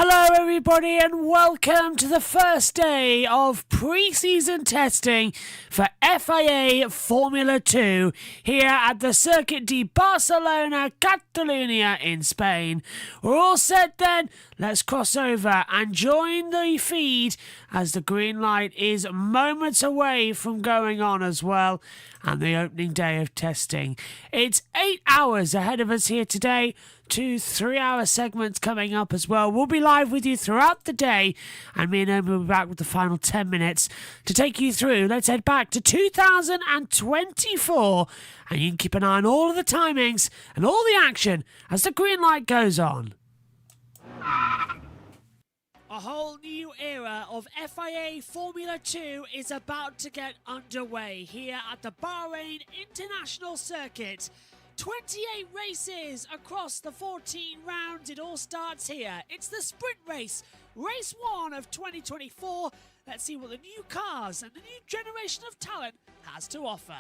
Hello everybody and welcome to the first day of pre-season testing for FIA Formula 2 here at the Circuit de Barcelona, Catalunya in Spain. We're all set then, let's cross over and join the feed as the green light is moments away from going on as well, and the opening day of testing. It's 8 hours ahead of us here today. 2 3-hour segments coming up as well. We'll be live with you throughout the day, and me and Omi will be back with the final 10 minutes to take you through. Let's head back to 2024, and you can keep an eye on all of the timings and all the action as the green light goes on. A whole new era of FIA Formula 2 is about to get underway here at the Bahrain International Circuit. 28 races across the 14 rounds. It all starts here. It's the sprint race, race 1 of 2024. Let's see what the new cars and the new generation of talent has to offer.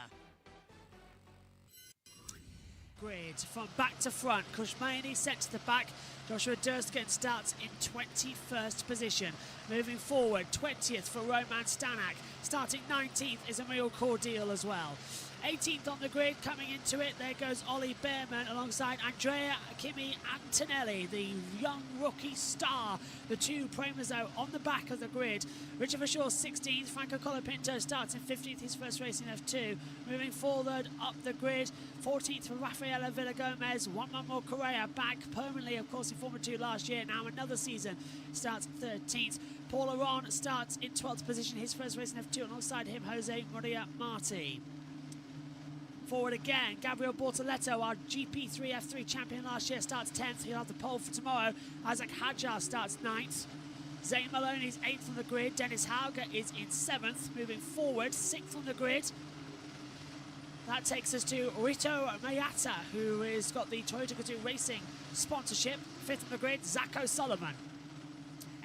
Grid from back to front. Kushmaini sent to the back. Joshua Durskin starts in 21st position. Moving forward, 20th for Roman Stanak. Starting 19th is Emil Cordial as well. 18th on the grid, coming into it, there goes Ollie Behrman alongside Andrea Kimi Antonelli, the young rookie star. The two Premazo on the back of the grid. Richard Verschoor 16th, Franco Colapinto starts in 15th, his first race in F2. Moving forward up the grid, 14th for Rafaela Villagomez, Juan Manuel Correa back permanently, of course, in Formula 2 last year, now another season, starts 13th. Paul Aron starts in 12th position, his first race in F2, alongside him, Jose Maria Marti. Forward again, Gabriel Bortoletto, our GP3 F3 champion last year, starts 10th. He'll have the pole for tomorrow. Isaac Hadjar starts 9th. Zane Maloney's 8th on the grid. Dennis Hauger is in 7th. Moving forward, 6th on the grid. That takes us to Rito Mayata, who has got the Toyota Gazoo Racing sponsorship. 5th on the grid, Zach O'Sullivan.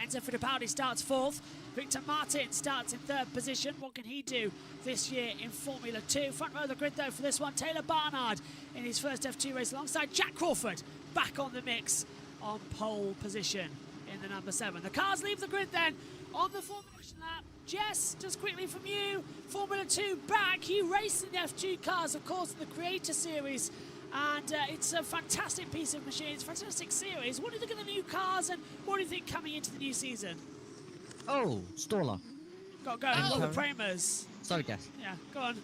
Enzo Fittipaldi starts 4th. Victor Martin starts in 3rd position. What can he do this year in Formula 2? Front row of the grid though for this one, Taylor Barnard in his first F2 race alongside Jack Crawford back on the mix on pole position in the number 7. The cars leave the grid then on the formation lap. Jess, just quickly from you, Formula 2 back. You raced in the F2 cars, of course, in the Creator Series. And it's a fantastic piece of machines, fantastic series. What do you think of the new cars and what do you think coming into the new season? Oh, Staller. Got going, all the Premas. Sorry, guess. Yeah, go on.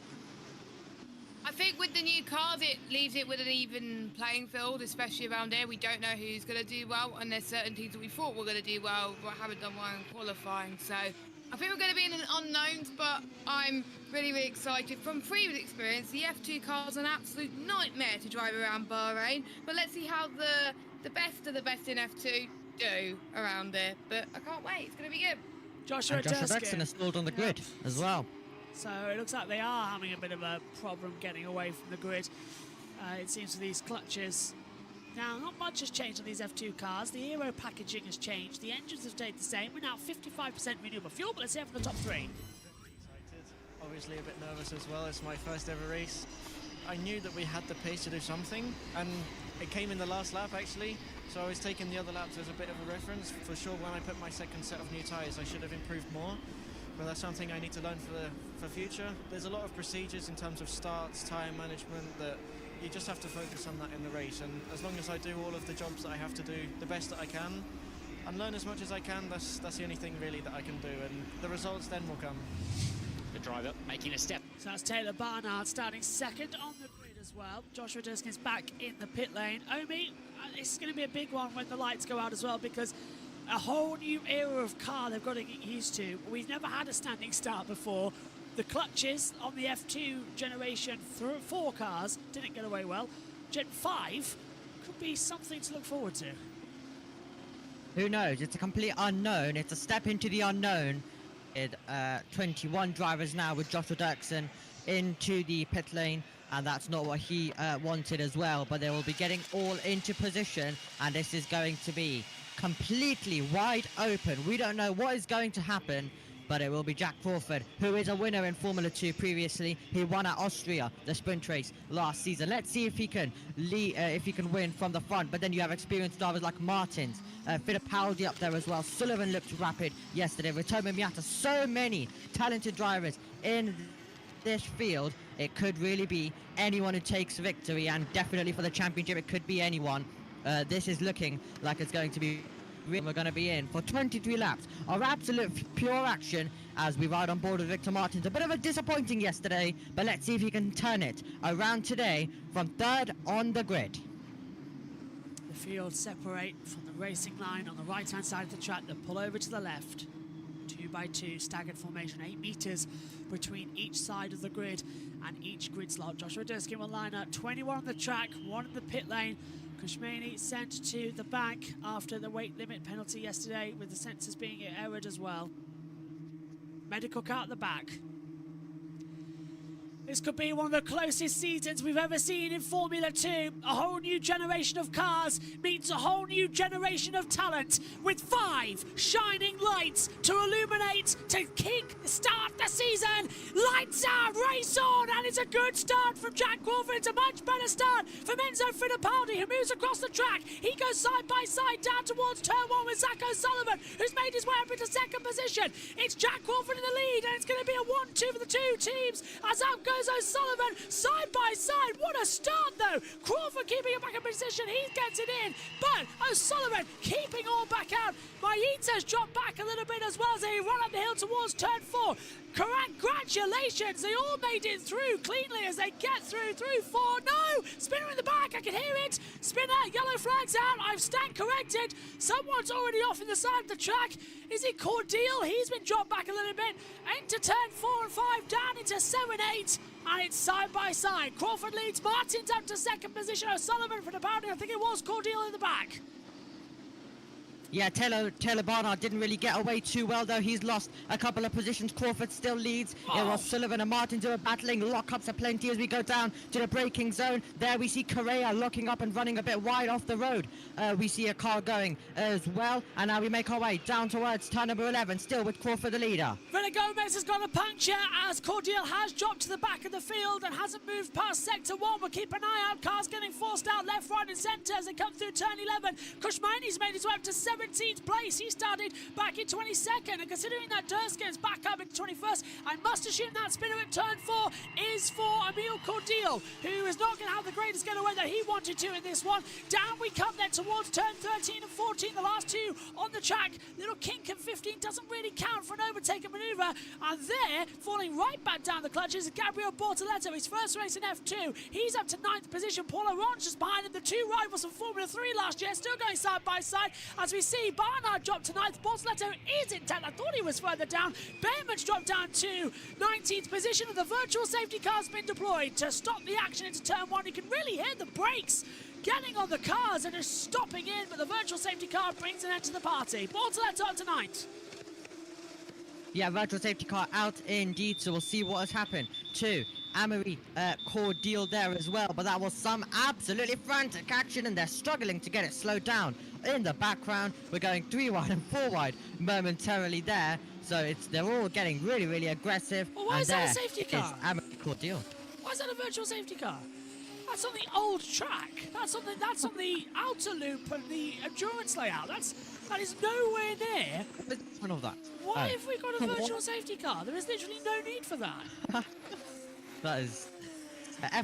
I think with the new cars, it leaves it with an even playing field, especially around here. We don't know who's going to do well, and there's certain teams that we thought were going to do well, but haven't done well in qualifying. So I think we're going to be in an unknowns, but I'm really, really excited. From previous experience, the F2 car's an absolute nightmare to drive around Bahrain, but let's see how the best of the best in F2 do around there. But I can't wait. It's going to be good. Joshua Dixon is installed on the grid as well. So it looks like they are having a bit of a problem getting away from the grid. It seems for these clutches. Now, not much has changed on these F2 cars. The aero packaging has changed. The engines have stayed the same. We're now 55% renewable fuel, but let's hear from the top 3. Excited. Obviously a bit nervous as well. It's my first ever race. I knew that we had the pace to do something, and it came in the last lap actually. So I was taking the other laps as a bit of a reference. For sure, when I put my second set of new tyres, I should have improved more. But that's something I need to learn for future. There's a lot of procedures in terms of starts, tyre management, that you just have to focus on that in the race. And as long as I do all of the jobs that I have to do the best that I can, and learn as much as I can, that's the only thing really that I can do. And the results then will come. The driver making a step. So that's Taylor Barnard starting 2nd on the grid as well. Joshua Durskin's back in the pit lane. Omi, this is going to be a big one when the lights go out as well, because a whole new era of car they've got to get used to. We've never had a standing start before. The clutches on the F2 generation 4 cars didn't get away well. Gen 5 could be something to look forward to. Who knows? It's a complete unknown. It's a step into the unknown. 21 drivers now with Joshua Dirksen into the pit lane, and that's not what he wanted as well, but they will be getting all into position, and this is going to be completely wide open. We don't know what is going to happen, but it will be Jack Crawford, who is a winner in Formula 2 previously. He won at Austria, the sprint race last season. Let's see if he can win from the front. But then you have experienced drivers like Martins, Fittipaldi up there as well. Sullivan looked rapid yesterday. Ritomo Miata, so many talented drivers in this field. It could really be anyone who takes victory, and definitely for the championship it could be anyone. This is looking like it's going to be, we're going to be in for 23 laps of absolute pure action as we ride on board with Victor Martins. A bit of a disappointing yesterday, but let's see if he can turn it around today from third on the grid. The field separate from the racing line on the right hand side of the track, then pull over to the left. 2 by 2 staggered formation, 8 meters between each side of the grid and each grid slot. Joshua Durskin will line up, 21 on the track, 1 in the pit lane. Kushmani sent to the back after the weight limit penalty yesterday, with the sensors being errored as well. Medical car at the back. This could be one of the closest seasons we've ever seen in Formula 2. A whole new generation of cars meets a whole new generation of talent, with 5 shining lights to illuminate, to kick-start the season. Lights out, race on, and it's a good start from Jack Crawford. It's a much better start from Enzo Fittipaldi, who moves across the track. He goes side by side down towards turn 1 with Zach O'Sullivan, who's made his way up into second position. It's Jack Crawford in the lead, and it's going to be a 1-2 for the 2 teams as out goes O'Sullivan side by side. What a start though. Crawford keeping it back in position, he gets it in, but O'Sullivan keeping all back out. Maita's dropped back a little bit as well as they run up the hill towards turn 4. Congratulations, they all made it through cleanly as they get through 4. No, Spinner in the back, I can hear it. Spinner, yellow flags out, I've stand corrected. Someone's already off in the side of the track. Is it Cordeal? He's been dropped back a little bit. Into turn 4 and 5, down into 7, 8. And it's side by side. Crawford leads, Martins up to second position. O'Sullivan for the boundary. I think it was Cordeal in the back. Yeah, Taylor Barnard didn't really get away too well, though. He's lost a couple of positions. Crawford still leads. It was Sullivan and Martins who are battling. Lockups are plenty as we go down to the braking zone. There we see Correa locking up and running a bit wide off the road. We see a car going as well. And now we make our way down towards turn number 11, still with Crawford the leader. Villa Gomez has got a puncture as Cordeal has dropped to the back of the field and hasn't moved past sector 1. We'll keep an eye out. Cars getting forced out left, right and centre as they come through turn 11. Kushmani's made his way up to 17th place. He started back in 22nd, and considering that Durskin's back up in 21st, I must assume that spinner at turn 4 is for Emil Cordeal, who is not going to have the greatest getaway that he wanted to in this one. Down we come then towards turn 13 and 14, the last 2 on the track. Little kink at 15 doesn't really count for an overtaking manoeuvre, and there, falling right back down the clutches, is Gabriel Bortoletto, his first race in F2. He's up to 9th position. Paulo Ronch just behind him, the 2 rivals from Formula 3 last year, still going side by side, as we see Barnard dropped to 9th. Bortoletto is in 10th. I thought he was further down. Behrman's dropped down to 19th position, and the virtual safety car's been deployed to stop the action into turn 1. You can really hear the brakes getting on the cars and just stopping in, but the virtual safety car brings an end to the party. Bortoletto up to 9th. Yeah, virtual safety car out indeed, so we'll see what has happened to Amory Cordeal there as well, but that was some absolutely frantic action, and they're struggling to get it slowed down. In the background, we're going 3 wide and 4 wide momentarily there, so they're all getting really, really aggressive. Well, why is that a safety car? Amory Cordeal. Why is that a virtual safety car? That's on the old track. That's on the outer loop and the endurance layout. That is nowhere near. None of that. Why have we got a virtual safety car? There is literally no need for that. That is...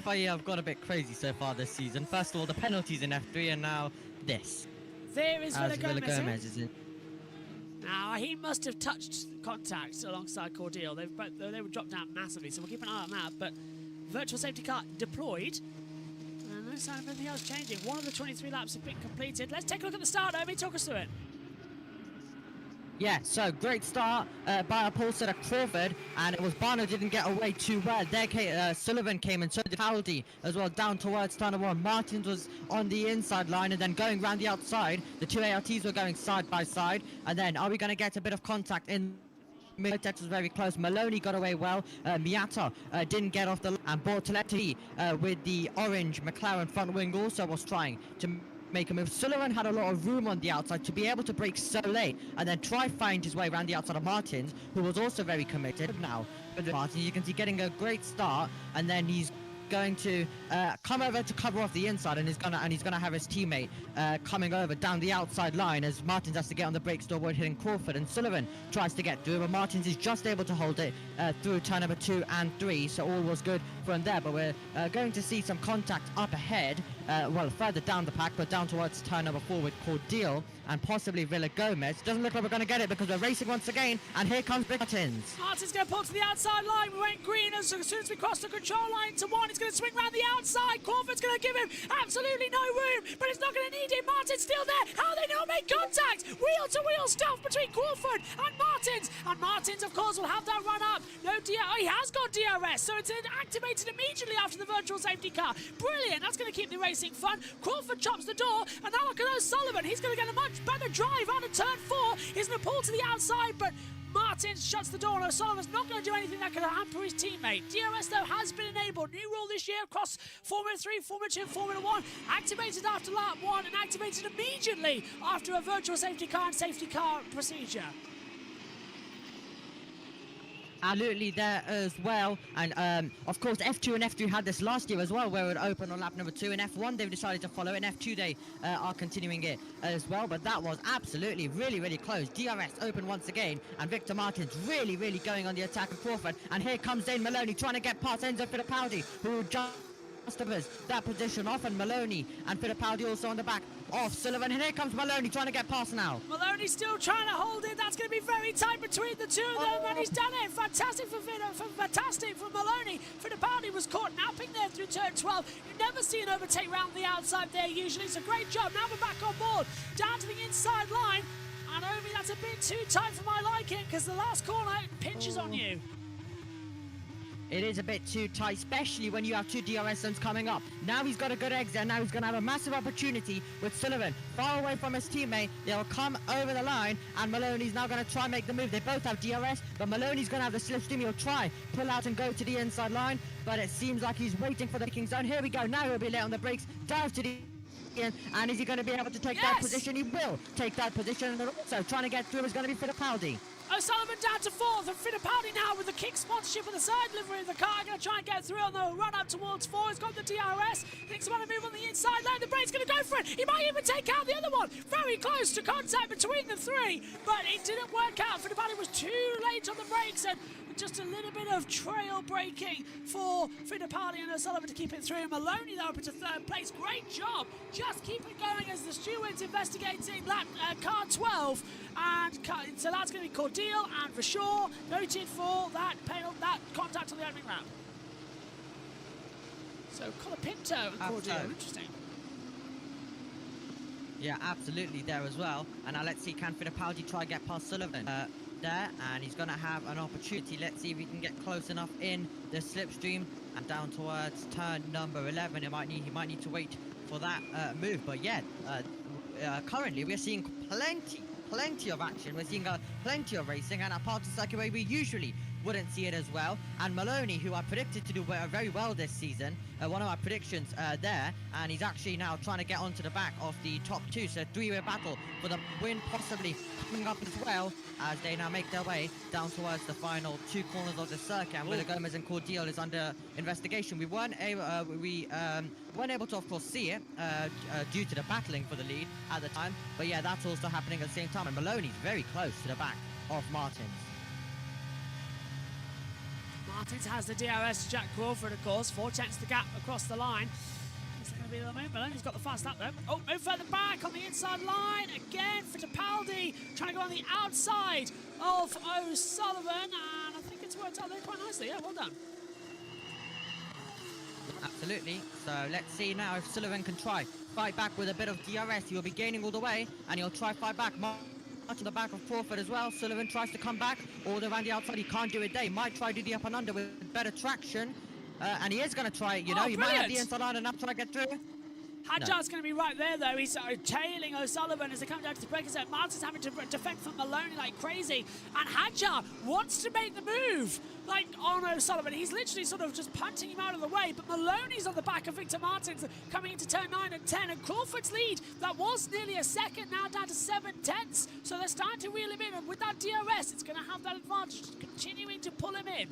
FIE have gone a bit crazy so far this season. First of all, the penalties in F3, and now this. There is Villa Gomez is in. Now, he must have touched contact alongside Cordeal. They were dropped down massively, so we'll keep an eye on that. But virtual safety car deployed. And no sign of anything else changing. One of the 23 laps have been completed. Let's take a look at the start, Obi. Talk us through it. Yeah, so great start by Paul Sutter Crawford, and it was Barnard didn't get away too well. There Sullivan came, and so did Haldy as well down towards turn 1. Martins was on the inside line, and then going round the outside. The 2 ARTs were going side by side, and then are we going to get a bit of contact in? Tex was very close. Maloney got away well. Miata didn't get off the line, and Bortoletti with the orange McLaren front wing also was trying to make a move. Sullivan had a lot of room on the outside to be able to break so late and then try find his way around the outside of Martins, who was also very committed. Now, with Martins, you can see getting a great start, and then he's going to come over to cover off the inside, and he's gonna have his teammate coming over down the outside line as Martins has to get on the brakes to avoid hitting Crawford, and Sullivan tries to get through, but Martins is just able to hold it through turn number 2 and 3, so all was good from there. But we're going to see some contact up ahead, well, further down the pack, but down towards turn number 4 with Cordial and possibly Villa Gomez. Doesn't look like we're going to get it because we're racing once again, and here comes Martins. Martins going to pull to the outside line. We went green as soon as we crossed the control line to 1. He's going to swing round the outside. Crawford's going to give him absolutely no room, but it's not going to need him. Martins still there. How they not make contact? Wheel-to-wheel stuff between Crawford and Martins. And Martins, of course, will have that run up. No he has got DRS, so it's activated immediately after the virtual safety car. Brilliant. That's going to keep the racing fun. Crawford chops the door, and now look at O'Sullivan. He's going to get a much better drive out of turn 4. He's going to pull to the outside, but Martins shuts the door, and O'Sullivan's not going to do anything that could hamper his teammate. DRS, though, has been enabled. New rule this year across Formula 3, Formula 2, Formula 1. Activated after lap 1 and activated immediately after a virtual safety car and safety car procedure. Absolutely there as well, and of course F2 and F3 had this last year as well, where it would open on lap number 2. In F1 they've decided to follow it, in F2 they are continuing it as well, but that was absolutely really close. DRS open once again, and Victor Martins really going on the attack of Crawford, and here comes Dane Maloney trying to get past Enzo Fittipaldi, who just that position off, and Maloney and Fittipaldi also on the back of Sullivan, and here comes Maloney trying to get past now. Maloney's still trying to hold it. That's going to be very tight between the two of them, and he's done it. Fantastic for Maloney. Fittipaldi was caught napping there through turn 12. You never see an overtake round the outside there usually. It's a great job. Now we're back on board, down to the inside line, and Ovi, that's a bit too tight for my liking, because the last corner pinches on you. It is a bit too tight, especially when you have 2 DRS zones coming up. Now he's got a good exit, and now he's going to have a massive opportunity with Sullivan far away from his teammate. They'll come over the line, and Maloney's now going to try and make the move. They both have DRS, but Maloney's going to have the slipstream. He'll try, pull out and go to the inside line, but it seems like he's waiting for the braking zone. Here we go. Now he'll be late on the brakes, dive to the and is he going to be able to take that position? He will take that position, and also trying to get through is going to be Fittipaldi. O'Sullivan down to 4th, and Fittipaldi now with the kick sponsorship of the side livery of the car, going to try and get through on the run up towards 4. He's got the DRS, thinks about a move on the inside lane. The brake's going to go for it. He might even take out the other one. Very close to contact between the 3, but it didn't work out. Fittipaldi was too late on the brakes, and just a little bit of trail braking for Fittipaldi and O'Sullivan to keep it through. Maloney, though, up into 3rd place. Great job. Just keep it going as the stewards investigating car 12. And so that's going to be Cordial and for sure noted for that contact on the opening lap. So Colapinto and Cordial, interesting. Yeah, absolutely there as well. And now let's see, can Fittipaldi try and get past Sullivan there, and he's going to have an opportunity. Let's see if he can get close enough in the slipstream and down towards turn number 11. He might need to wait for that move. But yeah, currently we're seeing plenty of action. We're seeing plenty of racing, and a part of the circuit where we usually wouldn't see it as well. And Maloney, who I predicted to do very well this season, one of my predictions there, and he's actually now trying to get onto the back of the top 2, so 3-way battle for the win possibly coming up as well, as they now make their way down towards the final 2 corners of the circuit. And Villa Gomez and Cordial is under investigation. We weren't able to, of course, see it due to the battling for the lead at the time, but yeah, that's also happening at the same time, and Maloney's very close to the back of Martins. Martins has the DRS to Jack Crawford, of course. 4/10 the gap across the line. Is that going to be the move? Maloney's got the fast lap though. Oh, move further back on the inside line. Again, Fittipaldi trying to go on the outside of O'Sullivan. And I think it's worked out there quite nicely. Yeah, well done. Absolutely. So let's see now if Sullivan can try fight back with a bit of DRS. He'll be gaining all the way, and he'll try fight back. On the back of Crawford as well. Sullivan tries to come back all the way around the outside. He can't do it there. He might try to do the up and under with better traction, and he is going to try it. You know, he might have the inside line enough to try to get through. Hadjar's going to be right there, though. He's tailing O'Sullivan as they come down to the breaker zone. Martin's having to defend from Maloney like crazy. And Hadjar wants to make the move, like, on O'Sullivan. He's literally sort of just punting him out of the way. But Maloney's on the back of Victor Martins coming into turn 9 and 10. And Crawford's lead, that was nearly a second, now down to 7/10. So they're starting to reel him in. And with that DRS, it's going to have that advantage, continuing to pull him in.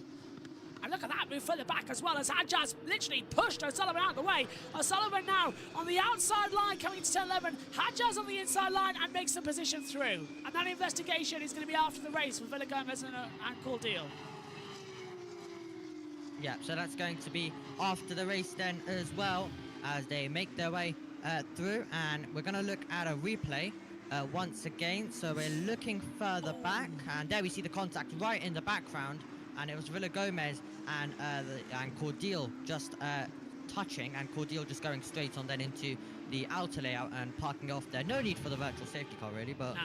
And look at that move further back as well as Hadjar's literally pushed O'Sullivan out of the way. O'Sullivan now on the outside line coming to turn 11. Hadjar's on the inside line and makes the position through. And that investigation is going to be after the race with Villa Gomez and Cordeal. Yeah, so that's going to be after the race then as well as they make their way through. And we're going to look at a replay once again. So we're looking further back, and there we see the contact right in the background. And it was Villa Gomez and Cordeal just touching, and Cordeal just going straight on then into the outer layout and parking off there. No need for the virtual safety car really, but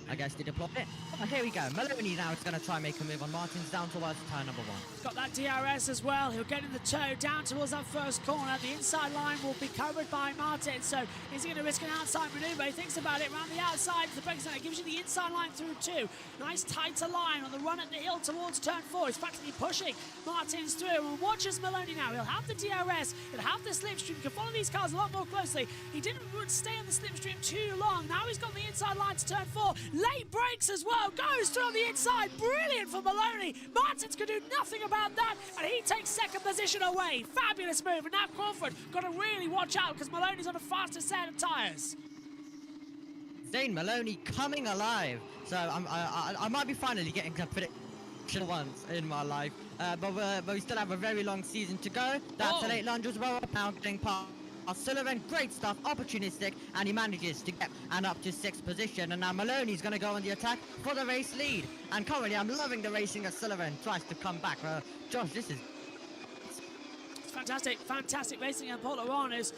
I guess they deployed it. Oh, here we go. Maloney now is going to try and make a move on Martins down towards turn number 1. He's got that DRS as well. He'll get in the toe down towards that first corner. The inside line will be covered by Martin, so is he going to risk an outside manoeuvre? He thinks about it around the outside of the break zone. It gives you the inside line through 2. Nice tighter line on the run at the hill towards turn 4. He's practically pushing Martins through. And watches Maloney now. He'll have the DRS. He'll have the slipstream. He can follow these cars a lot more closely. He didn't stay on the slipstream too long. Now he's got the inside line to turn 4. Late brakes as well. Goes through on the inside. Brilliant for Maloney. Martins could do nothing about that. And he takes second position away. Fabulous move. And now Crawford got to really watch out because Maloney's on a faster set of tyres. Zane Maloney coming alive. So I might be finally getting a prediction once in my life. But we still have a very long season to go. That's a late lunge as well. Now getting past Sullivan, great stuff, opportunistic, and he manages to get and up to 6th position. And now Maloney's going to go on the attack for the race lead. And currently, I'm loving the racing as Sullivan tries to come back. Josh, this is... It's fantastic racing, and Paul Laurent is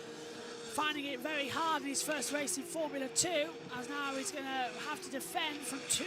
finding it very hard in his first race in Formula 2, as now he's going to have to defend from 2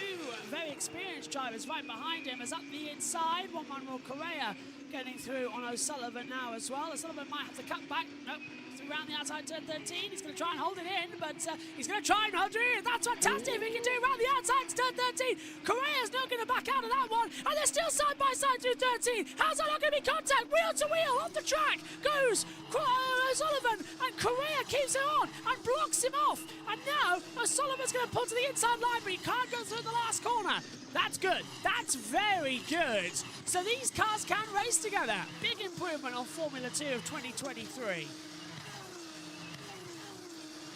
very experienced drivers right behind him. As up the inside, Manuel Correa getting through on O'Sullivan now as well. O'Sullivan might have to cut back. Nope. Around the outside turn 13, he's going to try and hold it in, but he's going to try and hold it in. That's fantastic if he can do it around the outside to turn 13. Correa's not going to back out of that one, and they're still side by side through 13. How's that not going to be contact? Wheel to wheel off the track goes O'Sullivan, and Correa keeps it on and blocks him off. And now O'Sullivan's going to pull to the inside line, but he can't go through the last corner. That's good. That's very good. So these cars can race together. Big improvement on Formula 2 of 2023.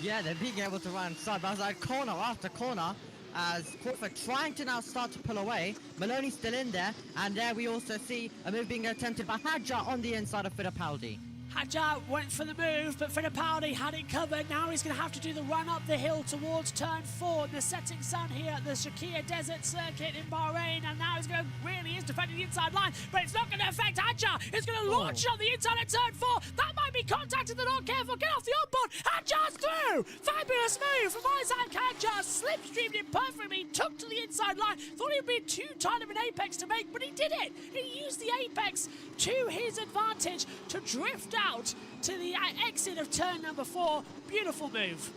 Yeah, they're being able to run side by side, corner after corner, as Crawford trying to now start to pull away. Maloney's still in there, and there we also see a move being attempted by Hadjar on the inside of Fittipaldi. Hadjar went for the move, but Fittipaldi had it covered. Now he's going to have to do the run up the hill towards turn 4 in the setting sun here at the Shakir Desert Circuit in Bahrain. And now he's going to really is defending the inside line, but it's not going to affect Hadjar. It's going to launch on the inside at turn 4. That might be contact if they're not careful. Get off the onboard. Hadjar's through. Fabulous move from Isaac Hadjar. Slipstreamed it perfectly. Took to the inside line. Thought he'd be too tight of an apex to make, but he did it. He used the apex to his advantage to drift out to the exit of turn number 4. Beautiful move.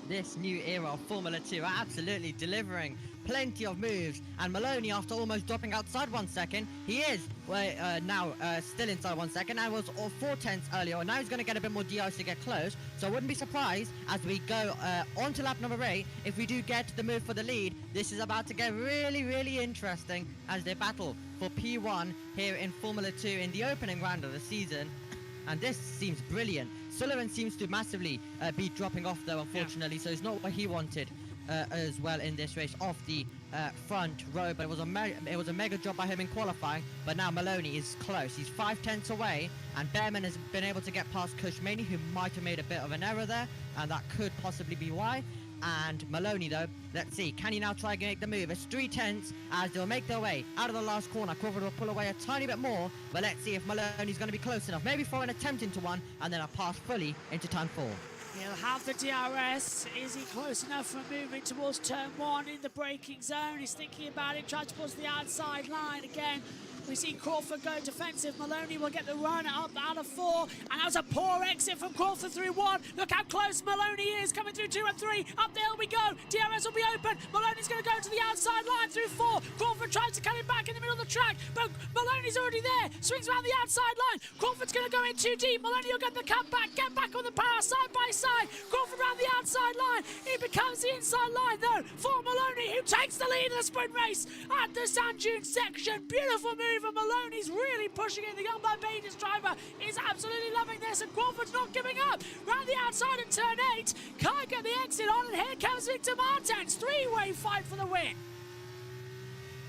This new era of Formula 2 are absolutely delivering plenty of moves, and Maloney, after almost dropping outside 1 second, he is now still inside 1 second, and was 4/10 earlier. Now he's going to get a bit more DRS to get close, so I wouldn't be surprised as we go on to lap number 8 if we do get the move for the lead. This is about to get really, really interesting as they battle for P1 here in Formula 2 in the opening round of the season, and this seems brilliant. Sullivan seems to massively be dropping off though, unfortunately, so it's not what he wanted as well in this race off the front row, but it was a mega job by him in qualifying. But now Maloney is close. He's 5/10 away, and Behrman has been able to get past Kushmani, who might have made a bit of an error there, and that could possibly be why. And Maloney though, let's see, can he now try and make the move? It's 3/10 as they'll make their way out of the last corner. Crawford will pull away a tiny bit more, but let's see if Maloney's going to be close enough. Maybe for an attempt into one, and then a pass fully into turn 4. He'll have the DRS. Is he close enough for moving towards turn 1 in the braking zone? He's thinking about it, tries towards the outside line again. We see Crawford go defensive. Maloney will get the run up out of 4. And that was a poor exit from Crawford through 1. Look how close Maloney is, coming through 2 and 3. Up the hill we go. DRS will be open. Maloney's going to go to the outside line through 4. Crawford tries to cut him back in the middle of the track, but Maloney's already there. Swings around the outside line. Crawford's going to go in too deep. Maloney will get the cut back, get back on the power side by side. Crawford around the outside line. He becomes the inside line though for Maloney, who takes the lead in the sprint race at the Sand Dunes section. Beautiful move. And Maloney's really pushing it. The Umber-Bates driver is absolutely loving this, and Crawford's not giving up. Round the outside at turn 8, can't get the exit on, and here comes Victor Martens. Three-way fight for the win.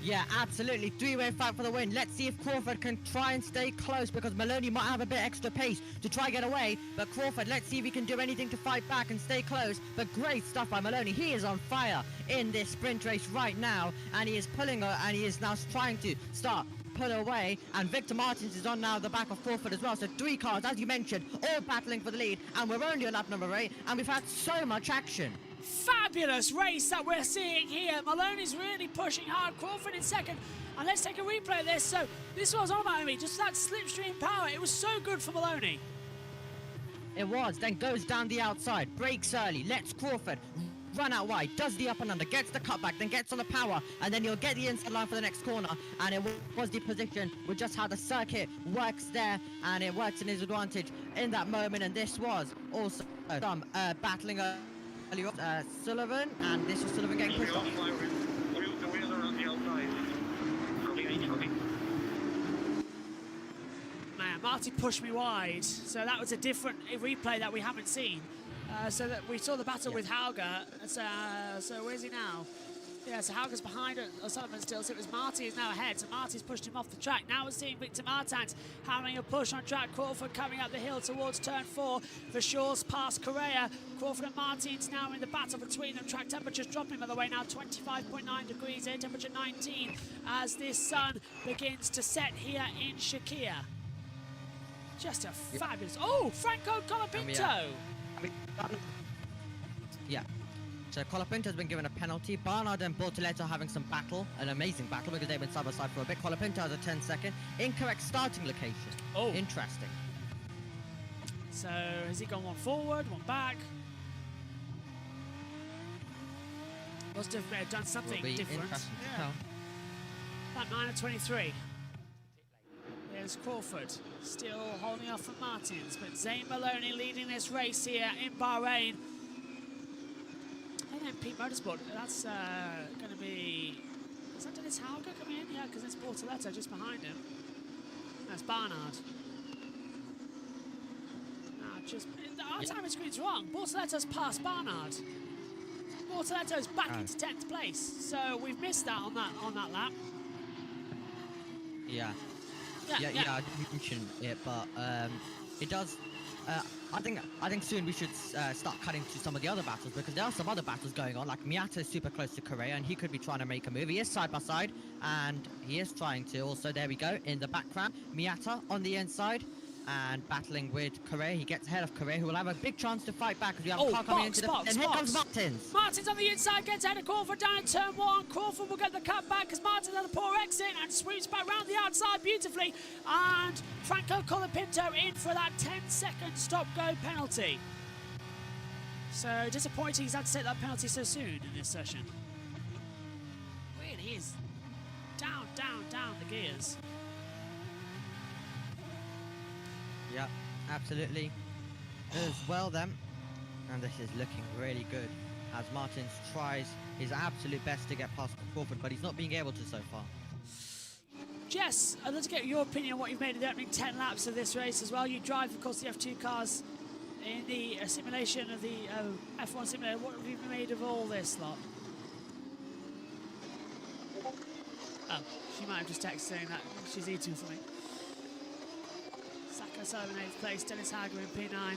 Yeah, absolutely. Three-way fight for the win. Let's see if Crawford can try and stay close, because Maloney might have a bit extra pace to try and get away. But Crawford, let's see if he can do anything to fight back and stay close. But great stuff by Maloney. He is on fire in this sprint race right now, and he is pulling, and he is now trying to start pull away, and Victor Martins is on now the back of Crawford as well. So 3 cars, as you mentioned, all battling for the lead, and we're only on lap number 8, and we've had so much action. Fabulous race that we're seeing here. Maloney's really pushing hard. Crawford in second. And let's take a replay of this. So this was on about me, just that slipstream power. It was so good for Maloney. It was, then goes down the outside, brakes early, lets Crawford run out wide, does the up and under, gets the cutback, then gets on the power, and then he'll get the inside line for the next corner. And it was the position with just how the circuit works there, and it works in his advantage in that moment. And this was also some battling early on, Sullivan, and this was Sullivan getting pushed off. Man, Marty pushed me wide, so that was a different replay that we haven't seen. So that we saw the battle with Hauger. So where's he now? Yeah, so Hauger's behind Sullivan still, so it was Marty who's now ahead. So Marty's pushed him off the track. Now we're seeing Victor Martins having a push on track. Crawford coming up the hill towards turn 4. Verschoor's past Correa. Crawford and Martins now in the battle between them. Track temperatures dropping, by the way, now 25.9 degrees, air temperature 19, as this sun begins to set here in Shakir. Just a fabulous... Oh, Franco Colapinto! Yeah. So Colapinto's been given a penalty. Barnard and Bortoletto having some battle, an amazing battle, because they've been side by side for a bit. Colapinto has a 10-second. Incorrect starting location. Oh. Interesting. So has he gone one forward, one back? Must have done something different. Yeah. That 9 of 23. There's Crawford still holding off from Martins, but Zane Maloney leading this race here in Bahrain. And then Pete Motorsport, that's going to be... Is that Dennis Hauger coming in? Yeah, because it's Bortoletto just behind him. That's Barnard. Just our timing screen's wrong. Bortoletto's passed Barnard. Bortoletto's back into 10th place, so we've missed that on that lap. Yeah. Yeah, I didn't mention it, but it does. I think soon we should start cutting to some of the other battles, because there are some other battles going on. Like Miata is super close to Correa, and he could be trying to make a move. He is side by side, and he is trying to. Also, there we go in the background. Miata on the inside and battling with Correa. He gets ahead of Correa, who will have a big chance to fight back, because we have a car coming into the... And here comes Martins. Martins on the inside, gets ahead of Crawford down in turn 1. Crawford will get the cut back as Martins had a poor exit and sweeps back round the outside beautifully. And Franco Colapinto in for that 10-second stop-go penalty. So disappointing he's had to take that penalty so soon in this session. Really is down the gears. Yeah, absolutely. As well then. And this is looking really good, as Martins tries his absolute best to get past Crawford, but he's not being able to so far. Jess, I'd love to get your opinion on what you've made of the opening 10 laps of this race as well. You drive, of course, the F2 cars in the simulation of the F1 simulator. What have you made of all this lot? Oh, she might have just texted saying that she's eating something. Saka Sullivan in 8th place, Dennis Hauger in P9.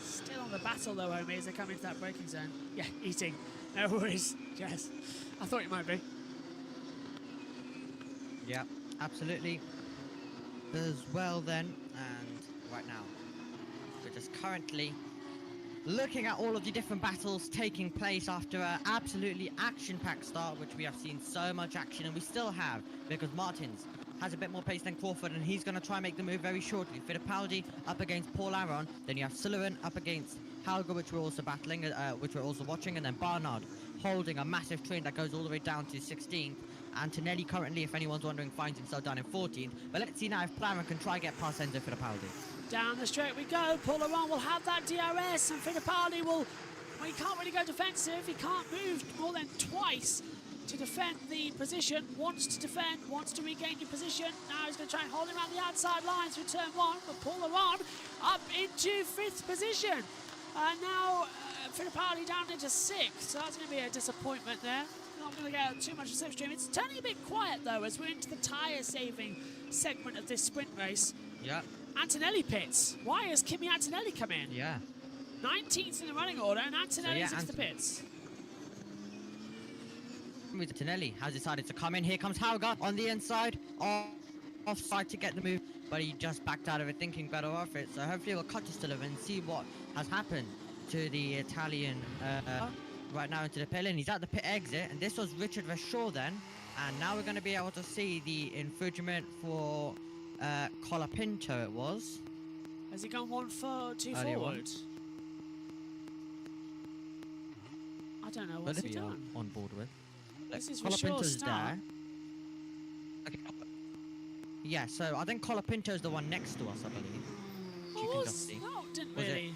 Still on the battle though, Homie, as they come into that braking zone. Yeah, eating. No worries, Jess. I thought you might be. Yeah, absolutely. As well then, and right now, good just currently looking at all of the different battles taking place after an absolutely action-packed start, which we have seen so much action, and we still have, because Martins has a bit more pace than Crawford, and he's going to try and make the move very shortly. Fittipaldi up against Paul Aron, then you have Sullivan up against Hauger, which we're also battling, which we're also watching, and then Barnard holding a massive train that goes all the way down to 16th. Antonelli currently, if anyone's wondering, finds himself down in 14th. But let's see now if Plaren can try get past Enzo Fittipaldi. Down the straight we go. Paul Aron will have that DRS, and Fittipaldi will... Well, he can't really go defensive. He can't move more than twice to defend the position. Wants to defend, wants to regain your position. Now he's going to try and hold him around the outside lines for turn 1. But Paul Aron up into 5th position. Now Fittipaldi down into 6th. So that's going to be a disappointment there. Not going to get too much of slipstream. It's turning a bit quiet though as we're into the tyre saving segment of this sprint race. Yeah. Antonelli pits. Why has Kimi Antonelli come in? Yeah. 19th in the running order, and Antonelli's into the pits. Antonelli has decided to come in. Here comes Hauger on the inside, offside to get the move, but he just backed out of it, thinking better of it. So hopefully we'll cut to Sullivan and see what has happened to the Italian right now into the pit lane. He's at the pit exit, and this was Richard Verschaw then, and now we're going to be able to see the infringement for Colapinto. It was. Has he gone 1-2 Earlier forward? I don't know what's he done. On board with. This is Verschaw's start. Okay. Yeah, so I think Colapinto's the one next to us, I believe. Oh, no, didn't really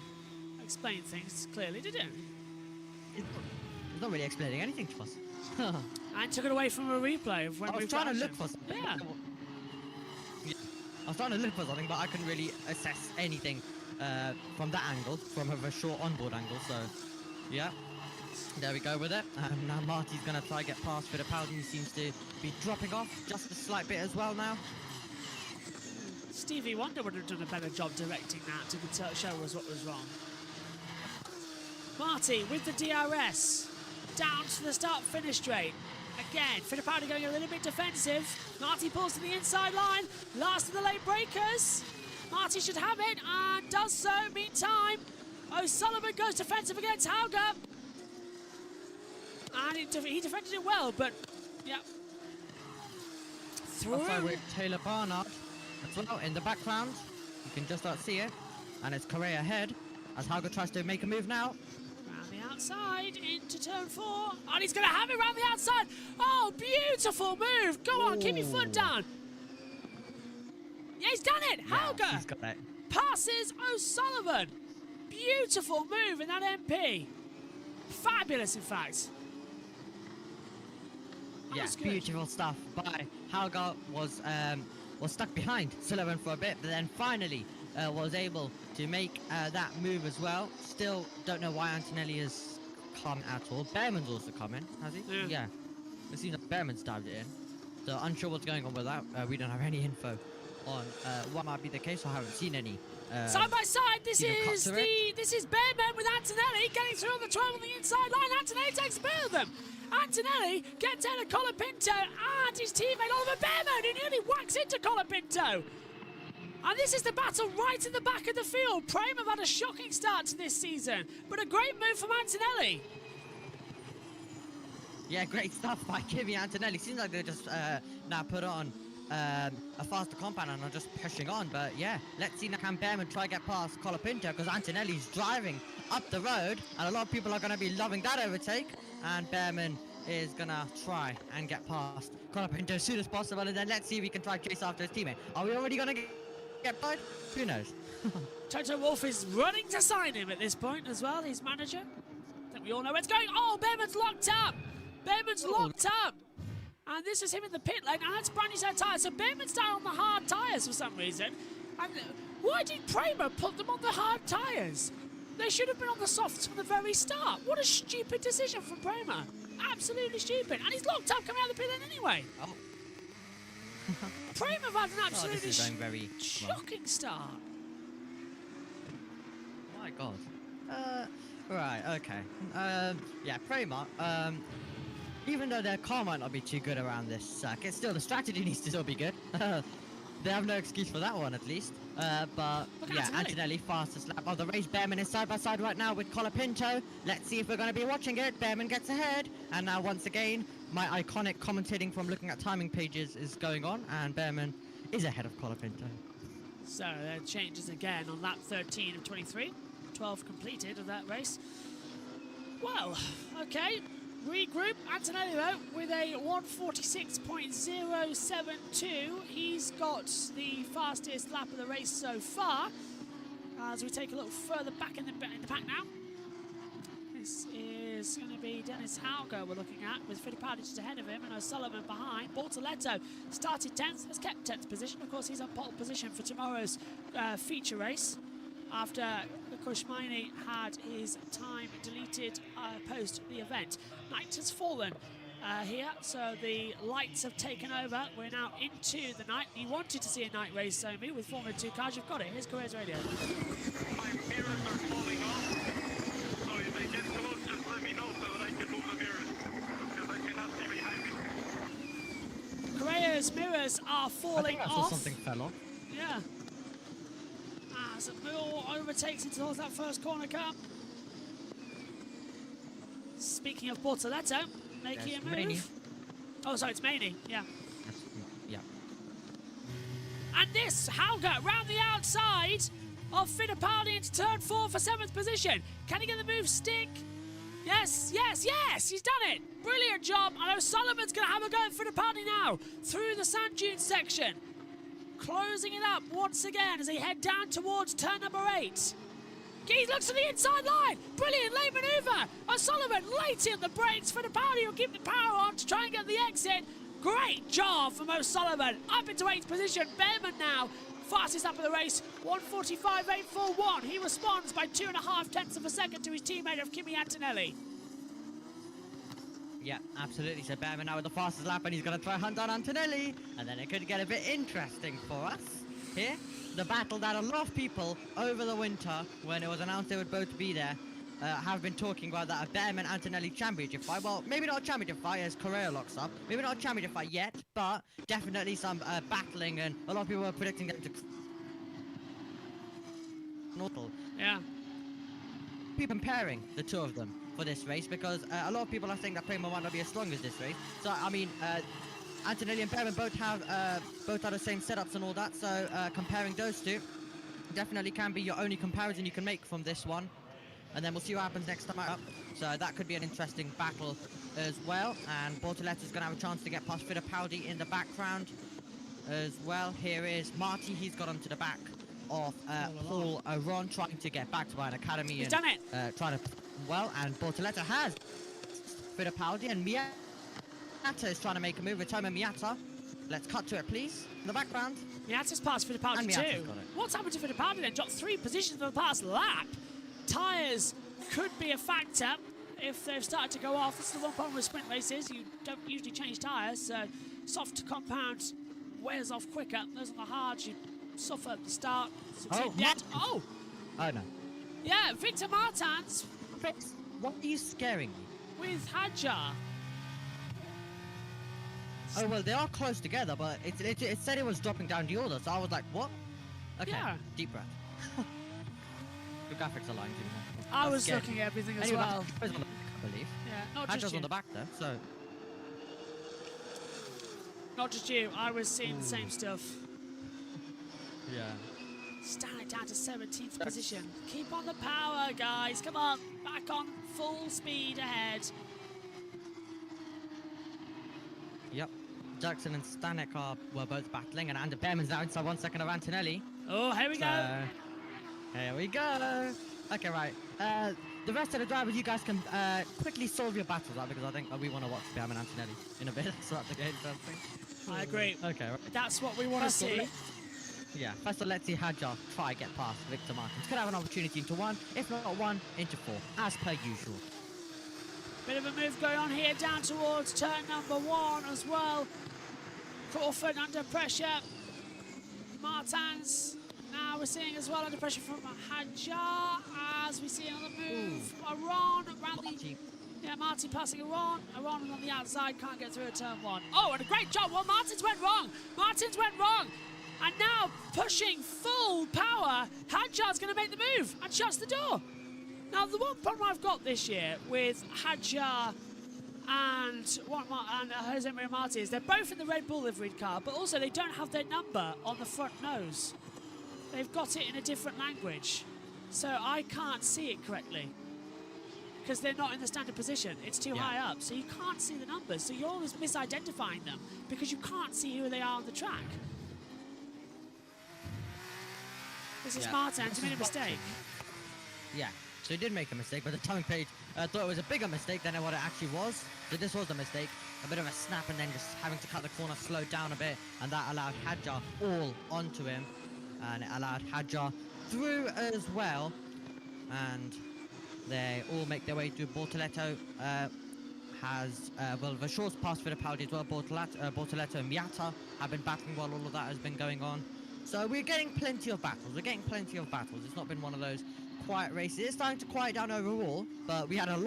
explain things clearly, did it? He's not really explaining anything to us. And took it away from a replay of when I was we've trying to action. look for something. Yeah. I was trying to look for something, but I couldn't really assess anything from that angle, from a Verschaw onboard angle. So, yeah, there we go with it. Now Marty's going to try get past Fittipaldi, who seems to be dropping off just a slight bit as well now. Stevie Wonder would have done a better job directing that to show us what was wrong. Marty with the DRS. Down to the start-finish straight. Again, Fittipaldi going a little bit defensive. Marty pulls to the inside line. Last of the late breakers. Marty should have it and does so. Meantime, O'Sullivan goes defensive against Hauger. And he defended it well, but, yeah. Through. Also with Taylor Barnard as well in the background. You can just about see it. And it's Correa ahead as Hauger tries to make a move now. Around the outside into turn 4. And he's going to have it around the outside. Oh, beautiful move. Go on, keep your foot down. Yeah, he's done it. Yeah, Hauger he's got that. passes O'Sullivan. Beautiful move in that MP. Fabulous, in fact. Yeah, That's good. beautiful stuff by Hauger. Was stuck behind Sullivan for a bit, but then finally was able to make that move as well. Still don't know why Antonelli has come at all. Behrman's also come in, has he? Yeah. It seems like Behrman's dived it in. So unsure what's going on with that. We don't have any info on what might be the case. I haven't seen any. Side by side, this is Behrman with Antonelli getting through on the 12 on the inside line. Antonelli takes a bit of them. Antonelli gets out of Colapinto and his teammate Oliver Behrman, who nearly whacks into Colapinto. And this is the battle right in the back of the field. Prime have had a shocking start to this season, but a great move from Antonelli. Yeah, great stuff by Kimi Antonelli. Seems like they're just now put on a faster compound and are just pushing on. But yeah, let's see now can Behrman try get past Colapinto, because Antonelli's driving up the road and a lot of people are going to be loving that overtake. And Behrman is going to try and get past Colapinto as soon as possible. And then let's see if he can try chase after his teammate. Are we already going to get by? Who knows? Toto Wolff is running to sign him at this point as well, his manager. I think we all know where it's going. Oh, Behrman's locked up. Behrman's locked up. And this is him in the pit lane, and that's brand new set of tyres. So Behrman's down on the hard tyres for some reason. And why did Prema put them on the hard tyres? They should have been on the softs from the very start. What a stupid decision from Prema. Absolutely stupid. And he's locked up coming out of the pit lane anyway. Oh. Prema have had an absolutely this is going very shocking start. My God. Right, okay. Yeah, Prema, even though their car might not be too good around this circuit, still the strategy needs to still be good. they have no excuse for that one, at least. But Look at yeah, Antonelli. Antonelli, fastest lap of the race. Bearman is side by side right now with Colapinto. Let's see if we're going to be watching it. Bearman gets ahead, and now once again, my iconic commentating from looking at timing pages is going on, and Bearman is ahead of Colapinto. So there changes again on lap 13 of 23. 12 completed of that race. Well, okay. Regroup. Antonelli though with a 1:46.072. He's got the fastest lap of the race so far. As we take a look further back in the pack now. This is going to be Dennis Hauger we're looking at, with Fittipaldi just ahead of him and O'Sullivan behind. Bortoletto started 10th, has kept 10th position. Of course, he's on pole position for tomorrow's feature race, after Kushmaini had his time deleted post the event. Night has fallen here, so the lights have taken over. We're now into the night. You wanted to see a night race, Somi, with Formula 2 cars. You've got it. Here's Careers Radio. My mirrors are falling off, so if they get close, just let me know so that I can move the mirrors, because I cannot see behind me. Careers' mirrors are falling I saw off. something fell off. Yeah. As Moore overtakes it towards that first corner come. Speaking of Bortoletto, making a move. Maney. Oh, sorry, it's Maney. Yeah. Yeah. And this, Hauger round the outside of Fittipaldi into turn 4 for 7th position. Can he get the move stick? Yes, yes, yes, he's done it. Brilliant job. And O'Sullivan's going to have a go at Fittipaldi now through the sand dune section. Closing it up once again as they head down towards turn number 8. He looks to the inside line. Brilliant late manoeuvre. O'Sullivan late in the brakes. Fittipaldi will keep the power on to try and get the exit. Great job from O'Sullivan. Up into 8th position. Bearman now fastest up of the race. 1:45.841. He responds by 2.5 tenths of a second to his teammate of Kimi Antonelli. Yeah, absolutely. So Bearman now with the fastest lap, and he's going to try hunt down Antonelli. And then it could get a bit interesting for us here. The battle that a lot of people over the winter, when it was announced they would both be there, have been talking about, that a Bearman-Antonelli championship fight. Well, maybe not a championship fight as Correa locks up. Maybe not a championship fight yet, but definitely some battling, and a lot of people are predicting them to... Yeah. People comparing the two of them for this race, because a lot of people are saying that Primo might not be as strong as this race. So, I mean, Antonelli and Bearman both are the same setups and all that, so comparing those two definitely can be your only comparison you can make from this one. And then we'll see what happens next time up. So that could be an interesting battle as well. And Bortoletto's going to have a chance to get past Fittipaldi in the background as well. Here is Marty. He's got onto the back of Paul Ron, trying to get back to Bayern Academy. He's and, done it. Trying to well, and Bortoletto has Fittipaldi, and Miata is trying to make a move. Ritomo Miata. Let's cut to it, please. In the background. Miata's passed Fittipaldi And too. Miata's got it. What's happened to Fittipaldi then? Dropped 3 positions for the past lap. Tyres could be a factor if they've started to go off. This is the one problem with sprint races. You don't usually change tyres, so soft to compound wears off quicker. Those on the hards, you suffer at the start. Oh, Oh! Oh, no. Yeah, Victor Martins Fritz, what are you scaring me? with Hadjar. Oh, well, they are close together, but it said it was dropping down the order, so I was like, what? Okay, Yeah. deep breath. The graphics are lying to me. I was looking at everything as Anyway, well. Hadjar's on the back, I believe. Yeah, not Hadjar's just on you. the back there, so... Not just you. I was seeing the same stuff. Yeah. Stand it down to 17th position. Keep on the power, guys. Come on. Back on full speed ahead. Yep. Jackson and Stanek were both battling, and Ander Bearman's now inside 1 second of Antonelli. Oh, here we go. Here we go. Okay, right. The rest of the drivers, you guys can quickly solve your battles, right? Because I think we want to watch Bearman and Antonelli in a bit. So that's again something. I agree. Okay, right. That's what we want to see. Yeah, first of all, let's see Hadjar try get past Victor Martins. Could have an opportunity into 1, if not 1, into 4, as per usual. Bit of a move going on here down towards turn number 1 as well. Crawford under pressure. Martins now we're seeing as well under pressure from Hadjar as we see on the move. Aron around the... Yeah, Marty passing Aron. Aron on the outside, can't get through at turn 1. Oh, and a great job. Well, Martins went wrong. Martins went wrong. And now, pushing full power, Hadjar's going to make the move and shuts the door. Now, the one problem I've got this year with Hadjar and Jose Maria Marti is they're both in the Red Bull liveried car, but also they don't have their number on the front nose. They've got it in a different language, so I can't see it correctly because they're not in the standard position. It's too high up, so you can't see the numbers. So you're always misidentifying them because you can't see who they are on the track. This is Martin. He made a mistake. Yeah, so he did make a mistake, but the timing page thought it was a bigger mistake than what it actually was. So this was a mistake, a bit of a snap, and then just having to cut the corner, slow down a bit, and that allowed Hadjar all onto him, and it allowed Hadjar through as well, and they all make their way through. Bortoletto has, well, the shorts pass for the Fittipaldi as well. Bortoletto and Miata have been battling while all of that has been going on. So we're getting plenty of battles. It's not been one of those quiet races. It's starting to quiet down overall, but we had an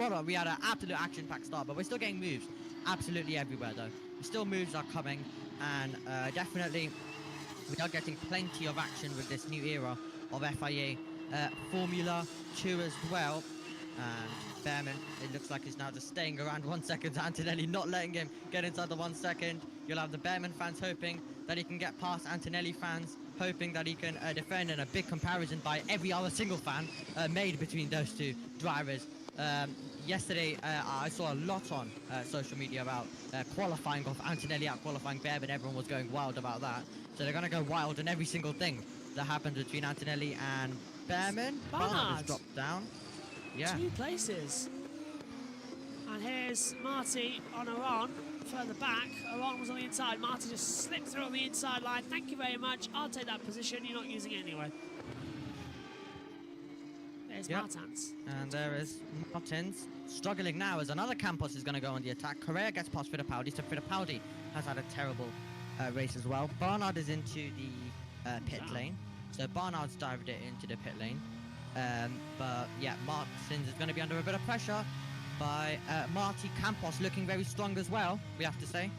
absolute action-packed start, but we're still getting moves absolutely everywhere though. Still moves are coming, and definitely we are getting plenty of action with this new era of FIA Formula 2 as well. And Behrman, it looks like he's now just staying around 1 second. Antonelli not letting him get inside the 1 second. You'll have the Behrman fans hoping that he can get past Antonelli fans, hoping that he can defend, in a big comparison by every other single fan made between those two drivers. Yesterday, I saw a lot on social media about qualifying of Antonelli out qualifying Behrman. Everyone was going wild about that. So they're going to go wild in every single thing that happens between Antonelli and Behrman. Barnard has dropped down. Yeah. 2 places. And here's Marty on Aron, further back. Aron was on the inside. Marty just slipped through on the inside line. Thank you very much. I'll take that position. You're not using it anyway. There's Martins. And there is Martins. Struggling now as another Campos is going to go on the attack. Correa gets past Fittipaldi, so Fittipaldi has had a terrible race as well. Barnard is into the pit lane. So Barnard's dived it into the pit lane. But yeah, Martins is going to be under a bit of pressure by Marty. Campos looking very strong as well, we have to say.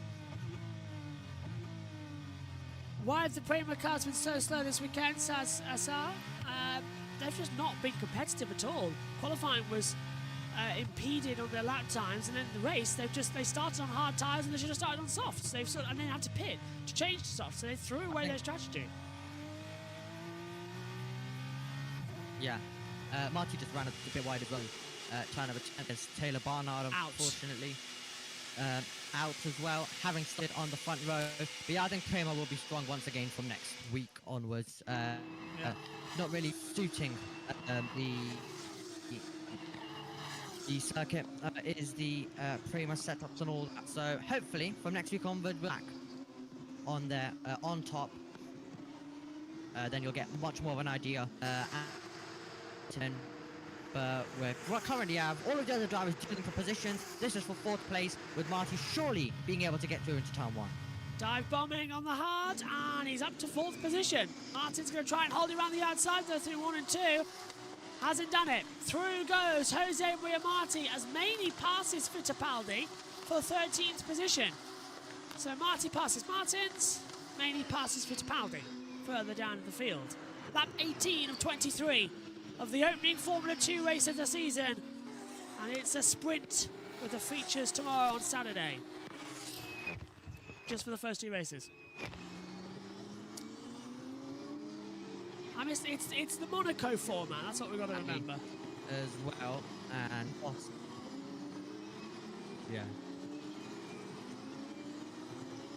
Why have the Prema cars been so slow this weekend, says Assar? They've just not been competitive at all. Qualifying was impeded on their lap times, and then the race they started on hard tyres and they should have started on softs. And then had to pit to change to softs, so they threw away their strategy. Yeah, Marty just ran a bit wide as well. Turn of against Taylor Barnard, unfortunately. Out as well, having started on the front row. But yeah, I think Kramer will be strong once again from next week onwards. Not really suiting the circuit is the Prima setups and all that. So hopefully from next week onward, we're back on there on top. Then you'll get much more of an idea. But we currently have all of the other drivers dealing for positions. This is for 4th place, with Marty surely being able to get through into turn 1. Dive bombing on the hard, and he's up to 4th position. Martin's going to try and hold it around the outside, though, through 1 and 2. Hasn't done it. Through goes Jose Maria Marti as Maney passes Fittipaldi for 13th position. So Marti passes Martins, Maney passes Fittipaldi further down in the field. Lap 18 of 23 of the opening Formula 2 race of the season. And it's a sprint with the features tomorrow on Saturday. Just for the first 2 races. I missed, it's the Monaco format, that's what we've got to remember. As well, and yeah.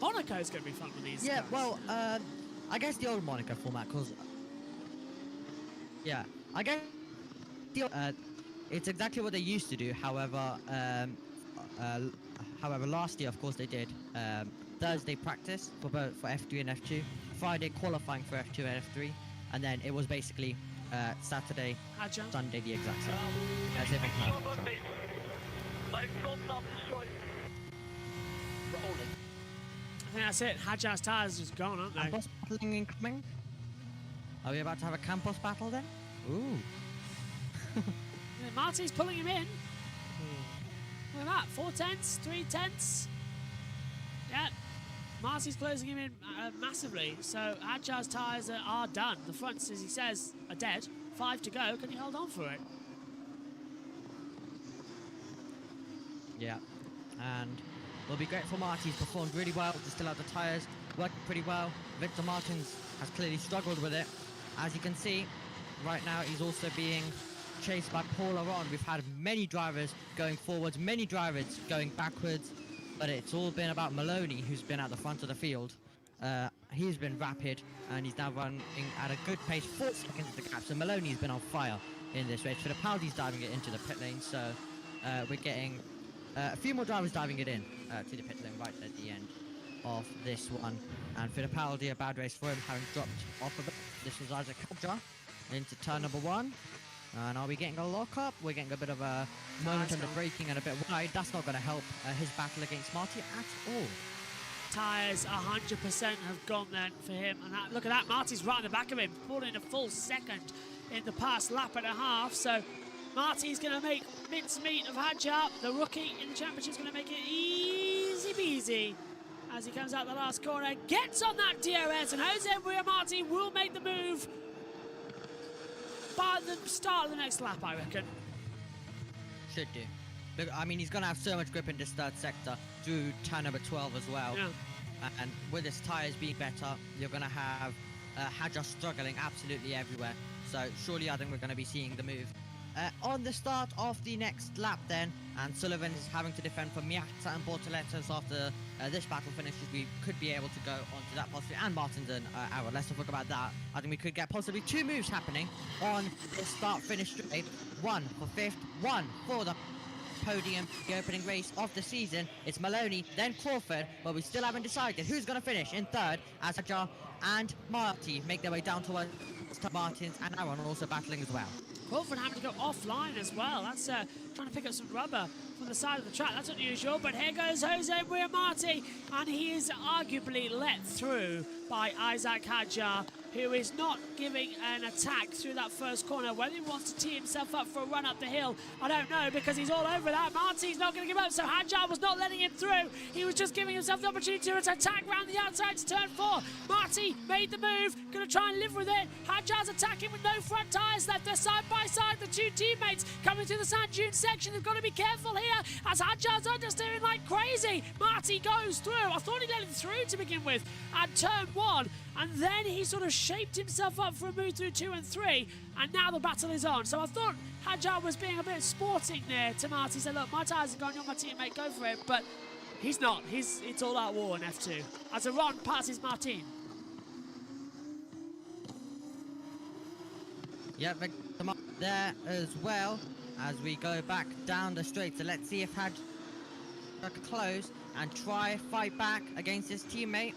Monaco's going to be fun with these Yeah, guys. well, I guess the old Monaco format, because yeah, I guess it's exactly what they used to do. However, last year, of course, they did Thursday practice for F3 and F2, Friday qualifying for F2 and F3, and then it was basically Saturday, Sunday, the exact same. As if I think that's it. Hadjar's tyres just gone, aren't they? Campos battling incoming. Are we about to have a Campos battle then? Ooh. Yeah, Marty's pulling him in. Look at that, 4 tenths, 3 tenths. Yeah, Marty's closing him in massively, so Hadjar's tyres are done. The fronts, as he says, are dead. 5 to go. Can he hold on for it? Yeah, and will be great for Marty. He's performed really well. They still have the tyres working pretty well. Victor Martins has clearly struggled with it. As you can see, right now he's also being chased by Paul Aron. We've had many drivers going forwards, many drivers going backwards, but it's all been about Maloney, who's been at the front of the field. He's been rapid, and he's now running at a good pace, 4 seconds of the gap. So Maloney's been on fire in this race. Fittipaldi's diving it into the pit lane, so we're getting a few more drivers diving it in to the pit lane right at the end of this one. And Fittipaldi, a bad race for him, having dropped off a bit. This was Isaac Hadjar into turn number 1. And are we getting a lock-up? We're getting a bit of a moment under braking and a bit wide. That's not going to help his battle against Marty at all. Tyres 100% have gone then for him. And look at that, Marty's right in the back of him, pulling a full second in the past lap and a half. So Marty's going to make mincemeat of Hadjar. The rookie in the championship is going to make it easy peasy as he comes out the last corner, gets on that DRS, and Jose Maria Marti will make the move by the start of the next lap, I reckon. Should do. Look, I mean, he's going to have so much grip in this third sector through turn number 12 as well. Yeah. And with his tyres being better, you're going to have Hadjar struggling absolutely everywhere. So surely I think we're going to be seeing the move on the start of the next lap then. And Sullivan is having to defend for Miata and Bortoletta's after this battle finishes. We could be able to go onto that possibly. And Martins and Arrow. Let's not talk about that. I think we could get possibly 2 moves happening on this start-finish straight. 1 for 5th, 1 for the podium, the opening race of the season. It's Maloney, then Crawford, but we still haven't decided who's going to finish in 3rd as Hadjar and Marty make their way down towards Martins, and Aaron also battling as well. Crawford having to go offline as well. That's trying to pick up some rubber from the side of the track. That's unusual, but here goes Jose Maria Marti, and he is arguably let through by Isaac Hadjar, who is not giving an attack through that first corner. Whether he wants to tee himself up for a run up the hill, I don't know, because he's all over that. Marty's not going to give up, so Hadjar was not letting him through. He was just giving himself the opportunity to attack round the outside to turn 4. Marty made the move, going to try and live with it. Hadjar's attacking with no front tyres left. They're side by side, the 2 teammates coming through the sand dune section. They've got to be careful here as Hadjar's understeering like crazy. Marty goes through. I thought he let him through to begin with at turn 1. And then he sort of shaped himself up for a move through 2 and 3, and now the battle is on. So I thought Hadjar was being a bit sporting there to Marty. He said, look, my tyres are gone, you're my teammate, go for it. But he's not. It's all out war in F2. As Aron passes Martin. Yeah, Victor there as well as we go back down the straight. So let's see if Hadjar can close and try fight back against his teammate.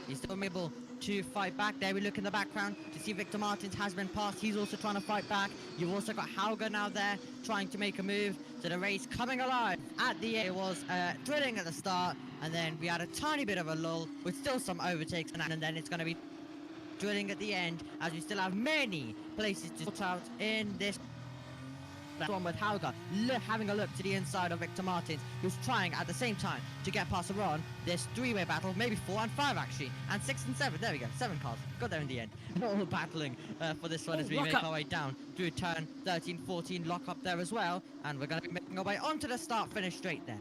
He's still able to fight back. There we look in the background to see Victor Martins has been passed. He's also trying to fight back. You've also got Hauger now there trying to make a move. So the race coming alive at the end. It was drilling at the start, and then we had a tiny bit of a lull with still some overtakes, and then it's going to be drilling at the end as we still have many places to sort out in this one with Hauger having a look to the inside of Victor Martins, who's trying at the same time to get past Aron. This 3-way battle, maybe 4 and 5 actually, and 6 and 7. There we go, 7 cars. Got there in the end. All battling for this one as we make our way down through turn 13, 14, lock up there as well, and we're going to be making our way onto the start-finish straight then.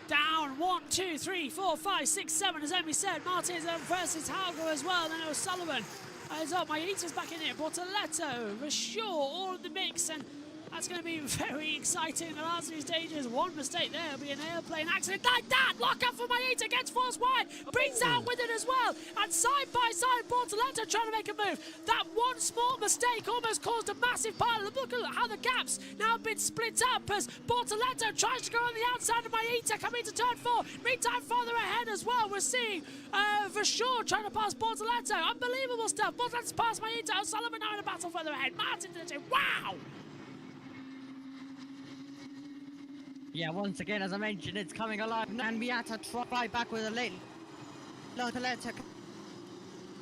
Down 1, 2, 3, 4, 5, 6, 7, as Amy said. Martins versus Hauger as well. Then it was Sullivan. Maita's back in here. Bortoletto, Rashaw, all in the mix, and that's going to be very exciting in the last few stages. One mistake there, will be an airplane accident like that. Lock up for Maita, gets force wide, brings out with it as well. And side by side, Bortoletto trying to make a move. That one small mistake almost caused a massive pile. Look at how the gaps now have been split up as Bortoletto tries to go on the outside of Maita, coming to turn 4. Meantime, farther ahead as well, we're seeing Rashaw trying to pass Bortoletto. Unbelievable stuff. Bortoletto's past Maita. O'Sullivan now in a battle further ahead. Martin did it. Wow! Yeah, once again, as I mentioned, it's coming alive. And we had to try back with a late Bortoletto.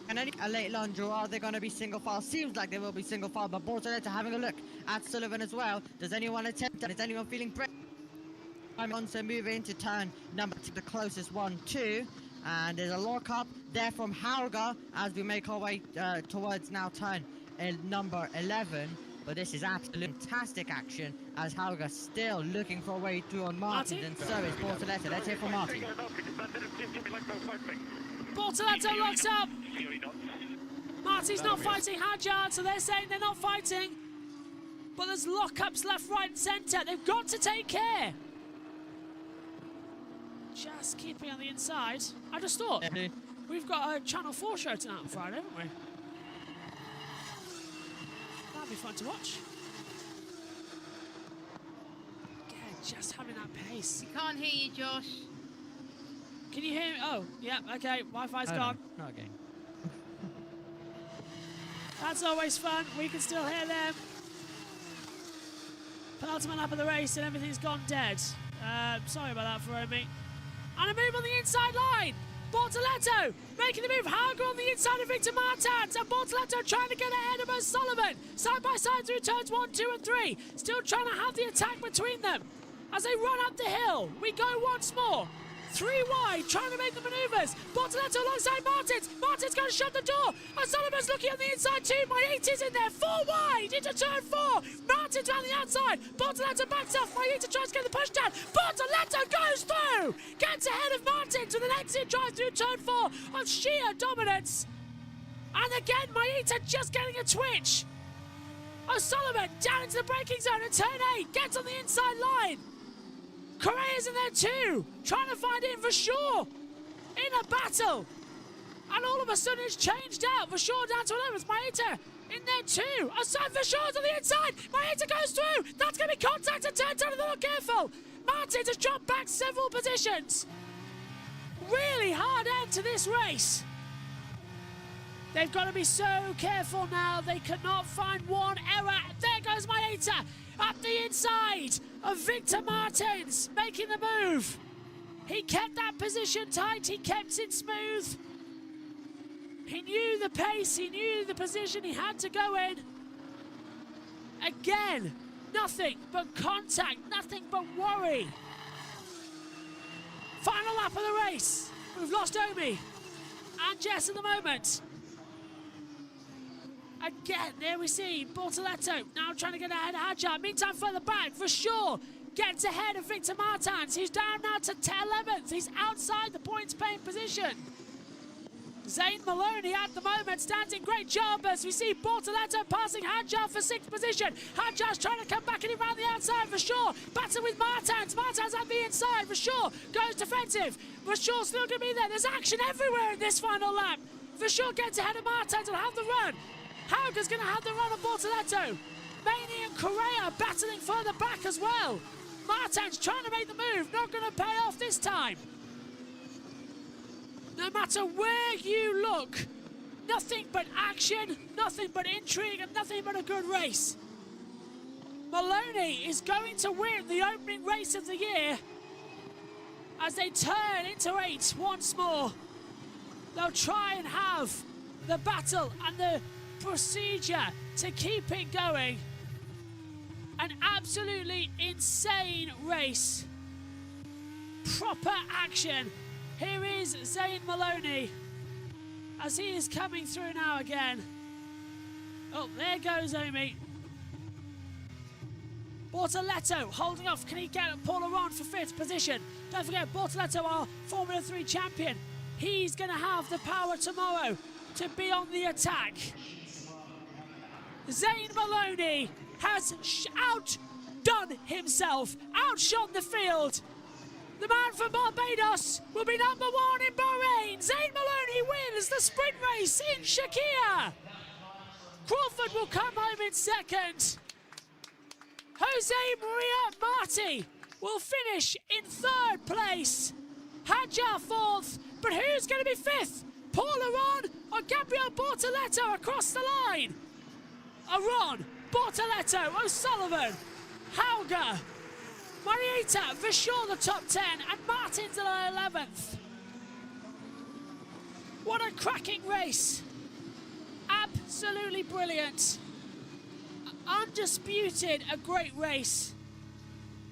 And any a late lunge, or are they going to be single file? Seems like they will be single file, but Bortoletto having a look at Sullivan as well. Does anyone attempt that? Is anyone feeling brave? I'm on, so moving to turn number 2, the closest one, 2. And there's a lock-up there from Hauger as we make our way towards now turn number 11. But this is absolute fantastic action as Hauger still looking for a way through on Martin, and so is Bortoletto. Let's hear from Martin. Bortoletto locks up. Marty's not fighting Hadjar, so they're saying they're not fighting. But there's lockups left, right, and centre. They've got to take care. Just keeping on the inside. I just thought, we've got a Channel 4 show tonight on Friday, haven't we? That'll be fun to watch. Again, just having that pace. We can't hear you, Josh. Can you hear me? Oh, yeah, okay. Wi-Fi's gone. No, not again. That's always fun. We can still hear them. Penultimate lap of the race and everything's gone dead. Sorry about that, Feromi. And a move on the inside line. Bortoletto making the move. Hauger on the inside of Victor Martins. And Bortoletto trying to get ahead of O'Sullivan. Side by side through turns 1, 2 and 3. Still trying to have the attack between them. As they run up the hill, we go once more. 3 wide, trying to make the manoeuvres. Bortoletto alongside Martins. Martins going to shut the door. O'Sullivan's looking on the inside too. My 8 is in there. 4 wide into turn 4. Martins around the outside. Bortoletto backs off. My 8 tries to get the push down. Bortoletto goes through. Gets ahead of Martins with an exit drive through turn 4 on sheer dominance. And again, my 8 just getting a twitch. O'Sullivan down into the braking zone at turn 8. Gets on the inside line. Correa's in there too, trying to find in for sure. In a battle. And all of a sudden it's changed out. For sure down to 11th. Maeta in there too. Aside for sure's on the inside. Maeta goes through. That's going to be contact at turn 10 if they're not careful. Martins has dropped back several positions. Really hard end to this race. They've got to be so careful now. They cannot find one error. There goes Maeta up the inside of Victor Martins, making the move. He kept that position tight, he kept it smooth. He knew the pace, he knew the position he had to go in. Again, nothing but contact, nothing but worry. Final lap of the race. We've lost Omi and Jess at the moment. Again, there we see Bortoletto now trying to get ahead of Hadjar. Meantime, further back, for sure, gets ahead of Victor Martins. He's down now to 11th. He's outside the points-paying position. Zane Maloney at the moment stands in great job as we see Bortoletto passing Hadjar for 6th position. Hadjar's trying to come back and around the outside for sure. Battle with Martins. Martins at the inside for sure. Goes defensive. For sure still going to be there. There's action everywhere in this final lap. For sure gets ahead of Martins and have the run. Hauger's going to have the run of Bortoletto. Maney and Correa battling further back as well. Martins trying to make the move, not going to pay off this time. No matter where you look, nothing but action, nothing but intrigue, and nothing but a good race. Maloney is going to win the opening race of the year as they turn into 8 once more. They'll try and have the battle and the procedure to keep it going. An absolutely insane race. Proper action. Here is Zane Maloney as he is coming through now again. Oh, there goes Omi. Bortoletto holding off. Can he get Paul Aron for 5th position? Don't forget, Bortoletto, our Formula 3 champion. He's going to have the power tomorrow to be on the attack. Zane Maloney has outdone himself, outshone the field. The man from Barbados will be number 1 in Bahrain. Zane Maloney wins the sprint race in Shakir. Crawford will come home in 2nd. Jose Maria Marti will finish in 3rd place. Hadjar 4th, but who's going to be 5th? Paul Aron or Gabriel Bortoletto across the line? Aron, Bortoletto, O'Sullivan, Hauger, Marietta, for sure the top 10, and Martins at 11th. What a cracking race. Absolutely brilliant. Undisputed, a great race.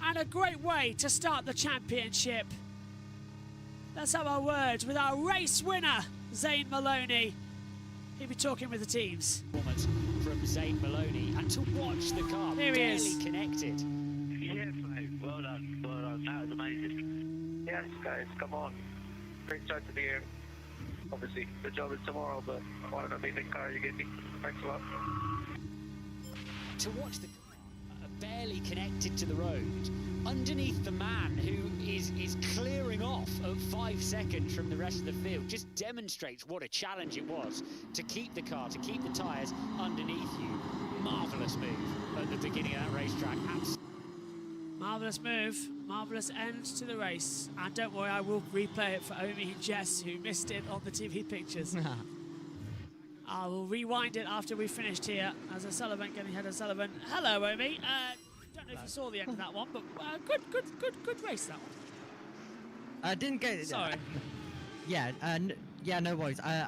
and a great way to start the championship. Let's have our words with our race winner, Zane Maloney. He'll be talking with the teams. Performance from Zane Maloney, and to watch the car Here he barely is. connected. Yes, mate. Well done. Well done. That was amazing. Yes, guys, come on. Great start to the year. Obviously, the job is tomorrow, but I want to beat the car you gave me. Thanks a lot. To watch the car barely connected to the road, underneath the man who is clearing off at 5 seconds from the rest of the field, just demonstrates what a challenge it was to keep the car, to keep the tyres underneath you. Marvellous move at the beginning of that racetrack. Marvellous move, marvellous end to the race. And don't worry, I will replay it for Omi and Jess, who missed it on the TV pictures. I will rewind it after we finished here. As O'Sullivan getting ahead of Sullivan. Hello, Omi. Don't know if you saw the end of that one, but good race, that one. I didn't get. Sorry. Yeah, no worries. I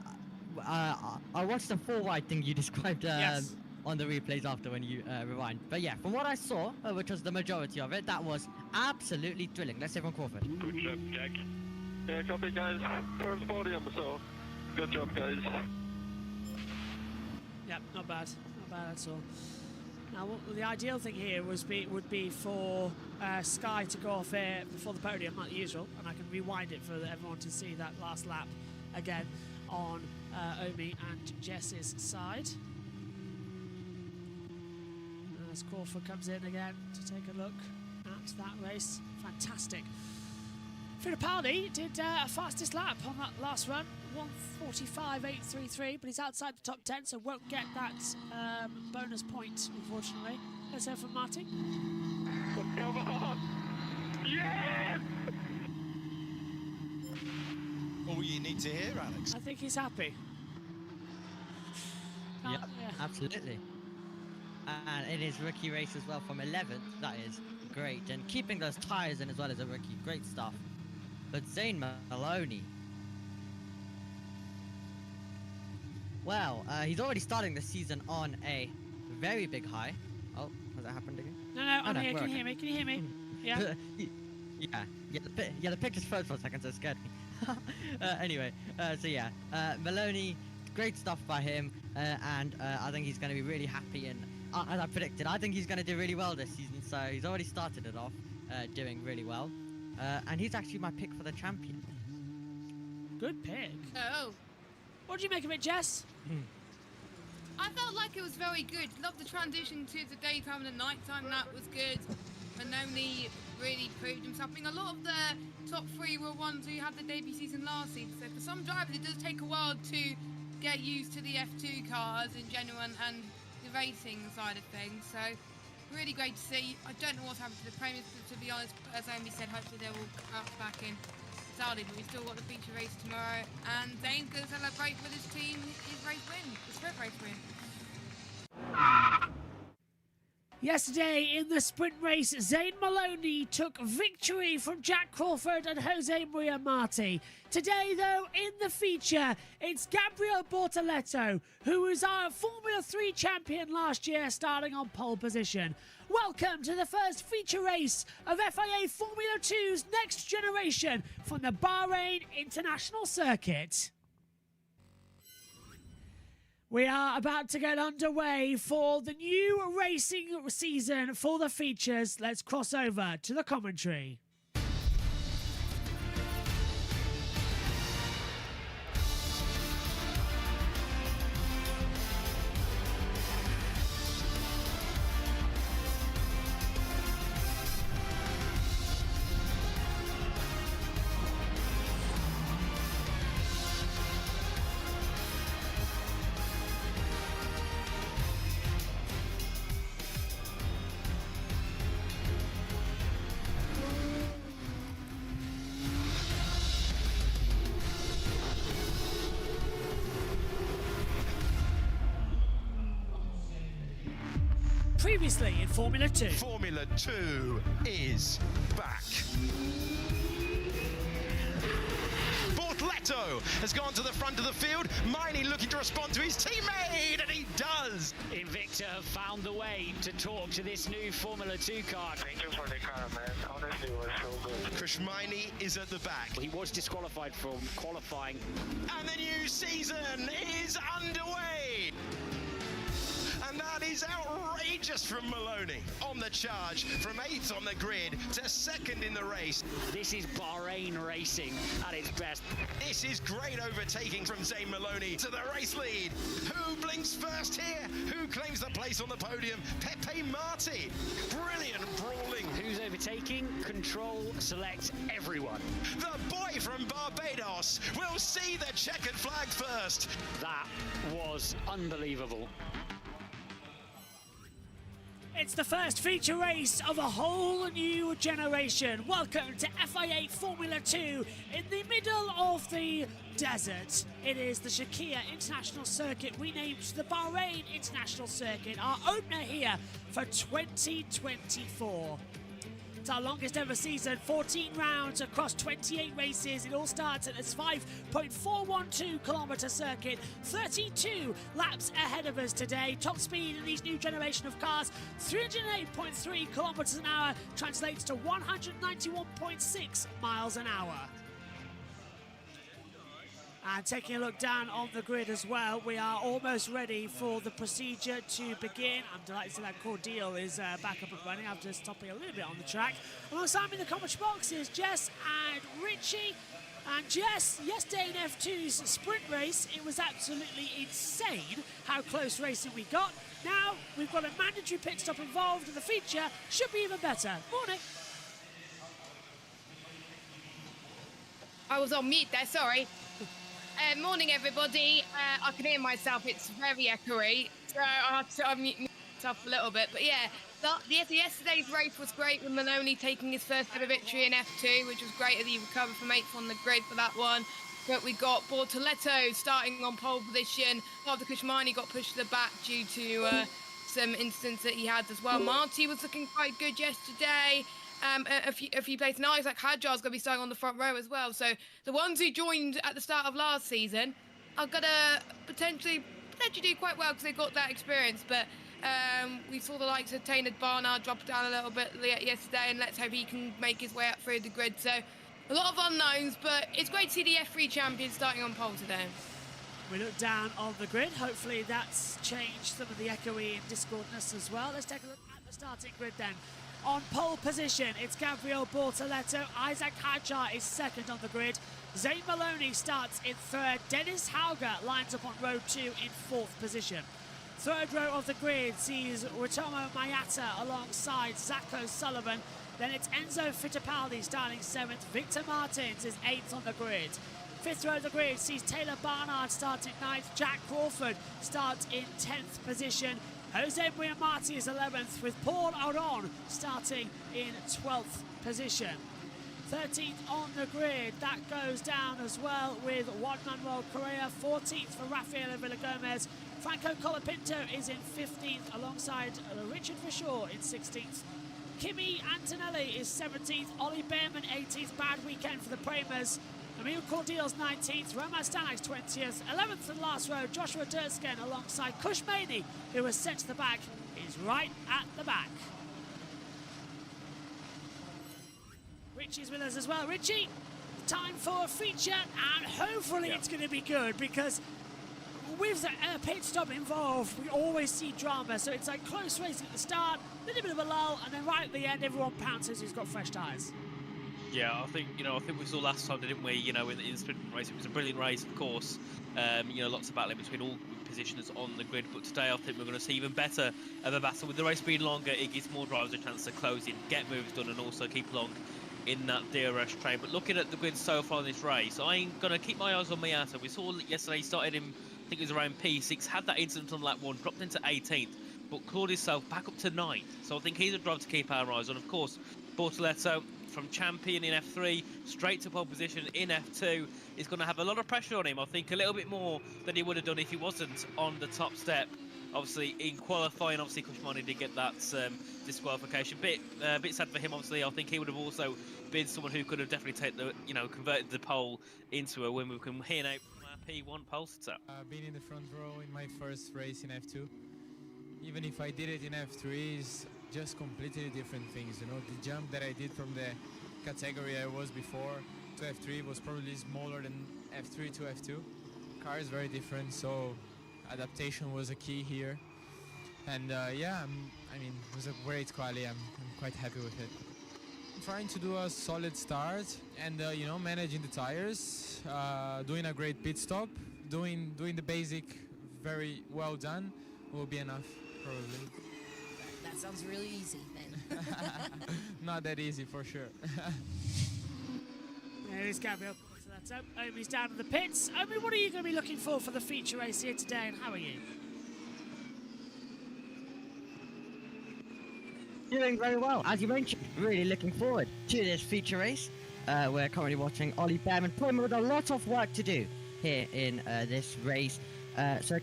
watched the full wide thing you described Yes. on the replays after when you rewind. But yeah, from what I saw, which was the majority of it, that was absolutely thrilling. Let's hear from Crawford. Good job, Jack. Yeah, copy, guys. First podium, so good job, guys. Yep, not bad at all. Now, the ideal thing here would be for Sky to go off here before the podium, like usual, and I can rewind it for everyone to see that last lap again on Omi and Jess's side. As Crawford comes in again to take a look at that race, fantastic. Fittipaldi did a fastest lap on that last run, 1:45.833, but he's outside the top 10, so won't get that bonus point, unfortunately. Let's hear from Marty. Come on! Yes! All you need to hear, Alex. I think he's happy. Yep, absolutely. And in his rookie race as well from 11th, that is great. And keeping those tyres in as well as a rookie, great stuff. But Zane Maloney, well, he's already starting the season on a very big high. Oh, has that happened again? No, I'm here. Can okay. you hear me? Can you hear me? Yeah. The pictures froze for a second, so it scared me. Anyway, Maloney, great stuff by him, and I think he's going to be really happy. And as I predicted, I think he's going to do really well this season. So he's already started it off doing really well, and he's actually my pick for the champion. Good pick. Oh, What do you make of it, Jess? I felt like it was very good. Loved the transition to the daytime and the nighttime. That was good. Manoni really proved himself. I think a lot of the top three were ones who had the debut season last season. So for some drivers, it does take a while to get used to the F2 cars in general and the racing side of things. So really great to see. I don't know what's happened to the premiers, to be honest. As Amy said, hopefully they will bounce back in Saudi, but we've still got the feature race tomorrow. And Zane's going to celebrate with his team his race win, the sprint race win. Yesterday in the sprint race, Zane Maloney took victory from Jack Crawford and Jose Maria Marti. Today, though, in the feature, it's Gabriel Bortoletto, who was our Formula 3 champion last year, starting on pole position. Welcome to the first feature race of FIA Formula 2's next generation from the Bahrain International Circuit. We are about to get underway for the new racing season for the features. Let's cross over to the commentary. Previously in Formula 2. Formula 2 is back. Bortoletto Neto has gone to the front of the field. Miney looking to respond to his teammate, and he does. Invicta have found the way to talk to this new Formula 2 car. Thank you for the car, man. Honestly, it was so good. Chris Miney is at the back. He was disqualified from qualifying. And the new season is underway. And that is outrageous from Maloney on the charge, from 8th on the grid to 2nd in the race. This is Bahrain racing at its best. This is great overtaking from Zane Maloney to the race lead. Who blinks first here? Who claims the place on the podium? Pepe Marti. Brilliant brawling. Who's overtaking? Control, select everyone. The boy from Barbados will see the checkered flag first. That was unbelievable. It's the first feature race of a whole new generation. Welcome to FI8 Formula 2 in the middle of the desert. It is the Shakir International Circuit, renamed the Bahrain International Circuit, our opener here for 2024. It's our longest ever season, 14 rounds across 28 races. It all starts at this 5.412 kilometre circuit, 32 laps ahead of us today. Top speed in these new generation of cars, 308.3 kilometres an hour, translates to 191.6 miles an hour. And taking a look down on the grid as well, we are almost ready for the procedure to begin. I'm delighted to see that Cordeal is back up and running after stopping a little bit on the track. Alongside me in the commentary box is Jess and Richie. And Jess, yesterday in F2's sprint race, it was absolutely insane how close racing we got. Now we've got a mandatory pit stop involved and the feature should be even better. Morning. I was on mute there, sorry. Morning, everybody. I can hear myself. It's very echoey, so I have to unmute myself a little bit. But yeah, yesterday's race was great with Maloney taking his first ever victory in F2, which was great as he recovered from 8th on the grid for that one. But we got Bortoletto starting on pole position after Kushmani got pushed to the back due to some incidents that he had as well. Marty was looking quite good yesterday. A few places. Now Isaac Hadjar's going to be starting on the front row as well. So the ones who joined at the start of last season are going to potentially do quite well because they got that experience. But we saw the likes of Tainted Barnard drop down a little bit yesterday, and let's hope he can make his way up through the grid. So a lot of unknowns, but it's great to see the F3 champion starting on pole today. We look down on the grid. Hopefully that's changed some of the echoey and discordness as well. Let's take a look at the starting grid then. On pole position, it's Gabriel Bortoletto. Isaac Hadjar is second on the grid. Zane Maloney starts in third. Dennis Hauger lines up on row 2 in fourth position. Third row of the grid sees Ritomo Mayata alongside Zach O'Sullivan. Then it's Enzo Fittipaldi starting 7th. Victor Martins is 8th on the grid. Fifth row of the grid sees Taylor Barnard starting 9th. Jack Crawford starts in 10th position. Jose Buiamati is 11th, with Paul Aron starting in 12th position. 13th on the grid, that goes down as well with Juan Manuel Correa. 14th for Rafael Villagomez. Franco Colapinto is in 15th alongside Richard Fishaw in 16th. Kimi Antonelli is 17th. Ollie Behrman 18th. Bad weekend for the Premers. Emil Cordial's 19th, Roman Stanak's 20th, 11th and last row, Joshua Dursken alongside Kush Maney, who was sent to the back, is right at the back. Richie's with us as well. Richie, time for a feature, and hopefully it's going to be good, because with a pit stop involved, we always see drama, so it's like close racing at the start, a little bit of a lull, and then right at the end, everyone pounces who's got fresh tyres. Yeah, I think we saw last time, didn't we? In the sprint race, it was a brilliant race, of course. Lots of battling between all positioners on the grid. But today, I think we're going to see even better of a battle. With the race being longer, it gives more drivers a chance to close in, get moves done, and also keep along in that DRS train. But looking at the grid so far in this race, I'm going to keep my eyes on Miata. We saw yesterday he started in, I think it was around P6, had that incident on lap 1, dropped into 18th, but clawed himself back up to 9th. So I think he's a driver to keep our eyes on. Of course, Bortoletto, from champion in F3 straight to pole position in F2, is going to have a lot of pressure on him. I think a little bit more than he would have done if he wasn't on the top step Obviously, in qualifying, obviously, Kushmani did get that disqualification. Bit sad for him, obviously. I think he would have also been someone who could have definitely converted the pole into a win. We can hear now from our P1 pole sitter. Being in the front row in my first race in F2, even if I did it in F3, is just completely different things. You know, the jump that I did from the category I was before to F3 was probably smaller than F3 to F2. Car is very different, so adaptation was a key here. And yeah, I mean, it was a great quali. I'm quite happy with it. I'm trying to do a solid start and you know, managing the tires, doing a great pit stop, doing the basic very well done will be enough probably. That sounds really easy then. Not that easy for sure. There is Gabriel. So that's Omi's down in the pits. Omi, what are you going to be looking for the feature race here today, and how are you? Doing very well. As you mentioned, really looking forward to this feature race. We're currently watching Ollie Behrman put him with a lot of work to do here in this race. So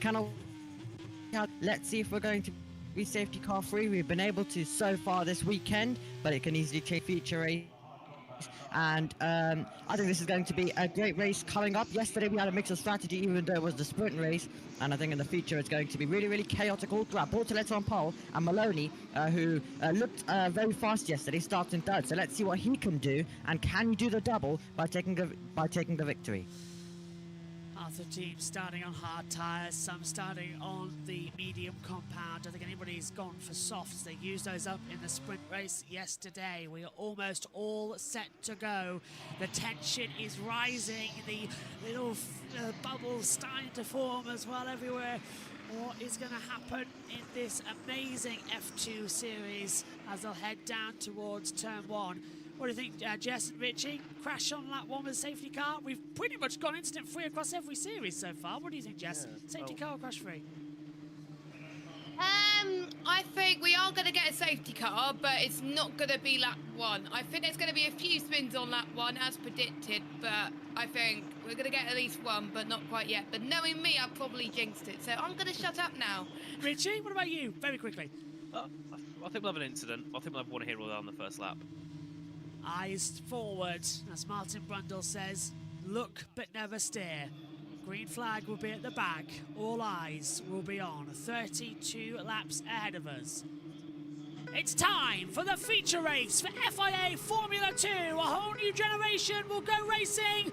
let's see if we're going to be safety car free. We've been able to so far this weekend, but it can easily change feature race. And I think this is going to be a great race coming up. Yesterday we had a mix of strategy, even though it was the sprint race, and I think in the future it's going to be really, really chaotic all throughout. Bortoletto on pole, and Maloney, who looked very fast yesterday, starts in third. So let's see what he can do, and can he do the double by taking the victory. Half the team starting on hard tyres, some starting on the medium compound. I think anybody's gone for softs. They used those up in the sprint race yesterday. We are almost all set to go. The tension is rising. The little bubbles starting to form as well everywhere. What is going to happen in this amazing F2 series as they'll head down towards turn 1? What do you think, Jess and Richie? Crash on lap 1 with a safety car? We've pretty much gone incident-free across every series so far. What do you think, Jess? Yeah, safety car or crash-free? I think we are going to get a safety car, but it's not going to be lap 1. I think there's going to be a few spins on lap 1, as predicted, but I think we're going to get at least one, but not quite yet. But knowing me, I've probably jinxed it, so I'm going to shut up now. Richie, what about you? Very quickly. I think we'll have an incident. I think we'll have one here on the first lap. Eyes forward, as Martin Brundle says, look but never stare. Green flag will be at the back, all eyes will be on. 32 laps ahead of us. It's time for the feature race for FIA Formula 2. A whole new generation will go racing.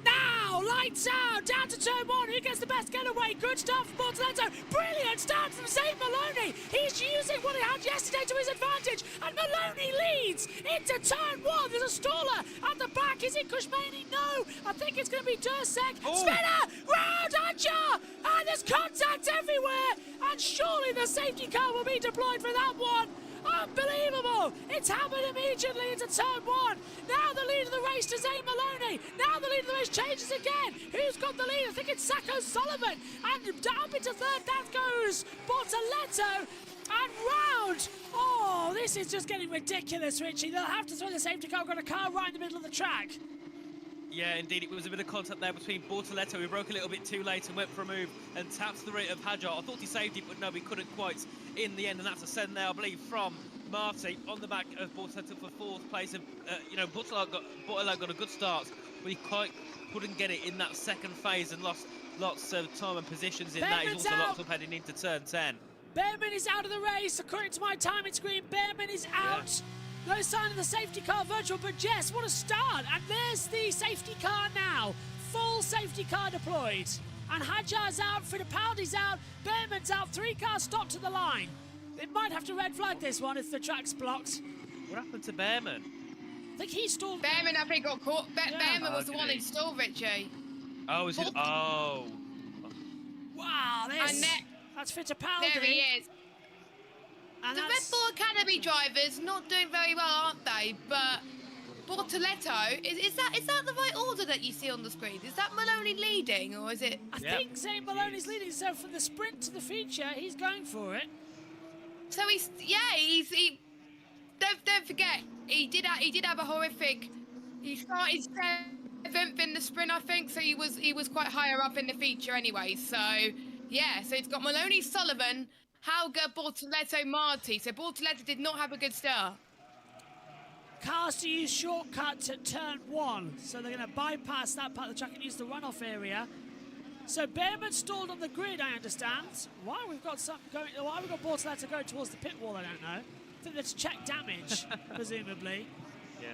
Now, lights out, down to turn 1. Who gets the best getaway? Good stuff from Bortoletto. Brilliant start from Zane Maloney. He's using what he had yesterday to his advantage. And Maloney leads into turn 1. There's a staller at the back. Is it Kushmani? No. I think it's going to be Dursek. Oh. Spinner! Round Ancha! And there's contact everywhere. And surely the safety car will be deployed for that one. Unbelievable! It's happened immediately into turn 1. Now the lead of the race to Zane Maloney. Now the lead of the race changes again. Who's got the lead? I think it's Sacco Sullivan. And down into third, that goes Bortoletto. And round. Oh, this is just getting ridiculous, Richie. They'll have to throw the safety car. We've got a car right in the middle of the track. Yeah, indeed, it was a bit of contact there between Bortoletto, who broke a little bit too late and went for a move and tapped the rate of Hajar. I thought he saved it, but no, he couldn't quite in the end, and that's a send there, I believe, from Marty on the back of Bortoletto for 4th place. And, Bortoletto got a good start, but he quite couldn't get it in that second phase and lost lots of time and positions in that. He's also locked up heading into turn 10. Behrman is out of the race, according to my timing screen. Behrman is out. Yeah. No sign of the safety car virtual, but Jess, what a start. And there's the safety car now. Full safety car deployed. And Hajar's out, Fittipaldi's out, Behrman's out. 3 cars stopped to the line. They might have to red flag this one if the track's blocked. What happened to Behrman? I think he stalled. Behrman, I think, got caught. Behrman was the one who stalled, Richie. Oh, is it? Oh. Wow, that's Fittipaldi. There he is. And the Red Bull Academy drivers not doing very well, aren't they? But Bortoletto, is that the right order that you see on the screen? Is that Maloney leading, or is it? I think Zane Maloney's leading. So from the sprint to the feature, he's going for it. So he don't forget he did have a horrific. He started 7th in the sprint, I think. So he was quite higher up in the feature anyway. So Yeah, so it's got Maloney, Sullivan, Hauger, Bortoletto, Marty. So Bortoletto did not have a good start. Cars to use shortcut at turn 1, so they're going to bypass that part of the track and use the runoff area. So Behrman stalled on the grid, I understand. Why we've got Bortoletto going towards the pit wall, I don't know. I think that's check damage, presumably. Yeah.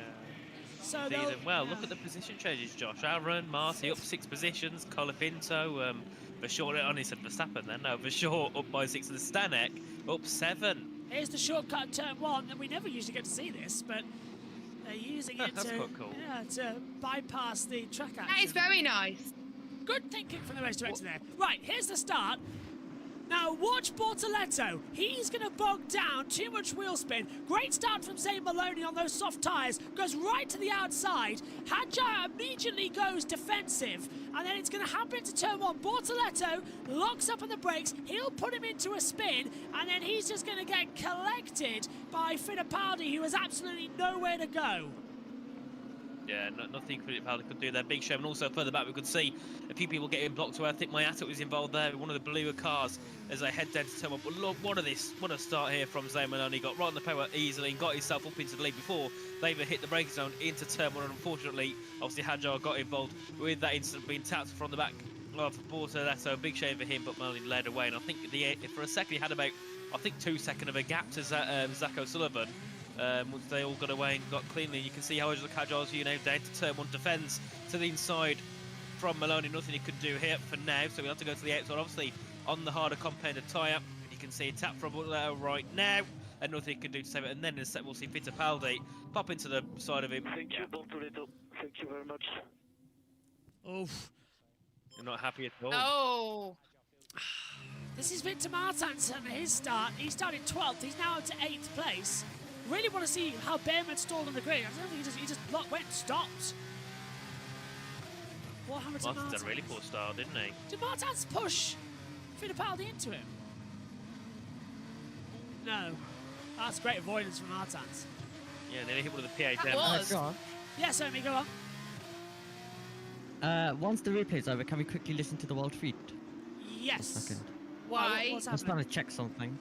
So well, look at the position changes, Josh. Aaron, Marty up 6 positions, Colapinto, Vershaw, only said Verstappen then, no, Vershaw up by 6, and Stanek up 7. Here's the shortcut at turn 1, and we never usually get to see this, but they're using it That's quite cool. to bypass the track action. That is very nice. Good thinking from the race director there. Right, here's the start. Now watch Bortoletto. He's going to bog down. Too much wheel spin. Great start from Zane Maloney on those soft tyres. Goes right to the outside. Hadjar immediately goes defensive. And then it's going to happen to turn 1. Bortoletto locks up on the brakes. He'll put him into a spin. And then he's just going to get collected by Fittipaldi, who has absolutely nowhere to go. Yeah, nothing Fittipaldi could do there. Big shame. And also further back, we could see a few people getting blocked away. I think Mayata was involved there with one of the bluer cars as they head down to turn 1. But look, what a start here from Zane Maloney. Got right on the power easily and got himself up into the lead before they even hit the braking zone into turn 1. And unfortunately, obviously, Hadjar got involved with that incident being tapped from the back of Bortoletto. Big shame for him, but Maloney led away. And I think for a second, he had about, I think, 2 seconds of a gap to Zach O'Sullivan. Once they all got away and got cleanly, you can see how Hadjar's down to turn 1, defends to the inside from Maloney. Nothing he could do here for now, so we have to go to the outside, obviously on the harder compounded tyre. You can see a tap from right now, and nothing he can do to save it. And then in a sec, we'll see Fittipaldi pop into the side of him. Thank you, Bortoletto. Thank you very much. Oof. You're not happy at all. Oh. This is Victor Martins and his start. He started 12th. He's now up to 8th place. Really want to see how Behrman stalled on the grid. I don't think he just went stopped. What happened to Martin's Martins? done a really poor start, didn't he? Did Martins push Fittipaldi into him? No. That's great avoidance from Martins. Yeah, nearly hit one of the PA That demos. was. Yes, Omi, go on. Once the replay's over, can we quickly listen to the world feed? Yes. Second. Why? What's I was happening? trying to check something.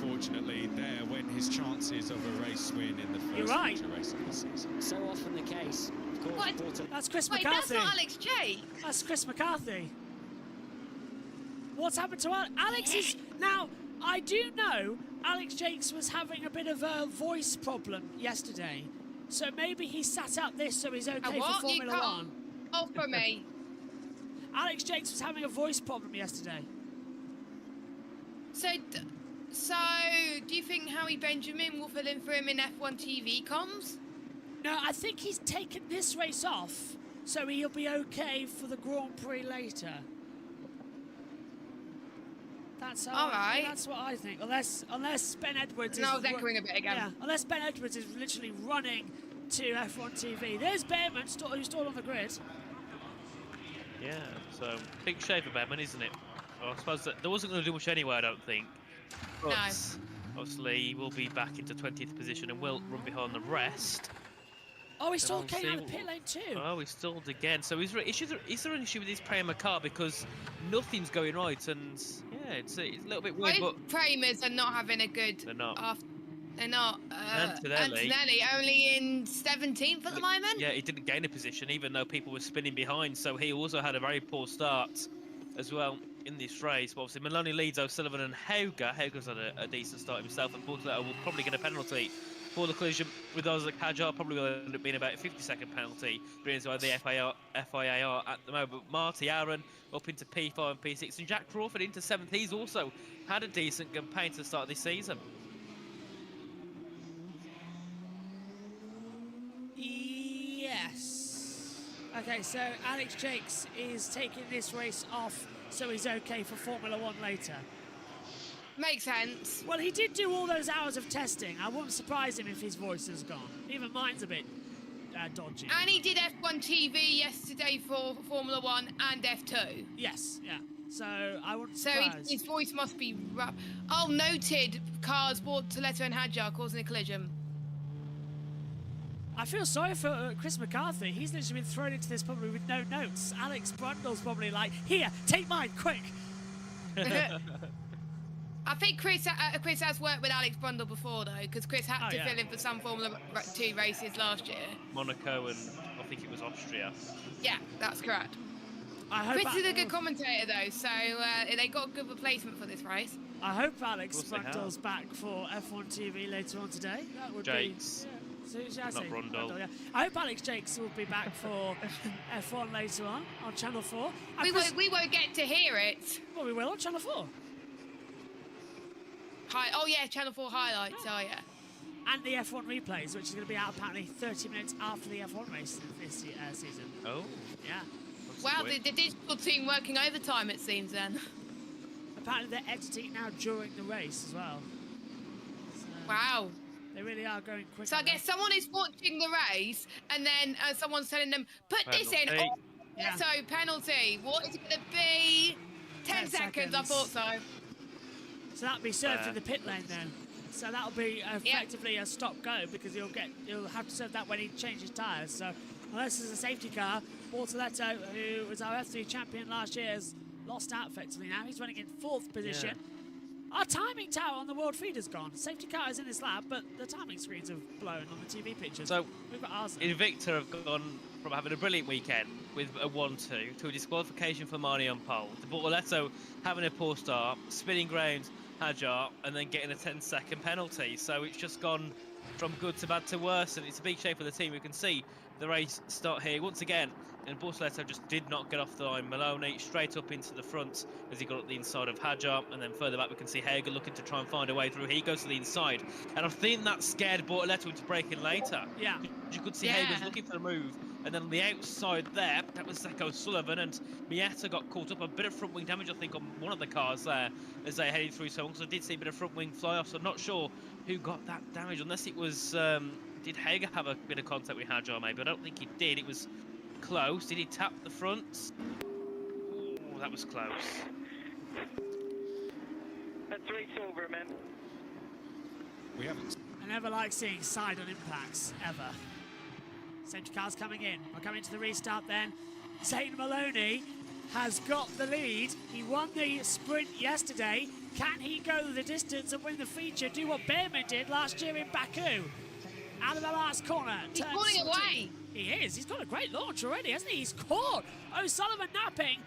Fortunately, there went his chances of a race win in the first You're right. major race of the season. So often the case. Of course, What? Bortoletto That's Chris Wait, that's McCarthy. not Alex Jake. That's Chris McCarthy. What's happened to Alex? Alex is... Now, I do know Alex Jakes was having a bit of a voice problem yesterday. So maybe he sat out this so he's okay for what? You Formula can't 1. offer me. Alex Jakes was having a voice problem yesterday. So, do you think Harry Benjamin will fill in for him in F1 TV comms? No, I think he's taken this race off, so he'll be okay for the Grand Prix later. That's how. All right. That's what I think. Unless Ben Edwards And I is was echoing a bit again. Yeah, unless Ben Edwards is literally running to F1 TV. There's Behrman, who's still on the grid. Yeah, so big shame for Behrman, isn't it? Well, I suppose that there wasn't going to do much anyway, I don't think. But No. obviously, he will be back into 20th position and will run behind the rest. Oh, he stalled we'll Kane see out of the pit lane too. Oh, he stalled again. So is there an issue with his Prema car? Because nothing's going right, and yeah, it's a little bit weird. But Both Primers are not having a good. they're not. They're not. Antonelli only in 17th at the moment. Yeah, he didn't gain a position, even though people were spinning behind. So he also had a very poor start as well in this race. But obviously, Maloney leads O'Sullivan and Hauger. Hauger's had a decent start himself, and Bortoletto will probably get a penalty for the collision with those like Hadjar. Probably will end up being about a 50-second penalty, being by the FIAR at the moment. But Marty Aaron up into P5 and P6, and Jack Crawford into 7th. He's also had a decent campaign to the start of this season. Yes. Okay, so Alex Jakes is taking this race off, so he's okay for Formula 1 later. Makes sense. Well, he did do all those hours of testing. I wouldn't surprise him if his voice is gone. Even mine's a bit dodgy. And he did F1 TV yesterday for Formula 1 and F2. Yes, yeah. So I wouldn't So surprise. his voice must be rough. Oh, noted. Cars, Bortoletto and Hadjar causing a collision. I feel sorry for Chris McCarthy. He's literally been thrown into this probably with no notes. Alex Brundle's probably like, here, take mine, quick. I think Chris has worked with Alex Brundle before, though, because Chris had to fill in for some Formula 2 races last year. Monaco and I think it was Austria. Yeah, that's correct. Chris is a good commentator, though, so they got a good replacement for this race. I hope Alex Brundle's back for F1 TV later on today. That would Jakes. Not Brundle. Yeah. I hope Alex Jakes will be back for F1 later on Channel 4. We won't get to hear it. Well, we will on Channel 4. Oh, yeah, Channel 4 highlights, oh yeah. And the F1 replays, which is going to be out apparently 30 minutes after the F1 race this season. Oh. Yeah. Wow, the digital team working overtime, it seems, then. Apparently they're editing now during the race as well. So wow. They really are going quick. So I guess someone is watching the race, and then someone's telling them, put this in. Oh, yeah. So, penalty. What is it going to be? 10 seconds. I thought so. So that'll be served in the pit lane then. So that'll be effectively a stop-go because you'll have to serve that when he changes tyres. So unless there's a safety car, Bortoletto, who was our F3 champion last year, has lost out effectively now. He's running in 4th position. Yeah. Our timing tower on the world feed has gone. Safety car is in this lap, but the timing screens have blown on the TV pictures. So we've got ours. Invicta have gone from having a brilliant weekend with a 1-2 to a disqualification for Marnie on pole, to Bortoletto having a poor start, spinning ground Hajar, and then getting a 10-second penalty. So it's just gone from good to bad to worse, and it's a big shame for the team. We can see the race start here once again, and Bortoletto just did not get off the line. Maloney straight up into the front as he got up the inside of Hajar, and then further back we can see Hager looking to try and find a way through. He goes to the inside, and I think that scared Bortoletto into braking later. Yeah. You could see Hager's looking for the move, and then on the outside there, that was Zeko Sullivan, and Mieta got caught up. A bit of front wing damage, I think, on one of the cars there as they headed through. So I did see a bit of front wing fly off, so I'm not sure who got that damage, unless it was, did Hager have a bit of contact with Hajar maybe? I don't think he did. It was close. Did he tap the front? Oh, that was close. That's race over, man. We haven't. I never like seeing side-on impacts, ever. Safety cars coming in. We're coming to the restart then. Zane Maloney has got the lead. He won the sprint yesterday. Can he go the distance and win the feature? Do what Behrman did last year in Baku. Out of the last corner. He's pulling away. He is. He's got a great launch already, hasn't he? He's caught O'Sullivan napping.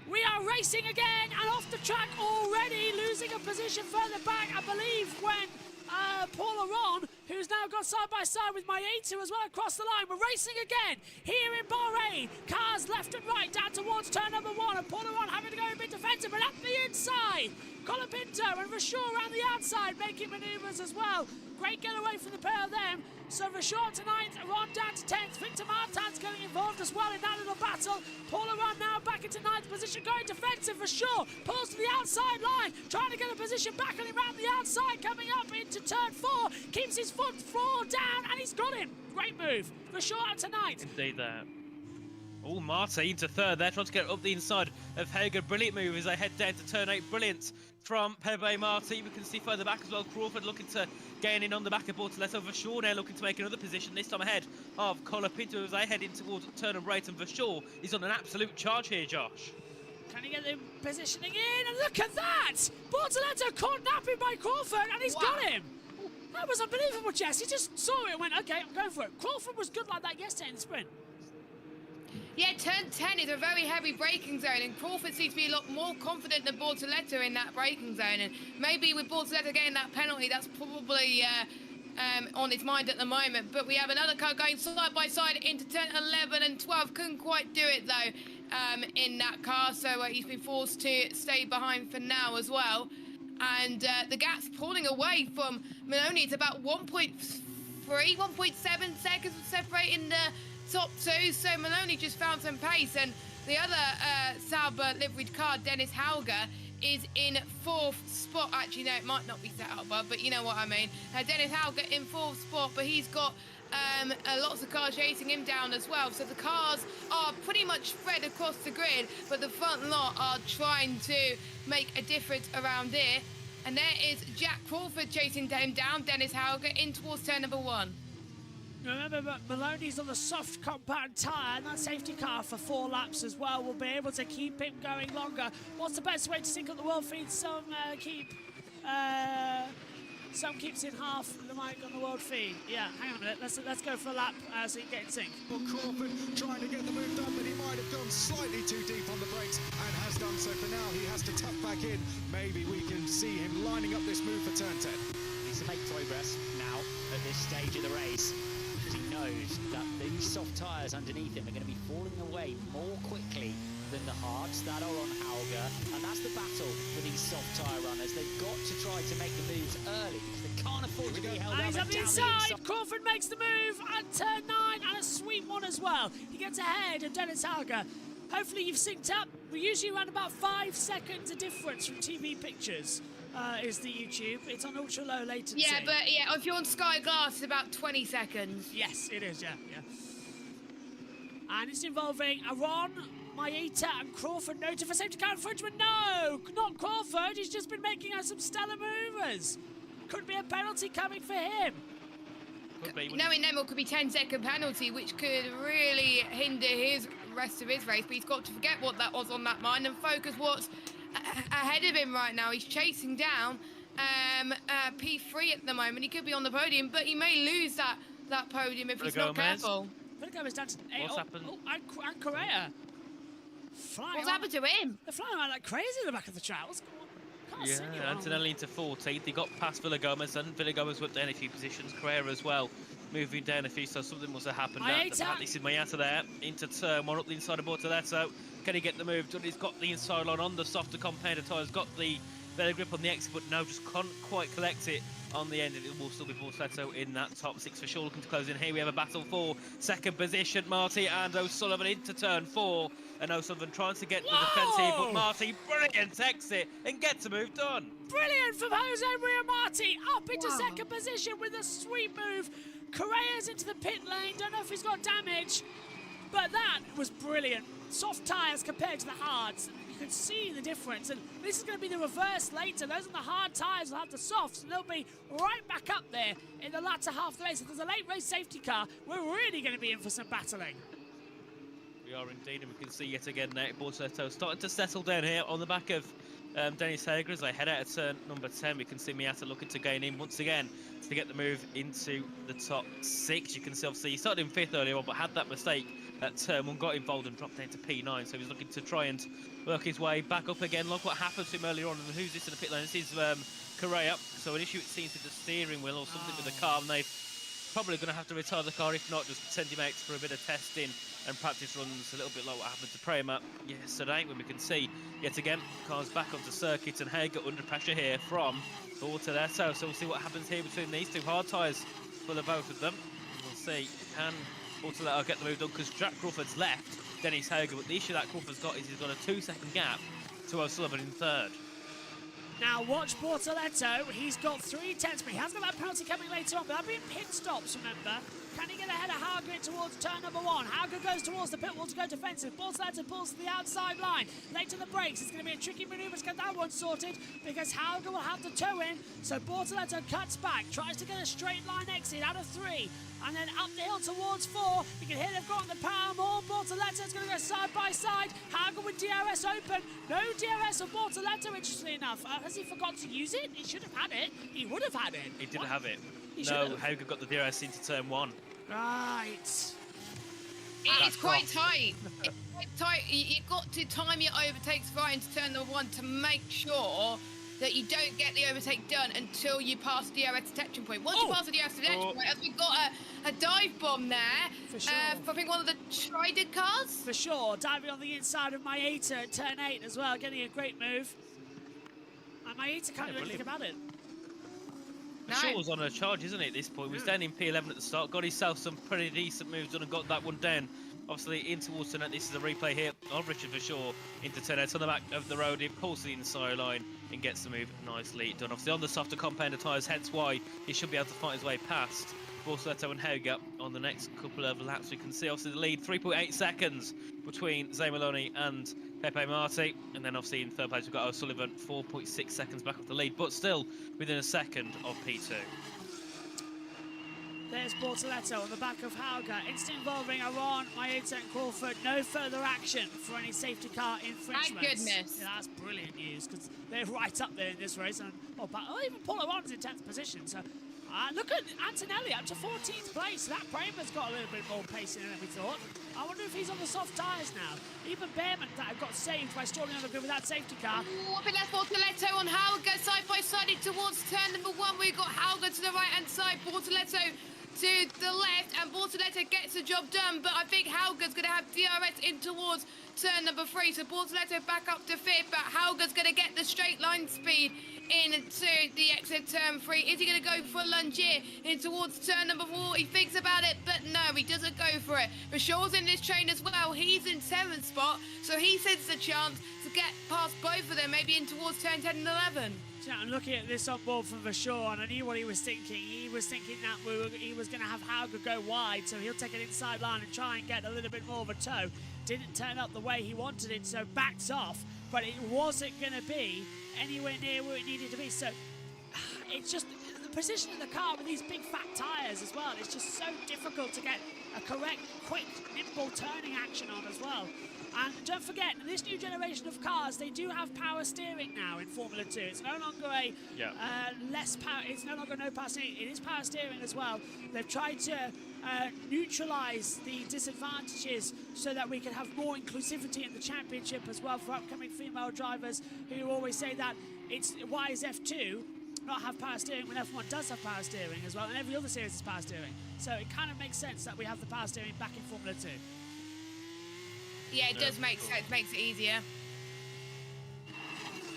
We are racing again and off the track already, losing a position further back, I believe, when Paul Aron, who's now got side by side with Maietu as well across the line. We're racing again here in Bahrain. Cars left and right down towards turn number 1, and Paul Aron having to go a bit defensive, but at the inside, Colin Pinto and Rashaw around the outside making manoeuvres as well. Great getaway from the pair of them. So Rashaw tonight, Aron down to 10th. Victor Martin's getting involved as well in that little battle. Paul Aron now back into 9th position, going defensive. Rashaw pulls to the outside line, trying to get a position back on him around the outside, coming up into turn 4. Keeps his foot floor down, and he's got him. Great move. Rashaw out tonight. Indeed there. Oh, Martin to 3rd there, trying to get up the inside of Hager. Brilliant move as they head down to turn 8. Brilliant from Pepe Martin. We can see further back as well. Crawford looking to gain in on the back of Bortoletto. Vashaw now looking to make another position, this time ahead of Colin Pinto as they head in towards turn number 8. And Vashaw is on an absolute charge here, Josh. Can he get the positioning in? And look at that! Bortoletto caught napping by Crawford, and he's got him. That was unbelievable, Jess. He just saw it and went, okay, I'm going for it. Crawford was good like that yesterday in the sprint. Yeah, turn 10 is a very heavy braking zone, and Crawford seems to be a lot more confident than Bortoletto in that braking zone. And maybe with Bortoletto getting that penalty, that's probably on his mind at the moment. But we have another car going side by side into turn 11 and 12. Couldn't quite do it though in that car, so he's been forced to stay behind for now as well. And the gap's pulling away from Maloney. It's about 1.3, 1.7 seconds separating the top 2, so Maloney just found some pace, and the other Sauber liveried car, Dennis Hauger, is in 4th spot. Actually, no, it might not be Sauber, but you know what I mean. Dennis Hauger in 4th spot, but he's got lots of cars chasing him down as well. So the cars are pretty much spread across the grid, but the front lot are trying to make a difference around here. And there is Jack Crawford chasing him down, Dennis Hauger in towards turn number 1. Remember, Maloney's on the soft compound tyre, and that safety car for 4 laps as well will be able to keep him going longer. What's the best way to sync up the world feed? Some keeps in half the mic on the world feed. Yeah, hang on a minute. Let's go for a lap so you can get in sync. Well, Crawford trying to get the move done, but he might have gone slightly too deep on the brakes and has done so. For now, he has to tuck back in. Maybe we can see him lining up this move for turn 10. He needs to make progress now at this stage of the race, because he knows that these soft tyres underneath him are going to be falling away more quickly than the hards that are on Hauger, and that's the battle for these soft tyre runners. They've got to try to make the moves early because they can't afford to be held up. And he's up the inside. Crawford makes the move at turn 9, and a sweet one as well. He gets ahead of Dennis Hauger. Hopefully you've synced up. We're usually around about 5 seconds of difference from TV pictures. Is the YouTube. It's on ultra low latency. Yeah, but if you're on Sky Glass, it's about 20 seconds. Yes, it is, yeah. And it's involving Aron, Maeta and Crawford. Noted for safety car infringement. No, not Crawford. He's just been making some stellar movers. Could be a penalty coming for him. Knowing them, it could be 10-second penalty, which could really hinder his rest of his race. But he's got to forget what that was on that line and focus what's ahead of him right now. He's chasing down P3 at the moment. He could be on the podium, but he may lose that podium if he's not careful. Gomez down to 8. What's happened? And Correa. What's happened to him? They're flying around like crazy in the back of the track. What's going on? Yeah, Antonelli into 14th. He got past Villagomez, and Villagomez went down a few positions. Correa as well, moving down a few, so something must have happened. This is Mayata there, into turn 1, up the inside of Bortoletto. Can he get the move done? He's got the inside line on the softer compounder tyres, got the better grip on the exit, but no, just can't quite collect it on the end. It will still be Bortoletto in that top 6 for sure. Looking to close in here. We have a battle for second position. Marty and O'Sullivan into turn 4, and O'Sullivan trying to get the defence here, but Marty, brilliant exit and gets a move done. Brilliant from Jose Maria Marti, up into second position with a sweet move. Correa's into the pit lane. Don't know if he's got damage, but that was brilliant. Soft tyres compared to the hards. You can see the difference, and this is going to be the reverse later. Those are the hard tyres will have the softs, and they'll be right back up there in the latter half of the race. If there's a late race safety car, we're really going to be in for some battling. We are indeed, and we can see yet again now Bortoletto starting to settle down here on the back of Dennis Hager as they head out of turn number 10. We can see Miata looking to gain in once again to get the move into the top 6. You can see obviously he started in 5th earlier on, but had that mistake at turn 1, got involved and dropped down to P9, so he's looking to try and work his way back up again. Look what happened to him earlier on, and who's this in the pit lane? This is Correa. So an issue it seems with the steering wheel or something with the car, and they've probably going to have to retire the car, if not just send him out for a bit of testing and practice runs, a little bit like what happened to Prema yesterday, when we can see yet again cars back onto circuit and Hager under pressure here from Bortoletto. So we'll see what happens here between these two hard tyres for the both of them. We'll see, can Bortoletto get the move done, because Jack Crawford's left Dennis Hager, but the issue that Crawford's got is he's got a 2-second gap to O'Sullivan in 3rd. Now watch Bortoletto, he's got 3 tenths, but he has got that penalty coming later on, but that'll be pit stops, remember. Can he get ahead of Hauger towards turn number 1? Hauger goes towards the pit wall to go defensive. Bortoletto pulls to the outside line. Late to the brakes. It's going to be a tricky manoeuvre to get that one sorted because Hauger will have the toe in. So Bortoletto cuts back, tries to get a straight line exit out of 3. And then up the hill towards 4. You can hear they've got the power more. Bortoletto's going to go side by side. Hauger with DRS open. No DRS of Bortoletto, interestingly enough. Has he forgot to use it? He should have had it. He would have had it. He didn't have it. No, Hauger got the DRS into turn 1. Right. It's quite tight. It's quite tight. You've got to time your overtakes right into turn number 1 to make sure that you don't get the overtake done until you pass the DRS detection point. Once you pass the DRS detection point, as we've got a dive bomb there, for sure. I think one of the Trident cars. For sure, diving on the inside of Maeta at turn 8 as well, getting a great move. And Maeta can't do anything about it. Shaw's on a charge, isn't it, at this point? He was down in P11 at the start, got himself some pretty decent moves done and got that one down. Obviously, in towards turn 8, this is a replay here of Richard Verschaw into turn 8 on the back of the road. He pulls the inside line and gets the move nicely done. Obviously, on the softer compounder tyres, hence why he should be able to fight his way past Bortoletto and Hauger on the next couple of laps. We can see, obviously, the lead, 3.8 seconds between Zay Maloney and Pepe Marti. And then, obviously, in 3rd place, we've got O'Sullivan, 4.6 seconds back off the lead, but still within a second of P2. There's Bortoletto on the back of Hauger. Instant involving Aron, Mayuta and Crawford. No further action for any safety car infringements. Thank goodness. Yeah, that's brilliant news because they're right up there in this race. And even Paul Aron's in 10th position. So look at Antonelli up to 14th place. That Kramer's got a little bit more pace in it than we thought. I wonder if he's on the soft tyres now. Even Behrman that got saved by stalling on the grid with that safety car. Up in left, Bortoletto on Hauger, side by side towards turn number 1. We've got Hauger to the right-hand side, Bortoletto to the left, and Bortoletto gets the job done, but I think Hauger's going to have DRS in towards turn number 3, so Bortoletto back up to 5th, but Hauger's going to get the straight line speed into the exit turn 3. Is he going to go for a lunge here in towards turn number 4? He thinks about it, but no, he doesn't go for it. Rashaw's in this train as well. He's in 7th spot, so he sends the chance to get past both of them, maybe in towards turn 10 and 11. Yeah, I'm looking at this on board from Vashaw, and I knew what he was thinking. He was thinking that he was going to have Hauger go wide, so he'll take an inside line and try and get a little bit more of a tow. Didn't turn up the way he wanted it, so backs off, but it wasn't going to be anywhere near where it needed to be. So it's just the position of the car with these big fat tyres as well. It's just so difficult to get a correct, quick, nimble turning action on as well. And don't forget, this new generation of cars, they do have power steering now in Formula 2. It's no longer a less power. It's no longer no power steering. It is power steering as well. They've tried to neutralise the disadvantages so that we can have more inclusivity in the championship as well for upcoming female drivers who always say that it's why is F2 not have power steering when F1 does have power steering as well, and every other series is power steering. So it kind of makes sense that we have the power steering back in Formula 2. Yeah, it does make sense. Makes it easier.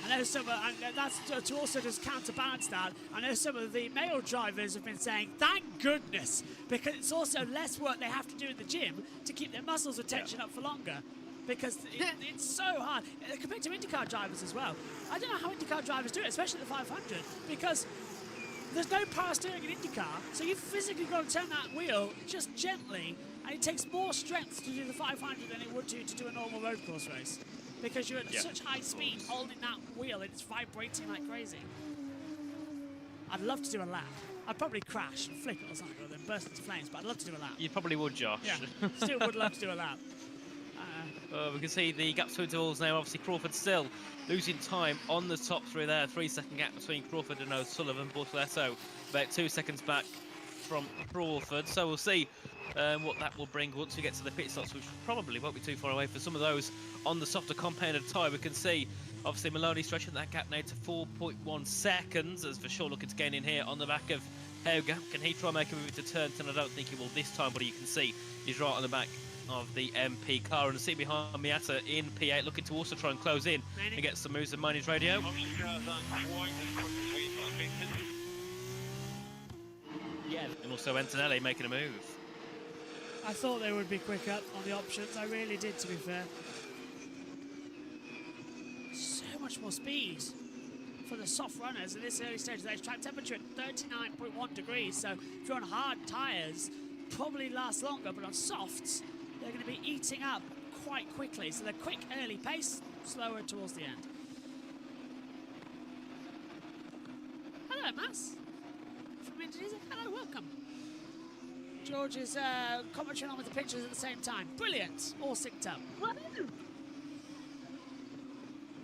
I know some, and that's to also just counterbalance that. I know some of the male drivers have been saying, "Thank goodness," because it's also less work they have to do in the gym to keep their muscles retention up for longer. Because it's so hard compared to IndyCar drivers as well. I don't know how IndyCar drivers do it, especially the 500, because there's no power steering in IndyCar, so you've physically got to turn that wheel just gently, and it takes more strength to do the 500 than it would to do a normal road course race, because you're at such high speed holding that wheel and it's vibrating like crazy. I'd love to do a lap. I'd probably crash and flip it or something, or then burst into flames, but I'd love to do a lap. You probably would, Josh. Yeah, still would love to do a lap. We can see the gap between intervals now. Obviously, Crawford still losing time on the top three there. 3-second gap between Crawford and O'Sullivan. Bortoletto about 2 seconds back from Crawford. So we'll see what that will bring once we get to the pit stops, which probably won't be too far away for some of those on the softer compounded tyre. We can see, obviously, Maloney stretching that gap now to 4.1 seconds as for sure looking to gain in here on the back of Hauger. Can he try and make a move to turn 10? I don't think he will this time, but you can see he's right on the back of the MP car, and see behind Miata in P8 looking to also try and close in and get some moves in Miney's radio. Yeah, and also Antonelli making a move. I thought they would be quicker on the options. I really did, to be fair. So much more speed for the soft runners at this early stage of the race. Track temperature at 39.1 degrees. So if you're on hard tyres, probably last longer, but on softs, they're going to be eating up quite quickly. So the quick early pace, slower towards the end. Hello, Mass. From Indonesia. Hello, welcome. George is commenting on with the pictures at the same time. Brilliant. All synced up.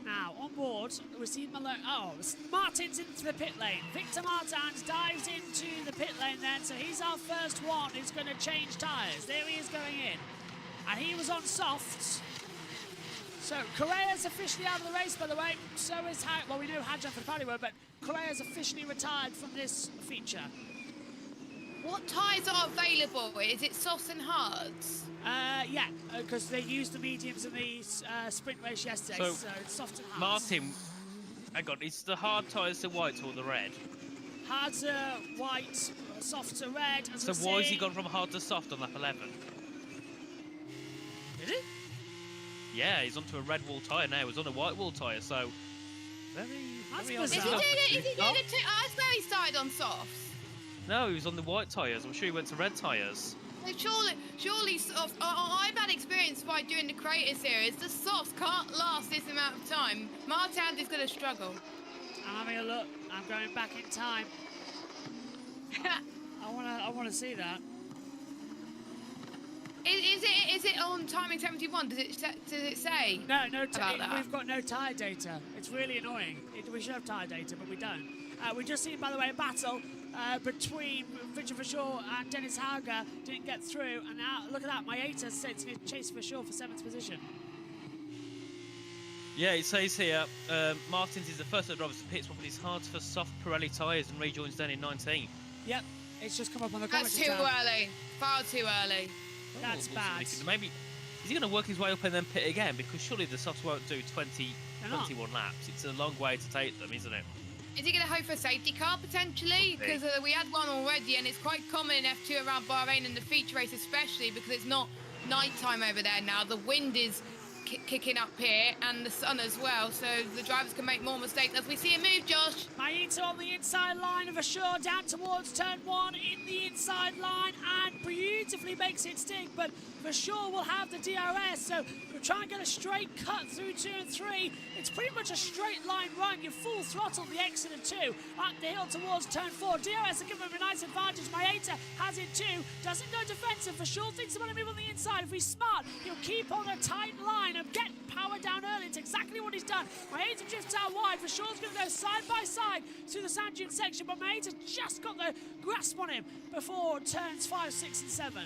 Now, on board, we see Malone. Oh, Martin's into the pit lane. Victor Martins dives into the pit lane then, so he's our first one who's going to change tyres. There he is going in. And he was on softs. So Correa's officially out of the race, by the way. So is well, we know Hadjan for the Podium, but Correa's officially retired from this feature. What tyres are available? Is it softs and hards? Yeah, because they used the mediums in the sprint race yesterday, so it's soft and hard. Martin, hang on, is the hard tyres the white or the red? Hards are white, softs are red. So why has he gone from hard to soft on lap 11? Did he? Yeah, he's onto a red wall tyre now. He's on a white wall tyre, so very Is he doing it? I swear he started on softs. No, he was on the white tyres. I'm sure he went to red tyres. Surely softs. I've had experience by doing the Creator Series. The softs can't last this amount of time. Martins is going to struggle. I'm having a look. I'm going back in time. I wanna see that. Is it on timing 71? Does it say? No, about that? we've got no tyre data. It's really annoying. We should have tyre data, but we don't. We just seen, by the way, a battle between Richard Verschoor and Dennis Hauger. Didn't get through, and now look at that. Maeta sits in chase Verschoor for 7th position. Yeah, it says here, Martins is the first of the drivers to pit swap, but he's hard for soft Pirelli tyres and rejoins down in 19. Yep, it's just come up on the That's commentary too tab. early. Far too early. That's bad. Maybe is he going to work his way up and then pit again? Because surely the softs won't do 21 laps. It's a long way to take them, isn't it? Is he going to hope for a safety car potentially? Because we had one already, and it's quite common in F2 around Bahrain and the feature race especially, because it's not night time over there now. The wind is kicking up here, and the sun as well, so the drivers can make more mistakes as we see a move, Josh. Maeta on the inside line of Verschoor down towards turn 1 in the inside line, and beautifully makes it stick, but Verschoor will have the DRS, so we'll try and get a straight cut through 2 and 3. It's pretty much a straight line run. You full throttle the exit of 2 up the hill towards turn 4. DRS will give him a nice advantage. Maeta has it too, doesn't go defensive. Verschoor thinks about to move on the inside. If he's smart, he'll keep on a tight line and get power down early. It's exactly what he's done. Maeta drifts out wide. Verschoor's going to go side by side through the sand dune section, but Maeta just got the grasp on him before turns 5, 6 and 7.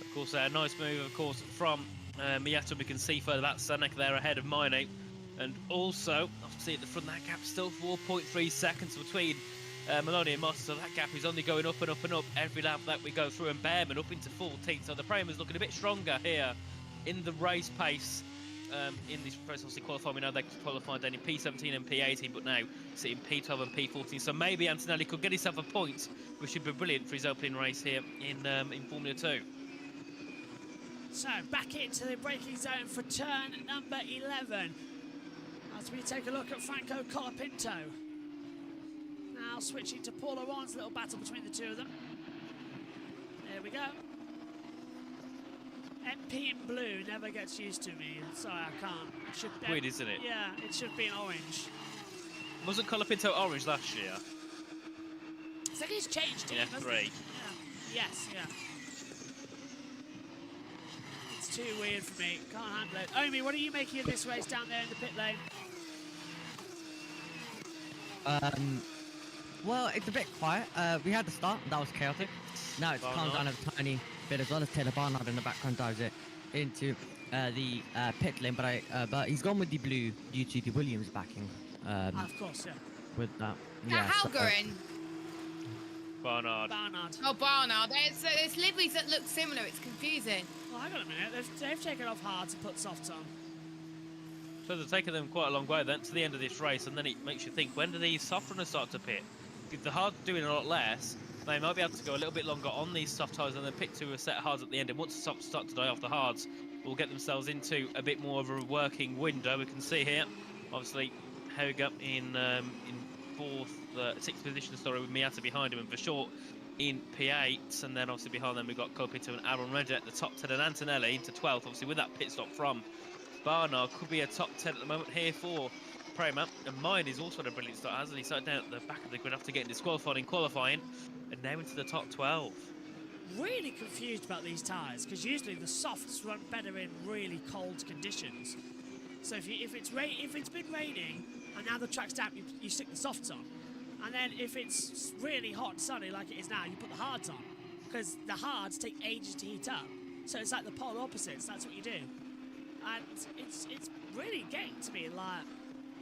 Of course, a nice move, of course, from Miata. We can see further that Sanek there ahead of Miney. And also, obviously at the front, that gap still 4.3 seconds between Maloney and Moss, so that gap is only going up and up and up every lap that we go through, and Behrman up into 14th. So the Prama's looking a bit stronger here in the race pace. In this first, obviously, qualifying, we know they qualified then in P17 and P18, but now sitting P12 and P14. So maybe Antonelli could get himself a point, which would be brilliant for his opening race here in Formula 2. So back into the braking zone for turn number 11. As we take a look at Franco Colapinto. Now switching to Paul Aron's little battle between the two of them. There we go. MP in blue never gets used to me. Sorry, I can't. It should, weird, isn't it? Yeah, it should be in orange. Wasn't Colapinto orange last year? I think he's changed it. In F3. Yeah. Yes, yeah. It's too weird for me. Can't handle it. Omi, what are you making of this race down there in the pit lane? Well, it's a bit quiet. We had the start, that was chaotic. Now it's calmed down a tiny bit, as well as Taylor Barnard in the background drives it into the pit lane, but he's gone with the blue due to the Williams backing. Of course, yeah. With that. Yeah, Halgren. Barnard. Oh, Barnard. There's liveries that look similar. It's confusing. Well, hang on a minute. They've taken off hard to put softs on. So they're taking them quite a long way then to the end of this race, and then it makes you think, when do these soft runners start to pit? If the hard's doing a lot less, they might be able to go a little bit longer on these soft tyres and then pick to a set of hards at the end. And once the softs start to die off the hards, will get themselves into a bit more of a working window. We can see here, obviously, Hauger in sixth position, with Miata behind him, and Verschoor in P8, and then obviously behind them we've got Colapinto and Aaron Redder at the top 10, and Antonelli into 12th, obviously with that pit stop from Barnard. Could be a top 10 at the moment here for Prema, and mine is also a brilliant start, hasn't he? Started down at the back of the grid after getting disqualified in qualifying, and now into the top 12. Really confused about these tyres, because usually the softs run better in really cold conditions. So if it's been raining and now the track's damp, you stick the softs on, and then if it's really hot and sunny like it is now, you put the hards on, because the hards take ages to heat up. So it's like the polar opposites. That's what you do, and it's really getting to me like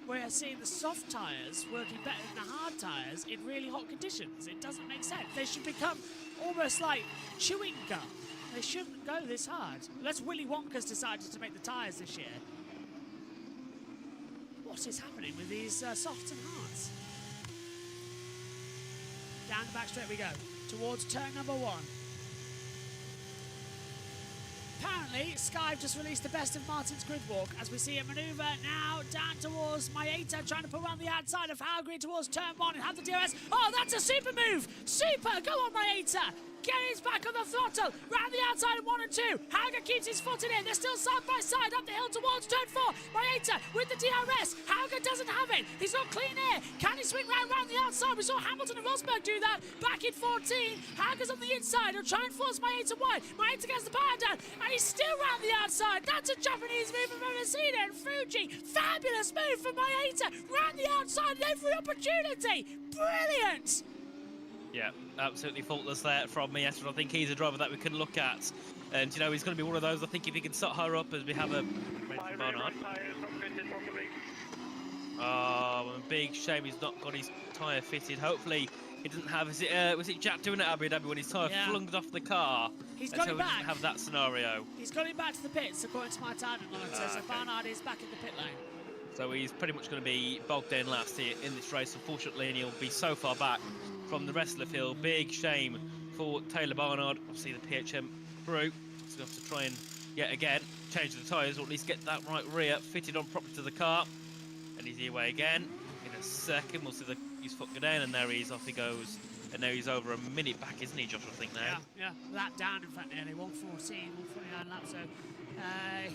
we're seeing the soft tyres working better than the hard tyres in really hot conditions. It doesn't make sense. They should become almost like chewing gum. They shouldn't go this hard. Unless Willy Wonka's decided to make the tyres this year. What is happening with these softs and hards? Down the back straight we go, towards turn number 1. Apparently, Sky just released the best of Martin's grid walk as we see a manoeuvre now down towards Maeta, trying to put around the outside of Halgren towards turn 1 and have the DRS. Oh, that's a super move! Super! Go on, Maeta! Kenny's back on the throttle. Round the outside of 1 and 2. Hauger keeps his foot in. They're still side by side up the hill towards turn 4. Maeta with the DRS. Hauger doesn't have it. He's got clean air. Can he swing round the outside? We saw Hamilton and Rosberg do that back in 14. Hauger's on the inside. He'll try and force Maeta wide. Maeta gets the power down, and he's still round the outside. That's a Japanese move I've ever seen. And Fuji, fabulous move from Maeta. Round the outside at every opportunity. Brilliant. Yeah, absolutely faultless there from Maeta. I think he's a driver that we can look at. And, you know, he's going to be one of those, I think, if he can set her up as we have a... Oh, a big shame he's not got his tyre fitted. Hopefully he doesn't have... was it Jack doing it at Abu Dhabi when his tyre flung off the car? He's got it back. Doesn't have that scenario. He's got it back to the pits, according to my timing monitor. So Barnard is back in the pit lane. So he's pretty much going to be bogged down last here in this race, unfortunately, and he'll be so far back from the rest of the field. Big shame for Taylor Barnard. Obviously, the PHM crew is going to have to try and, yet again, change the tyres, or at least get that right rear fitted on properly to the car. And he's away again. In a second, we'll see his foot go down, and there he is, off he goes. And now he's over a minute back, isn't he, Josh, I think now? Yeah, lap down, in fact, nearly. 1:14, 1:29 laps, so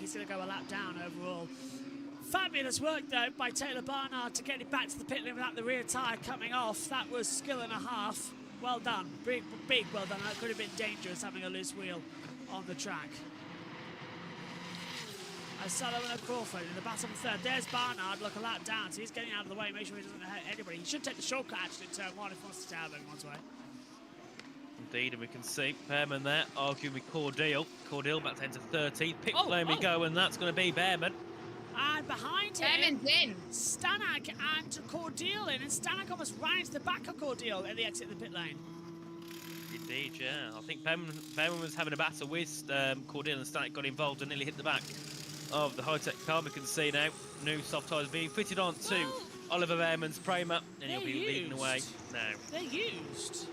he's going to go a lap down overall. Fabulous work, though, by Taylor Barnard to get it back to the pit lane without the rear tyre coming off. That was skill and a half. Well done. Big well done. That could have been dangerous, having a loose wheel on the track. As Sullivan and Crawford in the bottom third. There's Barnard, look, a lap down, so he's getting out of the way, make sure he doesn't hurt anybody. He should take the shortcut, actually, in turn 1 if he wants to stay out of anyone's way. Indeed, and we can see Behrman there arguing with Cordeal. Cordeal back to enter 13th. Pit lane we go, and that's going to be Behrman. And behind him, Stanek and Cordeal in, and Stanek almost ran into the back of Cordeal at the exit of the pit lane. Indeed, yeah. I think Behrman was having a battle with Cordeal, and Stanek got involved and nearly hit the back of the high-tech car. We can see now new soft tyres being fitted on to Oliver Behrman's Prema, and he'll be leading away now. They're used.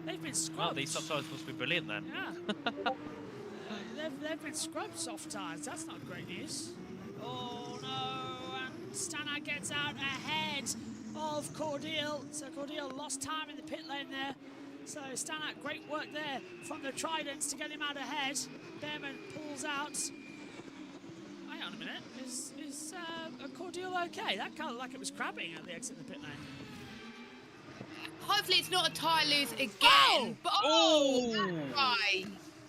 They've been scrubbed. Well, these soft tyres must be brilliant then. Yeah. they've been scrubbed, soft tyres. That's not great news. Oh no, and Stanek gets out ahead of Cordeal. So Cordeal lost time in the pit lane there. So Stanek, great work there from the Tridents to get him out ahead. Behrman pulls out. Hang on a minute, is Cordeal okay? That kind of like it was crabbing at the exit of the pit lane. Hopefully it's not a tyre loose again.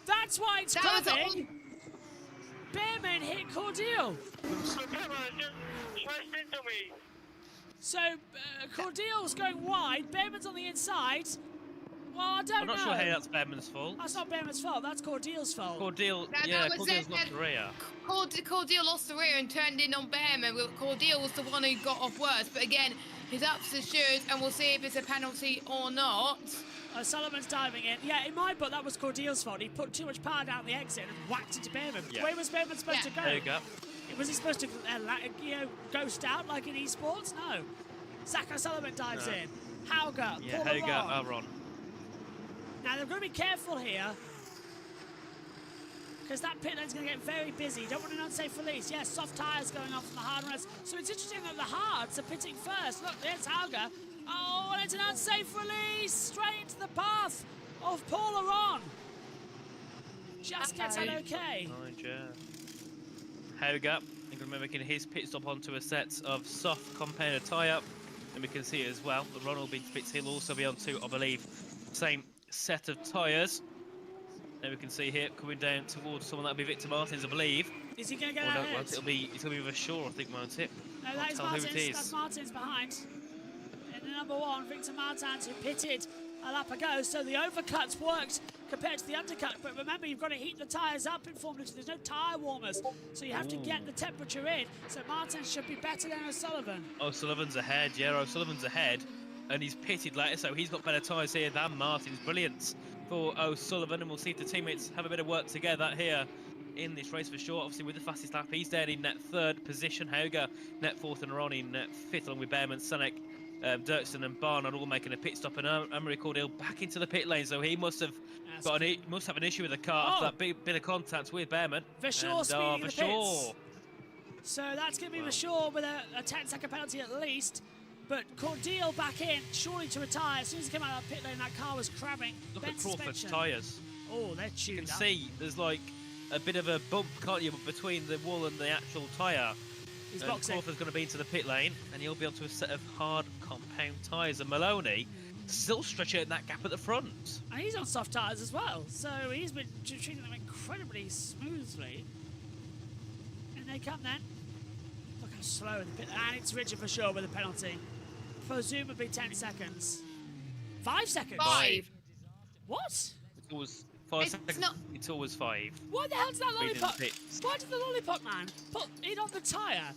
That's why it's crabbing. Behrman hit Cordeal. So Cordeal's going wide. Behrman's on the inside. Well, I don't know. I'm not sure how that's Behrman's fault. That's not Behrman's fault. That's Cordeal's fault. Cordeal's lost the rear. Cordeal lost the rear and turned in on Behrman. Cordeal was the one who got off worse. But again, his ups are shoes, and we'll see if it's a penalty or not. Sullivan's diving in. Yeah, in my book, that was Cordeal's fault. He put too much power down the exit and whacked into Behrman. Yeah. Where was Behrman supposed to go? There you go. Was he supposed to ghost out like in esports? No. Zach O'Sullivan dives in. Hauger, Aaron. Now, they're going to be careful here, because that pit lane's going to get very busy. Don't want an unsafe release. Yes, soft tyres going off from the hard runners. So it's interesting that the hards are pitting first. Look, there's Hauger. Oh, and it's an unsafe release straight into the path of Paul Aron. Just gets out okay. Hauger, you can remember, making his pit stop onto a set of soft compounder tyre, and we can see it as well. The Ron will be pits. He'll also be onto, I believe, same set of tyres. Now we can see here coming down towards someone that'll be Victor Martins, I believe. Is he going to get out ahead? It's going to be Shaw, I think, won't it? No, that is Martins. That's Martins behind. In the number 1, Victor Martins, who pitted a lap ago. So the overcuts worked compared to the undercut. But remember, you've got to heat the tyres up in Formula 2. There's no tyre warmers, so you have to get the temperature in. So Martins should be better than O'Sullivan. O'Sullivan's ahead, yeah. O'Sullivan's ahead. And he's pitted later, so he's got better tyres here than Martins. Brilliant for O'Sullivan, and we'll see if the teammates have a bit of work together here in this race for sure. Obviously, with the fastest lap, he's down in net 3rd position. Hauger, net 4th, and Ron in net 5th, along with Behrman, Stanek, Dirksen, and Barnard all making a pit stop. And Emery Cordeal back into the pit lane, so he must have have an issue with the car after that bit of contact with Behrman. Vershaw speeding the pits. So that's going to be Vershaw with a 10-second penalty at least. But Cordeal back in, surely to retire. As soon as he came out of that pit lane, that car was crabbing. Look Bent at Crawford's suspension. tyres. Oh, they're You tuned can up. see there's like a bit of a bump, can't you, between the wall and the actual tyre. He's And boxing. Crawford's going to be into the pit lane, and he'll be onto a set of hard compound tyres. And Maloney still stretching that gap at the front. And he's on soft tyres as well, so he's been treating them incredibly smoothly. And they come then. Look how slow the pit, and it's Richard for sure with a penalty. Presumably 10 seconds. 5 seconds? 5. What? It's always 5 seconds. not- It's always 5. Why the hell did that Reading the lollipop? pits. Why did the lollipop man put it on the tyre?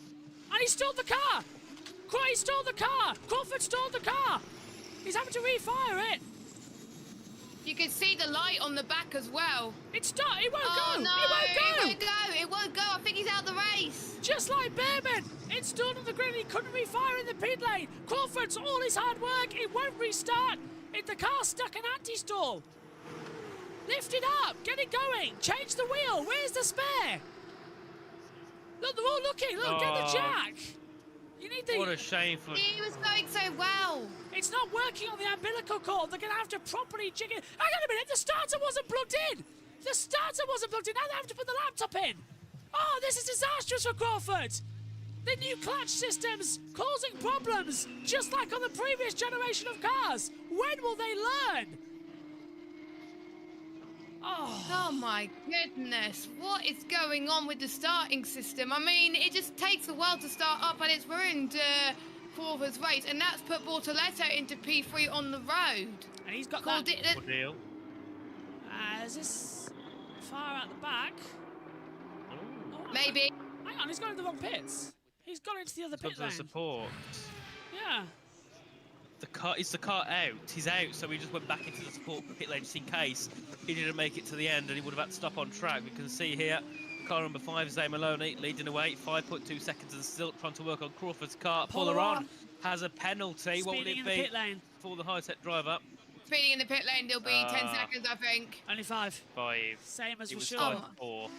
And he stalled the car! He stalled the car! Crawford stalled the car! He's having to refire it! You can see the light on the back as well. It won't Oh go! no, It won't go! It won't go. I think he's out of the race. Just like Behrman! It stalled on the grid, he couldn't refire in the pit lane! Crawford's all his hard work, it won't restart! The car's stuck in anti-stall! Lift it up! Get it going! Change the wheel! Where's the spare? Look, they're all looking! Look, get the Oh. jack! You need the... What a shame for... He was going so well. It's not working on the umbilical cord. They're going to have to properly jig it. Hang on a minute. The starter wasn't plugged in. The starter wasn't plugged in. Now they have to put the laptop in. Oh, this is disastrous for Crawford. The new clutch system's causing problems, just like on the previous generation of cars. When will they learn? Oh my goodness, what is going on with the starting system? I mean, it just takes a while to start up and it's ruined Crawford's race, and that's put Bortoletto into P3 on the road. And he's got Called that. it. Good deal. Is this far out the back? Oh, Maybe. Hang on, he's gone in the wrong pits. He's gone into the other Got pit the lane. support. Yeah. Is the car out? He's out, so he just went back into the support pit lane just in case he didn't make it to the end and he would have had to stop on track. We can see here, car number 5, Zay Maloney, leading away, 5.2 seconds and still trying to work on Crawford's car. Puller on has a penalty. What would Speeding it in the be pit lane. for the high-tech driver? Speeding in the pit lane, there'll be 10 seconds, I think. Only 5. 5. Same as It for was sure. 5-4.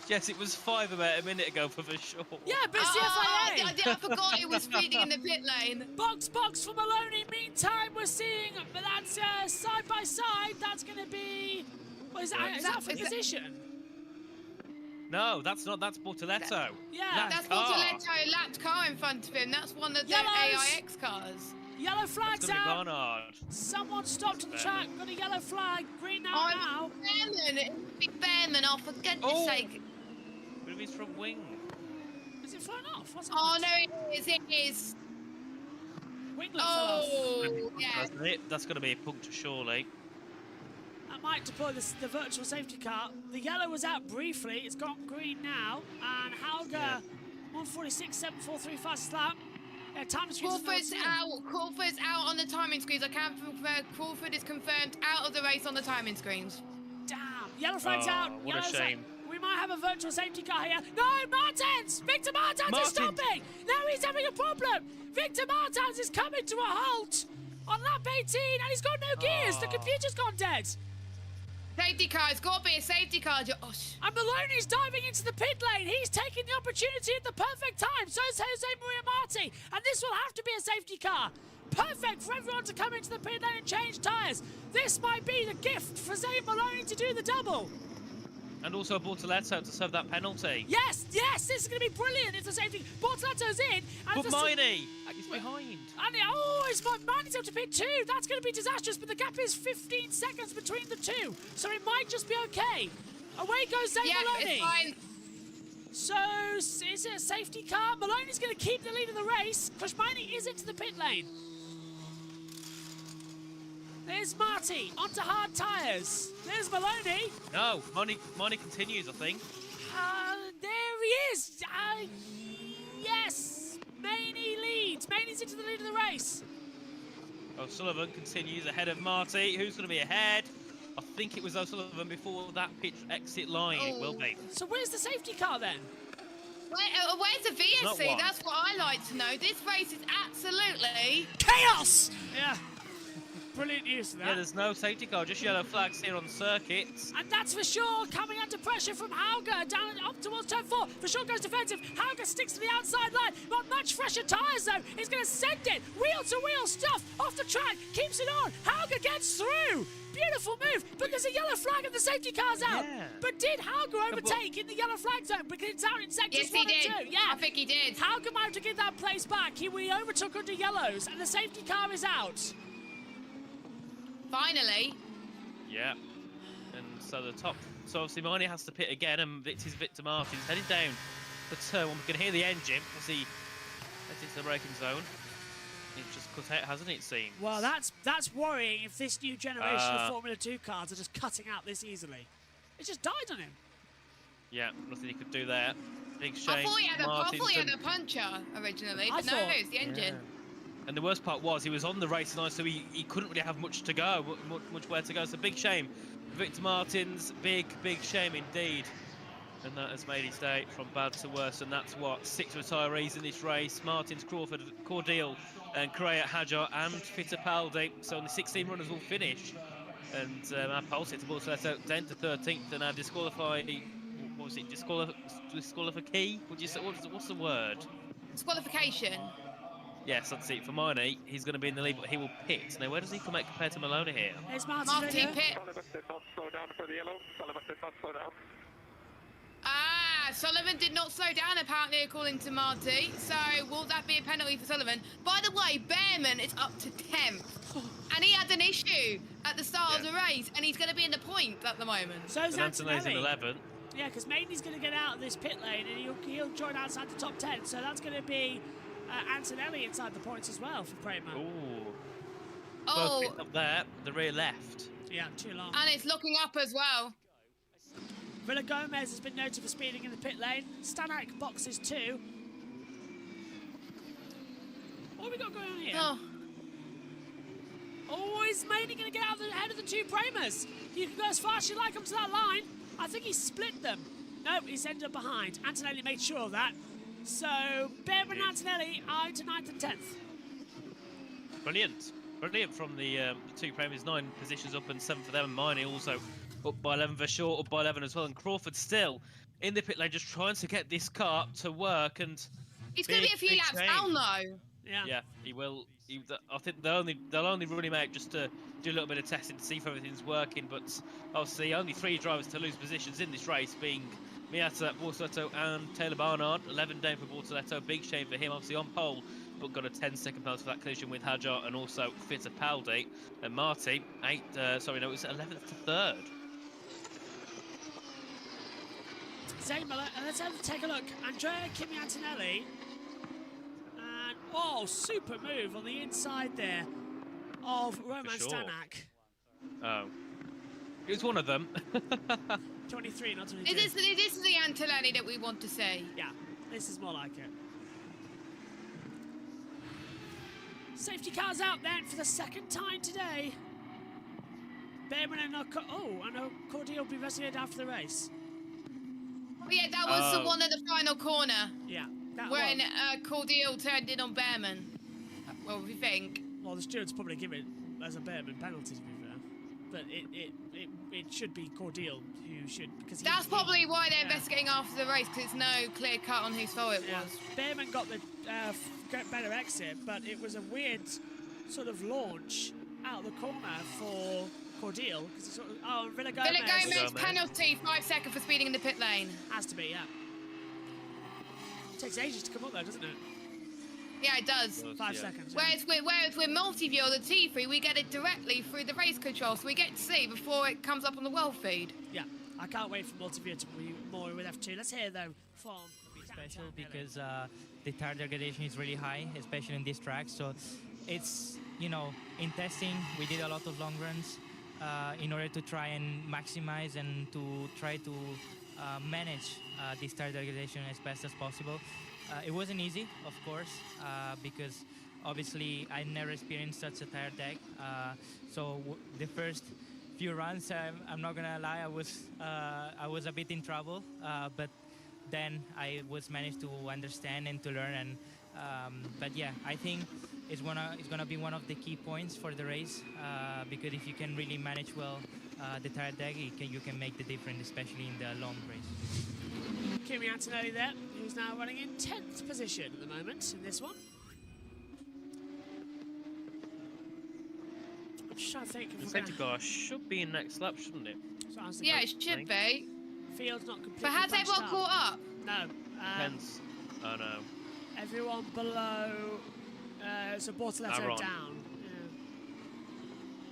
Jess, it was 5 about a minute ago for sure. Yeah, but it's the FIA. I forgot it was speeding in the pit lane. Box for Maloney. Meantime, we're seeing that's side by side. That's going to be. What is that? Is that for position? No, that's not. That's Bortoletto. Yeah. That's car. Bortoletto, lapped car in front of him. That's one of the Yellows. AIX cars. Yellow flag's It's gonna be out. Barnard. Someone stopped on the track. Got a yellow flag. Green now. Oh, Behrman. It would be Behrman. Oh, for goodness Oh. sake. But if he's from wing. Is it flown off? What's Oh, happened? no, it is. It is. Winglet fell off. Oh, yeah. That's it. That's going to be a puncture, surely. That might deploy the virtual safety car. The yellow was out briefly. It's gone green now. And Hauger, 146.743 fastest lap. Time screens. Crawford's out on the timing screens. I can't confirm. Crawford is confirmed out of the race on the timing screens. Damn. Yellow flag's out. What a Yellow's shame. out. We might have a virtual safety car here. No, Martins! Victor Martins is stopping! Now he's having a problem! Victor Martins is coming to a halt on lap 18 and he's got no gears. The computer's gone dead. Safety car. It's got to be a safety car, Josh. And Maloney's diving into the pit lane. He's taking the opportunity at the perfect time. So is Jose Maria Marti. And this will have to be a safety car. Perfect for everyone to come into the pit lane and change tyres. This might be the gift for Zay Maloney to do the double. And also Bortoletto to serve that penalty. Yes, this is going to be brilliant. It's a safety. Bortoletto's in. And But Miney, he's behind. And Miney's up to pit 2. That's going to be disastrous, but the gap is 15 seconds between the two. So it might just be okay. Away goes Zay Maloney. It's fine. So, is it a safety car? Maloney's going to keep the lead of the race. Crush Miney is into the pit lane. There's Marty, onto hard tyres. There's Maloney. No, Miney continues, I think. There he is. Yes. Maney leads. Maney's into the lead of the race. O'Sullivan continues ahead of Marty. Who's going to be ahead? I think it was O'Sullivan before that pitch exit line. It will be. So where's the safety car then? Where's the Not VSC? one. That's what I like to know. This race is absolutely chaos. Yeah. Brilliant use of that. Yeah, there's no safety car, just yellow flags here on the circuit. And that's for sure coming under pressure from Hauger down up towards turn 4. For sure goes defensive. Hauger sticks to the outside line. Got much fresher tyres though. He's going to send it wheel to wheel stuff off the track. Keeps it on. Hauger gets through. Beautiful move, but there's a yellow flag and the safety car's out. Yeah. But did Hauger overtake in the yellow flag zone? Because it's out in sectors Yes, 1 he and did. 2. Yeah, I think he did. Hauger managed to give that place back. We overtook under yellows, and the safety car is out. Finally. Yeah. And so the top, so obviously Marnie has to pit again, and it's Victor Martins heading down the turn 1. We can hear the engine as he heads into the braking zone. It's just cut out, hasn't it, it seems? Well, that's worrying if this new generation of Formula 2 cars are just cutting out this easily. It just died on him. Yeah, nothing he could do there. Big shame. I thought he had Martins a puncher originally, I but no, thought- it's the engine. And the worst part was he was on the race line, so he couldn't really have much to go, much where to go. So big shame. Victor Martins, big shame indeed. And that has made his day from bad to worse. And that's what, 6 retirees in this race. Martins, Crawford, Cordial, and Correa, Hajar, and Fittipaldi. So only 16 runners will finish. And our pole set to Bortoletto down to 13th, and now disqualify. What was it? Disqualify? Would you say? What's the word? Disqualification. Yes, that's it. For Marnie, he's going to be in the lead, but he will pit. Now, where does he come out compared to Maloney here? There's Martin. Martin pit. Sullivan did not slow down for the yellow. Sullivan did not slow down. Sullivan did not slow down apparently according to Marty, so will that be a penalty for Sullivan? By the way, Behrman is up to 10th, and he had an issue at the start of the race, and he's going to be in the points at the moment. So's And Antonelli's in Antonelli. 11th. Yeah, because Maidley's going to get out of this pit lane, and he'll join outside the top 10, so that's going to be Antonelli inside the points as well for Prema. Ooh. Oh, Both up there, the rear left. Yeah, too long. and it's looking up as well. Villa Gomez has been noted for speeding in the pit lane. Stanak boxes 2. What have we got going on here? Oh, is Maidley going to get out of the head of the 2 Premas? You can go as far as you like up to that line. I think he split them. Nope, he's ended up behind. Antonelli made sure of that. So, Behrman and Antonelli are into 9th and 10th. Brilliant from the 2 Premiers, 9 positions up and 7 for them. And Miney also up by 11 for short, up by 11 as well. And Crawford still in the pit lane, just trying to get this car to work. And He's going to be a few laps down though. Yeah, he will. I think they'll only run him out just to do a little bit of testing to see if everything's working. But obviously, only 3 drivers to lose positions in this race, being Miata, Bortoletto, and Taylor Barnard. 11 down for Bortoletto. Big shame for him, obviously on pole, but got a 10-second penalty for that collision with Hajar and also Fittipaldi. And Marty, it was 11th to 3rd. Zane Miller, and let's take a look. Andrea Kimi Antonelli. And, oh, super move on the inside there of Roman sure. Stanak. Oh. It was one of them. 23, not 22. This is the Antonelli that we want to see. Yeah, this is more like it. Safety car's out then for the 2nd time today. Behrman and Cordial will be investigated after the race. Oh, yeah, that was the one at the final corner. Yeah, that when one. Cordial turned in on Behrman. Well, we think. Well, the stewards probably give it as a Behrman penalty, to be fair. But it should be Cordial who should, because That's probably why they're investigating after the race, because it's no clear cut on whose fault it was. Behrman got the better exit, but it was a weird sort of launch out of the corner for Cordial. Villa Gomez penalty, 5 seconds for speeding in the pit lane. Has to be, yeah. It takes ages to come up though, doesn't it? Yeah, it does. 5 seconds. Whereas we're multi-view or the T3, we get it directly through the race control, so we get to see before it comes up on the world feed. Yeah, I can't wait for multi-view to be more with F2. Let's hear though from special because the tire degradation is really high, especially in this track. So it's, in testing, we did a lot of long runs in order to try and maximize and to try to manage this tire degradation as best as possible. It wasn't easy, of course, because obviously I never experienced such a tire deg. So the first few runs, I'm not gonna lie, I was a bit in trouble, but then I was managed to understand and to learn. And but yeah, I think is gonna be one of the key points for the race, because if you can really manage well the tire deck, you can make the difference, especially in the long race. Kimi Antonelli there, who's now running in 10th position at the moment in this one. I'm just trying to think. The safety car should be in next lap, shouldn't it? Yeah, it should be. Field's not completely But has bunched everyone up. caught up? No. Depends. Oh no. Everyone below, so Bortoletto Aaron. down.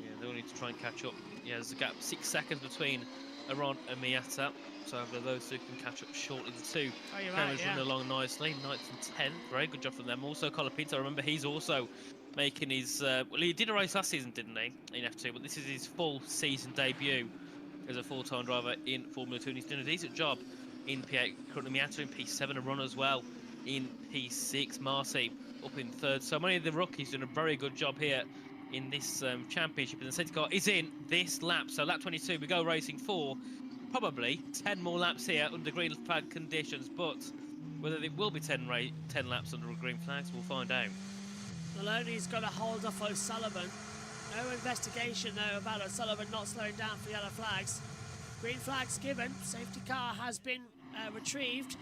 Yeah, they'll need to try and catch up. Yeah, there's a gap 6 seconds between Aaron and Miata. So hopefully those two can catch up shortly. The two cameras running along nicely. 9th and 10th. Very good job from them. Also, Colapinto, remember, he's also making his... well, he did a race last season, didn't he, in F2, but this is his full season debut as a full-time driver in Formula 2, and he's doing a decent job in P8. Currently, Miata in P7 and Run as well in P6. Marcy up in 3rd. So many of the rookies doing a very good job here in this championship, and the safety car is in this lap. So lap 22, we go racing for probably 10 more laps here under green flag conditions, but whether it will be 10 laps under green flags, we'll find out. Maloney's got a hold off O'Sullivan. No investigation though about O'Sullivan not slowing down for yellow flags. Green flags given, safety car has been retrieved.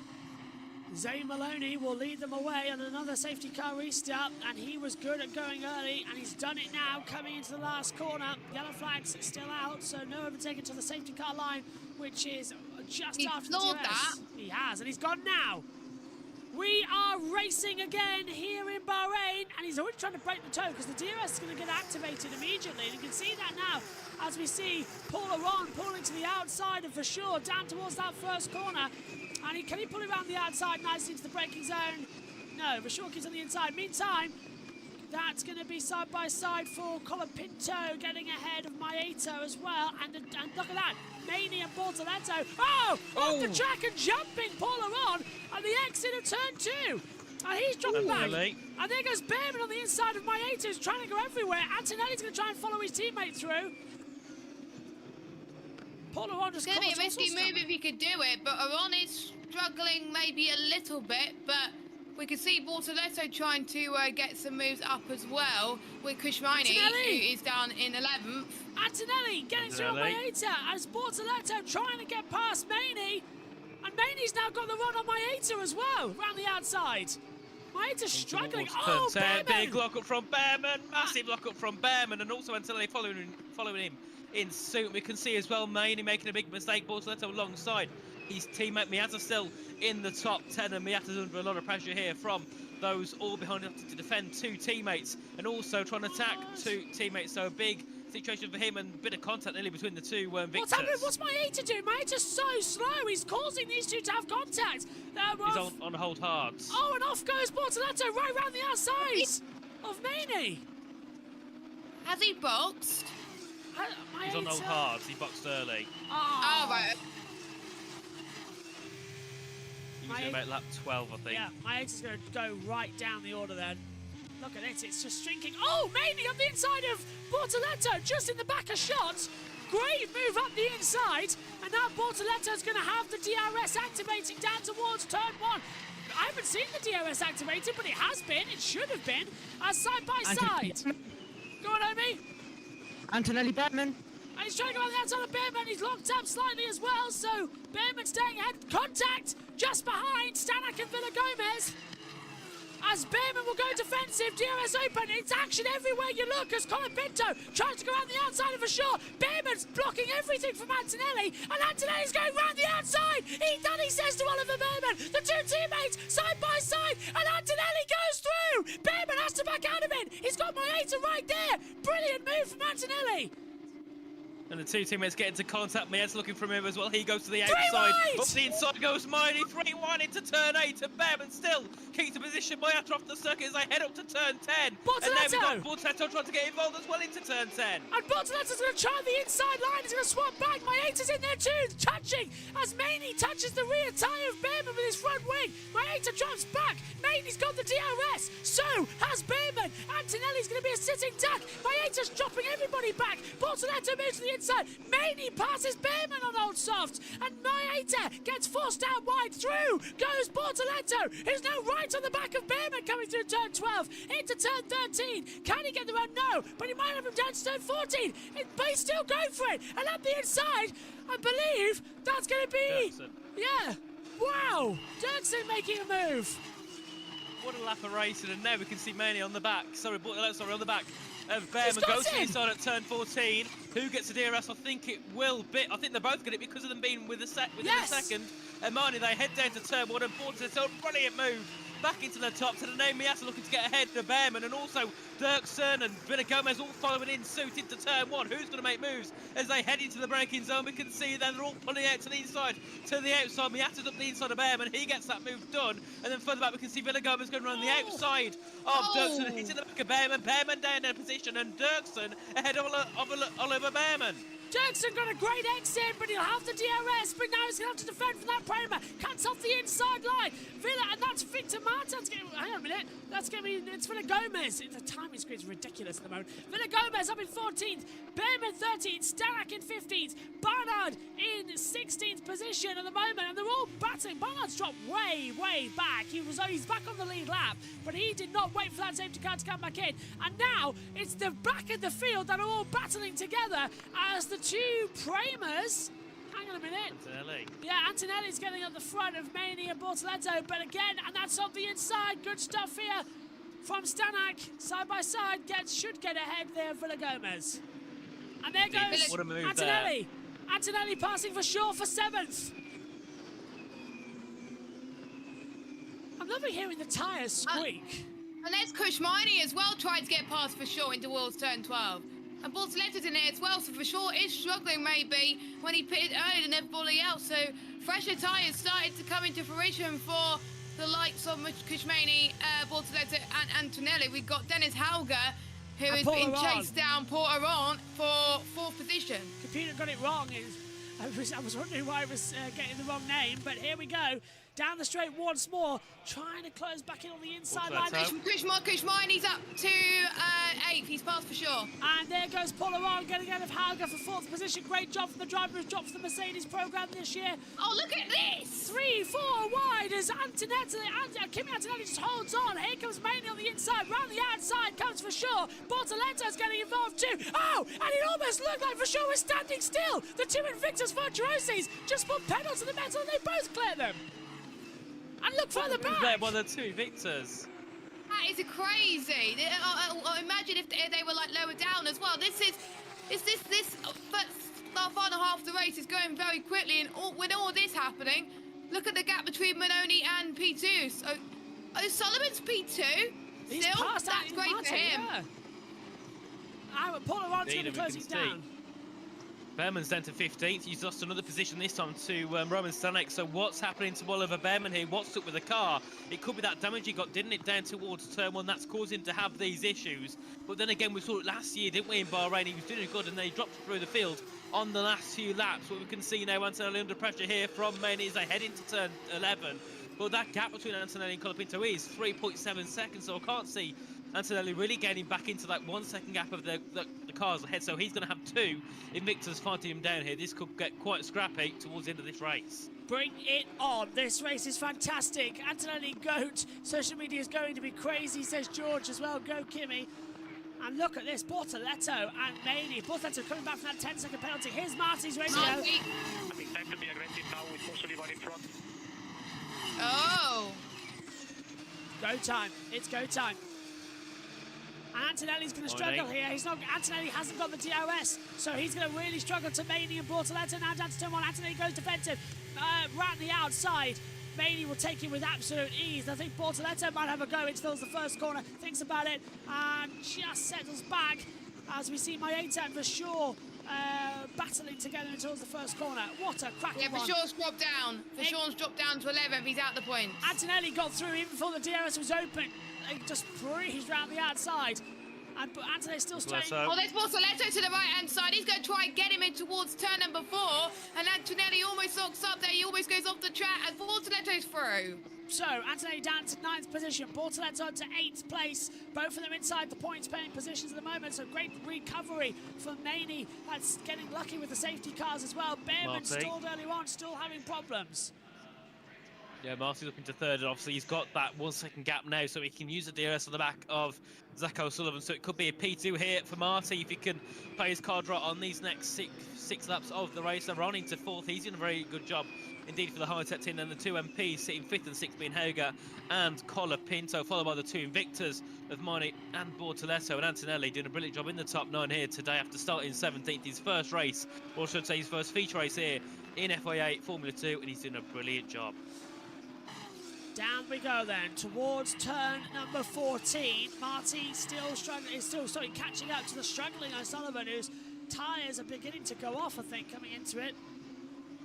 Zane Maloney will lead them away on another safety car restart, and he was good at going early, and he's done it now coming into the last corner. Yellow flags still out, so no overtaking to the safety car line, which is just after the DRS. He has, and he's gone now. We are racing again here in Bahrain, and he's already trying to break the toe because the DRS is going to get activated immediately, and you can see that now as we see Paul Aron pulling to the outside of Versure down towards that first corner. And can he pull it around the outside nicely into the braking zone? No, Versure keeps on the inside. Meantime, that's going to be side by side for Colapinto getting ahead of Maieto as well. And look at that, Maney and Bortoletto. Oh, off the track and jumping Paul Aron at the exit of turn 2. And he's dropping back. And there goes Behrman on the inside of Maieto, who's trying to go everywhere. Antonelli's going to try and follow his teammate through. Paul Aron just it's going to be a risky move if he could do it, but Aron is struggling maybe a little bit, but we can see Bortoletto trying to get some moves up as well with Kushmaini, who is down in 11th. Antonelli getting through on Maieto as Bortoletto trying to get past Maney, and Maney's now got the run on Maieto as well, around the outside. Maieto struggling. Oh, Behrman! Big lock up from Behrman, massive lock up from Behrman, and also Antonelli following him in suit. We can see as well Maney making a big mistake. Bortoletto alongside his teammate Miata still in the top 10, and Miata's under a lot of pressure here from those all behind him to defend two teammates and also trying to attack two teammates. So a big situation for him and a bit of contact nearly between the two victors. What's happening? What's Maieto doing? Maieto's so slow. He's causing these two to have contact. He's on hold hard. Oh, and off goes Bortoletto right round the outside of Maney. Has he boxed? He's on hold hard. He boxed early. Oh right. He's about lap 12, I think. Yeah, Maieto's going to go right down the order then. Look at it, it's just shrinking. Oh, Maney on the inside of Bortoletto, just in the back of shots. Great move up the inside, and now Bortoletto's going to have the DRS activating down towards turn 1. I haven't seen the DRS activated, but it has been. It should have been. Side by side. Go on, Omi. Antonelli Behrman. And he's trying to go on the outside of Behrman. He's locked up slightly as well, so Behrman staying ahead. Contact just behind Stanek and Villagomez. As Behrman will go defensive, DRS open. It's action everywhere you look as Colapinto tries to go around the outside of Versure. Behrman's blocking everything from Antonelli, and Antonelli's going round the outside. He says to Oliver Behrman. The two teammates side by side, and Antonelli goes through. Behrman has to back out of it. He's got Maieto right there. Brilliant move from Antonelli. And the two teammates get into contact. Mia's looking for him as well. He goes to the outside. Up the inside goes Miley. 3-1 into turn 8. And Behrman still keeps the position. Miata off the circuit as they head up to turn 10. Bortoletto. And then we've got Bortoletto trying to get involved as well into turn 10. And Bortoletto's going to try the inside line. He's going to swap back. Maieto's in there too, touching as Maney touches the rear tyre of Behrman with his front wing. Maieto drops back. Maney's got the DRS. So has Behrman. Antonelli's going to be a sitting duck. Maieto's dropping everybody back. Bortoletto moves to the inside. Maney passes Behrman on old soft, and Maeta gets forced out wide through. Goes Bortoletto, who's now right on the back of Behrman coming through turn 12 into turn 13. Can he get the run? No, but he might have him down to turn 14. But he's still going for it. And up the inside, I believe that's going to be... Dirksen. Yeah. Wow. Dirksen making a move. What a lap of racing, and now we can see Maney on the back. Sorry, on the back of Behrman. Goes to the inside at turn 14. Who gets the DRS? I think it will be. I think they're both get it because of them being within a second. And Maney, they head down to turn 1 and Porter. So brilliant move. Back into the top to the name Miata looking to get ahead of Behrman, and also Dirksen and Villa Gomez all following in suit into turn 1. Who's going to make moves as they head into the braking zone? We can see that they're all pulling out to the inside, to the outside. Miata's up the inside of Behrman. He gets that move done, and then further back we can see Villa Gomez going around the outside of Dirksen, hitting the back of Behrman. Behrman down in position, and Dirksen ahead of Oliver Behrman. Dirksen got a great exit, but he'll have the DRS, but now he's going to have to defend from that Prima. Cuts off the inside line. Villa, and that's Victor Martin's getting... Hang on a minute. That's going to be... It's Villa Gomez. The timing screen's ridiculous at the moment. Villa Gomez up in 14th. Behrman 13th. Starak in 15th. Barnard in 16th position at the moment, and they're all battling. Barnard's dropped way, way back. He's back on the lead lap, but he did not wait for that safety car to come back in. And now it's the back of the field that are all battling together as the two Primas. Hang on a minute. Antonelli. Yeah, Antonelli's getting at the front of Maney and Bortoletto, but again, and that's on the inside. Good stuff here from Stanak. Side by side, should get ahead there, Villa Gomez. And there goes what a move Antonelli. There. Antonelli passing for Shaw for 7th. I'm loving hearing the tyres squeak. And there's Kushmani as well, tried to get past for Shaw into Walls turn 12. And Bortoletto's in it as well, so for Shaw is struggling maybe when he pitted earlier than everybody else. So fresher tyres started to come into fruition for the likes of Kushmani, Bortoletto and Antonelli. We've got Dennis Hauger, who has been chased down Porter on for 4th position. Computer got it wrong. I was wondering why it was getting the wrong name, but here we go. Down the straight once more, trying to close back in on the inside line. Kushmani's up to 8th. He's passed for sure. And there goes Paul Aron getting out of Hauger for 4th position. Great job from the driver who's dropped from the Mercedes program this year. Oh, look at this! 3, 4 wide as Kimi Antonelli just holds on. Here comes Maney on the inside. Round the outside comes for sure. Bortoletto's getting involved too. Oh, and it almost looked like for sure was standing still. The two Invictus Virtuosis just put pedal to the metal and they both clear them. And look further back. One of the two Victors. That is crazy. Imagine if they were like lower down as well. This final half of the race is going very quickly, and with all this happening, look at the gap between Maloney and P2. So, O'Sullivan's P2. He's still, passed that's great Martin, for him. Yeah. Paul Aron's going to close it down. Behrman's down to 15th. He's lost another position this time to Roman Stanek. So what's happening to Oliver Behrman here? What's up with the car? It could be that damage he got, didn't it, down towards turn 1? That's caused him to have these issues. But then again, we saw it last year, didn't we, in Bahrain? He was doing good, and then he dropped through the field on the last few laps. But we can see now Antonelli under pressure here from Maney as they head into turn 11. But that gap between Antonelli and Colapinto is 3.7 seconds, so I can't see Antonelli really getting back into that 1 second gap of the cars ahead, so he's going to have 2 Invictus fighting him down here. This could get quite scrappy towards the end of this race. Bring it on. This race is fantastic. Antonelli GOAT. Social media is going to be crazy, says George as well. Go Kimi. And look at this, Bortoletto and Maney. Bortoletto coming back from that 10-second penalty. Here's Marty's radio. I think time to be aggressive now with O'Sullivan in front. Oh. Go time. It's go time. Antonelli's going to struggle here. Antonelli hasn't got the DRS, so he's going to really struggle to Maney and Bortoletto. Now down to turn 1. Antonelli goes defensive. Right on the outside. Maney will take it with absolute ease. I think Bortoletto might have a go. It fills the first corner, thinks about it, and just settles back as we see Maeta and Vershaw battling together towards the first corner. What a cracking one. Vershaw's dropped down. Vershaw's dropped down to 11th. He's out the points. Antonelli got through even before the DRS was open. He just breezed round the outside. But Antonelli's still staying. Oh, there's Bortoletto to the right-hand side. He's going to try and get him in towards turn number 4. And Antonelli almost locks up there. He almost goes off the track. And Bortoletto's through. So, Antonelli down to 9th position, Bortoletto to 8th place. Both of them inside the points-paying positions at the moment, so great recovery from Maney. That's getting lucky with the safety cars as well. Behrman stalled early on, still having problems. Yeah, Marty's looking to third, and obviously he's got that 1 second gap now, so he can use the DRS on the back of Zach O'Sullivan. So it could be a P2 here for Marty if he can play his card right on these next six laps of the race. They're on into 4th. He's doing a very good job indeed for the high-tech team, and the 2 MPs sitting 5th and 6th being Hauger and Colapinto, followed by the 2 Invictors of Mani and Bortoletto. And Antonelli doing a brilliant job in the top 9 here today after starting 17th, his first race, or should say his first feature race here in FIA Formula 2, and he's doing a brilliant job. Down we go then, towards turn number 14. Marty still struggling, is still catching up to the struggling O'Sullivan, whose tyres are beginning to go off, I think, coming into it.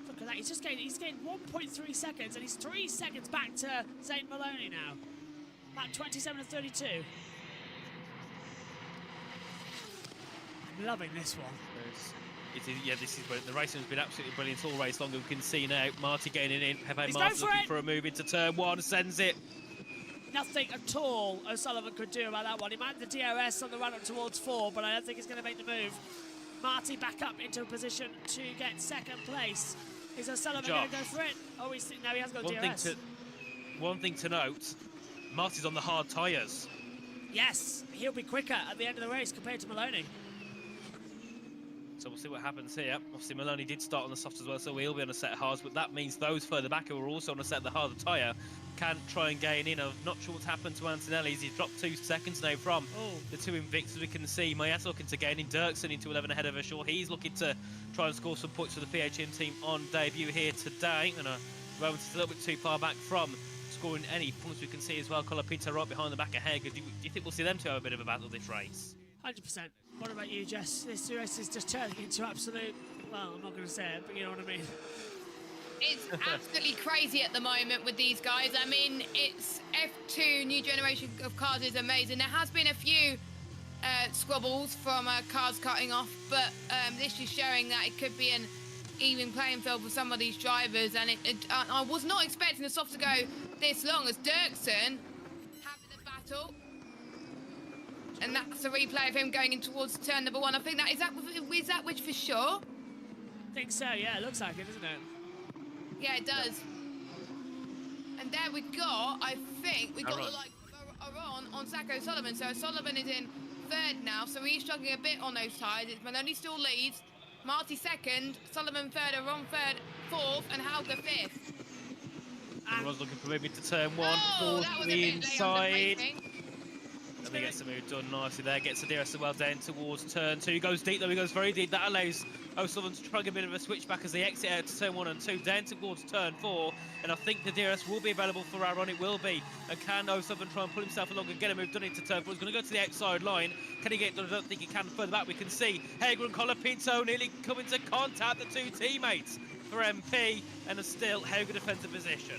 Look at that, he's gained 1.3 seconds, and he's 3 seconds back to Zane Maloney now. About 27 and 32. I'm loving this one. Yeah, this is brilliant. The racing has been absolutely brilliant all race long. We can see now Marty gaining in. Pepe He's Marty going looking for a move into turn 1, sends it. Nothing at all O'Sullivan could do about that one. He might have the DRS on the run up towards 4, but I don't think he's going to make the move. Marty back up into a position to get 2nd place. Is O'Sullivan going to go for it? Oh, no, he has got DRS. One thing to note, Marty's on the hard tyres. Yes, he'll be quicker at the end of the race compared to Maloney. So we'll see what happens here. Obviously, Maloney did start on the soft as well, so he'll be on a set of hards, but that means those further back who are also on a set of the harder tyre can try and gain in. I'm not sure what's happened to Antonelli. He's dropped 2 seconds now from the 2 Invictus. We can see Mayas looking to gain in. Dirksen into 11 ahead of Ashore. He's looking to try and score some points for the PHM team on debut here today. And Rowan's a little bit too far back from scoring any points. We can see as well Colapinto right behind the back of Hager. Do you think we'll see them two have a bit of a battle this race? 100%. What about you, Jess? This race is just turning into absolute, well, I'm not going to say it, but you know what I mean. It's absolutely crazy at the moment with these guys. I mean, it's F2, new generation of cars is amazing. There has been a few squabbles from cars cutting off, but this is showing that it could be an even playing field for some of these drivers. And I was not expecting the soft to go this long as Dirksen having a battle. And that's a replay of him going in towards turn number 1. I think is that which for sure? I think so, yeah, it looks like it, doesn't it? Yeah, it does. And there we go. I think we got like Aron on Zach O'Sullivan. So O'Sullivan is in 3rd now, so he's struggling a bit on those tyres. Maloney still leads. Marty 2nd, Sullivan 3rd, Aron 3rd, 4th, and Hauger 5th. Everyone's looking for moving to turn 1, towards the inside. Let me get some move done nicely there. Gets the DRS well down towards turn 2. Goes deep though, he goes very deep. That allows O'Sullivan to try and get a bit of a switchback as they exit out to turn 1 and 2, down towards turn 4. And I think the DRS will be available for Aaron, it will be. And can O'Sullivan try and pull himself along and get a move done into turn 4? He's going to go to the outside line. Can he get it done? I don't think he can. Further back, we can see Hager and Colapinto nearly come into contact, the 2 teammates for MP. And still, Hager defends the position.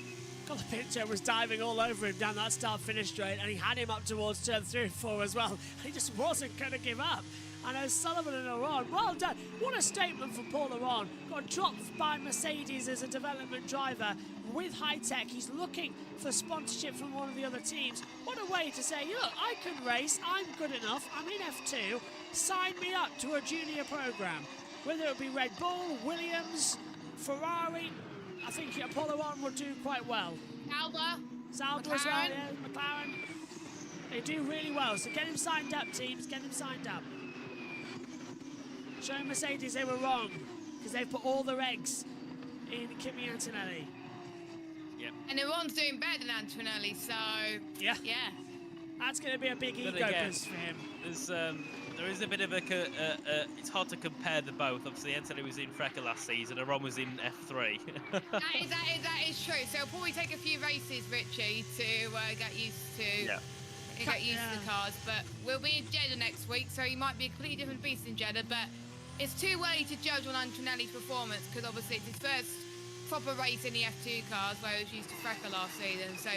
Colapinto was diving all over him down that start-finish straight, and he had him up towards turn 3 and 4 as well. He just wasn't going to give up. And O'Sullivan and Aron, well done. What a statement from Paul Aron. Got dropped by Mercedes as a development driver with high-tech. He's looking for sponsorship from one of the other teams. What a way to say, look, I can race, I'm good enough, I'm in F2, sign me up to a junior program. Whether it be Red Bull, Williams, Ferrari, I think Paul Aron will do quite well. Sauber as well, yeah, McLaren. They do really well, so get him signed up, teams, get him signed up. Showing Mercedes they were wrong, because they've put all their eggs in Kimi Antonelli. Yep. And Aron's doing better than Antonelli, so yeah. That's going to be a big ego boost for him. There is a bit of it's hard to compare the both. Obviously, Antonelli was in Frecker last season, Aron was in F3. that is true. So it'll probably take a few races, Richie, to get used to. Get used to the cars, but we'll be in Jeddah next week, so he might be a completely different beast in Jeddah, but it's too early to judge on Antonelli's performance, because obviously it's his first proper race in the F2 cars, where he was used to Frecker last season, so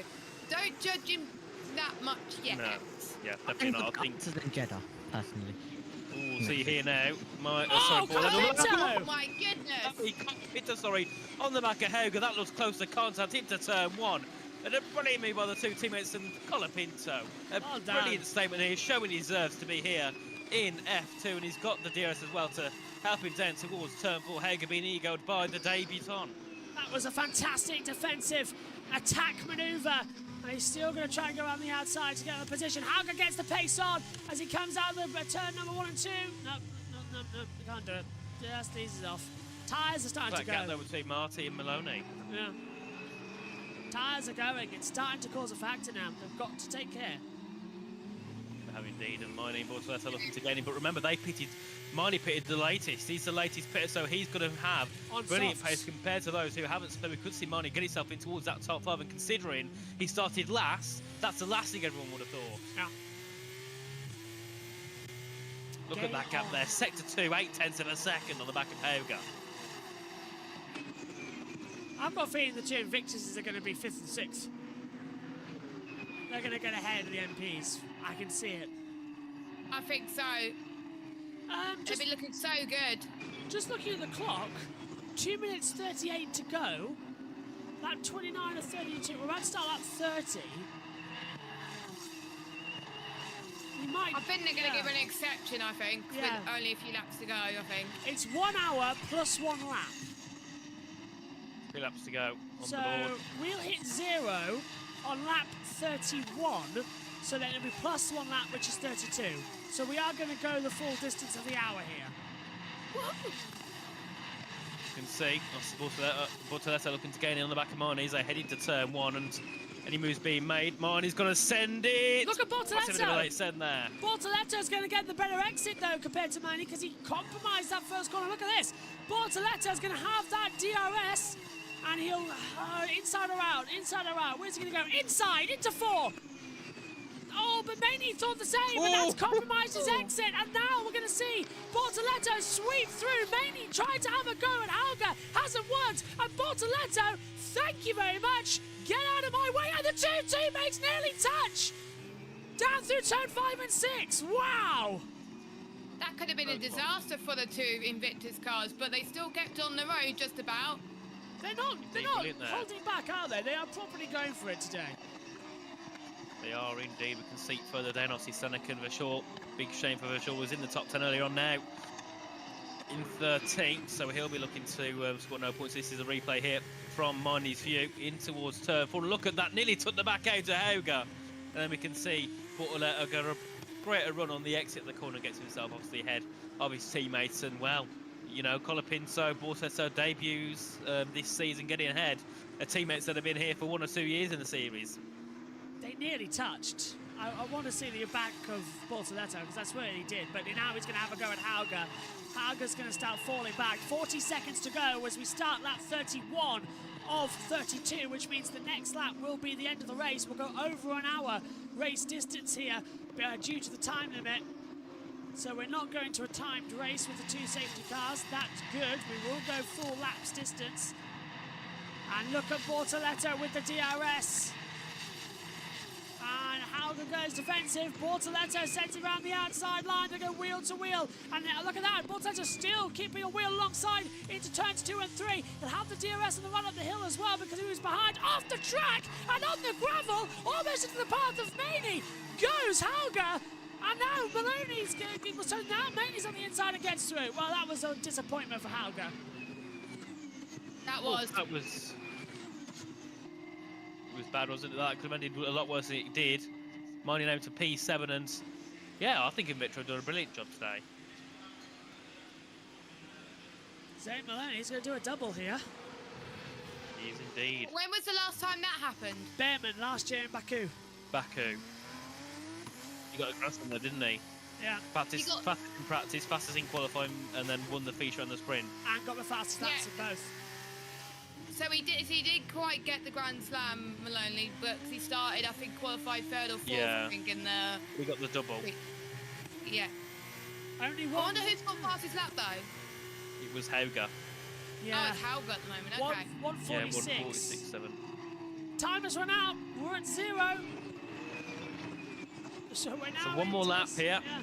don't judge him that much yet. No. Yeah, definitely not. I think than Jeddah, personally. Ooh, see here now. Oh my goodness! Colapinto, sorry, on the back of Hauger, that looks close to contact into turn 1. And a brilliant move by the two teammates and Colapinto. A Well done. brilliant statement here, showing he deserves to be here in F2, and he's got the DRS as well to help him down towards turn 4. Hager being egoed by the debutant. That was a fantastic defensive attack manoeuvre. And he's still going to try and go around the outside to get the position. Hauger gets the pace on as he comes out of the turn number 1 and 2. No, we can't do it. Just eases off. Tyres are starting to go. That gap there between Marty and Maloney. Yeah. Tyres are going. It's starting to cause a factor now. They've got to take care. They have indeed, and Miley and Bortoleto are looking to gain him. But remember, Miley pitted the latest. He's the latest pitter, so he's going to have brilliant pace compared to those who haven't. So we could see Miley get himself in towards that top 5. And considering he started last, that's the last thing everyone would have thought. Yeah. Look at that gap there. Sector 2, 0.8 of a second on the back of Hauger. I've got a feeling the two Invictuses are going to be 5th and 6th. They're going to get ahead of the MPs. I can see it. I think so. They've been looking so good. Just looking at the clock, 2 minutes 38 to go. Lap 29 or 32. We're about to start lap 30. I think they're going to give an exception, I think, with only a few laps to go, I think. It's 1 hour plus 1 lap. 3 laps to go on so the board. We'll hit 0 on lap 31, so then it'll be plus 1 lap, which is 32. So we are going to go the full distance of the hour here. Whoa. You can see Bortoleto looking to gain in on the back of Marnie as they head into turn 1, and any moves being made. Marnie's going to send it. Look at Bortoleto. Late send there. Bortoleto's going to get the better exit though compared to Marnie because he compromised that first corner. Look at this. Bortoleto's going to have that DRS, and he'll inside or out, inside or out. Where's he going to go? Inside into 4. Oh, but Maney thought the same, and that's compromised his exit. And now we're going to see Bortoleto sweep through. Maney tried to have a go at Hauger, hasn't worked. And Bortoleto, thank you very much. Get out of my way, and the two teammates nearly touch. Down through turn 5 and 6. Wow. That could have been a disaster for the two Invictus cars, but they still kept on the road just about. They're not holding back, are they? They are properly going for it today. They are indeed. We can see further down, obviously, Seneca and Verschoor. Big shame for Verschoor, was in the top 10 earlier on, now in 13th, so he'll be looking to score no points. This is a replay here from Marnie's view in towards turn 4. Look at that, nearly took the back out to Hauger. And then we can see Bortoleto got a greater run on the exit of the corner, gets himself obviously ahead of his teammates. And well, you know, Colapinto, Bortoleto debuts this season getting ahead of teammates that have been here for 1 or 2 years in the series. They nearly touched. I want to see the back of Bortoleto because that's where he did. But now he's going to have a go at Hauger. Hauger's going to start falling back. 40 seconds to go as we start lap 31 of 32, which means the next lap will be the end of the race. We'll go over an hour race distance here due to the time limit. So we're not going to a timed race with the two safety cars. That's good. We will go full laps distance. And look at Bortoleto with the DRS. And Hauger goes defensive. Bortoleto sends it around the outside line. They go wheel to wheel. And look at that. Bortoleto still keeping a wheel alongside into turns 2 and 3. They'll have the DRS on the run up the hill as well because he was behind off the track and on the gravel, almost into the path of Maney. Goes Hauger. And now Maloney's going. So now Maney's on the inside and gets through. Well, that was a disappointment for Hauger. That was. That was bad, wasn't it? That could have ended a lot worse than it did. Marnie named to P7, and yeah, I think Invictus have done a brilliant job today. Zane Maloney's going to do a double here. He is indeed. When was the last time that happened? Behrman last year in Baku. He got a grass on there, didn't he? Yeah. Fastest in practice, fastest in qualifying, and then won the feature on the sprint. And got the fastest laps in both. So he did quite get the Grand Slam, Maloney, but he started, I think, qualified 3rd or 4th, I think, in the... We got the double. Yeah. Only one. I wonder who's got fastest lap, though? It was Hauger. Yeah. Oh, it's Hauger at the moment, okay. 146. Yeah, 146.7. Time has run out. We're at 0. So we're now one more lap here. Yeah.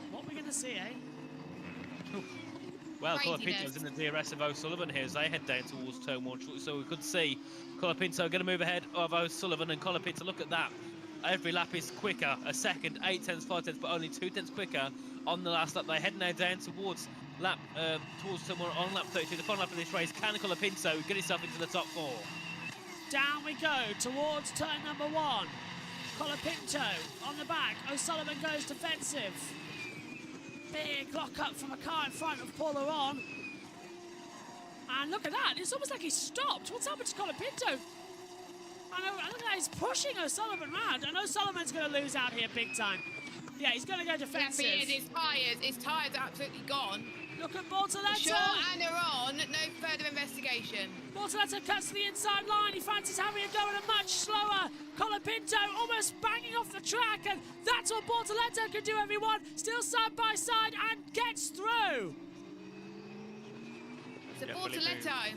What are we going to see, eh? Well, Colapinto's in the DRS of O'Sullivan here as they head down towards turn 1, so we could see Colapinto going to move ahead of O'Sullivan, and Colapinto, look at that. Every lap is quicker, a second, 8 tenths, 5 tenths, but only 2 tenths quicker on the last lap. They're heading now down towards someone on lap 32, the final lap of this race. Can Colapinto get himself into the top 4? Down we go towards turn number 1. Colapinto on the back. O'Sullivan goes defensive. Big lock up from a car in front of Paul Laurent. And look at that, it's almost like he stopped. What's happened to Colapinto? Look at that, he's pushing O'Sullivan round, and O'Sullivan's going to lose out here big time. Yeah, he's going to go defensive. Yeah, his tyres are absolutely gone. Look at Bortoleto. Short and are on, no further investigation. Bortoleto cuts to the inside line. He fancies having a go at a much slower Colapinto, almost banging off the track, and that's what Bortoleto can do, everyone. Still side by side and gets through. So Bortoleto,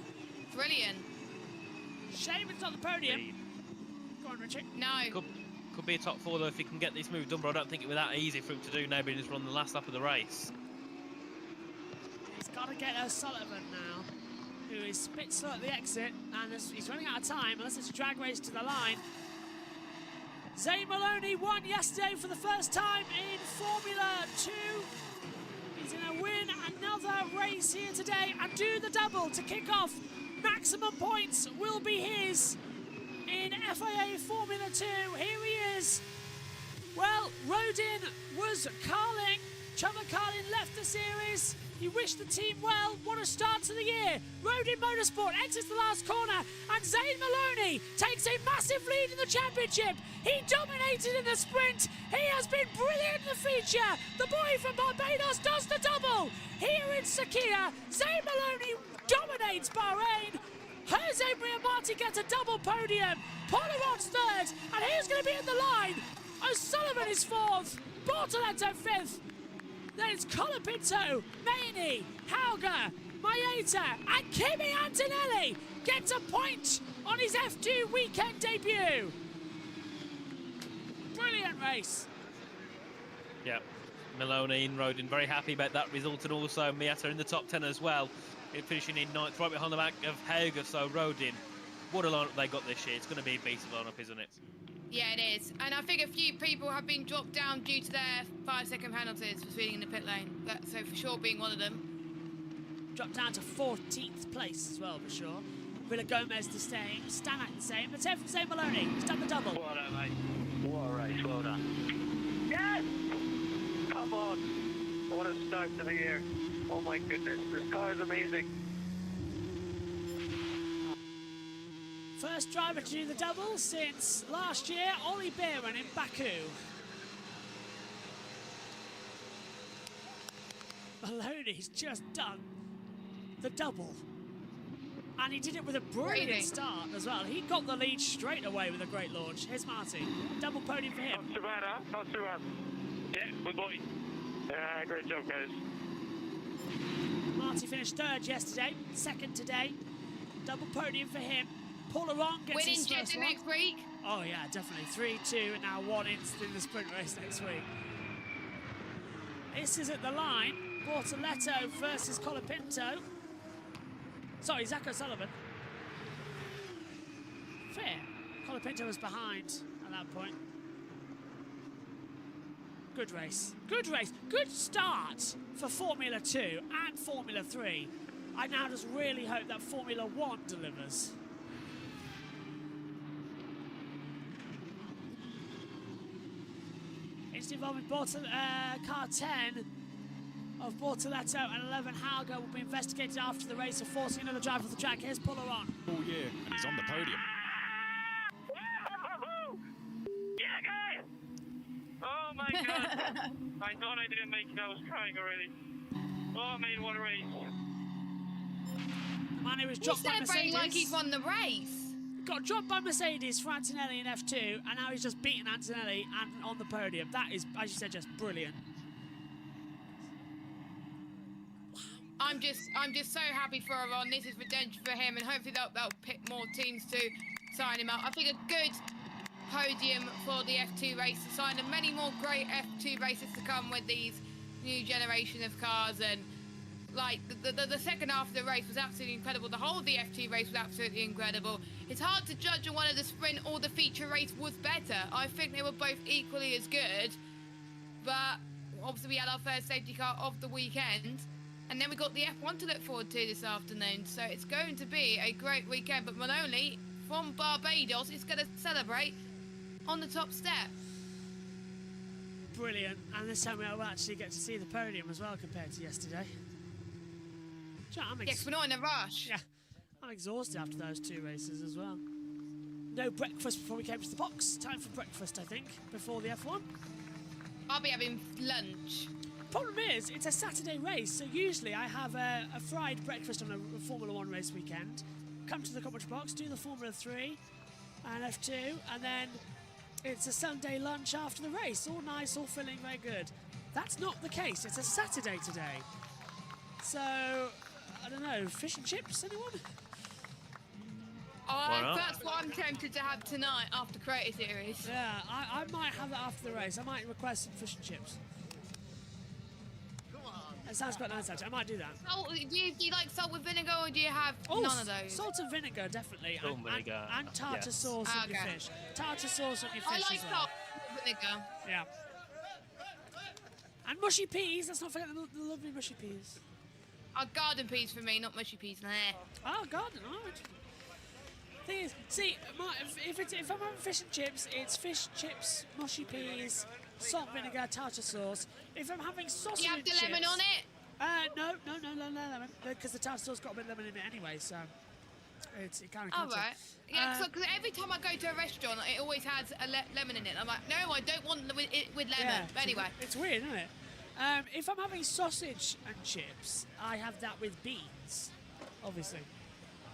brilliant. Shame it's not the podium. Go on, Richard. No. Could be a top 4 though if he can get this move done, but I don't think it was that easy for him to do now, being he's run the last lap of the race. He's got to get O'Sullivan now, who is a bit slow at the exit, and he's running out of time unless it's a drag race to the line. Zane Maloney won yesterday for the first time in Formula 2. He's going to win another race here today and do the double to kick off. Maximum points will be his in FIA Formula 2. Here he is. Well, Rodin was Carling. Trevor Carling left the series. He wished the team well. What a start to the year. Rodin Motorsport exits the last corner, and Zane Maloney takes a massive lead in the championship. He dominated in the sprint. He has been brilliant in the feature. The boy from Barbados does the double. Here in Sakhir, Zane Maloney dominates Bahrain. Jose Briamati gets a double podium. Paul Laurent's third, and who's going to be in the line? O'Sullivan is fourth. Bortoleto fifth. Then it's Colapinto, Maney, Hauger, Maeta, and Kimi Antonelli gets a point on his F2 weekend debut. Brilliant race. Yeah, Maloney and Rodin very happy about that result, and also Miata in the top 10 as well, finishing in 9th, right behind the back of Hauger. So Rodin, what a lineup they got this year. It's going to be a beast of lineup, isn't it? Yeah, it is. And I think a few people have been dropped down due to their 5-second penalties for speeding in the pit lane. So for sure being one of them. Dropped down to 14th place as well, for sure. Villa Gomez the same, Stanak the same. Let's hear from Zane Maloney. He's done the double. Well done, mate. What a race, well done. Yes! Come on. What a start to the year. Oh my goodness, this car is amazing. First driver to do the double since last year, Ollie Behrman in Baku. Maloney's just done the double. And he did it with a brilliant start as well. He got the lead straight away with a great launch. Here's Marty. Double podium for him. Not too bad, huh? Not too bad. Yeah, good boy. Yeah, great job, guys. Marty finished third yesterday, second today. Double podium for him. Paul Laurent gets winning his first Jeddah one. next week. Oh yeah, definitely. 3-2 and now 1 in the sprint race next week. This is at the line. Bortoleto versus Colapinto. Sorry, Zach O'Sullivan. Fair. Colapinto was behind at that point. Good race. Good race. Good start for Formula 2 and Formula 3. I now just really hope that Formula 1 delivers. It's involving car 10 of Bortoleto and 11 Hauger will be investigated after the race of forcing another driver off the track. Here's Paul Laurent. All year, he's on the podium. Yeah, guys! Oh my god! I thought I didn't make it, I was crying already. Oh man, what a race. Man, he was dropped by Mercedes. Celebrating like he's won the race. Got dropped by Mercedes for Antonelli in F2, and now he's just beaten Antonelli and on the podium. That is, as you said, just brilliant. I'm just so happy for Ron. This is redemption for him, and hopefully they'll pick more teams to sign him up. I think a good podium for the F2 race to sign, and many more great F2 races to come with these new generation of cars. And Like, the second half of the race was absolutely incredible. The whole of the F2 race was absolutely incredible. It's hard to judge on whether the sprint or the feature race was better. I think they were both equally as good. But obviously we had our first safety car of the weekend. And then we got the F1 to look forward to this afternoon. So it's going to be a great weekend. But Maloney from Barbados is going to celebrate on the top step. Brilliant. And this time we'll actually get to see the podium as well compared to yesterday. Yes, we're not in a rush. Yeah, I'm exhausted after those 2 races as well. No breakfast before we came to the box. Time for breakfast, I think, before the F1. I'll be having lunch. Problem is, it's a Saturday race, so usually I have a fried breakfast on a Formula 1 race weekend, come to the commentary box, do the Formula 3 and F2, and then it's a Sunday lunch after the race. All nice, all filling, very good. That's not the case. It's a Saturday today. So, I don't know, fish and chips, anyone? That's what I'm tempted to have tonight after Creator Series. Yeah, I might have that after the race. I might request some fish and chips. It sounds quite nice, actually. I might do that. Salt, do you like salt with vinegar, or do you have none of those? Salt and vinegar, definitely. Salt and vinegar. And tartar Yes. sauce on your fish. Tartar sauce on your fish I like as well. salt with vinegar. Yeah. And mushy peas. Let's not forget the lovely mushy peas. Garden peas for me, not mushy peas. Nah. Oh, garden. All right. Thing is, see, if I'm having fish and chips, it's fish, chips, mushy peas, salt, vinegar, tartar sauce. If I'm having sausage, Do you have the lemon on it? No lemon, because the tartar sauce got a bit of lemon in it anyway, so it kind of. All right. Yeah, because every time I go to a restaurant, it always has a lemon in it. I'm like, no, I don't want it with lemon. Yeah, but anyway, it's weird, isn't it? If I'm having sausage and chips, I have that with beans, obviously.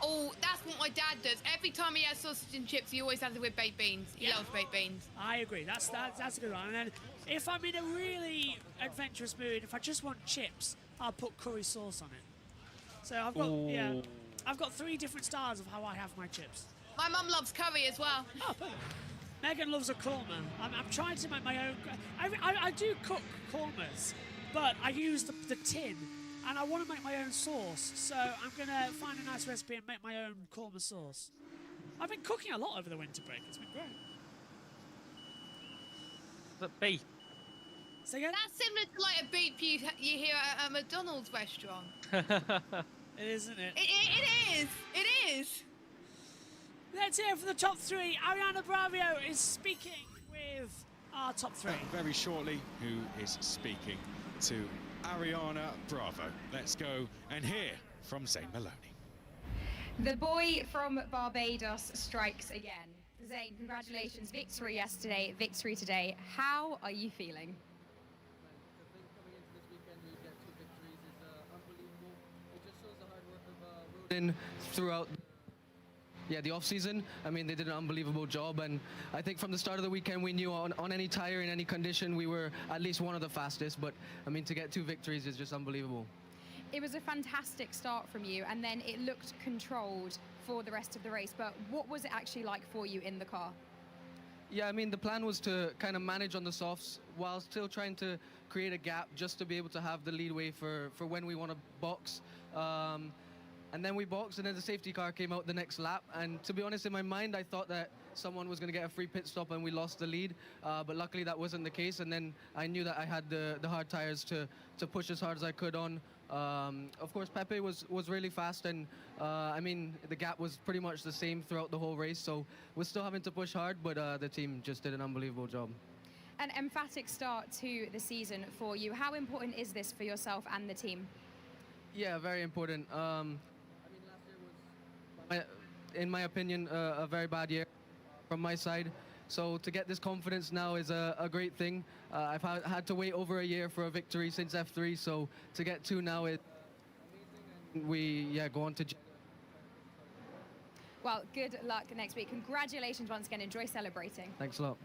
Oh, that's what my dad does. Every time he has sausage and chips, he always has it with baked beans. He loves baked beans. I agree. That's a good one. And then if I'm in a really adventurous mood, if I just want chips, I'll put curry sauce on it. So I've got 3 different styles of how I have my chips. My mum loves curry as well. Oh, perfect. Megan loves a korma. I'm trying to make my own. I do cook kormas, but I use the tin. And I want to make my own sauce, so I'm going to find a nice recipe and make my own korma sauce. I've been cooking a lot over the winter break. It's been great. What's that beef? Say again? That's similar to like a beep you hear at a McDonald's restaurant. It is, isn't it? It is. It is. Let's hear from the top 3. Ariana Bravio is speaking with our top 3. Very shortly, who is speaking to Ariana Bravo. Let's go and hear from Zane Maloney. The boy from Barbados strikes again. Zane, congratulations. Victory yesterday, victory today. How are you feeling? Throughout the off season, I mean, they did an unbelievable job, and I think from the start of the weekend we knew on any tire in any condition we were at least one of the fastest. But I mean, to get 2 victories is just unbelievable. It was a fantastic start from you, and then it looked controlled for the rest of the race, but what was it actually like for you in the car? Yeah, I mean, the plan was to kind of manage on the softs while still trying to create a gap just to be able to have the leadway for when we want to box. And then we boxed, and then the safety car came out the next lap. And to be honest, in my mind, I thought that someone was going to get a free pit stop and we lost the lead. But luckily, that wasn't the case. And then I knew that I had the hard tires to push as hard as I could on. Of course, Pepe was really fast. And I mean, the gap was pretty much the same throughout the whole race. So we're still having to push hard, but the team just did an unbelievable job. An emphatic start to the season for you. How important is this for yourself and the team? Yeah, very important. In my opinion, a very bad year from my side. So to get this confidence now is a great thing. I've had to wait over a year for a victory since F3, so to get 2 now is we go on to Jeddah. Well, good luck next week. Congratulations once again. Enjoy celebrating. Thanks a lot.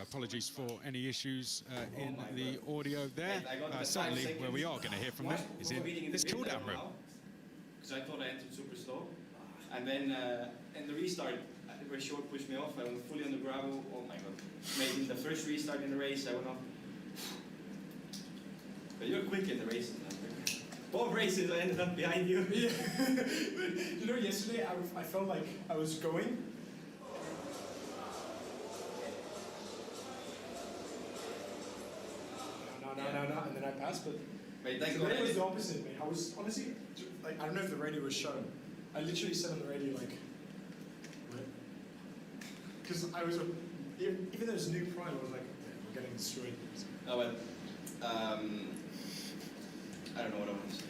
Apologies for any issues in the audio there. Certainly where we are going to hear from them is in this cool-down room. Because I thought I entered super slow. And then in the restart, very short pushed me off. I went fully on the gravel. Oh my god. Maybe in the first restart in the race, I went off. But you're quick in the races, man. Both races I ended up behind you. Yeah. You know, yesterday I felt like I was going. No, and then I passed, but today was the opposite, mate. I was honestly, like, I don't know if the radio was shown. I literally said on the radio, like, what? Because I was, even though it was a new prime, I was like, okay, we're getting destroyed. Oh, well, I don't know what I want to say.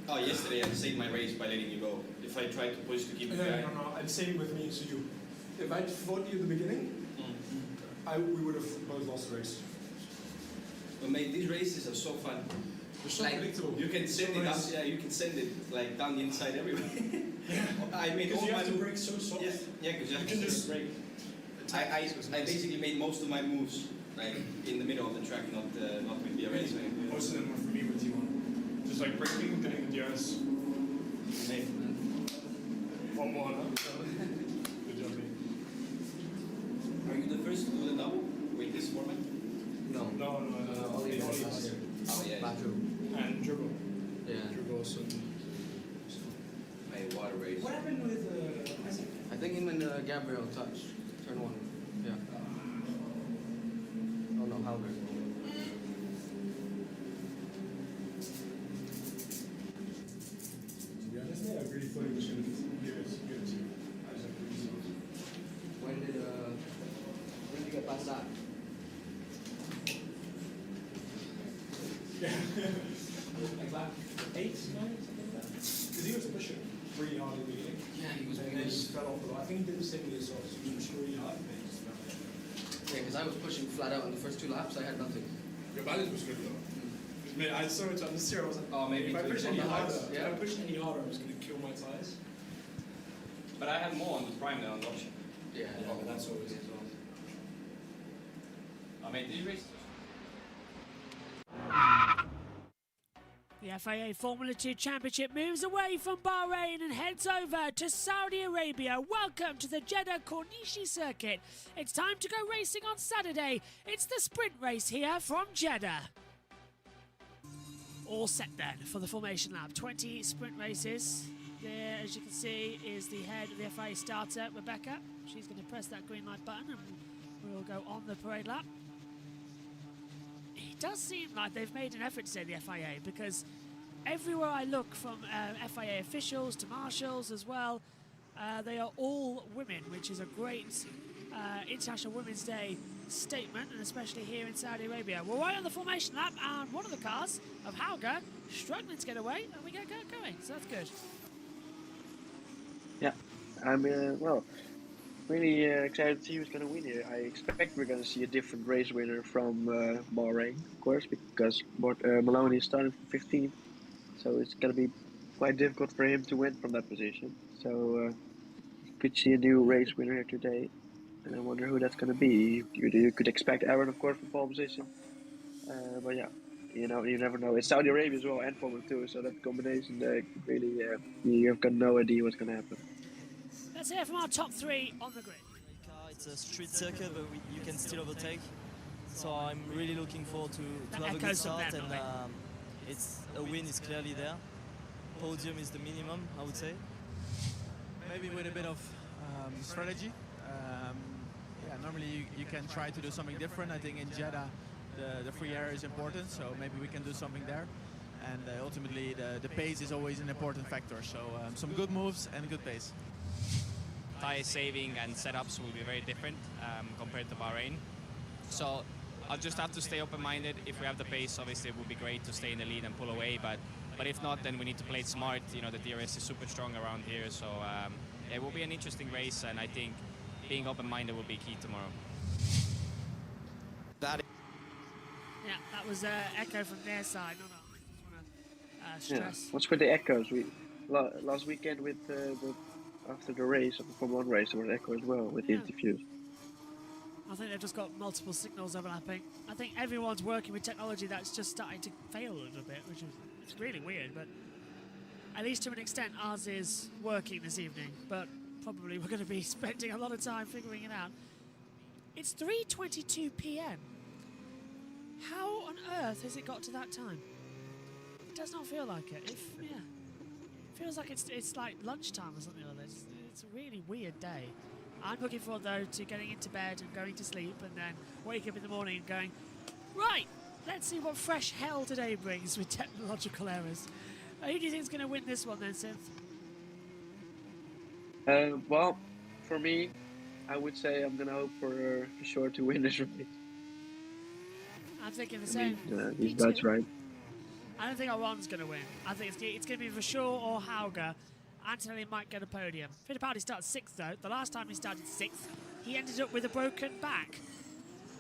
Oh, yesterday I saved my race by letting you go. If I tried to push to keep it behind. No, I'd say with me, so you. If I'd fought you at the beginning, we would have both lost the race. But mate, these races are so fun. They're so predictable. You can send it up, yeah, you can send it like down the inside everywhere. Yeah. I made all you my have to brake so soft. Yeah, because you can just brake. I basically made most of my moves like in the middle of the track, not with DRS. Most of them were for me with T1. Just like braking, getting the DRS. Mate. One more, huh? Good job, mate. Are you the first to do the double with this format? No. Only last year. Oh yeah. And Dribble. Yeah. Dribble also. My water race. What happened with Isaac? I think him and Gabriel touched. Turn 1. Yeah. Oh no, Halbert. To be honest, I really thought he was going to give it good to Isaac. When did you get past that? Yeah. Like that 8, 9, something like that. Because he was pushing really hard in the beginning. Yeah, he was. And then just fell off the line. I think he did the same with his socks. He was pushing really hard, and then he just fell off. Yeah, because I was pushing flat out on the first 2 laps. I had nothing. Your balance was good though. Man, I saw it on the steer. I was like, oh, maybe if I push any harder, yeah. if I push any harder, I was going to kill my tires. But I had more on the prime than on the option. Yeah, but that's always as well. I made these races. The FIA Formula 2 Championship moves away from Bahrain and heads over to Saudi Arabia. Welcome to the Jeddah Corniche circuit. It's time to go racing on Saturday. It's the sprint race here from Jeddah. All set then for the formation lap. 20 sprint races. There, as you can see, is the head of the FIA starter, Rebecca. She's going to press that green light button and we'll go on the parade lap. It does seem like they've made an effort to say the FIA, because everywhere I look, from FIA officials to marshals as well, they are all women, which is a great International Women's Day statement, and especially here in Saudi Arabia. We're right on the formation lap, and one of the cars of Hauger struggling to get away, and we get going, so that's good. Yeah, I'm really excited to see who's going to win here. I expect we're going to see a different race winner from Bahrain, of course, because Maloney is starting from 15th, so it's going to be quite difficult for him to win from that position. So could see a new race winner here today, and I wonder who that's going to be. You could expect Aaron, of course, from pole position, but yeah, you never know. It's Saudi Arabia as well and Formula 2, so that combination really, you've got no idea what's going to happen. Let's hear from our top 3 on the grid. It's a street circuit, but you can still overtake. So I'm really looking forward to have a good start, and it's a win is clearly there. Podium is the minimum, I would say. Maybe with a bit of strategy. Normally you can try to do something different. I think in Jeddah the free air is important, so maybe we can do something there. And ultimately the pace is always an important factor. So some good moves and good pace. Tire saving and setups will be very different compared to Bahrain. So I'll just have to stay open-minded. If we have the pace, obviously it would be great to stay in the lead and pull away, but if not, then we need to play it smart. You know, the DRS is super strong around here, so it will be an interesting race, and I think being open-minded will be key tomorrow. Yeah, that was echo from their side. Stress. Yeah. What's with the echoes? Last weekend with after the race, of the Formula 1 race, there was echo as well with the interviews. I think they've just got multiple signals overlapping. I think everyone's working with technology that's just starting to fail a little bit, which is it's really weird, but at least to an extent ours is working this evening, but probably we're going to be spending a lot of time figuring it out. It's 3:22 p.m. How on earth has it got to that time? It does not feel like it. It feels like it's like lunchtime or something like this. It's a really weird day. I'm looking forward though to getting into bed and going to sleep and then waking up in the morning and going, right, let's see what fresh hell today brings with technological errors. Who do you think is going to win this one then, Synth? Well, for me, I would say I'm going to hope for sure to win this race. I'm thinking the same. That's right. I don't think Aron's going to win. I think it's going to be for sure or Hauger. Antonelli might get a podium. Fittipaldi starts 6th though. The last time he started 6th, he ended up with a broken back.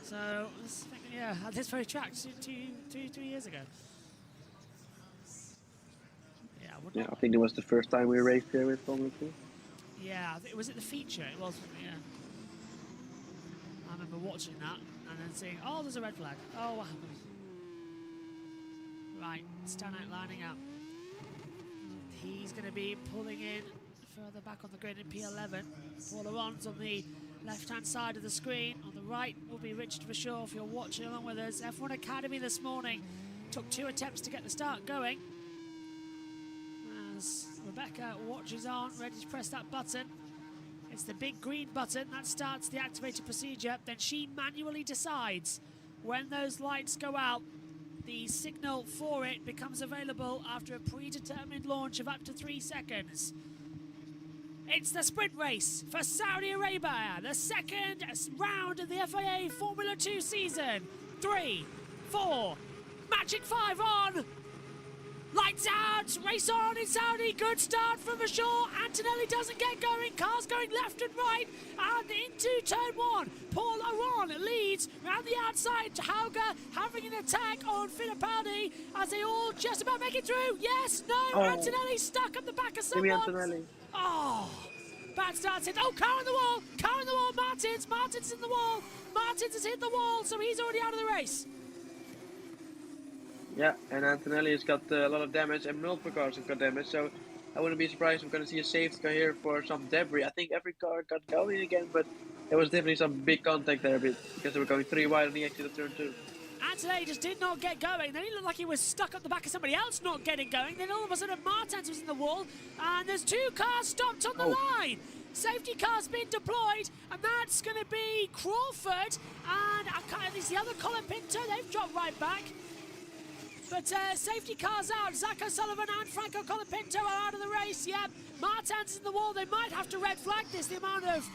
So, I was thinking, yeah, at this very track 3 years ago. Yeah, I think it was the first time we raced here with Formula 2. Yeah, I think it was at the feature. It was, yeah. I remember watching that and then seeing, oh, there's a red flag. Oh, what happened? Right, Stanek lining up. He's going to be pulling in further back on the grid in P11. Paul Aron's on the left-hand side of the screen. On the right will be Richard Verschoor if you're watching along with us. F1 Academy this morning took 2 attempts to get the start going. As Rebecca watches on, ready to press that button. It's the big green button that starts the activated procedure. Then she manually decides when those lights go out. The signal for it becomes available after a predetermined launch of up to 3 seconds. It's the sprint race for Saudi Arabia, the second round of the FIA Formula 2 season. 3, 4, Magic 5 on. Lights out, race on in Saudi, good start from Verschoor. Antonelli doesn't get going, cars going left and right, and into turn 1. Paul Aron leads round the outside to Hauger, having an attack on Fittipaldi as they all just about make it through. Yes, no, Antonelli stuck at the back of someone. Oh, bad start. Oh, car on the wall, Martins in the wall. Martins has hit the wall, so he's already out of the race. Yeah, and Antonelli has got a lot of damage, and multiple cars have got damage, so I wouldn't be surprised if we're going to see a safety car here for some debris. I think every car got going again, but there was definitely some big contact there because they were going 3 wide on the exit of turn 2. Antonelli just did not get going. Then he looked like he was stuck at the back of somebody else not getting going. Then all of a sudden Martins was in the wall, and there's 2 cars stopped on the line. Safety car's been deployed, and that's going to be Crawford, and it's the other Colin Pinto. They've dropped right back. But safety car's out. Zach O'Sullivan and Franco Colapinto are out of the race. Yep, Martins in the wall. They might have to red flag this. The amount of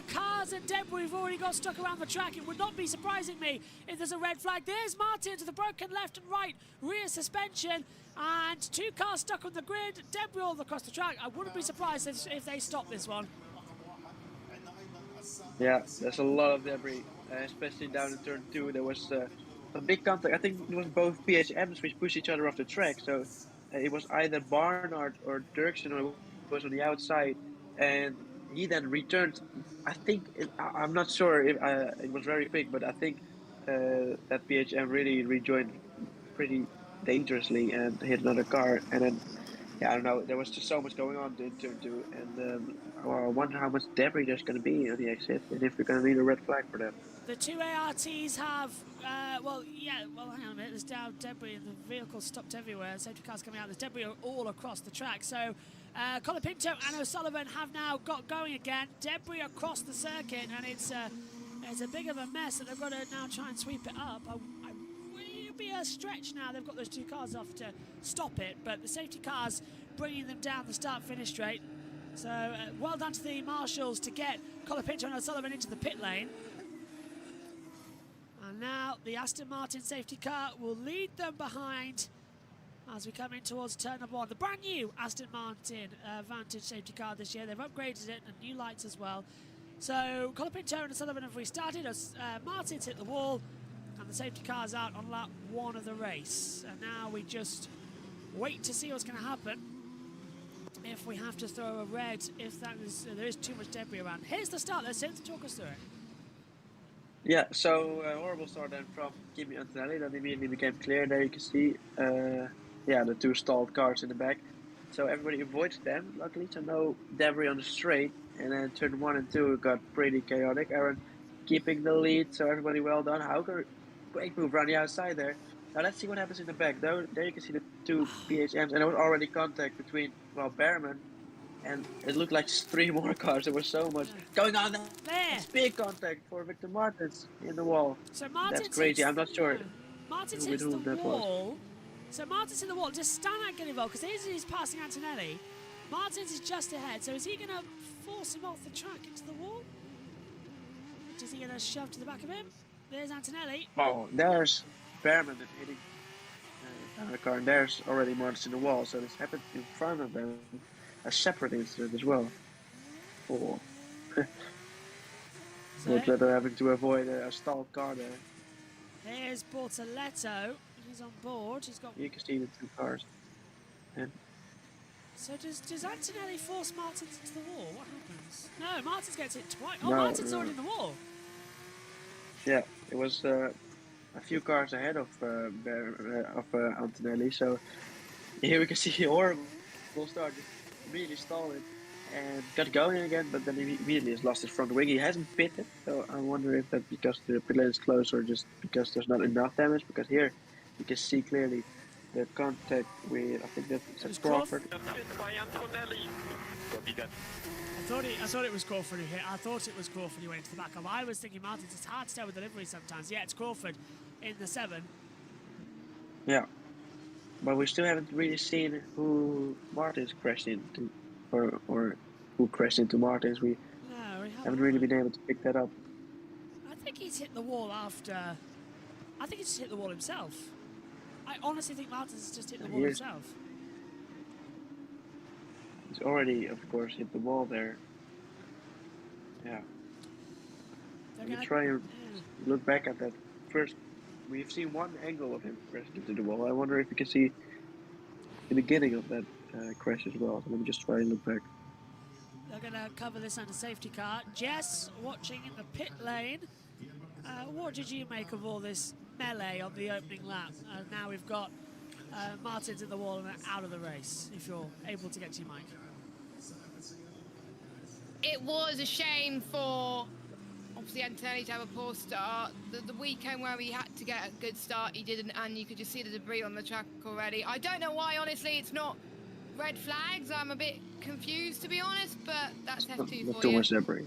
cars and debris we've already got stuck around the track. It would not be surprising me if there's a red flag. There's Martins with a broken left and right rear suspension. And 2 cars stuck on the grid. Debris all across the track. I wouldn't be surprised if they stop this one. Yeah, there's a lot of debris, especially down in turn 2. There was a big contact. I think it was both PHMs which pushed each other off the track. So it was either Barnard or Dirksen who was on the outside, and he then returned. I think I'm not sure if it was very quick, but I think that PHM really rejoined pretty dangerously and hit another car. And then I don't know. There was just so much going on in turn 2, and I wonder how much debris there's going to be on the exit, and if we're going to need a red flag for that. The 2 ARTs have, hang on a minute, there's now debris and the vehicle's stopped everywhere. Safety cars coming out, there's debris all across the track. So Colin Pinto and O'Sullivan have now got going again. Debris across the circuit, and it's a big of a mess that they've got to now try and sweep it up. It'll be a stretch now. They've got those 2 cars off to stop it, but the safety cars bringing them down the start-finish straight. So well done to the marshals to get Colin Pinto and O'Sullivan into the pit lane. And now the Aston Martin safety car will lead them behind as we come in towards turn number 1. The brand new Aston Martin Vantage safety car this year. They've upgraded it and new lights as well. So Colin Pinto and Sullivan have restarted as Martin's hit the wall, and the safety car's out on lap 1 of the race. And now we just wait to see what's going to happen. If we have to throw a red, if there is too much debris around. Here's the start, though, Synth. Talk us through it. Yeah, so horrible start then from Kimi Antonelli. That immediately became clear. There you can see, the 2 stalled cars in the back. So everybody avoids them, luckily, so no debris on the straight. And then turn 1 and 2 got pretty chaotic. Aaron keeping the lead, so everybody well done. Hauger Great move around the outside there. Now let's see what happens in the back. There you can see the two PHMs, and there was already contact between, well, Behrman, and it looked like 3 more cars. There was so much going on there. There. Big contact for Victor Martins in the wall. So Martins That's crazy. hits, I'm not sure Martins with hits the whom that was. wall. So Martins hit the wall. Does Stanak get involved? Because he's passing Antonelli. Martins is just ahead. So is he going to force him off the track into the wall? Is he going to shove to the back of him? There's Antonelli. Oh, there's Behrman hitting the car, and there's already Martins in the wall. So this happened in front of them. A separate incident as well. Oh. But they're having to avoid a stalled car there. Here's Bortoletto. He's on board. He's got. You can see the 2 cars. And so does Antonelli force Martins into the wall? What happens? No, Martins gets hit twice. Oh, No, Martins already in the wall. yeah, it was a few cars ahead of Antonelli. So here we can see a horrible start. Just really stalling and got going again, but then he immediately has lost his front wing. He hasn't pitted, so I wonder if that's because the pit lane is closed or just because there's not enough damage. Because here you can see clearly the contact with, I think that's Crawford. I thought it was Crawford who hit. I thought it was Crawford who went into the back of. I was thinking Martins. It's hard to tell with delivery sometimes. Yeah, it's Crawford in the 7. Yeah, but we still haven't really seen who Martins crashed into, or who crashed into Martins. We haven't really been able to pick that up. I think he's hit the wall after. I think he's just hit the wall himself. I honestly think Martins has just hit the wall himself. He's already, of course, hit the wall there. Yeah. Let me try and look back at that first. We've seen one angle of him crashing into the wall. I wonder if you can see the beginning of that crash as well. So let me just try and look back. They're going to cover this under safety car. Jess, watching in the pit lane. What did you make of all this melee on the opening lap? Now we've got Martins in the wall and out of the race, if you're able to get to your mic. It was a shame for, obviously, Antonelli to have a poor start. The weekend where he had to get a good start, he didn't, and you could just see the debris on the track already. I don't know why, honestly, it's not red flags. I'm a bit confused, to be honest, but that's F2 for you. Not too much debris.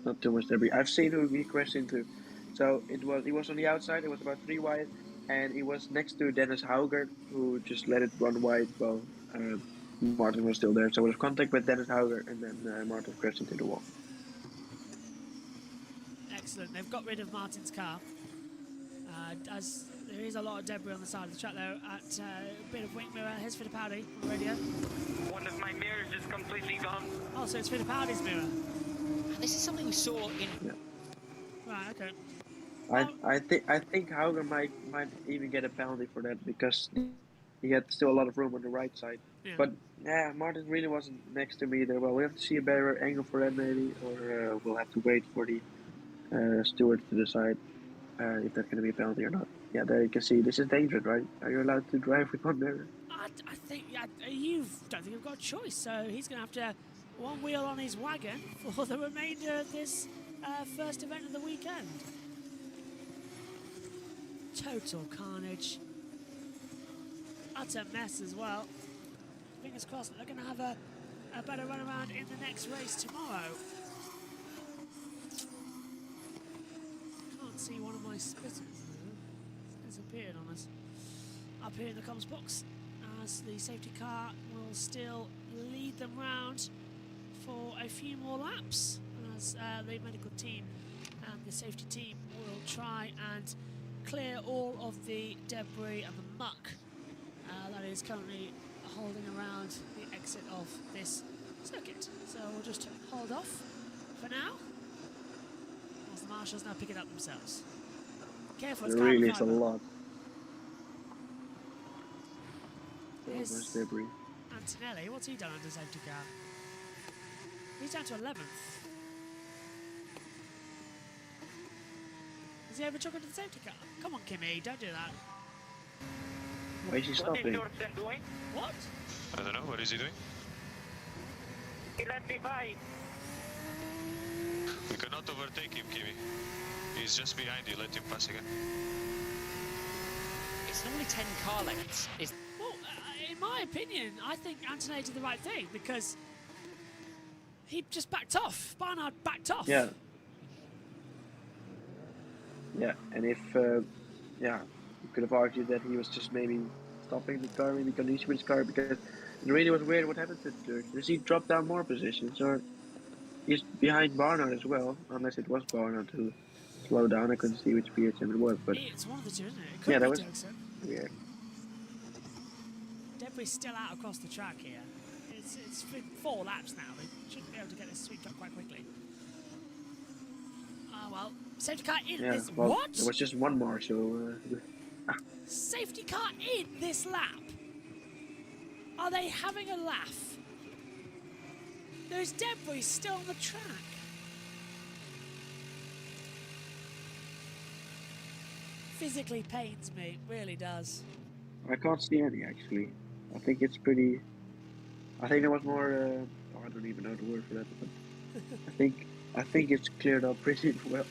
Not too much debris. I've seen who he crashed into. So he was on the outside. It was about 3 wide, and he was next to Dennis Hauger, who just let it run wide. Well, Martin was still there, so it was contact with Dennis Hauger, and then Martin crashed into the wall. Excellent. They've got rid of Martin's car. As there is a lot of debris on the side of the track, though. At a bit of wing mirror. Here's Fittipaldi on radio. One of my mirrors is completely gone. Oh, so it's Fittipaldi's mirror. This is something we saw in. Yeah. Right. Okay. I think Hauger might even get a penalty for that because he had still a lot of room on the right side. Yeah. But yeah, Martin really wasn't next to me either. Well, we have to see a better angle for that maybe, or we'll have to wait for the stewards to decide if that's going to be a penalty or not. Yeah, there you can see this is dangerous, right? Are you allowed to drive with one mirror? I think you don't think you've got a choice. So he's going to have to one wheel on his wagon for the remainder of this first event of the weekend. Total carnage. Utter mess as well. Fingers crossed that they're going to have a better run around in the next race tomorrow. Can't see one of my spitters. It's disappeared on us. Up here in the comms box, as the safety car will still lead them round for a few more laps, as the medical team and the safety team will try and clear all of the debris and the muck that is currently holding around the exit of this circuit. So we'll just hold off for now, as the marshals now pick it up themselves. Careful, it's really is a lot. Here's debris. Antonelli, what's he done under safety car? He's down to 11th. Is he overtook into the safety car? Come on, Kimmy, don't do that. Why is he stopping? What? I don't know, what is he doing? He let me by. We cannot overtake him, Kimi. He's just behind you, let him pass again. It's normally 10 car lengths. Well, in my opinion, I think Antonelli did the right thing because he just backed off. Barnard backed off. Yeah. Yeah, and if, yeah, you could have argued that he was just maybe stopping the car, maybe condition with his car, because it really was weird what happened to Dirk. Does he drop down more positions, or he's behind Barnard as well, unless it was Barnard who slowed down. I couldn't see which PHM it was, but It's one of the two, isn't it? It could yeah, be that was Dirksen. weird. Debris still out across the track here. It's been 4 laps now. They should be able to get this swept up quite quickly. Oh well, safety car in Yeah, this. well, What? there was just one more, so Safety car in this lap. Are they having a laugh? There's debris still on the track. Physically pains me, it really does. I can't see any actually. I think it's pretty. I think there was more. Oh, I don't even know the word for that, but I think it's cleared up pretty well.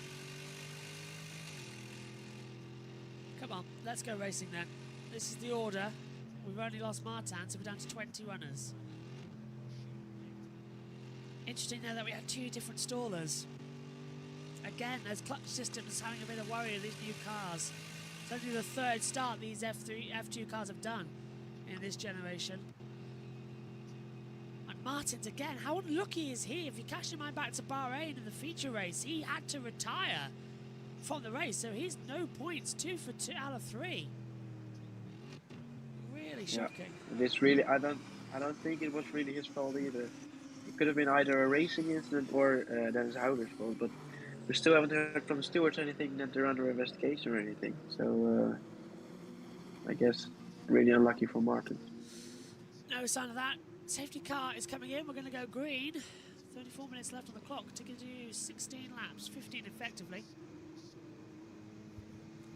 Come on, let's go racing then. This is the order. We've only lost Martin, so we're down to 20 runners. Interesting there that we have 2 different stallers. Again, there's clutch systems having a bit of worry of these new cars. It's only the 3rd start these F2 cars have done in this generation. And Martins again, how unlucky is he? If you cast your mind back to Bahrain in the feature race, he had to retire from the race, so he's no points, 2 for 2 out of 3. Really shocking. Yeah, this really, I don't think it was really his fault either. It could have been either a racing incident or Dennis Houder's fault, but we still haven't heard from the stewards anything that they're under investigation or anything. So I guess really unlucky for Martin. No sign of that. Safety car is coming in. We're going to go green. 34 minutes left on the clock to do 16 laps, 15 effectively.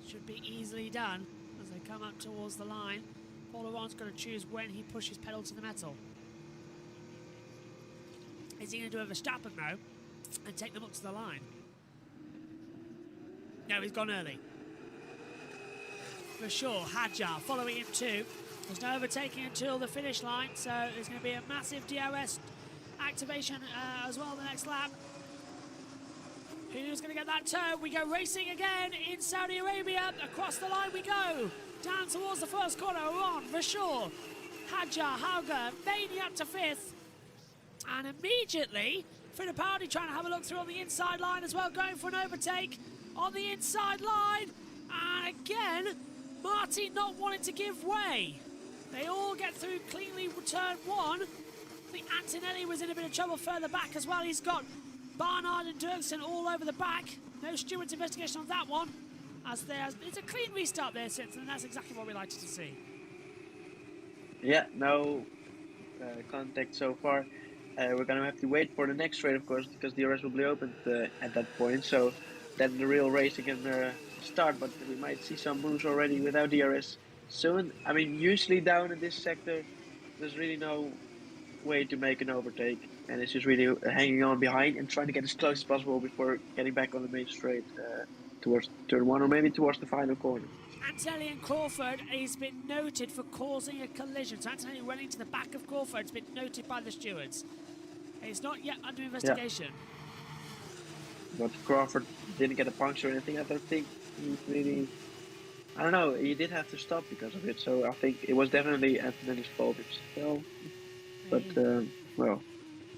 Should be easily done as they come up towards the line. Paul Laurent's got to choose when he pushes pedal to the metal. Is he going to do a Verstappen though and take them up to the line? No, he's gone early. For sure, Hadjar following him too. There's no overtaking until the finish line, so there's going to be a massive DRS activation as well the next lap. Who's going to get that turn? We go racing again in Saudi Arabia. Across the line we go. Down towards the first corner. Ron, for sure. Hadjar, Hauger, Maney up to 5th. And immediately, Fittipaldi trying to have a look through on the inside line as well, going for an overtake on the inside line. And again, Martin not wanting to give way. They all get through cleanly with turn 1. I think Antonelli was in a bit of trouble further back as well. He's got Barnard and Dirksen all over the back. No steward's investigation on that one. As it's a clean restart there, Simpson, and that's exactly what we like to see. Yeah, no contact so far. We're going to have to wait for the next straight, of course, because the DRS will be opened at that point. So then the real racing can start, but we might see some moves already without DRS soon. I mean, usually down in this sector, there's really no way to make an overtake, and it's just really hanging on behind and trying to get as close as possible before getting back on the main straight towards turn 1 or maybe towards the final corner. Antonelli and Crawford has been noted for causing a collision. So Antonelli running to the back of Crawford has been noted by the stewards. It's not yet under investigation. Yeah. But Crawford didn't get a puncture or anything. I don't think he really... I don't know, he did have to stop because of it, so I think it was definitely Antonelli's fault himself. But, well,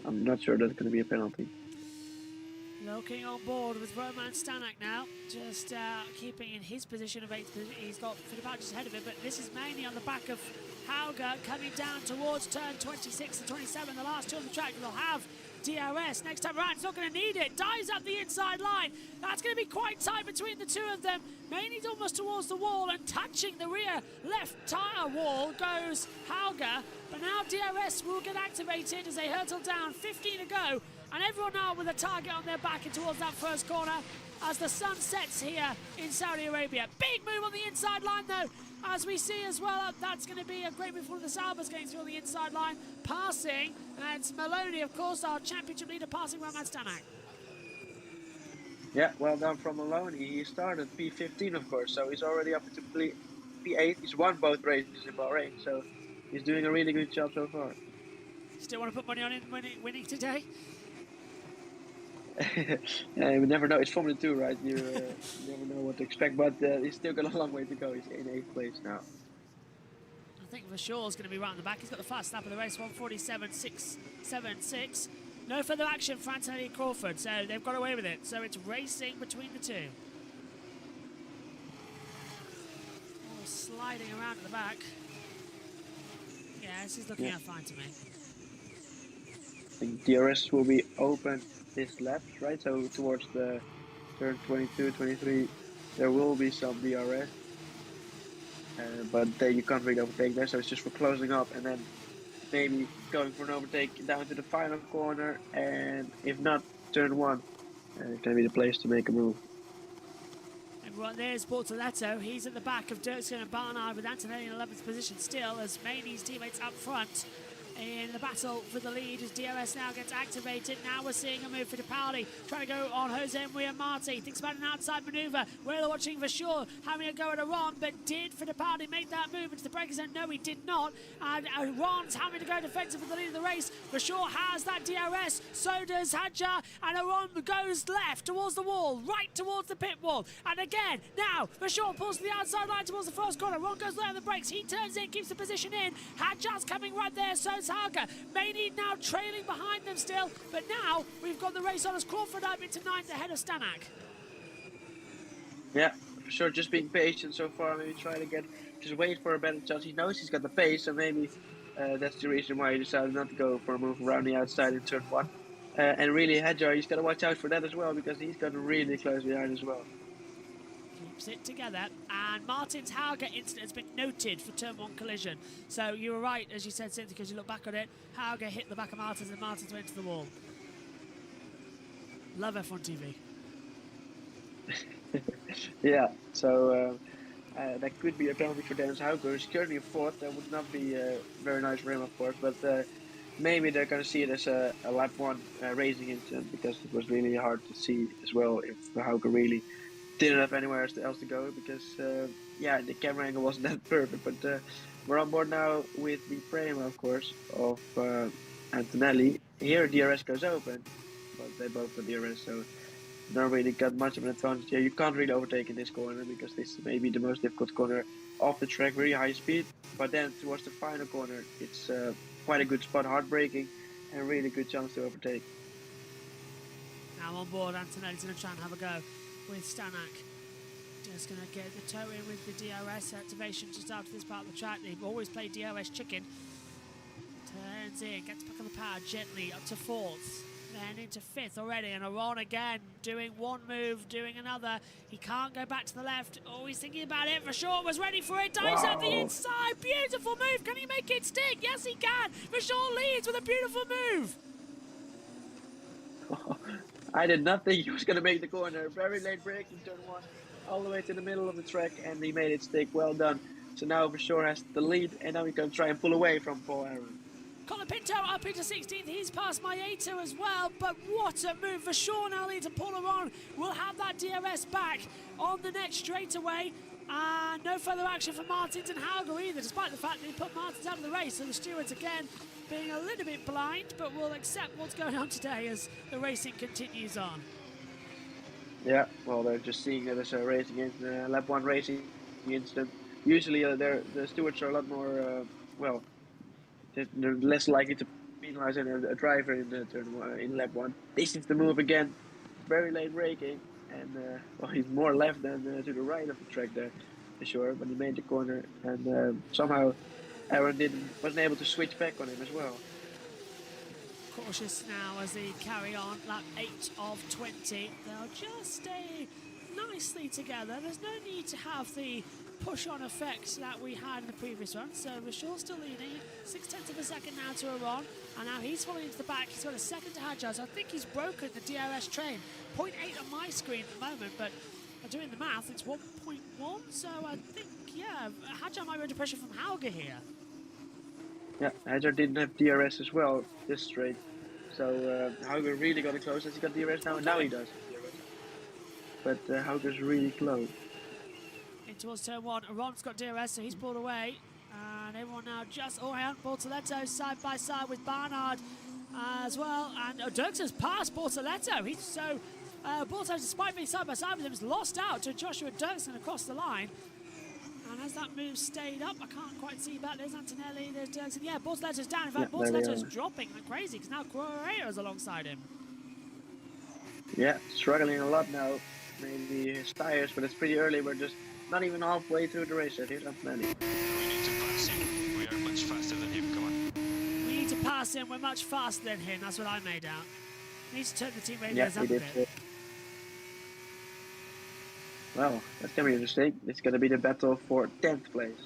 I'm not sure that's going to be a penalty. Looking on board with Roman Stanek now, just keeping in his position of 8th position. He's got Fittipaldi just ahead of him, but this is mainly on the back of Hauger coming down towards turn 26 and 27, the last 2 on the track. They'll have DRS next time around. It's not going to need it. Dives up the inside line. That's going to be quite tight between the 2 of them. Mainly's almost towards the wall, and touching the rear left tyre wall goes Hauger. But now DRS will get activated as they hurtle down. 15 to go. And everyone now with a target on their back and towards that first corner as the sun sets here in Saudi Arabia. Big move on the inside line though, as we see as well. That's going to be a great move for the Saubers going through on the inside line. Passing, and it's Maloney, of course, our championship leader, passing Roman Stanek. Yeah, well done from Maloney. He started P15, of course, so he's already up to P8. He's won both races in Bahrain, so he's doing a really good job so far. Still want to put money on him winning today? We never know. It's Formula 2, right? You never know what to expect, but he's still got a long way to go. He's in 8th place now. I think Vashaw's going to be right on the back. He's got the fast lap of the race, 1:47.676. No further action for Antonelli Crawford, so they've got away with it. So it's racing between the two. Oh, sliding around at the back. Yeah, this is looking out fine to me. I think DRS will be open this lap, right? So towards the turn 22, 23, there will be some DRS. But you can't really overtake there, so it's just for closing up and then maybe going for an overtake down to the final corner, and if not, turn 1 can be the place to make a move. Everyone there's Bortoletto. He's at the back of Dirksen and Barnard with Antonelli in 11th position still, as Maney's teammates up front in the battle for the lead as DRS now gets activated. Now we're seeing a move for Depaoli, trying to go on Jose Maria Marti. Thinks about an outside manoeuvre. We're watching for sure having a go at Aron, but did for Depaoli make that move into the braking zone? No, he did not. And Aron's having to go defensive for the lead of the race. Vashor has that DRS, so does Hadjar, and Aron goes left towards the wall, right towards the pit wall. And again, now Vashor pulls to the outside line towards the first corner. Aron goes left on the brakes. He turns in, keeps the position in. Hadjar's coming right there, so's Haga. Maney now trailing behind them still, but now we've got the race on as Crawford up into 9th ahead of Stanak. Yeah, for sure, just being patient so far, maybe try to just wait for a better chance. He knows he's got the pace, so maybe that's the reason why he decided not to go for a move around the outside in turn 1. And really, Hadjar, he's got to watch out for that as well, because he's got really close behind as well. Keeps it together, and Martin's Hauger incident has been noted for turn 1 collision. So you were right, as you said, Cynthia, because you look back on it. Hauger hit the back of Martins, and Martins went to the wall. Love F1 TV. Yeah, so that could be a penalty for Dennis Hauger. He's currently in 4th. That would not be very nice for him, of course, but maybe they're going to see it as a lap 1 racing incident, because it was really hard to see as well if Hauger really didn't have anywhere else to go, because yeah, the camera angle wasn't that perfect. But we're on board now with the frame, of course, of Antonelli. Here DRS goes open, but they both got DRS, so don't really got much of an advantage here. You can't really overtake in this corner, because this may be the most difficult corner off the track, very high speed. But then towards the final corner, it's quite a good spot, hard braking, and really good chance to overtake. Now on board, Antonelli's going to try and have a go with Stanak. Just going to get the toe in with the DRS activation just after this part of the track. They've always played DRS chicken. Turns in, gets back on the power gently up to 4th. Then into 5th already, and Aron again doing one move, doing another. He can't go back to the left. Oh, he's thinking about it. Vashor was ready for it. Dives out the inside. Beautiful move. Can he make it stick? Yes, he can. Vashor leads with a beautiful move. I did not think he was going to make the corner. Very late break in turn 1, all the way to the middle of the track, and he made it stick. Well done. So now Vashor has the lead, and now we can try and pull away from Paul Aaron. Colin Pinto up into 16th. He's past Maeto as well, but what a move. Vashor now leads, and Paul Aaron will have that DRS back on the next straightaway. And no further action for Martins and Hauger either, despite the fact that he put Martins out of the race. So the stewards again being a little bit blind, but we'll accept what's going on today as the racing continues on. Yeah, well, they're just seeing it as a racing lap 1 racing incident. Usually the stewards are a lot more, well, they're less likely to penalize a driver in lap 1. This is the move again. Very late braking, and well, he's more left than to the right of the track there, for sure. But he made the corner, and somehow Aaron wasn't able to switch back on him as well. Cautious now as they carry on. Lap 8 of 20. They'll just stay nicely together. There's no need to have the push-on effect that we had in the previous one. So Vashor's still leading, 0.6 of a second now to Aron, and now he's falling into the back. He's got a second to Hadjar, so I think he's broken the DRS train. 0.8 on my screen at the moment, but doing the math, it's 1.1, so I think, yeah, Hadjar might be under pressure from Hauger here. Yeah, Hadjar didn't have DRS as well this straight, so Hauger really got it close as he got DRS now, and now he does. but Hauke's really close. In towards turn 1, Ron's got DRS, so he's pulled away. And everyone now just, oh, hang on, Bortoletto side by side with Barnard as well. And Dirksen's passed Bortoletto. He's so, Bortoletto, despite being side by side with him, has lost out to Joshua Dirksen across the line. And as that move stayed up, I can't quite see back. There's Antonelli, there's Dirksen. Yeah, Bortoletto's down. In fact, Bortoletto's dropping like crazy because now Correa's alongside him. Yeah, struggling a lot now. Maybe his tires, but it's pretty early. We're just not even halfway through the race yet. Here's Antonelli. We need to pass him. We are much faster than him. Come on. We need to pass him. We're much faster than him. That's what I made out. Needs to turn the team radios up a bit. Well, that's going to be interesting. It's going to be the battle for 10th place.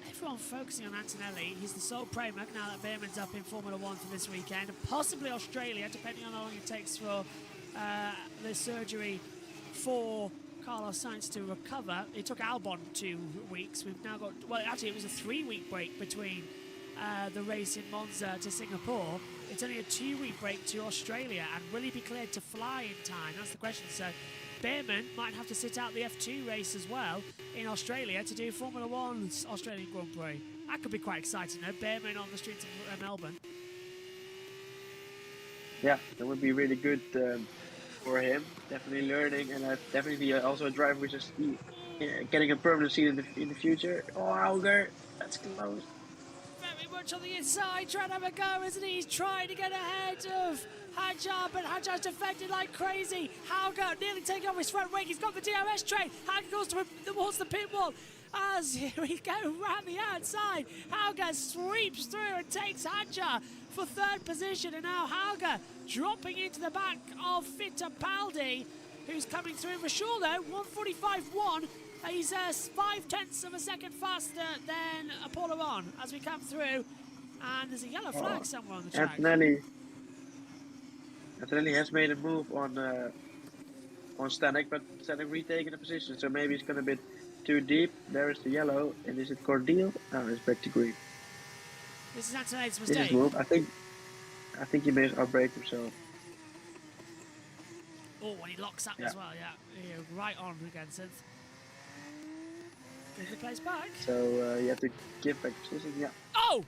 Everyone focusing on Antonelli. He's the sole Pramac now that Behrman's up in Formula 1 for this weekend. And possibly Australia, depending on how long it takes for the surgery for Carlos Sainz to recover. It took Albon 2 weeks. We've now got, well, actually it was a 3-week break between the race in Monza to Singapore. It's only a 2-week break to Australia, and will he be cleared to fly in time? That's the question. So Behrman might have to sit out the F2 race as well in Australia to do Formula 1's Australian Grand Prix. That could be quite exciting, though. Behrman on the streets of Melbourne. Yeah, that would be really good for him. Definitely learning, and definitely also a driver which is getting a permanent seat in the future. Oh, Hauke, that's close. Very much on the inside, trying to have a go, isn't he? He's trying to get ahead of Hadjar, but Hadjar's defended like crazy. Hauke nearly taking off his front wing. He's got the DRS train. Hauke goes towards the pit wall. As we go around the outside, Hauke sweeps through and takes Hadjar for 3rd position. And now Hauke dropping into the back of Fittipaldi, who's coming through for sure, though. 1:45.1. He's 0.5 of a second faster than Apollo on as we come through. And there's a yellow flag somewhere on the track. Antonelli has made a move on Stanek, but Stanek retaking the position, so maybe it's going to be too deep. There is the yellow, and is it Cordial? Oh, it's back to green. This is Antonelli's mistake. This is move. I think he may outbrake himself. Oh, when he locks up as well, yeah. Right on again, Synth. Give the place back. So you have to give back position, yeah. Oh!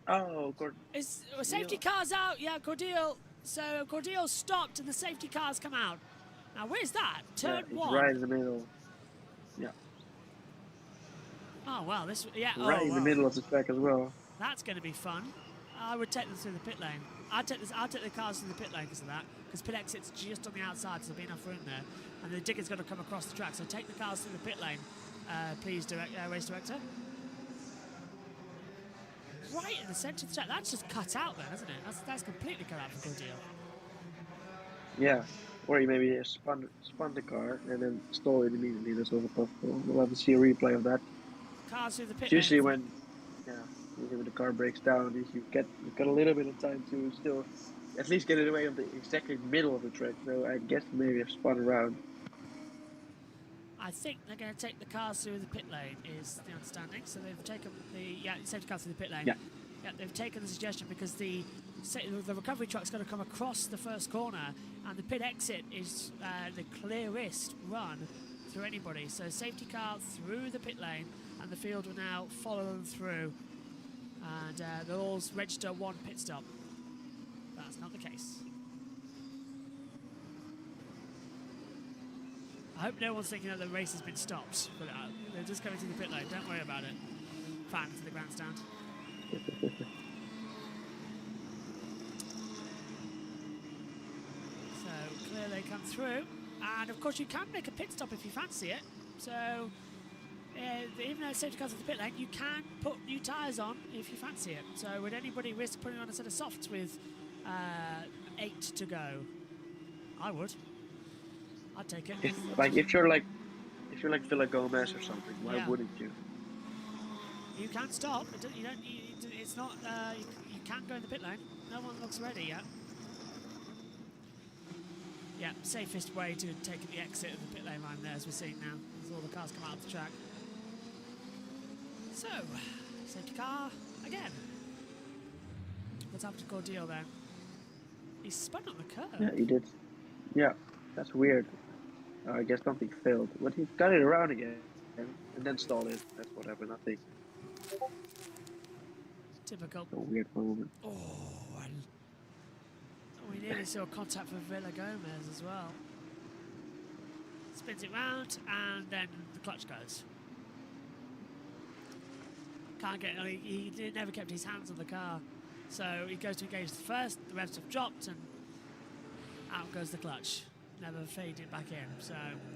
Oh, Is safety cars out? Yeah, Cordial. So Cordial stopped and the safety cars come out. Now where's that? Turn 1. Right in the middle. Yeah. Oh wow, this Right in the middle of the track as well. That's going to be fun. I would take them through the pit lane. I'll take the cars through the pit lane because of that. Because pit exit's just on the outside, so there'll be enough room there. And the digger's going to come across the track. So take the cars through the pit lane, please, race director. Right in the centre of the track. That's just cut out there, isn't it? That's completely cut out for Cordial. Yeah. Or you maybe spun the car and then stall it immediately. That's also possible. We'll have to see a replay of that. Cars through the pit Usually lane. when the car breaks down, you've got a little bit of time to still at least get it away of the exactly middle of the track. So I guess maybe I've spun around. I think they're going to take the cars through the pit lane, is the understanding. So they've taken the safety cars through the pit lane. Yeah. Yeah, they've taken the suggestion because the recovery truck's going to come across the first corner, and the pit exit is the clearest run through anybody. So safety car through the pit lane, and the field will now follow them through, and they'll all register 1 pit stop. That's not the case. I hope no one's thinking that the race has been stopped, but they're just coming to the pit lane. Don't worry about it. Fans in the grandstand. So clear they come through, and of course you can make a pit stop if you fancy it. So even though safety cars at the pit lane, you can put new tyres on if you fancy it. So would anybody risk putting on a set of softs with 8 to go? I would. I'd take it. If you're like Villa Gomez or something, why wouldn't you? You can stop. You don't. It's not. You can't go in the pit lane. No one looks ready yet. Yeah, safest way to take the exit of the pit lane line there, as we're seeing now, as all the cars come out of the track. So, safety car again. What's happened to Cordial then? He spun on the curb. Yeah, he did. Yeah. That's weird. I guess something failed. But he got it around again and then stalled it. That's what happened, I think. Typical. A weird moment. Oh, we nearly saw contact for Villa Gomez as well. Spins it round and then the clutch goes. Can't get. He never kept his hands on the car, so he goes to engage the first. The revs have dropped and out goes the clutch. Never faded back in, so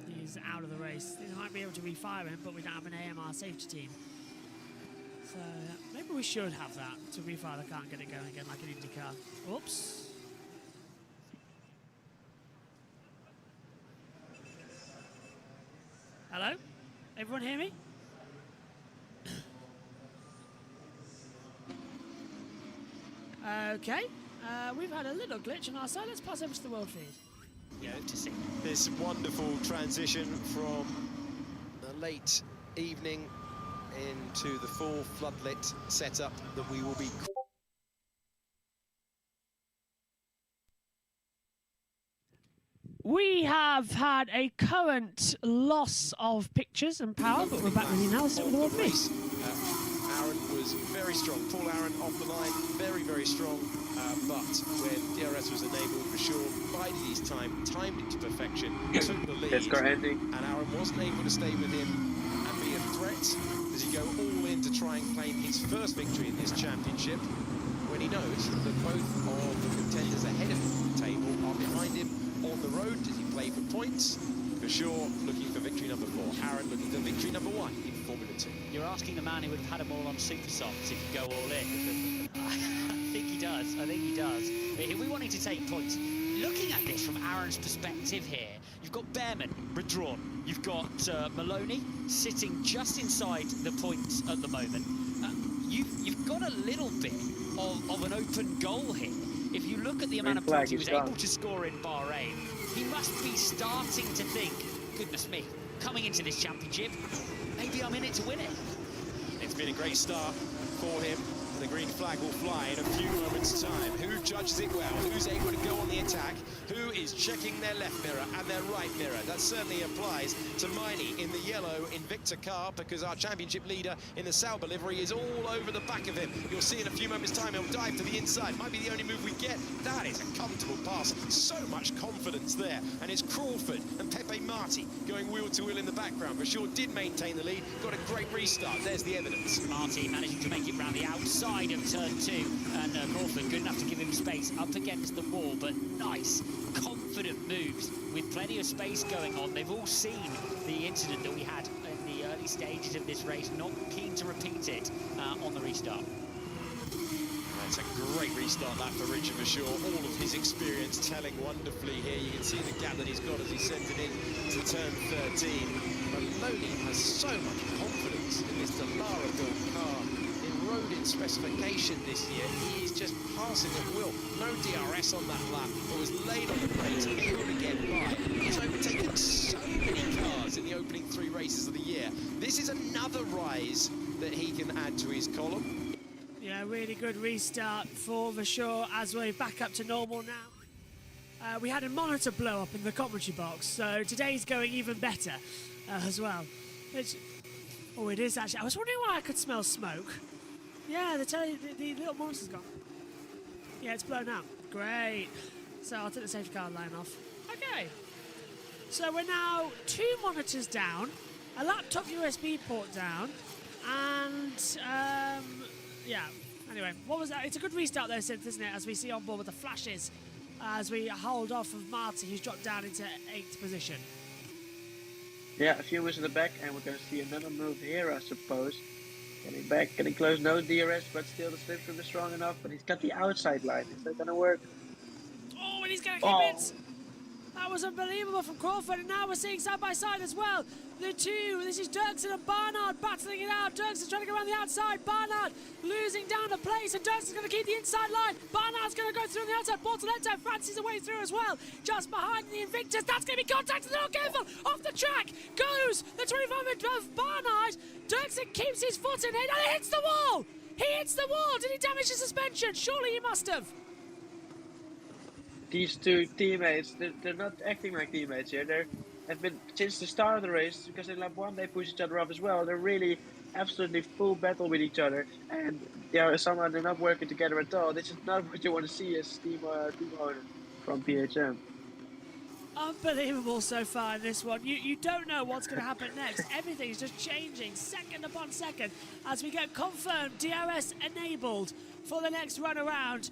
he's out of the race. They might be able to refire him, but we don't have an AMR safety team. So maybe we should have that to refire the car and get it going again like an IndyCar. Oops. Hello? Everyone hear me? Okay. We've had a little glitch on our side. Let's pass over to the world feed. Yeah, to see this wonderful transition from the late evening into the full floodlit setup that we will be. We have had a current loss of pictures and power, but we're back with you now. Let's do the world feed. Aaron was very strong. Paul Aaron off the line, very, very strong. But when DRS was enabled, for sure, bided his time, timed it to perfection, took the lead. And Aaron wasn't able to stay with him and be a threat. Does he go all in to try and claim his first victory in this championship when he knows that both of the contenders ahead of the table are behind him on the road? Does he play for points? For sure, looking for victory number 4. Aaron looking for victory number 1 in Formula 2. You're asking the man who would have had them all on super softs if you go all in. I think he does. I think he does. If we wanted to take points, looking at this from Aaron's perspective here, you've got Behrman withdrawn. You've got Maloney sitting just inside the points at the moment. You've got a little bit of an open goal here. If you look at the amount of points he was able to score in Bahrain, he must be starting to think, goodness me, coming into this championship, maybe I'm in it to win it. It's been a great start for him. The green flag will fly in a few moments' time. Who judges it well? Who's able to go on the attack? Who is checking their left mirror and their right mirror? That certainly applies to Miney in the yellow Invicta car, because our championship leader in the Sauber livery is all over the back of him. You'll see in a few moments' time he'll dive to the inside. Might be the only move we get. That is a comfortable pass. So much confidence there. And it's Crawford and Pepe Marti going wheel to wheel in the background. For sure did maintain the lead. Got a great restart. There's the evidence. Marti managing to make it round the outside of turn 2, and Crawford good enough to give him space up against the wall, but nice, confident moves with plenty of space going on. They've all seen the incident that we had in the early stages of this race, not keen to repeat it on the restart. That's a great restart that for Richard, for sure. All of his experience telling wonderfully here. You can see the gap that he's got as he sends it in to turn 13. Maloney has so much confidence in this Delara built car. Road in specification this year, he is just passing at will. No DRS on that lap, but was laid on the brakes, able to get by. He's overtaken so many cars in the opening 3 races of the year. This is another rise that he can add to his column. Yeah, really good restart for Verschoor as we're back up to normal now. We had a monitor blow up in the commentary box, so today's going even better as well. Oh, it is actually. I was wondering why I could smell smoke. Yeah, the little monitor's gone. Yeah, it's blown out. Great. So I'll take the safety car line off. Okay. So we're now 2 monitors down, a laptop USB port down, and yeah. Anyway, what was that? It's a good restart though, isn't it? As we see on board with the flashes, as we hold off of Marty, who's dropped down into 8th position. Yeah, a few was in the back, and we're going to see another move here, I suppose. Getting back, getting close, no DRS, but still the slipstream is strong enough, but he's got the outside line. Is that going to work? Oh, and he's going to keep it! That was unbelievable from Crawford, and now we're seeing side by side as well. The two, this is Dirksen and Barnard battling it out. Dirksen's trying to go around the outside. Barnard losing down the place, and Dirksen's going to keep the inside line. Barnard's going to go through on the outside. Bortoletto fancies a way through as well. Just behind the Invictus. That's going to be contacted. They're not careful. Off the track goes the 25 of Barnard. Dirksen keeps his foot in it, and he hits the wall. He hits the wall. Did he damage the suspension? Surely he must have. these two teammates, they're not acting like teammates here. Have been since the start of the race, because in lap 1 they push each other off as well. They're really absolutely full battle with each other, and somehow they're not working together at all. This is not what you want to see as team owner from PHM. Unbelievable so far in this one. You don't know what's going to happen next. Everything's just changing second upon second as we get confirmed DRS enabled for the next run around.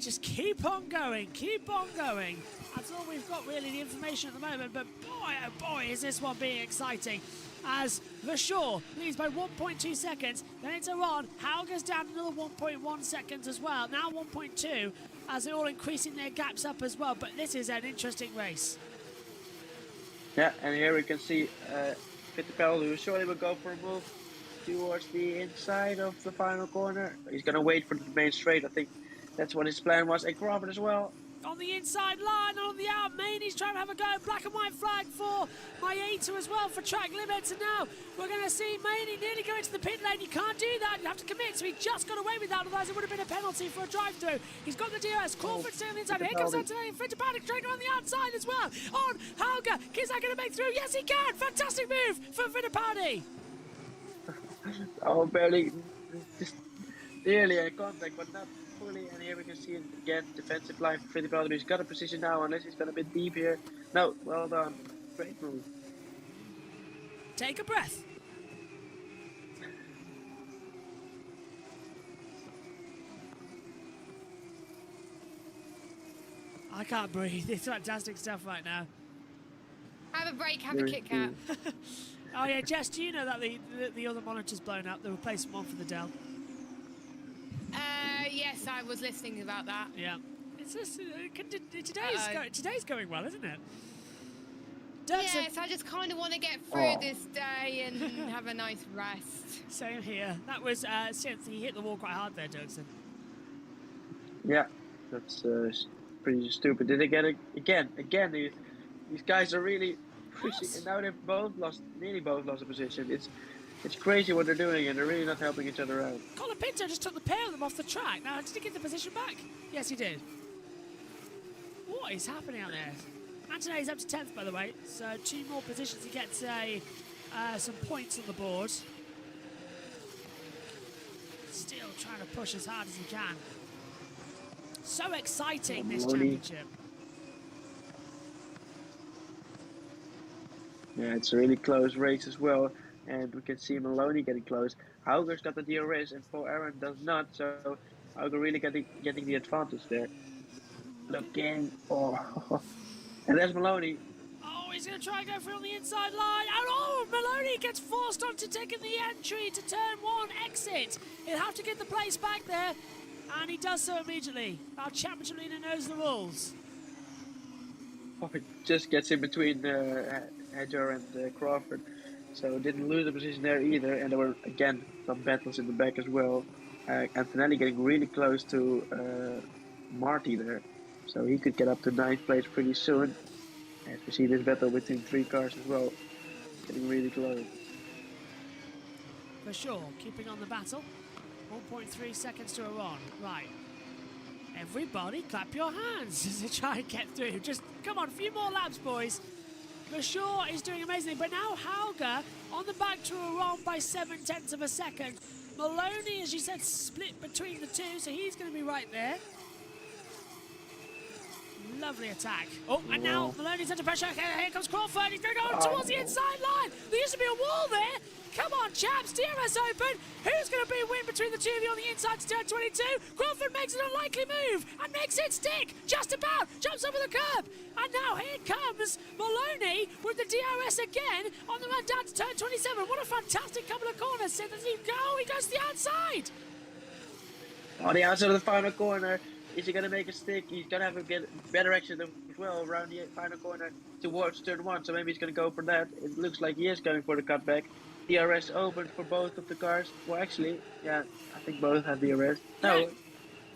Just keep on going, keep on going. That's all we've got really, the information at the moment, but boy, oh boy, is this one being exciting. As Vershaw leads by 1.2 seconds, then it's Iran. Hauger's down another 1.1 seconds as well, now 1.2, as they're all increasing their gaps up as well, but this is an interesting race. Yeah, and here we can see Fittipaldi, who surely will go for a move towards the inside of the final corner. He's going to wait for the main straight, I think. That's what his plan was. And Crawford as well. On the inside line, on the out, Maney's trying to have a go. Black and white flag for Maeta as well for track limits. And now we're going to see Maney nearly going to the pit lane. You can't do that. You have to commit. So he just got away with that. Otherwise, it would have been a penalty for a drive-through. He's got the DRS. Crawford still on the inside. Here comes Antonelli. Fittipaldi trying on the outside as well. On Hauger. Is that going to make through? Yes, he can. Fantastic move for Fittipaldi. Oh, barely. Just nearly a contact, but not fully. And here we can see it again, defensive line for Fittipaldi. He's got a position now, unless he's got a bit deep here. No, well done. Great move. Take a breath. I can't breathe. It's fantastic stuff right now. Have a break, have a Kit Kat. Oh yeah, Jess, do you know that the other monitor's blown up, the replacement one for the Dell? Yes, I was listening about that. Yeah. It's just, today's going well, isn't it? Yes, I just kind of want to get through this day and have a nice rest. Same here. That was since he hit the wall quite hard there, Dirksen. Yeah, that's pretty stupid. Did they get it again? Again, these guys are really pushing, and now they've nearly both lost a position. It's crazy what they're doing, and they're really not helping each other out. Colin Pinto just took the pair of them off the track. Now, did he get the position back? Yes, he did. What is happening out there? Antonelli's up to 10th, by the way, so 2 more positions. He gets some points on the board. Still trying to push as hard as he can. So exciting, this championship. Yeah, it's a really close race as well. And we can see Maloney getting close. Hauger's got the DRS and Paul Aaron does not, so Hauger really getting the advantage there. Looking, and there's Maloney. Oh, he's going to try and go through on the inside line. And Maloney gets forced onto taking the entry to turn 1 exit. He'll have to get the place back there, and he does so immediately. Our championship leader knows the rules. Oh, it just gets in between Hedger and Crawford. So didn't lose the position there either, and there were again some battles in the back as well. Antonelli getting really close to Marty there, so he could get up to 9th place pretty soon. As we see this battle between 3 cars as well, getting really close. For sure, keeping on the battle. 1.3 seconds to Iran. Right. Everybody clap your hands as they try and get through. Just come on, a few more laps, boys. Vershaw is doing amazingly, but now Hauger on the back to Iran by 0.7 of a second. Maloney, as you said, split between the two, so he's going to be right there. Lovely attack. Oh, and now Maloney's under pressure. Okay, here comes Crawford. He's going to go towards the inside line. There used to be a wall there. Come on, chaps. DRS open. Who's going to be a win between the two of you on the inside to turn 22? Crawford makes an unlikely move and makes it stick. Just about. Jumps over the curb. And now here comes Maloney with the DRS again on the run down to turn 27. What a fantastic couple of corners. So does he go? He goes to the outside. On the outside of the final corner. Is he going to make a stick? He's going to have a better action as well around the final corner towards turn 1. So maybe he's going to go for that. It looks like he is going for the cutback. DRS open for both of the cars. Well, actually, yeah, I think both have DRS. No.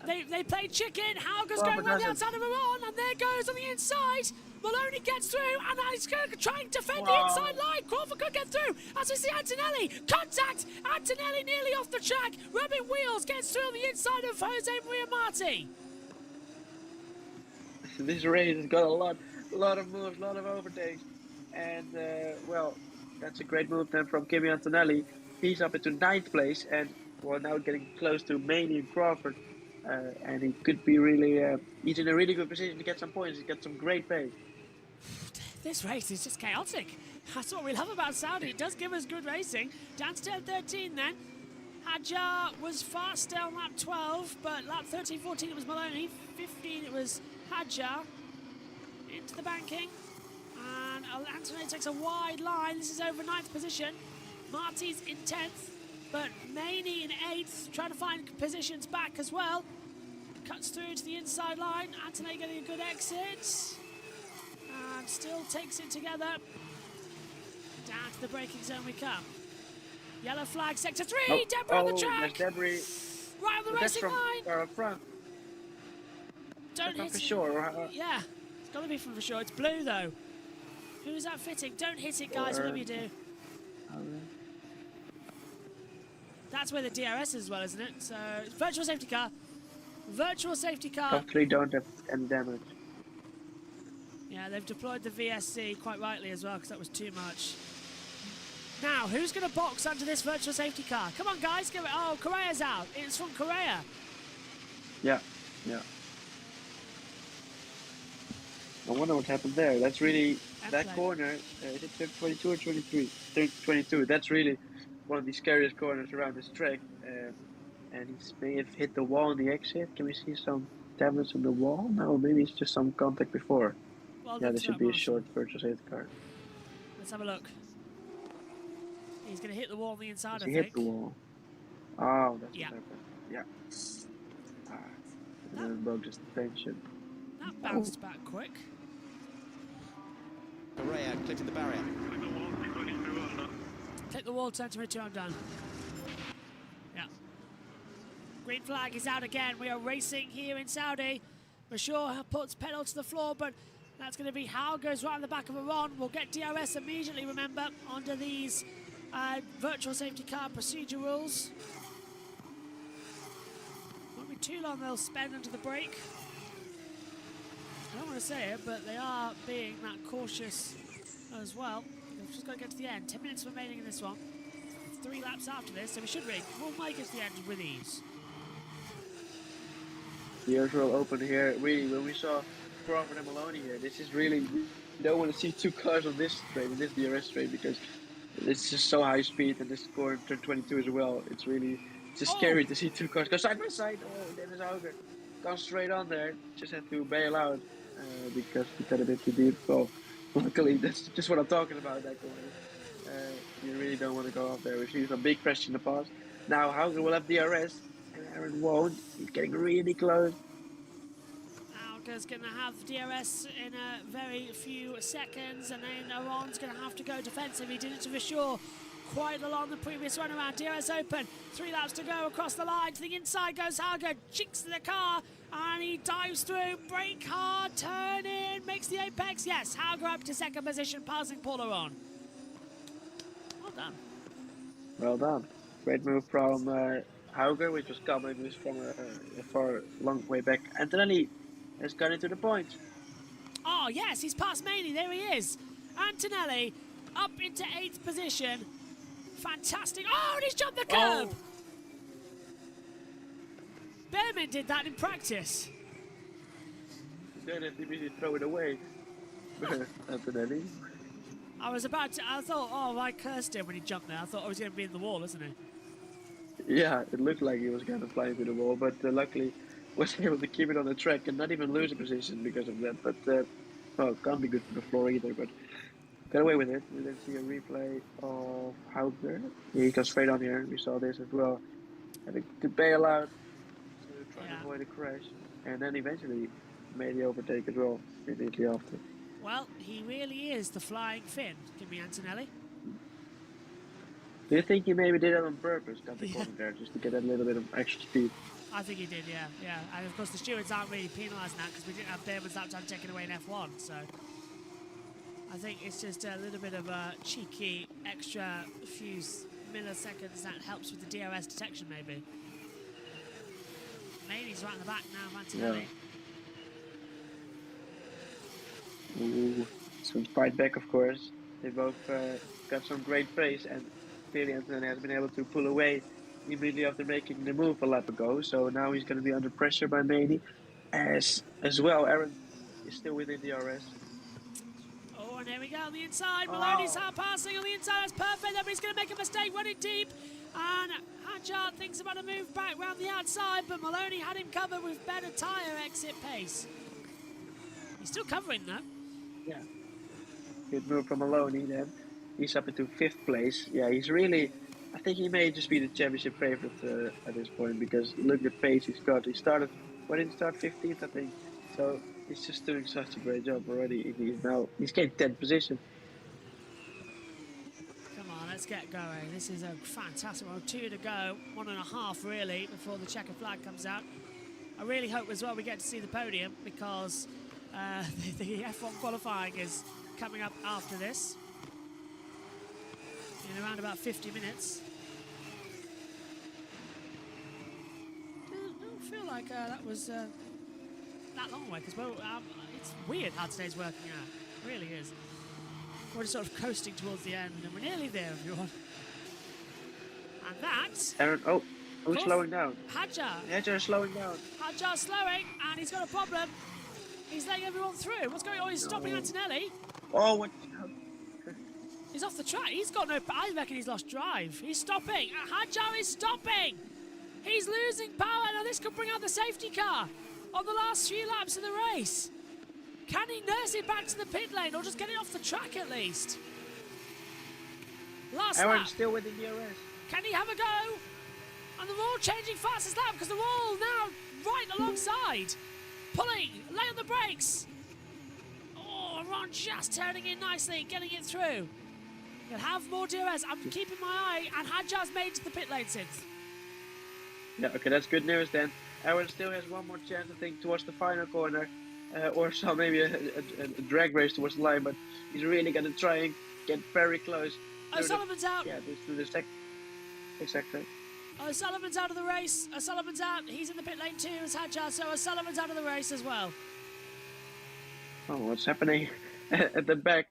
They played chicken. Hauger's going around the outside of Iran, and there goes on the inside. Maloney gets through, and he's going to try and defend the inside line. Crawford could get through. As we see Antonelli. Contact! Antonelli nearly off the track. Rubbing wheels gets through on the inside of Jose Maria Marti. this race has got a lot of moves, a lot of overtakes, and well, that's a great move then from Kimi Antonelli. He's up into 9th place, and we're now getting close to Maney and Crawford, and he could be really, he's in a really good position to get some points. He's got some great pace. This race is just chaotic. That's what we love about Saudi. It does give us good racing. Down to turn 13 then. Hadjar was faster on lap 12, but lap 13, 14 it was Maloney. 15 it was Hadjar. Into the banking. And Antonelli takes a wide line. This is over 9th position. Marty's in 10th, but Maney in 8th, trying to find positions back as well. Cuts through to the inside line. Antonelli getting a good exit. And still takes it together. Down to the braking zone we come. Yellow flag, sector 3, Debris on the track. Debris. Right on the racing line. Front. Don't hit for it. sure. Yeah, it's got to be from for sure. It's blue though. Who's that fitting? Don't hit it, guys, whatever you do. That's where the DRS is as well, isn't it? So, virtual safety car. Virtual safety car. Hopefully don't have any damage. Yeah, they've deployed the VSC quite rightly as well, because that was too much. Now, who's going to box under this virtual safety car? Come on, guys. Give it. Oh, Correa's out. It's from Correa. Yeah. I wonder what happened there. That's really, that corner, is it 22 or 23? 22. That's really one of the scariest corners around this track. And he may have hit the wall on the exit. Can we see some damage on the wall? No, maybe it's just some contact before. Well, yeah, there should be a short virtual safety car. Let's have a look. He's going to hit the wall on the inside, I think. He hit the wall. Oh, that's yeah. what happened. Yeah. And then broke the suspension. That bounced back quick. Correa clicking the barrier. Click the wall, turn to return, done. Yeah. Green flag is out again. We are racing here in Saudi. Bashir puts pedal to the floor, but that's going to be how goes right on the back of a Ron. We'll get DRS immediately, remember, under these virtual safety car procedure rules. Won't be too long they'll spend under the brake. I don't want to say it, but they are being that cautious as well. We've just got to get to the end. 10 minutes remaining in this one. 3 laps after this, so we'll make it to the end with ease. The ears will open here. Really, when we saw Crawford and Maloney here, this is really, you don't want to see 2 cars on this straight, on this DRS straight, because it's just so high speed, and this corner turn 22 as well. It's really, it's just scary to see 2 cars go side by side. Oh, Dennis Auger gone straight on there. Just had to bail out because we got a bit too deep. So luckily, that's just what I'm talking about, that corner. You really don't want to go off there. We've seen some big crash in the past. Now Hauger will have DRS, and Aaron won't. He's getting really close. Hauger's going to have DRS in a very few seconds, and then Aaron's going to have to go defensive. He did it to Vishore quite along the previous run around. DRS open, 3 laps to go across the line. To the inside goes Hauger, jinks the car, and he dives through, brake hard, turn in, makes the apex. Yes, Hauger up to 2nd position, passing Paul Aron. Well done. Well done. Great move from Hauger, which was coming from a far long way back. Antonelli has gone into the points. Oh, yes, he's past Maney. There he is. Antonelli up into 8th position. Fantastic. Oh, and he's jumped the curb. Oh. Behrman did that in practice. Then if he throw it away. Antonelli. I thought, oh, I cursed him when he jumped there. I thought, oh, he's going to be in the wall, isn't he? Yeah, it looked like he was going to fly into the wall, but luckily was able to keep it on the track and not even lose a position because of that. But, well, can't be good for the floor either, but got away with it. We then see a replay of Hauger. He goes straight on here. We saw this as well. Had to bail out to try to avoid a crash. And then eventually made the overtake as well, immediately after. Well, he really is the flying Finn, Kimi Antonelli. Do you think he maybe did that on purpose, got the corner there, just to get a little bit of extra speed? I think he did, yeah. And of course the stewards aren't really penalising that because we didn't have Behrman's lap time taken away in F1, so I think it's just a little bit of a cheeky extra few milliseconds that helps with the DRS detection, maybe. Maney's right in the back now, Antonelli. Ooh, some fight back, of course. They both got some great pace, and clearly Antonelli has been able to pull away immediately after making the move a lap ago. So now he's going to be under pressure by Maney. As well, Aaron is still within the RS. Oh, and here we go on the inside. Maloney's passing on the inside. That's perfect. Everybody's going to make a mistake running deep. And Hadjar thinks about a move back round the outside, but Maloney had him covered with better tyre exit pace. He's still covering though. Yeah. Good move from Maloney then. He's up into 5th place. Yeah, he's really... I think he may just be the championship favourite at this point, because look at the pace he's got. He started... Why didn't he start 15th, I think? So he's just doing such a great job already. He's getting 10th position. Come on, let's get going. This is a fantastic one. 2 to go, 1.5 really, before the checker flag comes out. I really hope as well we get to see the podium, because the F1 qualifying is coming up after this in around about 50 minutes. Don't feel like that was that long away, because it's weird how today's working out. It really is. We're just sort of coasting towards the end, and we're nearly there, everyone. And that... Aaron, who's slowing down? Hadjar. Hadjar is slowing down. Hadjar's slowing, and he's got a problem. He's letting everyone through. What's going on? He's stopping Antonelli. Oh, what? He's off the track. He's got no... I reckon he's lost drive. He's stopping. Hadjar is stopping. He's losing power. Now this could bring out the safety car on the last few laps of the race. Can he nurse it back to the pit lane, or just get it off the track at least? Last Aaron lap. still within the RS. Can he have a go? And they're all changing fastest lap, because they're all now right alongside. Pulling, lay on the brakes. Oh, Ron just turning in nicely, getting it through. He'll have more DRS. I'm keeping my eye, and Hadjar's made it to the pit lane since. Yeah, okay, that's good news then. Aaron still has one more chance, I think, towards the final corner. Or so maybe a drag race towards the line, but he's really going to try and get very close. O'Sullivan's out. Yeah, through the second. Exactly. O'Sullivan's out of the race. O'Sullivan's out. He's in the pit lane too as Hadjar, so O'Sullivan's out of the race as well. Oh, what's happening at the back?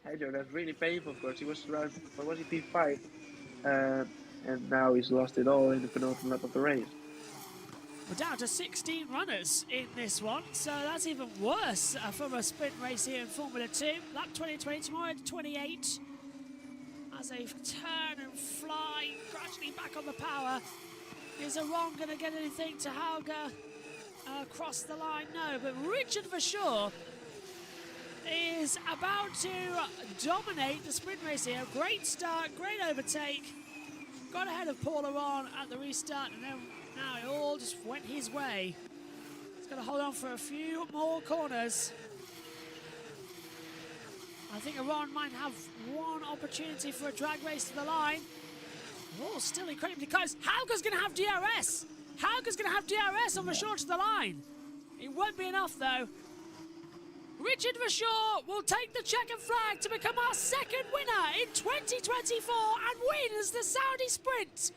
Hadjar, that's really painful, of course. He was around, what was he, P5? And now he's lost it all in the penultimate lap of the race. We're down to 16 runners in this one, so that's even worse from a sprint race here in Formula 2. Lap 2020 tomorrow at 28. As they turn and fly gradually back on the power. Is Aron going to get anything to Hauger across the line? No, but Richard Verschoor is about to dominate the sprint race here. Great start, great overtake. Got ahead of Paul Aron at the restart, and then now it all just went his way. He's going to hold on for a few more corners. I think Aron might have one opportunity for a drag race to the line. Oh, still incredibly close. Hauger's going to have DRS. Hauger's going to have DRS on Verschoor to the line. It won't be enough, though. Richard Verschoor will take the checkered flag to become our second winner in 2024 and wins the Saudi Sprint.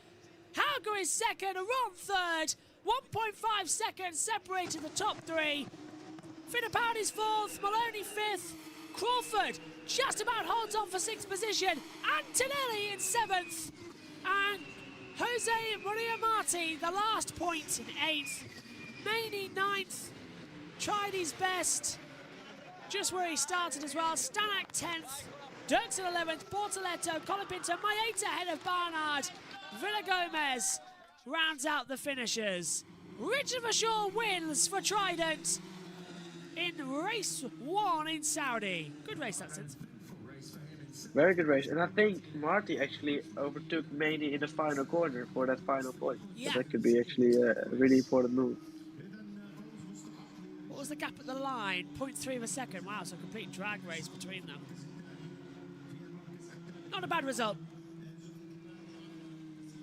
Hauger is second, Aron third. 1.5 seconds separated the top three. Fittipaldi's fourth, Maloney fifth. Crawford just about holds on for 6th position. Antonelli in 7th. And Jose Maria Marti, the last point, in 8th. Maney 9th. Tried his best. Just where he started as well. Stanek 10th. Dirksen 11th. Bortoletto, Colapinto, Maeta ahead of Barnard. Villa Gomez rounds out the finishers. Richard Verschoor wins for Trident in race 1 in Saudi. Good race that since. Very good race, and I think Marty actually overtook Maney in the final corner for that final point. Yeah. So that could be actually a really important move. What was the gap at the line? 0.3 of a second. Wow, so a complete drag race between them. Not a bad result.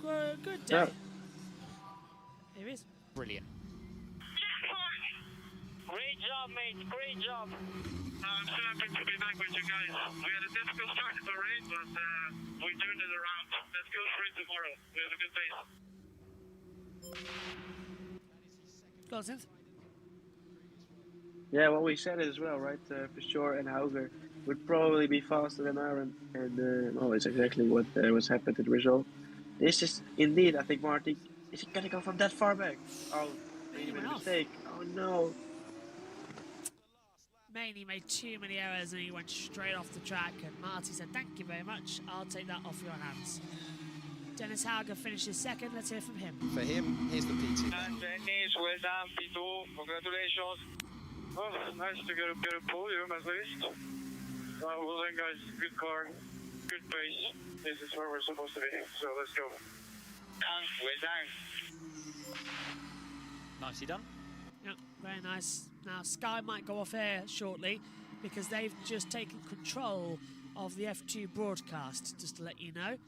Good day. Yeah. Here he is. Brilliant. Great job, mate. Great job. I'm so happy to be back with you guys. We had a difficult start in the rain, but we turned it around. Let's go for it tomorrow. We have a good pace. Go on, Synth. Yeah, well, we said it as well, right? For sure, and Hauger would probably be faster than Aaron, and well, it's exactly what's happened to the result. This is indeed, I think, Marty, is he gonna go from that far back? Oh, he made a mistake. Oh no. Maney made too many errors and he went straight off the track, and Marty said, thank you very much, I'll take that off your hands. Dennis Hauger finishes second, let's hear from him. For him, here's the PT. And Dennis, well done, P2, congratulations. Oh, nice to get a podium at least. Well then guys, good car, good pace. This is where we're supposed to be, so let's go. Well done. Nicely done. Yeah, very nice. Now Sky might go off air shortly because they've just taken control of the F2 broadcast, just to let you know.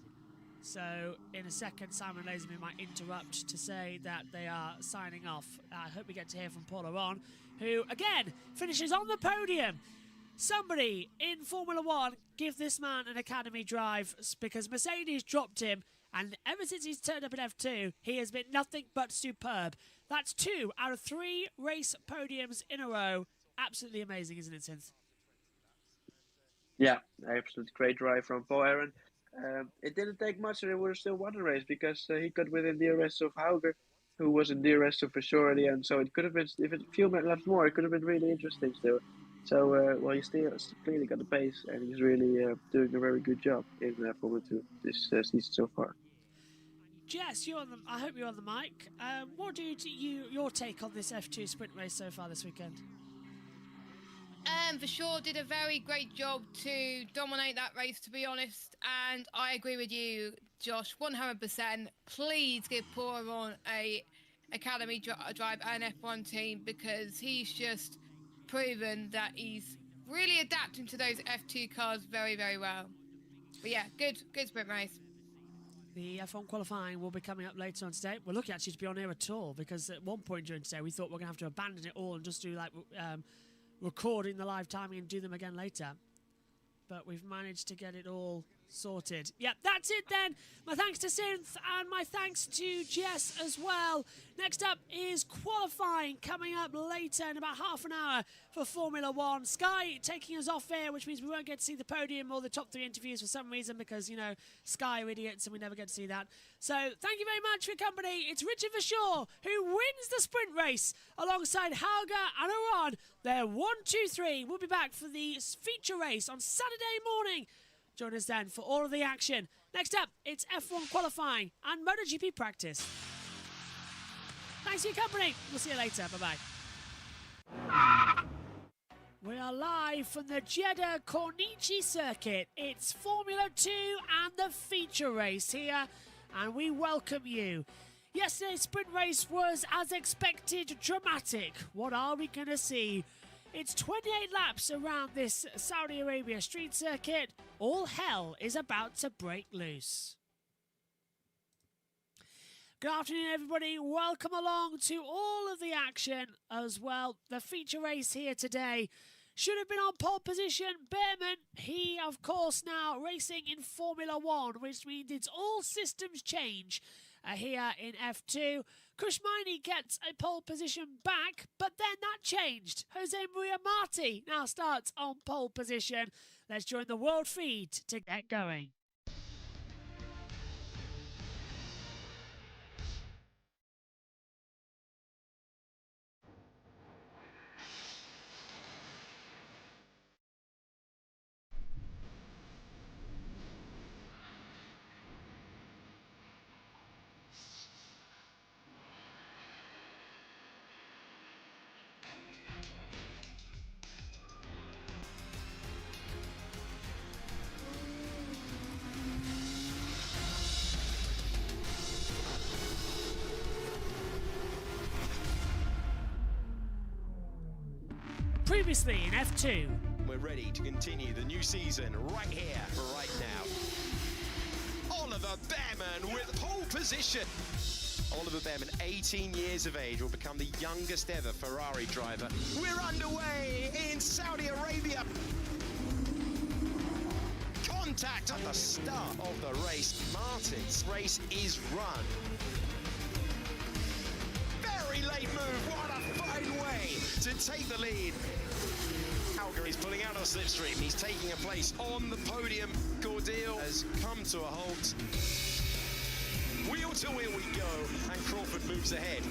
So in a second, Simon Lazenby might interrupt to say that they are signing off. I hope we get to hear from Paul Aron, who again finishes on the podium. Somebody in Formula One give this man an academy drive, because Mercedes dropped him, and ever since he's turned up in F2, he has been nothing but superb. That's 2 out of 3 race podiums in a row. Absolutely amazing, isn't it, Synth? Yeah, absolutely great drive from Paul Aron. It didn't take much, and it would have still won the race because he got within DRS of Hauger, who was in DRS for sure at the end. So it could have been, if a few minutes left more, it could have been really interesting still. So, well, he's still clearly got the pace, and he's really doing a very good job in Formula 2 this season so far. Jess, I hope you're on the mic. What do your take on this F2 sprint race so far this weekend? For sure, did a very great job to dominate that race, to be honest. And I agree with you, Josh, 100%. Please give Paul on a academy drive and F1 team, because he's just proven that he's really adapting to those F2 cars very, very well. But yeah, good sprint race. The F1 qualifying will be coming up later on today. We're lucky actually to be on here at all, because at one point during today we thought we're going to have to abandon it all and just do like recording the live timing and do them again later. But we've managed to get it all sorted. Yep, that's it then. My thanks to Synth and my thanks to Jess as well. Next up is qualifying coming up later in about half an hour for Formula One. Sky taking us off air, which means we won't get to see the podium or the top 3 interviews for some reason, because, you know, Sky are idiots and we never get to see that. So thank you very much for your company. It's Richard Verschoor who wins the sprint race alongside Hauger and Aron. They're 1, 2, 3. We'll be back for the feature race on Saturday morning. Join us then for all of the action. Next up, it's F1 qualifying and MotoGP practice. Thanks for your company. We'll see you later. Bye-bye. We are live from the Jeddah Corniche circuit. It's Formula 2 and the feature race here, and we welcome you. Yesterday's sprint race was, as expected, dramatic. What are we going to see? It's 28 laps around this Saudi Arabia street circuit. All hell is about to break loose. Good afternoon, everybody. Welcome along to all of the action as well. The feature race here today should have been on pole position. Behrman, he, of course, now racing in Formula 1, which means it's all systems change here in F2. Kushmaini gets a pole position back, but then that changed. Jose Maria Marti now starts on pole position. Let's join the world feed to get going. Previously in F2. We're ready to continue the new season right here, right now. Oliver Behrman with pole position. Oliver Behrman, 18 years of age, will become the youngest ever Ferrari driver. We're underway in Saudi Arabia. Contact at the start of the race. Martin's race is run. Very late move, what a fine way to take the lead. Hauger is pulling out on slipstream. He's taking a place on the podium. Cordeal has come to a halt. Wheel to wheel we go, and Crawford moves ahead.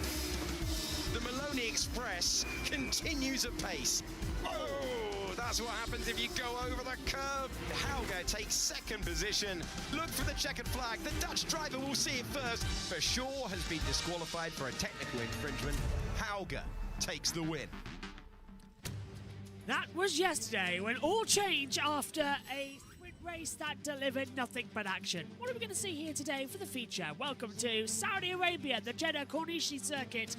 The Maloney Express continues apace. Oh, that's what happens if you go over the curb. Hauger takes second position. Look for the checkered flag. The Dutch driver will see it first. Verschoor has been disqualified for a technical infringement. Hauger takes the win. That was yesterday, when all changed after a sprint race that delivered nothing but action. What are we going to see here today for the feature? Welcome to Saudi Arabia, the Jeddah Corniche circuit.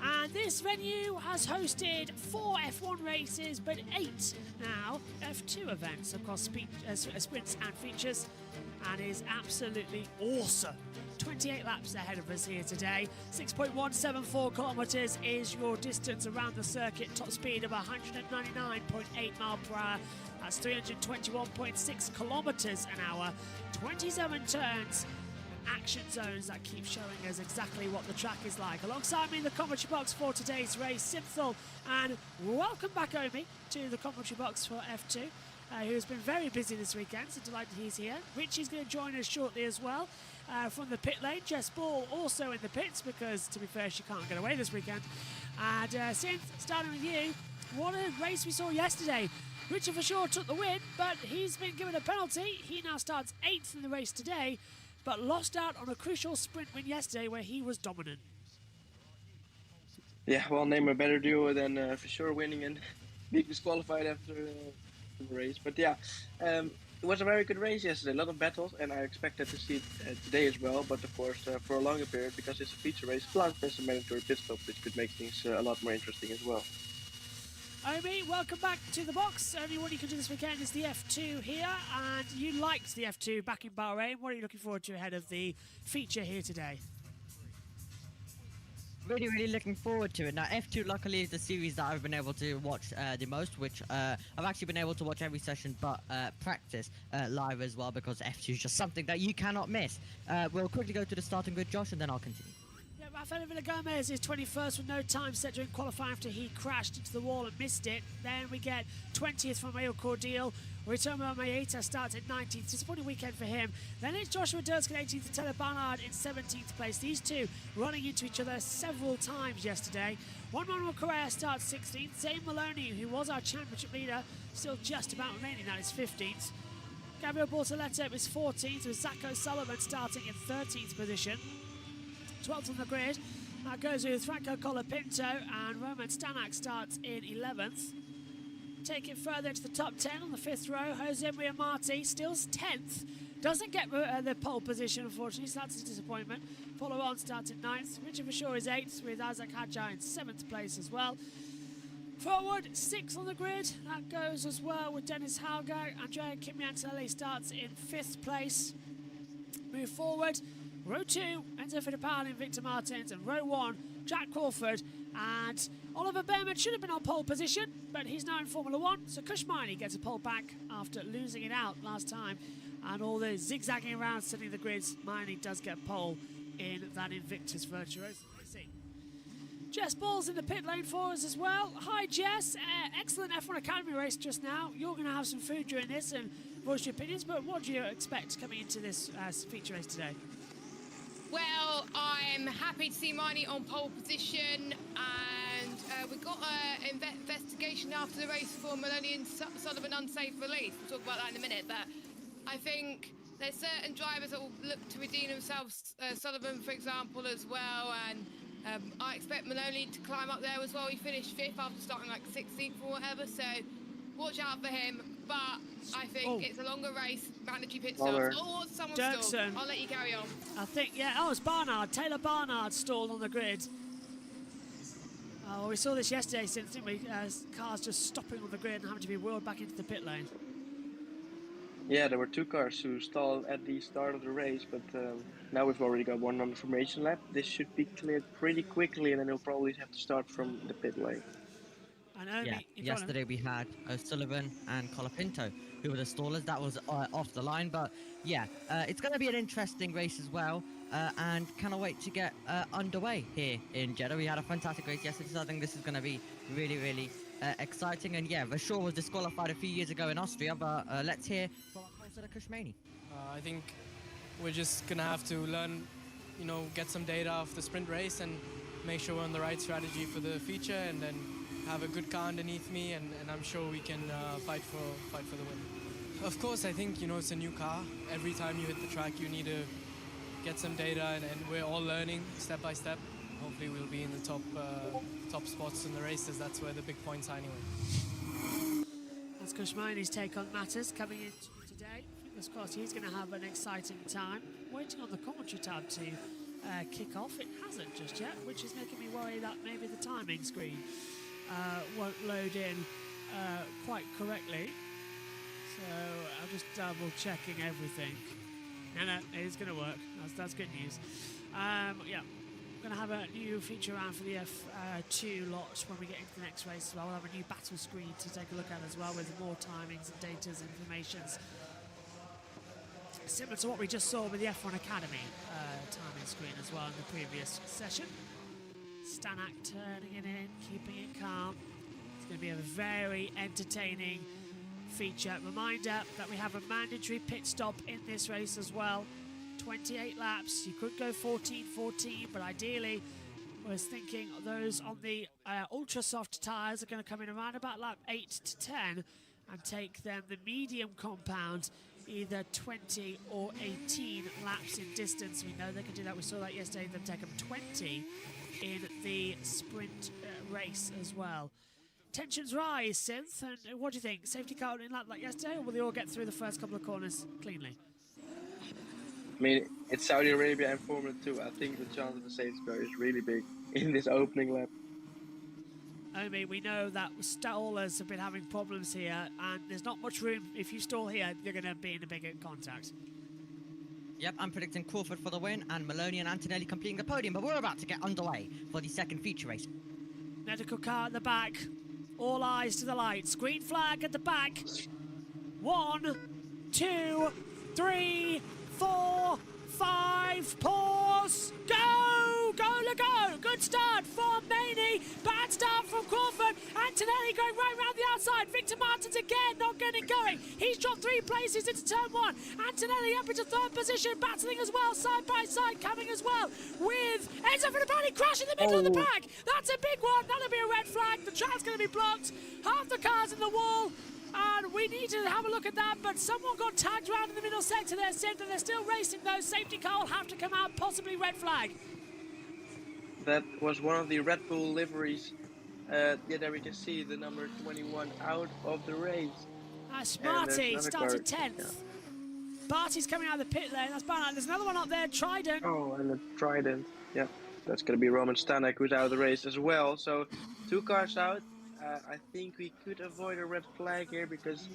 And this venue has hosted 4 F1 races, but 8 now F2 events across sprints and features, and is absolutely awesome. 28 laps ahead of us here today. 6.174 kilometres is your distance around the circuit. Top speed of 199.8 mile per hour. That's 321.6 kilometres an hour. 27 turns. Action zones that keep showing us exactly what the track is like. Alongside me in the commentary box for today's race, Simthal, and welcome back, Omi, to the commentary box for F2, who has been very busy this weekend, so delighted he's here. Richie's going to join us shortly as well. From the pit lane, Jess Ball also in the pits, because to be fair, she can't get away this weekend. And Synth, starting with you, what a race we saw yesterday. Richard Verschoor took the win, but he's been given a penalty. He now starts 8th in the race today, but lost out on a crucial sprint win yesterday where he was dominant. Yeah, well, name a better duo than Verschoor winning and being disqualified after the race. But yeah, it was a very good race yesterday, a lot of battles, and I expected to see it today as well, but of course for a longer period, because it's a feature race, plus there's a mandatory pit stop, which could make things a lot more interesting as well. Omi, welcome back to the box. Omi, what you can do this weekend is the F2 here, and you liked the F2 back in Bahrain. What are you looking forward to ahead of the feature here today? Really looking forward to it. Now, F2 luckily is the series that I've been able to watch the most, which I've actually been able to watch every session but practice live as well, because F2 is just something that you cannot miss. We'll quickly go to the starting grid, Josh, and then I'll continue. Rafael Villagomez is 21st with no time set during qualifying after he crashed into the wall and missed it. Then we get 20th from Mayo Cordeal. Ritomo Maeta starts at 19th. Disappointing weekend for him. Then it's Joshua Durskin 18th and Taylor Barnard in 17th place. These two running into each other several times yesterday. Juan Manuel Correa starts 16th. Zane Maloney, who was our championship leader, still just about remaining. That is 15th. Gabriel Bortoletto is 14th, with Zach O'Sullivan starting in 13th position. 12th on the grid. That goes with Franco Colapinto, and Roman Stanak starts in 11th. Take it further into the top 10 on the 5th row. Jose Maria Marti still 10th. Doesn't get the pole position, unfortunately, so that's a disappointment. Follow on starts at 9th. Richard Verschoor is 8th, with Isaac Hadjar in 7th place as well. Forward, 6th on the grid. That goes as well with Dennis Hauger. Andrea Kimiantelli starts in 5th place. Move forward. Row 2, Enzo Fittipaldi and Victor Martins, and row 1, Jack Crawford, and Oliver Behrman should have been on pole position, but he's now in Formula 1, so Kush Miney gets a pole back after losing it out last time, and all the zigzagging around setting the grids, Miney does get pole in that Invictus Virtuoso racing. Jess Ball's in the pit lane for us as well. Hi Jess, excellent F1 Academy race just now. You're going to have some food during this and voice your opinions, but what do you expect coming into this feature race today? Well, I'm happy to see Miney on pole position, and we got an investigation after the race for Maloney and Sullivan unsafe release. We'll talk about that in a minute, but I think there's certain drivers that will look to redeem themselves, Sullivan, for example, as well, and I expect Maloney to climb up there as well. He finished 5th after starting like 16th or whatever, so watch out for him. But I think it's a longer race, mandatory pit stops. Oh, someone stalled. I'll let you carry on. I think, it's Barnard. Taylor Barnard stalled on the grid. We saw this yesterday, since, didn't we? Cars just stopping on the grid and having to be wheeled back into the pit lane. Yeah, there were 2 cars who stalled at the start of the race, but now we've already got one on the formation lap. This should be cleared pretty quickly, and then he'll probably have to start from the pit lane. And Omi, Yeah, yesterday we had O'Sullivan and Colapinto, who were the stallers. That was off the line, but yeah, it's going to be an interesting race as well, and cannot wait to get underway here in Jeddah. We had a fantastic race yesterday, so I think this is going to be really, really exciting. And yeah, Vashor was disqualified a few years ago in Austria, but let's hear from Kosada Kushmani. I think we're just going to have to learn, you know, get some data off the sprint race and make sure we're on the right strategy for the feature, and then have a good car underneath me, and I'm sure we can fight for the win. Of course, I think, you know, it's a new car. Every time you hit the track, you need to get some data, and we're all learning step by step. Hopefully, we'll be in the top spots in the races. That's where the big points are anyway. That's Kushmani's take on matters coming in today. Fingers crossed he's going to have an exciting time. Waiting on the commentary tab to kick off. It hasn't just yet, which is making me worry that maybe the timing screen won't load in quite correctly. So I'm just double checking everything. No, it is going to work. That's good news. Yeah, we're going to have a new feature around for the F2 lot when we get into the next race as well. We'll have a new battle screen to take a look at as well, with more timings and datas and informations. Similar to what we just saw with the F1 Academy timing screen as well in the previous session. Stanak turning it in, keeping it calm. It's going to be a very entertaining feature. Reminder that we have a mandatory pit stop in this race as well. 28 laps. You could go 14-14, but ideally I was thinking those on the ultra soft tyres are going to come in around about lap 8 to 10 and take them the medium compound either 20 or 18 laps in distance. We know they can do that. We saw that yesterday. Them take them 20 in the sprint race as well. Tensions rise, Synth, and what do you think? Safety car in lap like yesterday, or will they all get through the first couple of corners cleanly? I mean, it's Saudi Arabia and Formula 2. I think the chance of a safety car is really big in this opening lap. Omi, we know that stallers have been having problems here, and there's not much room. If you stall here, you're going to be in a bigger contact. Yep, I'm predicting Crawford for the win and Maloney and Antonelli completing the podium, but we're about to get underway for the second feature race. Medical car at the back. All eyes to the lights. Green flag at the back. 1, 2, 3, 4, 5. Pause. Go! Go! Good start from Maney. Bad start from Crawford. Antonelli going right round the outside. Victor Martins again not getting going. He's dropped 3 places into turn 1. Antonelli up into 3rd position, battling as well, side by side, coming as well with Enzo Fittipaldi crash in the middle of the pack. That's a big one. That'll be a red flag. The track's going to be blocked. Half the car's in the wall. And we need to have a look at that, but someone got tagged around in the middle sector there, Sid, and they're still racing though. Safety car will have to come out, possibly red flag. That was one of the Red Bull liveries. Yeah, there we can see the number 21 out of the race. That's Marty, started 10th. Yeah. Barty's coming out of the pit lane, that's bad. There's another one up there, Trident. Oh, and the Trident, yeah. That's going to be Roman Stanek, who's out of the race as well. So 2 cars out. I think we could avoid a red flag here because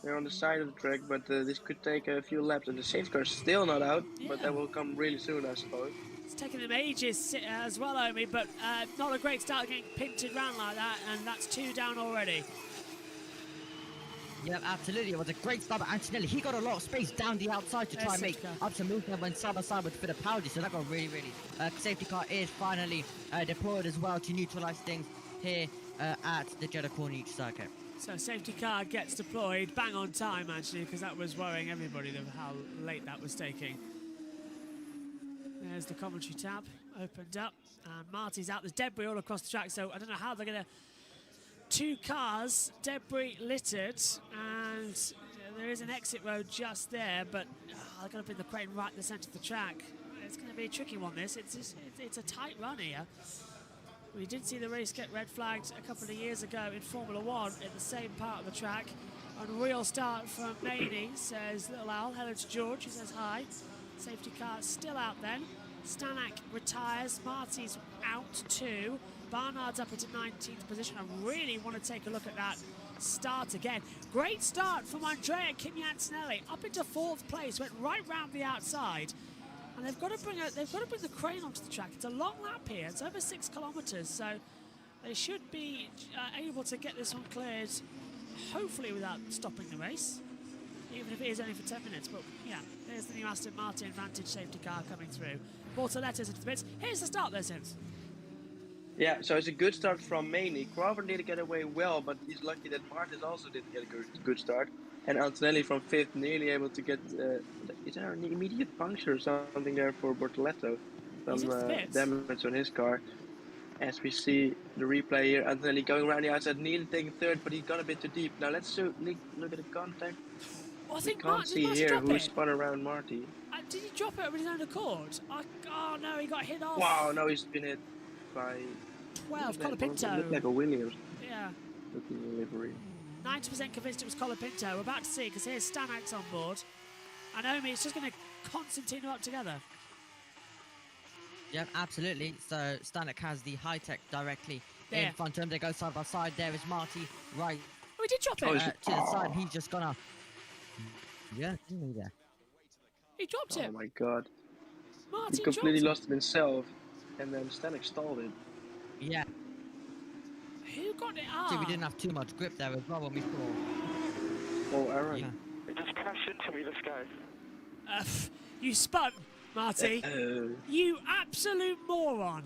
they're on the side of the track, but this could take a few laps, and the safety car is still not out, but that will come really soon, I suppose. It's taken them ages as well, Omi, but not a great start getting pinted round like that, and that's 2 down already. Yeah, absolutely. It was a great start by Antonelli. He got a lot of space down the outside to try and make up some movement when side by side with Fittipaldi, so that got really, safety car is finally deployed as well to neutralise things here at the Jeddah Corniche circuit. So safety car gets deployed bang on time actually, because that was worrying everybody of how late that was taking. There's the commentary tab opened up and Marty's out. There's debris all across the track, so I don't know how they're going to... 2 cars, debris littered, and there is an exit road just there, but they're going to put the crane right in the centre of the track. It's going to be a tricky one, this. It's a tight run here. We did see the race get red flagged a couple of years ago in Formula 1 in the same part of the track. Unreal start from Maney, says Little Al. Hello to George, who says hi. Safety car still out then. Stanak retires, Marty's out too. Barnard's up into 19th position. I really want to take a look at that start again. Great start from Andrea Kimi-Antonelli, up into 4th place, went right round the outside. And they've got to bring the crane onto the track. It's a long lap here. It's over 6 kilometres. So They should be able to get this one cleared, hopefully without stopping the race, even if it is only for 10 minutes. But yeah, there's the new Aston Martin Vantage safety car coming through. Bortoletta's into the bits. Here's the start there, Sims. Yeah, so it's a good start from Maney. Crawford did get away well, but he's lucky that Martin also didn't get a good start. And Antonelli from 5th, nearly able to get... is there an immediate puncture or something there for Bortoletto? Some damage on his car. As we see the replay here, Antonelli going around the outside, nearly taking 3rd, but he got a bit too deep. Now let's look at the contact. Well, I We think can't see here who spun around Marty. Did he drop it of his own accord? Oh no, he got hit off. Wow, no, he's been hit by... 12, Colapinto. Looked like a Williams. Yeah. Looking livery. 90% convinced it was Colapinto. We're about to see, because here's Stanak's on board. And Omi is just going to Constantino up together. Yeah, absolutely. So Stanek has the high-tech directly there in front of him. They go side by side. There is Marty right. Oh, he did drop it. To the side. He's just gonna. Yeah, didn't he there? He dropped it. Oh my god. Martin he completely lost it himself, and then Stanek stalled it. Yeah. Who got it? See, we didn't have too much grip there as well when we saw. Oh, Aaron. Yeah. It just crashed into me, this guy. You spun, Marty. You absolute moron.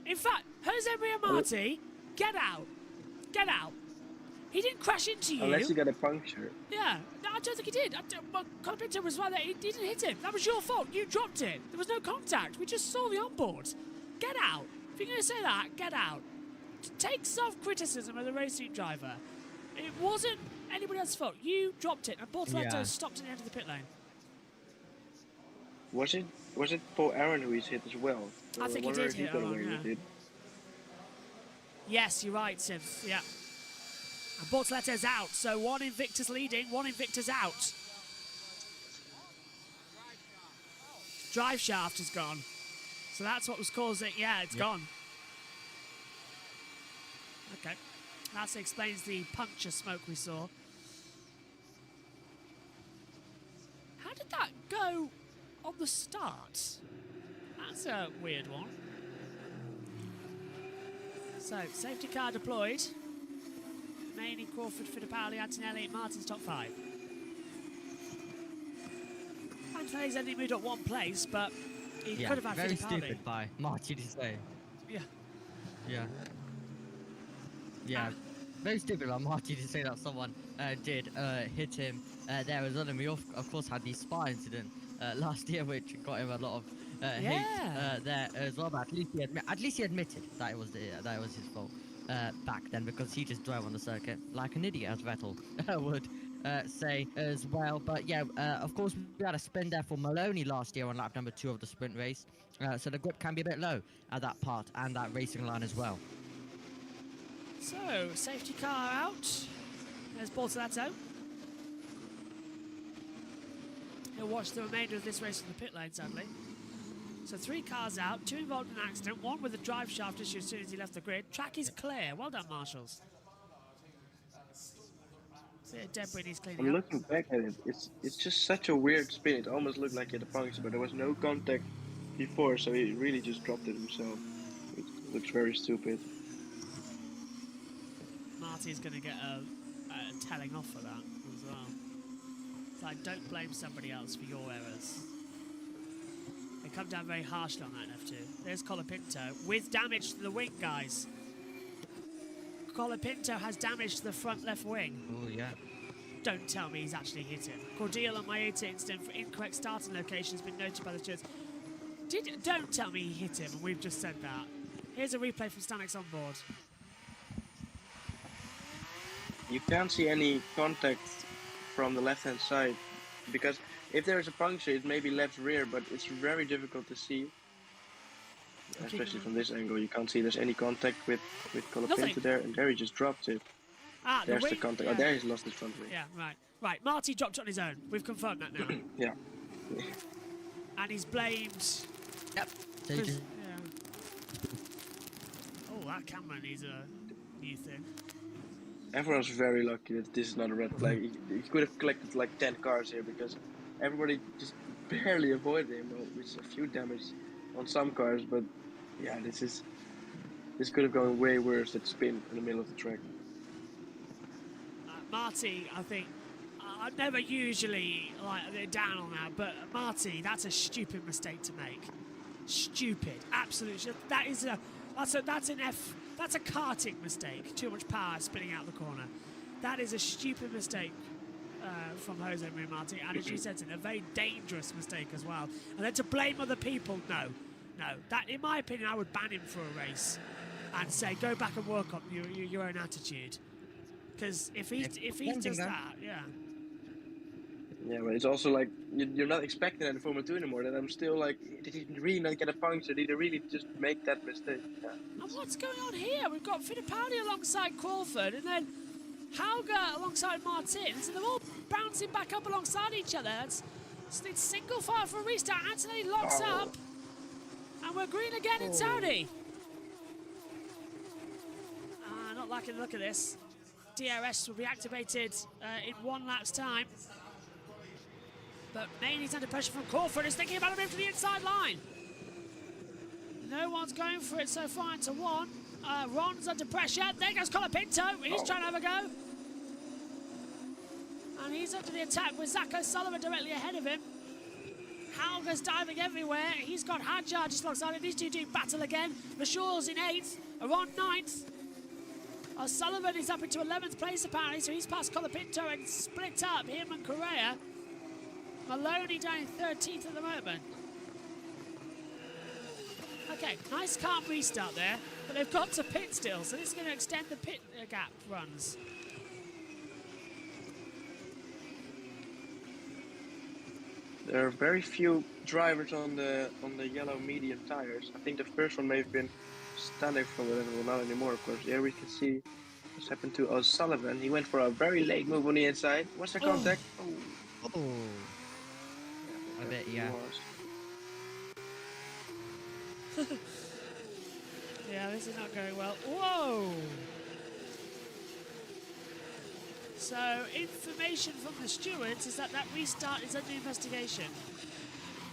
In fact, Jose Maria Marty, get out. Get out. He didn't crash into you. Unless he got a puncture. Yeah, no, I don't think he did. Colapinto was right there. He didn't hit him. That was your fault. You dropped it. There was no contact. We just saw the onboard. Get out. If you're going to say that, get out. Take self-criticism as a racing driver. It wasn't anybody else's fault. You dropped it, and Bortoletto stopped at the end of the pit lane. Was it Paul Aaron who he's hit as well? I think he did hit Aaron, yeah. Yes, you're right, Sim. Yeah. And Bortoletto's out, so one Invictus leading, one Invictus out. Drive shaft is gone. So that's what was causing... Yeah, it's gone. Okay. That explains the puncture smoke we saw. How did that go on the start? That's a weird one. So, safety car deployed. Maney, Crawford, Fittipaldi, Antonelli, Martin's top 5. Antonelli's only moved up one place, but he could have had very Fittipaldi. stupid by Marty to say. Yeah. Yeah. Yeah. Very stupid by Marty to say that someone did hit him there as well. And we of course had the Spa incident last year, which got him a lot of hate there as well. But at least he admitted that it was his fault back then, because he just drove on the circuit like an idiot, as Vettel would say as well. But yeah, of course we had a spin there for Maloney last year on lap number 2 of the sprint race, so the grip can be a bit low at that part and that racing line as well. So, safety car out. There's Bortoletto. He'll watch the remainder of this race in the pit lane, sadly. So 3 cars out, 2 involved in an accident, 1 with a drive shaft issue as soon as he left the grid. Track is clear. Well done, Marshals. So debris needs cleaning I'm up. looking back at it. It's just such a weird spin. It almost looked like he had a puncture, but there was no contact before, so he really just dropped it himself. It looks very stupid. Marty's going to get a telling off for that as well. It's like, don't blame somebody else for your errors. They come down very harshly on that in F2. There's Colapinto with damage to the wing, guys. Colapinto has damage to the front left wing. Oh, yeah. Don't tell me he's actually hit him. Cordial on my 18 incident for incorrect starting location has been noted by the stewards. Don't tell me he hit him, and we've just said that. Here's a replay from Stanek's on board. You can't see any contact from the left-hand side, because if there is a puncture, it may be left rear, but it's very difficult to see. Especially from this angle, you can't see there's any contact with Colapinto there, and there he just dropped it. There's the contact. Yeah. Oh, there he's lost his front wing. Yeah, right. Right, Marty dropped it on his own. We've confirmed that now. Yeah. And he's blamed... Yep. Yeah. Oh, that camera needs a new thing. Everyone's very lucky that this is not a red flag. He could have collected like 10 cars here, because everybody just barely avoided him, with a few damage on some cars, but yeah, this is This could have gone way worse, that spin in the middle of the track. Marty, I think, I'm never usually like down on that, but Marty, that's a stupid mistake to make. Stupid, absolutely. That's a karting mistake. Too much power spinning out the corner. That is a stupid mistake from Jose Maria Marti, and as you said, a very dangerous mistake as well. And then to blame other people, no. That, in my opinion, I would ban him for a race and say, go back and work on your own attitude. Because if he does that, yeah. Yeah, but it's also like you're not expecting that in Formula 2 anymore. That I'm still like, did he really not get a puncture? Did he really just make that mistake? Yeah. And what's going on here? We've got Fittipaldi alongside Crawford, and then Hauger alongside Martins, and they're all bouncing back up alongside each other. It's single file for a restart. Anthony locks up, and we're green again in Saudi. Not liking the look of this. DRS will be activated in 1 lap's time. But Mainey's under pressure from Crawford, who's thinking about a move to the inside line. No one's going for it so far into 1. Ron's under pressure. There goes Colapinto. He's trying to have a go. And he's under the attack with Zach O'Sullivan directly ahead of him. Hauger's diving everywhere. He's got Hadjar just alongside him. These two doing battle again. Mashaw's in 8th. Ron 9th. O'Sullivan is up into 11th place apparently, so he's past Colapinto and split up, him and Correa. Maloney down in 13th at the moment. Okay, nice calm restart there, but they've got to pit still, so this is going to extend the pit gap runs. There are very few drivers on the yellow medium tires. I think the first one may have been Stanek from it, well, not anymore, of course. Here we can see what's happened to O'Sullivan. He went for a very late move on the inside. What's the contact? Oh. I bet, yeah. Yeah, this is not going well. Whoa! So, information from the stewards is that restart is under investigation.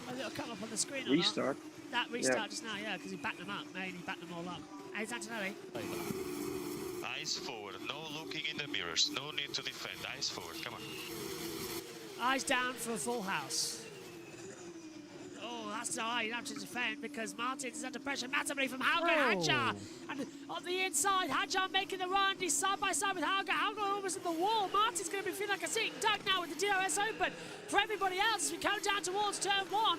Whether it'll come up on the screen or Restart? not. That restart just now, yeah, because he backed them up. He backed them all up. Hey, it's Antonelli. Eyes forward, no looking in the mirrors, no need to defend. Eyes forward, come on. Eyes down for a full house. Oh, that's all right, you have to defend because Martins is under pressure. Massively from Hauger and Hadjar. And on the inside, Hadjar making the run. He's side by side with Hauger. Hauger almost at the wall. Martin's going to be feeling like a sitting duck now with the DRS open. For everybody else, as we count down towards turn 1.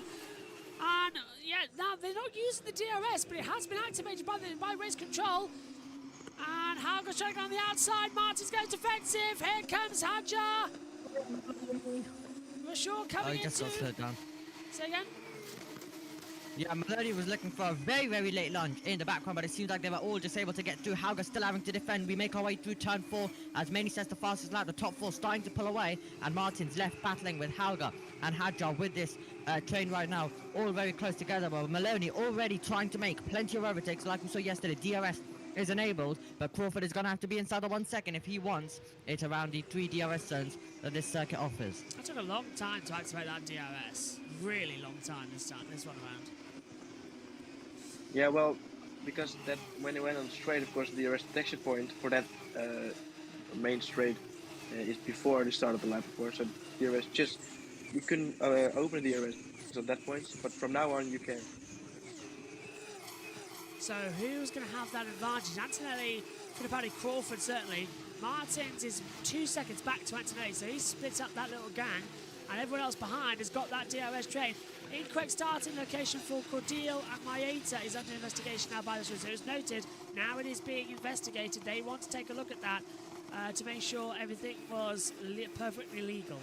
And yeah, now they're not using the DRS, but it has been activated by race control. And Hauger's trying to go on the outside. Martin's going defensive. Here comes Hadjar. Rashaw coming he just got slowed down. Say again? Yeah, Maloney was looking for a very, very late lunge in the background, but it seems like they were all just able to get through. Hauger still having to defend. We make our way through turn 4 as Maney says the fastest lap. The top 4 starting to pull away, and Martin's left battling with Hauger and Hadjar with this train right now, all very close together. But Maloney already trying to make plenty of overtakes like we saw yesterday. DRS is enabled, but Crawford is going to have to be inside the 1 second if he wants it around the 3 DRS zones that this circuit offers. It took a long time to activate that DRS. Really long time this one around. Yeah, well, because that when it went on straight, of course, the DRS detection point for that main straight is before the start of the lap, of course. So DRS you couldn't open the DRS at that point, but from now on you can. So who's going to have that advantage? Antonelli, Fittipaldi, Crawford certainly. Martins is 2 seconds back to Antonelli, so he splits up that little gang, and everyone else behind has got that DRS train. Incorrect starting location for Cordeal and Maeta is under investigation now by the stewards. So it's noted, now it is being investigated. They want to take a look at that to make sure everything was perfectly legal.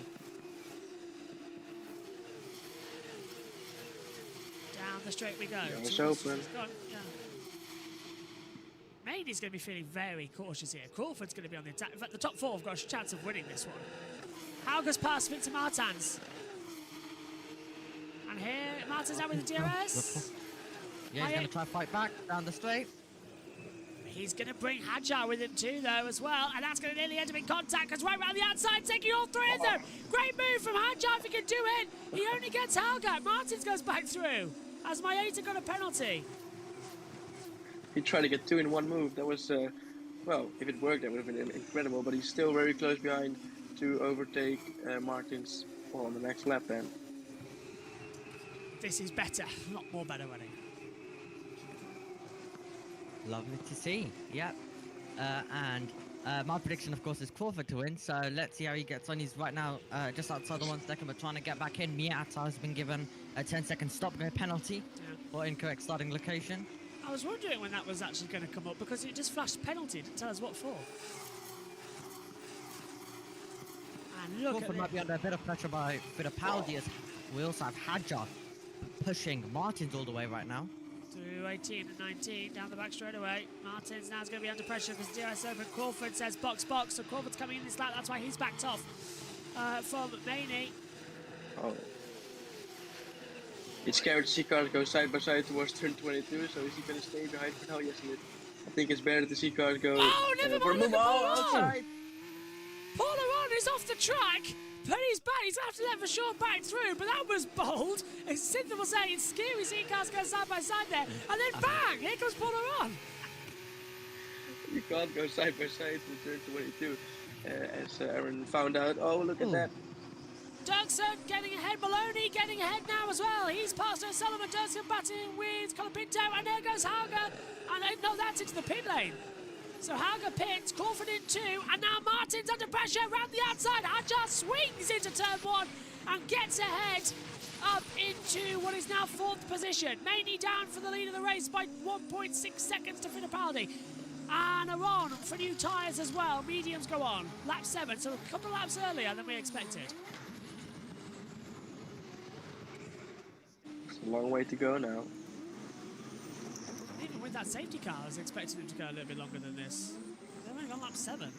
Down the straight we go. Yeah, it's open. Yeah. Maney's going to be feeling very cautious here. Crawford's going to be on the attack. In fact, the top 4 have got a chance of winning this one. Hauger's past Victor Martins. And here, Martin's out with the DRS. Yeah, he's going to try to fight back down the straight. He's going to bring Hadjar with him too, though, as well. And that's going to nearly end up in contact, because right around the outside, taking all 3 in there. Great move from Hadjar if he can do it. He only gets Hauger. Martins goes back through, as Maeta got a penalty. He tried to get 2 in one move. That was, well, if it worked, that would have been incredible. But he's still very close behind to overtake Martins on the next lap then. This is better, a lot more better running. Lovely to see. Yep. And my prediction, of course, is Crawford to win. So let's see how he gets on. He's right now just outside the 1 second, but trying to get back in. Miata has been given a 10-second stop-go penalty for incorrect starting location. I was wondering when that was actually going to come up because it just flashed penalty. It didn't tell us what for. And look Crawford might be under a bit of pressure by Fittipaldi, as we also have Hadjar pushing Martins all the way right now. Through 18 and 19, down the back straight away. Martins now is going to be under pressure for DRS open. Crawford says box, box. So Crawford's coming in this lap. That's why he's backed off from Maney. Oh. It's scary to see cars go side by side towards turn 22, so is he going to stay behind for now? Yes, he is. I think it's better to see cars go never for a mind, move outside. Polaron is off the track, but he's back. He's going to have to let Vershaw back through, but that was bold. As Cynthia will say, it's scary seeing cars go side by side there, and then bang, here comes Polaron. You can't go side by side to turn 22, as Aaron found out. Oh, look at that. Dirksen getting ahead, Maloney getting ahead now as well. He's passed O'Sullivan, Dirksen batting with Colapinto, and there goes Hauger. And no, that's into the pit lane. So Hauger pits, Crawford in 2, and now Martin's under pressure around the outside. Hadjar swings into turn 1 and gets ahead up into what is now 4th position. Maney down for the lead of the race by 1.6 seconds to Fittipaldi. And Aron for new tyres as well. Mediums go on. Lap 7, so a couple of laps earlier than we expected. It's a long way to go now. Even with that safety car, I was expecting him to go a little bit longer than this. They've only gone lap 7.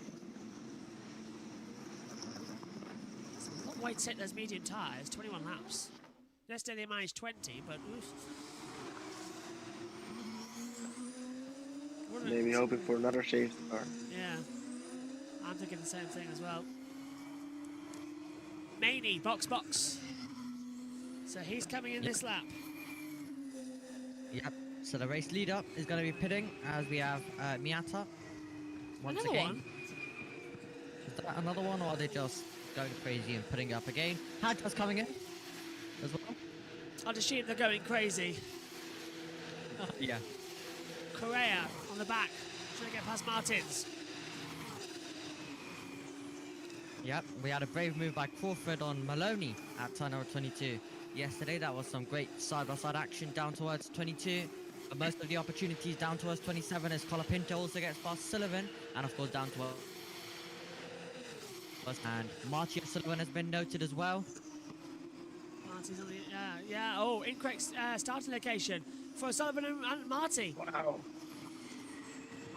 It's a long way to take those medium tyres, 21 laps. Yesterday they managed 20, but oof. Maybe hoping for another safety car. Yeah, I'm thinking the same thing as well. Maney, box, box. So he's coming in this lap. Yep. So the race leader is going to be pitting as we have Miata once Another again. one? Is that another one, or are they just going crazy and putting up again? Hadjar's coming in as well. I'd assume they're going crazy. Yeah. Correa on the back, trying to get past Martins. Yep, we had a brave move by Crawford on Maloney at turn number 22. Yesterday, that was some great side-by-side action down towards 22. But most of the opportunities down towards 27 as Colapinto also gets past Sullivan. And of course down towards... And Marty Sullivan has been noted as well. Marty's on the... yeah, oh, incorrect starting location for Sullivan and Marty. Wow.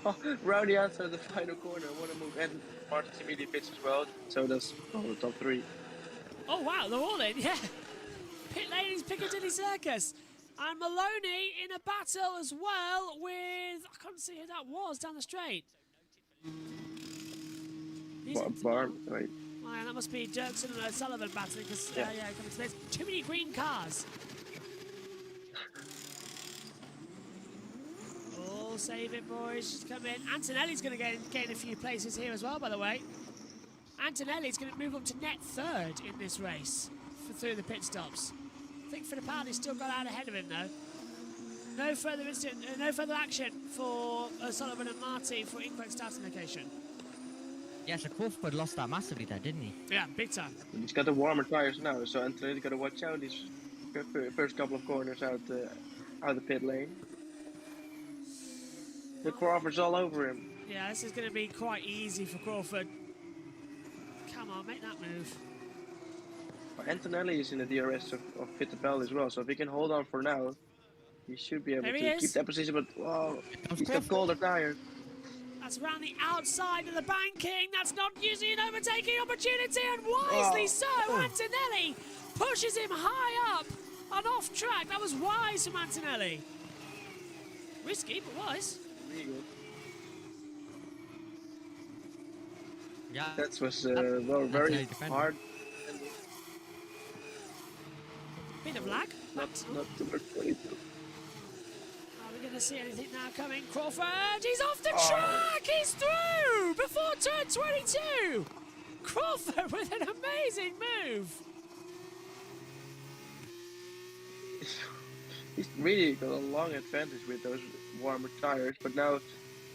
Oh, round the outside of the final corner. What a move. And Martin's immediate pits as well. So that's the top 3. Oh, wow, they're all in, yeah. Pit lane is Piccadilly Circus. And Maloney in a battle as well with... I can't see who that was down the straight. Barn, right. Oh, yeah, that must be Dirksen and O'Sullivan battling because, Yeah. there's too many green cars. Oh, save it, boys. Just come in. Antonelli's going to get in a few places here as well, by the way. Antonelli's going to move up to net 3rd in this race through the pit stops. I think Fittipaldi's still got out ahead of him, though. No further action for Sullivan and Marty for incorrect starting location. Yeah, so Crawford lost that massively there, didn't he? Yeah, big time. He's got the warmer tires now, so Antonelli's got to watch out these first couple of corners out the pit lane. The Crawford's all over him. Yeah, this is going to be quite easy for Crawford. Come on, make that move. Antonelli is in the DRS of Fittipaldi as well, so if he can hold on for now, he should be able There he to is. keep that position, but wow, he's got colder tires. That's around the outside of the banking. That's not using an overtaking opportunity, and wisely so. Antonelli pushes him high up and off track. That was wise from Antonelli. Risky, but wise. Legal. Yeah. That was very hard. Bit of lag. Not number 22. we're going to see anything now coming. Crawford, he's off the track! He's through before turn 22! Crawford with an amazing move! He's really got a long advantage with those warmer tires, but now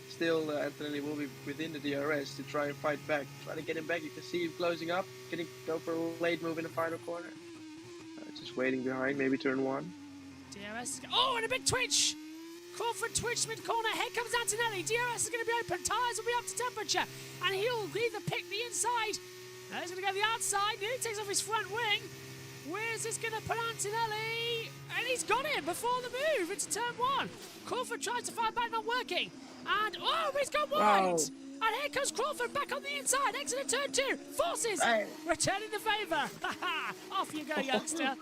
still Antonelli will be within the DRS to try and fight back. Trying to get him back, you can see him closing up, getting go for a late move in the final corner. Just waiting behind, maybe turn 1. DRS, oh, and a big twitch! Crawford twitch mid-corner, here comes Antonelli. DRS is going to be open, tyres will be up to temperature, and he'll either pick the inside, no, he's going to go the outside, nearly takes off his front wing. Where's this going to put Antonelli? And he's got him before the move into turn 1. Crawford tries to fight back, not working. And, oh, he's gone wide! Wow. And here comes Crawford back on the inside, exit at turn 2, forces, returning the favour. Off you go, youngster.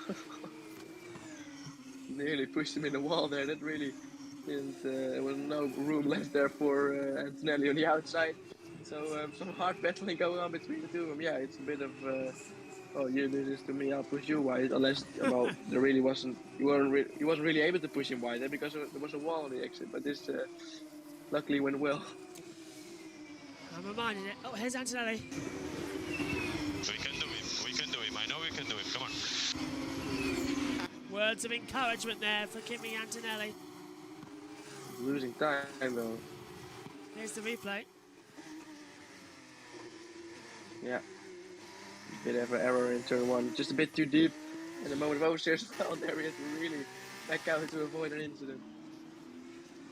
Nearly pushed him in the wall there. That really didn't. There was no room left there for Antonelli on the outside. So some hard battling going on between the two of them. Yeah, it's a bit of. Oh, you do this to me, I'll push you wide. Unless, well, there really wasn't. He wasn't really able to push him wide there because there was a wall on the exit. But this luckily went well. I'm reminding it. Oh, here's Antonelli. We can do it. We can do it. I know we can do it. Come on. Words of encouragement there for Kimi Antonelli. Losing time though. Here's the replay. Yeah. Bit of an error in turn 1. Just a bit too deep. And the moment of oversteers down there, he had to really back out to avoid an incident.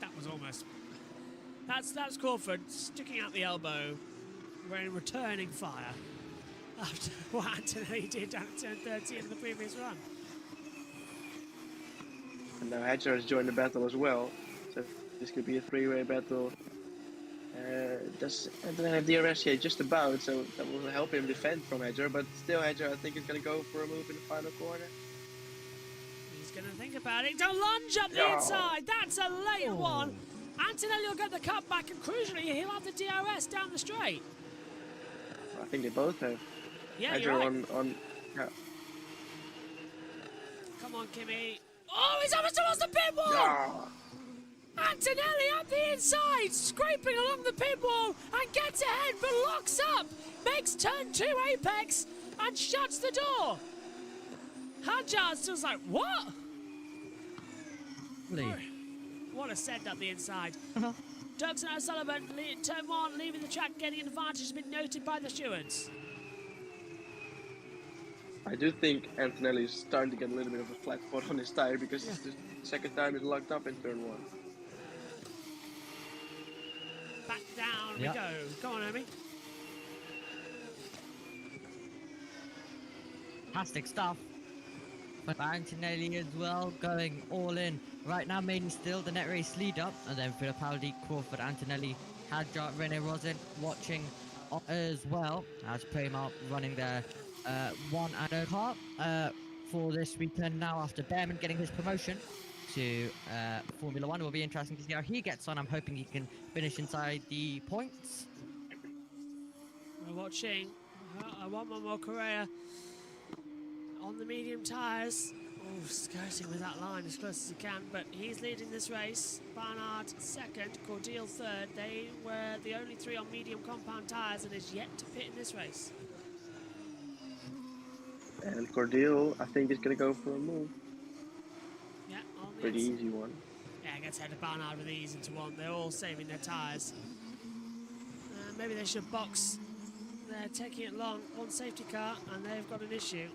That was almost. That's Crawford sticking out the elbow, returning fire after what Antonelli did down at turn 13 in the previous run. And now Hedger has joined the battle as well, so this could be a 3-way battle. Does Antonelli have DRS here? Just about, so that will help him defend from Hedger, but still Hedger I think is going to go for a move in the final corner. He's going to think about it. Don't lunge up the inside. That's a late one. Antonelli will get the cut back, and crucially, he'll have the DRS down the straight. I think they both have. Yeah, Hedger you're right. yeah. Come on, Kimi. Oh, he's almost towards the pit wall! Yeah. Antonelli up the inside, scraping along the pit wall, and gets ahead, but locks up, makes turn 2 apex, and shuts the door. Hadjar's just like, what? What a send up the inside. Dirksen O'Sullivan, turn 1, leaving the track, getting an advantage, has been noted by the stewards. I do think Antonelli is starting to get a little bit of a flat spot on his tire because it's the second time he's locked up in turn 1. Back down we go. Go on, Omi. Fantastic stuff. But Antonelli as well, going all in. Right now, maiden still the net race lead up, and then Fittipaldi, Crawford, Antonelli, Hadjar, Rene Rosen watching as well as Prema running their 1 and car for this weekend now after Behrman getting his promotion to Formula 1. It will be interesting to see how he gets on. I'm hoping he can finish inside the points. We're watching one more Correa on the medium tyres. Oh, skirting with that line as close as he can, but he's leading this race. Barnard second, Cordial third. They were the only 3 on medium compound tyres and is yet to pit in this race. And Cordial, I think, is going to go for a move. Yeah, on the pretty easy one. Yeah, gets ahead of Barnard with ease into 1. They're all saving their tyres. Maybe they should box. They're taking it long. 1 safety car, and they've got an issue.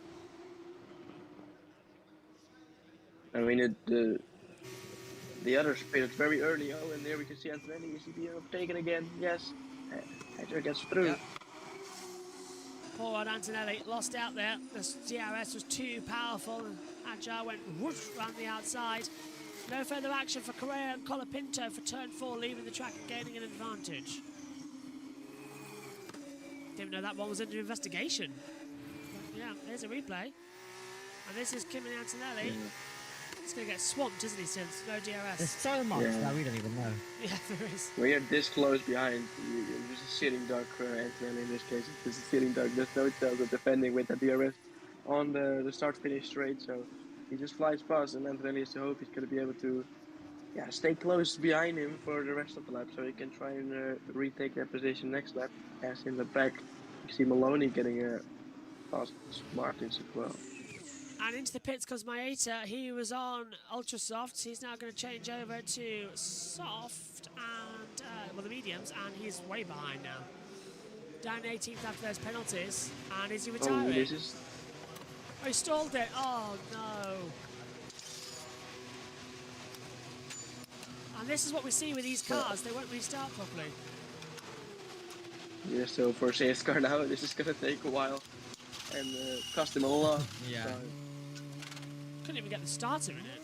I mean, the others pitted very early. Oh, and there we can see Antonelli. Is he being overtaken again? Yes. Hedger gets through. Yep. Poor old Antonelli lost out there. The DRS was too powerful, and Hadjar went whoosh around the outside. No further action for Correa and Colapinto for turn 4, leaving the track and gaining an advantage. Didn't know that one was under investigation. But yeah, there's a replay. And this is Kimi Antonelli. He's going to get swamped, isn't he, since no DRS? There's so much that we don't even know. Yeah, there is. When you're this close behind, you're just a sitting duck for Antonelli in this case. It's just a sitting duck. There's no chance of defending with the DRS on the start-finish straight. So he just flies past, and Antonelli has to hope he's going to be able to yeah, stay close behind him for the rest of the lap, so he can try and retake that position next lap. As in the back, you see Maloney getting past Martins as well. And into the pits comes Maeta. He was on ultra softs. He's now going to change over to soft and well, the mediums, and he's way behind now. Down 18th after those penalties, and is he retiring? Oh, this is... Oh, he stalled it. Oh no. And this is what we see with these cars. They won't restart properly. Yeah, so for CS:GO now, this is going to take a while and cost him a lot. Yeah. So. Couldn't even get the starter in it.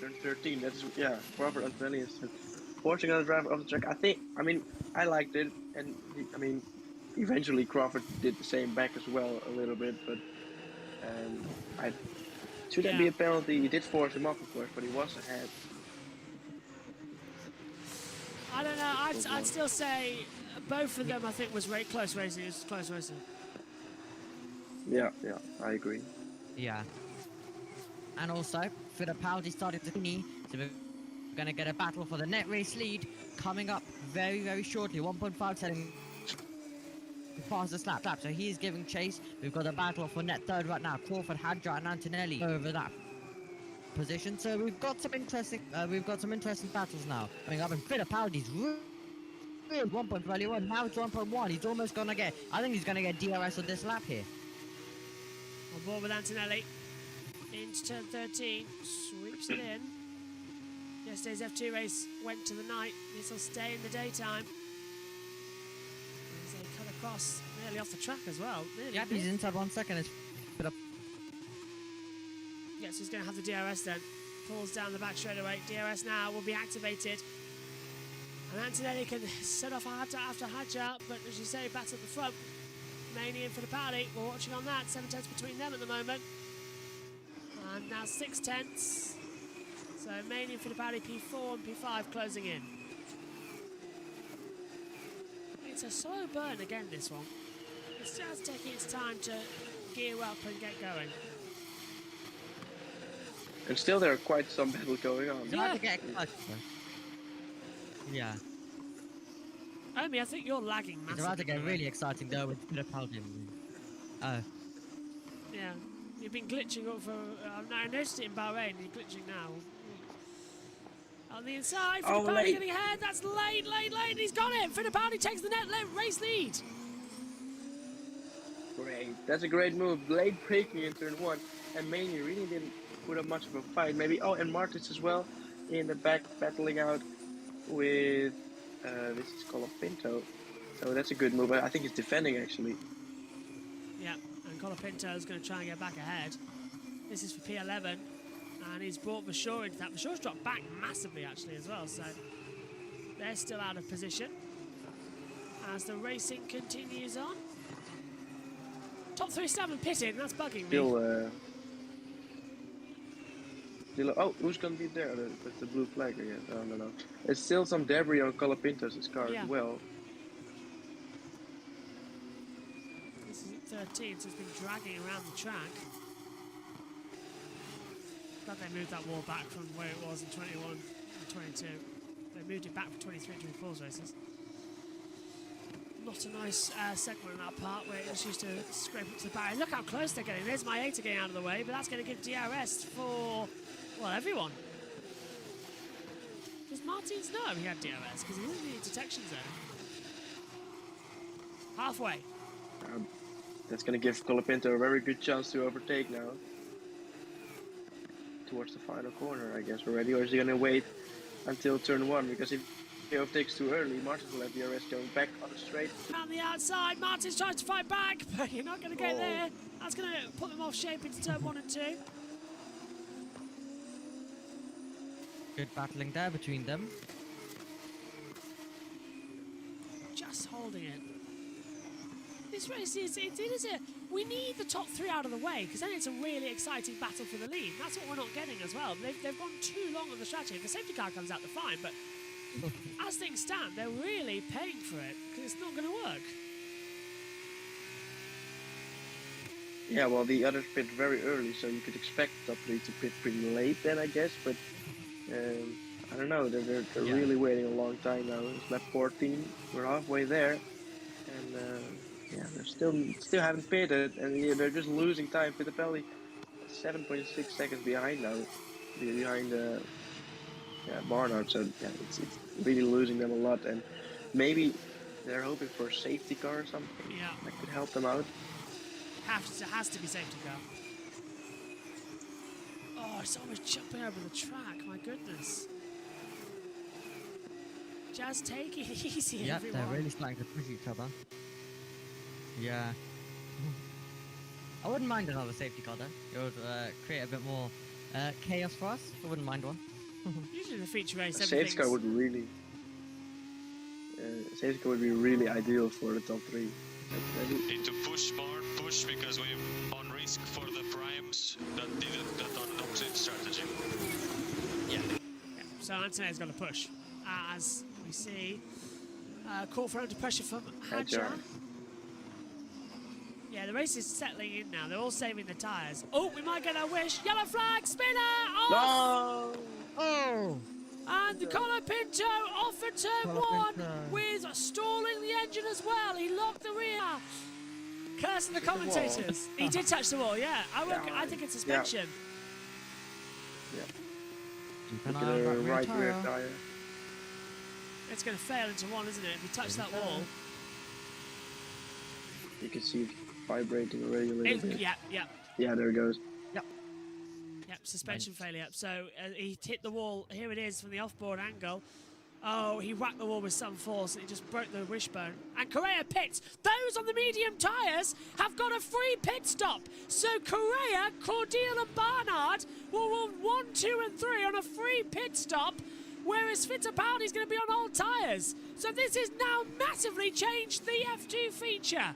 Turn 13, that's, yeah, Robert Antonelli is forcing another driver off the track. I mean, I liked it, and I mean, eventually Crawford did the same back as well a little bit, but should that be a penalty? He did force him off, of course, but he was ahead. I don't know. I'd still say both of them. I think was close racing. It was close racing. Yeah, I agree. Yeah. And also, Fittipaldi started to finish, so we're going to get a battle for the net race lead coming up very, very shortly. 1.5 setting fastest lap. So he's giving chase. We've got a battle for net third right now. Crawford, Hadjar, and Antonelli over that position. So we've got some interesting battles now coming up. And Fittipaldi's real 1.21. Now it's 1.1. He's almost gonna get. I think he's gonna get DRS on this lap here. On board with Antonelli. Into turn 13. Sweeps it in. Yesterday's F2 race went to the night. This will stay in the daytime. As they cut across, nearly off the track as well. Yep, he's inside 1 second. It's yeah, so he's going to have the DRS then. Pulls down the back straight away. DRS now will be activated. And Antonelli can set off after Hadjar, but as you say, bats at the front. Mainly in for the party. We're watching on that. 7 tenths between them at the moment. And now 6 tenths. So mainly in for the party, P4 and P5 closing in. It's a slow burn again, this one. It's just taking its time to gear up and get going. And still there are quite some battles going on. Yeah. Omi, I think you're lagging massively. It's about to get really exciting though with Fittipaldi. Oh. Yeah. You've been glitching up for... I noticed it in Bahrain. You're glitching now. On the inside, Fittipaldi getting ahead. That's late. And he's got it. Fittipaldi takes the net race lead. Great. That's a great move. Late braking in turn 1. And Maney really didn't put up much of a fight. Maybe. Oh, and Martins as well in the back battling out with this is Colapinto. So that's a good move. I think he's defending actually. Yeah, and Colapinto is going to try and get back ahead. This is for P11, and he's brought Vashore into that. Vashore's dropped back massively actually as well, so they're still out of position as the racing continues on. Top 3 still haven't pitted, that's bugging me. Oh, who's going to be there? That's the blue flag again. Oh, no. There's still some debris on Colapinto's car as well. This is 13, so it's been dragging around the track. Glad they moved that wall back from where it was in 21 and 22. They moved it back for 23 and 24's races. Not a nice segment in that part where it just used to scrape up to the barrier. Look how close they're getting. There's my 8 getting out of the way, but that's going to give DRS for... well, everyone. Does Martins know he had DRS? Because he's in the detection zone. Halfway. That's going to give Colapinto a very good chance to overtake now. Towards the final corner, I guess, already. Or is he going to wait until turn 1? Because if he overtakes too early, Martins will have DRS going back on the straight. On the outside, Martins tries to fight back, but you're not going to get there. That's going to put them off shape into turn 1 and 2. Good battling there between them. Just holding it. This race is, we need the top 3 out of the way, because then it's a really exciting battle for the lead. That's what we're not getting as well. They've gone too long on the strategy. If the safety car comes out, they're fine, but as things stand, they're really paying for it, because it's not going to work. Yeah, well, the others pit very early, so you could expect top 3 to pit pretty late then, I guess. But I don't know. They're really waiting a long time now. It's lap 14. We're halfway there, and yeah, they're still haven't pitted, and yeah, they're just losing time. Fittipaldi 7.6 seconds behind now, behind Barnard. So yeah, it's really losing them a lot, and maybe they're hoping for a safety car or something that could help them out. Has to be safety car. Oh, it's almost jumping over the track. My goodness. Just take it easy, Yep, everyone. they're really starting to push each other. Yeah. I wouldn't mind another safety car though. It would create a bit more chaos for us. I wouldn't mind one. Usually the feature race, A safety car would really, safety car would be really ideal for the top 3. Need to push more, because we're on risk for the primes that on opposite strategy. Yeah. So Antonet's got to push, as we see. Caught for under pressure from Hadjar. Yeah, the race is settling in now. They're all saving the tyres. Oh, we might get our wish. Yellow flag, spinner, off! No! Oh! And Colo Pinto off at turn 1 with stalling the engine as well. He locked the rear. Cursing the commentators. He did touch the wall, yeah. I think it's suspension. Yeah. Look at the right rear tyre. It's going to fail into 1, isn't it? If you touch that wall. You can see it vibrating already a little bit. Yeah. Yeah, there it goes. Yep, suspension failure. So he hit the wall. Here it is from the off-board angle. Oh, he whacked the wall with some force and it just broke the wishbone. And Correa pits. Those on the medium tyres have got a free pit stop. So Correa, Cordial and Barnard will run 1, 2 and 3 on a free pit stop, whereas Fittipaldi's going to be on old tyres. So this has now massively changed the F2 feature.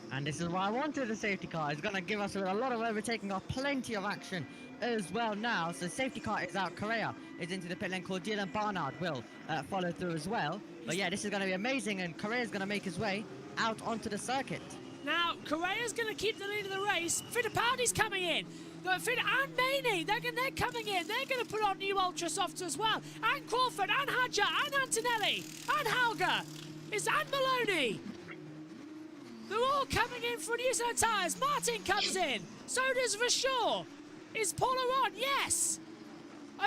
And this is why I wanted the safety car. It's going to give us a lot of overtaking or plenty of action as well now. So safety car is out. Correa is into the pit lane. Cordial and Barnard will follow through as well. But yeah, this is going to be amazing, and Correa is going to make his way out onto the circuit. Now, Correa's going to keep the lead of the race. Fittipaldi's coming in. And Maney, they're coming in. They're going to put on new Ultra Softs as well. And Crawford, and Hadjar, and Antonelli, and Hauger. And Maloney. They're all coming in for a new set of tyres. Martin comes in. So does Rashaw. Is Paula on? Yes.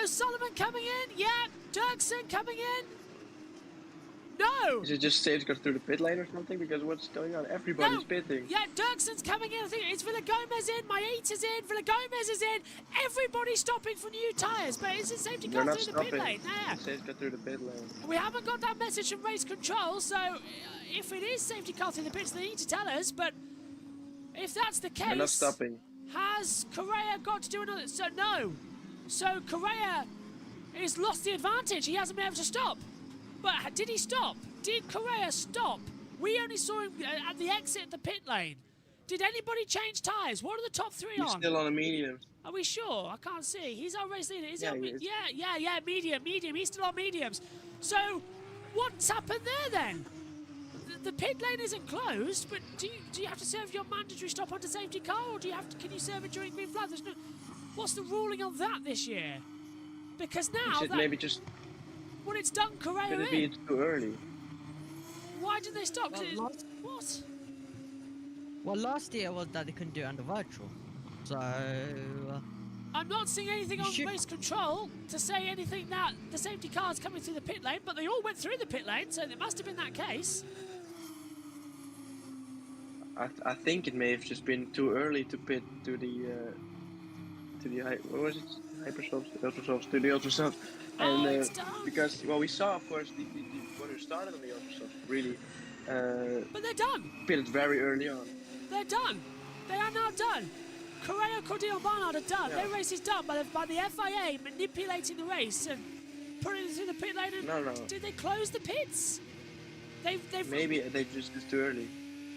O'Sullivan coming in. Yeah. Dirksen coming in. No. Is it just safety car through the pit lane or something? Because what's going on? Everybody's pitting. Yeah, Dirksen's coming in. I think it's Villagomez in. My 8 is in. Villagomez is in. Everybody's stopping for new tyres. But is it safety car through the pit lane? There. Safety car through the pit lane. We haven't got that message from race control, so if it is safety car through the pits, they need to tell us. But if that's the case, they're not stopping. Has Correa got to do another? So no. So Correa has lost the advantage. He hasn't been able to stop. But did he stop? Did Correa stop? We only saw him at the exit of the pit lane. Did anybody change tyres? What are the top 3 on? He's still on a medium. Are we sure? I can't see. He's our race leader. Is he on is. Yeah, medium. He's still on mediums. So what's happened there then? The pit lane isn't closed, but do you have to serve your mandatory stop onto safety car, or can you serve it during green flag? What's the ruling on that this year? Because now maybe just when it's done, Correa in. It's too early. Why did they stop? What? Well, last year was that they couldn't do it under virtual. So I'm not seeing anything on race control to say anything that the safety car's coming through the pit lane, but they all went through the pit lane, so it must have been that case. I think it may have just been too early to pit to the what was it? Hypersofts, Ultrasofts, to the Ultrasofts. Oh, And it's done. because we saw, of course, the one who started on the Ultrasofts really. But they're done. Pitted very early on. They're done. They are now done. Correa, Cordial, and Barnard are done. Their race is done by the FIA manipulating the race and putting it through the pit lane. No. Did they close the pits? Maybe they just did too early.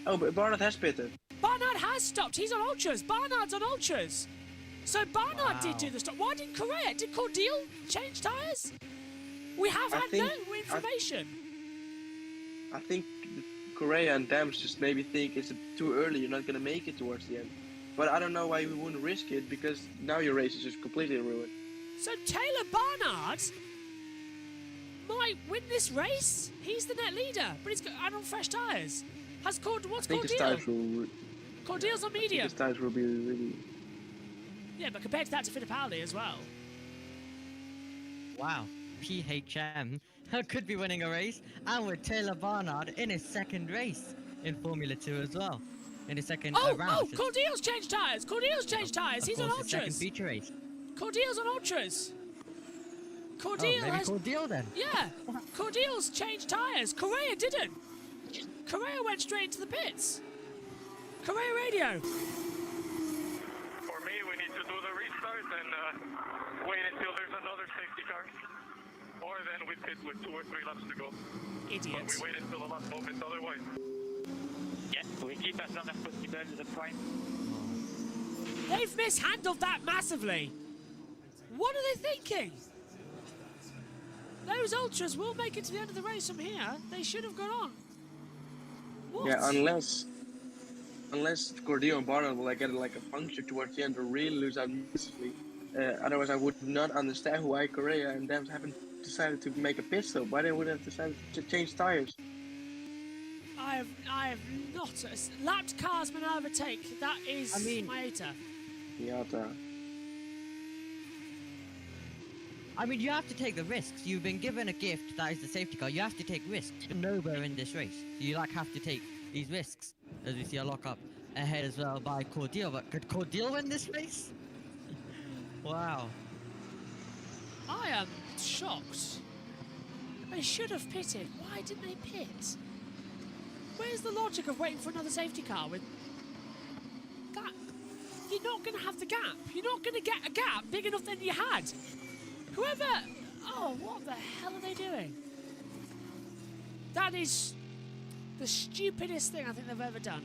Oh, but Barnard has pitted. Barnard has stopped. He's on ultras. Barnard's on ultras. So Barnard did do the stop. Why didn't Correa? Did Cordial change tyres? We have had no information. I think Correa and Dams just maybe think it's too early, you're not going to make it towards the end. But I don't know why we wouldn't risk it, because now your race is just completely ruined. So Taylor Barnard might win this race. He's the net leader, but he's got on fresh tyres. What's Cordial? Cordial's on medium. His tyres will be really... Yeah, but compared to that to Fittipaldi as well. Wow, PHM could be winning a race, and with Taylor Barnard in his second race in Formula 2 as well. In his second round. Oh, Cordial's changed tyres. Cordial's changed tyres. He's on Ultras. Second feature race. Cordial's on Ultras. Maybe Cordial then. Yeah, Cordial's changed tyres. Correa didn't. Correa went straight into the pits. Correa radio. For me, we need to do the restart and wait until there's another safety car. Or then we pit with 2 or 3 laps to go. Idiots. But we wait until the last moment otherwise. Yeah, we keep as long as possible to the prime. They've mishandled that massively. What are they thinking? Those Ultras will make it to the end of the race from here. They should have gone on. What? Yeah, unless Cordial and Barnard will get like a puncture towards the end or really lose out massively. Otherwise, I would not understand why Correa and Dams haven't decided to make a pit stop. Why they wouldn't have decided to change tires. I have not. Lapped cars man overtake. That is Maeta. Miata. I mean, you have to take the risks. You've been given a gift that is the safety car. You have to take risks. You're nowhere in this race. You have to take these risks. As we see a lock up ahead as well by Cordial. But could Cordial win this race? Wow. I am shocked. They should have pitted. Why didn't they pit? Where's the logic of waiting for another safety car with that? You're not going to have the gap. You're not going to get a gap big enough than you had. Whoever... Oh, what the hell are they doing? That is the stupidest thing I think they've ever done.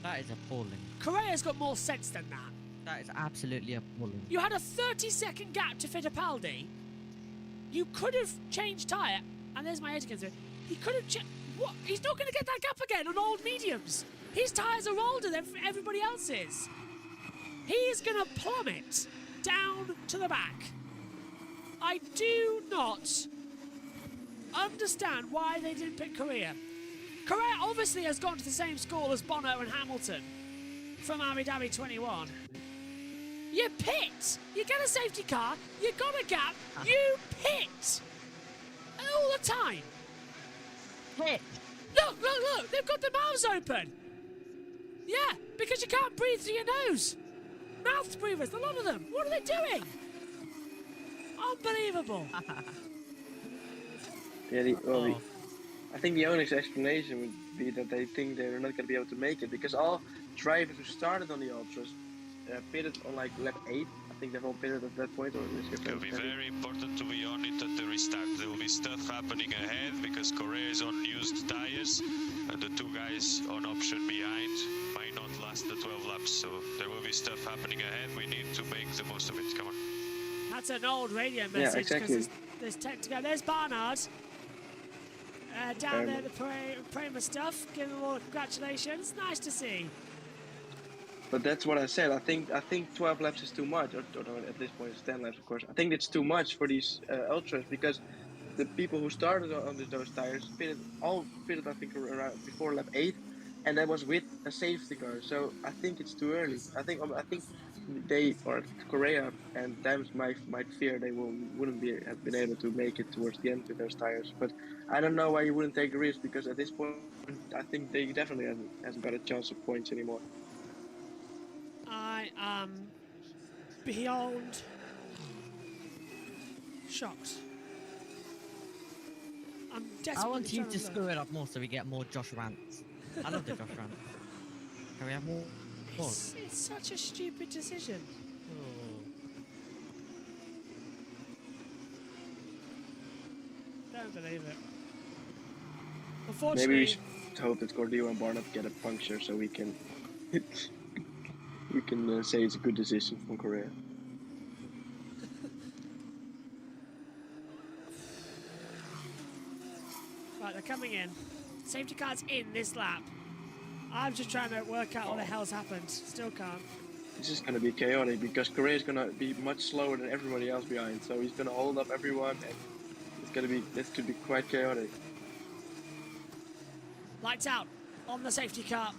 That is appalling. Correa's got more sense than that. That is absolutely appalling. You had a 30-second gap to Fittipaldi. You could have changed tyre, and there's my etiquette through. He could have what? He's not going to get that gap again on old mediums. His tyres are older than everybody else's. He is going to plummet down to the back. I do not understand why they didn't pick Correa. Correa obviously has gone to the same school as Bono and Hamilton from Abu Dhabi 21. You pit. You get a safety car. You got a gap. You pit. All the time. Pit. Look. They've got their mouths open. Yeah, because you can't breathe through your nose. Mouth breathers, a lot of them. What are they doing? Unbelievable. Yeah, I think the only explanation would be that they think they're not going to be able to make it, because all drivers who started on the Ultras pitted on like lap 8. I think they've all pitted at that point. It will be very important to be on it at the restart. There will be stuff happening ahead because Correa is on used tires and the 2 guys on option behind might not last the 12 laps. So there will be stuff happening ahead. We need to make the most of it. Come on. That's an old radio message because there's 10 to go. There's Barnard. Down there, the Prema stuff. Give them all congratulations. Nice to see. But that's what I said. I think 12 laps is too much, or at this point it's 10 laps, of course. I think it's too much for these Ultras, because the people who started on those tires pitted, I think, around before lap 8, and that was with a safety car. So I think it's too early. I think they, or Correa and Dams might fear they wouldn't have been able to make it towards the end with those tires. But I don't know why you wouldn't take a risk, because at this point I think they definitely hasn't got a chance of points anymore. I am beyond shocked. I'm desperate. I want you to screw it up more so we get more Josh rants. I love the Josh rants. Can we have more? It's such a stupid decision. Don't believe it. Unfortunately, maybe we should hope that Cordial and Barnard get a puncture so we can say it's a good decision from Correa. Right, they're coming in. Safety car's in this lap. I'm just trying to work out what the hell's happened. Still can't. This is going to be chaotic because Correa is going to be much slower than everybody else behind. So he's going to hold up everyone, and this could be quite chaotic. Lights out on the safety car.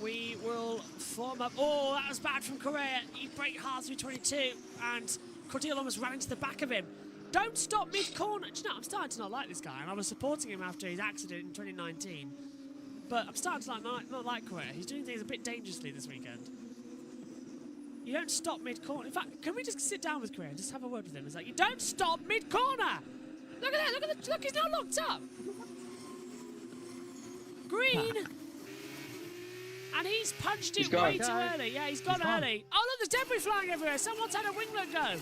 We will form up. Oh, that was bad from Correa. He braked hard through 22, and Cordial almost ran into the back of him. Don't stop mid-corner. Do you know, I'm starting to not like this guy, and I was supporting him after his accident in 2019. But I'm starting to not like Correa. He's doing things a bit dangerously this weekend. You don't stop mid-corner. In fact, can we just sit down with Correa and just have a word with him? It's like, you don't stop mid-corner! Look at that, look, he's now locked up! Green! And he's punched it way too early. Yeah, he's gone early. Oh, look, there's debris flying everywhere. Someone's had a winglet go.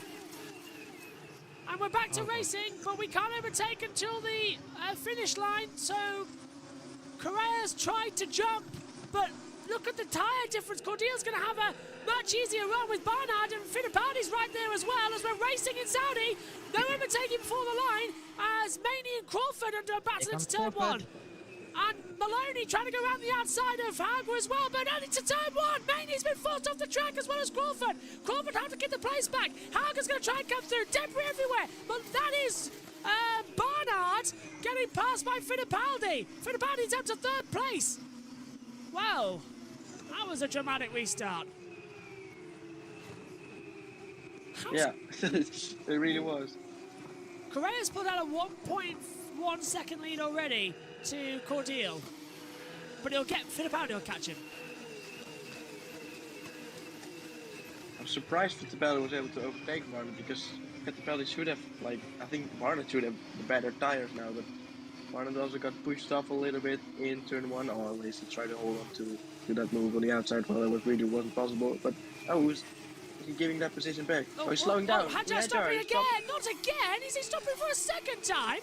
And we're back to racing, but we can't overtake until the finish line, so Correa's tried to jump, but look at the tyre difference. Cordial's going to have a much easier run with Barnard, and Fittipaldi's right there as well as we're racing in Saudi. No overtaking before the line as Maney and Crawford under a battle into turn 1. And Maloney trying to go around the outside of Hauger as well, but only to turn 1. Maney's been forced off the track as well as Crawford. Crawford had to get the place back. Hauger's going to try and come through. Debris everywhere, but that is Barnard getting passed by Fittipaldi. Fittipaldi's up to 3rd place. Wow, that was a dramatic restart. Yeah, it really was. Correa's pulled out a 1.1 second lead already to Cordial, but Fittipaldi will catch him. I'm surprised Fittipaldi was able to overtake Barnard because Fittipaldi should have, I think Barnard should have the better tires now, but Barnard also got pushed off a little bit in turn 1, or at least he tried to hold on to that move on the outside, well, it really wasn't possible, but is he giving that position back? Oh, he's slowing down. Hadjar stopping again! Not again! Is he stopping for a second time?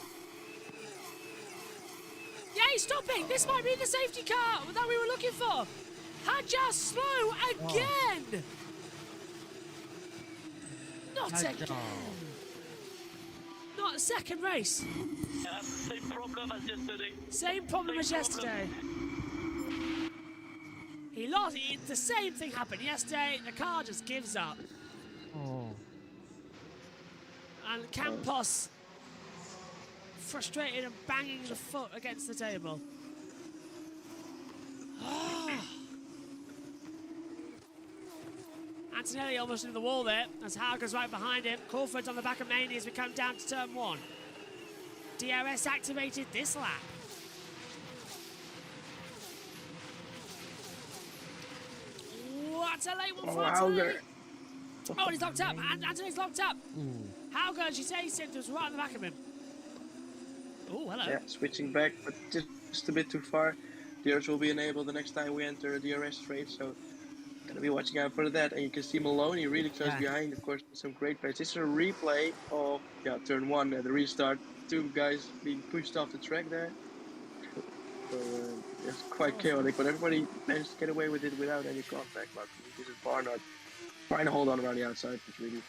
Yeah, he's stopping! This might be the safety car that we were looking for! Hadjar slow again! Not again! Not a second race. Yeah, same problem as yesterday. Same problem as yesterday. He lost. The same thing happened yesterday. The car just gives up. Oh. And Campos frustrated and banging the foot against the table. Antonelli almost into the wall there as Hauger's right behind him. Crawford's on the back of Maney as we come down to turn 1. DRS activated this lap. What a late one for Antonelli. Oh, and he's locked up. Antonelli's locked up. Hauger, as you say, he said was right on the back of him. Oh, hello. Yeah, switching back, but just a bit too far. DRS will be enabled the next time we enter a DRS straight, so gonna be watching out for that. And you can see Maloney really close behind, of course, some great pace. This is a replay of turn 1, the restart. 2 guys being pushed off the track there. So it's quite chaotic, but everybody managed to get away with it without any contact. But this is Barnard trying to hold on around the outside, which really.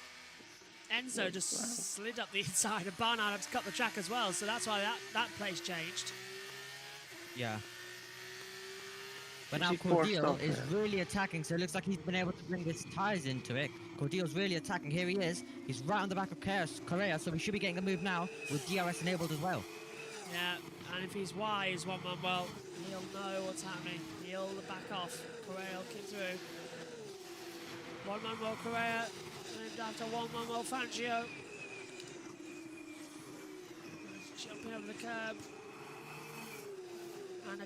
Enzo just slid up the inside, and Barnard had to cut the track as well, so that's why that place changed. Yeah. But now Cordial is really attacking, so it looks like he's been able to bring his tyres into it. Cordial's really attacking. Here he is. He's right on the back of Correa, so we should be getting a move now with DRS enabled as well. Yeah, and if he's wise, one man, well, he'll know what's happening. He'll back off. Correa will keep through. One man more Correa, and after one man more Fangio. Jumping over the curb. And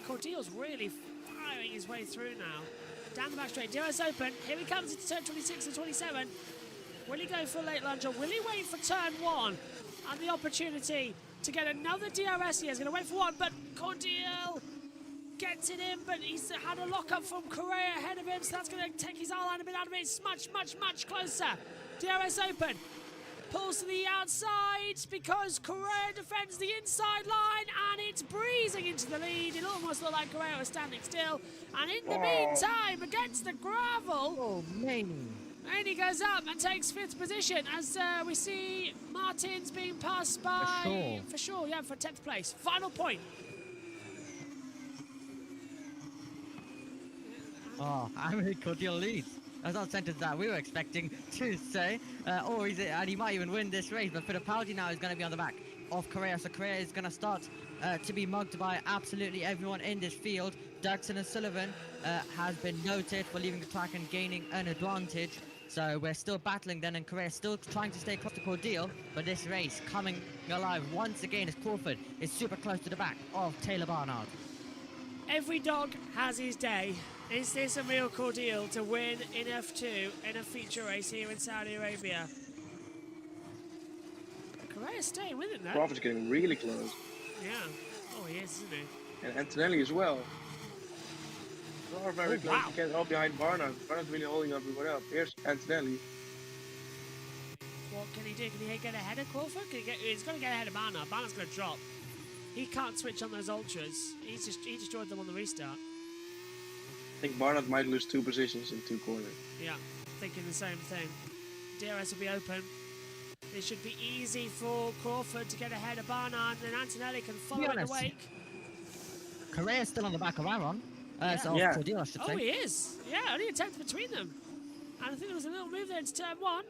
Cordial's really firing his way through now. Down the back straight, DRS open. Here he comes into turn 26 and 27. Will he go for a late lunge, or will he wait for turn 1 and the opportunity to get another DRS here? He's going to wait for one, but Cordial gets it in, but he's had a lock-up from Correa ahead of him, so that's going to take his R-line a bit out of it. It's much, much, much closer. DRS open. Pulls to the outside because Correa defends the inside line, and it's breezing into the lead. It almost looked like Correa was standing still. And in the meantime, against the gravel, And he goes up and takes 5th position as we see Martins being passed by... For sure, yeah, for 10th place. Final point. Oh, Amir Cordial leads. That's not a sentence that we were expecting to say. And he might even win this race, but Fittipaldi now is going to be on the back of Correa. So Correa is going to start to be mugged by absolutely everyone in this field. Dirksen and Sullivan has been noted for leaving the track and gaining an advantage. So we're still battling then, and Correa still trying to stay close to Cordial. But this race coming alive once again as Crawford is super close to the back of Taylor Barnard. Every dog has his day. Is this a real Cordial to win in F2 in a feature race here in Saudi Arabia? Correa's staying with it though. Crawford's getting really close. Yeah. Oh, he is, isn't he? And Antonelli as well. They are very close. Wow. You get all behind Barnard. Barnard's really holding up everyone up. Here's Antonelli. What can he do? Can he get ahead of Crawford? He's going to get ahead of Barnard. Barnard's going to drop. He can't switch on those ultras. He destroyed them on the restart. I think Barnard might lose 2 positions in 2 corners. Yeah, thinking the same thing. DRS will be open. It should be easy for Crawford to get ahead of Barnard, and then Antonelli can follow in the wake. Correa's still on the back of Aaron. Cordial, I should say. Oh, he is. Yeah, only a 10th between them. And I think there was a little move there into turn 1.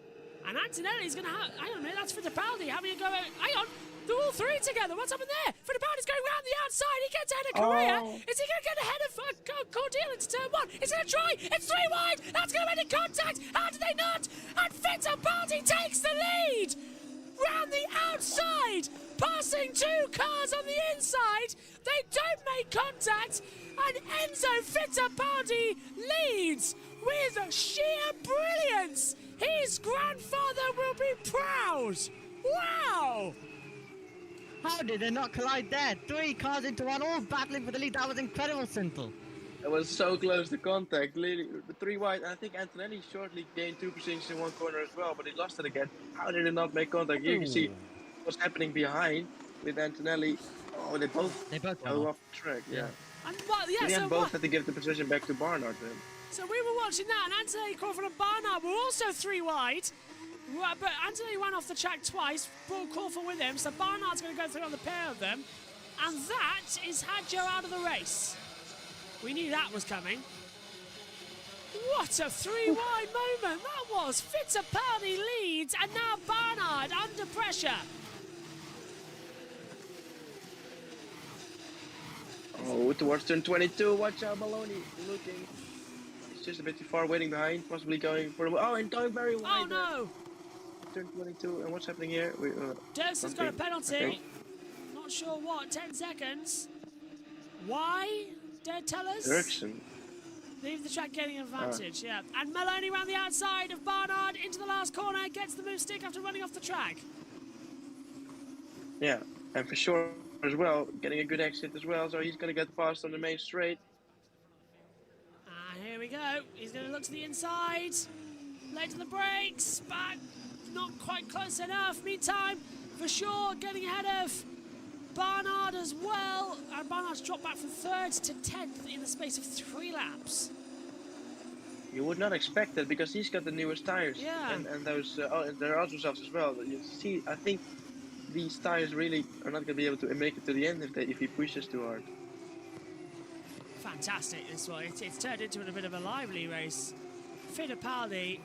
And Antonelli's going to have... Hang on a minute, that's Fittipaldi having a go... Hang on! They're all 3 together. What's happened there? Fittipaldi's going round the outside. He gets ahead of Correa. Is he going to get ahead of Cordial into turn 1? He's going to try. It's 3 wide. That's going to end in contact. How did they not? And Fittipaldi takes the lead. Round the outside. Passing 2 cars on the inside. They don't make contact. And Enzo Fittipaldi leads with sheer brilliance. His grandfather will be proud. Wow. How did they not collide there? 3 cars into 1, all battling for the lead. That was incredible, Sintel. It was so close to contact. Literally, the 3 wide. And I think Antonelli shortly gained 2 positions in 1 corner as well, but he lost it again. How did it not make contact? You can see what's happening behind with Antonelli. Oh, they both go off the track. Yeah. And what? Yeah. So both had to give the position back to Barnard then. So we were watching that, and Antonelli, Crawford, and Barnard were also 3 wide. But Antonelli ran off the track twice, brought Crawford with him, so Barnard's going to go through on the pair of them. And that is Hadjo out of the race. We knew that was coming. What a 3 wide moment that was. Fittipaldi leads, and now Barnard under pressure. Oh, towards turn 22. Watch out, Maloney looking. He's just a bit too far, waiting behind, possibly going for the... Oh, and going very wide. Oh, no. Turn 22, and what's happening here? Dirksen's got a penalty. Okay. Not sure what, 10 seconds. Why? Dare tell us? Dirksen. Leave the track getting an advantage, yeah. And Maloney round the outside of Barnard into the last corner, gets the move stick after running off the track. Yeah, and for sure as well, getting a good exit as well, so he's going to get past on the main straight. Here we go. He's going to look to the inside. Late to the brakes, but not quite close enough. Meantime, for sure, getting ahead of Barnard as well. And Barnard's dropped back from 3rd to 10th in the space of 3 laps. You would not expect that because he's got the newest tires. Yeah. And those, there are other softs as well. You see, I think these tires really are not going to be able to make it to the end if he pushes too hard. Fantastic, this one. It's turned into a bit of a lively race. Fittipaldi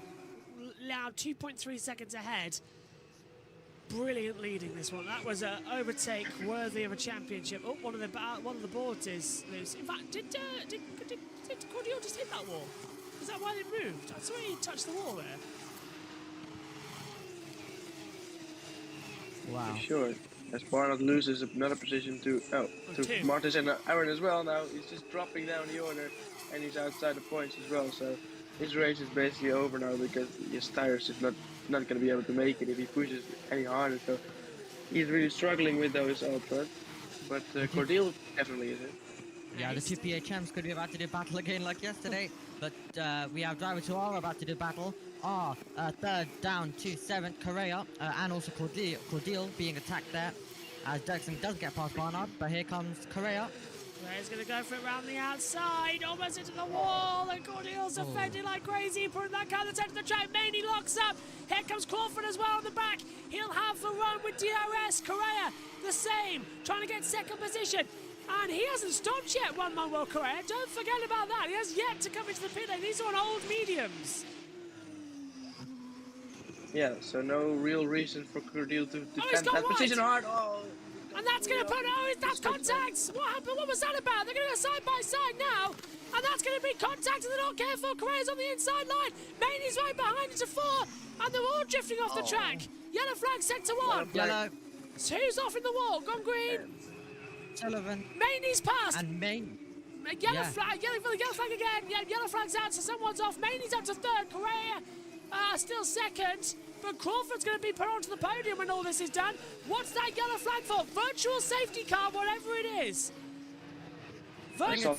now 2.3 seconds ahead. Brilliant leading this one. That was an overtake worthy of a championship. Oh, one of the boards is loose. In fact, did Cordial just hit that wall? Is that why they moved? I saw he touched the wall there. Wow. Sure. As Barnard loses another position to Martins and Aaron as well now. He's just dropping down the order and he's outside the points as well. So his race is basically over now because his tires is not going to be able to make it if he pushes any harder. So he's really struggling with those ultras. But Cordial definitely is it. Yeah, the 2 PHMs could be about to do battle again like yesterday. But we have drivers who are about to do battle. 3rd down to 7th, Correa, and also Cordial being attacked there, as Dirksen does get past Barnard, but here comes Correa. Correa's going to go for it round the outside, almost into the wall, and Cordial's offending like crazy, putting that car at the centre of the track. Maney locks up. Here comes Crawford as well on the back. He'll have the run with DRS. Correa, the same, trying to get second position. And he hasn't stopped yet, One Manuel Correa. Don't forget about that. He has yet to come into the pit lane. These are on old mediums. Yeah, so no real reason for Cordial to defend gone that position wide. hard. And that's going to put... Oh, that's contact! What happened? What was that about? They're going to go side by side now. And that's going to be contact, and they're not careful. Correa's on the inside line. Maney's right behind into 4. And they're all drifting off the track. Yellow flag set to 1. Yellow. So who's off in the wall? Gone green. Sullivan. Maney's passed. And Main. Yellow flag again. Yeah, yellow flag's out, so someone's off. Maney's up to 3rd. Correa still 2nd. But Crawford's going to be put onto the podium when all this is done. What's that yellow flag for? Virtual safety car, whatever it is. Yeah.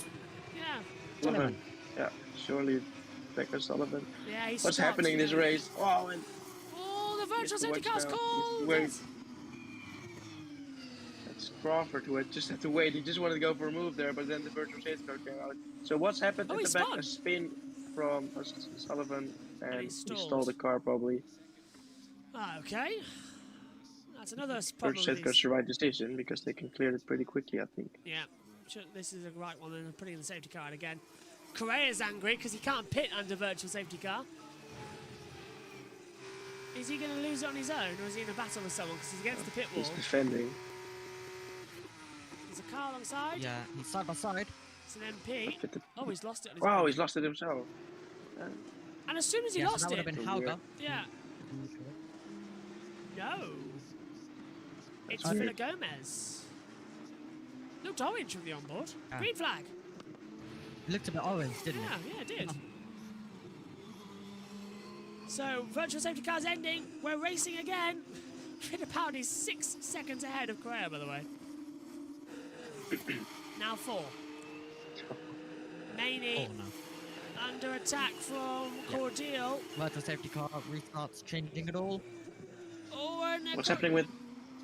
Sullivan. Yeah, surely Becker Sullivan. Yeah, he's What's stopped, happening in this race? Oh, and oh, the virtual safety car's called. That's Crawford who just had to wait. He just wanted to go for a move there, but then the virtual safety car came out. So what's happened at the back? A spin from Sullivan, and he stalled the car probably. Okay. That's another Virtual problem. safety car's the right decision because they can clear it pretty quickly, I think. Yeah, this is a right one. They're putting in the safety car again. Correa's angry because he can't pit under virtual safety car. Is he going to lose it on his own, or is he in a battle with someone because he's against the pit wall? He's defending. There's a car alongside. Yeah, he's side by side. It's an MP. Oh, he's lost it on his Wow, own. he's lost it himself. And as soon as he Yeah, so lost that would it... have been Hauger. Yeah. No. It's That's Villa weird. Gomez. Looked orange from the onboard. Yeah. Green flag. Looked a bit orange, didn't it? Yeah, it did. So, virtual safety car's ending. We're racing again. Fittipaldi is 6 seconds ahead of Correa, by the way. Now 4. Maney under attack from Cordial. Virtual safety car restarts changing it all. Oh, and What's happening with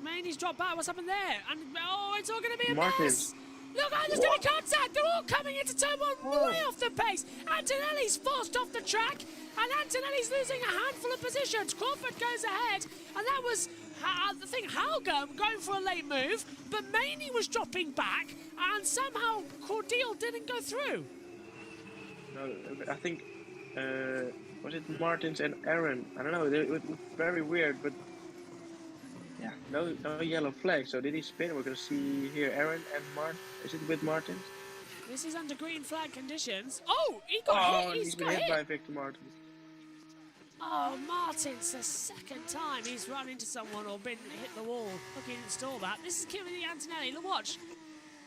Maney's dropped back. What's happened there? And oh, it's all going to be a Martins? mess. Look, there's going to be contact. They're all coming into turn 1 way off the pace. Antonelli's forced off the track, and Antonelli's losing a handful of positions. Crawford goes ahead, and that was the thing. Hauger going for a late move, but Maney was dropping back, and somehow Cordial didn't go through. No, I think was it Martins and Aaron? I don't know. It was very weird, but yeah, no yellow flag. So did he spin? We're gonna see here Aaron and Martin. Is it with Martins? This is under green flag conditions. Oh, he got hit. He's been hit by Victor Martins. Oh, Martins, the second time he's run into someone or been hit the wall. Look, he didn't stall that. This is Kimberly Antonelli. Look, watch.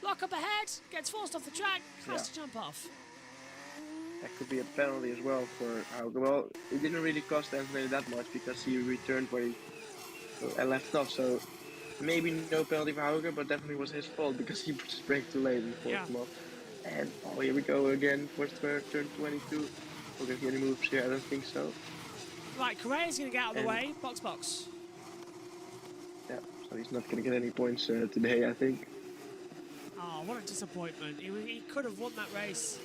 Lock up ahead, gets forced off the track, has to jump off. That could be a penalty as well for Hauger. Well, it didn't really cost Antonelli that much because he returned where he left off. So maybe no penalty for Hauger, but definitely was his fault because he just braked too late and forced him off. And oh, here we go again for turn 22. Will there be any moves here? I don't think so. Right, Correa's going to get out of the way. Box. Yeah, so he's not going to get any points today, I think. Oh, what a disappointment. He could have won that race.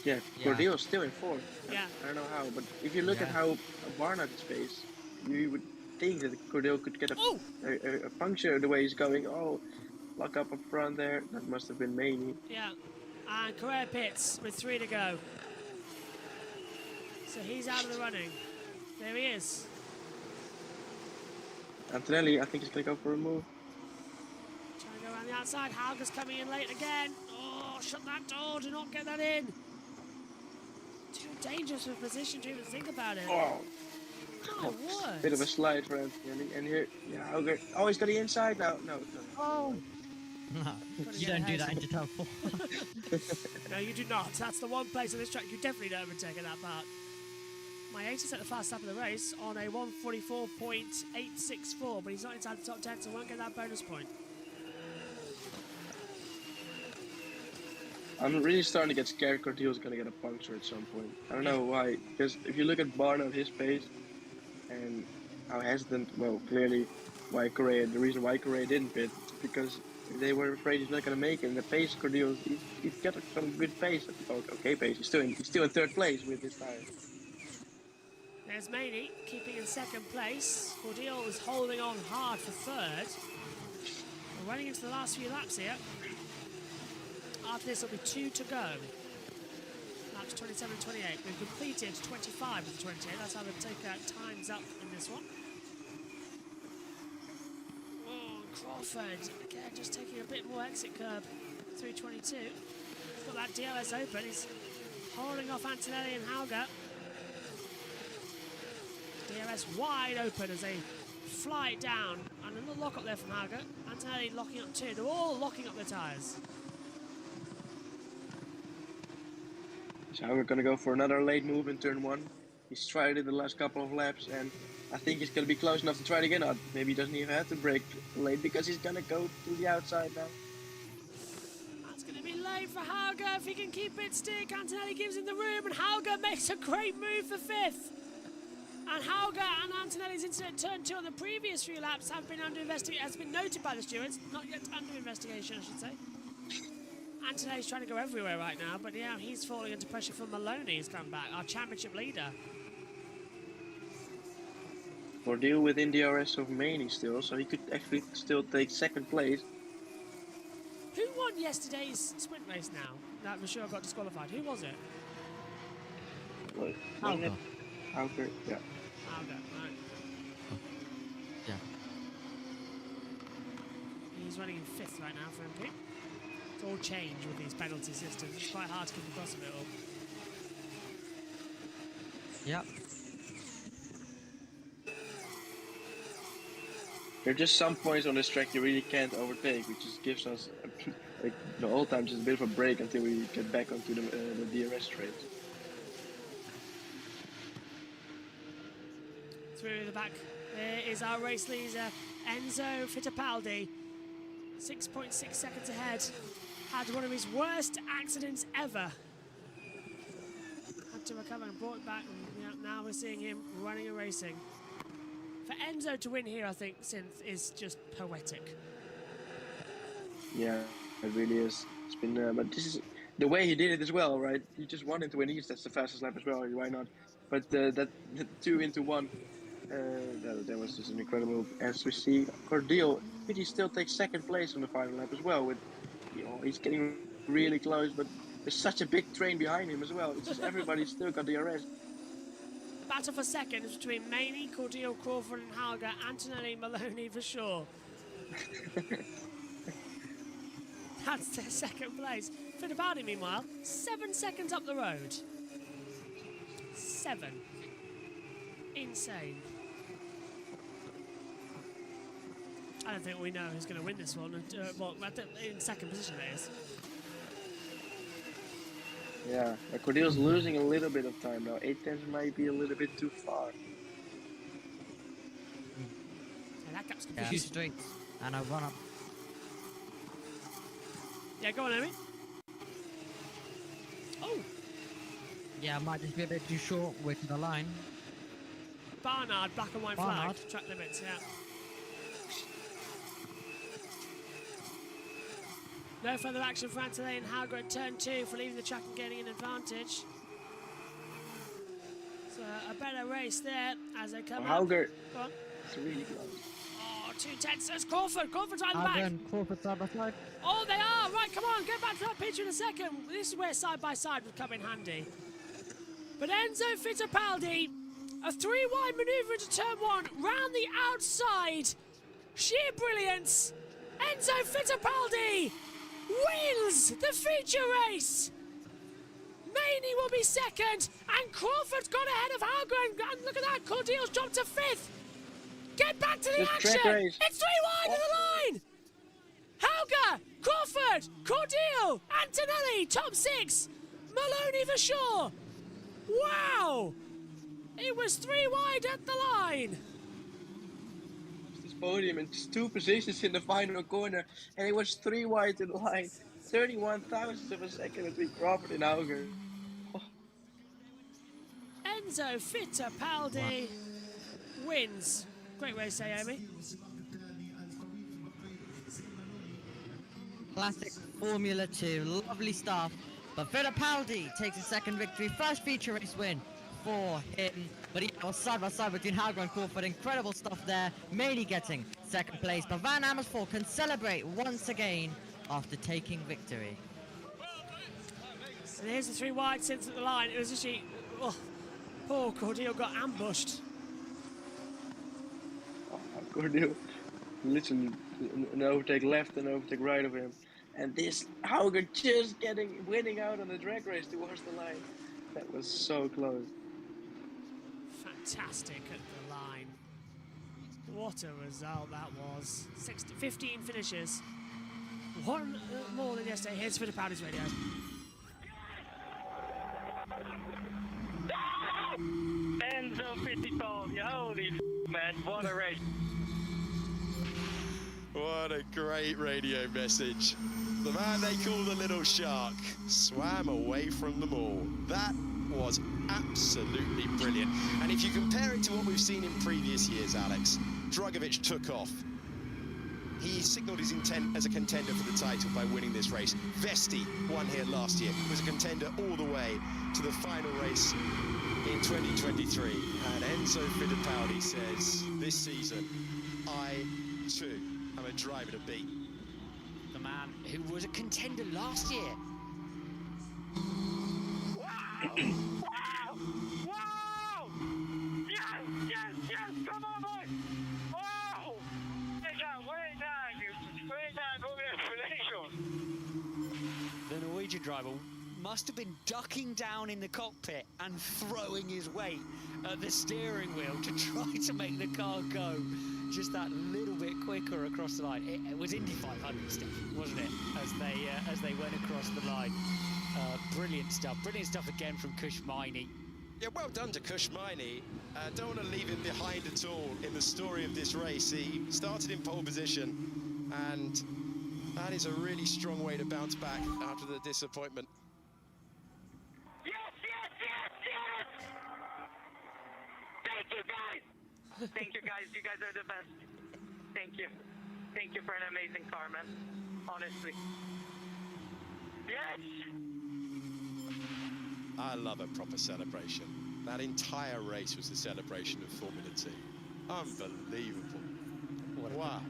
Yeah, Cordial's still in 4th. Yeah. I don't know how, but if you look at how Barnard is paced, you would think that Cordial could get a puncture the way he's going. Oh, lock up front there. That must have been Maney. Yeah, and Correa pits with 3 to go. So he's out of the running. There he is. Antonelli, I think he's going to go for a move. Trying to go around the outside. Hauger's coming in late again. Oh, shut that door. Do not get that in. Too dangerous of a position to even think about it. Oh. My word. Bit of a slide for Antonelli. And here, Hauger. Oh, he's got the inside now. No. Oh. You don't do that into turn 4. No, you do not. That's the one place on this track you definitely don't overtake at that part. My 80 set the fast lap of the race on a 1:44.864, but he's not inside the top 10, so won't get that bonus point. I'm really starting to get scared Cordial's going to get a puncture at some point. I don't know why, because if you look at Barnard, his pace, and how hesitant, well, clearly the reason why Correa didn't pit, because They were afraid he's not going to make it. And the pace, Cordeal, he's got some good pace. Okay, pace. He's still in third place with this tire. There's Maney keeping in second place. Cordeal is holding on hard for third. We're running into the last few laps here. After this, there'll be 2 to go. Laps 27 and 28. We've completed 25 of the 28. That's how we take times up in this one. Oh, Crawford, again, just taking a bit more exit curb. 322. He's got that DLS open. He's holding off Antonelli and Hauger. DRS wide open as they fly it down. And another lock up there from Hauger. Antonelli locking up too. They're all locking up their tyres. So we're going to go for another late move in turn 1. He's tried it the last couple of laps, and I think he's going to be close enough to try it again. Or maybe he doesn't even have to brake late because he's going to go to the outside now. That's going to be late for Hauger if he can keep it stick. Antonelli gives him the room, and Hauger makes a great move for 5th. And Hauger and Antonelli's incident turn 2 on the previous few laps have been under investigation, has been noted by the stewards, not yet under investigation, I should say. Antonelli's trying to go everywhere right now, but yeah, he's falling into pressure from Maloney. He's come back, our championship leader. Cordeal within DRS of Maney still, so he could actually still take second place. Who won yesterday's sprint race now? That for sure got disqualified. Who was it? Hauger. Hauger, yeah. Hauger, right. Yeah. He's running in 5th right now for MP. It's all changed with these penalty systems. It's quite hard to keep across of it all. Yep. There are just some points on this track you really can't overtake, which just gives us, like, all times just a bit of a break until we get back onto the DRS straight. Through the back, there is our race leader, Enzo Fittipaldi. 6.6 seconds ahead. Had one of his worst accidents ever. Had to recover and brought it back, and yeah, now we're seeing him running and racing. For Enzo to win here, I think, Synth, is just poetic. Yeah, it really is. It's been, but this is the way he did it as well, right? He just wanted to win each. That's the fastest lap as well. Why not? But that 2 into 1, that was just an incredible move. As we see, Cordeal, but he still takes second place on the final lap as well. With, he's getting really close, but there's such a big train behind him as well. It's just everybody's still got the DRS. Battle for second is between Maney, Cordeal, Crawford and Hauger, Antonelli, Maloney for sure. That's their second place. Fittipaldi, meanwhile, 7 seconds up the road. 7. Insane. I don't think we know who's going to win this one. Well, in second position, that is. Yeah, Cordeal's losing a little bit of time now. 8/10 might be a little bit too far. Yeah, that gap's Yeah, confusing. straight. And I run up. Yeah, go on, Amy. Oh! Yeah, I might just be a bit too short with the line. Barnard, black and white Barnard. flag. Track limits, yeah. No further action for Antonelli and Hauger at turn 2 for leaving the track and gaining an advantage. So a better race there as they come Hauger, Go on. it's really close. Oh, 2 tenths. There's Crawford. Crawford's right in the Hauger back. and Crawford side by side. Oh, they are. Right, come on. Get back to that picture in a second. This is where side-by-side would come in handy. But Enzo Fittipaldi, a 3-wide manoeuvre into turn 1, round the outside. Sheer brilliance. Enzo Fittipaldi wins the feature race. Maney will be second, and Crawford's got ahead of Hauger, and look at that, Cordeal's dropped to 5th. Get back to the action. It's 3 wide of the line. Hauger, Crawford, Cordeal, Antonelli, top 6. Maloney for sure. Wow. It was 3 wide at the line. This podium in 2 positions in the final corner, and it was 3 wide to the line. 31 thousandths of a second between Crawford and Hauger. Enzo Fittipaldi wins. Great race, Amy. Classic Formula 2, lovely stuff. But Fittipaldi takes his second victory, first feature race win for him. But he was side by side between Hauger and Crawford. Incredible stuff there, mainly getting second place. But Van Amersfoort can celebrate once again after taking victory. And here's the 3 wide since at the line. It was actually, oh, poor Cordeal got ambushed. Cordeal, literally an overtake left and overtake right of him. And this Hauger just winning out on the drag race towards the line. That was so close. Fantastic at the line. What a result that was. 15 finishes. One more than yesterday. Here's Fittipaldi's radio. Enzo Fittipaldi, holy man, what a race. What a great radio message. The man they call the Little Shark swam away from them all. That was absolutely brilliant. And if you compare it to what we've seen in previous years, Alex, Dragovic took off. He signalled his intent as a contender for the title by winning this race. Vesti won here last year, was a contender all the way to the final race in 2023. And Enzo Fittipaldi says, this season, I too am a driver to beat. The man who was a contender last year. Wow! Wow! Wow! Yes! Yes! Yes! Come on, boy! Wow! Way down, congratulations! The Norwegian driver must have been ducking down in the cockpit and throwing his weight at the steering wheel to try to make the car go just that little bit quicker across the line. It was Indy 500 stuff, wasn't it? As they went across the line. Brilliant stuff again from Kushmaini. Yeah, well done to Kushmaini. Don't want to leave him behind at all in the story of this race. He started in pole position, and that is a really strong way to bounce back after the disappointment. Yes! Yes! Yes! Yes! Thank you, guys! Thank you, guys. You guys are the best. Thank you. Thank you for an amazing car, man. Honestly. Yes! I love a proper celebration. That entire race was a celebration of Formula 2. Unbelievable. Wow.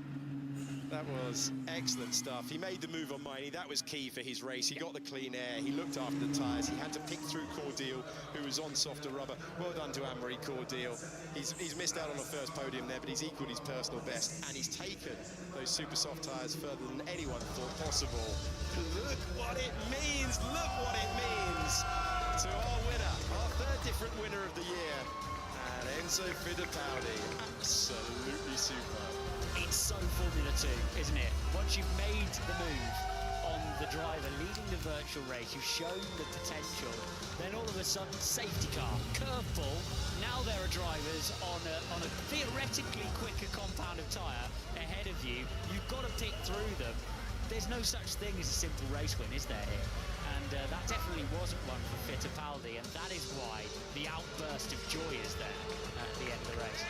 That was excellent stuff. He made the move on Miney. That was key for his race. He got the clean air. He looked after the tyres. He had to pick through Cordeal, who was on softer rubber. Well done to Anne-Marie Cordeal. He's missed out on the first podium there, but he's equaled his personal best, and he's taken those super soft tyres further than anyone thought possible. Look what it means. Look what it means to our winner, our third different winner of the year, and Enzo Fittipaldi. Absolutely superb. It's so Formula 2, isn't it? Once you've made the move on the driver leading the virtual race, you've shown the potential, then all of a sudden, safety car, curveball, now there are drivers on a theoretically quicker compound of tyre ahead of you. You've got to pick through them. There's no such thing as a simple race win, is there here? And that definitely wasn't one for Fittipaldi, and that is why the outburst of joy is there at the end of the race.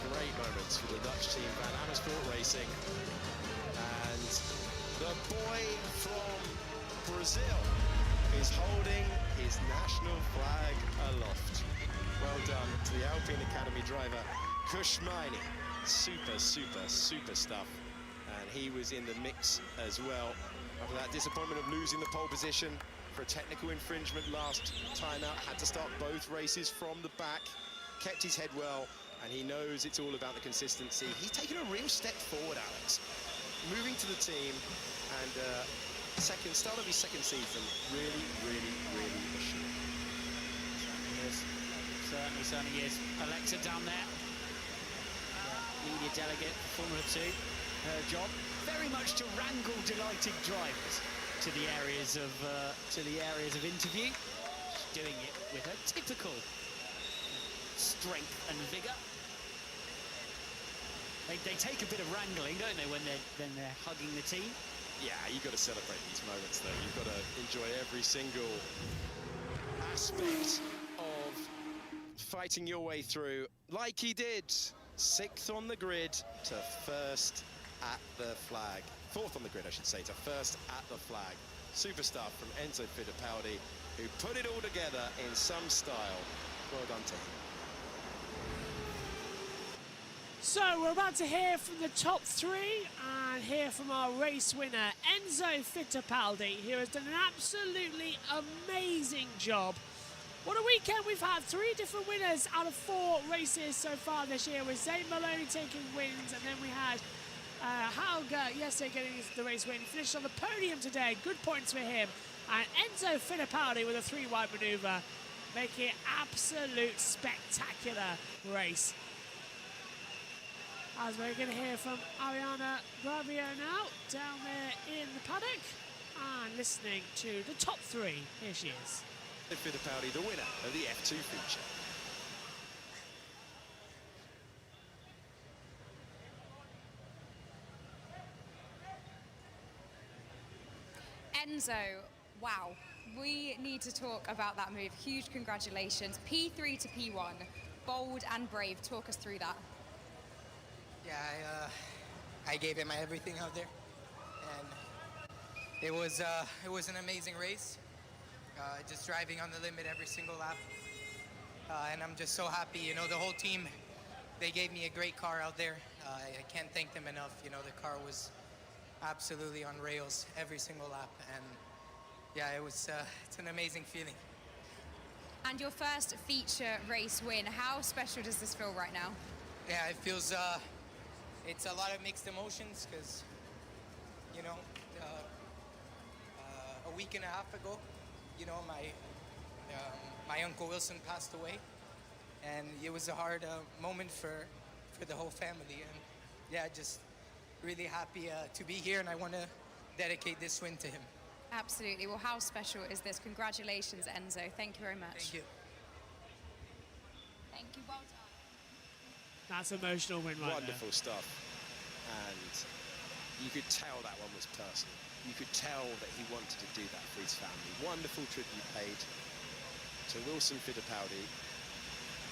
Great moments for the Dutch team, Van Amersfoort Racing. And the boy from Brazil is holding his national flag aloft. Well done to the Alpine Academy driver, Kushmaini. Super, super, super stuff. And he was in the mix as well. After that disappointment of losing the pole position for a technical infringement last time out, had to start both races from the back, kept his head well, and he knows it's all about the consistency. He's taken a real step forward, Alex. Moving to the team, and start of his second season, really, really, really assured. Certainly is. Alexa down there, media delegate for Formula 2. Her job very much to wrangle delighted drivers to the areas of interview. She's doing it with her typical strength and vigour. They take a bit of wrangling, don't they, when they're hugging the team? Yeah, you've got to celebrate these moments, though. You've got to enjoy every single aspect of fighting your way through, like he did. 6th on the grid to 1st at the flag. fourth on the grid, I should say, to first at the flag. Superstar from Enzo Fittipaldi, who put it all together in some style. Well done to him. So we're about to hear from the top three and hear from our race winner, Enzo Fittipaldi, who has done an absolutely amazing job. What a weekend we've had. 3 different winners out of 4 races so far this year, with Zane Maloney taking wins, and then we had Hauger yesterday getting the race win. Finished on the podium today. Good points for him. And Enzo Fittipaldi with a 3-wide manoeuvre, making it absolute spectacular race. As we're going to hear from Ariana Bravio now, down there in the paddock, and listening to the top 3. Here she is. Fittipaldi, the winner of the F2 feature. Enzo, wow. We need to talk about that move. Huge congratulations. P3 to P1. Bold and brave. Talk us through that. Yeah, I gave it my everything out there, and it was an amazing race. Just driving on the limit every single lap, and I'm just so happy. You know, the whole team, they gave me a great car out there. I can't thank them enough. You know, the car was absolutely on rails every single lap, and yeah, it's an amazing feeling. And your first feature race win, how special does this feel right now? Yeah, it feels, it's a lot of mixed emotions because, you know, a week and a half ago, you know, my Uncle Wilson passed away, and it was a hard moment for the whole family. And yeah, just really happy to be here, and I want to dedicate this win to him. Absolutely. Well, how special is this? Congratulations, Enzo. Thank you very much. Thank you. Thank you. Well done. That's emotional win right Wonderful stuff. And you could tell that one was personal. You could tell that he wanted to do that for his family. Wonderful tribute paid to Wilson Fittipaldi,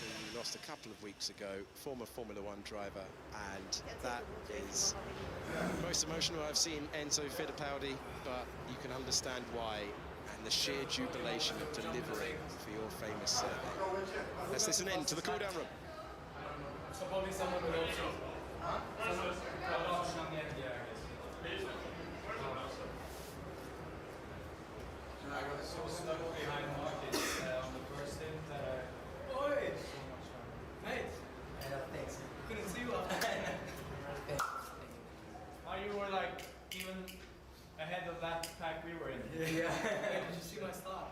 who lost a couple of weeks ago, former Formula One driver, and that is the most emotional I've seen Enzo Fittipaldi, but you can understand why, and the sheer jubilation of delivering for your famous surname. Let's listen in to the cool-down room. So probably someone will also. I got so stuck behind Martin on the first stint that Oi! So much fun. Mate! Thanks. Couldn't see you up there. You were like even ahead of that pack we were in. Yeah. Did you see my start?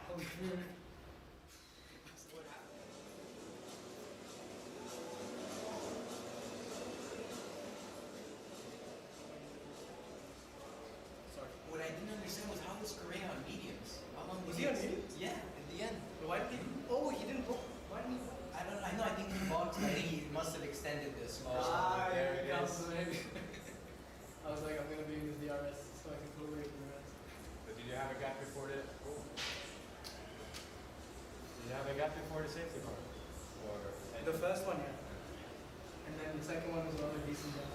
What I didn't understand was how was Correa on mediums? How long Was he on mediums? Yeah, in the end. Why did he? Oh, he didn't book. Why didn't he? I don't know. I think he boxed. I think he must have extended this. There it comes. Maybe. I was like, I'm gonna be in the DRS so I can pull away from the rest. But did you have a gap before the? Oh. Did you have a gap before the safety car? Or the first one, yeah. And then the second one was another decent gap.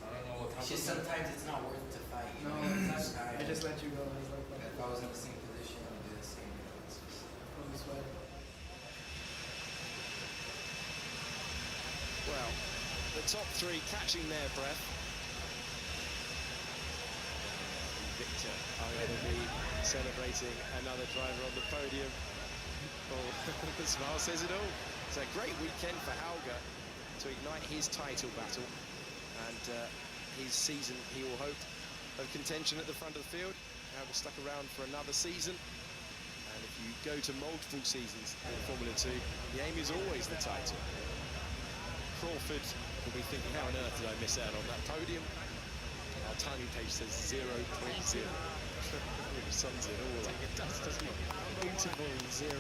I don't know what happened. It's just sometimes it's not worth to fight. You No, know? I just let you go. I was like, If I was in the same position, I would do the same. It's just probably sweat. Well, the top 3 catching their breath. Victor are going to be celebrating another driver on the podium. Well, the smile says it all. It's a great weekend for Hauger to ignite his title battle, and his season, he will hope, of contention at the front of the field. Hauger stuck around for another season, and if you go to multiple seasons in Formula 2, the aim is always the title. Crawford will be thinking, how on earth did I miss out on that podium? Our timing page says 0.0. Which sums it all up. It does, doesn't it? Beautiful 0.0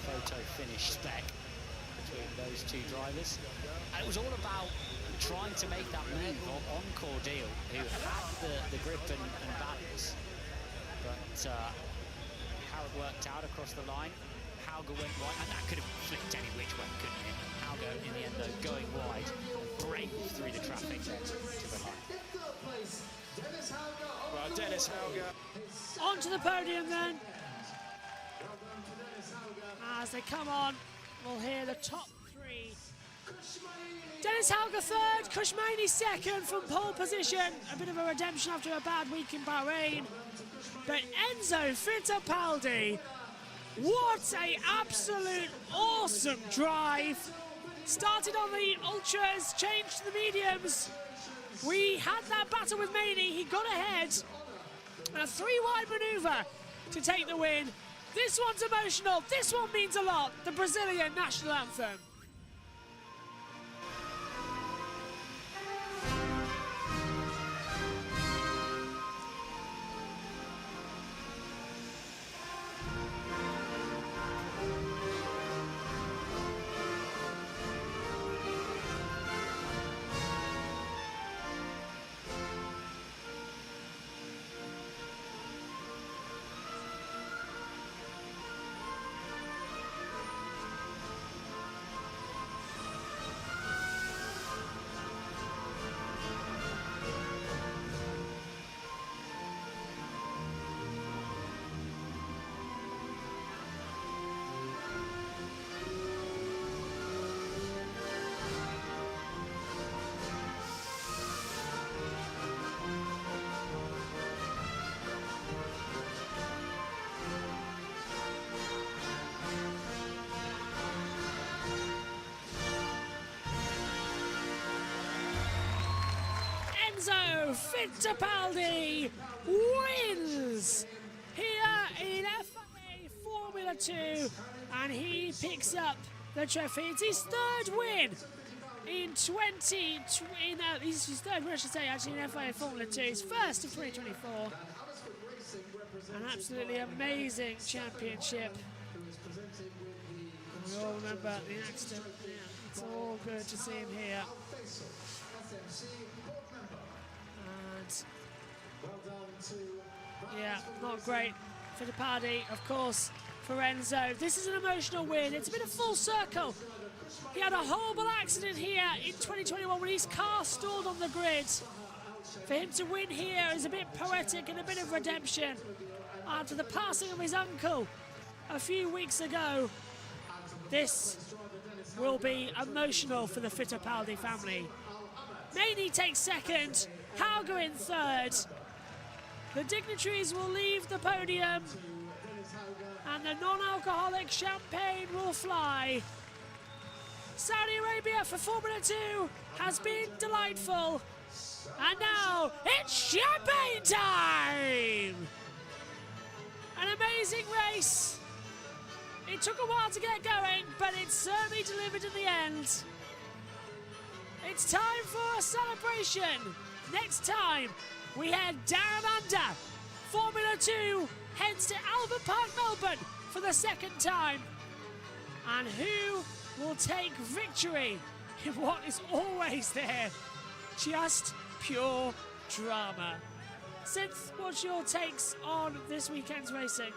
photo finish spec between those two drivers. And it was all about trying to make that move on Cordeal, who had the grip and balance. But how it worked out across the line, Hauger went wide, and that could have flipped any which way, couldn't it? Hauger, in the end, though, going wide, braved through the traffic there to the line. Well, Dennis Hauger. Onto the podium then. As they come on, we'll hear the top three. Dennis Hauger third, Kushmani second from pole position. A bit of a redemption after a bad week in Bahrain. But Enzo Fittipaldi, what a absolute awesome drive. Started on the ultras, changed to the mediums. We had that battle with Maney, he got ahead. A 3-wide manoeuvre to take the win. This one's emotional, this one means a lot. The Brazilian national anthem. Enzo Fittipaldi wins here in FIA Formula 2, and he picks up the trophy. It's his third win in his third win, I should say, actually, in FIA Formula 2. His first of 2024. An absolutely amazing championship. We all remember the accident. Yeah, it's all good to see him here. Yeah, not great. Fittipaldi, of course, for Enzo. This is an emotional win. It's been a full circle. He had a horrible accident here in 2021 when his car stalled on the grid. For him to win here is a bit poetic and a bit of redemption after the passing of his uncle a few weeks ago. This will be emotional for the Fittipaldi family. Maney takes second, Hauger in third. The dignitaries will leave the podium and the non-alcoholic champagne will fly. Saudi Arabia for Formula 2 has been delightful. And now it's champagne time! An amazing race. It took a while to get going, but it certainly delivered in the end. It's time for a celebration. Next time, we head down under. Formula 2 heads to Albert Park, Melbourne for the second time. And who will take victory in what is always there? Just pure drama. Synth, what's your takes on this weekend's racing?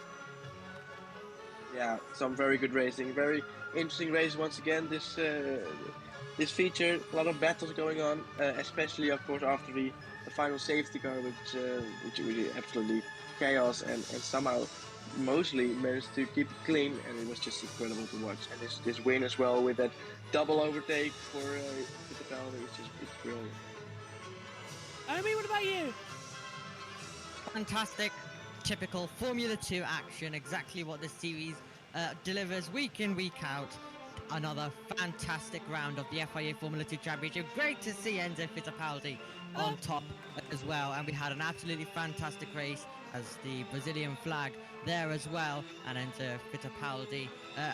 Yeah, some very good racing. Very interesting race once again. This feature, a lot of battles going on, especially of course after the final safety car, which really absolutely chaos, and somehow mostly managed to keep it clean, and it was just incredible to watch. And this win as well with that double overtake for Fittipaldi, it's brilliant. Omi, what about you? Fantastic, typical Formula 2 action, exactly what this series delivers week in, week out. Another fantastic round of the FIA Formula 2 Championship. Great to see Enzo Fittipaldi on top as well, and we had an absolutely fantastic race as the Brazilian flag there as well, and Enzo Fittipaldi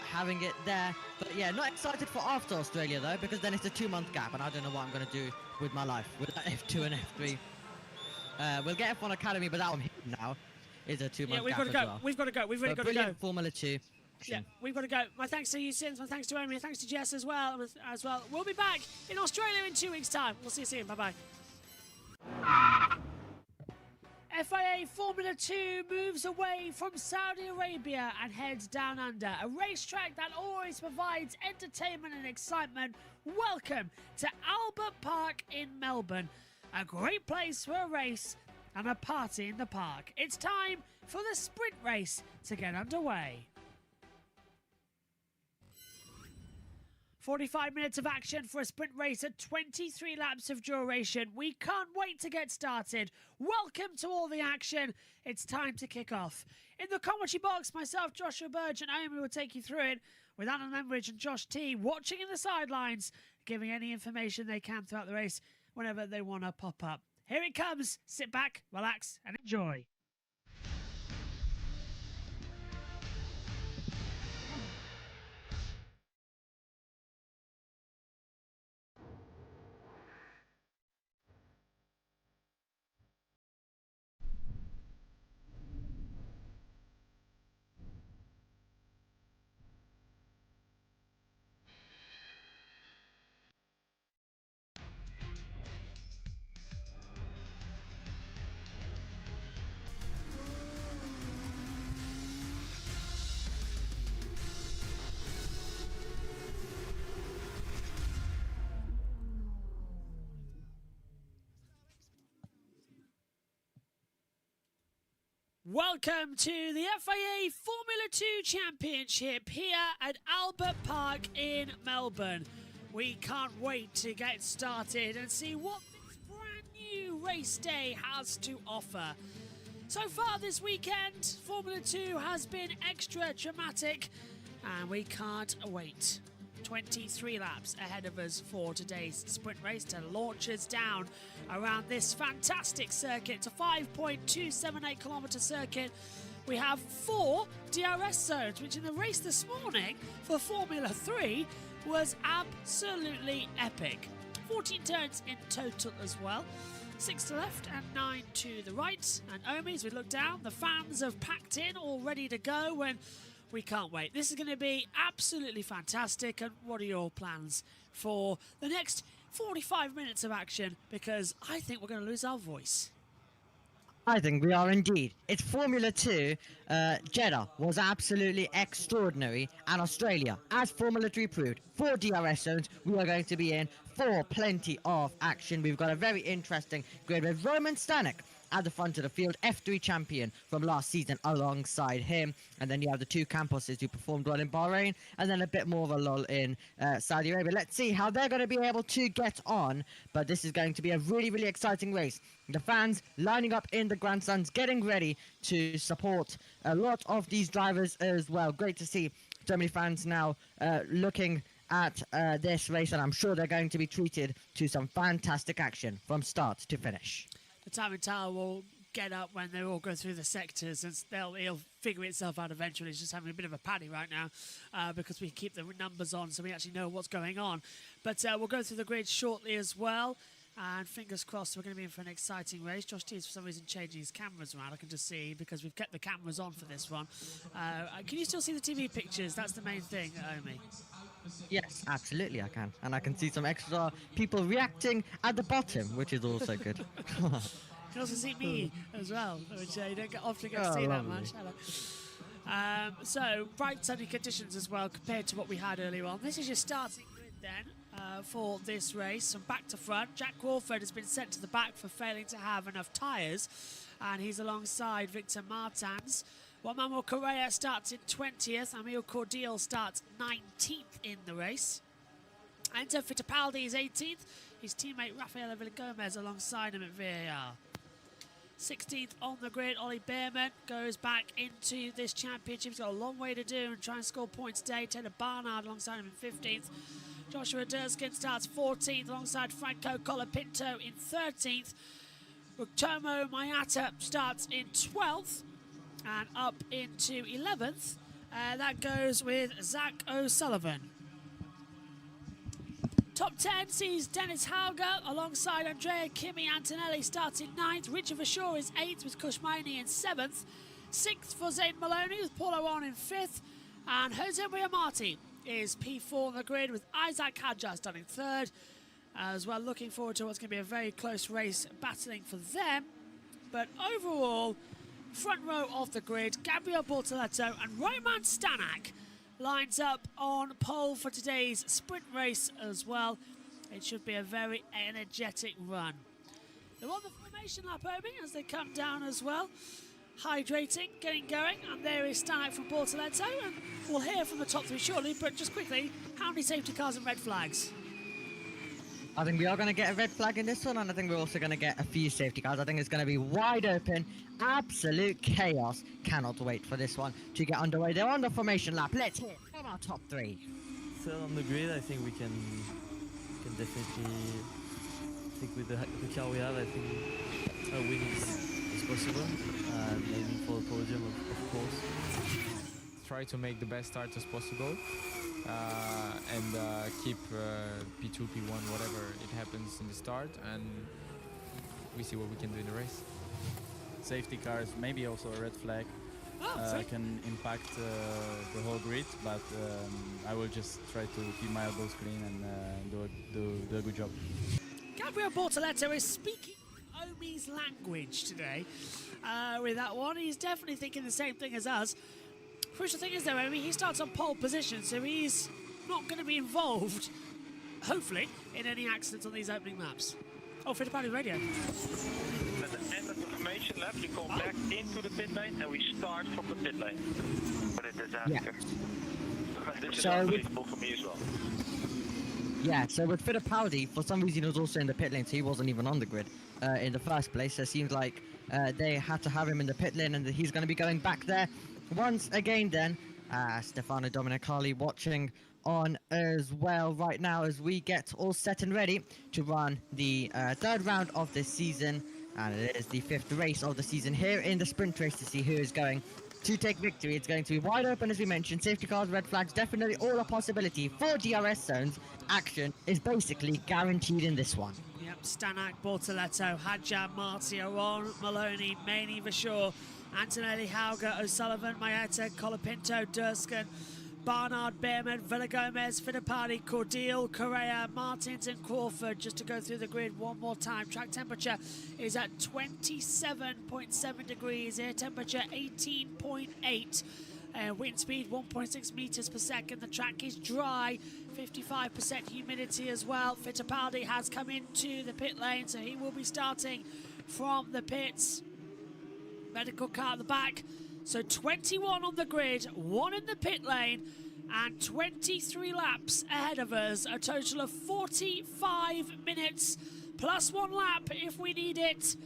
having it there. But yeah, not excited for after Australia though, because then it's a 2-month gap, and I don't know what I'm going to do with my life with F2 and F3. We'll get F1 Academy, but that one now is a 2-month gap. Yeah, we've got to go. Well. We've got to go. We've really got to go. Brilliant Formula 2. Yeah, we've got to go. My thanks to you, Sins. My thanks to Omi. Thanks to Jess as well. We'll be back in Australia in 2 weeks' time. We'll see you soon. Bye-bye. FIA Formula 2 moves away from Saudi Arabia and heads down under. A racetrack that always provides entertainment and excitement. Welcome to Albert Park in Melbourne. A great place for a race and a party in the park. It's time for the sprint race to get underway. 45 minutes of action for a sprint race at 23 laps of duration. We can't wait to get started. Welcome to all the action. It's time to kick off. In the commentary box, myself, Joshua Burge and Omi will take you through it, with Alan Lemridge and Josh T watching in the sidelines, giving any information they can throughout the race whenever they want to pop up. Here it comes. Sit back, relax and enjoy. Welcome to the FIA Formula 2 Championship here at Albert Park in Melbourne. We can't wait to get started and see what this brand new race day has to offer. So far this weekend, Formula 2 has been extra dramatic and we can't wait. 23 laps ahead of us for today's sprint race to launch us down around this fantastic circuit. It's a 5.278 kilometre circuit. We have 4 DRS zones, which in the race this morning for Formula 3 was absolutely epic. 14 turns in total as well. 6 to the left and 9 to the right. And Omi, as we look down, the fans have packed in, all ready to go, and we can't wait. This is going to be absolutely fantastic. And what are your plans for the next 45 minutes of action? Because I think we're going to lose our voice. I think we are indeed. It's Formula 2. Jeddah was absolutely extraordinary. And Australia, as Formula 3 proved, 4 DRS zones. We are going to be in for plenty of action. We've got a very interesting grid with Roman Stanek at the front of the field, F3 champion from last season alongside him. And then you have the 2 Campuses who performed well in Bahrain, and then a bit more of a lull in Saudi Arabia. Let's see how they're going to be able to get on, but this is going to be a really, really exciting race. The fans lining up in the grandstands, getting ready to support a lot of these drivers as well. Great to see so many fans now looking at this race, and I'm sure they're going to be treated to some fantastic action from start to finish. The timing tower will get up when they all go through the sectors, and it'll figure itself out eventually. It's just having a bit of a paddy right now because we keep the numbers on so we actually know what's going on. But we'll go through the grid shortly as well, and fingers crossed we're going to be in for an exciting race. Josh T is for some reason changing his cameras around, I can just see, because we've kept the cameras on for this one. Can you still see the TV pictures? That's the main thing, Omi. Yes, absolutely I can. And I can see some extra people reacting at the bottom, which is also good. You can also see me as well, which you don't often get to see that much. Hello. So, bright sunny conditions as well compared to what we had earlier on. This is your starting grid then for this race. From back to front, Jack Crawford has been sent to the back for failing to have enough tyres, and he's alongside Victor Martins. Manuel Correa starts in 20th. Emil Cordial starts 19th in the race. Enzo Fittipaldi is 18th. His teammate Rafael Villagomez alongside him at VAR. 16th on the grid, Ollie Behrman goes back into this championship. He's got a long way to do and try and score points today. Taylor Barnard alongside him in 15th. Joshua Durskin starts 14th alongside Franco Colapinto in 13th. Tomo Mayata starts in 12th. And up into 11th, that goes with Zach O'Sullivan. Top 10 sees Dennis Hauger alongside Andrea Kimi Antonelli starting 9th. Richard Verschoor is 8th with Kushmaini in 7th. 6th for Zayn Maloney with Paul Owen in 5th. And Jose Maria Marti is P4 on the grid with Isaac Hadjar starting 3rd. As well, looking forward to what's going to be a very close race battling for them. But overall, front row of the grid, Gabriel Bortoleto and Roman Stanak lines up on pole for today's sprint race as well. It should be a very energetic run. They're on the formation lap, Obi, as they come down as well. Hydrating, getting going, and there is Stanak from Bortoleto, and we'll hear from the top three shortly, but just quickly, how many safety cars and red flags? I think we are going to get a red flag in this one, and I think we're also going to get a few safety cars. I think it's going to be wide open, absolute chaos. Cannot wait for this one to get underway. They're on the formation lap. Let's hear from our top three. Third on the grid, I think we can definitely. I think with the car we have, I think a win is possible. Aiming for a podium, of course. Try to make the best start as possible. And keep P2, P1, whatever it happens in the start, and we see what we can do in the race. Safety cars, maybe also a red flag, can impact the whole grid, but I will just try to keep my elbows clean and do a good job. Gabriel Bortoleto is speaking Omi's language today with that one. He's definitely thinking the same thing as us. Crucial thing is though, Omi, he starts on pole position, so he's not going to be involved, hopefully, in any accidents on these opening laps. Oh, Fittipaldi radio. At the end of the formation lap, you go back into the pit lane and we start from the pit lane. What a disaster. Yeah. This is So unbelievable for me as well. Yeah, so with Fittipaldi, for some reason he was also in the pit lane, so he wasn't even on the grid in the first place. So it seems like they had to have him in the pit lane, and he's going to be going back there once again then. Stefano Domenicali watching on as well right now as we get all set and ready to run the third round of this season, and it is the fifth race of the season here in the sprint race to see who is going to take victory. It's going to be wide open, as we mentioned. Safety cars, red flags, definitely all a possibility. 4 DRS zones. Action is basically guaranteed in this one. Yep, Stanak, Bortoleto, Hadjar, Marti, Aron, Maloney, Maney, Vachor, Antonelli, Hauger, O'Sullivan, Maeta, Colapinto, Durskin, Barnard, Behrman, Villagomez, Fittipaldi, Cordial, Correa, Martins and Crawford. Just to go through the grid one more time. Track temperature is at 27.7 degrees. Air temperature 18.8. Wind speed 1.6 meters per second. The track is dry. 55% humidity as well. Fittipaldi has come into the pit lane, so he will be starting from the pits. Medical car at the back. So 21 on the grid, 1 in the pit lane, and 23 laps ahead of us. A total of 45 minutes, plus 1 lap if we need it.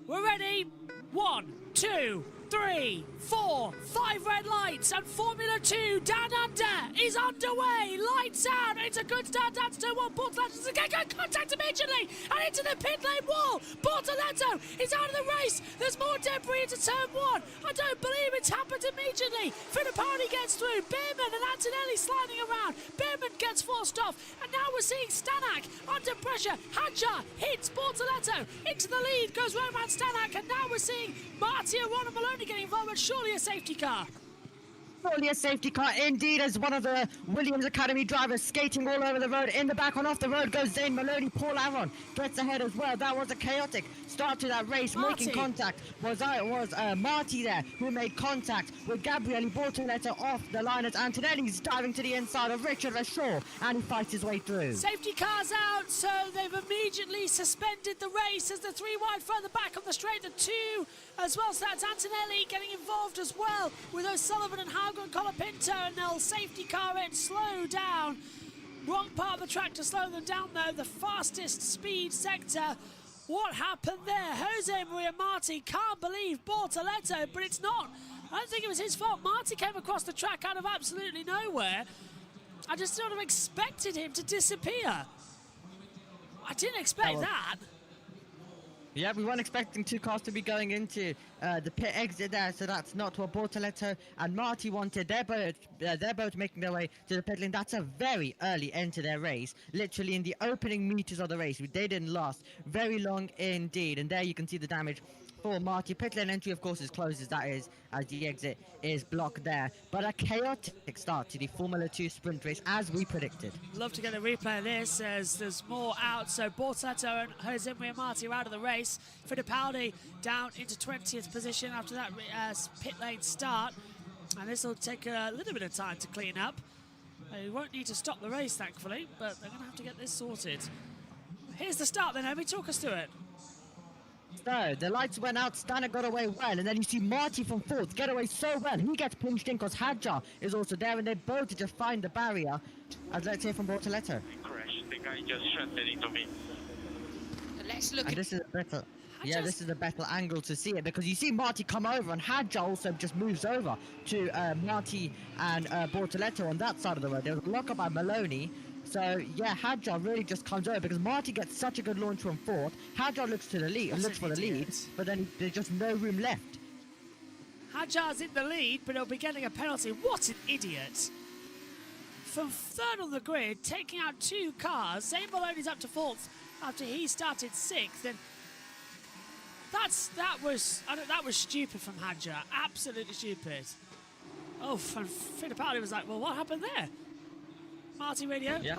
We're ready. 1, 2, 3, 4, 5 red lights, and Formula 2 down under is underway. Lights out. It's a good start down to turn 1. Bortoleto again got contact immediately and into the pit lane wall. Bortoleto is out of the race. There's more debris into turn 1. I don't believe it's happened immediately. Fittipaldi gets through. Behrman and Antonelli sliding around. Behrman gets forced off, and now we're seeing Stanak under pressure. Hadjar hits Bortoleto. Into the lead goes Roman Stanak, and now we're seeing Marti, Aron and Maloney getting involved, but surely a safety car. Surely a safety car indeed, as one of the Williams Academy drivers skating all over the road. In the back and off the road goes Zane Maloney. Paul Aron gets ahead as well. That was a chaotic start to that race. Marty. Making contact was Marty there, who made contact with Gabriele Bortoleto off the line as Antonelli's diving to the inside of Richard Vachor, and he fights his way through. Safety car's out, so they've immediately suspended the race as the 3 wide further back on the straight, the 2 as well. So that's Antonelli getting involved as well with O'Sullivan and Hauger and Colapinto, and they'll safety car in, slow down. Wrong part of the track to slow them down though, the fastest speed sector. What happened there? Jose Maria Marti can't believe Bortoleto, but it's not. I don't think it was his fault. Marti came across the track out of absolutely nowhere. I just sort of expected him to disappear. I didn't expect that. Yeah, we weren't expecting 2 cars to be going into the pit exit there, so that's not what Bortoleto and Marti wanted. They're both making their way to the pit lane. That's a very early end to their race, literally in the opening meters of the race. They didn't last very long indeed, and there you can see the damage for Marty. Pit lane entry, of course, is closed as that is, as the exit is blocked there. But a chaotic start to the Formula 2 sprint race, as we predicted. Love to get a replay of this as there's more out. So Bortoletto and Jose Maria Marti are out of the race. Fittipaldi down into 20th position after that pit lane start. And this will take a little bit of time to clean up. They won't need to stop the race, thankfully, but they're going to have to get this sorted. Here's the start then, Obi. Talk us through it. So, the lights went out, Stanek got away well, and then you see Marty from fourth get away so well. He gets pinched in because Hadjar is also there, and they both just find the barrier. As let's hear from Bortoletto. Crash. The guy just shunted into me. Let's look And at this is a better, yeah, this is a better angle to see it, because you see Marty come over, and Hadjar also just moves over to Marty and Bortoletto on that side of the road. There was a lock-up by Maloney. So yeah, Hadjar really just comes over because Marty gets such a good launch from fourth. Hadjar looks to the lead, looks for the lead, but then there's just no room left. Hadjar's in the lead, but he'll be getting a penalty. What an idiot! From third on the grid, taking out 2 cars. Zane Maloney's up to fourth after he started sixth, and that was stupid from Hadjar. Absolutely stupid. Oh, and Fittipaldi was like, well, what happened there? Marty Radio? Yeah.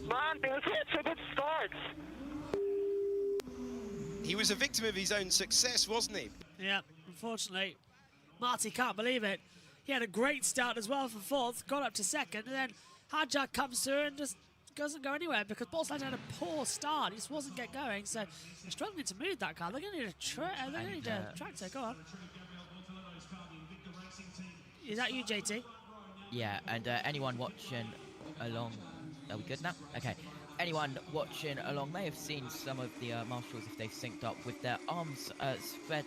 Man, there's a good start. He was a victim of his own success, wasn't he? Yeah, unfortunately. Marty can't believe it. He had a great start as well from fourth, got up to second, and then Hadjar comes through and just doesn't go anywhere because Bortoletto had a poor start. He just wasn't get going, so they're struggling to move that car. They're going to need a tractor. Go on. Is that you, JT? Yeah, and anyone watching along... Are we good now? Okay. Anyone watching along may have seen some of the marshals if they've synced up with their arms spread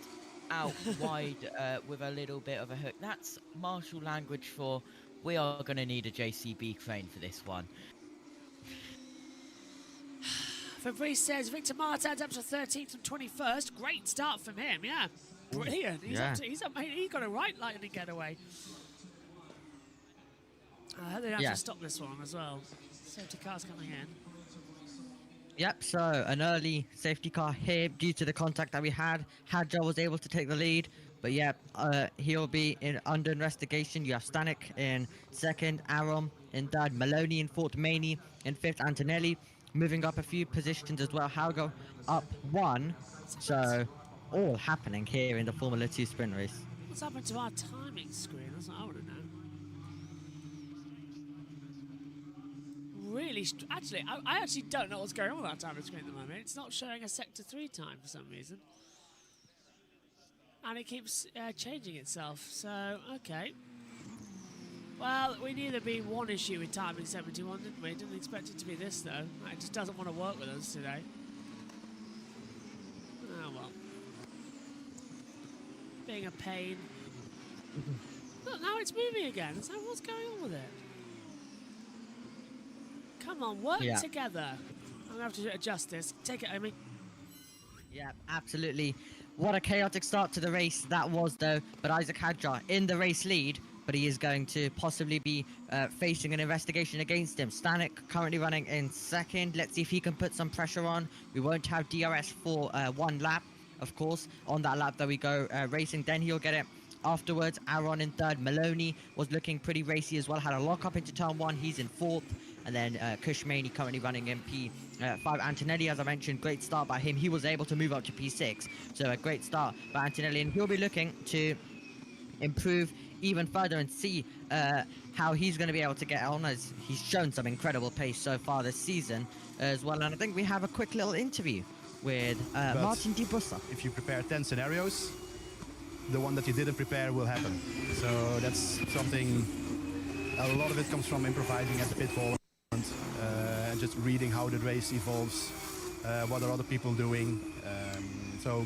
out wide with a little bit of a hook. That's marshal language for we are going to need a JCB crane for this one. Fabrice says Victor Martin's up to 13th and 21st. Great start from him, yeah. Brilliant. He's got a right lightning getaway. I hope they have to stop this one as well. Safety car's coming in. Yep, so an early safety car here due to the contact that we had. Hadjar was able to take the lead, but yeah, he'll be under investigation. You have Stanek in second, Aram in third, Maloney in fourth, Maney in fifth, Antonelli moving up a few positions as well. Haugo up 1, so all happening here in the Formula 2 sprint race. What's happened to our timing screen? That's what I want to know. Really, actually, I actually don't know what's going on with our timing screen at the moment. It's not showing a sector 3 time for some reason. And it keeps changing itself, so, okay. Well, we knew there'd be one issue with timing 71, didn't we? Didn't expect it to be this, though. It just doesn't want to work with us today. Oh, well. Being a pain. Look, now it's moving again. So what's going on with it? Come on, work together. I'm going to have to adjust this. Take it, Omi. Yeah, absolutely. What a chaotic start to the race that was, though. But Isaac Hadjar in the race lead, but he is going to possibly be facing an investigation against him. Stanek currently running in second. Let's see if he can put some pressure on. We won't have DRS for 1 lap, of course, on that lap that we go racing. Then he'll get it afterwards. Aaron in third. Maloney was looking pretty racy as well. Had a lock up into turn 1. He's in fourth. And then Kushmani currently running in P5. Antonelli, as I mentioned, great start by him. He was able to move up to P6. So a great start by Antonelli. And he'll be looking to improve even further and see how he's going to be able to get on, as he's shown some incredible pace so far this season as well. And I think we have a quick little interview with Martin Di Bussa. If you prepare 10 scenarios, the one that you didn't prepare will happen. So that's something, a lot of it comes from improvising at the pit wall. And just reading how the race evolves, what are other people doing. So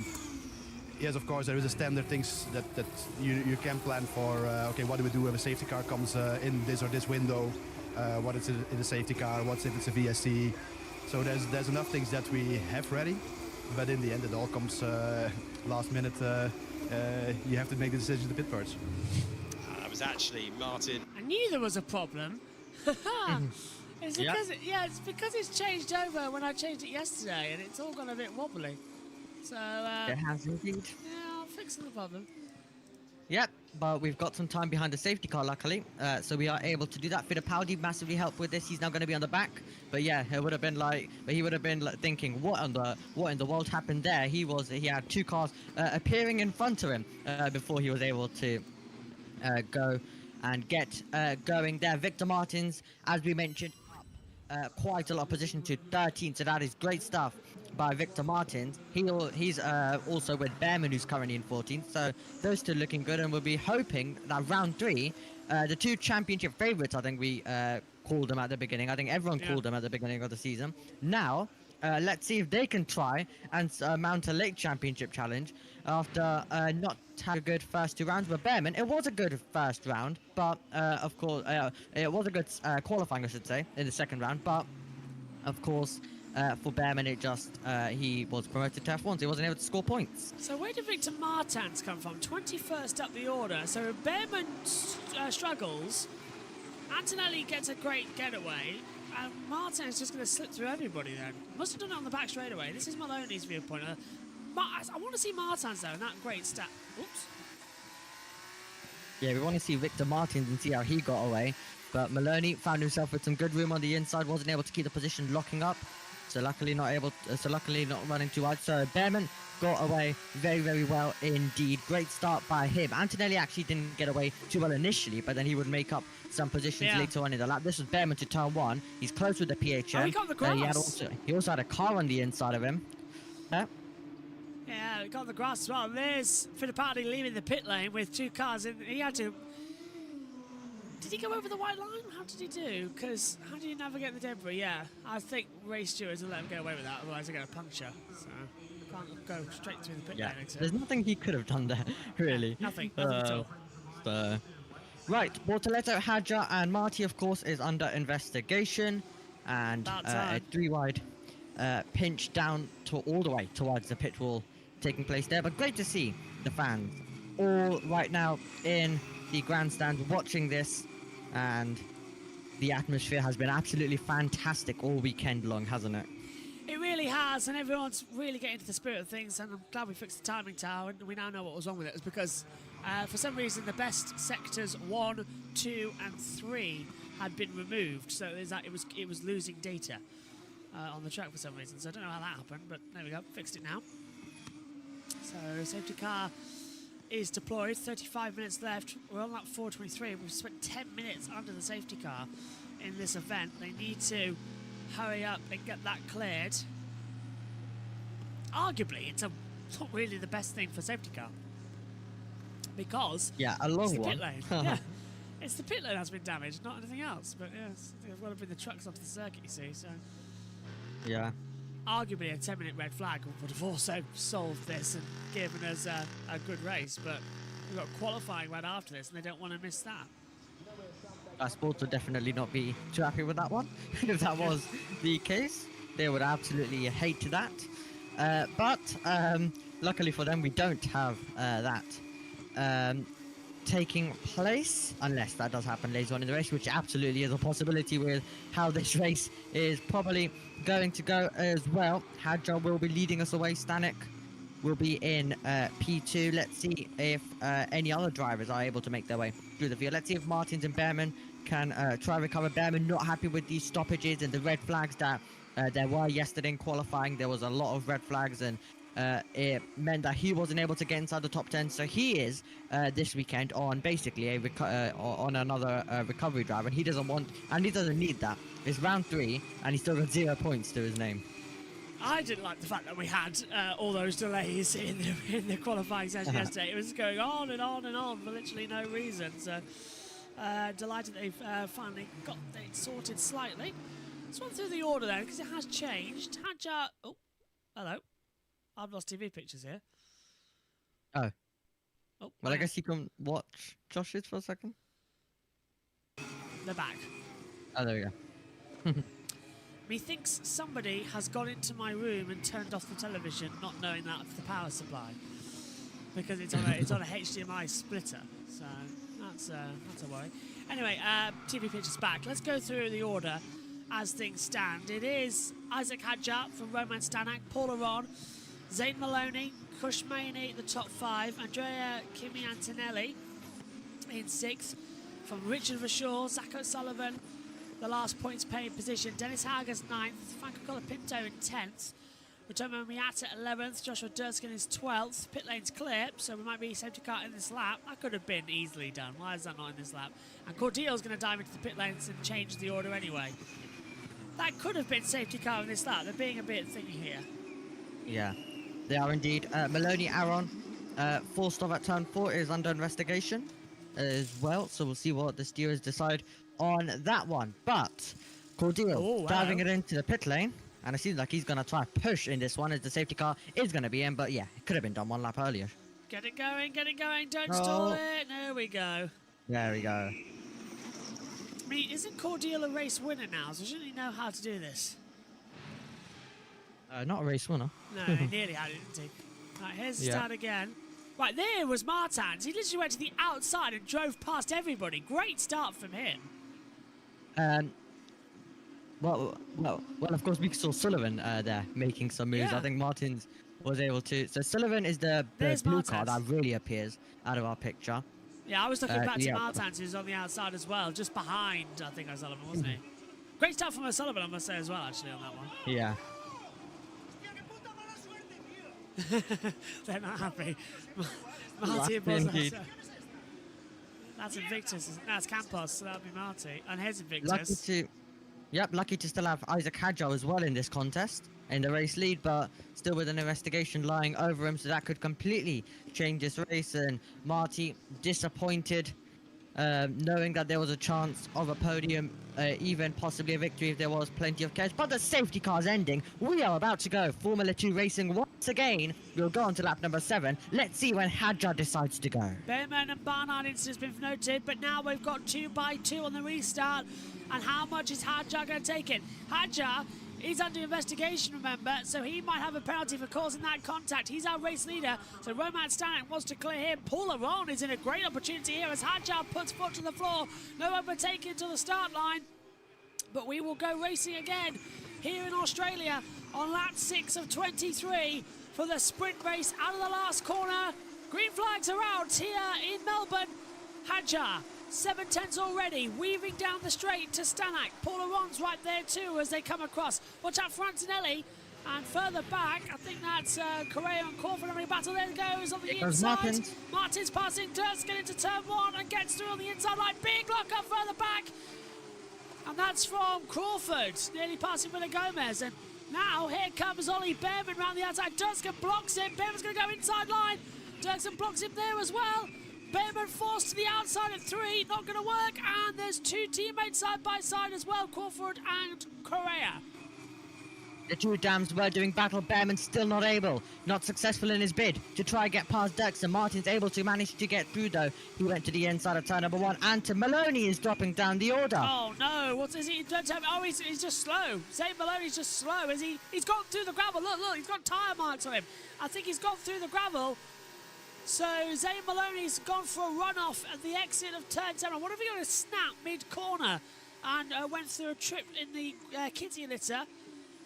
yes, of course, there is a standard things that you can plan for. Okay, what do we do if a safety car comes in this or this window? What is it in a safety car? What's if it's a VSC? So there's enough things that we have ready, but in the end, it all comes last minute. You have to make the decision to pit birds. That was actually Martin. I knew there was a problem. It's because it's because it's changed over when I changed it yesterday, and it's all gone a bit wobbly. So, It has indeed. yeah, I'm fixing the problem. Yep, but we've got some time behind the safety car, luckily, so we are able to do that. Fittipaldi massively helped with this. He's now going to be on the back, but yeah, it would have been like, he would have been like, thinking, what in the world happened there? He had two cars appearing in front of him before he was able to go and get going there. Victor Martins, as we mentioned, quite a lot of position to 13, so that is great stuff by Victor Martins. He's also with Behrman, who's currently in 14th, so those two looking good, and we'll be hoping that round 3, the two championship favourites, I think we called them at the beginning. I think everyone called them at the beginning of the season. Now, let's see if they can try and mount a late championship challenge after not having a good first 2 rounds. But Behrman, it was a good first round, but of course, it was a good qualifying, I should say, in the second round. But of course, for Behrman, it just he was promoted to F1, so he wasn't able to score points. So where did Victor Martins come from? 21st up the order. So Behrman struggles. Antonelli gets a great getaway. And Martin's just going to slip through everybody then. Must have done it on the back straight away. This is Maloney's viewpoint. I want to see Martins though, and that great stat. Oops. Yeah, we want to see Victor Martins and see how he got away. But Maloney found himself with some good room on the inside, wasn't able to keep the position locking up. So luckily not running too wide. So Behrman got away very, very well indeed. Great start by him. Antonelli actually didn't get away too well initially, but then he would make up some positions later on in the lap. This was Behrman to turn 1. He's close with the PHM. Oh, he got the grass. He also had a car on the inside of him. Yeah, he got the grass as well. There's Fittipaldi leaving the pit lane with 2 cars in. He had to... Did he go over the white line? How did he do? Because how do you navigate the debris? Yeah, I think race stewards will let him get away with that, otherwise they're going to puncture. So can't go straight through the pit lane. There's nothing he could have done there, really. Nothing at all. Right, Bortoletto, Hadja, and Marty, of course, is under investigation, and a 3-wide pinch down to all the way towards the pit wall taking place there. But great to see the fans all right now in the grandstand watching this, and the atmosphere has been absolutely fantastic all weekend long, hasn't it? It really has, and everyone's really getting into the spirit of things, and I'm glad we fixed the timing tower, and we now know what was wrong with it. It's because for some reason the best sectors 1, 2 and 3 had been removed, so it was losing data on the track for some reason. So I don't know how that happened, but there we go, fixed it now. So safety car is deployed, 35 minutes left. We're on lap 423. We've spent 10 minutes under the safety car in this event. They need to hurry up and get that cleared. Arguably, it's not really the best thing for safety car, because a long it's the one. pit lane. Yeah, it's the pit lane that's been damaged, not anything else. But yes, they've got to bring the trucks onto the circuit, you see. So yeah. Arguably, a 10-minute red flag would have also solved this and given us a good race, but we've got qualifying right after this, and they don't want to miss that. Sports would definitely not be too happy with that one. If that was the case, they would absolutely hate that. But luckily for them, we don't have that taking place, unless that does happen later on in the race, which absolutely is a possibility with how this race is probably going to go as well. Hadjar will be leading us away. Stanek will be in P2. Let's see if any other drivers are able to make their way through the field. Let's see if Martins and Behrman can try and recover. Behrman not happy with these stoppages and the red flags that there were yesterday in qualifying. There was a lot of red flags, and it meant that he wasn't able to get inside the top 10. So he is this weekend on basically on another recovery drive, and he doesn't want, and he doesn't need that. It's round 3, and he's still got 0 points to his name. I didn't like the fact that we had all those delays in the qualifying session yesterday. It was going on and on and on for literally no reason. So delighted they've finally got it sorted slightly. Let's run through the order then, because it has changed. Hadjar, oh, hello. I've lost TV pictures here. Oh. Oh, well, I guess you can watch Josh's for a second. They're back. Oh, there we go. Methinks somebody has gone into my room and turned off the television, not knowing that's the power supply, because it's on a HDMI splitter. So that's a worry. Anyway, TV pictures back. Let's go through the order as things stand. It is Isaac Hadjar from Roman Stanek, Paul Aron, Zane Maloney, Kush Maney, the top 5. Andrea Kimi Antonelli in 6th. From Richard Vashaw, Zach O'Sullivan, the last points paid position. Dennis Hager's 9th. Franco Colapinto in 10th. Ritomo Miata 11th. Joshua Durskin is 12th. Pit lane's clear, so we might be safety car in this lap. That could have been easily done. Why is that not in this lap? And Cordeo's going to dive into the pit lanes and change the order anyway. That could have been safety car in this lap. They're being a bit thingy here. Yeah, they are indeed. Maloney Aaron, full stop at turn 4 is under investigation as well, so we'll see what the steerers decide on that one. But Cordeal diving it into the pit lane, and it seems like he's going to try to push in this one as the safety car is going to be in, but yeah, it could have been done one lap earlier. Get it going, don't stall it. There we go. There we go. I mean, isn't Cordeal a race winner now? So shouldn't he know how to do this? Not a race winner. No, he nearly had it, didn't he? Right, here's the start again. Right, there was Martins. He literally went to the outside and drove past everybody. Great start from him. Well, of course, we saw Sullivan there making some moves. I think Martins was able to. So Sullivan is the blue car that really appears out of our picture. Yeah, I was looking back to Martins, who's on the outside as well, just behind, I think, O'Sullivan, wasn't he? Great start from O'Sullivan, I must say, as well, actually, on that one. Yeah. They're not happy. Marty and that's Invictus. That's Campos, so that'll be Marty. And here's Invictus. Lucky to still have Isaac Hadjo as well in this contest, in the race lead, but still with an investigation lying over him, so that could completely change this race. And Marty disappointed, knowing that there was a chance of a podium, even possibly a victory if there was plenty of cash. But the safety car's ending. We are about to go Formula 2 racing once again. We'll go on to lap number 7. Let's see when Hadja decides to go. Behrman and Barnard incident has been noted, but now we've got 2x2 on the restart. And how much is Hadja going to take it? Hadja is under investigation, remember, so he might have a penalty for causing that contact. He's our race leader, so Roman Stanek wants to clear him. Paul Aron is in a great opportunity here as Hadja puts foot to the floor. No overtaking to the start line, but we will go racing again here in Australia on lap 6 of 23 for the sprint race out of the last corner. Green flags are out here in Melbourne. Hadja 7/10s already, weaving down the straight to Stanek. Paul Aron's right there too as they come across. Watch out for Antonelli. And further back, I think that's Correa and Corford having a battle. There it goes on the inside. Martin's passing Durskin into turn 1 and gets through on the inside line. Big lock up further back. And that's from Crawford, nearly passing Willie Gomez. And now here comes Ollie Behrman round the outside. Durskin blocks him. Behrman's going to go inside line. Durskin blocks him there as well. Behrman forced to the outside at 3, not going to work, and there's 2 teammates side by side as well, Crawford and Correa. The two dams were doing battle. Behrman still not successful in his bid to try and get past Dirksen. Martin's able to manage to get through though. He went to the inside of turn number 1, and to Maloney is dropping down the order. Oh no, what is he? Oh, he's just slow. Zane Maloney's just slow. He's gone through the gravel. Look, he's got tyre marks on him. I think he's gone through the gravel. So Zane Maloney's gone for a runoff at the exit of turn 7. What if he got a snap mid-corner and went through a trip in the kitty litter?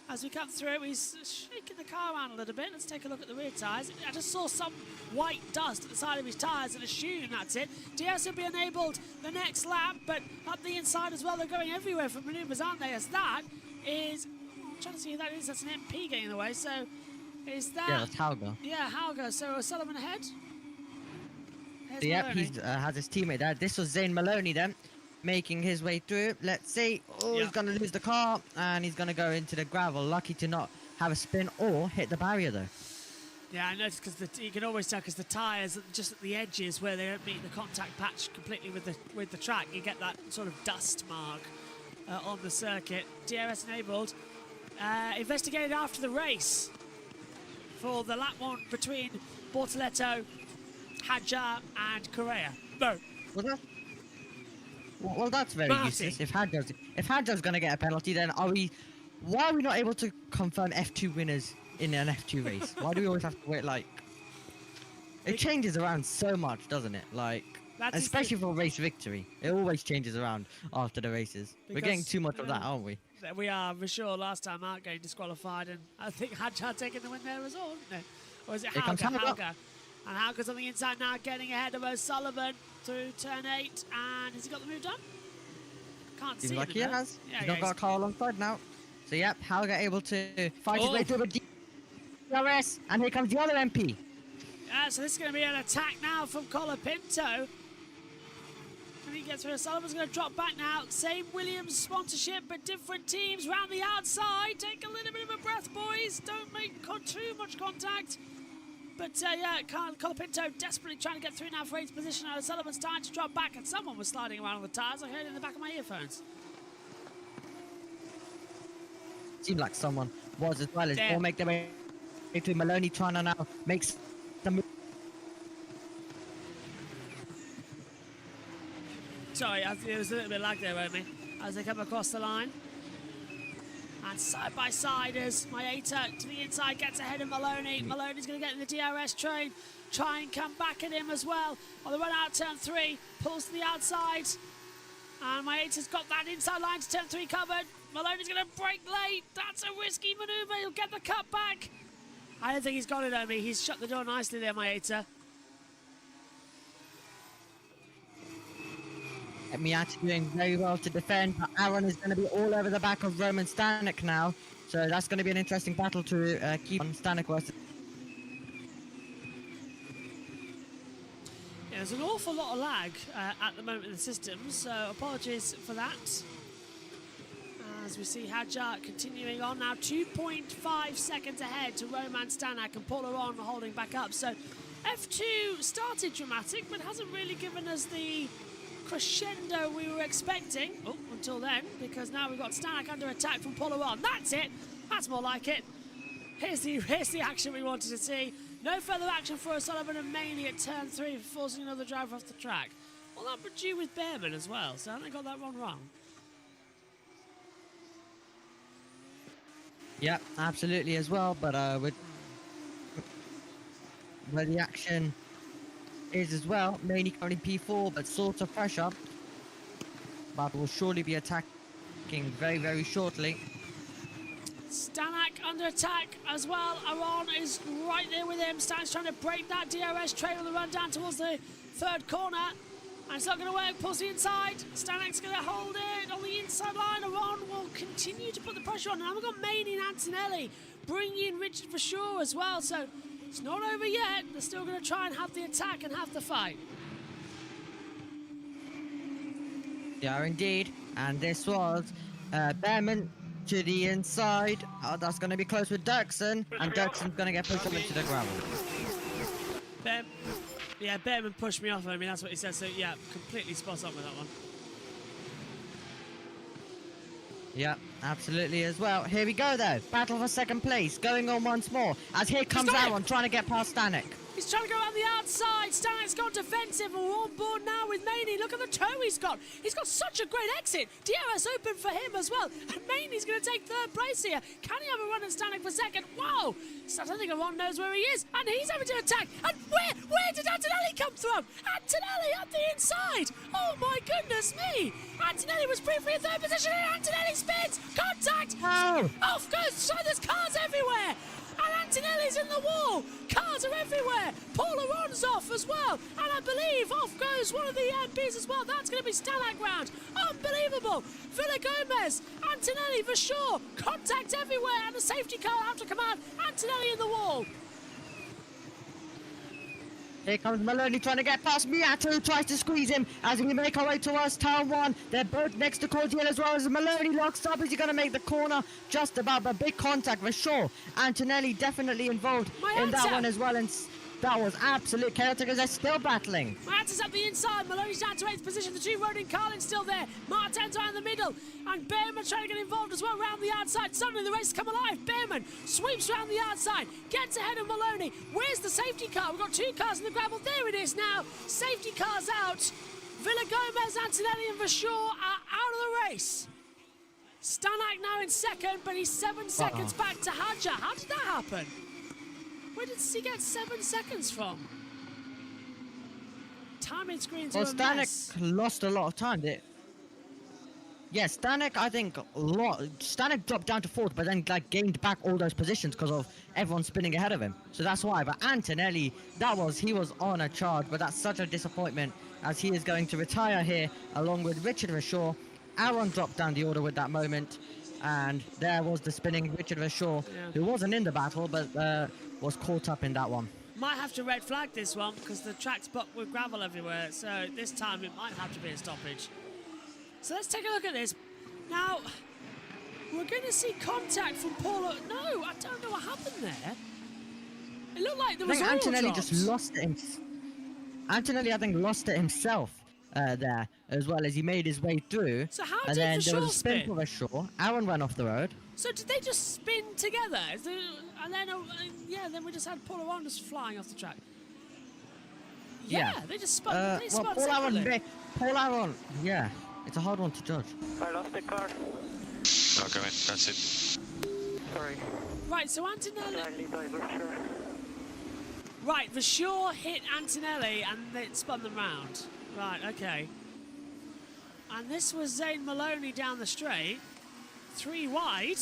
As we come through, he's shaking the car around a little bit. Let's take a look at the rear tyres. I just saw some white dust at the side of his tyres and assume that's it. DS will be enabled the next lap, but up the inside as well, they're going everywhere for manoeuvres, aren't they? As that is, I'm trying to see who that is. That's an MP getting in the way. So is that? Yeah, that's Hauger. Yeah, Hauger. So Sullivan ahead. Yep, he has his teammate there. This was Zane Maloney then, making his way through. Let's see. Oh, he's going to lose the car, and he's going to go into the gravel. Lucky to not have a spin or hit the barrier, though. Yeah, I noticed because you can always tell because the tyres are just at the edges where they don't meet the contact patch completely with the track. You get that sort of dust mark on the circuit. DRS enabled. Investigated after the race for the lap 1 between Bortoletto, Hadja and Correa. No. Well, that's very useless. If Hadja's going to get a penalty, then why are we not able to confirm F2 winners in an F2 race? Why do we always have to wait, it changes around so much, doesn't it? Especially for race victory. It always changes around after the races. We're getting too much of that, aren't we? We are for sure last time out getting disqualified, and I think Hadjar taking the win there as well, wasn't it? Or is it Here comes Hauger? Hauger. Hauger. And Hauger's on the inside now, getting ahead of O'Sullivan through turn 8. And has he got the move done? Can't Seems see like him he in there. has. Yeah, He's not got a car alongside now. So yep, Hauger able to fight his way through the DRS, and here comes the other MP. Yeah, so this is going to be an attack now from Colapinto. And he gets through. Sullivan's going to drop back now. Same Williams sponsorship, but different teams round the outside. Take a little bit of a breath, boys. Don't make too much contact. But yeah, Colapinto desperately trying to get through now for 8th position. Sullivan's starting to drop back, and someone was sliding around on the tyres. I heard it in the back of my earphones. Seemed like someone was as well as Damn. all make their way to Maloney, trying to now make some move. Sorry, there was a little bit of lag there, Romy, as they come across the line. And side by side as Maeta to the inside gets ahead of Maloney. Maloney's going to get in the DRS train, try and come back at him as well. On the run out turn 3, pulls to the outside. And Maeta's got that inside line to turn 3 covered. Maloney's going to brake late. That's a risky manoeuvre. He'll get the cut back. I don't think he's got it, Omi. He's shut the door nicely there, Maeta. Miata doing very well to defend, but Aaron is going to be all over the back of Roman Stanek now. So that's going to be an interesting battle to keep on Stanek versus. Yeah, there's an awful lot of lag at the moment in the system, so apologies for that. As we see Hadjar continuing on now, 2.5 seconds ahead to Roman Stanek and Paul Aron holding back up. So F2 started dramatic, but hasn't really given us the crescendo we were expecting until then, because now we've got Stanek under attack from Paul Aron. That's it. That's more like it. Here's the action we wanted to see. No further action for O'Sullivan and Maney at turn 3 for forcing another driver off the track. Well, that was due with Behrman as well, so I think they got that one wrong. Yeah, absolutely as well, but with where the action is as well, mainly currently P4, but sort of pressure, but will surely be attacking very, very shortly. Stanek under attack as well. Aron is right there with him. Stanek's trying to break that DRS train on the run down towards the 3rd corner. And it's not going to work. Pulls the inside. Stanek's going to hold it on the inside line. Aron will continue to put the pressure on. Now we've got Maney and Antonelli bringing in Richard for sure as well. So it's not over yet. They're still going to try and have the attack and have the fight. They are indeed. And this was Behrman to the inside. Oh, that's going to be close with Dirksen. And Dirksen's going to get pushed up into the gravel. Yeah, Behrman pushed me off. I mean, that's what he said. So, yeah, completely spot on with that one. Yeah, absolutely as well. Here we go, though. Battle for 2nd place going on once more. As here comes Aaron trying to get past Stanek. He's trying to go around the outside. Stanek's gone defensive, and we're on board now with Maney. Look at the toe he's got. He's got such a great exit. DRS open for him as well. And Maney's going to take 3rd place here. Can he have a run at Stanek for 2nd? Wow! I don't think Aron knows where he is. And he's having to attack. And where did Antonelli come from? Antonelli up the inside. Oh, my goodness me. Antonelli was briefly in 3rd position, and Antonelli spins. Contact. Oh. Off goes. So there's cars everywhere. And Antonelli's in the wall. Cars are everywhere. Paul Aron's off as well. And I believe off goes one of the MPs as well. That's going to be Stanek round. Unbelievable. Villa Gomez. Antonelli for sure. Contact everywhere. And the safety car out to command. Antonelli in the wall. Here comes Maloney trying to get past Miata, who tries to squeeze him as we make our way towards Town 1. They're both next to Cordial as well as Maloney locks up. Is he going to make the corner? Just about, but big contact for sure. Antonelli definitely involved in that one as well, and that was absolute chaotic as they're still battling. Martin's up the inside. Maloney's down to 8th position. The 2 Rodin Carlin's still there. Martin's right in the middle. And Behrman trying to get involved as well round the outside. Suddenly the race has come alive. Behrman sweeps round the outside. Gets ahead of Maloney. Where's the safety car? We've got 2 cars in the gravel. There it is now. Safety car's out. Villa Gomez, Antonelli and Vashaw are out of the race. Stanek now in 2nd, but he's 7 seconds back to Hadjar. How did that happen? Where did he get 7 seconds from? Timing screens are a mess. Stanek lost a lot of time. Yeah, Stanek, I think, Stanek dropped down to 4th, but then like gained back all those positions because of everyone spinning ahead of him. So that's why. But Antonelli, he was on a charge, but that's such a disappointment as he is going to retire here along with Richard Rashaw. Aaron dropped down the order with that moment, and there was the spinning Richard Rashaw, who wasn't in the battle, but was caught up in that one. Might have to red flag this one because the track's blocked with gravel everywhere, so this time it might have to be a stoppage. So let's take a look at this. Now, we're going to see contact from Paul. No, I don't know what happened there. It looked like there was oil Antonelli drops. just lost it. Antonelli, I think, lost it himself there, as well as he made his way through. So how and did then there was Rashaw a spin spin? for Rashaw. Aaron went off the road. So did they just spin together? And then, then we just had Paul Aron just flying off the track. Yeah, they just spun. They spun separately. Paul Aaron, yeah, it's a hard one to judge. I lost the car. Okay, man, that's it. Sorry. Right, so Antonelli. Slightly diverted. Right, Rashaw hit Antonelli and it spun them round. Right, okay. And this was Zane Maloney down the straight. 3 wide.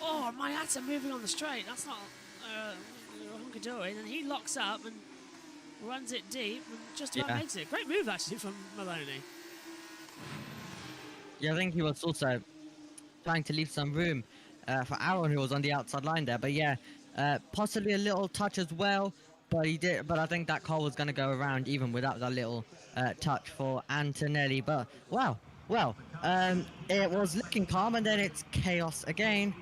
Oh, Mayata moving on the straight. That's not hunky-dory. And he locks up and runs it deep and just about makes it. Great move, actually, from Maloney. Yeah, I think he was also trying to leave some room for Aaron, who was on the outside line there. But yeah, possibly a little touch as well. But he did. But I think that car was going to go around even without that little touch for Antonelli. But wow, well, it was looking calm, and then it's chaos again,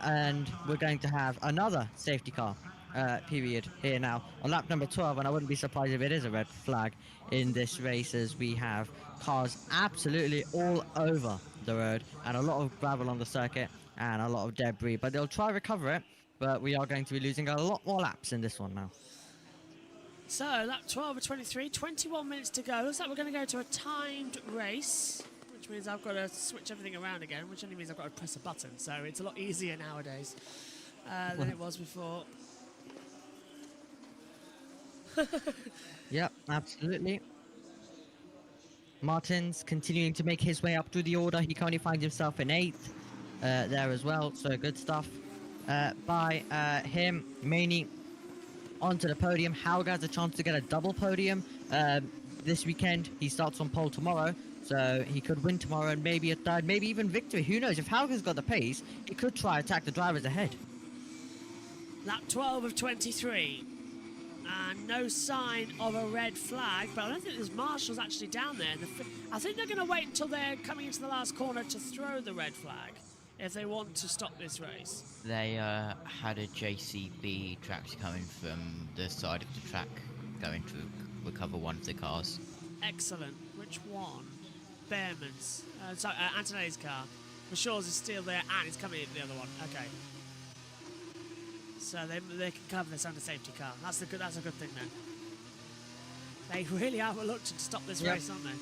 and we're going to have another safety car period here now on lap number 12. And I wouldn't be surprised if it is a red flag in this race, as we have cars absolutely all over the road and a lot of gravel on the circuit and a lot of debris. But they'll try to recover it. But we are going to be losing a lot more laps in this one now. So, lap 12 of 23, 21 minutes to go. Looks like we're going to go to a timed race, which means I've got to switch everything around again, which only means I've got to press a button. So it's a lot easier nowadays than it was before. Yep, absolutely. Martin's continuing to make his way up through the order. He currently finds himself in 8th there as well, so good stuff by him. Maney onto the podium. Hauger has a chance to get a double podium this weekend. He starts on pole tomorrow, so he could win tomorrow and maybe a third, maybe even victory. Who knows? If Hauger's got the pace, he could try attack the drivers ahead. Lap 12 of 23. And no sign of a red flag, but I don't think there's marshals actually down there. I think they're going to wait until they're coming into the last corner to throw the red flag if they want to stop this race. They had a JCB tractor coming from the side of the track going to recover one of the cars. Excellent. Which one? Behrman's. Sorry, Antonelli's car. Rashaw's is still there and it's coming into the other one. Okay. So they can cover this under safety car. That's a good thing then. They really are reluctant to stop this race, aren't they?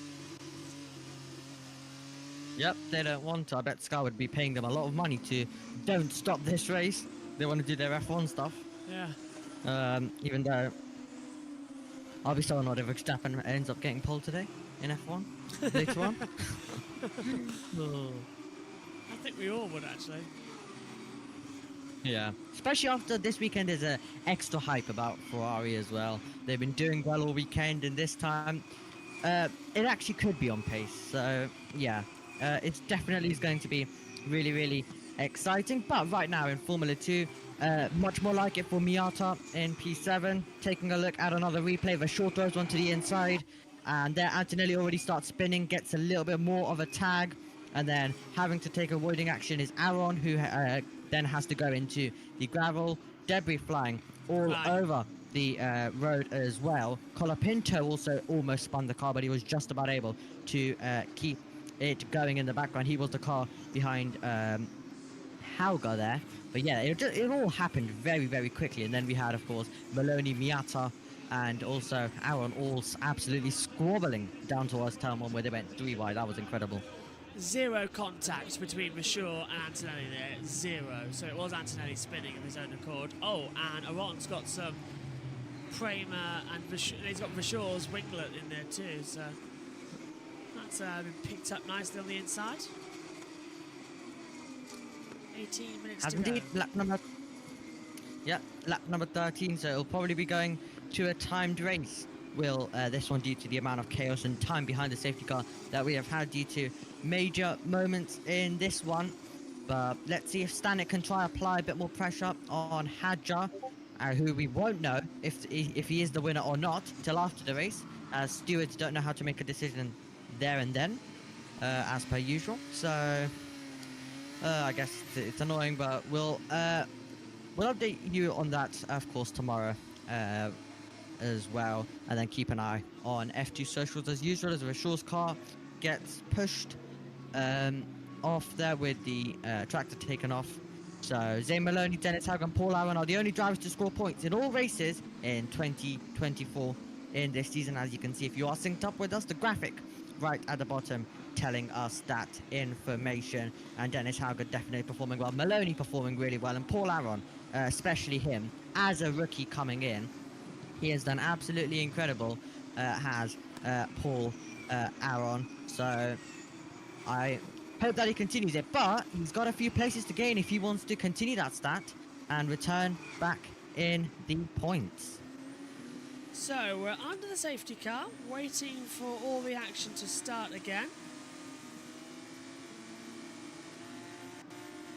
Yep, they don't want to. I bet Sky would be paying them a lot of money to don't stop this race. They want to do their F1 stuff. Yeah. Even though I'll be so annoyed if Verstappen ends up getting pole today in F1 later on. I think we all would actually. Yeah, especially after this weekend is a extra hype about Ferrari as well. They've been doing well all weekend, and this time it actually could be on pace. So yeah, it's definitely is going to be really, really exciting. But right now in Formula 2, much more like it for Miata in P7. Taking a look at another replay of a short throws one to the inside, and there Antonelli already starts spinning, gets a little bit more of a tag, and then having to take avoiding action is Aaron, who then has to go into the gravel. Debris flying all over the road as well. Colapinto also almost spun the car, but he was just about able to keep it going in the background. He was the car behind Hauger there. But yeah, it all happened very, very quickly. And then we had, of course, Maloney, Miata, and also Aaron all absolutely squabbling down towards turn 1 where they went 3 wide. That was incredible. Zero contact between Rashaw and Antonelli there. Zero. So it was Antonelli spinning of his own accord. Oh, and Aron's got some Kramer and he's got Rashaw's winglet in there too. So That's been picked up nicely on the inside. 18 minutes to go. Indeed, lap number... Yeah, lap number 13, so it'll probably be going to a timed race. Will this one, due to the amount of chaos and time behind the safety car that we have had due to major moments in this one. But let's see if Stanek can try apply a bit more pressure on Hadjar, who we won't know if he is the winner or not till after the race, as stewards don't know how to make a decision there and then, as per usual. So I guess it's annoying, but we'll update you on that, of course, tomorrow as well, and then keep an eye on F2 socials as usual as Rashawn's car gets pushed off there with the tractor taken off. So Zane Maloney, Dennis Haugen, and Paul Aaron are the only drivers to score points in all races in 2024 in this season. As you can see, if you are synced up with us, the graphic right at the bottom telling us that information. And Dennis Haugen definitely performing well, Maloney performing really well, and Paul Aaron, especially him as a rookie coming in, he has done absolutely incredible, has Paul Aaron. So I hope that he continues it, but he's got a few places to gain if he wants to continue that stat and return back in the points. So we're under the safety car, waiting for all the action to start again.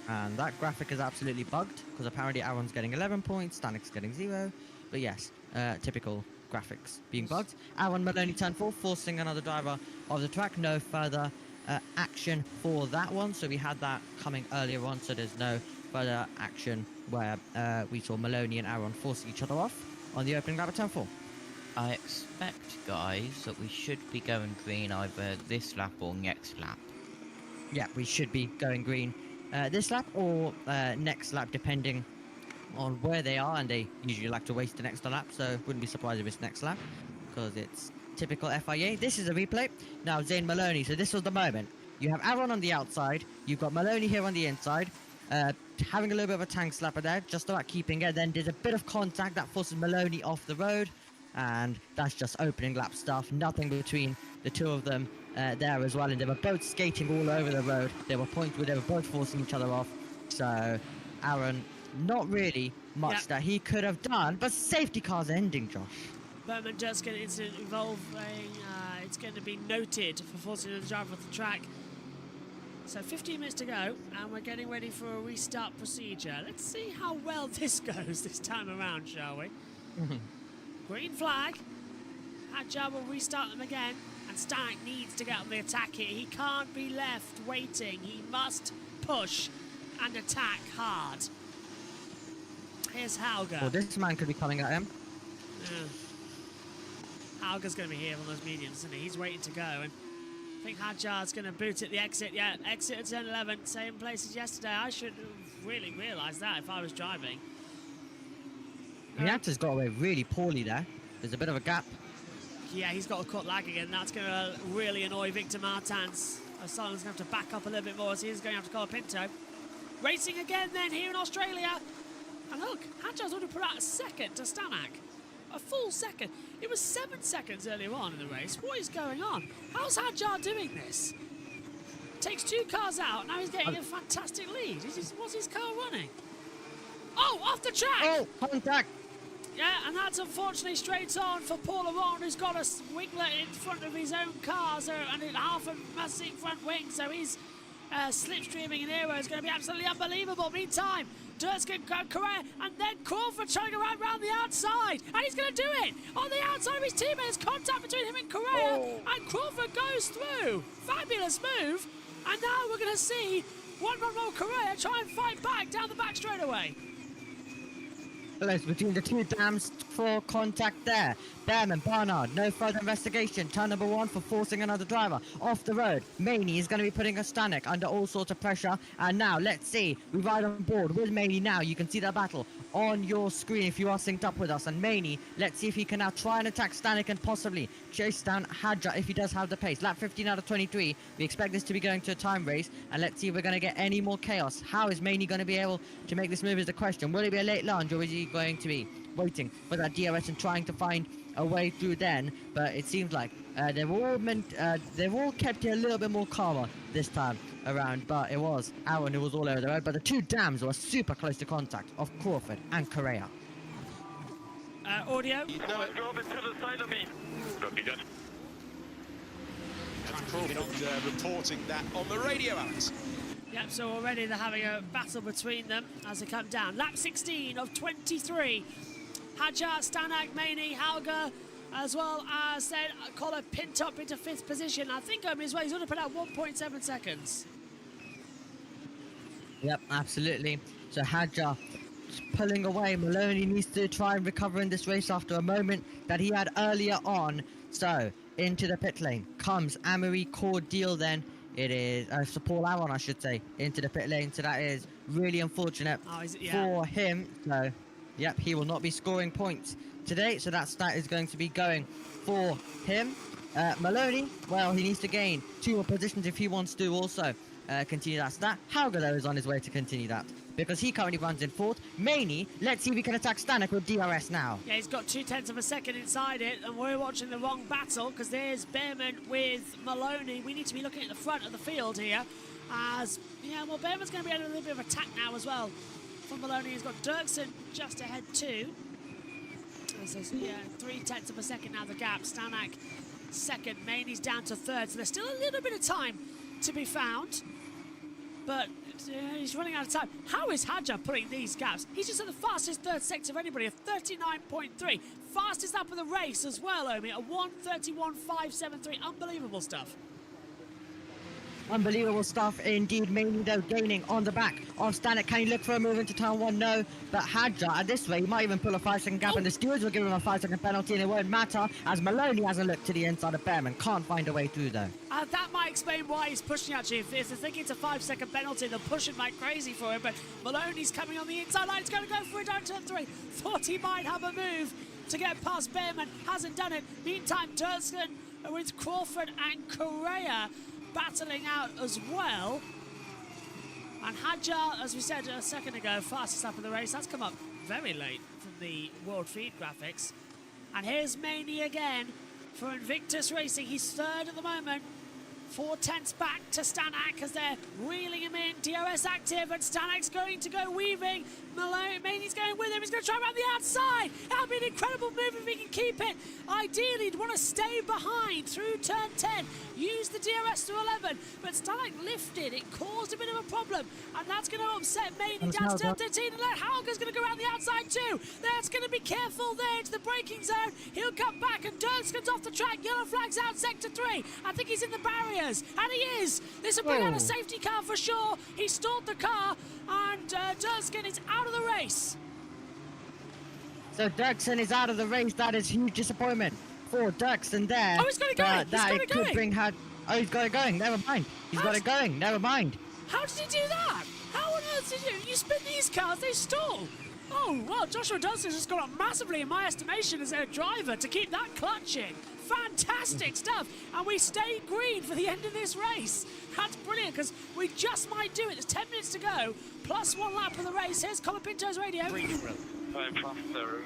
And that graphic is absolutely bugged, because apparently Aaron's getting 11 points, Stanek's getting 0. But yes, typical graphics being bugged. Aaron Maloney turn 4, forcing another driver of the track. No further action for that one, so we had that coming earlier on, so there's no further action where we saw Maloney and Aaron force each other off on the opening lap of turn 4. I expect, guys, that we should be going green either this lap or next lap. Yeah, we should be going green this lap or next lap, depending on where they are, and they usually like to waste an extra lap, so wouldn't be surprised if it's next lap, because it's typical FIA. This is a replay. Now Zane Maloney, so this was the moment. You have Aaron on the outside, you've got Maloney here on the inside, having a little bit of a tank slapper there, just about keeping it. Then there's a bit of contact that forces Maloney off the road, and that's just opening lap stuff. Nothing between the two of them there as well, and they were both skating all over the road. There were points where they were both forcing each other off, so Aaron, not really much that he could have done, but safety car's ending, Josh. Berman just getting incident involving, it's going to be noted for forcing the driver off the track. So 15 minutes to go, and we're getting ready for a restart procedure. Let's see how well this goes this time around, shall we? Green flag. Hadjar will restart them again, and Stanek needs to get on the attack here. He can't be left waiting. He must push and attack hard. Here's Hauger. Well, this man could be coming at him. Hauger's going to be here on those mediums, isn't he? He's waiting to go, and I think Hadjar's going to boot at the exit. Yeah, exit at turn 11, same place as yesterday. I should have really realised that if I was driving. Miata's got away really poorly there. There's a bit of a gap. Yeah, he's got a cut lag again. That's going to really annoy Victor Martins. Simon's going to have to back up a little bit more, as he's going to have to call a Pinto. Racing again then here in Australia. And look, Hadjar's already put out a second to Stanek. A full second. It was 7 seconds earlier on in the race. What is going on? How's Hadjar doing this? Takes 2 cars out. Now he's getting a fantastic lead. What's his car running? Oh, off the track! Oh, contact! Yeah, and that's unfortunately straight on for Paul Aaron, who's got a winglet in front of his own car, so, and half a massive front wing, so his slipstreaming in Aero is going to be absolutely unbelievable. Meantime, Durskin, Correa, and then Crawford trying to run around the outside, and he's going to do it on the outside of his teammates. Contact between him and Correa, and Crawford goes through. Fabulous move, and now we're going to see one more Correa try and fight back down the back straightaway. Between the two dams for contact there. Behrman, Barnard, no further investigation. Turn number 1 for forcing another driver off the road. Maney is going to be putting a Stanek under all sorts of pressure. And now, let's see. We ride on board with Maney now. You can see that battle on your screen if you are synced up with us. And Maney, let's see if he can now try and attack Stanek and possibly chase down Hadjar if he does have the pace. Lap 15 out of 23. We expect this to be going to a time race. And let's see if we're going to get any more chaos. How is Maney going to be able to make this move is the question. Will it be a late lunge, or is he going to be waiting for that DRS and trying to find a way through then, but it seems like they've all kept it a little bit more calmer this time around, but it was Aaron who was all over the road, but the two dams were super close to contact of Crawford and Correa. Audio? Drove into the side of me. Copy that. Crawford reporting that on the radio, Alex. Yep, so already they're having a battle between them as they come down. Lap 16 of 23. Hadjar, Stanak, Maney, Hauger, as well as then Collar pinned up into 5th position. I think as well, he's going to put out 1.7 seconds. Yep, absolutely. So Hadjar pulling away. Maloney needs to try and recover in this race after a moment that he had earlier on. So into the pit lane comes Amory Cordial then. It is Paul Aaron, I should say, into the pit lane. So that is really unfortunate for him. So, yep, he will not be scoring points today. So that stat is going to be going for him. Maloney, well, he needs to gain 2 more positions if he wants to also continue that stat. Hauger, though, is on his way to continue that because he currently runs in 4th. Maney, let's see if we can attack Stanek with DRS now. Yeah, he's got 0.2 of a second inside it, and we're watching the wrong battle because there's Behrman with Maloney. We need to be looking at the front of the field here as, yeah, well, Behrman's going to be under a little bit of attack now as well from Maloney. He's got Dirksen just ahead too. So, yeah, 0.3 of a second now the gap. Stanek second, Maney's down to 3rd, so there's still a little bit of time to be found, but he's running out of time. How is Hadjar putting these gaps? He's just at the fastest 3rd sector of anybody, a 39.3. Fastest lap of the race as well, Omi, a 1:31.573. Unbelievable stuff. Unbelievable stuff indeed. Maney though gaining on the back of Stanek. Can he look for a move into turn 1? No. But Hadjar at this rate, he might even pull a 5-second gap, and the stewards will give him a 5-second penalty, and it won't matter as Maloney hasn't looked to the inside of Behrman. Can't find a way through though. That might explain why he's pushing actually. If they're thinking it's a 5-second penalty, they're pushing like crazy for him, but Maloney's coming on the inside line. He's going to go for it down turn 3. Thought he might have a move to get past Behrman. Hasn't done it. Meantime, Dirksen with Crawford and Correa battling out as well. And Hadjar, as we said a second ago, fastest lap of the race. That's come up very late from the World Feed graphics. And here's Maney again for Invictus Racing. He's 3rd at the moment. 0.4 back to Stanak as they're reeling him in. DRS active, and Stanak's going to go weaving. Maney's going with him. He's going to try around the outside. That'll be an incredible move if he can keep it. Ideally, he'd want to stay behind through turn 10. Use the DRS to 11, but Stanak lifted. It caused a bit of a problem, and that's going to upset Maney down to turn 13. And Hauger's going to go around the outside too. That's going to be careful there into the braking zone. He'll come back, and Dirksen's off the track. Yellow flag's out sector 3. I think he's in the barriers, and he is. This will bring out a safety car for sure. He stalled the car, and Dirksen is out of the race. So Dirksen is out of the race. That is huge disappointment for Dirksen there. Oh, he's got it going. That he's got it going. Could bring oh, he's got it going. Never mind. He's got it going. Never mind. How did he do that? How on earth did you spin these cars? They stall. Oh, well, Joshua Dirksen's just gone up massively in my estimation as a driver to keep that clutching. Fantastic stuff. And we stay green for the end of this race. That's brilliant because we just might do it. There's 10 minutes to go, plus 1 lap of the race. Here's Colin Pinto's radio. I'm faster.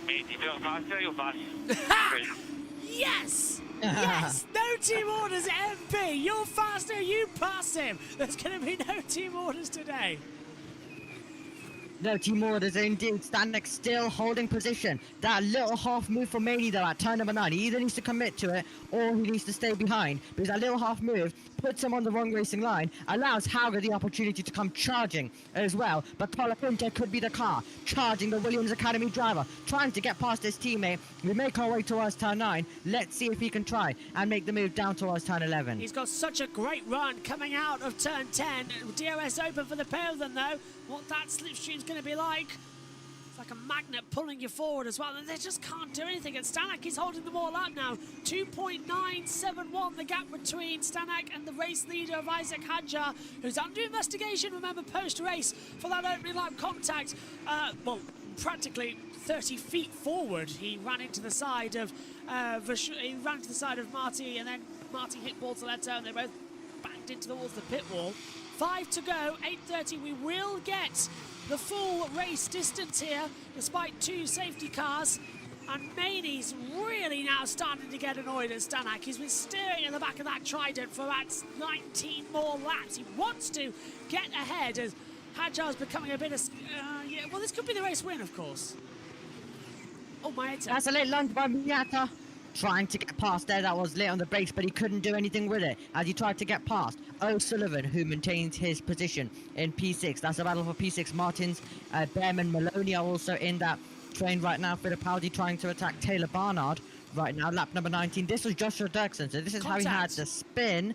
Mate, if you're faster, you're fast. Yes! Yes! No team orders, MP. You're faster, you pass him. There's going to be no team orders today. No team orders indeed. Stanek still holding position. That little half move for Maney though at turn number 9. He either needs to commit to it or he needs to stay behind. Because that little half move puts him on the wrong racing line, allows Hauger the opportunity to come charging as well. But Colapinto could be the car, charging the Williams Academy driver, trying to get past his teammate. We make our way towards turn 9. Let's see if he can try and make the move down towards turn 11. He's got such a great run coming out of turn 10. DRS open for the pair of them though. What that slipstream's going to be like. It's like a magnet pulling you forward as well, and they just can't do anything. And Stanak is holding them all up now. 2.971 the gap between Stanak and the race leader of Isaac Hadjar, who's under investigation, remember, post-race for that opening lap contact. Well, practically 30 feet forward, he ran into the side of Marty, and then Marty hit Bortoletto, and they both backed into towards the pit wall. 5 to go, 8:30. We will get the full race distance here, despite 2 safety cars. And Maney's really now starting to get annoyed at Stanek. He's been steering in the back of that Trident for about 19 more laps. He wants to get ahead as Hadjar's becoming a bit of... yeah, well, this could be the race win, of course. Oh, my... That's a late lunge by Miata. Trying to get past there, that was late on the brakes, but he couldn't do anything with it as he tried to get past O'Sullivan, who maintains his position in P6. That's a battle for P6. Martins, Behrman, Maloney are also in that train right now. Fittipaldi trying to attack Taylor Barnard right now, lap number 19. This was Joshua Dirksen, so this is how he had the spin,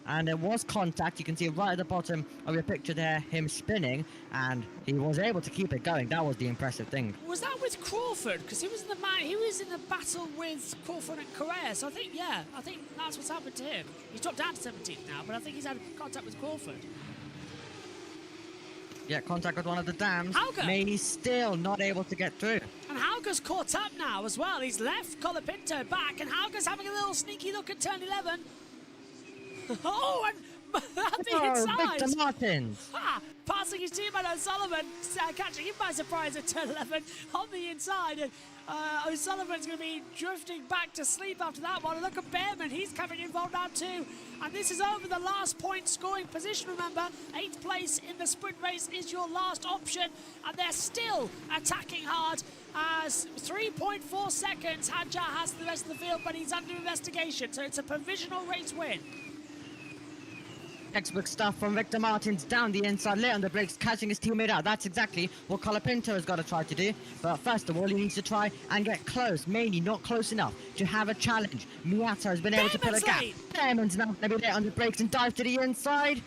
and there was contact. You can see right at the bottom of your picture there, him spinning, and he was able to keep it going. That was the impressive thing. Was that with Crawford? Because he was in the battle with Crawford and Correa, so I think that's what's happened to him. He's dropped down to 17th now, but I think he's had contact with Crawford. Yeah, contact with one of the dams. Hauger! Maney's still not able to get through. And Hauger's caught up now as well. He's left Colapinto back, and Hauger's having a little sneaky look at turn 11. Oh, and at the inside. Victor Martins. Passing his teammate O'Sullivan, catching him by surprise at turn 11 on the inside. And O'Sullivan's going to be drifting back to sleep after that one. And look at Behrman, he's coming involved now too. And this is over the last point scoring position, remember. 8th place in the sprint race is your last option. And they're still attacking hard as 3.4 seconds Hadjar has the rest of the field, but he's under investigation. So it's a provisional race win. Textbook stuff from Victor Martins down the inside, late on the brakes, catching his teammate out. That's exactly what Colapinto has got to try to do. But first of all, he needs to try and get close. Maney not close enough to have a challenge. Miata has been able to put a gap. Behrman's now going to be late on the brakes and dive to the inside.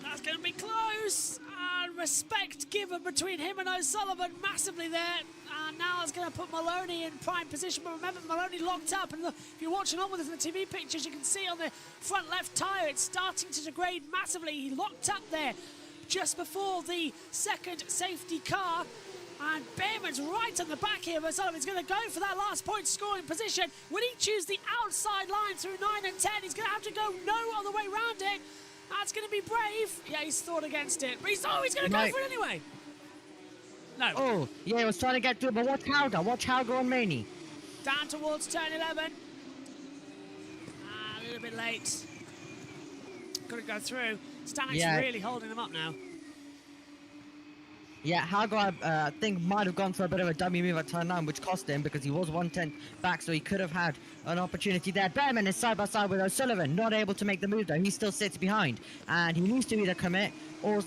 That's going to be close. And respect given between him and O'Sullivan massively there. And now it's going to put Maloney in prime position. But remember, Maloney locked up. And if you're watching on with us in the TV pictures, you can see on the front left tyre, it's starting to degrade massively. He locked up there just before the second safety car. And Behrman's right on the back here, but O'Sullivan's going to go for that last point scoring position. Will he choose the outside line through 9 and 10? He's going to have to go no other way around it. That's going to be brave. Yeah, he's thought against it. But he's going to go for it anyway. No. Oh, yeah, he was trying to get through, but watch Hauger. Watch Hauger on Maney. Down towards turn 11. A little bit late. Couldn't go through. Stanek's really holding them up now. Yeah, Hauger, I think, might have gone for a bit of a dummy move at turn 9, which cost him because he was 1/10 back, so he could have had an opportunity there. Behrman is side by side with O'Sullivan, not able to make the move though. He still sits behind, and he needs to either commit or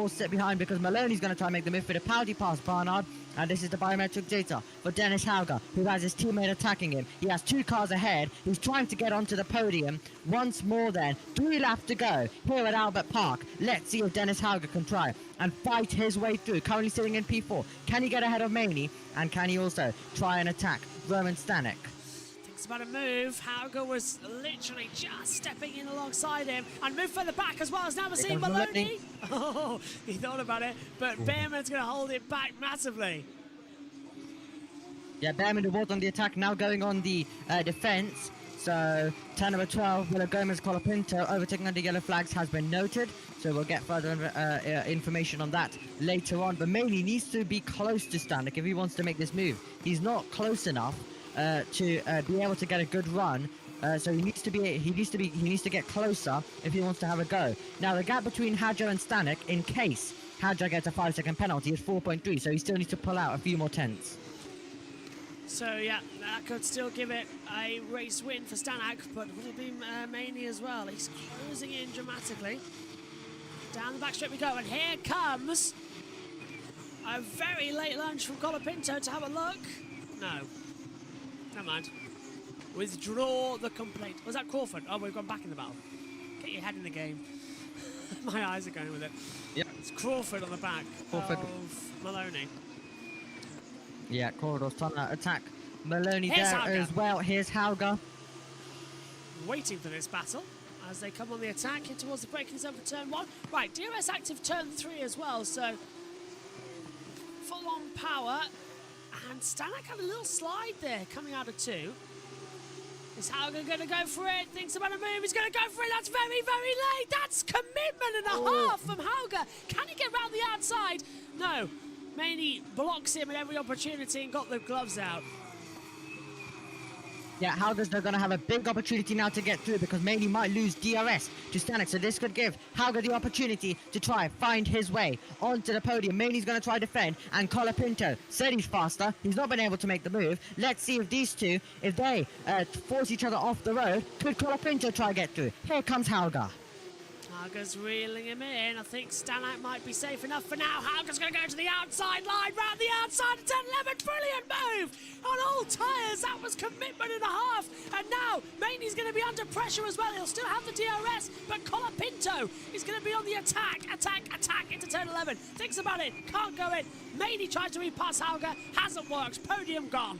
sit behind because Maloney's going to try and make the move for the Podium past Barnard. And this is the biometric data for Dennis Hauger, who has his teammate attacking him. He has 2 cars ahead. He's trying to get onto the podium once more then. 3 laps to go here at Albert Park. Let's see if Dennis Hauger can try and fight his way through. Currently sitting in P4. Can he get ahead of Maney? And can he also try and attack Roman Stanek? Thinks about a move. Hauger was literally just stepping in alongside him and moved further back as well as now we're seeing Maloney. Oh, he thought about it, but Behrman's going to hold it back massively. Yeah, Behrman was on the attack, now going on the defense. So, turn number 12, Willow Gomez Colapinto overtaking under yellow flags has been noted. So we'll get further information on that later on. But Maney needs to be close to Stanek if he wants to make this move. He's not close enough to be able to get a good run. So he needs to get closer if he wants to have a go. Now the gap between Hadjar and Stanek, in case Hadjar gets a 5-second penalty, is 4.3. So he still needs to pull out a few more tenths. So yeah, that could still give it a race win for Stanek, but would it be Maney as well? He's closing in dramatically. Down the back straight we go, and here comes a very late lunge from Colapinto to have a look. No, never mind. Withdraw the complaint. Was that Crawford? Oh, we've gone back in the battle. Get your head in the game. My eyes are going with it. Yep. It's Crawford on the back of Maloney. Yeah, Crawford's trying to attack Maloney Here's there Hauger. as well. Here's Hauger. Waiting for this battle as they come on the attack in towards the braking zone for turn 1. Right, DRS active turn 3 as well, so full on power. And Stanek had a little slide there coming out of 2. Is Hauger going to go for it? Thinks about a move. He's going to go for it. That's very, very late. That's commitment and a half from Hauger. Can he get round the outside? No. Maney blocks him at every opportunity and got the gloves out. Yeah, Hauger's going to have a big opportunity now to get through because Maney might lose DRS to Stanek. So this could give Hauger the opportunity to try find his way onto the podium. Maney's going to try defend, and Colapinto said he's faster. He's not been able to make the move. Let's see if these two, if they force each other off the road, could Colapinto try get through? Here comes Hauger. Hauger's reeling him in. I think Stanek might be safe enough for now. Hauger's going to go to the outside line, round the outside of turn 11. Brilliant move on all tyres. That was commitment and a half. And now Maney's going to be under pressure as well. He'll still have the DRS, but Colapinto is going to be on the attack into turn 11. Thinks about it, can't go in. Maney tries to repass Hauger, hasn't worked. Podium gone.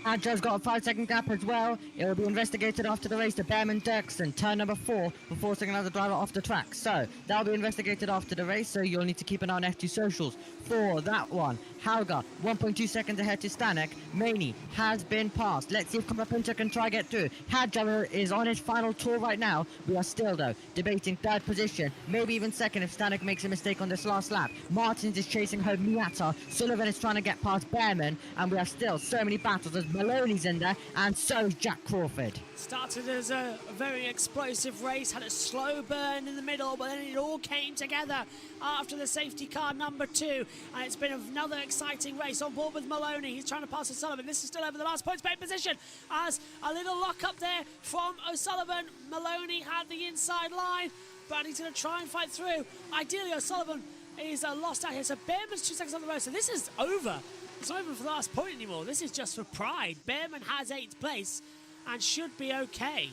Adja's got a 5-second gap as well. It will be investigated after the race to Behrman Dirksen, turn number 4, for forcing another driver off the track. So that'll be investigated after the race, so you'll need to keep an eye on F2 socials for that one. Hauger, 1.2 seconds ahead to Stanek. Maney has been passed. Let's see if Colapinto can try get through. Hadjar is on his final tour right now. We are still, though, debating 3rd position, maybe even 2nd if Stanek makes a mistake on this last lap. Martins is chasing home Miata. Sullivan is trying to get past Behrman, and we are still so many battles as Maloney's in there, and so is Jack Crawford. Started as a very explosive race, had a slow burn in the middle, but then it all came together after the safety car number 2, and it's been another exciting race. On board with Maloney, he's trying to pass O'Sullivan. This is still over the last points paid position as a little lock up there from O'Sullivan. Maloney had the inside line, but he's going to try and fight through. Ideally, O'Sullivan is lost out here, so Behrman's 2 seconds on the road, so this is over. It's not even for the last point anymore. This is just for pride. Behrman has 8th place and should be okay.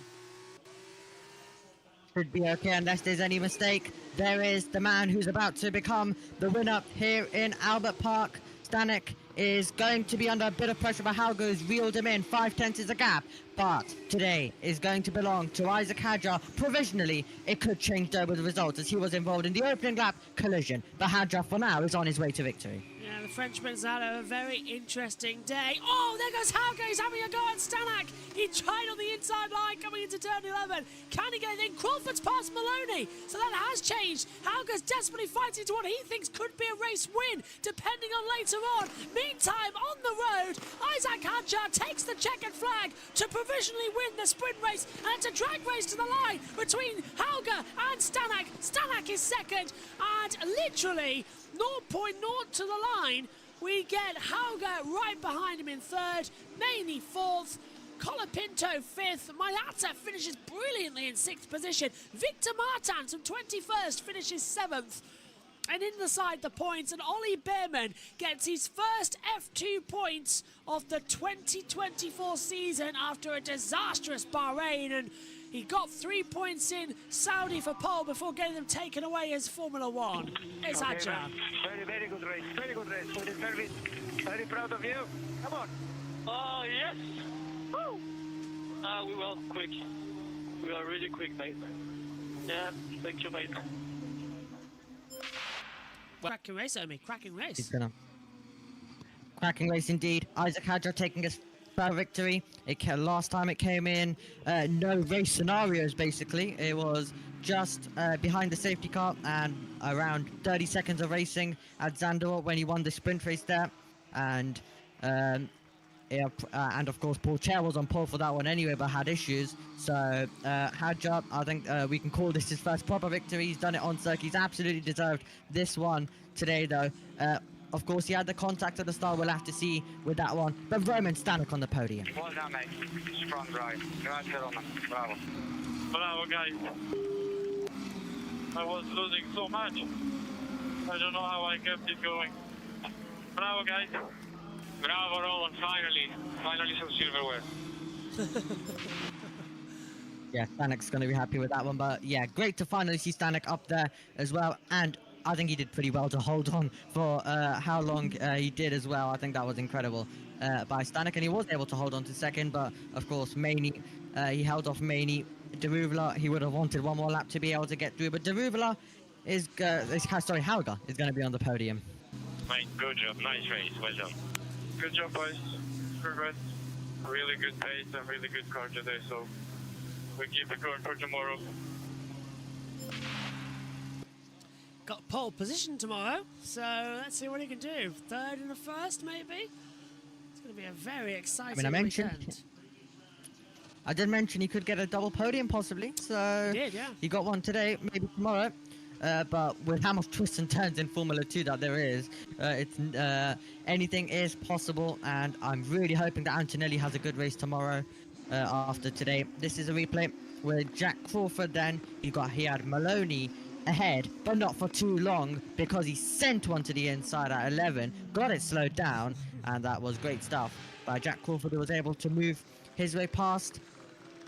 Should be okay unless there's any mistake. There is the man who's about to become the winner here in Albert Park. Stanek is going to be under a bit of pressure, but Hauger has reeled him in. 5/10 is a gap, but today is going to belong to Isaac Hadjar. Provisionally, it could change though with the results as he was involved in the opening lap collision, but Hadjar for now is on his way to victory. Yeah, the Frenchman's had a very interesting day. Oh, there goes Hauger. He's having a go at Stanek. He tried on the inside line coming into turn 11. Can he get it in? Crawford's past Maloney, so that has changed. Hauger's desperately fighting to what he thinks could be a race win, depending on later on. Meantime, on the road, Isaac Hadjar takes the checkered flag to provisionally win the sprint race, and it's a drag race to the line between Hauger and Stanek. Stanek is 2nd, and literally 0.0 to the line. We get Hauger right behind him in 3rd, Maney 4th, Colapinto 5th, Mayata finishes brilliantly in 6th position, Victor Martins from 21st finishes 7th. And in the side the points, and Ollie Behrman gets his first F2 points of the 2024 season after a disastrous Bahrain, and he got 3 points in Saudi for pole before getting them taken away as Formula 1. It's Hadjar. Very, very good race. Very good race. Very proud of you. Come on. Oh, yes. Woo. We were quick. We were really quick, mate. Yeah, thank you, mate. Cracking race, Omi. Cracking race. He's gonna. Cracking race indeed. Isaac Hadjar taking his first victory. Last time it came in, no race scenarios basically. It was just behind the safety car and around 30 seconds of racing at Zandvoort when he won the sprint race there. And of course Paul Chair was on pole for that one anyway, but had issues. So Hadjar, I think we can call this his first proper victory. He's done it on circuit. He's absolutely deserved this one today though. Of course, he had the contact at the start. We'll have to see with that one. But Roman Stanek on the podium. Well done, mate. Strong drive. Grazie, Roman. Bravo. Bravo, guys. I was losing so much. I don't know how I kept it going. Bravo, guys. Bravo, Roman. Finally some silverware. Yeah, Stanek's going to be happy with that one. But yeah, great to finally see Stanek up there as well. And I think he did pretty well to hold on for how long he did as well. I think that was incredible by Stanek, and he was able to hold on to 2nd, but of course Maney, he held off Maney. Deruvla, he would have wanted one more lap to be able to get through, but Deruvla is, Hauger is going to be on the podium. Mate, good job. Nice race. Well done. Good job, boys. Congrats. Really good pace and really good car today, so we keep it going for tomorrow. Got pole position tomorrow, so let's see what he can do. 3rd and a 1st, maybe? It's going to be a very exciting I mentioned. weekend. I did mention he could get a double podium possibly, so He did, yeah. he got one today, maybe tomorrow. But with how much twists and turns in Formula 2 that there is, anything is possible, and I'm really hoping that Antonelli has a good race tomorrow after today. This is a replay with Jack Crawford then. He had Maloney ahead, but not for too long because he sent one to the inside at 11, got it slowed down, and that was great stuff by Jack Crawford, who was able to move his way past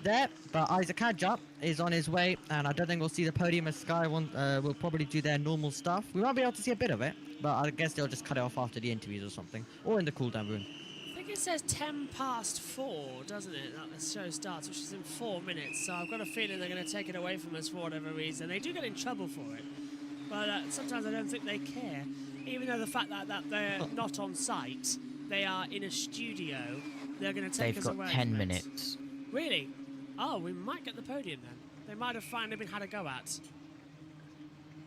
there, but Isaac Hadjar is on his way, and I don't think we'll see the podium as Sky will probably do their normal stuff. We won't be able to see a bit of it, but I guess they'll just cut it off after the interviews or something, or in the cool down room. I think it says 4:10, doesn't it, that the show starts, which is in 4 minutes, so I've got a feeling they're going to take it away from us for whatever reason. They do get in trouble for it, but sometimes I don't think they care, even though the fact that they're not on site, they are in a studio, they're going to take us away. They've got 10 minutes. Really? Oh, we might get the podium then. They might have finally been had a go at.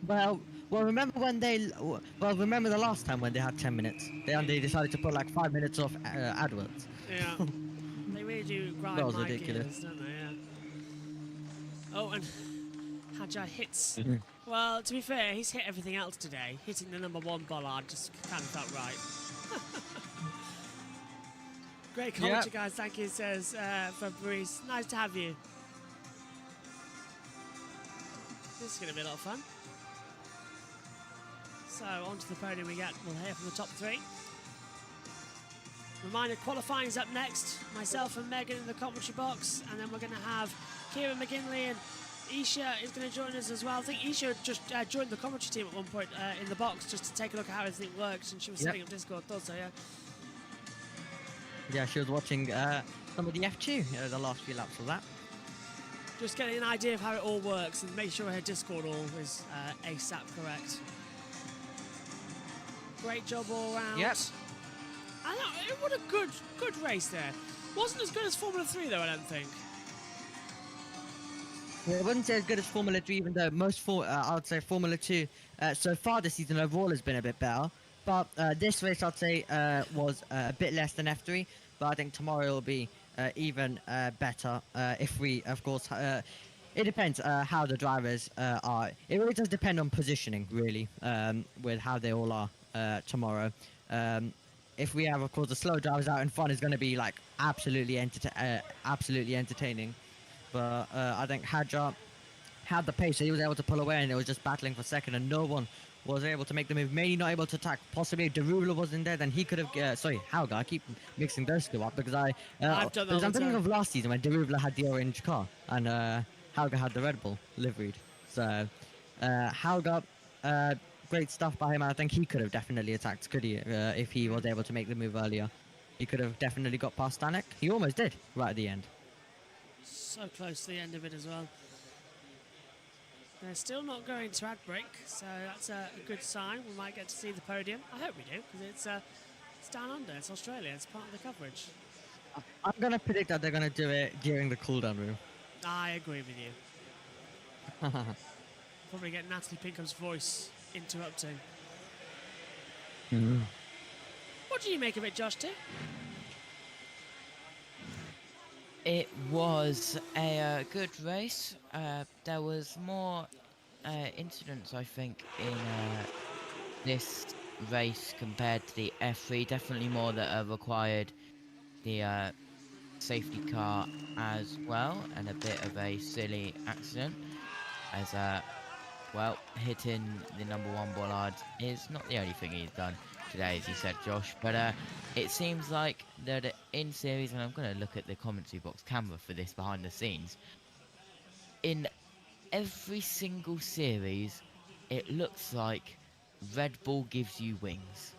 Well, remember remember the last time when they had 10 minutes? They decided to put like 5 minutes off AdWords. Yeah. They really do grind That was my ridiculous. gears, don't they? Yeah. Oh, and Hadjar hits. Mhm. Well, to be fair, he's hit everything else today. Hitting the #1 bollard just kind of felt right. Great commentary, guys. Thank you, says Fabrice. Nice to have you. This is going to be a lot of fun. So, onto the podium we get. We'll hear from the top 3. Reminder, qualifying is up next. Myself and Megan in the commentary box. And then we're going to have Kieran McGinley and Isha is going to join us as well. I think Isha just joined the commentary team at one point in the box just to take a look at how everything works. And she was setting up Discord. Thought so, yeah. Yeah, she was watching some of the F2, the last few laps of that. Just getting an idea of how it all works and make sure her Discord all is ASAP correct. Great job all round. Yep. I know, what a good race there. Wasn't as good as Formula 3 though, I don't think. Well, I wouldn't say as good as Formula 3, even though I would say Formula 2 so far this season overall has been a bit better. But this race, I'd say, was a bit less than F3. But I think tomorrow will be even better if we, of course, it depends how the drivers are. It really does depend on positioning, really, with how they all are tomorrow. If we have, of course, the slow drivers out in front, is going to be like absolutely entertaining. But I think Hadjar had the pace, so he was able to pull away, and it was just battling for second, and no one was able to make the move. Maybe not able to attack. Possibly if Derula was in there, then he could have. Sorry, Hauger. I keep mixing those two up because I'm thinking of last season when Derula had the orange car and Hauger had the Red Bull liveried. So Hauger, great stuff by him. I think he could have definitely attacked, could he? If he was able to make the move earlier, he could have definitely got past Stanek. He almost did right at the end. So close to the end of it as well. They're still not going to ad break, so that's a good sign. We might get to see the podium. I hope we do, because it's down under, it's Australia, it's part of the coverage. I'm going to predict that they're going to do it during the cooldown room. I agree with you. Probably get Natalie Pinkham's voice interrupting. What do you make of it, Josh T? It was a good race. There was more incidents, I think, in this race compared to the F3. Definitely more that required the safety car as well, and a bit of a silly accident. As well, hitting the #1 bollard is not the only thing he's done today, as you said, Josh, but it seems like that in series, and I'm going to look at the commentary box camera for this behind the scenes, in every single series it looks like Red Bull gives you wings.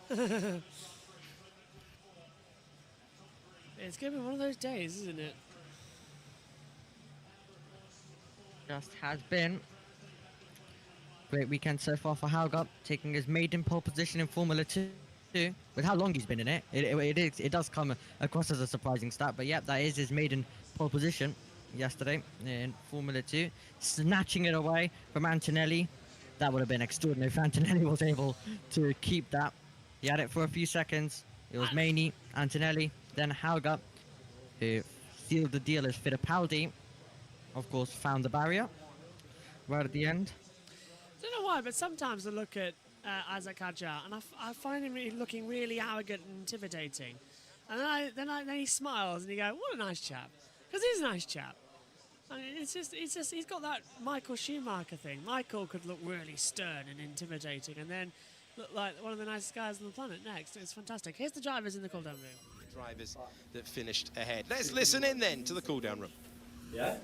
It's going to be one of those days, isn't it? Just has been. Great weekend so far for Hauger, taking his maiden pole position in Formula 2. With how long he's been in it, it does come across as a surprising stat. But yeah, that is his maiden pole position yesterday in Formula 2. Snatching it away from Antonelli. That would have been extraordinary if Antonelli was able to keep that. He had it for a few seconds. It was Maney, Antonelli, Then Hauger, who sealed the deal as Fittipaldi, of course, found the barrier right at the end. I don't know why, but sometimes I look at Isaac Hadjar and I find him looking really arrogant and intimidating. And then he smiles and you go, what a nice chap. Because he's a nice chap. I mean, it's just he's got that Michael Schumacher thing. Michael could look really stern and intimidating and then look like one of the nicest guys on the planet next. It's fantastic. Here's the drivers in the cool-down room. Drivers that finished ahead. Let's listen in then to the cool-down room. Yeah.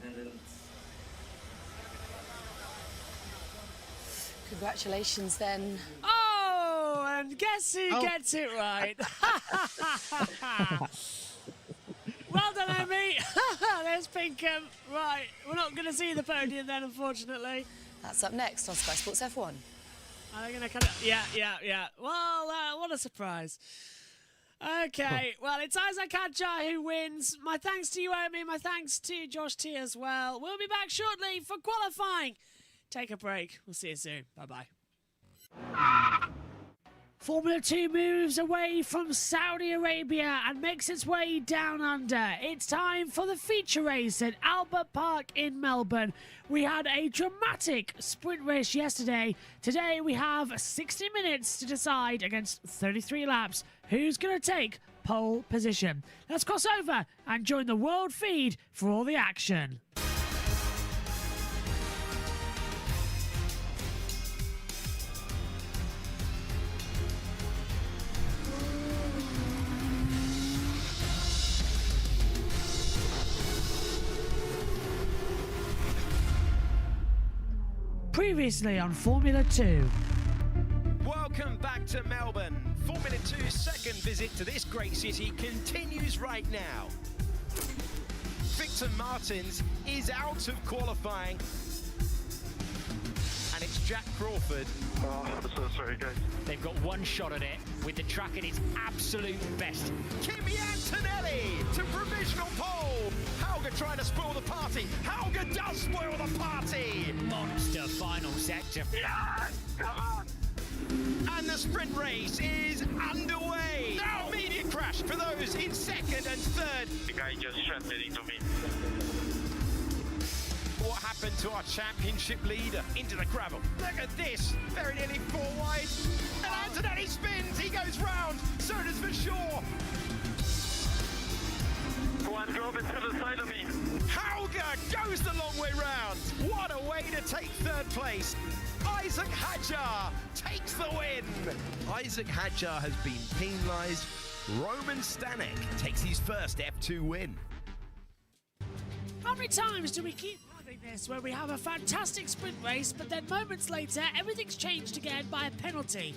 Congratulations then. Oh, and guess who gets it right? Well done, Amy. There's Pinkham. Right, we're not going to see the podium then, unfortunately. That's up next on Sky Sports F1. Are they going to cut it? Yeah. Well, what a surprise. Okay, well, it's Isaac Hadjar who wins. My thanks to you, Amy. My thanks to Josh T as well. We'll be back shortly for qualifying. Take a break. We'll see you soon. Bye-bye. Formula 2 moves away from Saudi Arabia and makes its way down under. It's time for the feature race at Albert Park in Melbourne. We had a dramatic sprint race yesterday. Today we have 60 minutes to decide against 33 laps who's going to take pole position. Let's cross over and join the world feed for all the action. Previously on Formula 2. Welcome back to Melbourne. Formula 2's second visit to this great city continues right now. Victor Martins is out of qualifying. And it's Jack Crawford. Oh, I'm so sorry, guys. They've got one shot at it with the track at its absolute best. Kimi Antonelli to provisional pole. Hauger trying to spoil the party. Hauger does spoil the party. Monster final sector. Yeah, come on. And the sprint race is underway. Now immediate crash for those in second and third. The guy just shattered into me. What happened to our championship leader? Into the gravel. Look at this. Very nearly four wide. And Antonelli spins. He goes round. So does Vershaw. One drove into the side of me. Hauger goes the long way round. What a way to take third place. Isaac Hadjar takes the win. Isaac Hadjar has been penalised. Roman Stanek takes his first F2 win. How many times do we keep having this where we have a fantastic sprint race, but then moments later everything's changed again by a penalty?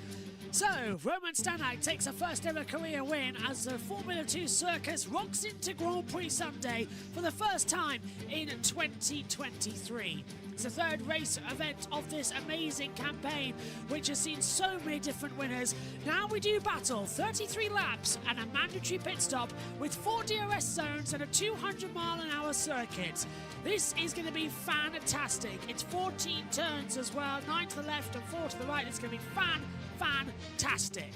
So, Roman Stanek takes a first ever career win as the Formula 2 circus rocks into Grand Prix Sunday for the first time in 2023. It's the third race event of this amazing campaign, which has seen so many different winners. Now we do battle 33 laps and a mandatory pit stop with 4 DRS zones and a 200-mile-an-hour circuit. This is going to be fantastic. It's 14 turns as well, 9 to the left and 4 to the right. It's going to be fantastic.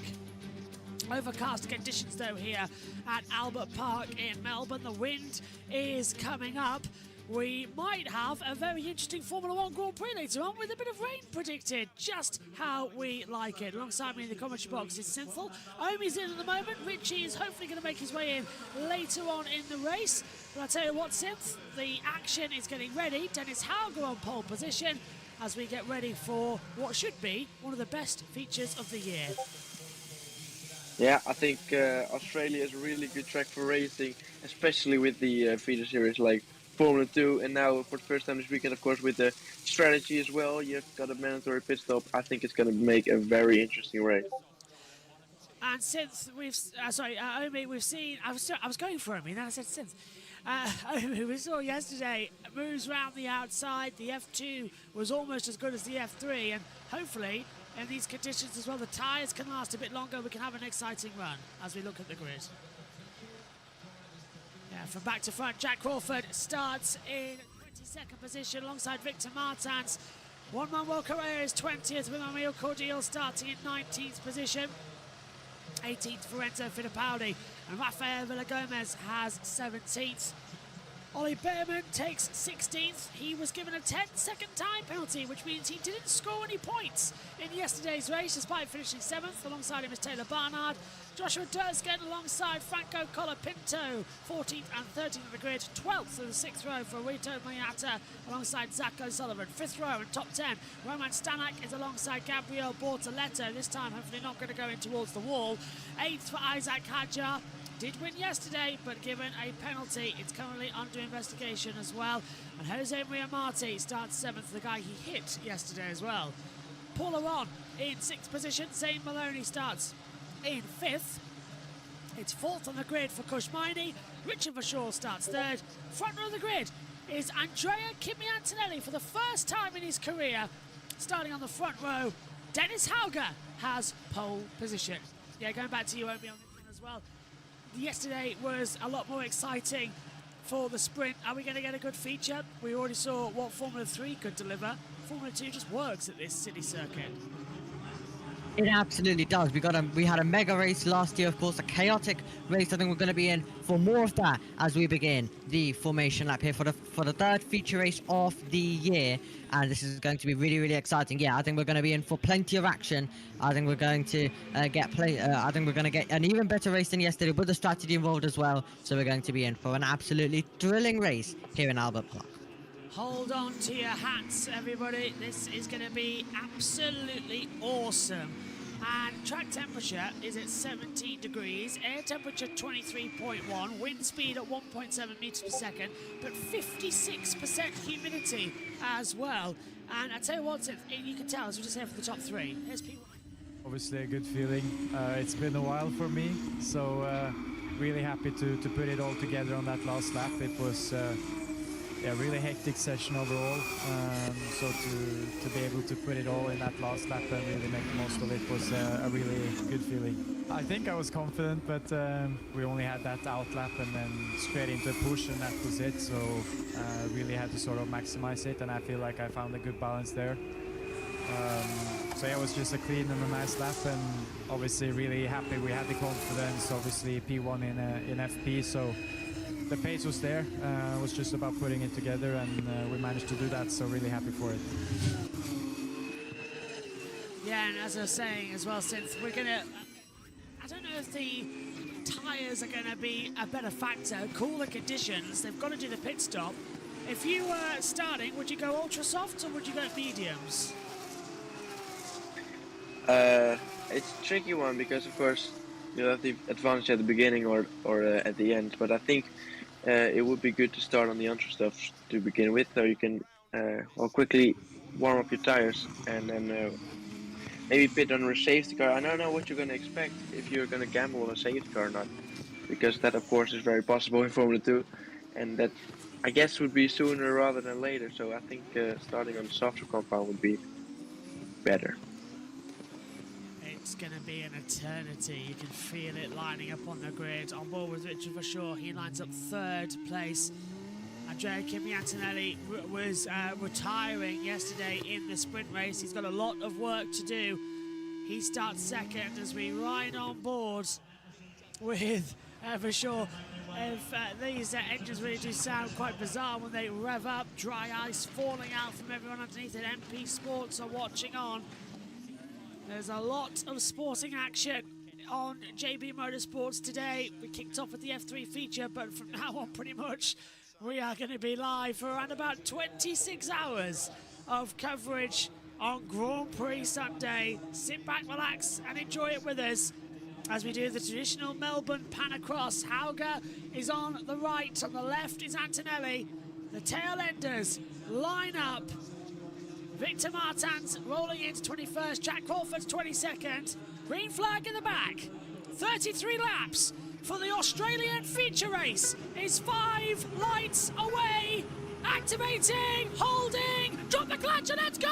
Overcast conditions though here at Albert Park in Melbourne. The wind is coming up. We might have a very interesting Formula 1 Grand Prix later on with a bit of rain predicted, just how we like it. Alongside me in the commentary box is Synthal. Omi's in at the moment. Richie is hopefully going to make his way in later on in the race. But I'll tell you what, Synth, the action is getting ready. Dennis Hauger on pole position as we get ready for what should be one of the best features of the year. Yeah, I think Australia is a really good track for racing, especially with the feature series like Formula 2, and now for the first time this weekend, of course, with the strategy as well. You've got a mandatory pit stop. I think it's going to make a very interesting race. And since we've, Omi, we've seen, I was going for Omi, then I said since. Omi, we saw yesterday, moves around the outside. The F2 was almost as good as the F3, and hopefully, in these conditions as well, the tyres can last a bit longer. We can have an exciting run as we look at the grid. Yeah, from back to front, Jack Crawford starts in 22nd position alongside Victor Martins. Juan Manuel Correa is 20th with Emil Cordial starting in 19th position. 18th for Enzo Fittipaldi, and Rafael Villagomez has 17th. Ollie Behrman takes 16th. He was given a 10-second time penalty, which means he didn't score any points in yesterday's race, despite finishing 7th. Alongside him is Taylor Barnard. Joshua Dursgen alongside Franco Colapinto, 14th and 13th of the grid. 12th of the 6th row for Rito Mayata alongside Zach O'Sullivan. 5th row and top 10. Roman Stanak is alongside Gabriel Bortoletto. This time, hopefully not going to go in towards the wall. 8th for Isaac Hadjar. Did win yesterday, but given a penalty, it's currently under investigation as well. And Jose Maria Marti starts 7th, the guy he hit yesterday as well. Paul Aron in 6th position. Zane Maloney starts in 5th. It's 4th on the grid for Kushmaini. Richard Verschoor starts 3rd. Front row of the grid is Andrea Kimi-Antonelli for the first time in his career. Starting on the front row, Dennis Hauger has pole position. Yeah, going back to you, Obi, on this one as well. Yesterday was a lot more exciting for the sprint. Are we going to get a good feature? We already saw what Formula 3 could deliver. Formula 2 just works at this city circuit. It absolutely does. We had a mega race last year, of course, a chaotic race. I think we're going to be in for more of that as we begin the formation lap here for the 3rd feature race of the year, and this is going to be really, really exciting. Yeah, I think we're going to be in for plenty of action. I think we're going to I think we're going to get an even better race than yesterday with the strategy involved as well. So we're going to be in for an absolutely thrilling race here in Albert Park. Hold on to your hats, everybody. This is going to be absolutely awesome. And track temperature is at 17 degrees, air temperature 23.1, wind speed at 1.7 meters per second, but 56% humidity as well. And I tell you what, you can tell, as we just here for the top 3. Here's P1. Obviously a good feeling. It's been a while for me, so really happy to put it all together on that last lap. It was a really hectic session overall, so to be able to put it all in that last lap and really make the most of it was a really good feeling. I think I was confident, but we only had that out lap and then straight into a push, and that was it. So really had to sort of maximize it, and I feel like I found a good balance there. So yeah, it was just a clean and a nice lap, and obviously really happy we had the confidence. Obviously P1 in FP, so the pace was there. It was just about putting it together, and we managed to do that, so really happy for it. Yeah, and as I was saying as well, since we're going to... I don't know if the tyres are going to be a better factor. Cooler conditions, they've got to do the pit stop. If you were starting, would you go ultra softs or would you go mediums? It's a tricky one because, of course, you have the advantage at the beginning or at the end, but I think it would be good to start on the ultra stuff to begin with, so you can quickly warm up your tires and then maybe pit on a safety car. I don't know what you're going to expect, if you're going to gamble on a safety car or not, because that of course is very possible in Formula 2, and that I guess would be sooner rather than later, so I think starting on the softer compound would be better. It's going to be an eternity. You can feel it lining up on the grid. On board with Richard Verschoor, he lines up 3rd place. Andrea Kimi-Antonelli was retiring yesterday in the sprint race. He's got a lot of work to do. He starts 2nd as we ride on board with Verschoor. If these engines really do sound quite bizarre when they rev up, dry ice falling out from everyone underneath it. MP Sports are watching on. There's a lot of sporting action on JB Motorsports today. We kicked off with the F3 feature, but from now on pretty much we are going to be live for around about 26 hours of coverage on Grand Prix Sunday. Sit back, relax and enjoy it with us as we do the traditional Melbourne pan across. Hauger is on the right, on the left is Antonelli. The tail enders line up. Victor Martins rolling into 21st, Jack Crawford's 22nd. Green flag in the back. 33 laps for the Australian feature race is 5 lights away. Activating, holding, drop the clutch and let's go!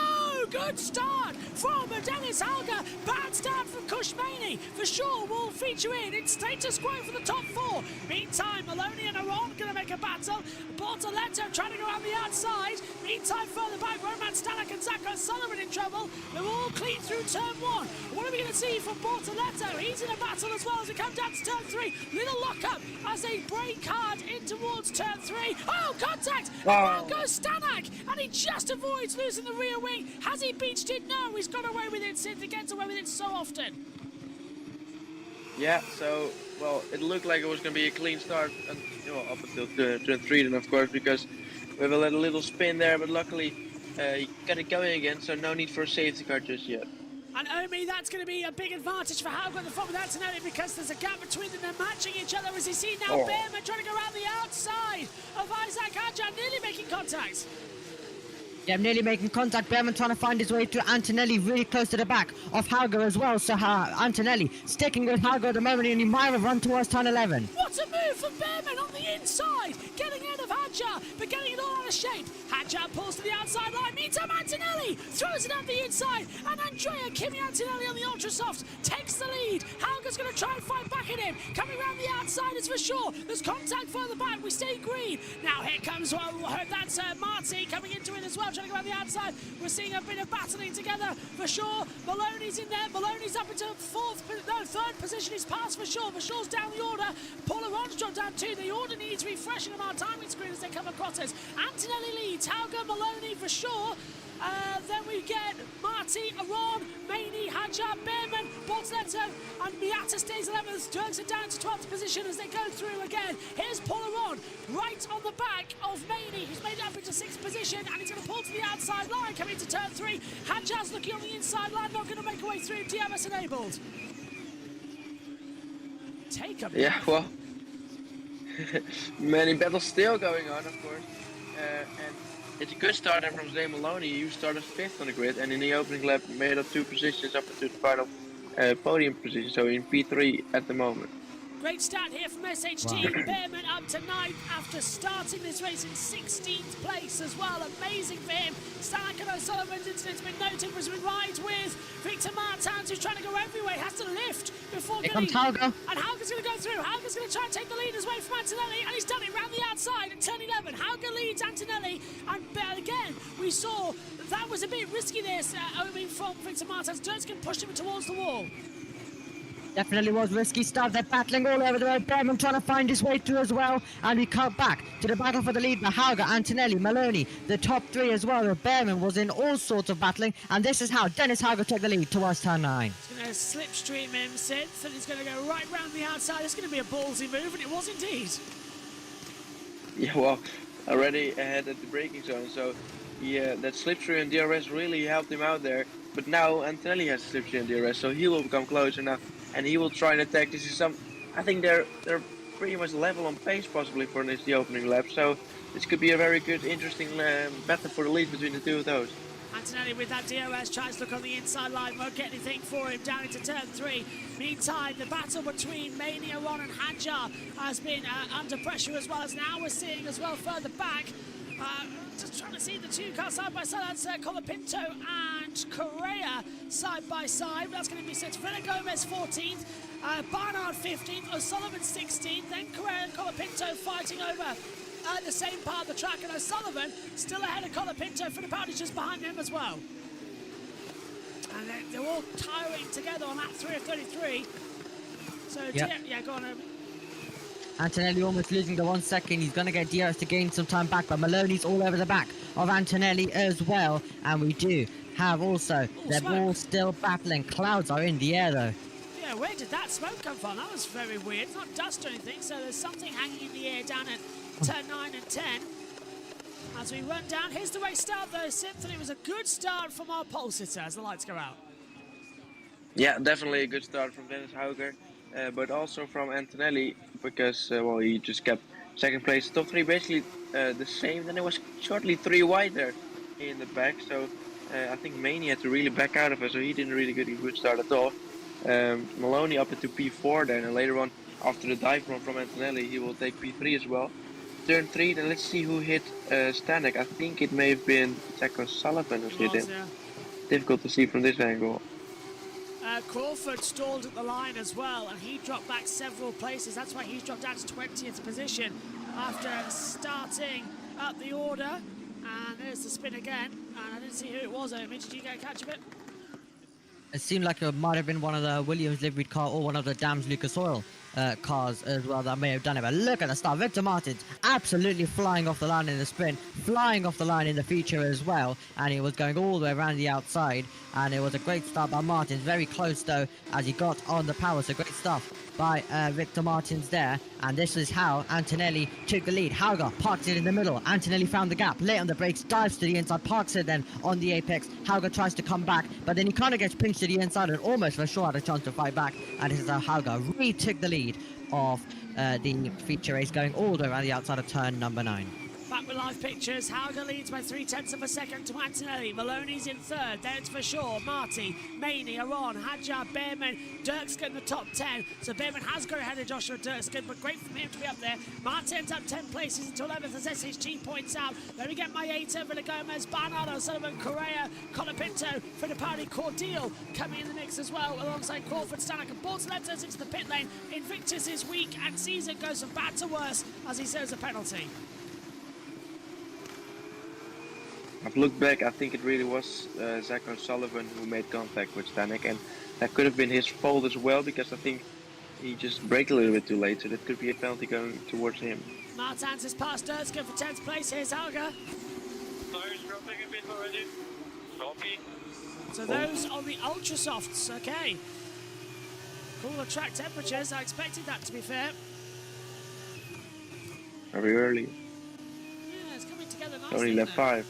Good start from Dennis Halger. Bad start from Kushmani. For sure will feature in status quo for the top 4. Meantime, Maloney and Aron going to make a battle. Bortoletto trying to go around the outside. Meantime, further back, Roman Stanek and Zach O'Sullivan in trouble. They're all clean through turn 1. What are we going to see from Bortoletto? He's in a battle as well as we come down to turn 3. Little lock-up as they brake hard in towards turn 3. Oh, contact! Around goes Stanek, and he just avoids losing the rear wing. Has he beached it? No, he's got away with it since he gets away with it so often. Yeah, so, well, it looked like it was going to be a clean start up until turn 3 then, of course, because we let a little spin there, but luckily he got it going again, so no need for a safety car just yet. And Omi, that's going to be a big advantage for Hauger at the front with Antonelli because there's a gap between them. They're matching each other as you see now. Behrman trying to go around the outside of Isaac Hadjar, nearly making contact. Yeah, nearly making contact. Behrman trying to find his way to Antonelli really close to the back of Hauger as well. So Antonelli sticking with Hauger at the moment and he might have run towards turn 11. What a move from Behrman on the inside, getting ahead of Hadjar, but getting it all out of shape. Hadjar pulls to the outside line. Meantime, Antonelli throws it up the inside, and Andrea Kimi Antonelli on the ultra softs takes the lead. Hauger's going to try and fight back at him. Coming around the outside is for sure. There's contact further back. We stay green. Now here comes, that's Marty coming into it as well, trying to go around the outside. We're seeing a bit of battling together for sure. Maloney's in there. Maloney's up into third position. He's passed for sure. For sure's down the order. Paul Aron's dropped down too. The order needs refreshing on our timing screen as they come across us. Antonelli leads. Hauger, Maloney for sure. Then we get Marty, Aron, Maney, Hadjar, Behrman, Bortoletto, and Miata stays 11th. Dirks are down to 12th position as they go through again. Here's Paul Aron, right on the back of Maney. He's made it up into 6th position, and he's going to pull to the outside line, coming to turn 3. Hadjar's looking on the inside line, not going to make a way through. DRS enabled. Take a Yeah, well, many battles still going on, of course. And it's a good start from Zane Maloney, who started 5th on the grid, and in the opening lap made up 2 positions up into the final podium position, so in P3 at the moment. Great start here from SHT. Wow. Behrman up to 9th after starting this race in 16th place as well. Amazing for him. Stanek and O'Sullivan's incident's been noted, was right with Victor Martins, who's trying to go everywhere. He has to lift before Here getting... comes Hauger. And Hauger's going to go through. Hauger's going to try and take the lead away from Antonelli, and he's done it round the outside at turn 11. Hauger leads Antonelli, and again, we saw that was a bit risky there, from Victor Martins. Durskin pushed him towards the wall. Definitely was risky stuff. They're battling all over the road. Behrman trying to find his way through as well. And we cut back to the battle for the lead by Hauger, Antonelli, Maloney, the top 3 as well. Behrman was in all sorts of battling. And this is how Dennis Hauger took the lead towards turn 9. He's going to slipstream him, Synth, and he's going to go right round the outside. It's going to be a ballsy move, and it was indeed. Yeah, well, already ahead at the braking zone, so yeah, that slipstream and DRS really helped him out there. But now Antonelli has slipstream and DRS, so he will become closer now. And he will try and attack. This is I think they're pretty much level on pace possibly for the opening lap. So this could be a very good, interesting battle for the lead between the 2 of those. Antonelli with that DRS tries to look on the inside line, won't get anything for him down into turn 3. Meantime, the battle between Mania, Ron and Hadjar has been under pressure as well, as now we're seeing as well further back. Just trying to see the 2 cars side by side. That's Colapinto and Correa side by side. That's going to be Villa Gomez 14th, Barnard 15th, O'Sullivan 16th, then Correa and Colapinto fighting over the same part of the track, and O'Sullivan still ahead of Colapinto for the penalty just behind him as well. And they're all tiring together on lap 3 of 33. So, yep. Yeah, go on, Antonelli almost losing the 1 second. He's going to get DRS to gain some time back, but Maloney's all over the back of Antonelli as well. And we do have also, they're all still battling. Clouds are in the air though. Yeah, where did that smoke come from? That was very weird. It's not dust or anything, so there's something hanging in the air down at turn 9 and 10. As we run down, here's the race start though, Synth, and it was a good start from our pole sitter as the lights go out. Yeah, definitely a good start from Dennis Hauger. But also from Antonelli, because well, he just kept 2nd place. Top 3 basically the same. Then it was shortly 3 wide there in the back. So I think Maney had to really back out of it, so he didn't really get a good start at all. Maloney up into P4 then, and later on after the dive run from Antonelli, he will take P3 as well. Turn 3, then let's see who hit Stanek. I think it may have been Zach O'Sullivan who hit him. Yeah. Difficult to see from this angle. Crawford stalled at the line as well, and he dropped back several places. That's why he's dropped down to 20th position after starting up the order. And there's the spin again, and I didn't see who it was. Omi, did you get a catch of it? It seemed like it might have been one of the Williams liveried car or one of the Dams Lucas Oil cars as well that may have done it. But look at the start. Victor Martins absolutely flying off the line in the sprint, flying off the line in the feature as well. And he was going all the way around the outside. And it was a great start by Martins. Very close though as he got on the power. So great stuff by Victor Martins there. And this is how Antonelli took the lead. Hauger parks it in the middle. Antonelli found the gap, late on the brakes, dives to the inside, parks it then on the apex. Hauger tries to come back, but then he kind of gets pinched to the inside and almost for sure had a chance to fight back. And this is how Hauger retook the lead of the feature race, going all the way around the outside of turn number 9. Back with live pictures. Hauger leads by 0.3 of a second to Antonelli. Maloney's in third. Then it's for sure. Marty, Maney are on. Hadjar, Behrman, Dirkskin in the top 10. So Behrman has got ahead of Joshua Dirkskin, but great for him to be up there. Marty ends up 10 places into 11th as SHG points out. Then we get Maeta, Villagomez, Barnardo, Sullivan, Correa, Colapinto, Fittipaldi, Cordeal coming in the mix as well, alongside Crawford, Stanek, and Bortoletos into the pit lane. Invictus is weak, and season goes from bad to worse as he serves a penalty. I've looked back, I think it really was Zach O'Sullivan who made contact with Stanek, and that could have been his fault as well, because I think he just braked a little bit too late, so that could be a penalty going towards him. Martins has passed Dirkskin for 10th place. Here's Hauger. Tires dropping a bit already. Sloppy. So those on the ultra softs, okay. Cooler track temperatures, I expected that to be fair. Very early. Yeah, it's coming together nicely. Only left 5.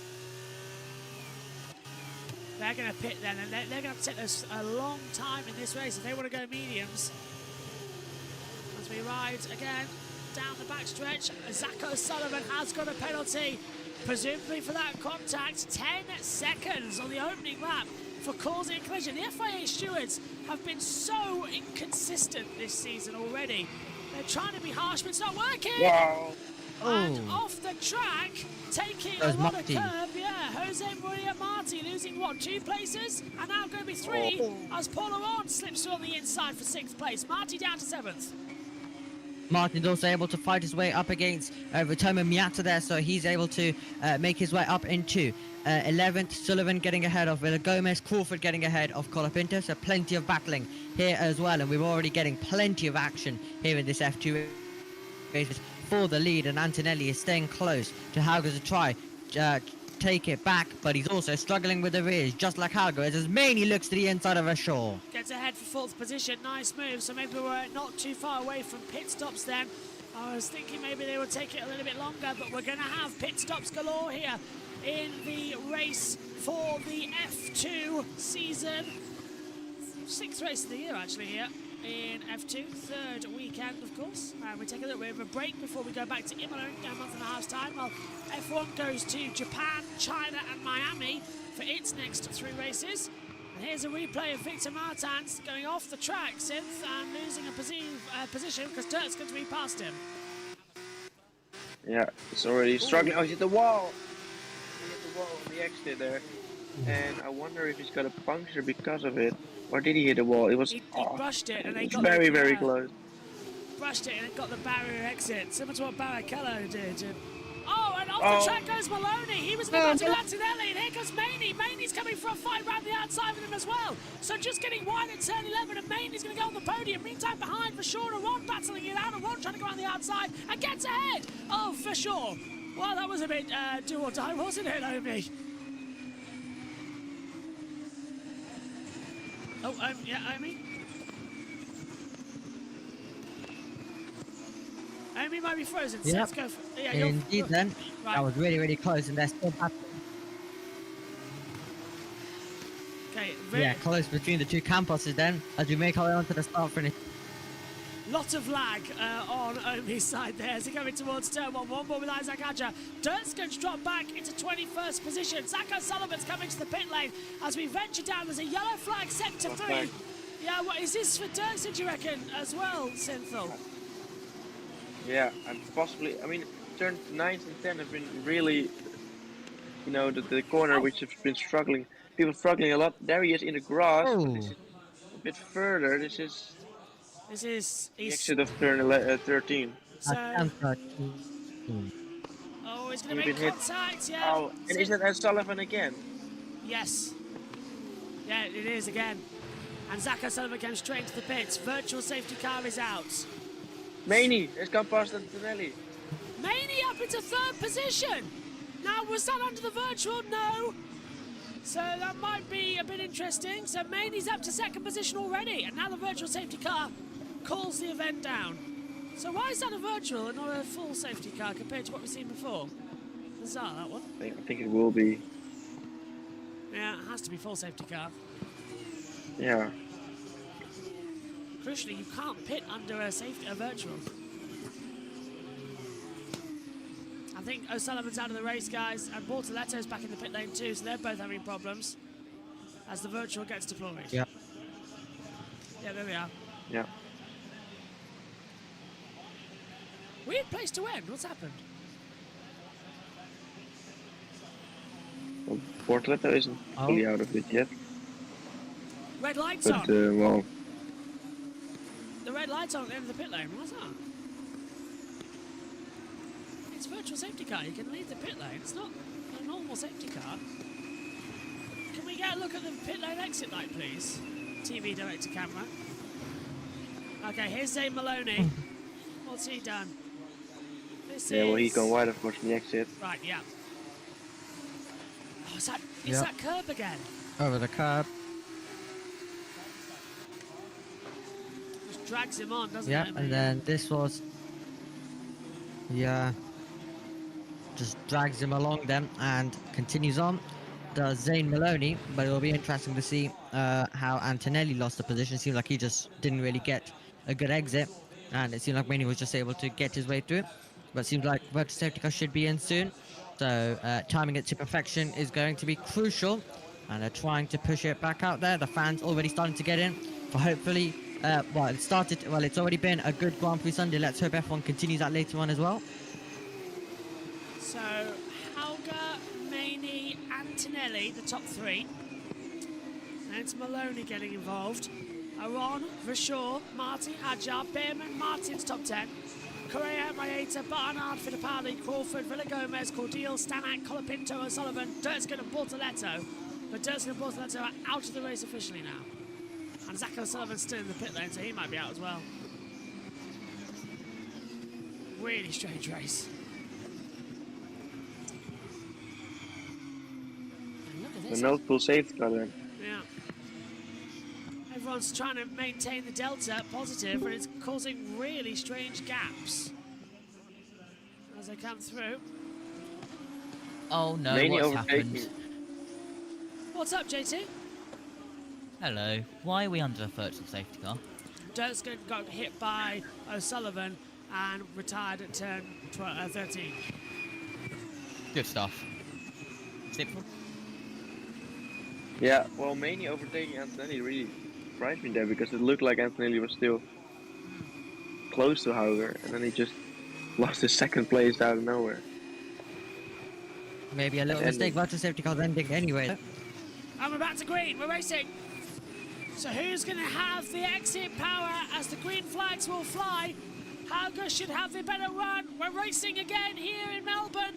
They're going to pit then, and they're going to take us a long time in this race if they want to go mediums. As we ride again down the backstretch, Zach O'Sullivan has got a penalty, presumably for that contact. 10 seconds on the opening lap for causing a collision. The FIA stewards have been so inconsistent this season already. They're trying to be harsh, but it's not working. Wow. And off the track, taking a lot of curb, yeah. Jose Maria Marti losing, what, 2 places? And now going to be 3 as Paul Aron slips through on the inside for 6th place. Marti down to 7th. Martin's also able to fight his way up against Ritomo Miata there, so he's able to make his way up into 11th. Sullivan getting ahead of Villagomez, Crawford getting ahead of Colapinto, so plenty of battling here as well, and we're already getting plenty of action here in this F2 race for the lead, and Antonelli is staying close to Hauger to try take it back, but he's also struggling with the rears, just like Hauger, as Maney looks to the inside of a shore. Gets ahead for 4th position, nice move, so maybe we're not too far away from pit stops then. I was thinking maybe they would take it a little bit longer, but we're going to have pit stops galore here in the race for the F2 season. 6th race of the year actually here in F2, 3rd weekend of course. And we take a little bit of a break before we go back to Imola in a month and a half's time. Well, F1 goes to Japan, China and Miami for its next 3 races. And here's a replay of Victor Martins going off the track, Synth, and losing a position because Dirk's going to be past him. Yeah, it's already struggling. Oh, he hit the wall! He hit the wall on the exit there. And I wonder if he's got a puncture because of it. Or did he hit the wall? It was He brushed it and they got very, the, very close. Brushed it and it got the barrier exit, similar to what Barrichello did. Oh, and off the track goes Maloney. He was about to go Antonelli, and here comes Maney. Maney's coming for a fight round the outside with him as well. So just getting wide at turn 11, and Maney's going to go on the podium. Meantime, behind for sure, Ron battling it out. Ron trying to go on the outside and gets ahead. Oh, for sure. Well, that was a bit do or die, wasn't it, Omi? Oh, yeah, Omi? Omi might be frozen, so let's go for... Yeah, indeed then. Right. That was really, really close, and they're still battling. Okay, yeah, close between the 2 campuses then, as we make our way onto the start finish. Lot of lag on Omi's side there as they're going towards turn 1. One more with Isaac Adja. Dirk's going to drop back into 21st position. Zach O'Sullivan's coming to the pit lane as we venture down. There's a yellow flag sector 3. Yeah, what is this for Dirk's, do you reckon, as well, Synthel? Yeah, and possibly, I mean, turn 9 and 10 have been really, you know, the corner which has been struggling, people struggling a lot. There he is in the grass, but this is a bit further. This is the exit of turn 13. So, oh, he's going to You've make been hit. contact, yeah. Oh, and is that Sullivan again? Yes. Yeah, it is again. And Zach O'Sullivan came straight into the pits. Virtual safety car is out. Maney has gone past Antonelli. Maney up into 3rd position. Now, was that under the virtual? No. So that might be a bit interesting. So Maney's up to 2nd position already. And now the virtual safety car calls the event down. So why is that a virtual and not a full safety car compared to what we've seen before? Bizarre, that one. I think it will be. Yeah, it has to be full safety car. Yeah. Crucially, you can't pit under a virtual. I think O'Sullivan's out of the race, guys, and Bortoletto's back in the pit lane too, so they're both having problems as the virtual gets deployed. Yeah. Yeah, there we are. Yeah. Weird place to end. What's happened? Well, Bortoletto isn't fully out of it yet. Red lights But, on. well, The red lights on at the end of the pit lane. What's that? It's a virtual safety car. You can leave the pit lane. It's not a normal safety car. Can we get a look at the pit lane exit light, please? TV director camera. Okay, here's Zane Maloney. What's he done? This yeah, well, is... he's gone wide, of course, from the exit. Right, yeah. Oh, is that curb again? Over the curb. Just drags him on, doesn't Yeah, it? and then this was... Yeah. Just drags him along then and continues on. Does Zane Maloney, but it'll be interesting to see how Antonelli lost the position. Seems like he just didn't really get a good exit, and it seemed like Maney was just able to get his way through. But it seems like virtual safety car should be in soon, so timing it to perfection is going to be crucial, and they're trying to push it back out there. The fans already starting to get in for hopefully. Well, it's already been a good Grand Prix Sunday. Let's hope F1 continues that later on as well. So, Hauger, Maney, Antonelli, the top 3. And it's Maloney getting involved. Aron, Vershaw, Martin, Hadjar, Behrman, Martin's top 10. Correa, Maeta, Barnard, Fittipaldi, Crawford, Villagomez, Cordial, Stanak, Colapinto, O'Sullivan, Durtskin and Bortoletto. But Durtskin and Bortoletto are out of the race officially now. And Zach O'Sullivan's still in the pit lane, so he might be out as well. Really strange race. And look at The this. no full safety car then. Yeah. Everyone's trying to maintain the delta positive, and it's causing really strange gaps as they come through. Oh no, Maney what's overtaking. happened? What's up, JT? Hello, why are we under a virtual safety car? Durtskin got hit by O'Sullivan and retired at turn 13. Good stuff. Simple. Yeah, well, Maney overtaking Antonelli really frightened me there, because it looked like Antonelli was still close to Hauger, and then he just lost his 2nd place out of nowhere. Maybe a little mistake. Virtual safety car's ending anyway. And we're back to green. We're racing. So who's going to have the exit power as the green flags will fly? Hauger should have the better run. We're racing again here in Melbourne.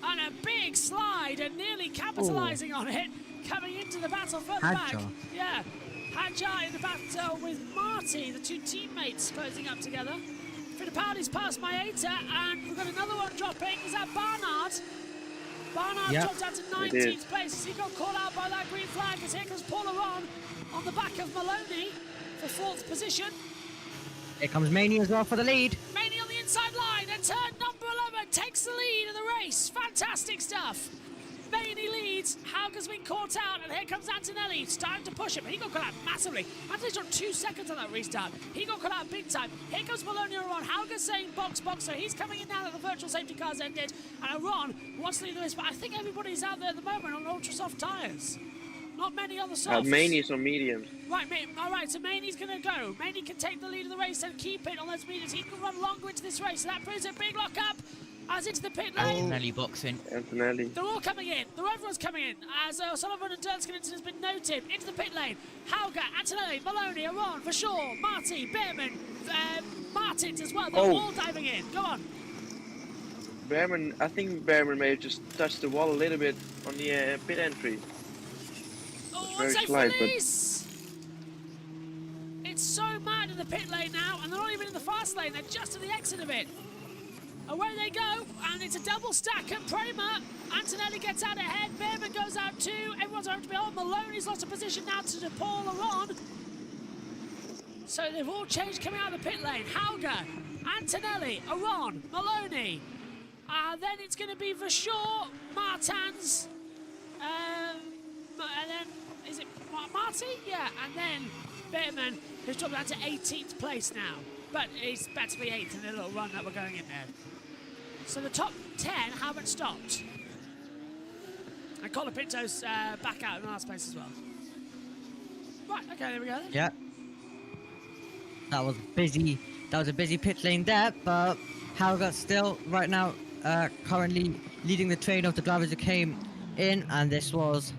And a big slide and nearly capitalising on it. Coming into the battle further back. Yeah. Hadjar in the battle with Marty, the 2 teammates closing up together. Fittipaldi's past Maeta, and we've got another one dropping. Is that Barnard? Barnard dropped down to 19th place as he got caught out by that green flag, as here comes Paul Aron on the back of Maloney for 4th position. Here comes Maney as well for the lead. Maney on the inside line, and turn number 11 takes the lead of the race. Fantastic stuff. Maney leads, Hauger's been caught out, and here comes Antonelli, starting to push him. He got caught out massively. Antonelli's got 2 seconds on that restart. He got caught out big time. Here comes Maloney and Aron. Hauger's saying box, box, so he's coming in now that the virtual safety car's ended. And Aron wants to lead the race, but I think everybody's out there at the moment on ultra soft tyres. Not many on the softs. Maney's on mediums. Right, alright, so Maney's going to go. Maney can take the lead of the race and keep it on those mediums. He can run longer into this race. So that brings a big lock-up as into the pit lane. Antonelli boxing. Antonelli. They're all coming in. Everyone's coming in. As Sullivan and Durskin has been noted. Into the pit lane. Hauger, Antonelli, Maloney, Aron, for sure. Marty, Behrman, Martins as well. They're all diving in. Go on. Behrman, I think Behrman may have just touched the wall a little bit on the pit entry. Oh, very say slight, Felice! It's so mad in the pit lane now, and they're not even in the fast lane. They're just at the exit of it. Away they go, and it's a double stack at Prema. Antonelli gets out ahead. Behrman goes out too. Everyone's over to be on. Maloney's lost a position now to Paul Aron. So they've all changed coming out of the pit lane. Hauger, Antonelli, Aron, Maloney. Then it's going to be Verschoor, Martins, and then, is it Marty? Yeah, and then Behrman, who's dropped down to 18th place now. But he's better to be 8th in the little run that we're going in there. So the top 10 haven't stopped. And Colapinto's back out in the last place as well. Right, okay, there we go then. Yeah. That was busy. That was a busy pit lane there, but Hauger still right now currently leading the train of the drivers who came in, and this was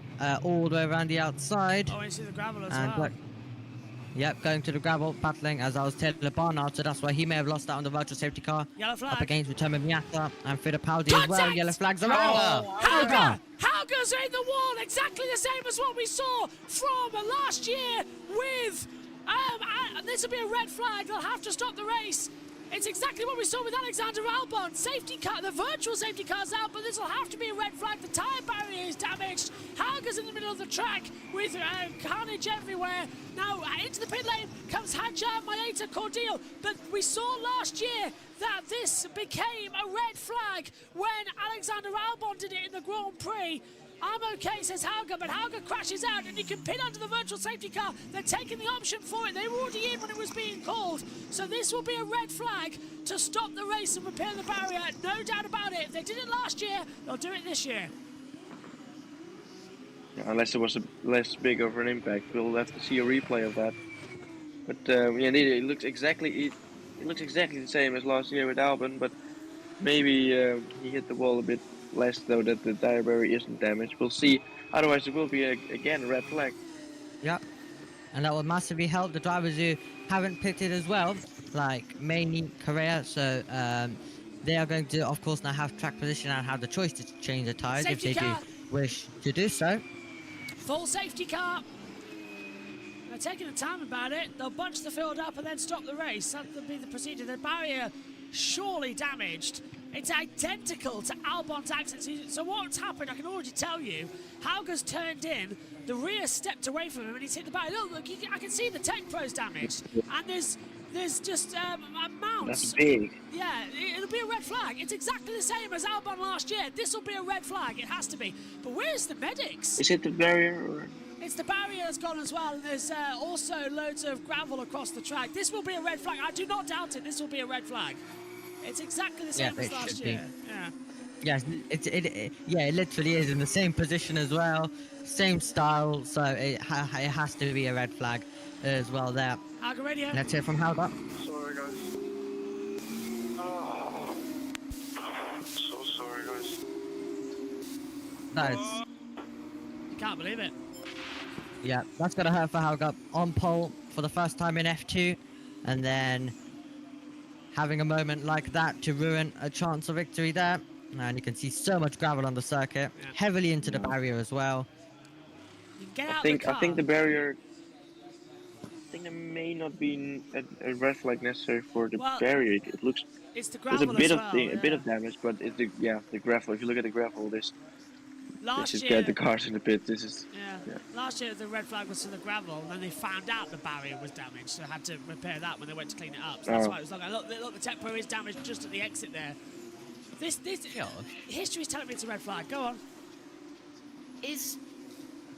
all the way around the outside. Oh, into the gravel as and well. Yep, going to the gravel, battling as I was Taylor Barnard, so that's why he may have lost out on the virtual safety car. Yellow flag. Up against Vitomo Miata and Fittipaldi as well. Yellow flags are out. out. Hauger's in the wall, exactly the same as what we saw from last year with... this will be a red flag. They'll have to stop the race. It's exactly what we saw with Alexander Albon. Safety car, the virtual safety car's out, but this will have to be a red flag. The tyre barrier is damaged. Hauger's in the middle of the track with carnage everywhere. Now into the pit lane comes Hadjar, Maeta, Cordial. But we saw last year that this became a red flag when Alexander Albon did it in the Grand Prix. I'm okay, says Hauger, but Hauger crashes out and he can pin under the virtual safety car. They're taking the option for it. They were already in when it was being called. So this will be a red flag to stop the race and repair the barrier. No doubt about it. If they did it last year, they'll do it this year. Yeah, unless it was less big of an impact, we'll have to see a replay of that. But yeah, it looks exactly the same as last year with Albon, but maybe he hit the wall a bit less though, that the tire barrier isn't damaged. We'll see. Otherwise, it will be again a red flag. Yep. And that will massively help the drivers who haven't pitted as well, like mainly Correa. So they are going to, of course, now have track position and have the choice to change the tires if they do wish to do so. Full safety car. They're taking the time about it. They'll bunch the field up and then stop the race. That'll be the procedure. The barrier surely damaged. It's identical to Albon's accident. So what's happened, I can already tell you. Hauger's turned in, the rear stepped away from him and he's hit the barrier. Look, I can see the Tech Pro's damaged. And there's just a mount. That's big. Yeah, it'll be a red flag. It's exactly the same as Albon last year. This will be a red flag, it has to be. But where's the medics? Is it the barrier or...? It's the barrier that's gone as well, and there's also loads of gravel across the track. This will be a red flag. I do not doubt it. This will be a red flag. It's exactly the same as last year. Yeah. Yes, it literally is in the same position as well, same style, so it has to be a red flag as well there. Hauger radio. Let's hear from Hauger. Sorry guys. Oh, so sorry guys. No, You can't believe it. yeah, that's gonna hurt for Hauger on pole for the first time in F2, and then having a moment like that to ruin a chance of victory there. And you can see so much gravel on the circuit, heavily into the barrier as well. I think the barrier. I think there may not be a red flag necessary for the barrier. It looks. It's the gravel there's a bit of damage, but it's the gravel. If you look at the gravel, this is year, the cars in the pit. This is. Yeah. Last year the red flag was to the gravel, and then they found out the barrier was damaged, so had to repair that when they went to clean it up. So that's why it was like, look, the Tech Pro is damaged just at the exit there. This history's telling me it's a red flag. Go on. Is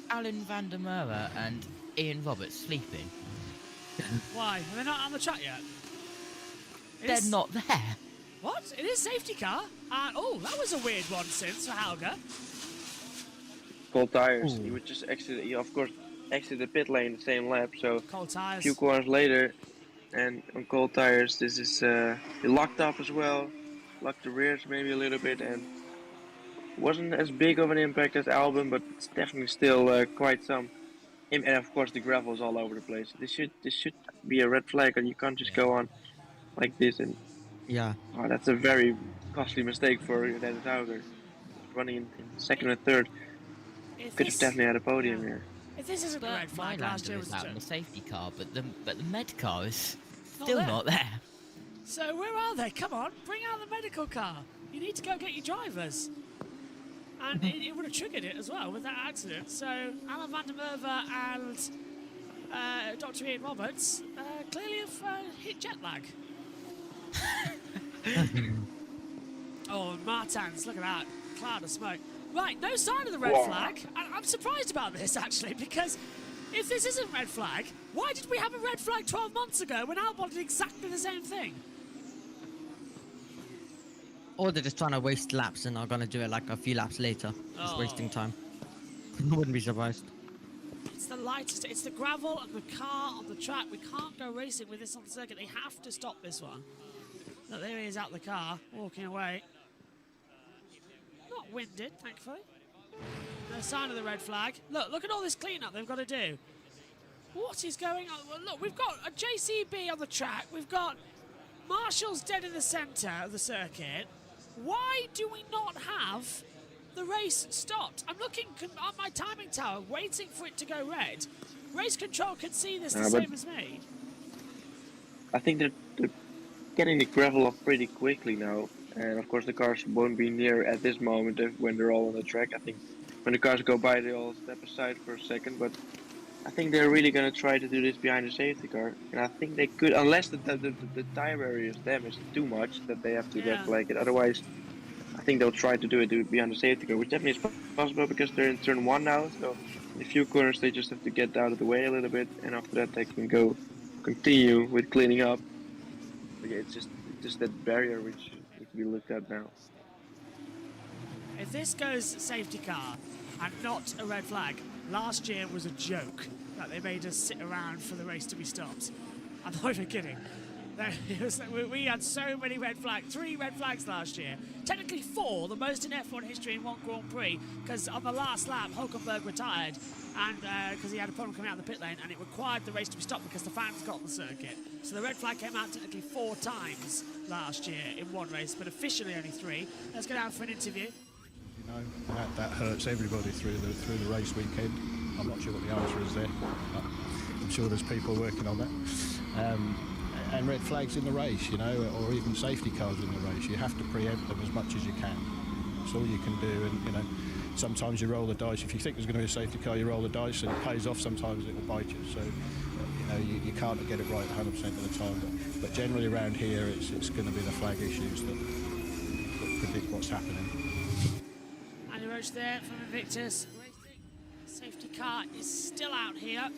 Alan van der Merwe and Ian Roberts sleeping? Why? Are they not on the track yet? They're not there. What? It is safety car. Oh, that was a weird one since for Hauger. cold tires. Ooh. He would just exit. He of course exited the pit lane the same lap. So Cold a tires. few corners later, and on cold tires, this is he locked up as well, locked the rears maybe a little bit, and wasn't as big of an impact as Albon, but it's definitely still quite some. And of course the gravel is all over the place. This should be a red flag, and you can't just go on like this. And Yeah. oh, that's a very costly mistake for Dennis Hauger. Running in second and third, could have definitely had a podium here. If this isn't a red flag, last year was is out in a the safety car, but the med car is Not still there. not there. So where are they? Come on, bring out the medical car. You need to go get your drivers. And it would have triggered it as well with that accident. So Alan van der Merwe and Dr. Ian Roberts clearly have hit jet lag. Oh, Martins, look at that cloud of smoke. Right, no sign of the red flag. And I'm surprised about this actually, because if this isn't red flag, why did we have a red flag 12 months ago when Albon did exactly the same thing? Or they're just trying to waste laps and are gonna do it like a few laps later. Just wasting time. I wouldn't be surprised. It's the lightest, it's the gravel and the car on the track. We can't go racing with this on the circuit. They have to stop this one. Look, there he is out the car, walking away. Not winded, thankfully. No sign of the red flag. Look at all this cleanup they've got to do. What is going on? Well, look, we've got a JCB on the track. We've got Marshall's dead in the centre of the circuit. Why do we not have the race stopped? I'm looking on my timing tower, waiting for it to go red. Race control can see this the same as me. I think they're getting the gravel off pretty quickly now. And of course the cars won't be near at this moment when they're all on the track. I think when the cars go by they all step aside for a second, but I think they're really going to try to do this behind the safety car. And I think they could, unless the tire area is damaged too much that they have to red flag it. Otherwise, I think they'll try to do it behind the safety car, which definitely is possible because they're in turn 1 now. So in a few corners they just have to get out of the way a little bit, and after that they can continue with cleaning up. But yeah, it's just that barrier which needs to be looked at now. If this goes safety car and not a red flag, last year was a joke that they made us sit around for the race to be stopped. I'm not even kidding. We had so many red flags, 3 red flags last year. Technically 4, the most in F1 history in one Grand Prix, because on the last lap, Hulkenberg retired and because he had a problem coming out of the pit lane, and it required the race to be stopped because the fans got on the circuit. So the red flag came out technically 4 times last year in one race, but officially only 3. Let's go down for an interview. You know, that hurts everybody through the race weekend. I'm not sure what the answer is there. I'm sure there's people working on that. And red flags in the race, you know, or even safety cars in the race. You have to preempt them as much as you can. That's all you can do. And you know, sometimes you roll the dice. If you think there's going to be a safety car, you roll the dice, and it pays off. Sometimes it will bite you. So you know, you can't get it right 100% of the time. But generally around here, it's going to be the flag issues that predict what's happening. Andy Roach there from Invictus. Safety car is still out here.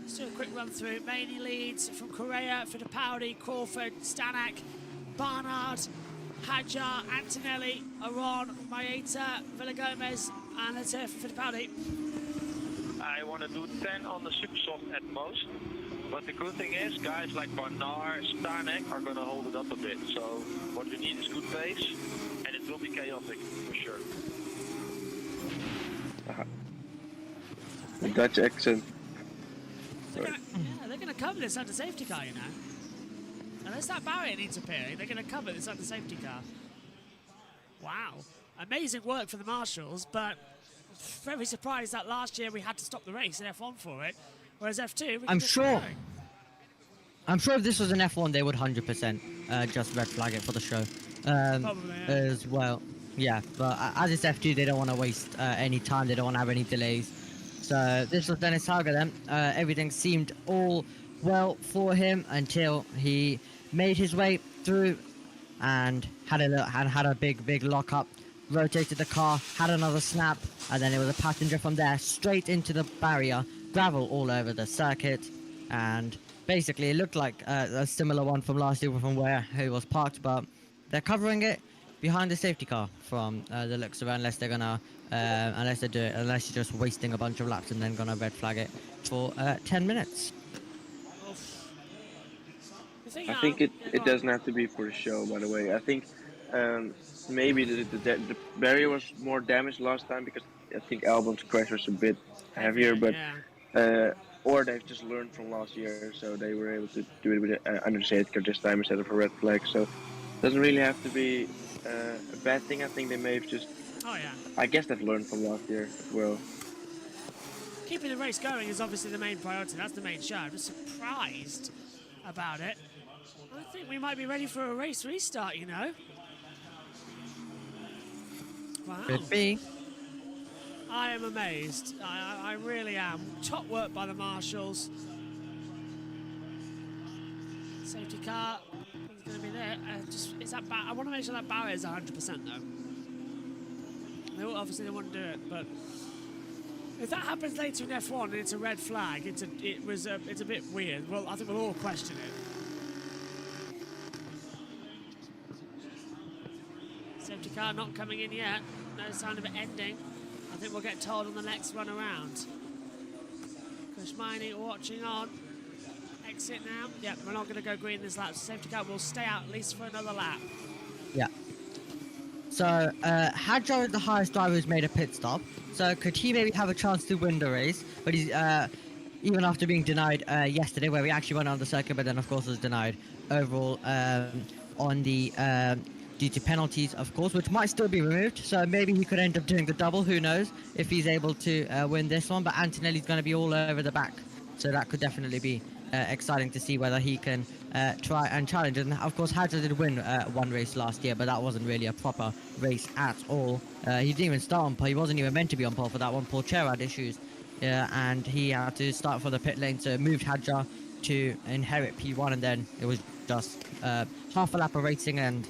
Let's do a quick run through. Maney leads from Correa, Fittipaldi, Crawford, Stanek, Barnard, Hadjar, Antonelli, Aron, Maeta, Villagomez, and let's hear from Fittipaldi. I want to do 10 on the super soft at most, but the good thing is guys like Barnard, Stanek are going to hold it up a bit. So what we need is good pace, and it will be chaotic for sure. The Dutch accent. They're going to cover this under safety car, you know. Unless that barrier needs appearing, they're going to cover this under safety car. Wow. Amazing work for the Marshals, but very surprised that last year we had to stop the race in F1 for it, whereas F2... I'm sure if this was an F1, they would 100% just red flag it for the show. Probably, yeah. As well. Yeah, but as it's F2, they don't want to waste any time. They don't want to have any delays. So this was Dennis Hauger then. Everything seemed all well for him until he made his way through and had a big lock up, rotated the car, had another snap, and then it was a passenger from there straight into the barrier, gravel all over the circuit, and basically it looked like a similar one from last year from where he was parked, but they're covering it. behind the safety car from the looks of it, unless they're gonna, unless you're just wasting a bunch of laps and then gonna red flag it for 10 minutes. I think it doesn't have to be for the show, by the way. I think maybe the barrier was more damaged last time because I think Albon's crash was a bit heavier, but or they've just learned from last year, so they were able to do it with under the safety car this time instead of a red flag. So it doesn't really have to be a bad thing. I think they may have just. Oh yeah. I guess they've learned from last year as well. Keeping the race going is obviously the main priority. That's the main show. I'm just surprised about it. I think we might be ready for a race restart, you know. Wow. Could be. I am amazed. I really am. Top work by the marshals. Safety car is going to be there. Is that I want to make sure that barrier is 100% though. Obviously they wouldn't do it, but if that happens later in F1 and it's a red flag, it's a bit weird. Well, I think we'll all question it. Safety car not coming in yet. No sign of it ending. I think we'll get told on the next run around. Kushmini watching on. Exit now. Yep, we're not going to go green this lap. Safety car will stay out at least for another lap. Yeah. So, Hadjar is the highest driver who's made a pit stop. So, could he maybe have a chance to win the race? But he's, even after being denied yesterday, where we actually went on the circuit, but then, of course, was denied overall on the due to penalties, of course, which might still be removed. So, maybe he could end up doing the double. Who knows if he's able to win this one. But Antonelli's going to be all over the back. So, that could definitely be exciting to see whether he can try and challenge. And of course, Hadjar did win one race last year, but that wasn't really a proper race at all. He didn't even start on pole. He wasn't even meant to be on pole for that one. Porchero had issues, and he had to start for the pit lane. So it moved Hadjar to inherit P1, and then it was just half a lap of racing and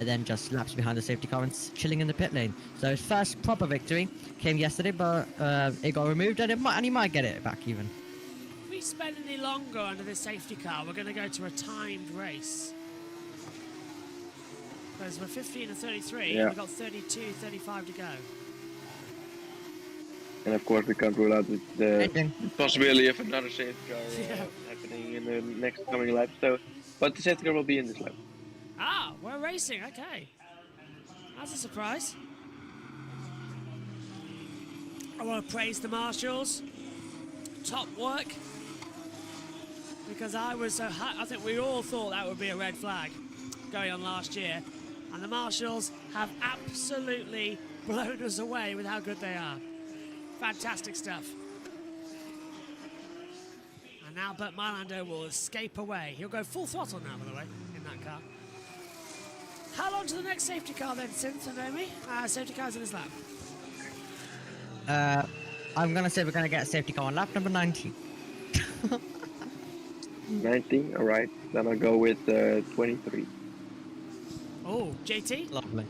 then just laps behind the safety car and chilling in the pit lane. So his first proper victory came yesterday, but it got removed, and he might get it back even. If we spend any longer under this safety car, we're going to go to a timed race. Because we're 15 and 33, Yeah. we've got 32, 35 to go. And of course, we can't rule out the possibility of another safety car happening in the next coming lap. So, but the safety car will be in this lap. Ah, we're racing, okay. That's a surprise. I want to praise the marshals. Top work. Because I think we all thought that would be a red flag going on last year. And the marshals have absolutely blown us away with how good they are. Fantastic stuff. And now Bert Mylando will escape away. He'll go full throttle now, by the way, in that car. How long to the next safety car then, Synth and Naomi? Safety car's in his lap. I'm going to say we're going to get a safety car on lap number 19. 19, alright. Then I'll go with 23. Oh, JT? Lovely.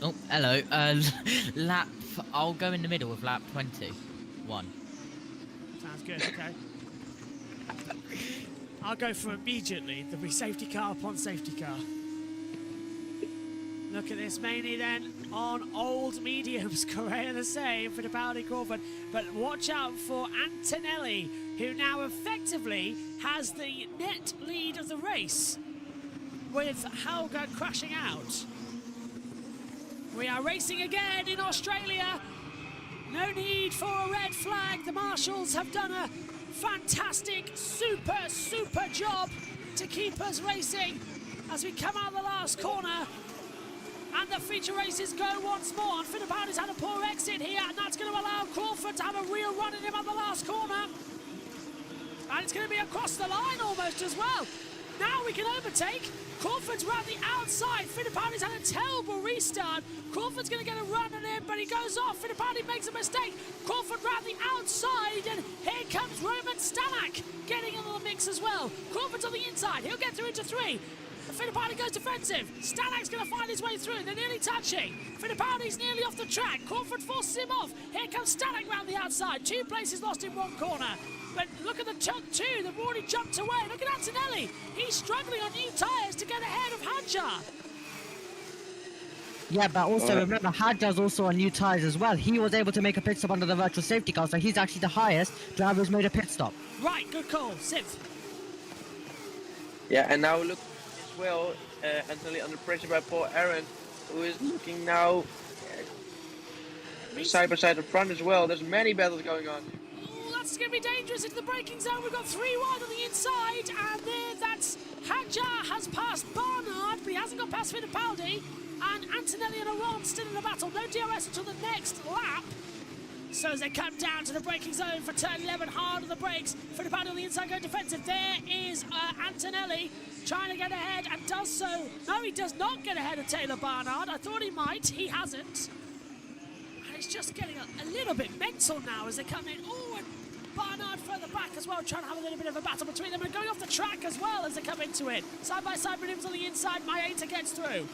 Oh, hello. Lap. I'll go in the middle of lap 21. Sounds good, okay. I'll go for immediately. There'll be safety car upon safety car. Look at this, mainly then on old mediums. Correa the same for Fittipaldi Crawford. But watch out for Antonelli, who now effectively has the net lead of the race with Helga crashing out. We are racing again in Australia. No need for a red flag. The marshals have done a fantastic, super job to keep us racing as we come out of the last corner. And the feature races go once more. And Fittipaldi's had a poor exit here, and that's going to allow Crawford to have a real run in him at the last corner. And it's going to be across the line almost as well. Now we can overtake. Crawford's round the outside. Fittipaldi's had a terrible restart. Crawford's going to get a run at him, but he goes off. Fittipaldi makes a mistake. Crawford round the outside, and here comes Roman Stanek getting into the mix as well. Crawford's on the inside. He'll get through into three. Fittipaldi goes defensive. Stanak's going to find his way through. They're nearly touching. Fittipaldi's nearly off the track. Crawford forces him off. Here comes Stanek round the outside. 2 places lost in one corner. But look at the top 2. They've already jumped away. Look at Antonelli. He's struggling on new tyres to get ahead of Hadjar. Yeah, but also remember, Hadjar's also on new tyres as well. He was able to make a pit stop under the virtual safety car, so he's actually the highest driver who's made a pit stop. Right, good call, Synth. Yeah, and now look as well, Anthony under pressure by Paul Aaron, who is looking now side by side in front as well. There's many battles going on. Oh, that's going to be dangerous into the braking zone. We've got 3 wide on the inside, and there, that's Hadjar has passed Barnard, but he hasn't got past Fittipaldi, and Antonelli and Aron still in the battle. No DRS until the next lap. So as they come down to the braking zone for turn 11, hard on the brakes. Fittipaldi on the inside going defensive. There is Antonelli trying to get ahead and does so. No, he does not get ahead of Taylor Barnard. I thought he might. He hasn't. And it's just getting a little bit mental now as they come in. Oh, and Barnard further back as well, trying to have a little bit of a battle between them and going off the track as well as they come into it. Side-by-side maneuvers on the inside. Maeta gets through.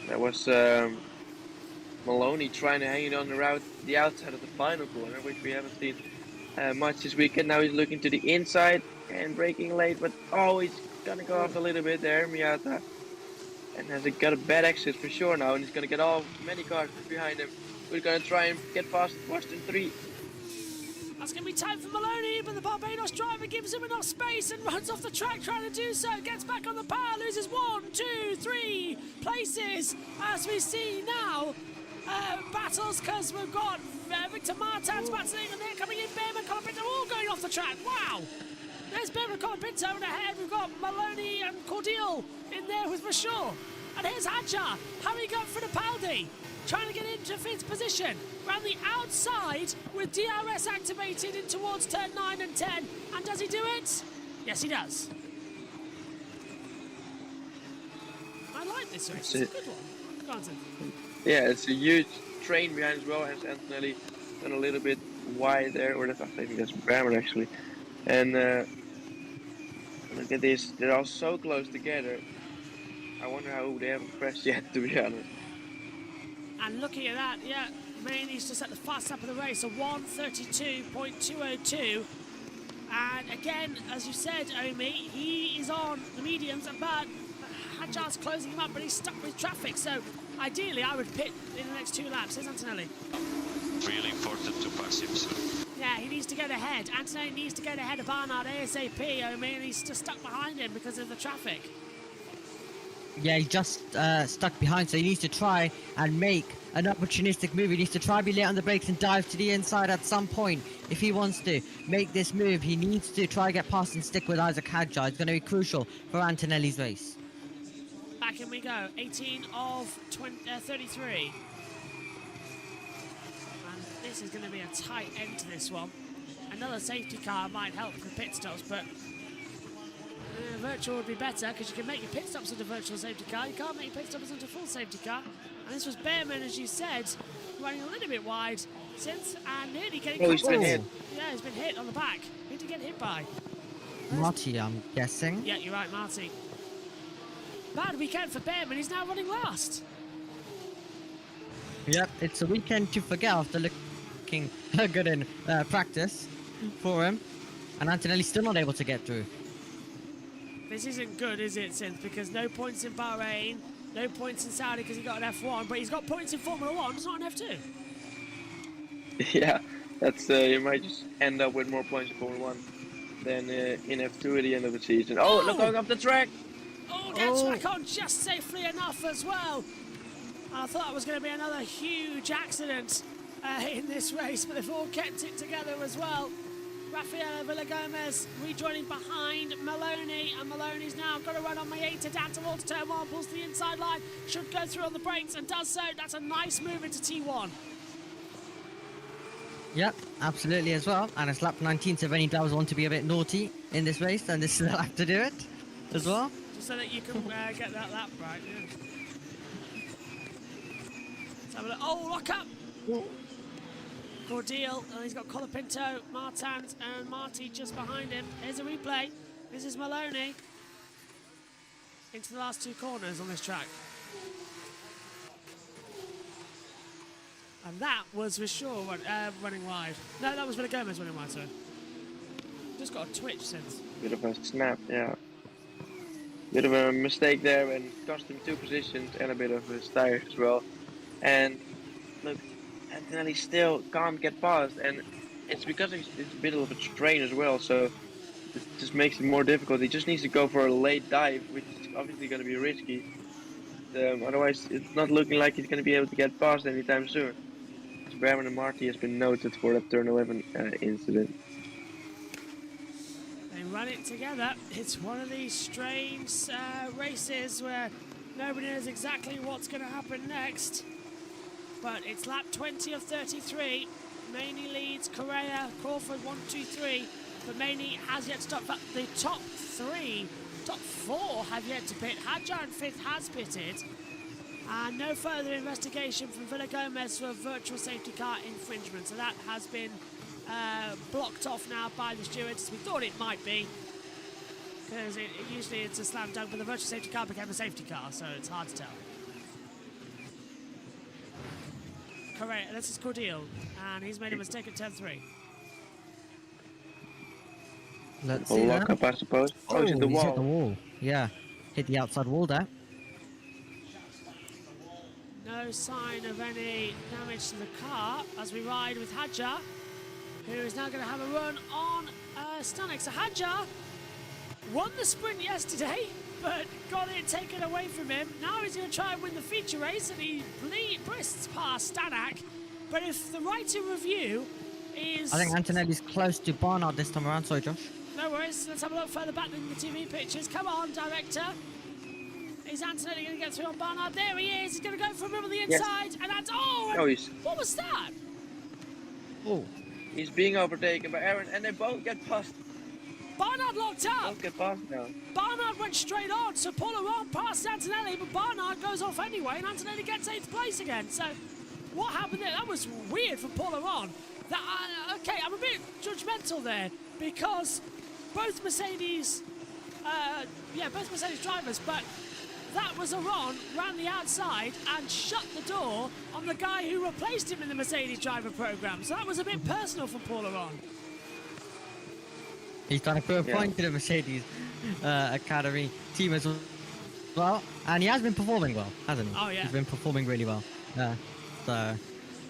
That was Maloney trying to hang it on the outside of the final corner, which we haven't seen much this weekend. Now he's looking to the inside and braking late, but oh, he's gonna go off a little bit there, Miata. And has got a bad exit for sure now, and he's gonna get many cars behind him. We're gonna try and get past Western 3. That's going to be time for Maloney, but the Barbados driver gives him enough space and runs off the track trying to do so. Gets back on the power, loses 1, 2, 3 places as we see now. Battles because we've got Victor Martins battling, and they're coming in. Behrman, Colapinto all going off the track. Wow! There's Behrman, Colapinto, and ahead we've got Maloney and Cordial in there with Rashur. And here's Hadjar. Harry got Fittipaldi, trying to get into 5th position. Around the outside with DRS activated in towards turn 9 and 10. And does he do it? Yes, he does. I like this race. It's a good one. Go on, Tim. Yeah, it's a huge train behind as well, as Antonelli done a little bit wide there, or that's, I think that's Brammer actually. And look at this, they're all so close together. I wonder how they haven't crashed yet, to be honest. And looking at that, yeah, May needs to set the fast lap of the race, a 1:32.202. And again, as you said, Omi, he is on the mediums, but Hadjar's closing him up, but he's stuck with traffic. So ideally, I would pit in the next 2 laps. Here's Antonelli. Really important to pass him, so. Yeah, he needs to get ahead. Antonelli needs to get ahead of Barnard ASAP. Omi, and he's just stuck behind him because of the traffic. Yeah, he's just stuck behind, so he needs to try and make an opportunistic move. He needs to try be late on the brakes and dive to the inside at some point. If he wants to make this move, he needs to try to get past and stick with Isaac Hadjar. It's going to be crucial for Antonelli's race. Back in we go, 18 of 33. And this is going to be a tight end to this one. Another safety car might help with pit stops, but virtual would be better because you can make your pit stops into virtual safety car. You can't make your pit stops into full safety car. And this was Behrman, as you said, running a little bit wide since and nearly getting. Oh, he's been hit. Yeah, he's been hit on the back. Who did he get hit by? Marty, I'm guessing. Yeah, you're right, Marty. Bad weekend for Behrman. He's now running last. Yep, it's a weekend to forget after looking good in practice for him. And Antonelli's still not able to get through. This isn't good, is it, Synth? Because no points in Bahrain, no points in Saudi because he got an F1, but he's got points in Formula 1, it's not an F2. Yeah, that's you might just end up with more points in Formula 1 than in F2 at the end of the season. Oh, look, going up the track! Oh, gets back on just safely enough as well. I thought it was going to be another huge accident in this race, but they've all kept it together as well. Rafael Villagomez rejoining behind Maloney, and Maloney's now got to run on Maeta down towards turn 1, pulls to the inside line, should go through on the brakes and does so. That's a nice move into T1. Yep, absolutely as well. And it's lap 19, so if any drivers want to be a bit naughty in this race, then this is the lap to do it as well. Just so that you can get that lap right. Yeah. Let's have a look. Oh, lock up! Cordial, and he's got Colapinto, Martins, and Marty just behind him. Here's a replay. This is Maloney into the last 2 corners on this track. And that was for sure running wide. No, that was Villagomez running wide, sorry. Just got a twitch since. Bit of a snap, yeah. Bit of a mistake there and cost him 2 positions and a bit of his tires as well. And look, Antonelli still can't get past, and it's because it's a bit of a strain as well, so it just makes it more difficult. He just needs to go for a late dive, which is obviously going to be risky. Otherwise, it's not looking like he's going to be able to get past anytime soon. Brabham and Marty has been noted for that turn 11 incident. They run it together. It's one of these strange races where nobody knows exactly what's going to happen next. But it's lap 20 of 33. Maney leads Correa, Crawford 1, 2, 3. But Maney has yet to stop. But the top 4 have yet to pit. Hadjar in 5th has pitted. And no further investigation from Villa Gomez for virtual safety car infringement. So that has been blocked off now by the stewards. We thought it might be, because usually it's a slam dunk, but the virtual safety car became a safety car, so it's hard to tell. Correct, this is Cordeal, and he's made a mistake at turn 3. Let's see that. Lock up, I suppose. Oh, he's hit the he's wall. hit the wall. Yeah, hit the outside wall there. No sign of any damage to the car as we ride with Hadjar, who is now going to have a run on Stanek. So Hadjar won the sprint yesterday, but got it taken away from him. Now he's going to try and win the feature race, and he brists past Stanek. But if the writer review is... I think Antonelli's close to Barnard this time around. Sorry, Josh. No worries. Let's have a look further back than the TV pictures. Come on, director. Is Antonelli going to get through on Barnard? There he is. He's going to go for him on the inside. Yes. And that's... Oh, no, he's... What was that? Oh. He's being overtaken by Aaron, and they both get past. Barnard locked up. Both get past now. Barnard went straight on, so Polaron passed Antonelli, but Barnard goes off anyway, and Antonelli gets 8th place again. So what happened there? That was weird for Polaron. Okay, I'm a bit judgmental there, because both Mercedes drivers, but that was Aron ran the outside and shut the door on the guy who replaced him in the Mercedes driver program. So that was a bit personal for Paul Aron. He's trying to put a point to the Mercedes Academy team as well. And he has been performing well, hasn't he? Oh, yeah. He's been performing really well. So,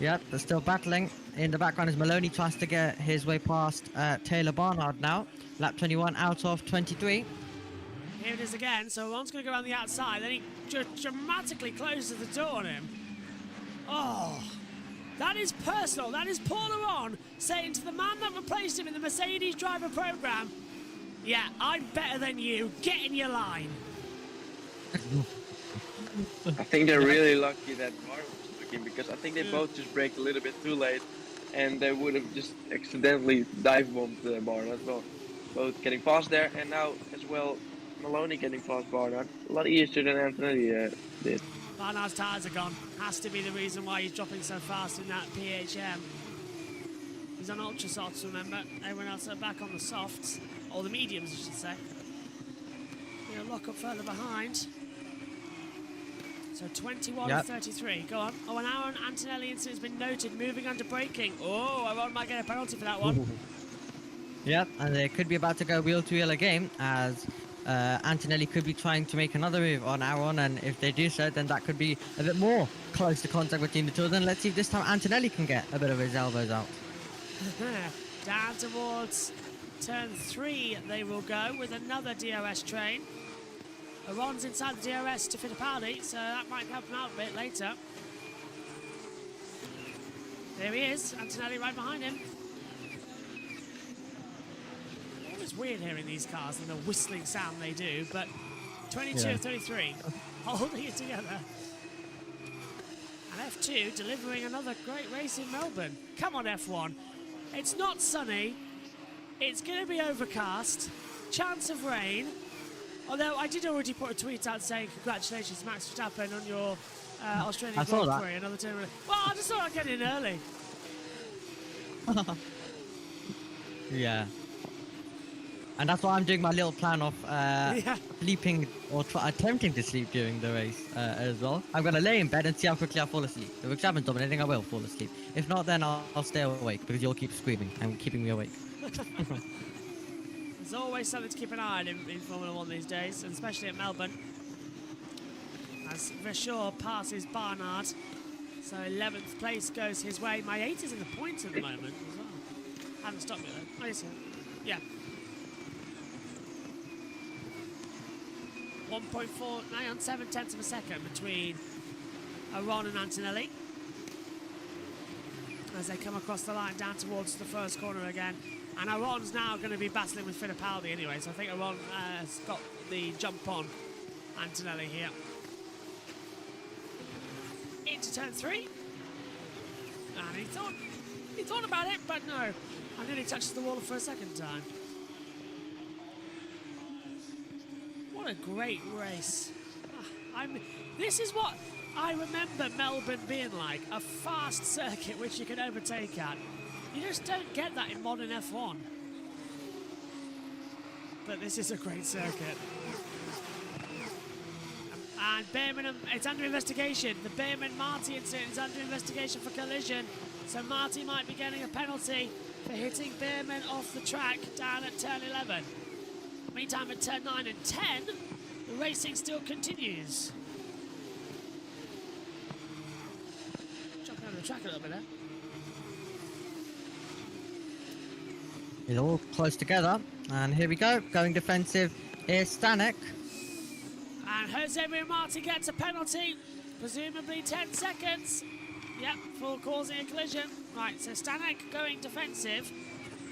yeah, they're still battling. In the background is Maloney tries to get his way past Taylor Barnard now. Lap 21 out of 23. Here it is again, so Ron's going to go around the outside, then he dramatically closes the door on him. Oh, that is personal. That is Paul Aron saying to the man that replaced him in the Mercedes driver program, yeah, I'm better than you, get in your line. I think they're really lucky that Mark was looking, because I think they both just braked a little bit too late, and they would have just accidentally dive bombed the Barnard as well. Both getting past there, and now as well Maloney getting past Barnard. A lot easier than Antonelli did. Barnard's tyres are gone. Has to be the reason why he's dropping so fast in that PHM. He's on ultra softs, remember. Everyone else are back on the softs, or the mediums, I should say. He'll lock up further behind. So 21 of 33. Go on. Oh, and Aaron Antonelli incident has been noted, moving under braking. Oh, Aaron might get a penalty for that one. Yep, and they could be about to go wheel to wheel again, as Antonelli could be trying to make another move on Aaron, and if they do so, then that could be a bit more close to contact between the two of them. Let's see if this time Antonelli can get a bit of his elbows out. Down towards turn 3 they will go with another DRS train. Aaron's inside the DRS to Fittipaldi, so that might help him out a bit later. There he is, Antonelli right behind him. It's weird hearing these cars and the whistling sound they do, but 22 of 33, holding it together. And F2 delivering another great race in Melbourne. Come on, F1. It's not sunny. It's going to be overcast. Chance of rain. Although I did already put a tweet out saying congratulations, Max Verstappen, on your Australian Grand Prix. Another turn. Well, I just thought I'd get in early. Yeah. And that's why I'm doing my little plan of sleeping or attempting to sleep during the race as well. I'm going to lay in bed and see how quickly I fall asleep. If Verstappen's dominating, I will fall asleep. If not, then I'll stay awake because you'll keep screaming and keeping me awake. There's always something to keep an eye on in Formula 1 these days, and especially at Melbourne. As Vershaw passes Barnard, so 11th place goes his way. My 8 is in the points at the moment as well. Haven't stopped me though. Oh, yes, yeah. 1.49 on 7/10 of a second between Aron and Antonelli as they come across the line down towards the first corner again. And Aron's now going to be battling with Fittipaldi anyway, so I think Aron has got the jump on Antonelli here. Into turn 3. And he thought about it, but no. I nearly touched the wall for a second time. What a great race. This is what I remember Melbourne being like, a fast circuit which you can overtake at. You just don't get that in modern F1. But this is a great circuit. And Behrman, it's under investigation. The Behrman-Marty incident is under investigation for collision. So Marty might be getting a penalty for hitting Behrman off the track down at turn 11. Meantime, at turn 9 and 10, the racing still continues. Jumping over the track a little bit there. It's all close together, and here we go. Going defensive is Stanek. And Jose Marti gets a penalty, presumably 10 seconds. Yep, for causing a collision. Right, so Stanek going defensive,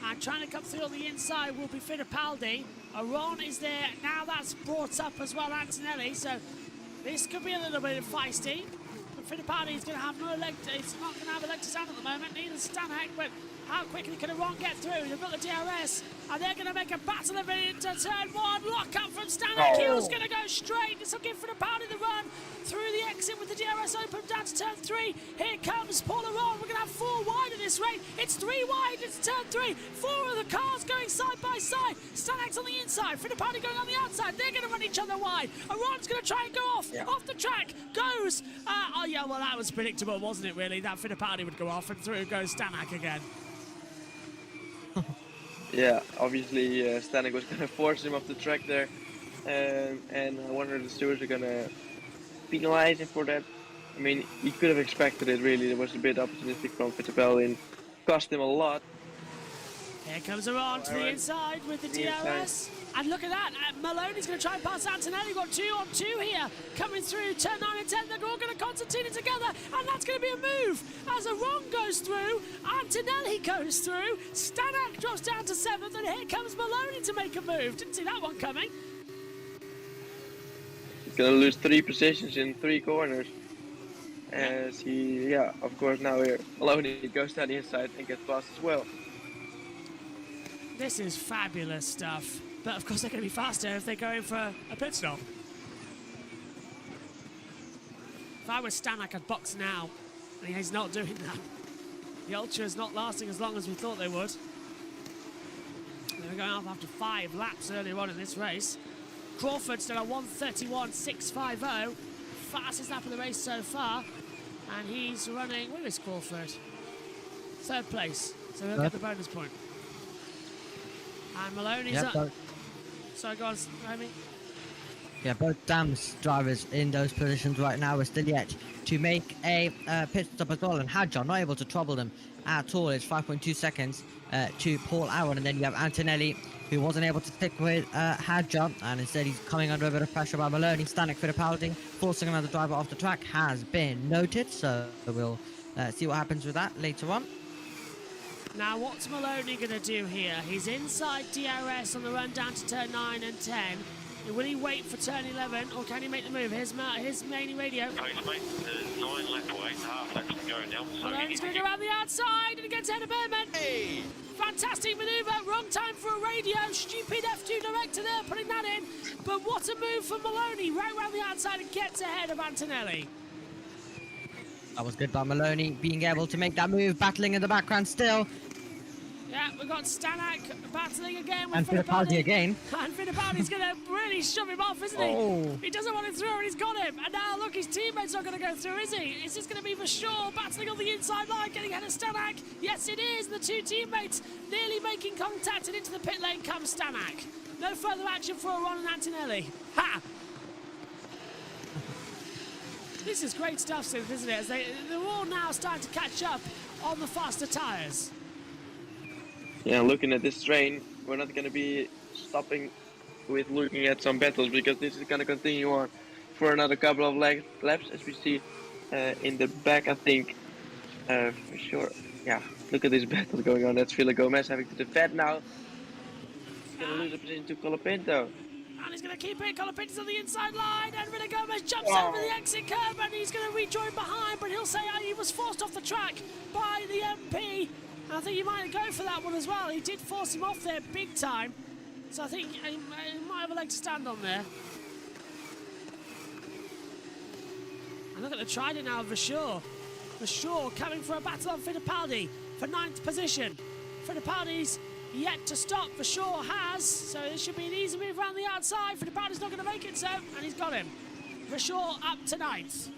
and trying to come through on the inside will be Fittipaldi. Aron is there, now that's brought up as well, Antonelli, so this could be a little bit feisty. But Fittipaldi is going to have no leg, it's not going to have a leg to stand at the moment, neither Stanek, but how quickly can Aron get through? They've got the DRS, and they're going to make a battle of it into turn 1. Lock up from Stanek, Heel's going to go straight. This will give Fittipaldi the run through the exit with the DRS open down to turn 3. Here comes Paul Aron. We're going to have 4 wide in this race. It's 3 wide, it's turn 3. 4 of the cars going side by side. Stanek's on the inside, Fittipaldi going on the outside. They're going to run each other wide. Aron's going to try and go off the track. Goes, oh yeah, well that was predictable, wasn't it really? That Fittipaldi would go off, and through goes Stanek again. Yeah, obviously Stanek was going to force him off the track there, and I wonder if the stewards are going to penalise him for that. I mean, he could have expected it really. It was a bit opportunistic from Fittipaldi and cost him a lot. Here comes Aron to the inside with the DRS. And look at that, Maloney's going to try and pass Antonelli. We've got 2 on 2 here. Coming through turn 9 and 10, they're all going to concertina it together. And that's going to be a move. As Aron goes through, Antonelli goes through, Stanek drops down to 7th, and here comes Maloney to make a move. Didn't see that one coming. He's going to lose 3 positions in 3 corners. As he, of course now here, Maloney goes down the inside and gets past as well. This is fabulous stuff. But of course they're going to be faster if they go in for a pit stop. If I was Stanek, I'd box now. And he's not doing that. The Ultra is not lasting as long as we thought they would. They were going off after 5 laps earlier on in this race. Crawford's done a 1:31.650. Fastest lap of the race so far. And he's running, where is Crawford? 3rd place. So he'll get the bonus point. And Maloney's up. Sorry, go on, Amy. Yeah, both Dam's drivers in those positions right now are still yet to make a pit stop as well, and Hadjar not able to trouble them at all. It's 5.2 seconds to Paul Aron, and then you have Antonelli, who wasn't able to stick with Hadjar, and instead he's coming under a bit of pressure by Maloney. Stanek Fittipaldi forcing another driver off the track has been noted, so we'll see what happens with that later on. Now, what's Maloney going to do here? He's inside DRS on the run down to turn 9 and 10. Will he wait for turn 11, or can he make the move? Here's main radio. Pace, mate. 9 lap away, half lap to go now. So Maloney's going to go around the outside, and he gets ahead of Behrman. Hey! Fantastic manoeuvre, wrong time for a radio. Stupid F2 director there putting that in. But what a move from Maloney, right around the outside and gets ahead of Antonelli. That was good by Maloney, being able to make that move, battling in the background still. Yeah, we've got Stanak battling again with And Fittipaldi again. And Fittipaldi's going to really shove him off, isn't he? Oh. He doesn't want him through, and he's got him. And now, look, his teammate's not going to go through, is he? Is this going to be Vershaw battling on the inside line, getting ahead of Stanak? Yes, it is. The two teammates nearly making contact, and into the pit lane comes Stanak. No further action for Ron and Antonelli. Ha! This is great stuff, Sith, isn't it? As they're all now starting to catch up on the faster tyres. Yeah, looking at this train, we're not going to be stopping with looking at some battles because this is going to continue on for another couple of laps, as we see in the back, I think, for sure. Yeah, look at this battle going on. That's Villa Gomez having to defend now. He's going to lose a position to Colapinto. And he's going to keep it. Colapinto's on the inside line, and Villa Gomez jumps over the exit curb, and he's going to rejoin behind, but he'll say he was forced off the track by the MP. I think he might go for that one as well. He did force him off there big time. So I think he might have a leg to stand on there. And look at the trident now of Vershaw. Vershaw coming for a battle on Fittipaldi for 9th position. Fittipaldi's yet to stop. Vershaw has. So this should be an easy move around the outside. Fittipaldi's not going to make it so. And he's got him. Vershaw up to 9th.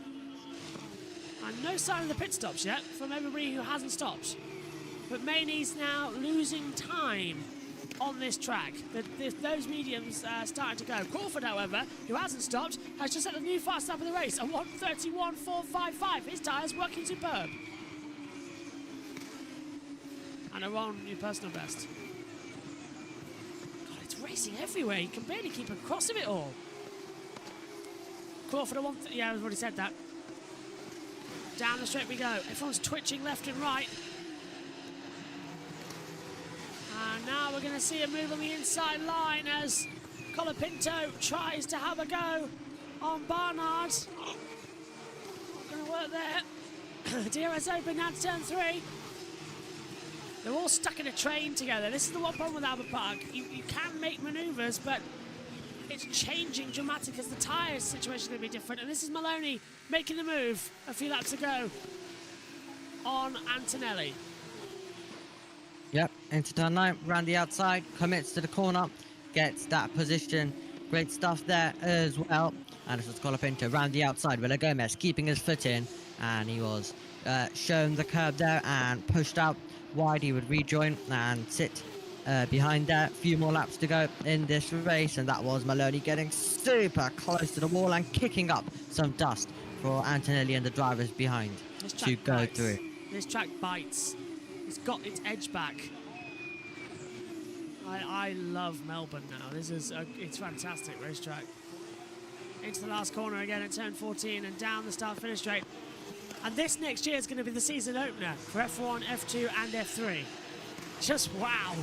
And no sign of the pit stops yet from everybody who hasn't stopped. But Maney's now losing time on this track. Those mediums starting to go. Crawford, however, who hasn't stopped, has just set a new fast lap of the race, a 1:31.455. His tyres working superb. And a Ron, new personal best. God, it's racing everywhere. You can barely keep across of it all. Crawford, yeah, I've already said that. Down the straight we go. Everyone's twitching left and right. And now we're going to see a move on the inside line as Colapinto tries to have a go on Barnard. Not going to work there. DRS open now to turn 3. They're all stuck in a train together. This is the one problem with Albert Park. You can make manoeuvres, but it's changing dramatically because the tyre situation is going to be different. And this is Maloney making the move a few laps ago on Antonelli. Yep, into turn 9, round the outside, commits to the corner, gets that position. Great stuff there as well. And this was Colapinto round the outside. Villa Gomez keeping his foot in, and he was shown the curb there and pushed out wide. He would rejoin and sit behind there. A few more laps to go in this race, and that was Maloney getting super close to the wall and kicking up some dust for Antonelli and the drivers behind to go through. This track bites. It's got its edge back. I love Melbourne now. This is it's fantastic racetrack. Into the last corner again at turn 14 and down the start-finish straight. And this next year is going to be the season opener for F1, F2 and F3. Just wow.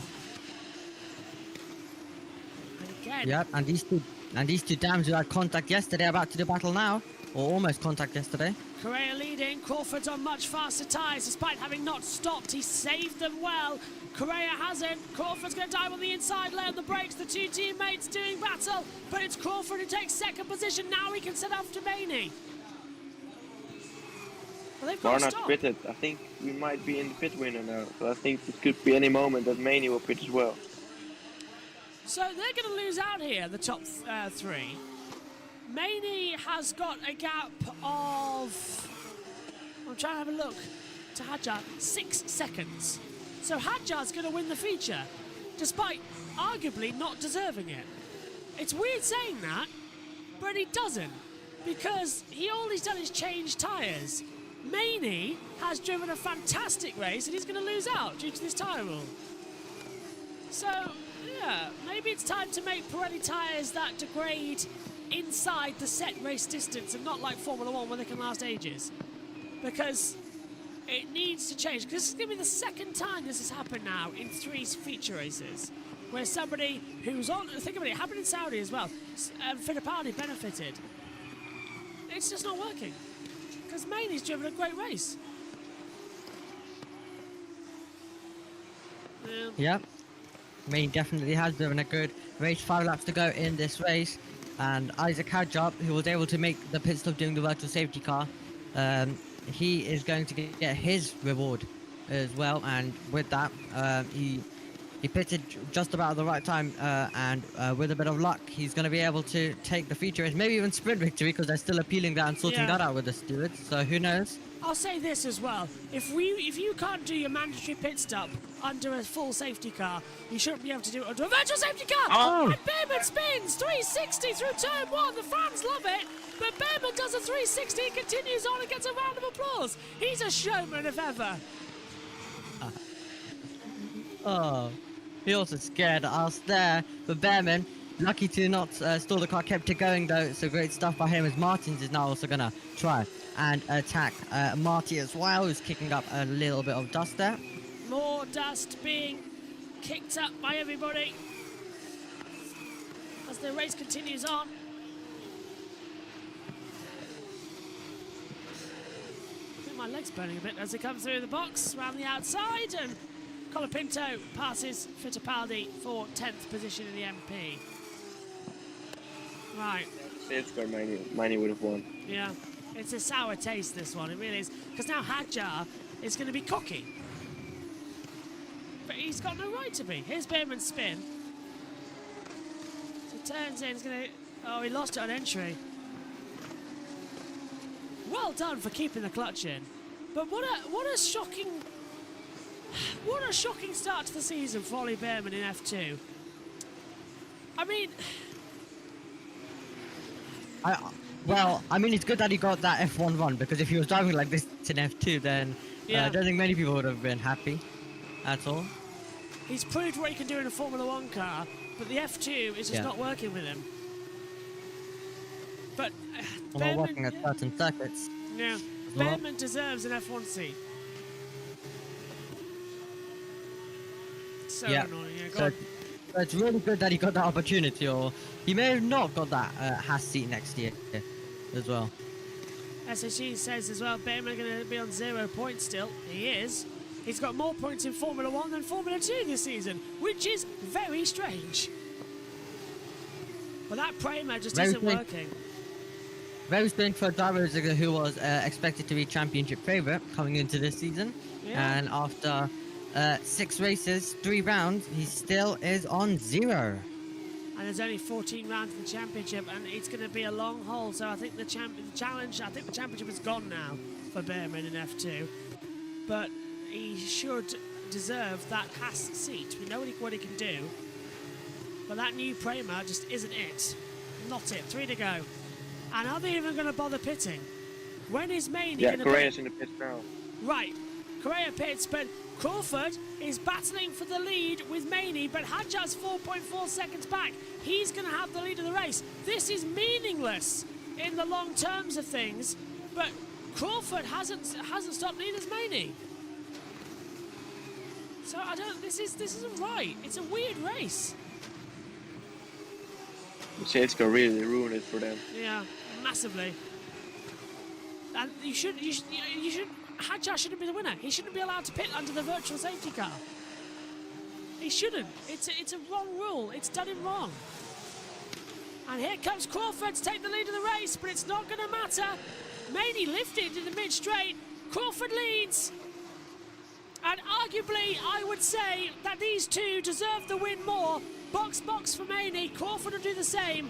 And again. Yep, and these two dams who had contact yesterday are about to do battle now, or almost contact yesterday. Correa leading. Crawford's on much faster tyres despite having not stopped. He saved them well. Correa hasn't. Crawford's going to dive on the inside, lay on the brakes. The two teammates doing battle, but it's Crawford who takes second position. Now he can set off to Maney. Well, they've got to Barnard stop. pitted. I think we might be in the pit winner now. So I think it could be any moment that Maney will pit as well. So they're going to lose out here, the top 3. Maney has got a gap of, I'm trying to have a look, to Hadjar, 6 seconds. So Hadjar's going to win the feature, despite arguably not deserving it. It's weird saying that, but he doesn't, because all he's done is change tyres. Maney has driven a fantastic race, and he's going to lose out due to this tyre rule. So, yeah, maybe it's time to make Pirelli tyres that degrade inside the set race distance and not like Formula 1 where they can last ages, because it needs to change. Because this is going to be the second time this has happened now in 3 feature races where somebody who's on, think about it, it happened in Saudi as well, Fittipaldi benefited. It's just not working because Maney's driven a great race. Yep, Maney definitely has driven a good race. 5 laps to go in this race. And Isaac Hadjar, who was able to make the pit stop doing the virtual safety car, he is going to get his reward as well, and with that, he pitted just about at the right time, and with a bit of luck, he's going to be able to take the feature race, maybe even sprint victory, because they're still appealing that and sorting that out with the stewards. So who knows? I'll say this as well. If you can't do your mandatory pit stop under a full safety car, you shouldn't be able to do it under a virtual safety car. Oh. And Behrman spins 360 through turn 1. The fans love it. But Behrman does a 360 and continues on and gets a round of applause. He's a showman if ever. Oh, he also scared us there. But Behrman, lucky to not stall the car, kept it going though. So great stuff by him, as Martins is now also going to try and attack Marty as well, who's kicking up a little bit of dust there. More dust being kicked up by everybody as the race continues on. I think my leg's burning a bit as it comes through the box around the outside, and Colapinto passes Fittipaldi for 10th position in the MP. Right. It's got Miney would have won. Yeah. It's a sour taste, this one, it really is. Because now Hadjar is going to be cocky. But he's got no right to be. Here's Behrman's spin. So turns in, he's going to... Oh, he lost it on entry. Well done for keeping the clutch in. But what a shocking... What a shocking start to the season for Ollie Behrman in F2. I mean... Well, I mean, it's good that he got that F1 run, because if he was driving like this in F2, then I don't think many people would have been happy at all. He's proved what he can do in a Formula 1 car, but the F2 is just not working with him. But Not working at certain circuits. Yeah, Behrman deserves an F1 seat. So annoying. Yeah, go on. So it's really good that he got that opportunity, or he may have not got that Haas seat next year as well. SSG says as well, Behrman going to be on 0 points still. He is. He's got more points in Formula 1 than Formula 2 this season, which is very strange. But that Prema just isn't working. Very strange for a driver who was expected to be championship favourite coming into this season. Yeah. And after 6 races, 3 rounds, he still is on 0. And there's only 14 rounds in the championship, and it's going to be a long haul. So I think the championship is gone now for Behrman in F2. But he should deserve that Haas seat. We know what he can do. But that new Prema just isn't it. Not it. 3 to go. And are they even going to bother pitting? When is Maney going to pit? Correa's in the pit now. Right. Correa pits, but Crawford is battling for the lead with Maney, but Hadjar's 4.4 seconds back. He's going to have the lead of the race. This is meaningless in the long terms of things, but Crawford hasn't stopped, neither's Maney. So this isn't right. It's a weird race. It's going to really ruin it for them. Yeah, massively. And you should. Hadjar shouldn't be the winner. He shouldn't be allowed to pit under the virtual safety car. He shouldn't. It's a wrong rule. It's done him wrong. And here comes Crawford to take the lead of the race, but it's not going to matter. Maney lifted in the mid-straight. Crawford leads. And arguably, I would say that these two deserve the win more. Box for Maney. Crawford will do the same.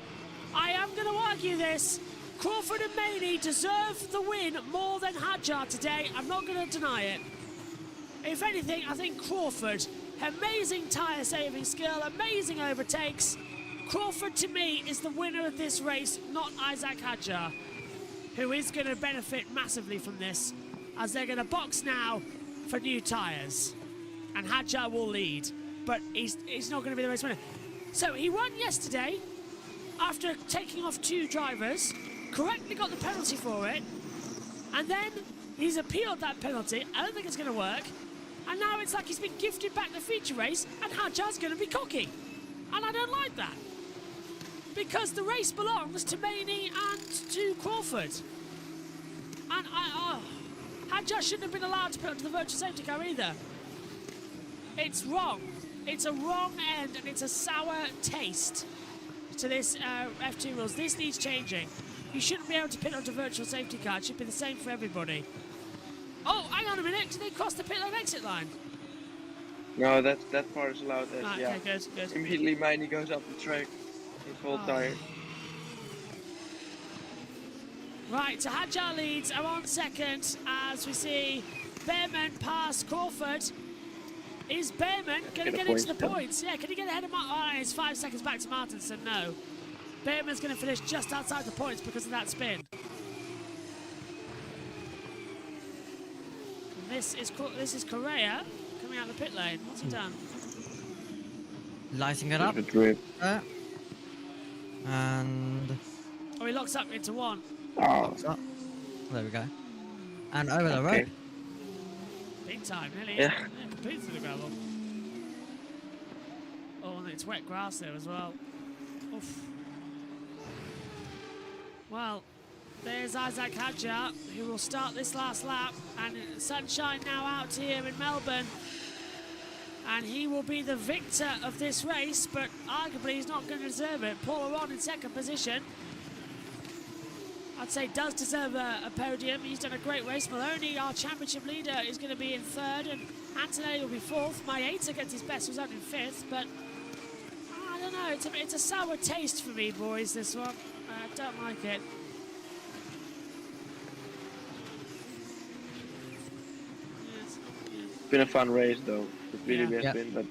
I am going to argue this. Crawford and Maney deserve the win more than Hadjar today. I'm not going to deny it. If anything, I think Crawford, amazing tyre saving skill, amazing overtakes. Crawford, to me, is the winner of this race, not Isaac Hadjar, who is going to benefit massively from this, as they're going to box now for new tyres. And Hadjar will lead, but he's not going to be the race winner. So he won yesterday after taking off 2 drivers. Correctly got the penalty for it, and then he's appealed that penalty. I don't think it's going to work, and now it's like he's been gifted back the feature race, and Hadjar's going to be cocky, and I don't like that, because the race belongs to Maney and to Crawford, and Hadjar shouldn't have been allowed to put onto the virtual safety car either. It's wrong. It's a wrong end, and it's a sour taste to this F2 rules. This needs changing. You shouldn't be able to pit onto virtual safety car. It should be the same for everybody. Oh, hang on a minute. Did they cross the pit lane exit line? No, that part is allowed. Right, Yeah. okay, good. Immediately, Miney goes up the track. In full tire. Right, so Hadjar leads are on second as we see Behrman pass Crawford. Is Behrman going to get into the points? Yeah, can he get ahead of Martin? Oh, it's 5 seconds back to Martin, so no. Behrman's going to finish just outside the points because of that spin. And this is Correa coming out of the pit lane. What's he done? Lighting it up. And... Oh, he locks up into one. Locks up. There we go. And over the road. Big time, nearly. Yeah. Completely through the gravel. Oh, and it's wet grass there as well. Oof. Well, there's Isaac Hadjar, who will start this last lap. And sunshine now out here in Melbourne. And he will be the victor of this race, but arguably he's not going to deserve it. Paul Aron in second position. I'd say does deserve a podium. He's done a great race. Maloney, our championship leader, is going to be in third, and Antonelli will be fourth. Maeta gets his best result in fifth, but I don't know. It's a sour taste for me, boys, this one. I don't like it. It's been a fun race, though. It really has been, but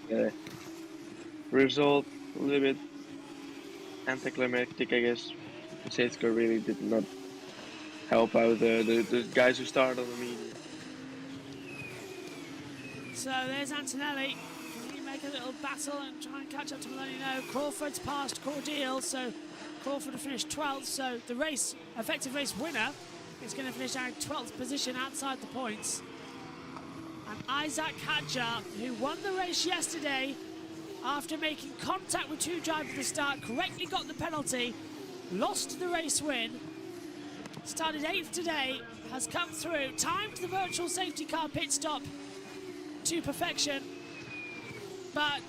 result a little bit anticlimactic, I guess. Safety really did not help out the guys who started on the medium. So there's Antonelli. Can he make a little battle and try and catch up to Maloney? No, Crawford's passed Cordial, so Crawford will finish 12th. So the race, effective race winner, is going to finish out 12th position outside the points. And Isaac Hadjar, who won the race yesterday after making contact with two drivers at the start, correctly got the penalty, lost the race win, started 8th today, has come through, timed the virtual safety car pit stop to perfection, but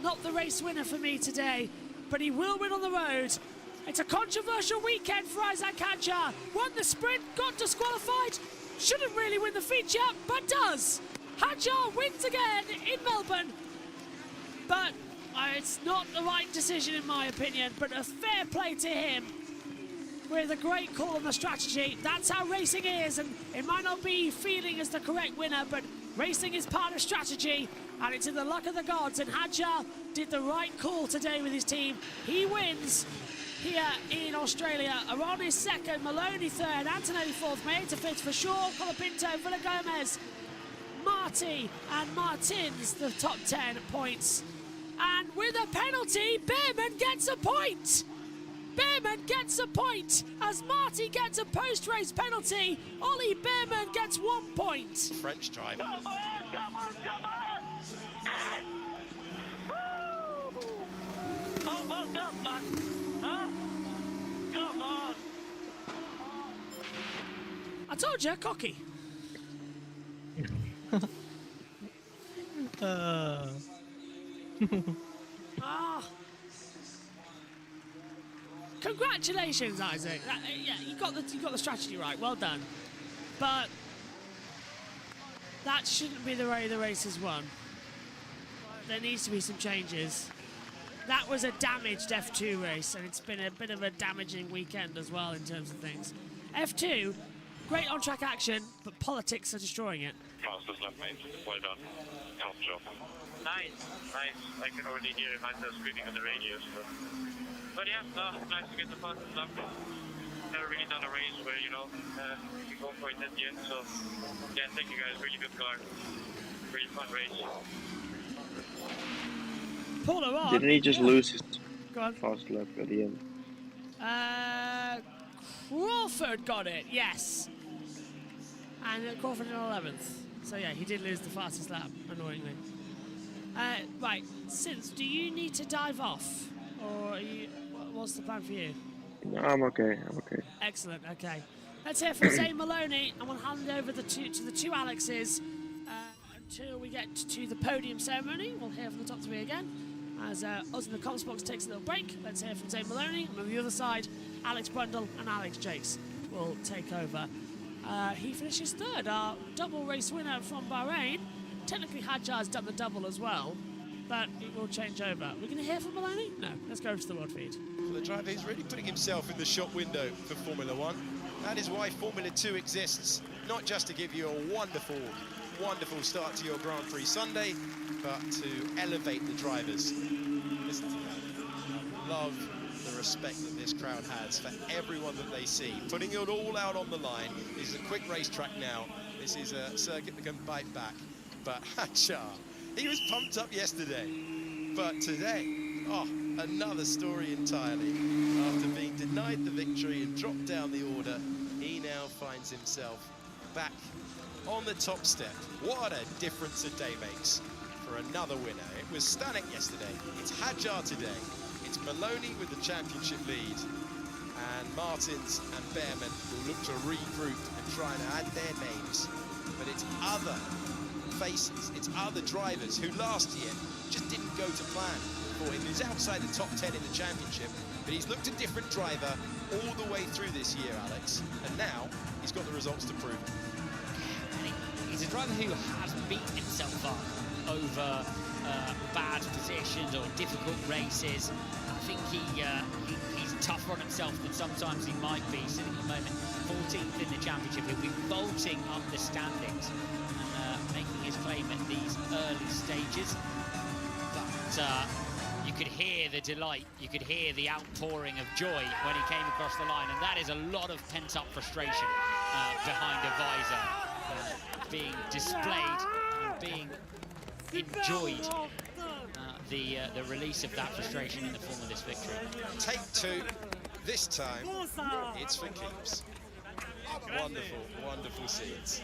not the race winner for me today. But he will win on the road. It's a controversial weekend for Isaac Hadjar. Won the sprint, got disqualified, shouldn't really win the feature, but does. Hadjar wins again in Melbourne, but it's not the right decision in my opinion, but a fair play to him with a great call on the strategy. That's how racing is, and it might not be feeling as the correct winner, but racing is part of strategy, and it's in the luck of the gods, and Hadjar did the right call today with his team. He wins here in Australia. Aron is second, Maloney third, Antonelli fourth, Maeta fifth for sure, Colapinto, Villa Gomez, Marty and Martins, the top 10 points. And with a penalty, Behrman gets a point. Behrman gets a point as Marty gets a post-race penalty. Ollie Behrman gets 1 point. French driver. Come on, come on, come on! Come on, come on! Huh? Come on! I told you, cocky. Congratulations, Isaac. Yeah, you got the strategy right. Well done. But that shouldn't be the way the race is won. There needs to be some changes. That was a damaged F2 race, and it's been a bit of a damaging weekend as well in terms of things. F2, great on-track action, but politics are destroying it. Fastest lap, mate. Well done. Top job. Nice, nice. I can already hear myself screaming on the radio. But yeah, no, nice to get the fastest lap. Never really done a race where, you know, you go for it at the end. So, yeah, thank you guys. Really good car. Really fun race. Paul Aron. Didn't he just lose his Go on. fast lap at the end? Crawford got it, yes. And Crawford in 11th. So yeah, he did lose the fastest lap, annoyingly. Right, Sins, do you need to dive off? Or what's the plan for you? No, I'm okay, I'm okay. Excellent, okay. Let's hear from Zane Maloney, and we'll hand over to the two Alexes until we get to the podium ceremony. We'll hear from the top three again. As us in the comms box takes a little break, let's hear from Zane Maloney, and on the other side, Alex Brundle and Alex Jakes will take over. he finishes third. Our double race winner from Bahrain. Technically, Hadjar's done the double as well, but it will change over. We're going to hear from Maloney? No, let's go to the world feed. For the driver who's really putting himself in the shop window for Formula One. That is why Formula 2 exists, not just to give you a wonderful, wonderful start to your Grand Prix Sunday, but to elevate the drivers. Listen to that. Love the respect that this crowd has for everyone that they see, putting it all out on the line. This is a quick racetrack now. This is a circuit that can bite back. But Hadjar, he was pumped up yesterday, but today, oh, another story entirely. After being denied the victory and dropped down the order, he now finds himself back on the top step. What a difference a day makes for another winner. It was Stanek yesterday, it's Hadjar today, it's Maloney with the championship lead, and Martins and Behrman will look to regroup and try and add their names. But it's other faces, it's other drivers who last year just didn't go to plan for him. He's outside the top 10 in the championship, but he's looked a different driver all the way through this year, Alex, and now he's got the results to prove it. He's a driver who has beaten himself up over bad positions or difficult races. I think he's tougher on himself than sometimes he might be. Sitting at the moment 14th in the championship, he'll be vaulting up the standings and making his claim at these early stages. But you could hear the delight, you could hear the outpouring of joy when he came across the line, and that is a lot of pent-up frustration behind a visor being displayed and being enjoyed. The release of that frustration in the form of this victory. Take two. This time, it's for keeps. Wonderful, wonderful scenes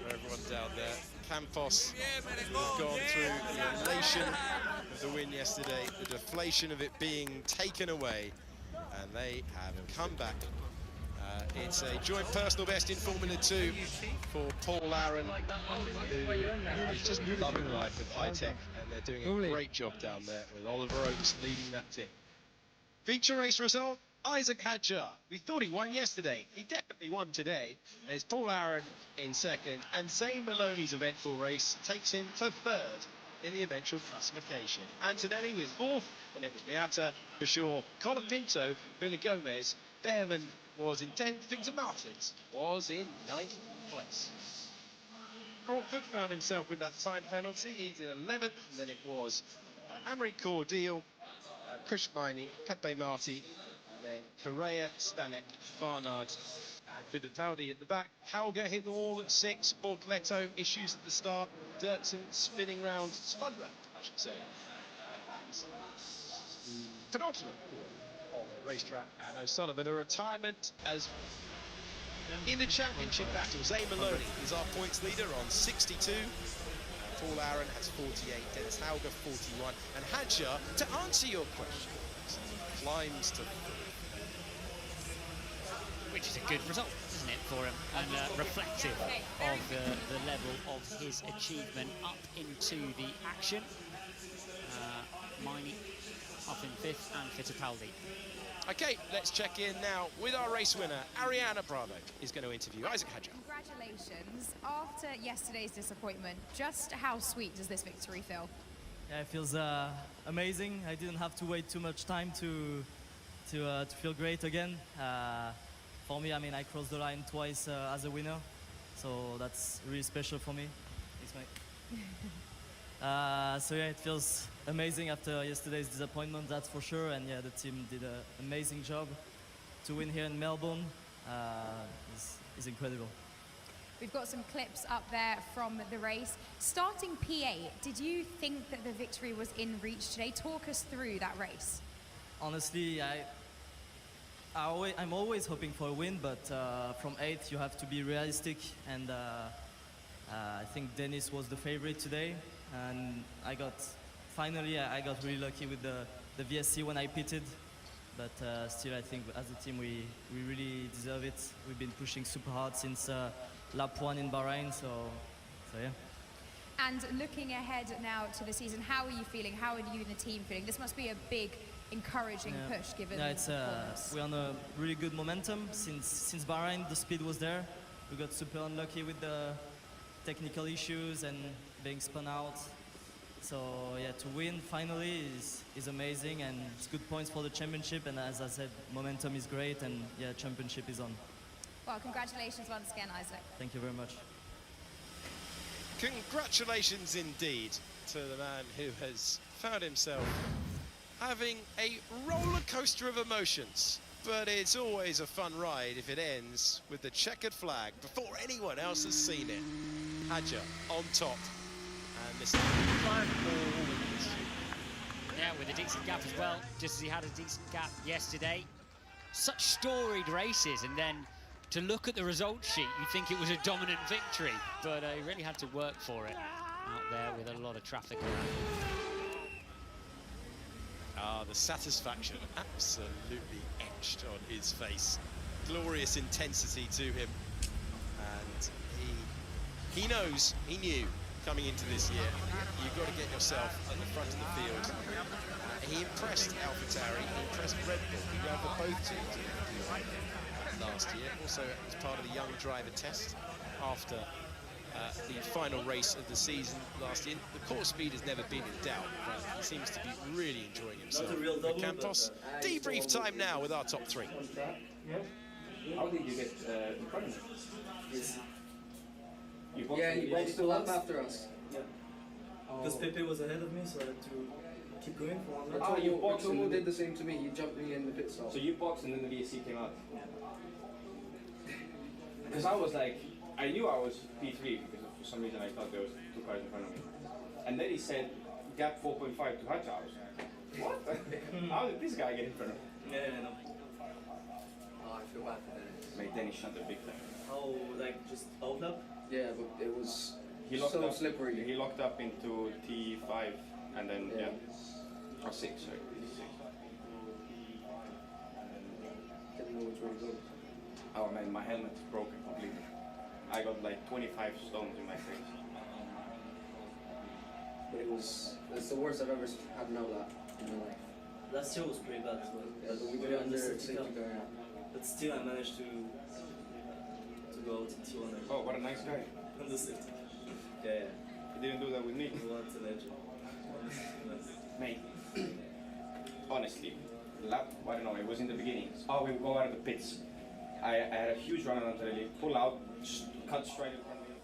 for everyone down there. Campos have gone through the elation of the win yesterday, the deflation of it being taken away, and they have come back. It's a joint personal best in Formula 2 for Paul Aaron, who is just loving life with high-tech, and they're doing a great job down there with Oliver Oates leading that team. Feature race result, Isaac Hadjar. We thought he won yesterday. He definitely won today. There's Paul Aaron in second, and Zane Maloney's eventful race takes him to third in the eventual classification. Antonelli was fourth, and it was Beata, for sure. Colin Pinto, Billy Gomez, Behrman was in 10th, Victor Martins was in 9th place. Crawford found himself with that time penalty. He's in 11th, and then it was Amory Cordial, Chris Miney, Pepe Marti, and then Correa, Stanek, Barnard, and Fittipaldi at the back. Hauger hit the wall at 6, Borgletto issues at the start, Dirksen spinning round, spun round, I should say. Penultimate on the racetrack, and O'Sullivan a retirement as in the championship battle. Zane Maloney is our points leader on 62. Paul Aaron has 48, Dennis Hauger 41, and Hadjar, to answer your question, climbs to Which is a good result, isn't it, for him, and reflective of the level of his achievement up into the action. Miney up in 5th, and Fittipaldi. Okay, let's check in now with our race winner. Ariana Bravo is going to interview Isaac Hadjar. Congratulations. After yesterday's disappointment, just how sweet does this victory feel? Yeah, it feels amazing. I didn't have to wait too much time to feel great again. For me, I mean, I crossed the line twice as a winner, so that's really special for me. Thanks, mate. So yeah, it feels amazing after yesterday's disappointment, that's for sure. And yeah, the team did an amazing job to win here in Melbourne. Is incredible. We've got some clips up there from the race. Starting P8, did you think that the victory was in reach today? Talk us through that race. Honestly, I'm always hoping for a win, but from 8th you have to be realistic, and I think Dennis was the favorite today, and finally I got really lucky with the VSC when I pitted, but still I think as a team we really deserve it. We've been pushing super hard since lap 1 in Bahrain, so yeah. And looking ahead now to the season, how are you feeling? How are you and the team feeling? This must be a big, encouraging push given the performance. We're on a really good momentum since Bahrain. The speed was there, we got super unlucky with the technical issues and being spun out. So yeah, to win finally is amazing, and it's good points for the championship. And as I said, momentum is great, and yeah, championship is on. Well, congratulations once again, Isaac. Thank you very much. Congratulations indeed to the man who has found himself having a roller coaster of emotions. But it's always a fun ride if it ends with the checkered flag before anyone else has seen it. Hadja on top. And this is Yeah, with a decent gap as well, just as he had a decent gap yesterday. Such storied races, and then to look at the result sheet, you'd think it was a dominant victory, but he really had to work for it out there with a lot of traffic around. Ah, the satisfaction absolutely etched on his face. Glorious intensity to him. And he knows, he knew coming into this year, you've got to get yourself at the front of the field. He impressed AlphaTauri, he impressed Red Bull, he ran for both teams last year. Also as part of the young driver test after the final race of the season last year. The course speed has never been in doubt, but he seems to be really enjoying himself. Campos, debrief time now with our top three. How did you get in front of me? Yeah, he boxed the lap after us. Yeah. Because Pepe was ahead of me, so I had to keep going for one lap. Oh, you boxed Tomo did the same to me. He jumped me in the pit stop. So you boxed and then the VSC came out? Because I was like, I knew I was P3 because for some reason I thought there was 2 cars in front of me. And then he said gap 4.5 to Hadja. I was like, what? How did this guy get in front of me? Yeah, I know. Oh, I feel bad for Dennis. Mate, Dennis shot the big time. How, like, just outlap? Yeah, but it was so slippery. He locked up into T5 and then, yeah. Or 6, sorry. Didn't know which way to go. Oh man, my helmet's broken completely. I got like 25 stones in my face. But it's the worst I've ever had no lap in my life. Last year was pretty bad as well. Yeah, but we got under safety car. But still I managed to go out in T1. Oh, what a nice guy. On the safety. Yeah. He didn't do that with me. What a legend. Mate, honestly, lap, I don't know, it was in the beginning. Oh, we go out of the pits. I had a huge run on Antonelli, pull out, just cut straight in front of me.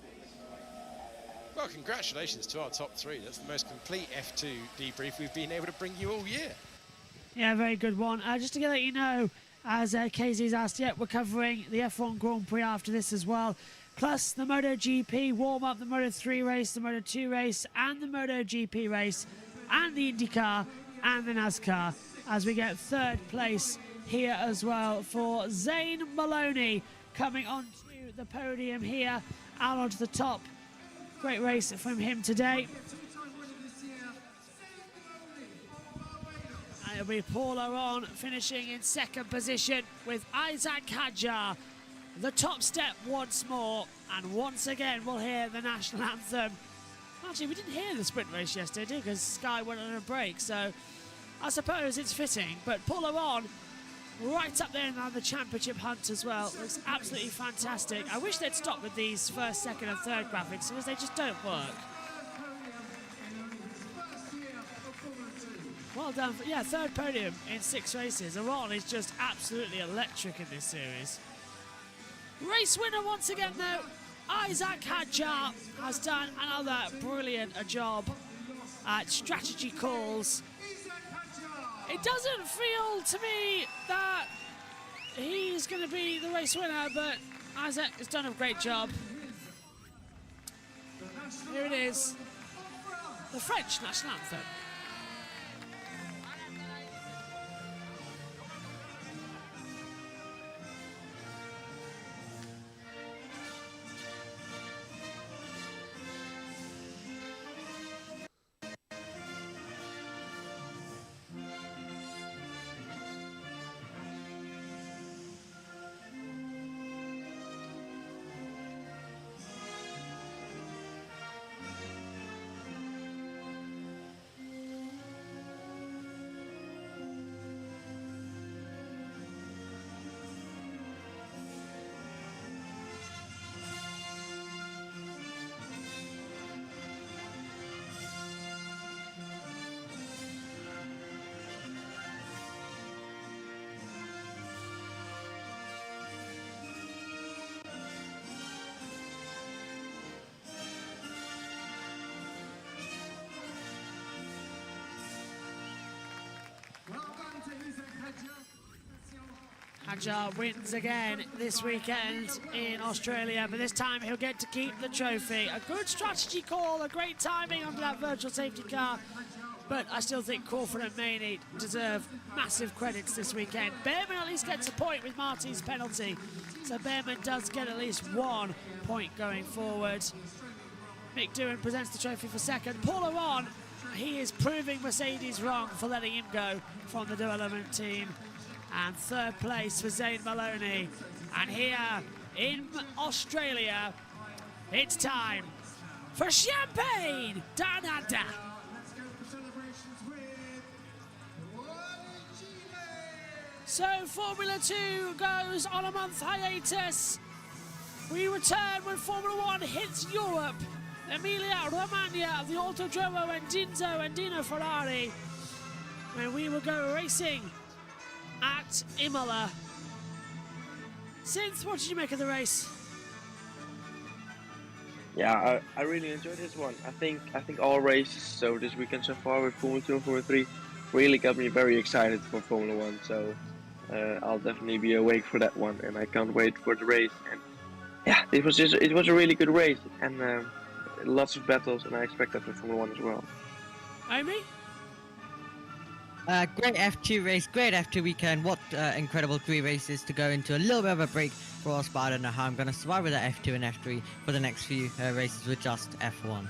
Well, congratulations to our top three. That's the most complete F2 debrief we've been able to bring you all year. Yeah, very good one. Just to let you know, as KZ's asked, yeah, we're covering the F1 Grand Prix after this as well. Plus the MotoGP warm-up, the Moto3 race, the Moto2 race, and the MotoGP race, and the IndyCar, and the NASCAR, as we get third place here as well for Zane Maloney coming onto the podium here, out onto the top. Great race from him today. And it'll be Paul Aron finishing in second position with Isaac Hadjar. The top step once more, and once again we'll hear the national anthem. Actually, we didn't hear the sprint race yesterday, did we? Because Sky went on a break, so I suppose it's fitting. But Paul Aron right up there in the championship hunt as well. Looks absolutely fantastic. I wish they'd stop with these first, second and third graphics because they just don't work. Well done. Yeah, third podium in 6 races. Aron is just absolutely electric in this series. Race winner once again though, Isaac Hadjar has done another brilliant job at strategy calls. It doesn't feel to me that he's going to be the race winner, but Isaac has done a great job. Here it is, the French national anthem. Hajar wins again this weekend in Australia, but this time he'll get to keep the trophy. A good strategy call, a great timing under that virtual safety car, but I still think Crawford and Maney deserve massive credits this weekend. Behrman at least gets a point with Marty's penalty, so Behrman does get at least 1 point going forward. Mick Doohan presents the trophy for second. Paul Aron, he is proving Mercedes wrong for letting him go from the development team. And third place for Zane Maloney. And here in Australia, it's time for champagne down under. So Formula 2 goes on a month hiatus. We return when Formula 1 hits Europe. Emilia Romagna, the Autodromo and Enzo and Dino Ferrari. And we will go racing at Imola. Synth, what did you make of the race? Yeah, I really enjoyed this one. I think all races so this weekend so far with Formula 2 and Formula 3 really got me very excited for Formula 1. So I'll definitely be awake for that one, and I can't wait for the race. And yeah, it was a really good race, and lots of battles, and I expect that for Formula 1 as well. Amy? Great F2 race, great F2 weekend. What incredible 3 races to go into a little bit of a break for us, but I don't know how I'm going to survive with that F2 and F3 for the next few races with just F1.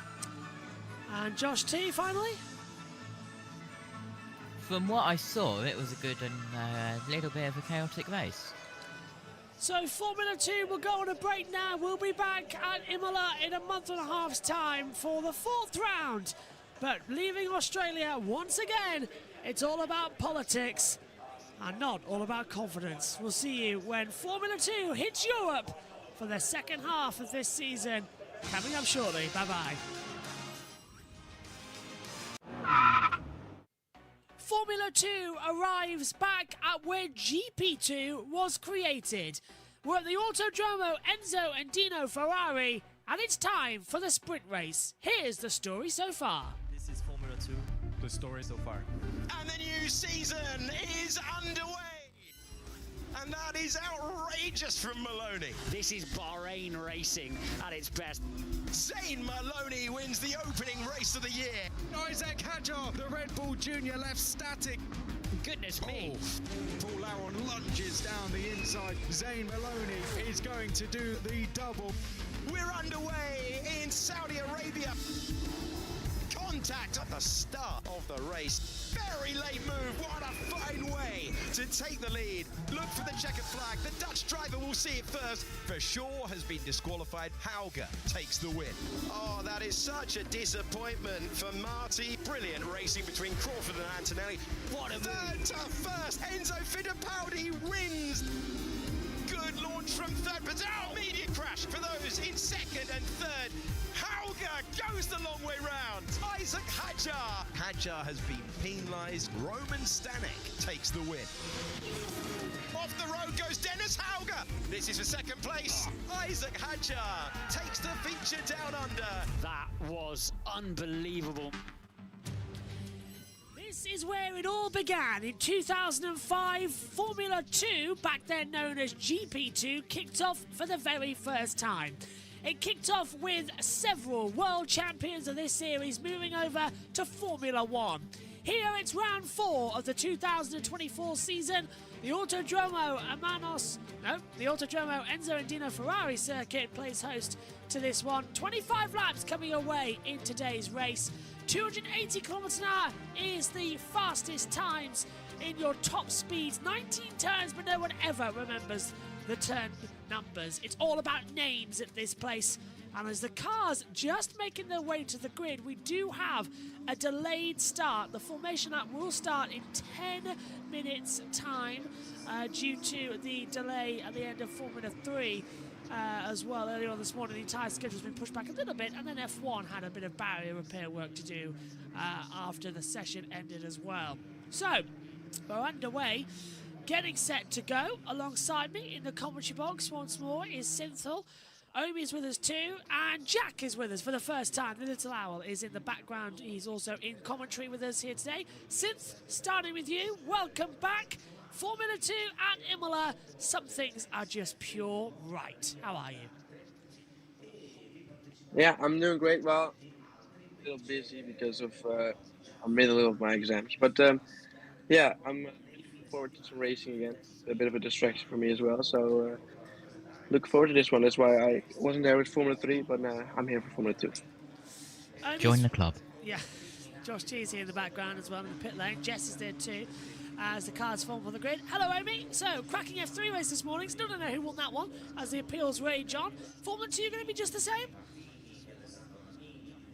And Josh T, finally? From what I saw, it was a good and little bit of a chaotic race. So Formula 2 will go on a break now. We'll be back at Imola in a month and a half's time for the 4th round. But leaving Australia once again, it's all about politics and not all about confidence. We'll see you when Formula 2 hits Europe for the second half of this season. Coming up shortly. Bye-bye. Formula 2 arrives back at where GP2 was created. We're at the Autodromo Enzo and Dino Ferrari, and it's time for the sprint race. Here's the story so far. This is Formula 2. The story so far. And the new season is underway. And that is outrageous from Maloney. This is Bahrain racing at its best. Zane Maloney wins the opening race of the year. Isaac Hajar, the Red Bull Junior, left static. Goodness me. Paul Aron lunges down the inside. Zane Maloney is going to do the double. We're underway in Saudi Arabia. Contact at the start of the race. Very late move. What a fine way to take the lead. Look for the checkered flag. The Dutch driver will see it first. Verschoor has been disqualified. Hauger takes the win. Oh, that is such a disappointment for Marty. Brilliant racing between Crawford and Antonelli. What a third to first. Enzo Fittipaldi wins. Good launch from third, but immediate crash for those in second and third. Hauger goes the long way round. Isaac Hajar. Hajar has been penalised. Roman Stanek takes the win. Off the road goes Dennis Hauger. This is for second place. Isaac Hajar takes the feature down under. That was unbelievable. This is where it all began. In 2005, Formula 2, back then known as GP2, kicked off for the very first time. It kicked off with several world champions of this series moving over to Formula 1. Here it's round 4 of the 2024 season. The Autodromo Enzo and Dino Ferrari circuit plays host to this one. 25 laps coming away in today's race. 280 km an hour is the fastest times in your top speeds. 19 turns, but no one ever remembers the turn numbers. It's all about names at this place. And as the cars just making their way to the grid, we do have a delayed start. The formation lap will start in 10 minutes time due to the delay at the end of Formula 3 as well. Earlier on this morning, the entire schedule has been pushed back a little bit, and then F1 had a bit of barrier repair work to do after the session ended as well. So, we're underway. Getting set to go. Alongside me in the commentary box once more is Synthel. Omi is with us too, and Jack is with us for the first time. The little owl is in the background. He's also in commentary with us here today. Synth, starting with you, welcome back. Formula 2 at Imola. Some things are just pure right. How are you? Yeah, I'm doing great. Well, a little busy because of I'm middle of my exams, but yeah, I'm really looking forward to some racing again. A bit of a distraction for me as well, so looking forward to this one. That's why I wasn't there with Formula 3, but I'm here for Formula 2. Join the club. Yeah, Josh T is here in the background as well in the pit lane. Jess is there too as the cars form for the grid. Hello, Amy. So, cracking F3 race this morning. Still don't know who won that one as the appeals rage on. Formula 2 going to be just the same?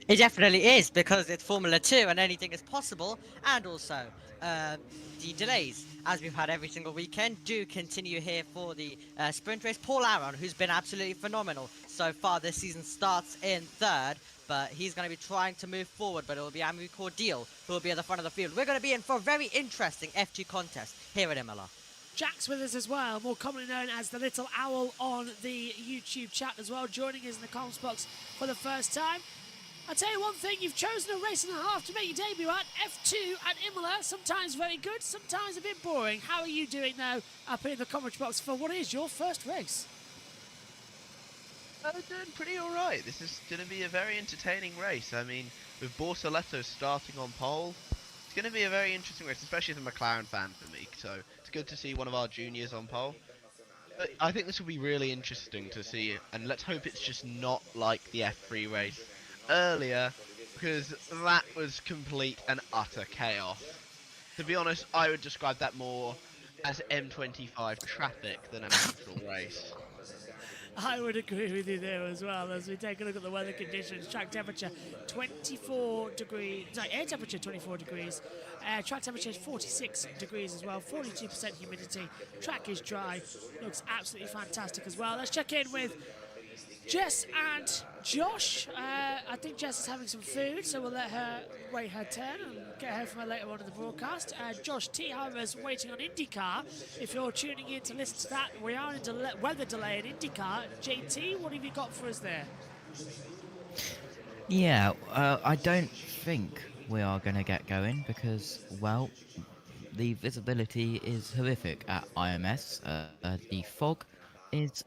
It definitely is, because it's Formula 2 and anything is possible. And also, the delays, as we've had every single weekend, do continue here for the sprint race. Paul Aron, who's been absolutely phenomenal so far this season, starts in third, but he's going to be trying to move forward, but it will be Amory Cordial who will be at the front of the field. We're going to be in for a very interesting F2 contest here at Imola. Jack's with us as well, more commonly known as the Little Owl on the YouTube chat as well, joining us in the comms box for the first time. I'll tell you one thing, you've chosen a race and a half to make your debut at F2 at Imola. Sometimes very good, sometimes a bit boring. How are you doing now up in the commentary box for what is your first race? Doing pretty alright. This is going to be a very entertaining race. I mean, with Borsaletto starting on pole, it's going to be a very interesting race, especially as a McLaren fan for me. So it's good to see one of our juniors on pole. But I think this will be really interesting to see, and let's hope it's just not like the F3 race earlier, because that was complete and utter chaos. To be honest, I would describe that more as M25 traffic than an actual race. I would agree with you there as well. As we take a look at the weather conditions, track temperature 24 degrees, sorry, air temperature 24 degrees, track temperature 46 degrees as well, 42% humidity, track is dry, looks absolutely fantastic as well. Let's check in with Jess and Josh. I think Jess is having some food, so we'll let her wait her turn and get her from her later on in the broadcast. Josh T, however, is waiting on IndyCar. If you're tuning in to listen to that, we are in weather delay in IndyCar. JT, what have you got for us there? Yeah, I don't think we are going to get going because, well, the visibility is horrific at IMS. The fog is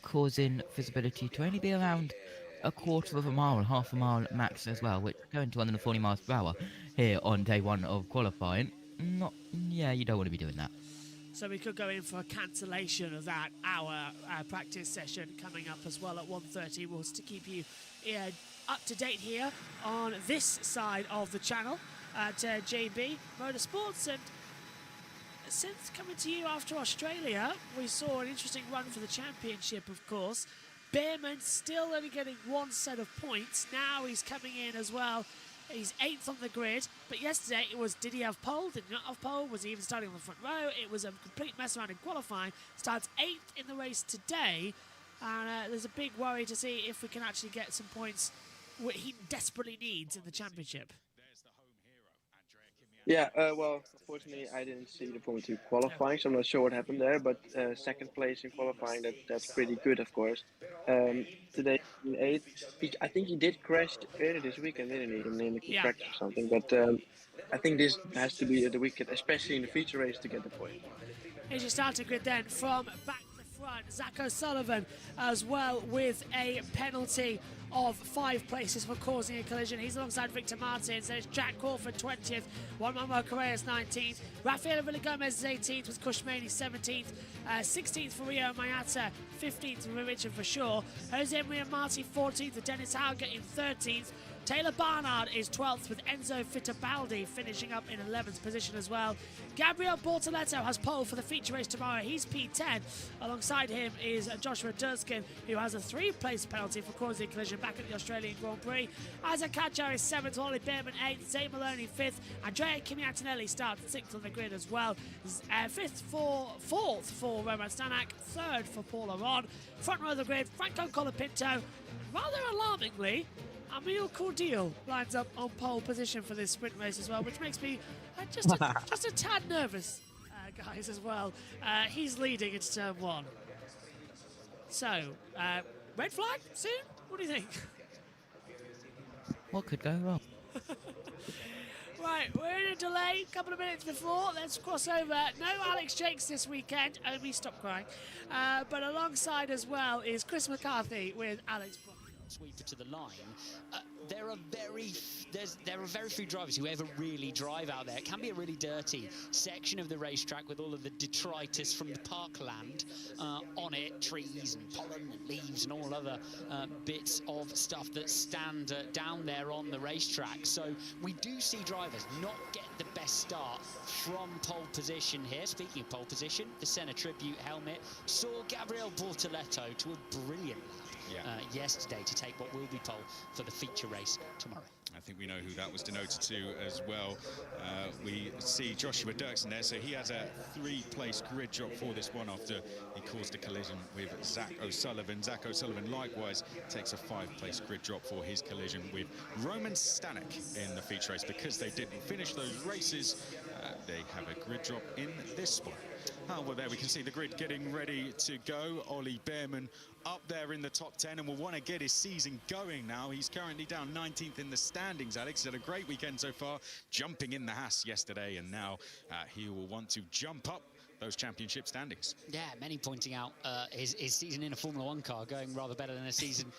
causing visibility to only be around a quarter of a mile, half a mile max as well, which going to 140 miles per hour here on day one of qualifying. Yeah, you don't want to be doing that. So we could go in for a cancellation of that hour practice session coming up as well at 1:30. We'll to keep you up to date here on this side of the channel at JB Motorsports. And since coming to you after Australia, we saw an interesting run for the championship, of course. Behrman still only getting one set of points. Now he's coming in as well. He's 8th on the grid, but yesterday it was, did he have pole, did he not have pole, was he even starting on the front row? It was a complete mess around in qualifying. Starts 8th in the race today, and there's a big worry to see if we can actually get some points he desperately needs in the championship. Yeah, well, unfortunately, I didn't see the Formula 2 qualifying, so I'm not sure what happened there. But second place in qualifying, that's pretty good, of course. Today, in 8th, I think he did crash earlier this weekend, didn't he? In the practice or something. But I think this has to be the weekend, especially in the feature race, to get the point. Here's your starting grid then from back to front. Zach O'Sullivan as well with a penalty of 5 places for causing a collision. He's alongside Victor Martins. There's Jack Crawford 20th, Juan Manuel Correa's 19th, Rafael Villigomez is 18th with Kushmani 17th, 16th for Rio Mayata, 15th for Richard Verschoor, Jose Maria Marti 14th with Dennis Hauger in 13th. Taylor Barnard is 12th with Enzo Fittipaldi finishing up in 11th position as well. Gabriel Bortoletto has pole for the feature race tomorrow. He's P10. Alongside him is Joshua Durskin, who has a 3-place penalty for causing a collision back at the Australian Grand Prix. Isaac Kadjar is 7th, Ollie Behrman 8th, Zay Maloney 5th, Andrea Kimiantinelli starts 6th on the grid as well. 4th for Roman Stanak, 3rd for Paul Aron. Front row of the grid, Franco Colapinto. Rather alarmingly, Emil Cordial lines up on pole position for this sprint race as well, which makes me just a tad nervous, guys, as well. He's leading into turn 1. So, red flag soon? What do you think? What could go wrong? Right, we're in a delay, a couple of minutes before. Let's cross over. No Alex Jakes this weekend. Omi, stop crying. But alongside as well is Chris McCarthy with Alex Brock. Sweeper to the line. There are very few drivers who ever really drive out there. It can be a really dirty section of the racetrack with all of the detritus from the parkland on it, trees and pollen and leaves and all other bits of stuff that stand down there on the racetrack. So we do see drivers not get the best start from pole position here. Speaking of pole position, the Senna Tribute helmet saw Gabriel Bortoletto to a brilliant lap yesterday to take what will be pole for the feature race tomorrow. I think we know who that was denoted to as well. We see Joshua Dirksen there, so he has a 3-place grid drop for this one after he caused a collision with Zach O'Sullivan. Zach O'Sullivan likewise takes a 5-place grid drop for his collision with Roman Stanek in the feature race. Because they didn't finish those races, they have a grid drop in this spot. Oh, well, there we can see the grid getting ready to go. Ollie Behrman up there in the top 10 and will want to get his season going now. He's currently down 19th in the standings, Alex. He's had a great weekend so far, jumping in the Haas yesterday, and now he will want to jump up those championship standings. Yeah, many pointing out his season in a Formula 1 car going rather better than a season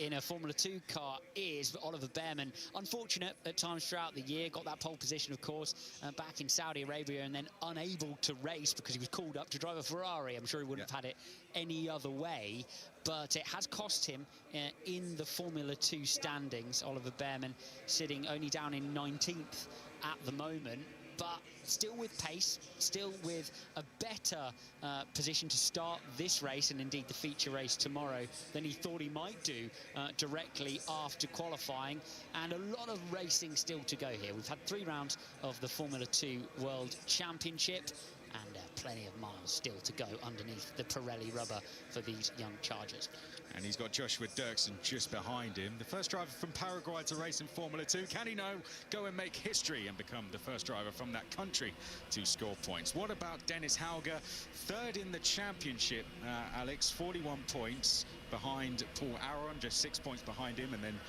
in a Formula 2 car is. But Oliver Behrman, unfortunate at times throughout the year, got that pole position, of course, back in Saudi Arabia, and then unable to race because he was called up to drive a Ferrari. I'm sure he wouldn't have had it any other way, but it has cost him in the Formula 2 standings. Oliver Behrman sitting only down in 19th at the moment, but still with pace, still with a better position to start this race and indeed the feature race tomorrow than he thought he might do directly after qualifying. And a lot of racing still to go here. We've had 3 rounds of the Formula 2 World Championship and plenty of miles still to go underneath the Pirelli rubber for these young Chargers. And he's got Joshua Dirksen just behind him. The first driver from Paraguay to race in Formula 2. Can he now go and make history and become the first driver from that country to score points? What about Dennis Hauger? 3rd in the championship, Alex, 41 points behind Paul Aron, just 6 points behind him, and then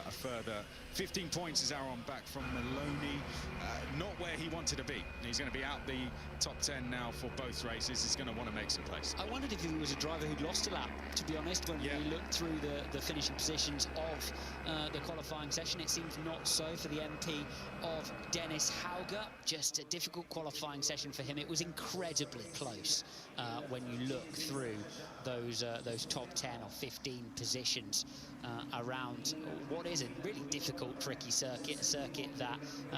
a further 15 points is Aron back from Maloney. Not where he wanted to be. He's going to be out the top 10 now for both races. He's going to want to make some place. I wondered if he was a driver who'd lost a lap, to be honest, when we looked through the finishing positions of the qualifying session. It seems not so for the MP of Dennis Hauger. Just a difficult qualifying session for him. It was incredibly close when you look through those top 10 or 15 positions around what is a really difficult, tricky circuit, a circuit that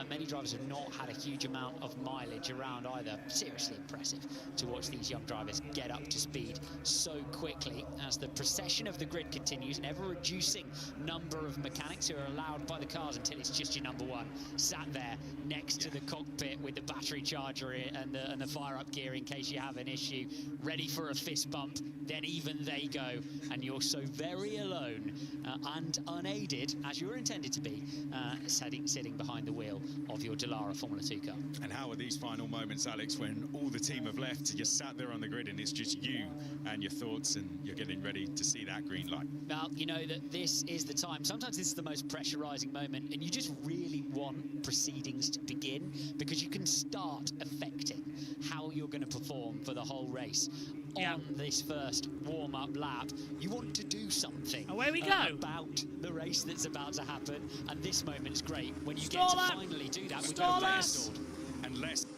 many drivers have not had a huge amount of mileage around either. Seriously impressive to watch these young drivers get up to speed so quickly as the procession of the grid continues, an ever-reducing number of mechanics who are allowed by the cars until it's just your number one sat there next to the cockpit with the battery charger and the fire-up gear in case you have an issue, ready for a fist bump. Then even they go, and you're so very alone and unaided, as you were intended to be, sitting behind the wheel of your Dallara Formula 2 car. And how are these final moments, Alex, when all the team have left, you're sat there on the grid and it's just you and your thoughts, and you're getting ready to see that green light? Well, you know that this is the time. Sometimes this is the most pressurizing moment, and you just really want proceedings to begin because you can start affecting how you're going to perform for the whole race. On this first warm-up lap, you want to do something away we go about the race that's about to happen, and this moment is great when you get to finally do that with no stalled.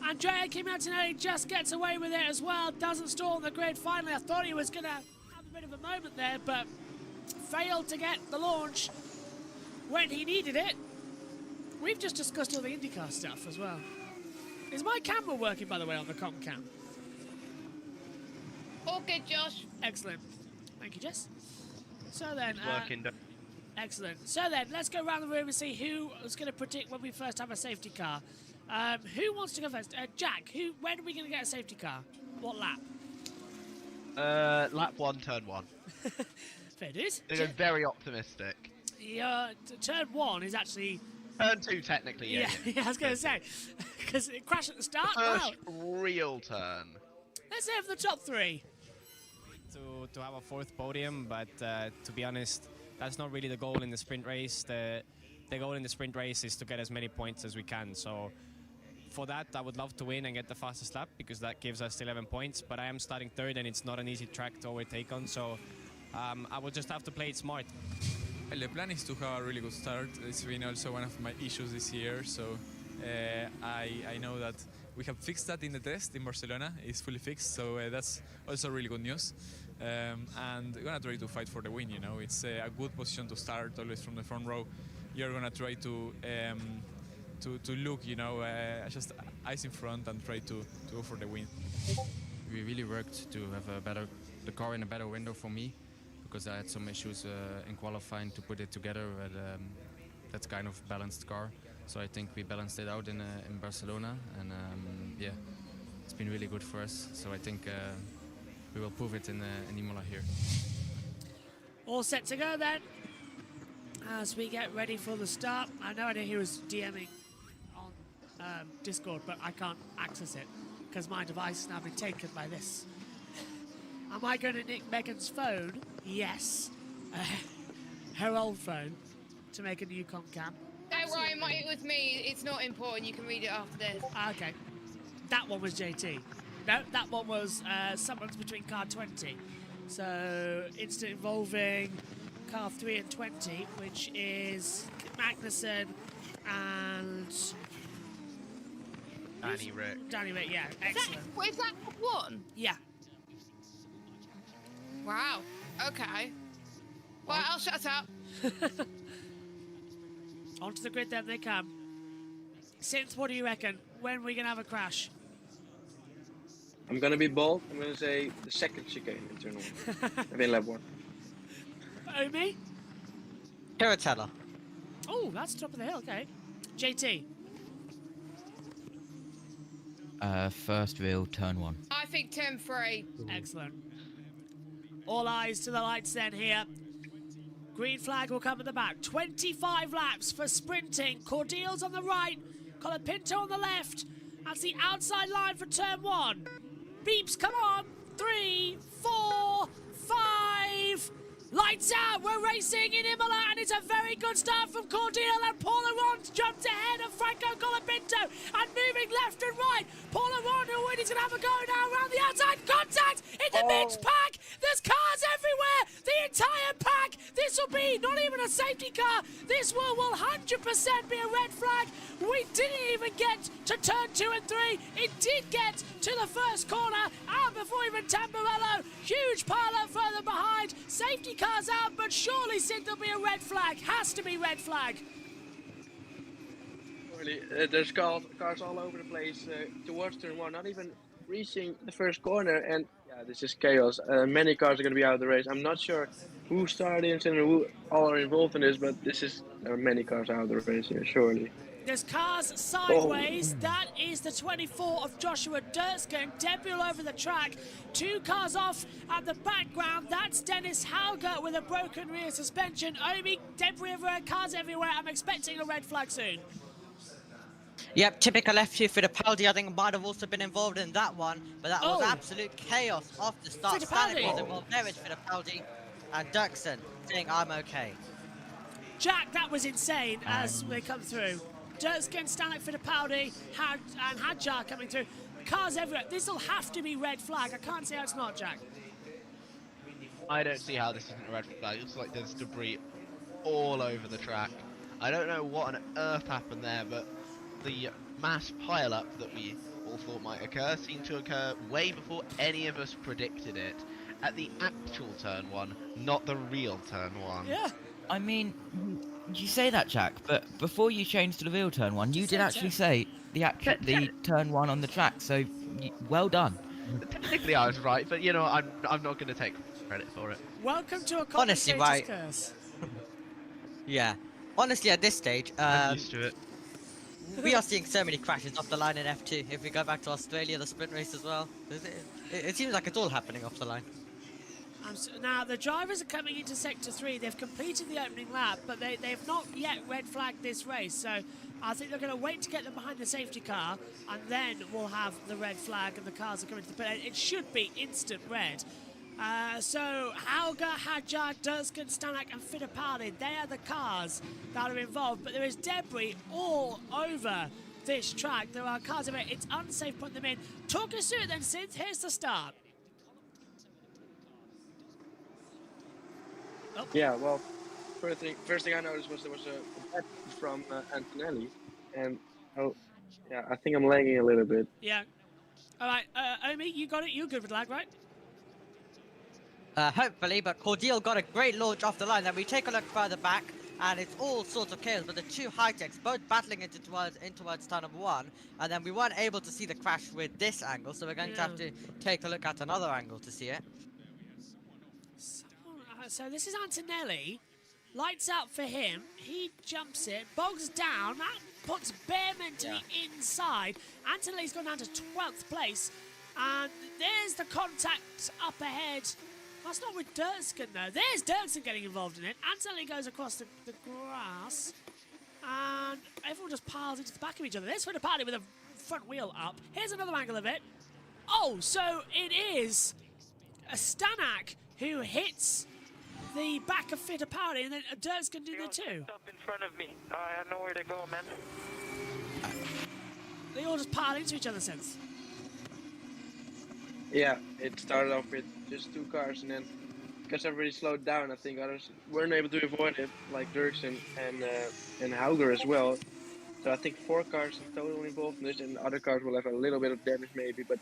Andrea Chimatinelli just gets away with it as well, doesn't stall on the grid. Finally, I thought he was going to have a bit of a moment there, but failed to get the launch when he needed it. We've just discussed all the IndyCar stuff as well. Is my camera working, by the way, on the comp cam? Okay, Josh. Excellent. Thank you, Jess. So then, working. Excellent. So then, let's go around the room and see who is going to predict when we first have a safety car. Who wants to go first? Jack, when are we going to get a safety car? What lap? Lap 1, turn 1. Fair dues. They're very optimistic. Yeah, turn 1 is actually... Turn 2, technically, yeah. I was going to say, because it crashed at the start. First real turn. Let's say for the top 3. To have a 4th podium, but to be honest, that's not really the goal in the sprint race. The the goal in the sprint race is to get as many points as we can. So for that, I would love to win and get the fastest lap because that gives us 11 points. But I am starting third, and it's not an easy track to overtake on. So I will just have to play it smart. Well, the plan is to have a really good start. It's been also one of my issues this year. So I know that we have fixed that in the test in Barcelona. It's fully fixed. So that's also really good news. And we're gonna try to fight for the win. You know, it's a good position to start, always from the front row. You're gonna try to look, you know, just eyes in front and try to go for the win. We really worked to have the car in a better window for me, because I had some issues in qualifying to put it together with that kind of balanced car. So I think we balanced it out in Barcelona, and yeah, it's been really good for us. So I think we will prove it in Imola here. All set to go then, as we get ready for the start. I have no idea who was DMing on Discord, but I can't access it because my device has now been taken by this. Am I going to nick Megan's phone? Yes. Her old phone, to make a new comcam. Don't worry, it was me. It's not important. You can read it after this. Okay. That one was JT. No, that one was someone's between car 20. So, incident involving car 3 and 20, which is Magnussen and... Danny Rick. Danny Rick, yeah. Excellent. Is that one? Yeah. Wow. Okay. Well, I'll shut up. Onto the grid then they come. Synth, what do you reckon? When are we going to have a crash? I'm going to be bold. I'm going to say the second chicane in turn 1. I mean lap 1. Omi? Caratella. Oh, that's top of the hill, okay. JT? First wheel, turn 1. I think turn 3. Excellent. All eyes to the lights then here. Green flag will come at the back. 25 laps for sprinting. Cordial's on the right. Colapinto on the left. That's the outside line for turn 1. Beeps, come on. 3, 4, 5. Lights out. We're racing in Imola, and it's a very good start from Cordial, and Paul Aron jumped ahead of Franco Colapinto and moving left and right. Paul Aron, who is going to have a go now around the outside. Contact in the mixed pack. There's cars everywhere. The entire pack. This will be not even a safety car. This will 100% be a red flag. We didn't even get to turn 2 and 3. It did get to the first corner. Out before even Tamburello. Huge pileup further behind. Safety cars out, but surely there'll be a red flag. Has to be red flag. Really, there's cars all over the place towards turn 1, not even reaching the first corner, and yeah, this is chaos. Many cars are going to be out of the race. I'm not sure who started and who all are involved in this, but there are many cars out of the race here, surely. There's cars sideways. That is the 24 of Joshua Dirt's-Going debut over the track. 2 cars off at the background. That's Dennis Hauger with a broken rear suspension. Omi, debris everywhere, cars everywhere. I'm expecting a red flag soon. Yep, typical F2 for Fittipaldi. I think might have also been involved in that one, but that was absolute chaos off the start. Stanek was involved. There is Fittipaldi and Dirksen saying, I'm okay. Jack, that was insane as they come through. Dirksen, Stanek, Fittipaldi, and Hadjar coming through. Cars everywhere. This will have to be red flag. I can't see how it's not, Jack. I don't see how this isn't a red flag. It looks like there's debris all over the track. I don't know what on earth happened there, but the mass pileup that we all thought might occur seemed to occur way before any of us predicted it. At the actual turn 1, not the real turn 1. Yeah. I mean, you say that, Jack, but before you changed to the real turn 1, you did actually say the turn 1 on the track, so well done. Technically I was right, but you know, I'm not going to take credit for it. Welcome to a Honestly, right. curse. Yeah. Honestly, at this stage, I'm used to it. We are seeing so many crashes off the line in F2. If we go back to Australia, the sprint race as well. It seems like it's all happening off the line. Now, the drivers are coming into Sector 3. They've completed the opening lap, but they've not yet red flagged this race. So I think they're going to wait to get them behind the safety car, and then we'll have the red flag and the cars are coming to the pit. It should be instant red. So Hauger, Hadjar, Durskin, Stanek and Fittipaldi, they are the cars that are involved, but there is debris all over this track. There are cars over it. It's unsafe putting them in. Talk us through it then, Sid. Here's the start. Oh. Yeah, well, first thing I noticed was there was a bat from Antonelli, and yeah, I think I'm lagging a little bit. Yeah. All right, Omi, you got it. You're good with lag, right? Hopefully, but Cordial got a great launch off the line. Then we take a look further back, and it's all sorts of chaos, but the two high-techs both battling in towards turn number 1, and then we weren't able to see the crash with this angle, so we're going to have to take a look at another angle to see it. So this is Antonelli. Lights out for him. He jumps it, bogs down. That puts Behrman to the inside. Antonelli's gone down to 12th place. And there's the contact up ahead. That's not with Durskin, though. There's Durskin getting involved in it. Antonelli goes across the grass. And everyone just piles into the back of each other. There's Fittipaldi with a front wheel up. Here's another angle of it. Oh, so it is a Stanek who hits the back of Fittipaldi, and then Dirk's can do the two. Up in front of me. I know where to go, man. They all just pile into each other since. Yeah, it started off with just 2 cars, and then because everybody slowed down, I think others weren't able to avoid it, like Dirksen and Hauger as well. So I think 4 cars in total involved in this, and other cars will have a little bit of damage maybe, but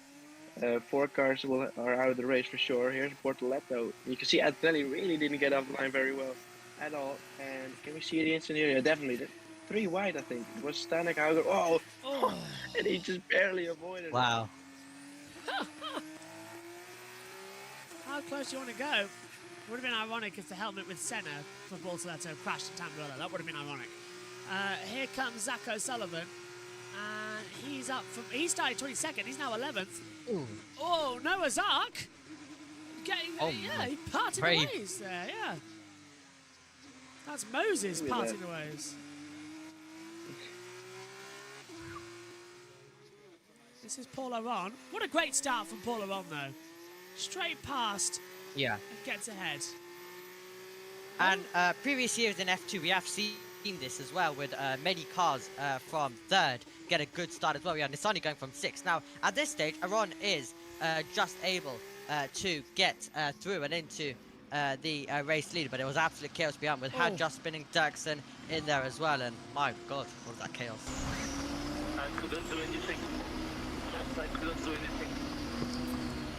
4 cars are out of the race for sure. Here's Bortoletto. You can see Antonelli really didn't get off the line very well at all. And can we see the instant here? Yeah, definitely. 3 wide, I think. It was Stanek, Hauger. Oh! And he just barely avoided it. Wow. How close do you want to go? Would have been ironic if the helmet with Senna for Bortoletto crashed in Tamburello. That would have been ironic. Here comes Zach O'Sullivan. And he's up from... He started 22nd. He's now 11th. Ooh. Oh, Noah's Ark. Getting... yeah, he parted the ways there, yeah. That's Moses parting the ways. This is Paul Aron. What a great start from Paul Aron, though. Straight past. Yeah. And gets ahead. And previous years in F2, we have seen this as well with many cars from 3rd get a good start as well. We have Nissani going from 6th. Now, at this stage, Aron is just able to get through and into the race lead, but it was absolute chaos behind with Hadjar spinning Dirksen in there as well, and my god, what was that chaos. I couldn't do anything. I couldn't do anything.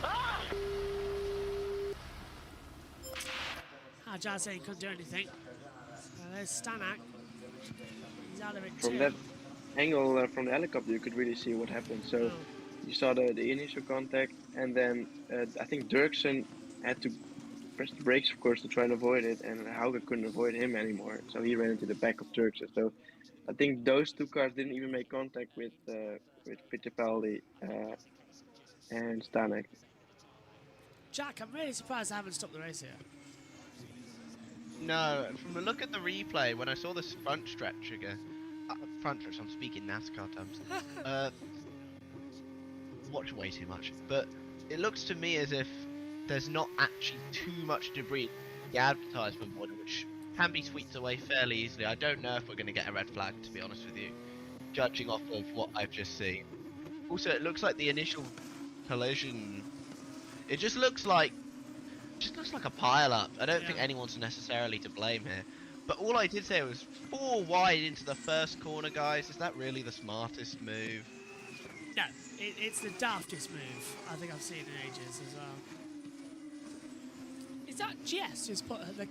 Ah! Hadjar saying he couldn't do anything. There's Stanek. He's out of it From too. that angle from the helicopter, you could really see what happened. So you saw the initial contact, and then I think Dirksen had to press the brakes, of course, to try and avoid it, and Hauger couldn't avoid him anymore, so he ran into the back of Dirksen. So I think those 2 cars didn't even make contact with Fittipaldi and Stanek. Jack, I'm really surprised I haven't stopped the race here. No, from a look at the replay, when I saw this front stretch again, I'm speaking NASCAR terms, watch way too much, but it looks to me as if there's not actually too much debris in the advertisement board, which can be swept away fairly easily. I don't know if we're going to get a red flag, to be honest with you, judging off of what I've just seen. Also, it looks like the initial collision, it just looks like a pile-up. I don't think anyone's necessarily to blame here. But all I did say was 4 wide into the first corner, guys. Is that really the smartest move? No, it's the daftest move I think I've seen in ages as well. Is that Jess who's put the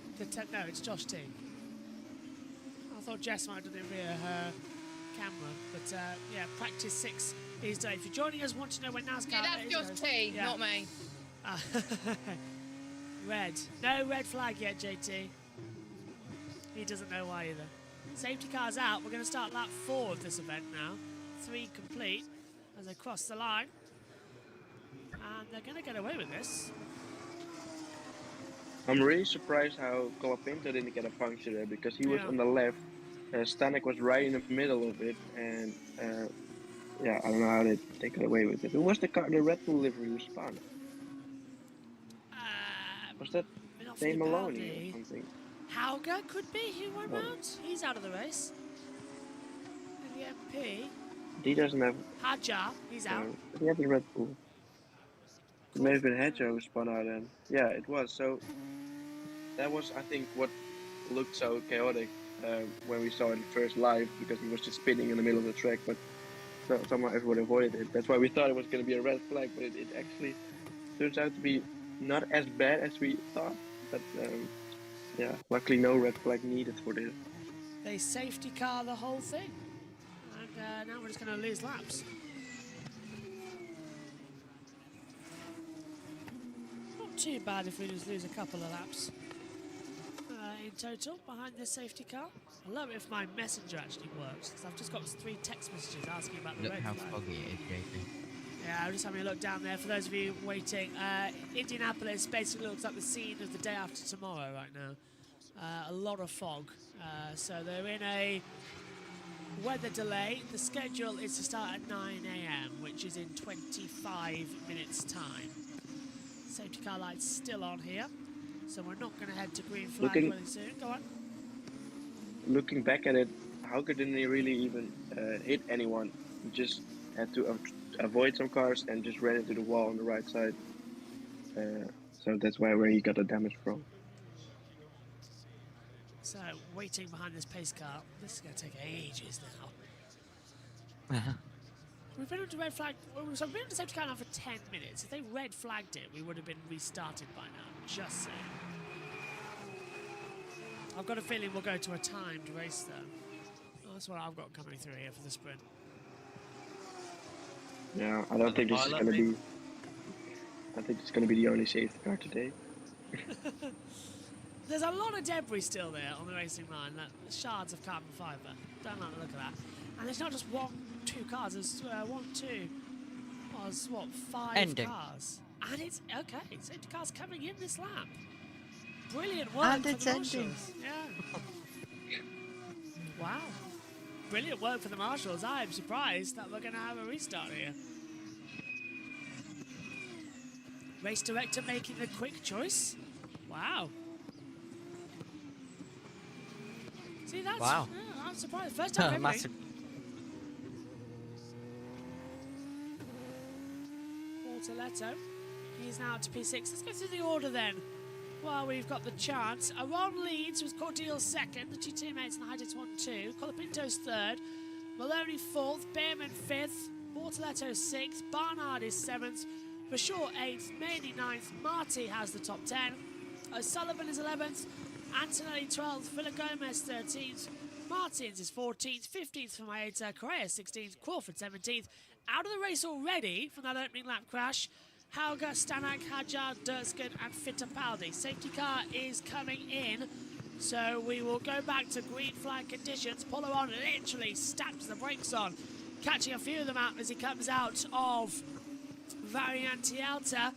no, it's Josh T. I thought Jess might have done it via her camera, but yeah, practice 6 is done. If you're joining us, want to know when NASCAR that's Josh T, not me. Red. No red flag yet, JT. He doesn't know why either. Safety car's out. We're going to start lap 4 of this event now. 3 complete as they cross the line. And they're going to get away with this. I'm really surprised how Colapinto didn't get a puncture there, because he was on the left. Stanek was right in the middle of it, and yeah, I don't know how they got away with it. Who was the car, the Red Bull livery who spawned? Was that Dave Maloney or something? Hauger could be. He won't mount. He's out of the race. And the MP. He doesn't have. Hajar, he's out. He had the Red Bull. It may have been Hedger who spun out then. Yeah, it was. So that was, I think, what looked so chaotic when we saw it first live, because he was just spinning in the middle of the track, but somehow everyone avoided it. That's why we thought it was going to be a red flag, but it actually turns out to be not as bad as we thought. But yeah, luckily no red flag needed for this. They safety car the whole thing. And now we're just going to lose laps. Not too bad if we just lose a couple of laps in total behind this safety car. I love it if my messenger actually works, because I've just got 3 text messages asking about the Look red how flag. foggy it is, JP. Yeah, I'm just having a look down there. For those of you waiting, Indianapolis basically looks like the scene of the day after tomorrow right now. A lot of fog. So they're in a weather delay. The schedule is to start at 9 AM, which is in 25 minutes time. Safety car lights still on here, so we're not going to head to green flag really soon. Go on. Looking back at it, Hauger didn't really even hit anyone. He just had to avoid some cars and just ran into the wall on the right side. So that's where he got the damage from. So, waiting behind this pace car. This is going to take ages now. We've been under red flag. So we've been under safety car now for 10 minutes. If they red flagged it, we would have been restarted by now. Just saying. I've got a feeling we'll go to a timed race though. That's what I've got coming through here for the sprint. Yeah, I don't think this is going to be. I think it's going to be the only safety car today. There's a lot of debris still there on the racing line, shards of carbon fibre. Don't like the look of that. And there's not just 1, 2 cars, there's 1, 2, was what, 5 cars. And it's, okay, safety cars coming in this lap. Brilliant work and for it's the ending. Marshals. Yeah. Wow. Brilliant work for the Marshals. I'm surprised that we're going to have a restart here. Race director making the quick choice. Wow. See, that's... Wow. Yeah, I'm surprised. First time ever. Massive. Bortoletto. He's now to P6. Let's go through the order then. Well, we've got the chance. Aron leads with Cordial second. The 2 teammates in the Hydix 1-2. Colapinto's third. Maloney fourth. Behrman fifth. Bortoletto sixth. Barnard is seventh. For sure 8th. Maney 9th. Marty has the top 10. O'Sullivan is 11th. Antonelli 12th. Villa Gomez 13th. Martins is 14th. 15th for Maeta. Correa 16th. Crawford 17th. Out of the race already from that opening lap crash. Hauger, Stanak, Hajar, Durskin and Fittipaldi. Safety car is coming in. So we will go back to green flag conditions. Polaron literally stamps the brakes on, catching a few of them out as he comes out of Variante Alta.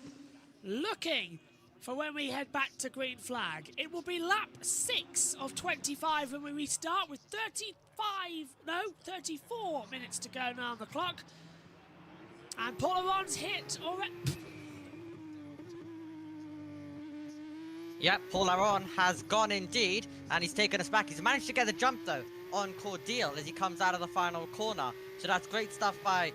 Looking for when we head back to green flag. It will be lap 6 of 25 when we restart with 34 minutes to go now on the clock. And Polaron's hit already. Yep, Paul Aron has gone indeed, and he's taken us back. He's managed to get the jump though on Cordial as he comes out of the final corner. So that's great stuff by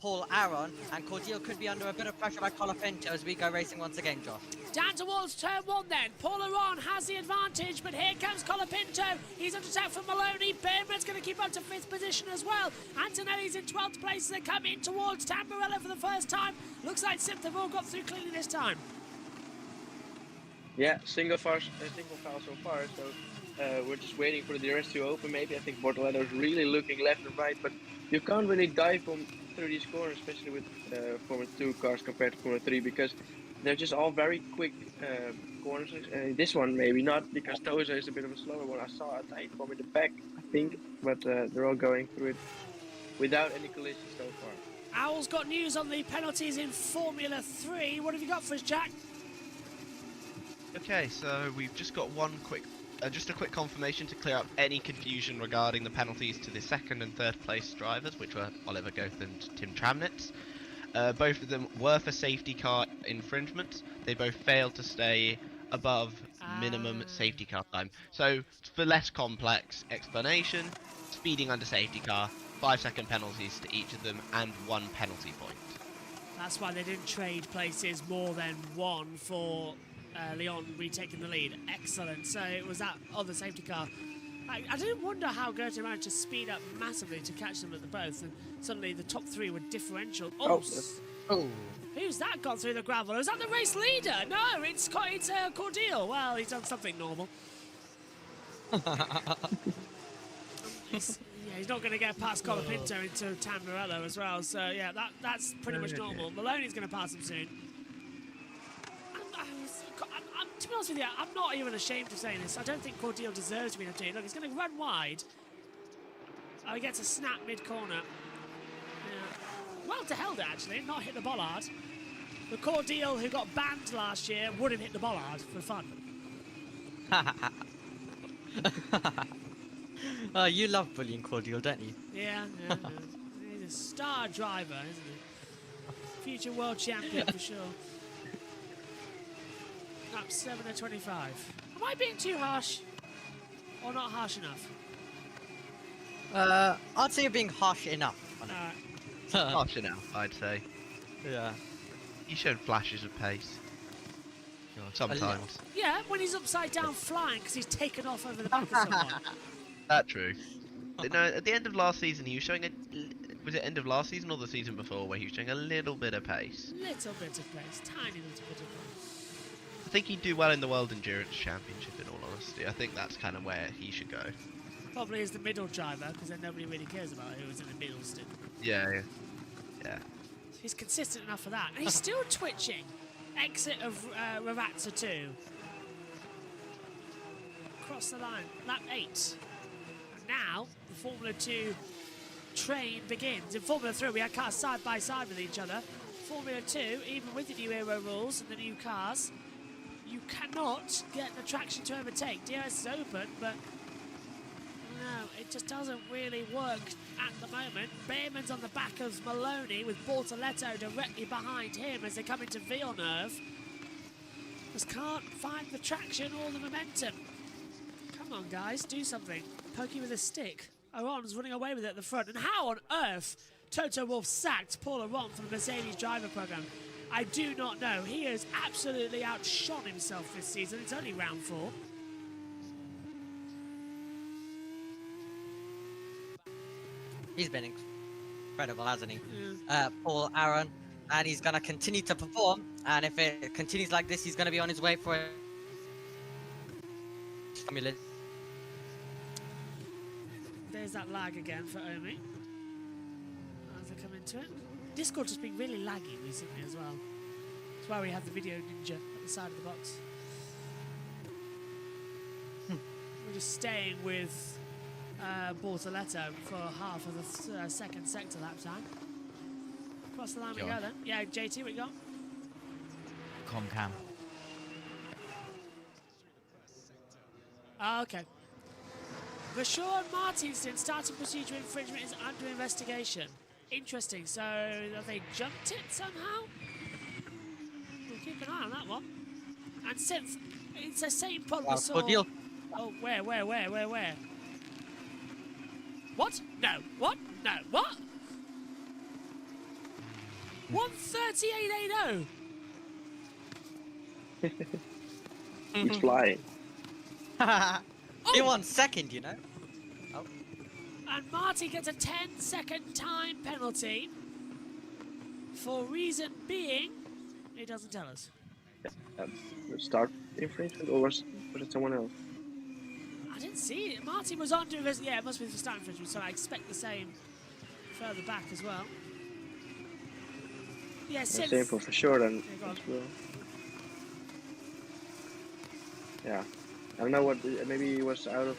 Paul Aron, and Cordial could be under a bit of pressure by Colapinto as we go racing once again, Josh. Down towards turn 1 then. Paul Aron has the advantage, but here comes Colapinto. He's under attack from Maloney. Behrman's going to keep up to 5th position as well. Antonelli's in 12th place as they come in towards Tamburello for the first time. Looks like Sip have all got through cleanly this time. Yeah, single file so far, so we're just waiting for the rest to open maybe. I think Bortoletto is really looking left and right, but you can't really dive through these corners, especially with Formula 2 cars compared to Formula 3, because they're just all very quick corners. This one maybe not, because Toza is a bit of a slower one. I saw a tight one in the back, I think, but they're all going through it without any collisions so far. Owl's got news on the penalties in Formula 3. What have you got for us, Jack? Okay, so we've just got just a quick confirmation to clear up any confusion regarding the penalties to the 2nd and 3rd place drivers, which were Oliver Goth and Tim Tramnitz. Both of them were for safety car infringements. They both failed to stay above minimum safety car time. So, for less complex explanation, speeding under safety car, 5-second penalties to each of them, and 1 penalty point. That's why they didn't trade places more than 1 for Leon retaking the lead. Excellent. So it was that other safety car. I didn't wonder how Goethe managed to speed up massively to catch them at the both, and suddenly the top 3 were differential. Who's that got through the gravel? Was that the race leader? No, it's Cordeal. Well, he's done something normal. He's not going to get past Colapinto into Tamburello as well, so yeah, that's pretty much normal. Maloney's going to pass him soon. To be honest with you, I'm not even ashamed of saying this. I don't think Cordeal deserves to be in a team. Look, he's going to run wide. Oh, he gets a snap mid-corner. Yeah. Well to held it, actually, not hit the bollard. The Cordeal who got banned last year would have hit the bollard for fun. Oh, you love bullying Cordeal, don't you? Yeah. He's a star driver, isn't he? Future world champion for sure. Up 7:25. Am I being too harsh? Or not harsh enough? I'd say you're being harsh enough. Harsh enough, I'd say. Yeah. You showed flashes of pace. Sometimes. Yeah, when he's upside down flying because he's taken off over the back of someone. That's true. No, at the end of last season, he was showing was it end of last season or the season before where he was showing a little bit of pace? Little bit of pace, tiny little bit of pace. I think he'd do well in the World Endurance Championship, in all honesty. I think that's kind of where he should go. Probably as the middle driver, because then nobody really cares about who's in the middle still. Yeah. He's consistent enough for that. And he's still twitching. Exit of Ravazza 2. Across the line, lap 8. And now, the Formula 2 train begins. In Formula 3, we had cars side by side with each other. Formula 2, even with the new Aero rules and the new cars, you cannot get the traction to overtake. DRS is open, but no, it just doesn't really work at the moment. Behrman's on the back of Maloney with Bortoletto directly behind him as they come into Villeneuve. Just can't find the traction or the momentum. Come on, guys, do something. Pokey with a stick. Aron's running away with it at the front. And how on earth Toto Wolff sacked Paul Aron from the Mercedes driver program? I do not know. He has absolutely outshone himself this season. It's only round 4. He's been incredible, hasn't he? Yeah. Paul Aron, and he's going to continue to perform. And if it continues like this, he's going to be on his way for it. There's that lag again for Omi. As they come into it. Discord has been really laggy recently as well. That's why we have the video ninja at the side of the box. We're just staying with Bortoletto for half of the second sector lap time. Across the line we go then. Yeah, JT, what you got? Comcam. Okay. Rashawn Martinson starting procedure infringement is under investigation. Interesting. So have they jumped it somehow? We'll keep an eye on that one. And since it's the same problem we saw. Oh, where? What? No. What? No. What? 138.80. He's flying. He won second, you know. Oh. And Marty gets a 10-second time penalty. For reason being, he doesn't tell us. Start infringement, or was it someone else? I didn't see it. Marty was on to investigate. Yeah, it must be for start infringement, so I expect the same further back as well. Yeah, since... Same for sure then. Yeah. I don't know what, maybe he was out of,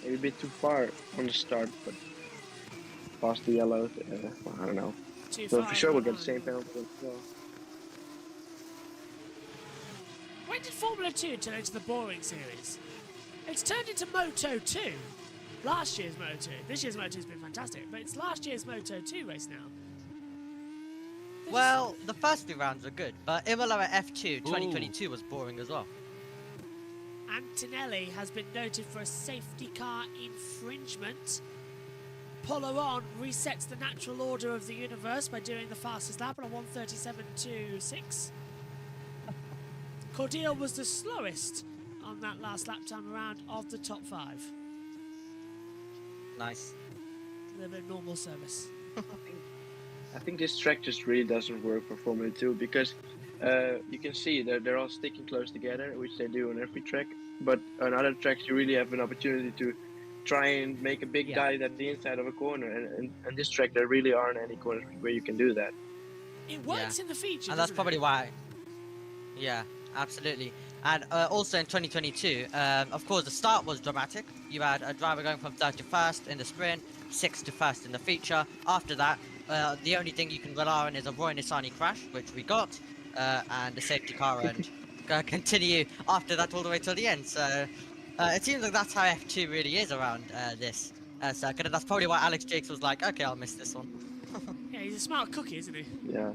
maybe a bit too far on the start, but past the yellow, well, I don't know. So for sure we'll get the same penalty as well. When did Formula 2 turn into the boring series? It's turned into Moto 2. Last year's Moto 2. This year's Moto 2 has been fantastic, but it's last year's Moto 2 race now. Well, the first 3 rounds were good, but Imola at F2 2022 was boring as well. Antonelli has been noted for a safety car infringement. Polaron resets the natural order of the universe by doing the fastest lap on a 1:37.26. Cordial was the slowest on that last lap time around of the top 5. Nice. A little bit of normal service. I think this track just really doesn't work for Formula 2 because you can see that they're all sticking close together, which they do on every track. But on other tracks, you really have an opportunity to try and make a big dive at the inside of a corner. And this track, there really aren't any corners where you can do that. It works in the feature, and that's probably why. Yeah, absolutely. And also in 2022, of course, the start was dramatic. You had a driver going from 3rd to 1st in the sprint, 6th to 1st in the feature. After that, the only thing you can rely on is a Roy Nissani crash, which we got, and a safety car, and continue after that all the way till the end. So it seems like that's how F2 really is around this circuit, and that's probably why Alex Jakes was like, okay, I'll miss this one. Yeah, he's a smart cookie, isn't he? Yeah.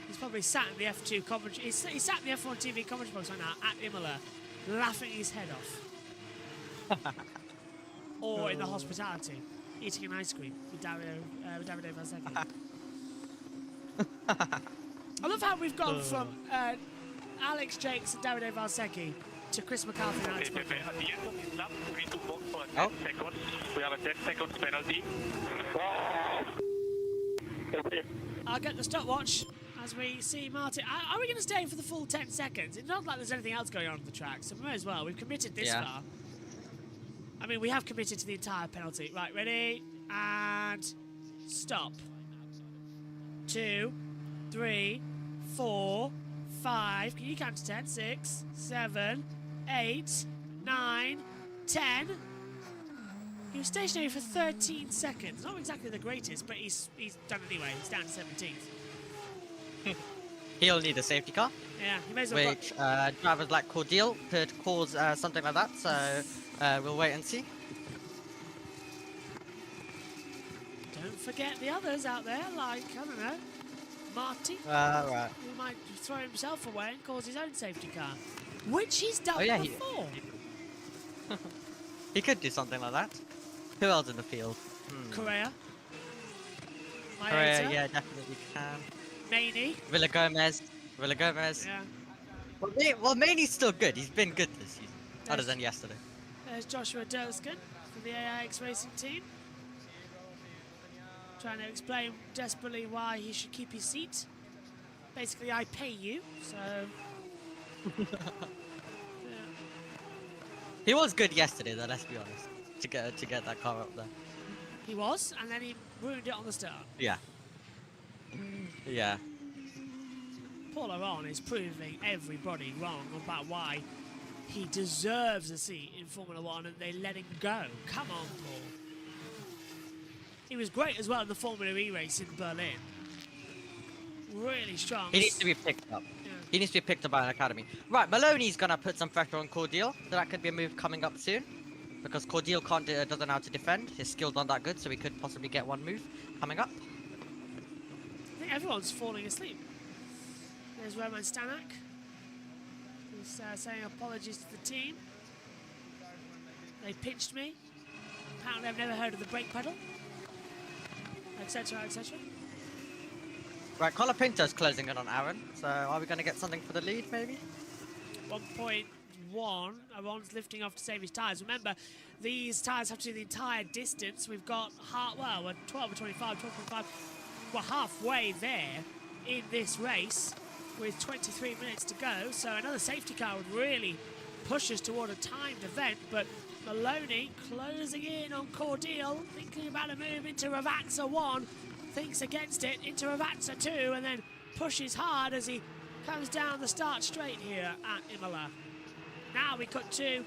He's probably sat in the F2 commentary. He's sat in the F1 TV commentary box right now at Imola, laughing his head off. Or in the hospitality, eating an ice cream with Davide Valsecchi. I love how we've gone from Alex Jakes and Davide Valsecchi to Chris McCarthy and Alex Buckley. Oh. We have a 10 seconds penalty. I'll get the stopwatch as we see Martin. Are we going to stay for the full 10 seconds? It's not like there's anything else going on the track, so we may as well. We've committed this far. I mean, we have committed to the entire penalty. Right, ready? And stop. 2, 3, 4, 5. Can you count to 10? 6, 7, 8, 9, 10. He was stationary for 13 seconds. Not exactly the greatest, but he's done anyway. He's down to 17th. He'll need a safety car. Yeah, he may as well. Which drivers like Cordial could cause something like that. So we'll wait and see. Don't forget the others out there, like, I don't know, Marty. Right. Who might throw himself away and cause his own safety car. Which he's done before. He could do something like that. Who else in the field? Correa. Correa, yeah, definitely can. Maney. Villa Gomez. Yeah. Well, Maney's still good. He's been good this season. Other than yesterday. There's Joshua Durskin from the AIX Racing team. Trying to explain desperately why he should keep his seat. Basically, I pay you, so... He was good yesterday, though, let's be honest. To get that car up there. He was, and then he ruined it on the start. Yeah. Yeah. Paul Aron is proving everybody wrong about why he deserves a seat in Formula 1 and they let him go. Come on, Paul. He was great as well in the Formula E race in Berlin. Really strong. He needs to be picked up. Yeah. He needs to be picked up by an academy. Right, Maloney's gonna put some pressure on Cordial, so that could be a move coming up soon. Because Cordial doesn't know how to defend. His skills aren't that good, so he could possibly get one move coming up. I think everyone's falling asleep. There's Roman Stanek. He's saying apologies to the team. They pinched me. Apparently I've never heard of the brake pedal. Etc, etc. Right, Colapinto's closing in on Aaron, so are we going to get something for the lead, maybe? 1.1. Aron's lifting off to save his tyres. Remember, these tyres have to do the entire distance. We've got, we're 12 or 25, 12.5. We're halfway there in this race with 23 minutes to go, so another safety car would really push us toward a timed event, but Maloney closing in on Cordial, thinking about a move into Ravazza 1, thinks against it, into Ravazza 2, and then pushes hard as he comes down the start straight here at Imola. Now we cut to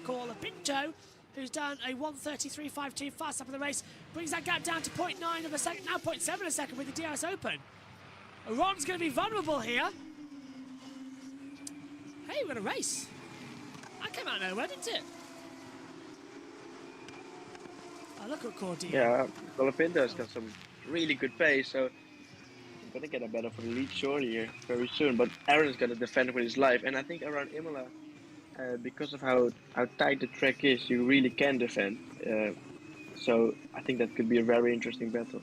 Colapinto, who's done a 1:33.52 fast up of the race, brings that gap down to 0.9 of a second, now 0.7 of a second with the DRS open. Ron's going to be vulnerable here. Hey, we're going to race. That came out of nowhere, didn't it? Oh, look at Cordial. Yeah, Colapinto's got some really good pace, so he's gonna get a battle for the lead short here very soon. But Aaron's gonna defend with his life, and I think around Imola, because of how tight the track is, you really can defend. So I think that could be a very interesting battle.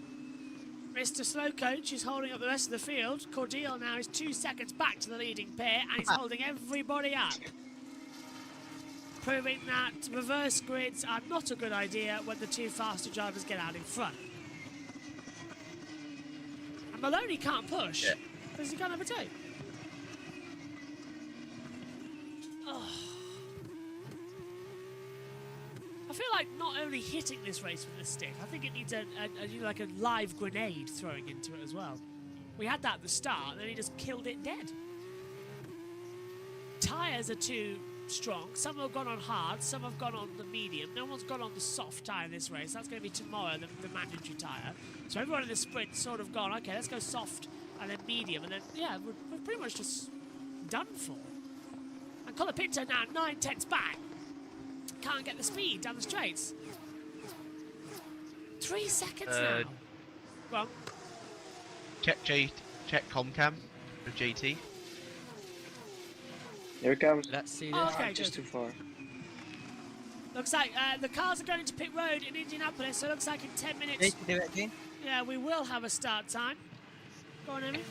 Mr. Slow Coach is holding up the rest of the field. Cordial now is 2 seconds back to the leading pair, and he's holding everybody up. Proving that reverse grids are not a good idea when the two faster drivers get out in front. And Maloney can't push because he can't overtake. Oh. I feel like not only hitting this race with the stick, I think it needs like a live grenade throwing into it as well. We had that at the start, and then he just killed it dead. Tyres are too strong. Some have gone on hard, some have gone on the medium. No one's gone on the soft tyre in this race. That's going to be tomorrow, the mandatory tyre. So everyone in the sprint sort of gone, okay, let's go soft and then medium, and then, yeah, we're pretty much just done for. And Colapinto now 9/10 back. Can't get the speed down the straights. 3 seconds now. Well, check Comcam with JT. Here it comes. Let's see. Oh, okay, just too far. Looks like the cars are going into pit road in Indianapolis, so it looks like in 10 minutes. Yeah, we will have a start time. Go on, Amy.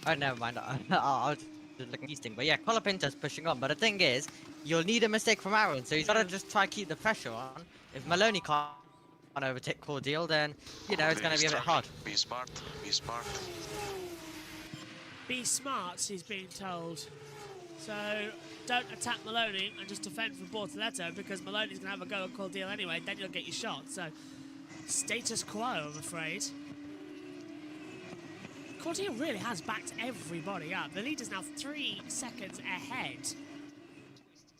Oh, never mind. I'll just look at these things. But yeah, Colapinto's pushing on. But the thing is, you'll need a mistake from Aaron, so he's got to just try to keep the pressure on. If Maloney can't overtake Cordial, then, you know, it's going to be a bit hard. Be smart. Be smart. Be smart, he's being told. So don't attack Maloney and just defend for Bortoletto, because Maloney's going to have a go at Cordial anyway, then you'll get your shot. So status quo, I'm afraid. Cordial really has backed everybody up. The lead is now 3 seconds ahead.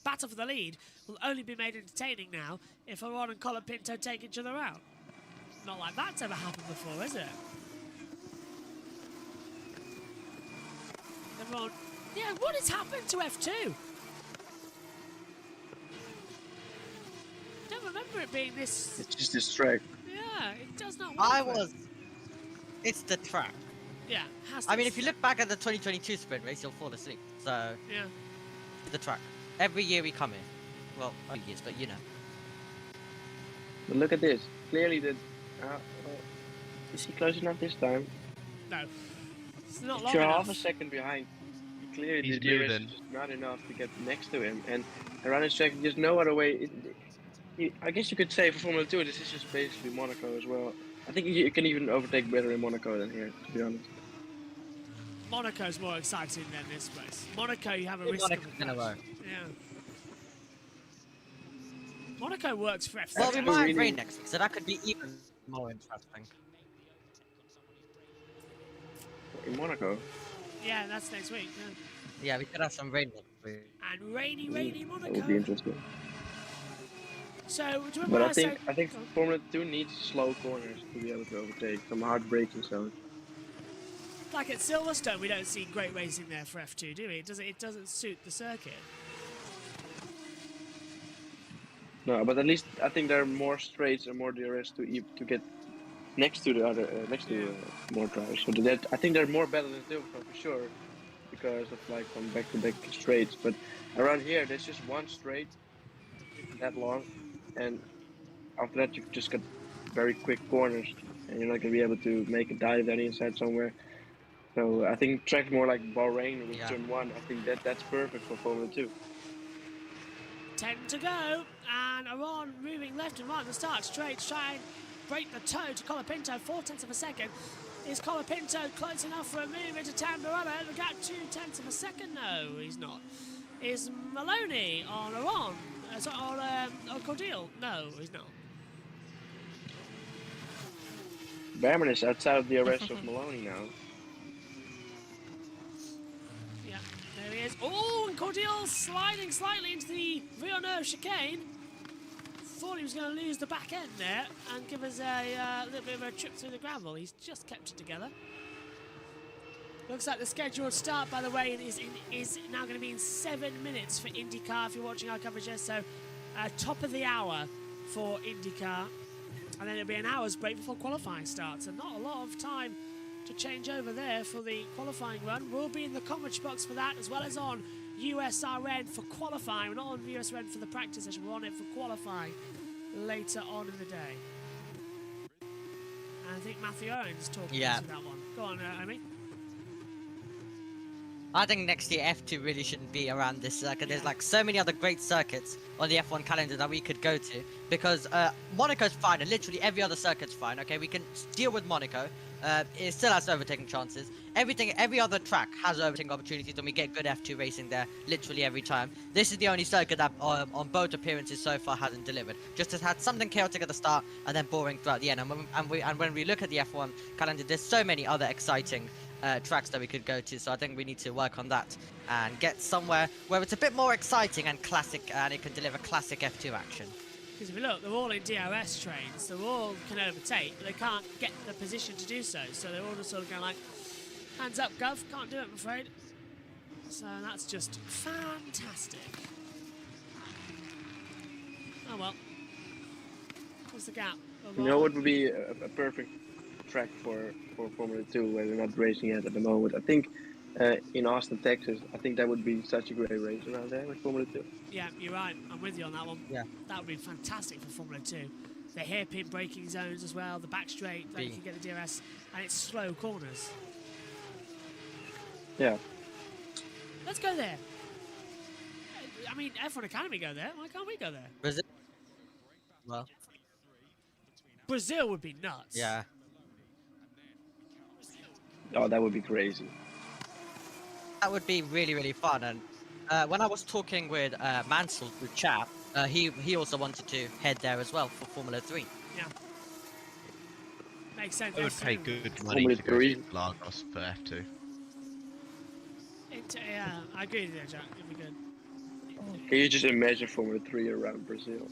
Battle for the lead will only be made entertaining now if Aron and Colapinto take each other out. Not like that's ever happened before, is it? Everyone, yeah, what has happened to F2? Don't remember it being this. It's just this track. Yeah, it does not work. It's the track. Yeah, has to I mean, be if you look back at the 2022 sprint race, you'll fall asleep. So, yeah, the track. Every year we come in. Well, only years, but you know. But look at this. Clearly, is he close enough this time? No, it's not If long you're enough. half a second behind, clearly He's the DRS moving. is not enough to get next to him. And around his track, there's no other way. I guess you could say for Formula 2, this is just basically Monaco as well. I think you can even overtake better in Monaco than here, to be honest. Monaco's more exciting than this race. Monaco, you have a risk of in a row. Yeah. Monaco works for F3. Well, we might have rain next week, so that could be even more interesting. In Monaco? Yeah, that's next week. Yeah. Yeah, we could have some rain next week. And rainy Monaco. That would be interesting. So, do you remember But what I think Formula 2 needs slow corners to be able to overtake, some hard braking zones. Like at Silverstone, we don't see great racing there for F2, do we? It doesn't suit the circuit. No, but at least I think there are more straights and more DRS to get next to the other more drivers. So that I think they're more better than Silverstone for sure, because of like from back-to-back straights. But around here, there's just one straight that long, and after that you've just got very quick corners, and you're not gonna be able to make a dive on the inside somewhere. So I think tracks more like Bahrain with turn 1. I think that's perfect for Formula 2. 10 to go, and Aron moving left and right at the start. Straight, try and break the toe to Colapinto, 4/10 of a second. Is Colapinto close enough for a move into Tamburello? We got 2/10 of a second. No, he's not. Is Maloney on Aron? On Cordial? No, he's not. Berman is outside of the arrest of Maloney now. Yeah, there he is. Oh, and Cordial sliding slightly into the Villeneuve chicane. Thought he was going to lose the back end there and give us a little bit of a trip through the gravel. He's just kept it together. Looks like the scheduled start, by the way, is now going to be in 7 minutes for IndyCar if you're watching our coverage here. So top of the hour for IndyCar, and then it'll be an hour's break before qualifying starts, and not a lot of time to change over there for the qualifying run. We'll be in the commentary box for that, as well as on USRN for qualifying. We're not on USRN for the practice session, we're on it for qualifying later on in the day. And I think Matthew Owen's talking to that one. Go on, Omi. I think next year F2 really shouldn't be around this circuit. There's like so many other great circuits on the F1 calendar that we could go to, because Monaco's fine and literally every other circuit's fine. Okay, we can deal with Monaco. It still has overtaking chances. Every other track has overtaking opportunities, and we get good F2 racing there literally every time. This is the only circuit that on both appearances so far hasn't delivered. Just has had something chaotic at the start and then boring throughout the end. And when we look at the F1 calendar, there's so many other exciting tracks that we could go to. So I think we need to work on that and get somewhere where it's a bit more exciting and classic, and it can deliver classic F2 action. Because if you look, they're all in DRS trains, they all can overtake, but they can't get the position to do so. So they're all just sort of going like, hands up, Gov, can't do it, I'm afraid. So that's just fantastic. Oh well. What's the gap? You know what would be a perfect track for Formula 2 where they're not racing yet at the moment? I think in Austin, Texas, I think that would be such a great race around there with Formula 2. Yeah, you're right. I'm with you on that one. Yeah. That would be fantastic for Formula 2. The hairpin braking zones as well, the back straight, that you can get the DRS, and it's slow corners. Yeah. Let's go there. I mean, F1 Academy go there. Why can't we go there? Brazil. Well. Brazil would be nuts. Yeah. Oh, that would be crazy. That would be really, really fun. And when I was talking with Mansell with chat, he also wanted to head there as well for Formula 3. Yeah. Makes sense. I would pay good money Formula to go 3. to Lagos for F2. Yeah, I agree with you, Jack. It'd be good. Can you just imagine Formula 3 around Brazil?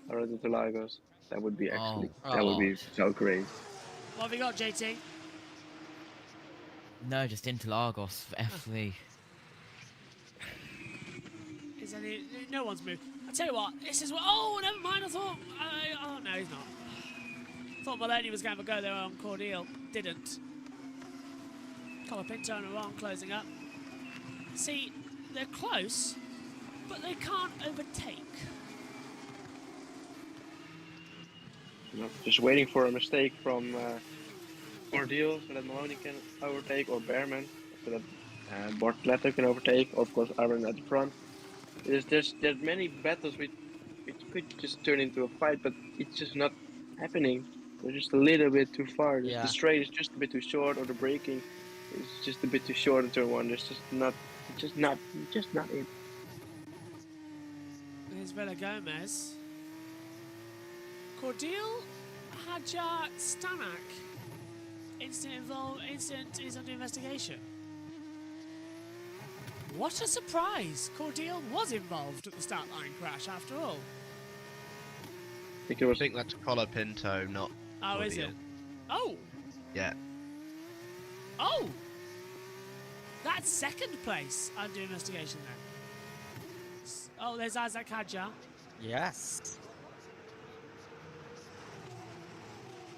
Around Interlagos? That would be actually, that would be so great. What have you got, JT? No, just Interlagos for F3. Is any, no one's moved. I tell you what, this is what. Oh, never mind. I thought. Oh no, he's not. Thought Maloney was going to go there on Cordial. Didn't. Colapinto and Iran closing up. See, they're close, but they can't overtake. No, just waiting for a mistake from Cordial so that Maloney can overtake, or Behrman so that Bortoleto can overtake, or of course Aaron at the front. There's many battles it could just turn into a fight, but it's just not happening. They're just a little bit too far. Yeah. The straight is just a bit too short, or the braking is just a bit too short in turn one. There's just not it. Here's Vela Gomez. Cordial, Hajar, Stanak. Incident is under investigation. What a surprise! Cordial was involved at the start line crash after all. I think that's Colapinto, not. Oh, is it? Oh! Yeah. Oh! That's second place under investigation then. Oh, there's Isaac Hajar. Yes.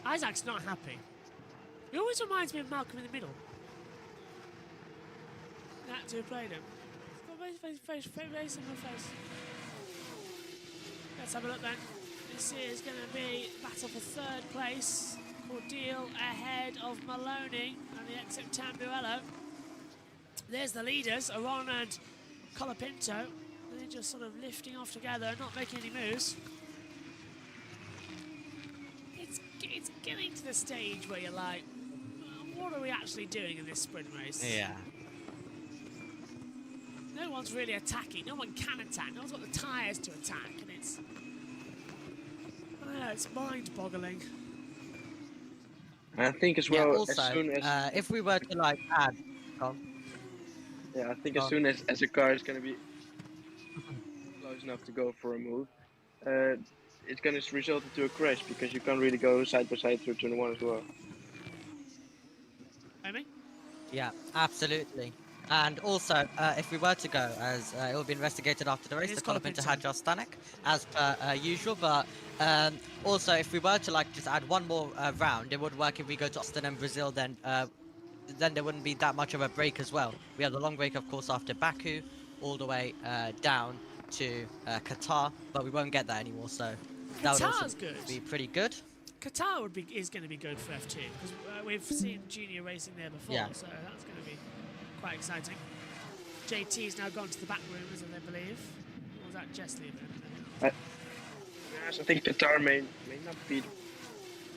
Isaac's not happy. He always reminds me of Malcolm in the Middle. That's who played him. Face in my face. Let's have a look then. This is going to be battle for third place. Cordial ahead of Maloney and the exit Tamburello. There's the leaders, Aron and Colapinto. They're just sort of lifting off together, not making any moves. It's getting to the stage where you're like, what are we actually doing in this sprint race? Yeah. No one's really attacking. No one can attack. No one's got the tyres to attack, and it's, I don't know, it's mind-boggling. I think as well, Yeah, also, as soon as if we were to like add, yeah, I think as soon as a car is going to be close enough to go for a move, it's going to result into a crash because you can't really go side by side through turn one as well. Amy? Yeah, absolutely. And also, if we were to go, as it will be investigated after the race, It's to call up got into a Hadjar Stanek, as per usual. But also, if we were to like just add one more round, it would work if we go to Austin and Brazil. Then there wouldn't be that much of a break as well. We have the long break, of course, after Baku, all the way down to Qatar, but we won't get that anymore. So that would also Qatar's good. be pretty good. Qatar is going to be good for F2 because we've seen junior racing there before, Yeah. so that's going to be quite exciting. JT's now gone to the back rooms, I believe. Or was that Jess leaving? Yes, I think Qatar may not be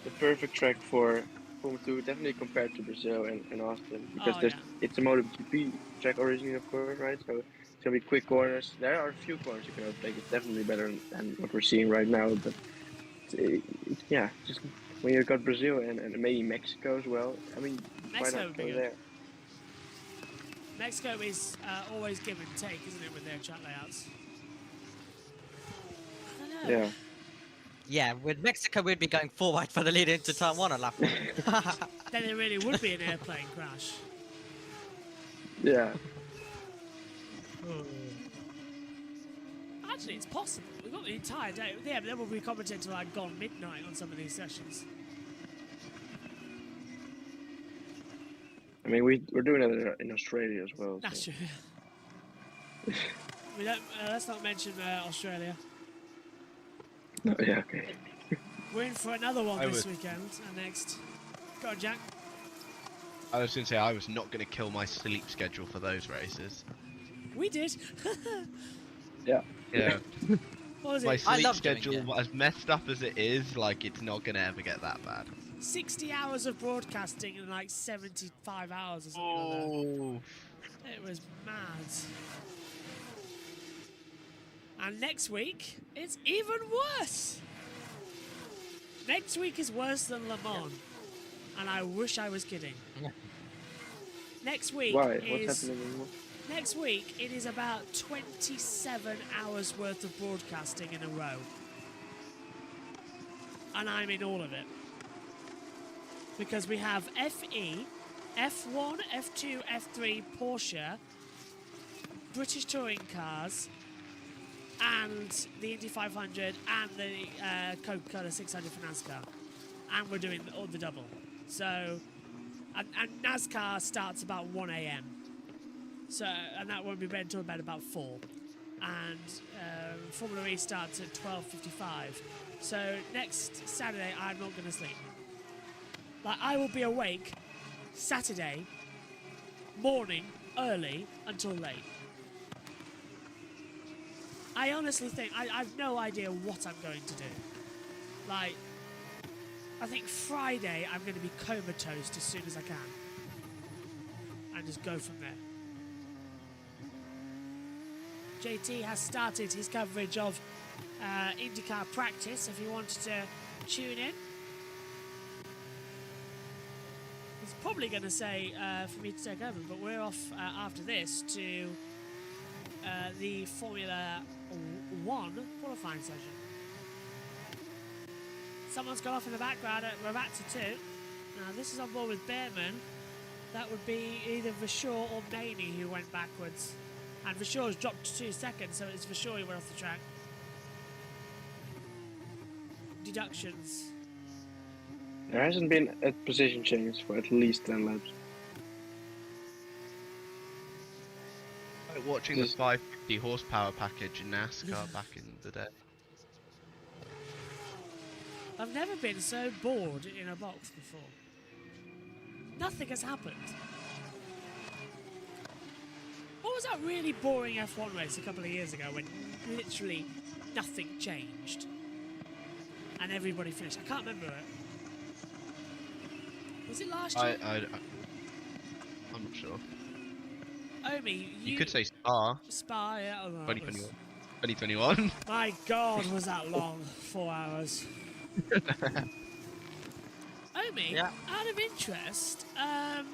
the perfect track for Formula 2, definitely compared to Brazil and Austin, because it's a MotoGP track originally, of course, right? So it's gonna be quick corners. There are a few corners you can overtake. It's definitely better than what we're seeing right now. But yeah, just when you've got Brazil and maybe Mexico as well. I mean, Mexico why would not be go good. there? Mexico is always give and take, isn't it, with their track layouts? I don't know. Yeah. Yeah, with Mexico, we'd be going forward for the lead into turn 1 on lap 1. Then there really would be an airplane crash. Yeah. Actually, it's possible. We've got the entire day. Yeah, but then we'll be commenting till like gone midnight on some of these sessions. I mean, we're doing it in Australia as well. That's So. true. We don't, let's not mention Australia. No, yeah, okay. We're in for another one I this would- weekend and next. Go on, Jack. I was going to say I was not going to kill my sleep schedule for those races. We did. Yeah. Yeah. What was My it? sleep schedule, as messed up as it is, like it's not going to ever get that bad. 60 hours of broadcasting and like 75 hours or something like that. It was mad. And next week, it's even worse. Next week is worse than Le Mans. And I wish I was kidding. Next week Why? is... What's happening? Next week, it is about 27 hours worth of broadcasting in a row. And I'm in all of it. Because we have FE, F1, F2, F3, Porsche, British Touring Cars, and the Indy 500, and the Coca-Cola 600 for NASCAR. And we're doing all the double. So, and NASCAR starts about 1 a.m. So, and that won't be read until about 4. And Formula E starts at 12:55. So next Saturday, I'm not going to sleep. Like, I will be awake Saturday morning, early, until late. I honestly think, I've no idea what I'm going to do. Like, I think Friday I'm going to be comatose as soon as I can. And just go from there. JT has started his coverage of IndyCar practice if you wanted to tune in. He's probably going to say for me to take over, but we're off after this to the Formula 1 qualifying session. Someone's gone off in the background at Ravatza 2. Now this is on board with Behrman. That would be either Vachor or Maney who went backwards. And Vachor's dropped to 2 seconds, so it's Vachor who went off the track. Deductions. There hasn't been a position change for at least 10 laps. Like watching the 550 horsepower package in NASCAR back in the day. I've never been so bored in a box before. Nothing has happened. What was that really boring F1 race a couple of years ago when literally nothing changed? And everybody finished. I can't remember it. Was it last year? I'm not sure. Omi, You could say Spa. Spa, yeah. Oh, no, 2021. 2021. My God, was that long? 4 hours. Omi, out of interest, hang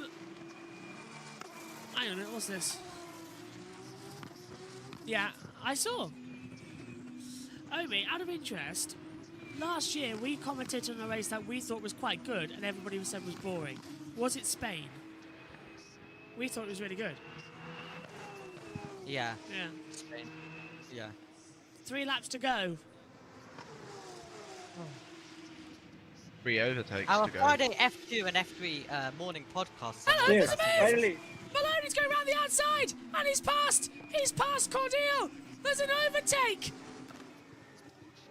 on a minute, what's this? Yeah, I saw. Omi, out of interest, last year we commented on a race that we thought was quite good and everybody said was boring. Was it Spain? We thought it was really good. Yeah. Yeah. Yeah. 3 laps to go. 3 overtakes Our to go. Friday F2 and F3 morning podcasts. Hello, there's a move! Finally. Maloney's going around the outside, and he's passed! He's passed Cordeal! There's an overtake!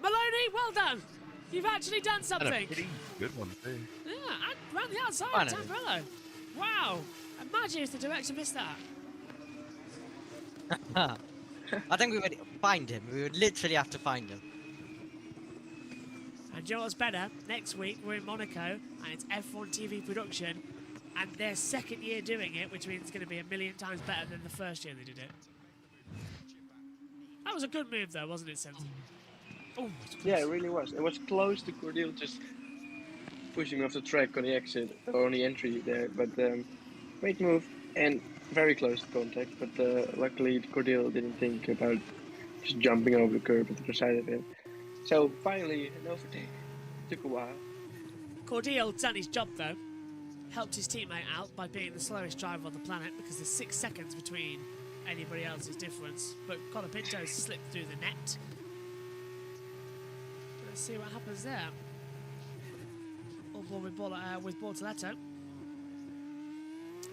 Maloney, well done! You've actually done And a something. pretty good one too. Yeah, and round the outside, Finally. Tamburello. Wow! Imagine if the director missed that. I think we would find him. We would literally have to find him. And you know what's better? Next week we're in Monaco, and it's F1 TV production, and their 2nd year doing it, which means it's going to be a million times better than the 1st year they did it. That was a good move, though, wasn't it, Sense? Oh, Yeah, it really was. It was close to Cordeal just pushing off the track on the exit or on the entry there, but great move and very close to contact. But luckily, Cordeal didn't think about just jumping over the curb at the side of him. So finally, an overtake. Took a while. Cordeal done his job, though. Helped his teammate out by being the slowest driver on the planet because there's 6 seconds between anybody else's difference. But Colapinto slipped through the net. Let's see what happens there. All ball with Bortoletto.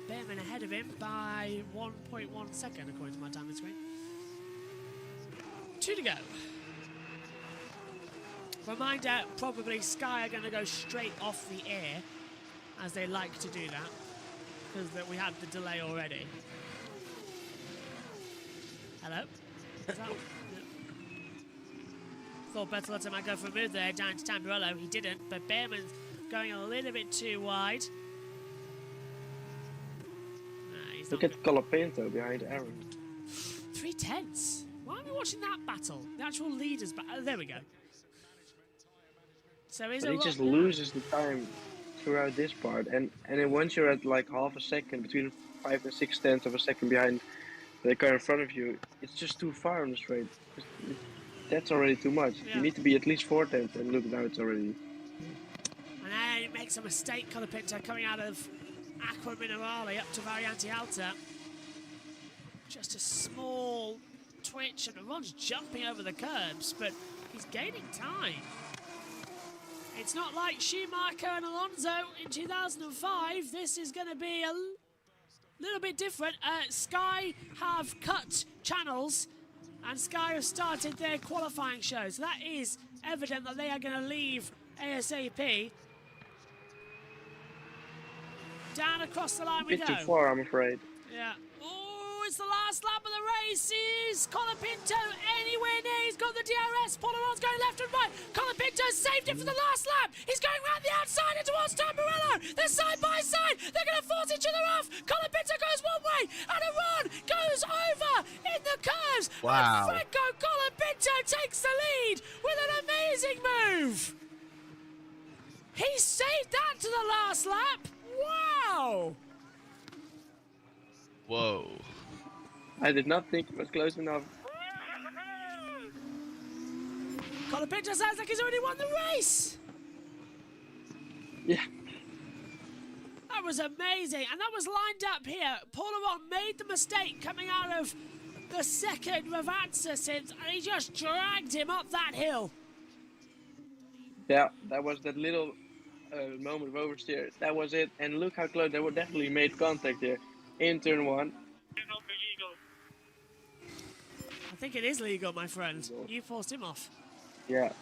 Behrman ahead of him by 1.1 second, according to my timing screen. 2 to go. Reminder, probably Sky are going to go straight off the air, as they like to do that, because we had the delay already. Hello? Is that... Thought Bertolotto might go for a move there down to Tamburello. He didn't, but Behrman's going a little bit too wide. Nah, Look at Colapinto behind Aaron. 3/10. Why are we watching that battle? The actual leaders battle. There we go. So But he just loses the time throughout this part, and then once you're at like half a second, between 5 and 6 tenths of a second behind the car in front of you, it's just too far on the straight. That's already too much. Yeah. You need to be at least 4 tenths, and look now it's already. And then he makes a mistake, Colapinto, coming out of Aqua Minerale up to Variante Alta. Just a small twitch, and Ron's jumping over the curbs, but he's gaining time. It's not like Schumacher and Alonso in 2005. This is going to be a little bit different. Sky have cut channels, and Sky have started their qualifying show. So that is evident that they are going to leave ASAP. Down across the line A we bit go. too far, I'm afraid. Yeah. Oh, it's the last lap of the race. Is Colapinto anywhere near? He's got the DRS. Polaron's going left and right. Colapinto saved it for the last lap. He's going round the outside and towards Tamburello. They're side by side. They're going to force each other off. Colapinto goes one way and Aron goes over in the curves. Wow. And Franco Colapinto takes the lead with an amazing move. He saved that to the last lap. Wow. Whoa. I did not think it was close enough. Colapinto sounds like he's already won the race. Yeah. That was amazing, and that was lined up here. Polaron made the mistake coming out of the second Ravazza since, and he just dragged him up that hill. Yeah, that was that little moment of oversteer. That was it. And look how close. They were definitely made contact here in turn 1. I think it is legal, my friend. You forced him off. Yeah.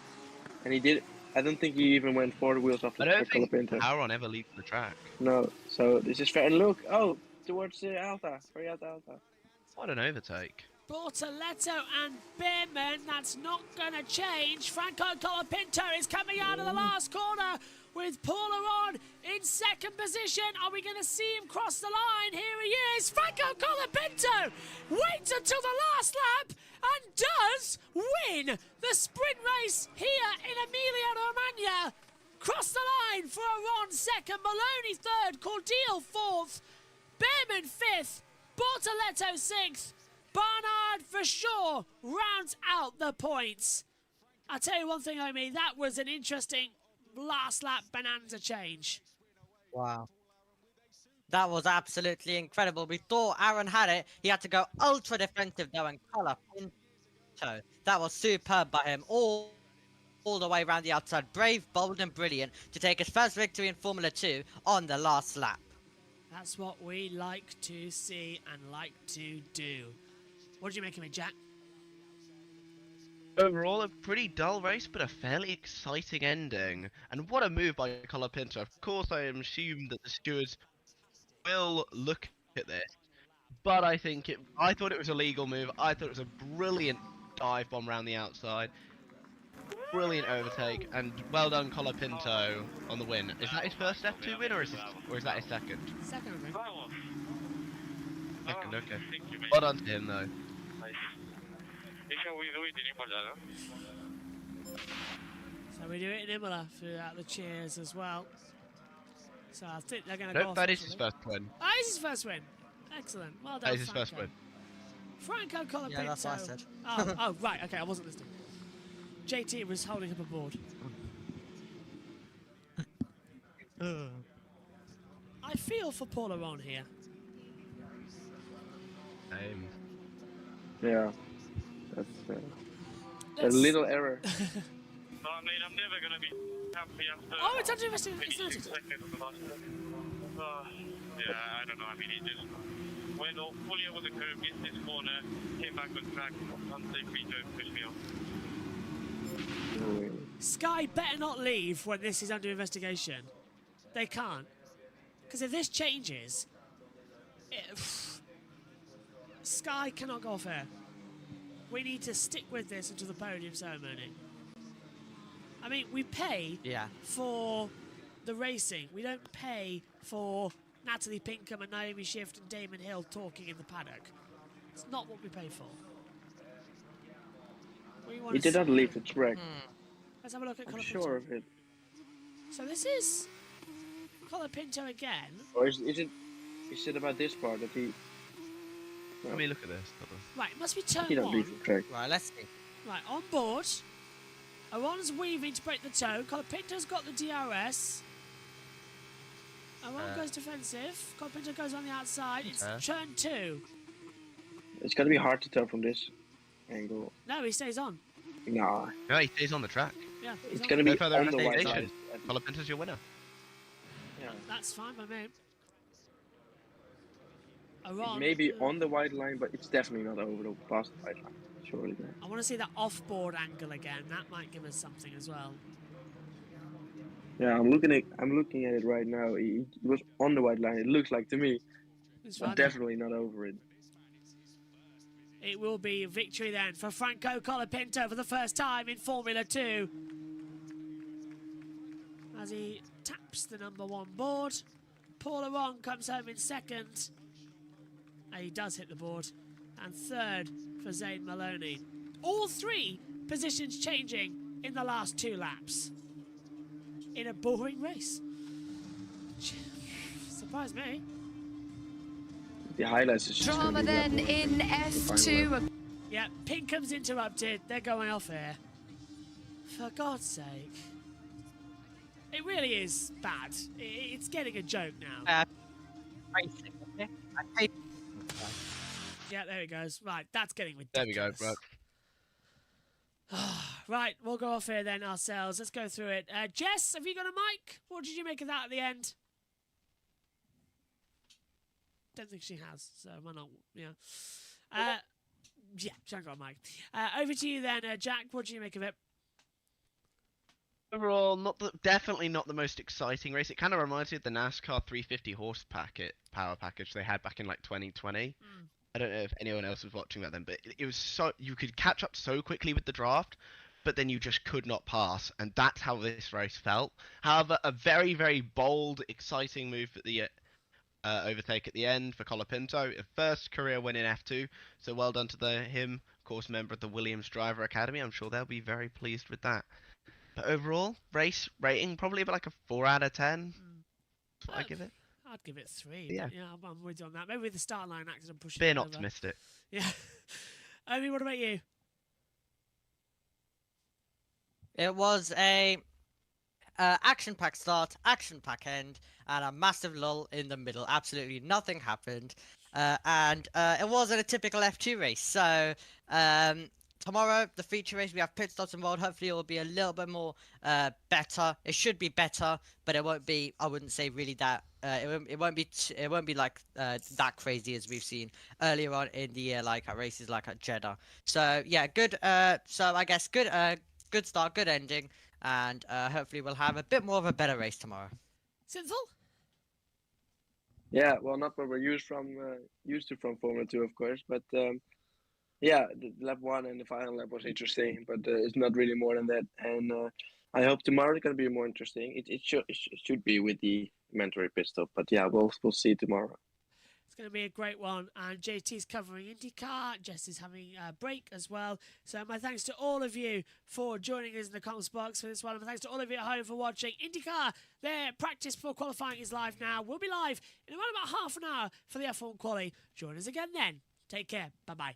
And he did. I don't think he even went 4 wheels off the I don't think Colapinto. Aaron ever leaves the track. No. So this is fair. And look. Oh, towards Alta. Variante Alta. What an overtake. Bortoletto and Behrman, that's not going to change. Franco Colapinto is coming out of the last corner with Polaron in second position. Are we going to see him cross the line? Here he is. Franco Colapinto waits until the last lap and does win the sprint race here in Emilia-Romagna. Cross the line for Aron second, Maloney third, Cordeal fourth, Behrman fifth, Bortoletto sixth. Barnard for sure rounds out the points. I'll tell you one thing, Omi, that was an interesting last lap bonanza change. Wow. That was absolutely incredible. We thought Aaron had it. He had to go ultra defensive though and color Pinto. That was superb by him. All the way around the outside. Brave, bold, and brilliant to take his first victory in Formula 2 on the last lap. That's what we like to see and like to do. What did you make of it, Jack? Overall, a pretty dull race, but a fairly exciting ending. And what a move by Colapinto. Of course, I assume that the stewards will look at this, but I thought it was a legal move. I thought it was a brilliant dive bomb around the outside. Brilliant overtake, and well done Colapinto on the win. Is that his first F2 win, or is that his second? Second, I think. Second, okay. Well done to him, though. So we do it in Imola throughout the cheers as well. So I think they're going to go off. That is his first win. Oh, it's his first win. Excellent. Well done, That is his Franco. first win. Franco Colapinto. Yeah, that's what I said. Oh, right. Okay, I wasn't listening. JT was holding up a board. I feel for Paul Aron here. Same. Yeah. That's a little error. No, I mean, I'm never going to be happy after... Oh, it's under investigation. Yeah, I don't know. I mean, he just went all fully over the curve, missed this corner, came back on track, unsafely to push me off. Sky better not leave when this is under investigation. They can't. Because if this changes, Sky cannot go off air. We need to stick with this until the podium ceremony. I mean, we pay for the racing. We don't pay for Natalie Pinkham and Naomi Shift and Damon Hill talking in the paddock. It's not what we pay for. He did not leave the track. Let's have a look at I'm Colapinto. sure of it. So this is Colapinto again. Or is it about this part that he... No. Let me look at this. Right, it must be turn He don't one. leave the track. Right, let's see. Right, on board. Aron's weaving to break the toe. Colapinto's got the DRS. Aron goes defensive. Colapinto goes on the outside. It's turn 2. It's gonna be hard to tell from this angle. No, he stays on. Nah. No, he stays on the track. Yeah, It's gonna be No further on the white investigation. line. Colapinto's your winner. Yeah. That's fine by me. It Aron, may be on the white line, but it's definitely not over the past the white line. Surely. I want to see that off-board angle again. That might give us something as well. Yeah, I'm looking at it right now. He was on the white line. It looks like to me, It's but fine. definitely not over it. It will be victory then for Franco Colapinto for the first time in Formula 2. As he taps the number 1 board. Paul Aron comes home in second. And he does hit the board. And third for Zane Maloney. All 3 positions changing in the last 2 laps. In a boring race. Surprised me. The highlights is just Drama then in F2. Yeah, Pinkham's interrupted. They're going off here. For God's sake. It really is bad. It's getting a joke now. Yeah, there it goes. Right, that's getting ridiculous. There we go, bro. Right, we'll go off here then ourselves. Let's go through it. Jess, have you got a mic? What did you make of that at the end? Don't think she has, so why not? Yeah. Yeah, she hasn't got a mic. Over to you then, Jack. What did you make of it? Overall, definitely not the most exciting race. It kind of reminds me of the NASCAR 350 power package they had back in like 2020. I don't know if anyone else was watching that then, but it was so you could catch up so quickly with the draft, but then you just could not pass, and that's how this race felt. However, a very, very bold, exciting move at the overtake at the end for Colapinto, a first career win in F2. So well done to him, of course, member of the Williams Driver Academy. I'm sure they'll be very pleased with that. But overall, race rating probably about like a 4 out of 10. That's what I give it. I'd give it 3. Yeah. But yeah, I'm with you on that. Maybe with the start line accident pushing Being it over. optimistic. Yeah. Omi, what about you? It was a action-packed start, action-packed end, and a massive lull in the middle. Absolutely nothing happened. And it wasn't a typical F2 race. So tomorrow, the feature race, we have pit stops involved. Hopefully it will be a little bit more better. It should be better, but it won't be, I wouldn't say really that, it won't be like that crazy as we've seen earlier on in the year, like at races like at Jeddah. So yeah, good, so I guess good start, good ending, and hopefully we'll have a bit more of a better race tomorrow. Sinful? Yeah, well, not what we're used to from Formula 2, of course, but yeah, the lap 1 and the final lap was interesting, but it's not really more than that. And I hope tomorrow is going to be more interesting. It should be with the mandatory pit stop, but yeah, we'll see tomorrow. It's going to be a great one, and JT's covering IndyCar. Jess is having a break as well. So my thanks to all of you for joining us in the comments box for this one. And my thanks to all of you at home for watching IndyCar. Their practice before qualifying is live now. We'll be live in around about half an hour for the F1 quali. Join us again then. Take care. Bye-bye.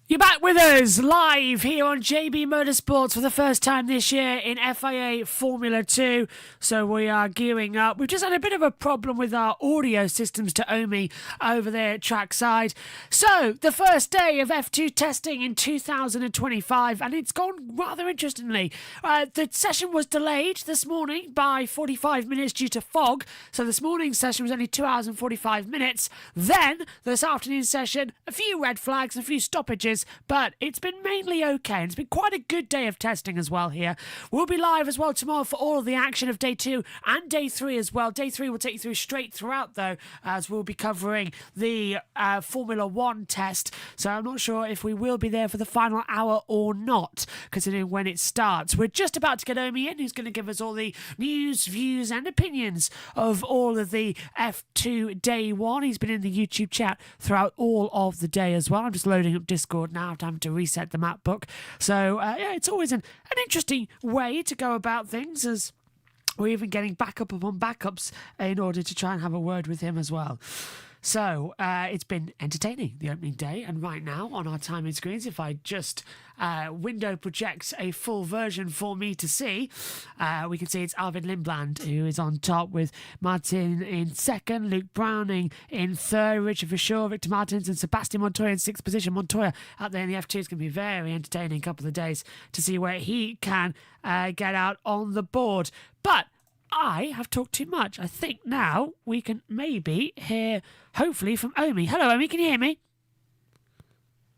You're back with us live here on JB Motorsports for the first time this year in FIA Formula 2. So we are gearing up. We've just had a bit of a problem with our audio systems to Omi over there trackside. So the first day of F2 testing in 2025, and it's gone rather interestingly. The session was delayed this morning by 45 minutes due to fog. So this morning's session was only 2 hours and 45 minutes. Then this afternoon session, a few red flags, a few stoppages, but it's been mainly okay, and it's been quite a good day of testing as well here. We'll be live as well tomorrow for all of the action of day 2 and day 3 as well. Day 3 will take you through straight throughout though, as we'll be covering the Formula 1 test, so I'm not sure if we will be there for the final hour or not, considering when it starts. We're just about to get Omi in, who's going to give us all the news, views and opinions of all of the F2 day 1. He's been in the YouTube chat throughout all of the day as well. I'm just loading up Discord now, time to reset the map book. So yeah, it's always an interesting way to go about things, as we're even getting backup upon backups in order to try and have a word with him as well. So it's been entertaining, the opening day, and right now on our timing screens, if I just window project a full version for me to see, we can see it's Arvid Lindblad who is on top, with Martin in second, Luke Browning in third, Richard Fisher, Victor Martins and Sebastian Montoya in sixth position. Montoya out there in the F2 is going to be very entertaining couple of days to see where he can get out on the board. But I have talked too much. I think now we can maybe hear, hopefully, from Omi. Hello, Omi, can you hear me?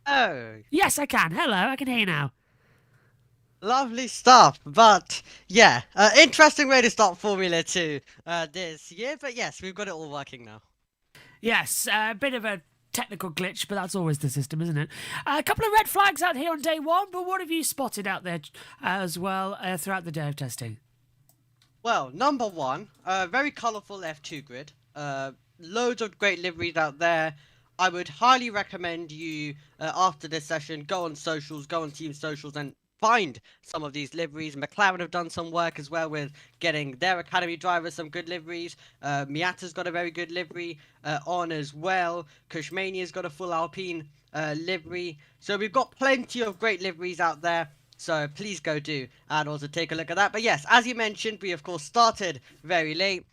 Oh. Yes, I can. Hello, I can hear you now. Lovely stuff, but yeah, interesting way to start Formula 2 this year, but yes, we've got it all working now. Yes, a bit of a technical glitch, but that's always the system, isn't it? A couple of red flags out here on day 1, but what have you spotted out there as well throughout the day of testing? Well, number 1, very colourful F2 grid. Loads of great liveries out there. I would highly recommend you, after this session, go on socials, go on team socials and find some of these liveries. McLaren have done some work as well with getting their academy drivers some good liveries. Miata's got a very good livery on as well. Cushmania's got a full Alpine livery. So we've got plenty of great liveries out there. So please go do and also take a look at that. But yes, as you mentioned, we of course started very late,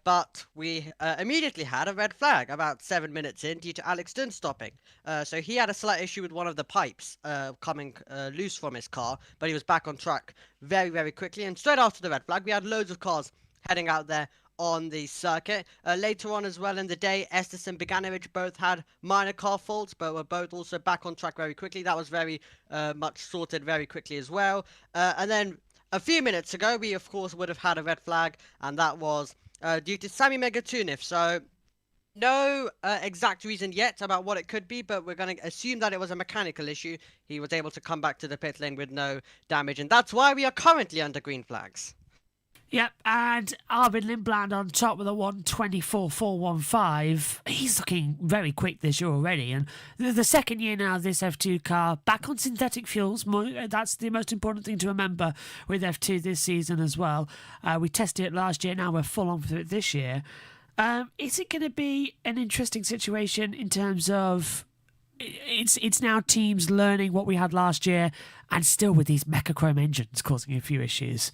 but we immediately had a red flag about 7 minutes in due to Alex Dunn stopping. So he had a slight issue with one of the pipes coming loose from his car, but he was back on track very, very quickly. And straight after the red flag, we had loads of cars heading out there on the circuit. Later on as well in the day, Estes and Beganovic both had minor car faults, but were both also back on track very quickly. That was very much sorted very quickly as well. And then a few minutes ago, we of course would have had a red flag, and that was due to Sami Megatunov. So no exact reason yet about what it could be, but we're going to assume that it was a mechanical issue. He was able to come back to the pit lane with no damage, and that's why we are currently under green flags. Yep, and Arvid Lindblad on top with a 1:24.415. He's looking very quick this year already, and the second year now of this F2 car, back on synthetic fuels. That's the most important thing to remember with F2 this season as well. We tested it last year, now we're full on with it this year. Is it going to be an interesting situation in terms of it's now teams learning what we had last year, and still with these Mechachrome engines causing a few issues.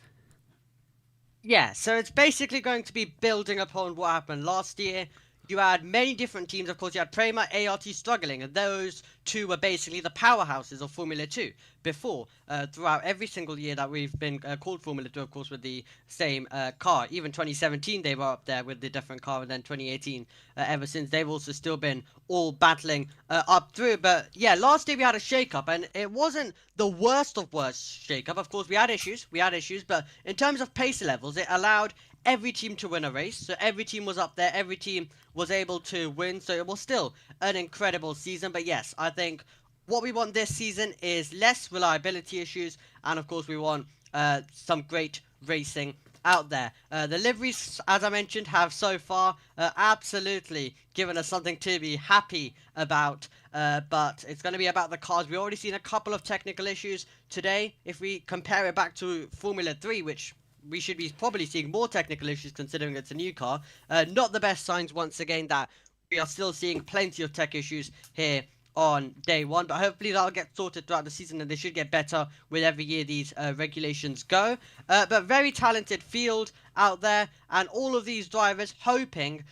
Yeah, so it's basically going to be building upon what happened last year. You had many different teams. Of course, you had Prema, ART struggling, and those two were basically the powerhouses of Formula 2 before, throughout every single year that we've been called Formula 2, of course, with the same car. Even 2017, they were up there with the different car, and then 2018, ever since, they've also still been all battling up through. But yeah, last year we had a shake-up, and it wasn't the worst of worst shake-up. Of course, we had issues, but in terms of pace levels, it allowed every team to win a race. So every team was up there, every team was able to win, so it was still an incredible season. But yes, I think what we want this season is less reliability issues, and of course we want some great racing out there. The liveries, as I mentioned, have so far absolutely given us something to be happy about, but it's going to be about the cars. We've already seen a couple of technical issues today. If we compare it back to Formula 3, which we should be probably seeing more technical issues considering it's a new car. Not the best signs once again that we are still seeing plenty of tech issues here on day one, but hopefully that'll get sorted throughout the season, and they should get better with every year these regulations go. But very talented field out there, and all of these drivers hoping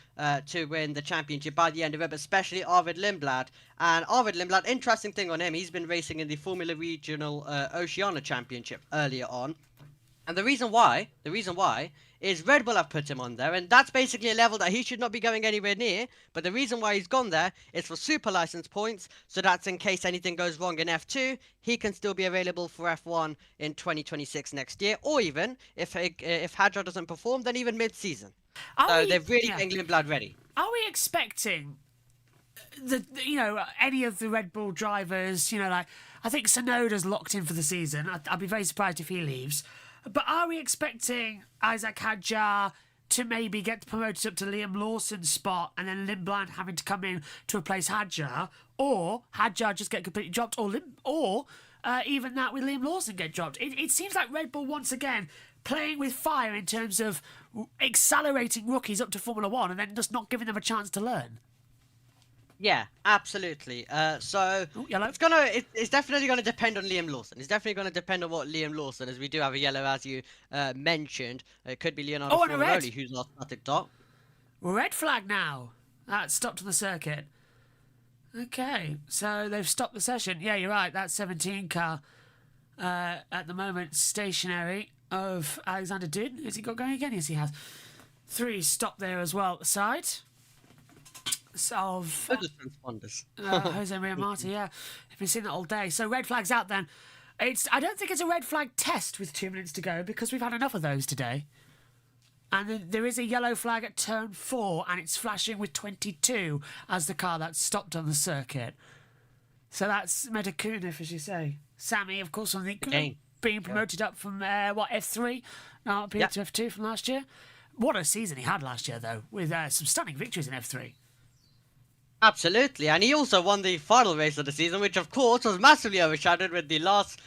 to win the championship by the end of it, but especially Arvid Lindblad. And Arvid Lindblad, interesting thing on him, he's been racing in the Formula Regional Oceania Championship earlier on. And the reason why is Red Bull have put him on there, and that's basically a level that he should not be going anywhere near. But the reason why he's gone there is for super license points, so that's in case anything goes wrong in F2, he can still be available for F1 in 2026 next year, or even if Hadjar doesn't perform, then even mid-season. So they're really getting Lindblad ready. Are we expecting any of the Red Bull drivers? Like, I think Tsunoda's locked in for the season. I'd be very surprised if he leaves. But are we expecting Isaac Hadjar to maybe get promoted up to Liam Lawson's spot, and then Lindblad having to come in to replace Hadjar, or Hadjar just get completely dropped, or even that with Liam Lawson get dropped? It seems like Red Bull once again playing with fire in terms of accelerating rookies up to Formula 1 and then just not giving them a chance to learn. Yeah, absolutely. So it's definitely gonna depend on Liam Lawson. It's definitely gonna depend on what Liam Lawson, as we do have a yellow, as you mentioned. It could be Leonardo Fornaroli, who's our static dot. Red flag now. That's stopped on the circuit. Okay, so they've stopped the session. Yeah, you're right. That 17 car at the moment stationary of Alexander Dun. Has he got going again? Yes, he has. 3 stopped there as well at the side. Of Jose Maria Marti, yeah. I've been seeing that all day. So red flag's out then. I don't think it's a red flag test with 2 minutes to go, because we've had enough of those today. And then there is a yellow flag at turn 4, and it's flashing with 22 as the car that's stopped on the circuit. So that's Metakunif, as you say. Sammy, of course, on the being promoted up from F3, now up here to F2 from last year. What a season he had last year, though, with some stunning victories in F3. Absolutely, and he also won the final race of the season, which of course was massively overshadowed with the last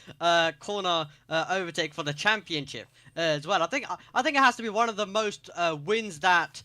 corner overtake for the championship as well. I think it has to be one of the most wins that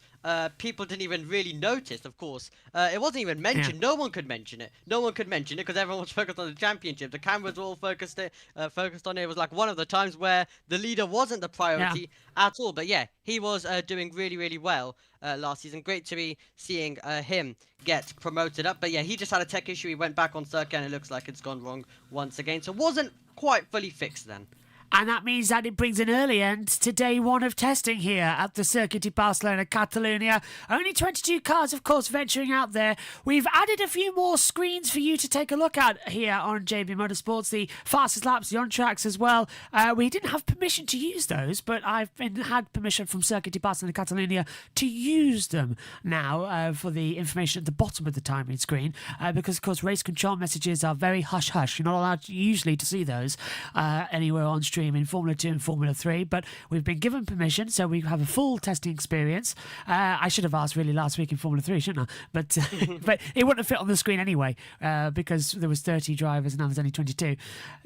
people didn't even really notice. Of course, it wasn't even mentioned. No one could mention it. Because everyone was focused on the championship. The cameras were all focused on it. It was like one of the times where the leader wasn't the priority at all. But yeah, he was doing really, really well last season. Great to be seeing him get promoted up. But yeah, he just had a tech issue. He went back on circuit, and it looks like it's gone wrong once again. So it wasn't quite fully fixed then. And that means that it brings an early end to day 1 of testing here at the Circuit de Barcelona, Catalonia. Only 22 cars, of course, venturing out there. We've added a few more screens for you to take a look at here on JB Motorsports, the fastest laps, the on-tracks as well. We didn't have permission to use those, but I've had permission from Circuit de Barcelona, Catalonia to use them now for the information at the bottom of the timing screen, because, of course, race control messages are very hush-hush. You're not allowed usually to see those anywhere on stream in Formula 2 and Formula 3, but we've been given permission, so we have a full testing experience. I should have asked really last week in Formula 3, shouldn't I? But but it wouldn't have fit on the screen anyway, because there was 30 drivers and now there's only 22.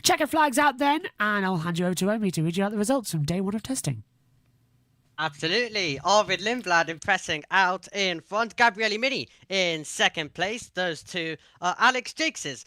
Checker flags out then, and I'll hand you over to Omi to read you out the results from day 1 of testing. Absolutely. Arvid Lindblad impressing out in front. Gabriele Mini in second place. Those two are Alex Jakes'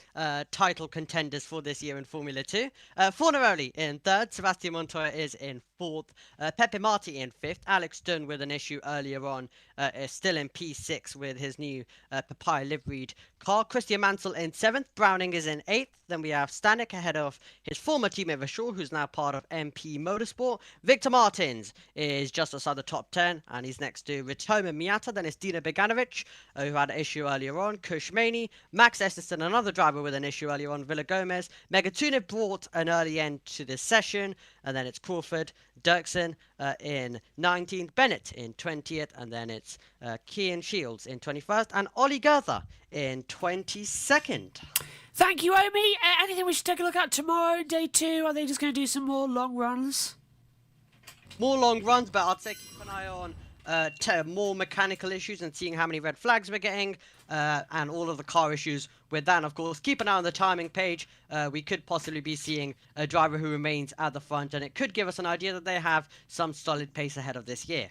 title contenders for this year in Formula 2. Fornaroli in third. Sebastian Montoya is in fourth. Pepe Marti in fifth. Alex Dunn with an issue earlier on is still in P6 with his new Papaya liveried car. Christian Mansell in seventh. Browning is in eighth. Then we have Stanek ahead of his former teammate Vashul, who's now part of MP Motorsport. Victor Martins is just outside the top 10, and he's next to Ritoma Miata. Then it's Dino Beganovic, who had an issue earlier on. Kushmani, Max Esselstyn, another driver with an issue earlier on. Villa Gomez. Megatune brought an early end to this session, and then it's Crawford, Dirksen in 19th, Bennett in 20th, and then it's Kian Shields in 21st, and Ollie Gerther in 22nd. Thank you, Omi. Anything we should take a look at tomorrow, day 2? Are they just going to do some more long runs? More long runs, but I'd say keep an eye on more mechanical issues and seeing how many red flags we're getting, and all of the car issues with that. And of course, keep an eye on the timing page. We could possibly be seeing a driver who remains at the front, and it could give us an idea that they have some solid pace ahead of this year.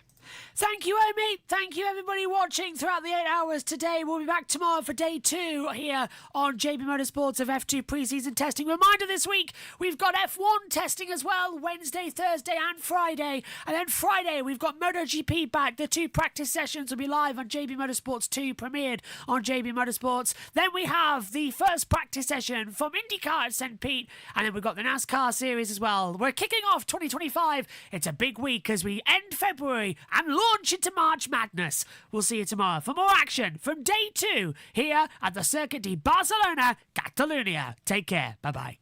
Thank you, Omi. Thank you, everybody watching throughout the 8 hours today. We'll be back tomorrow for day 2 here on JB Motorsports of F2 preseason testing. Reminder this week, we've got F1 testing as well, Wednesday, Thursday and Friday. And then Friday, we've got MotoGP back. The 2 practice sessions will be live on JB Motorsports 2, premiered on JB Motorsports. Then we have the first practice session from IndyCar at St. Pete. And then we've got the NASCAR series as well. We're kicking off 2025. It's a big week as we end February and launch into March Madness. We'll see you tomorrow for more action from day 2 here at the Circuit de Barcelona, Catalunya. Take care. Bye-bye.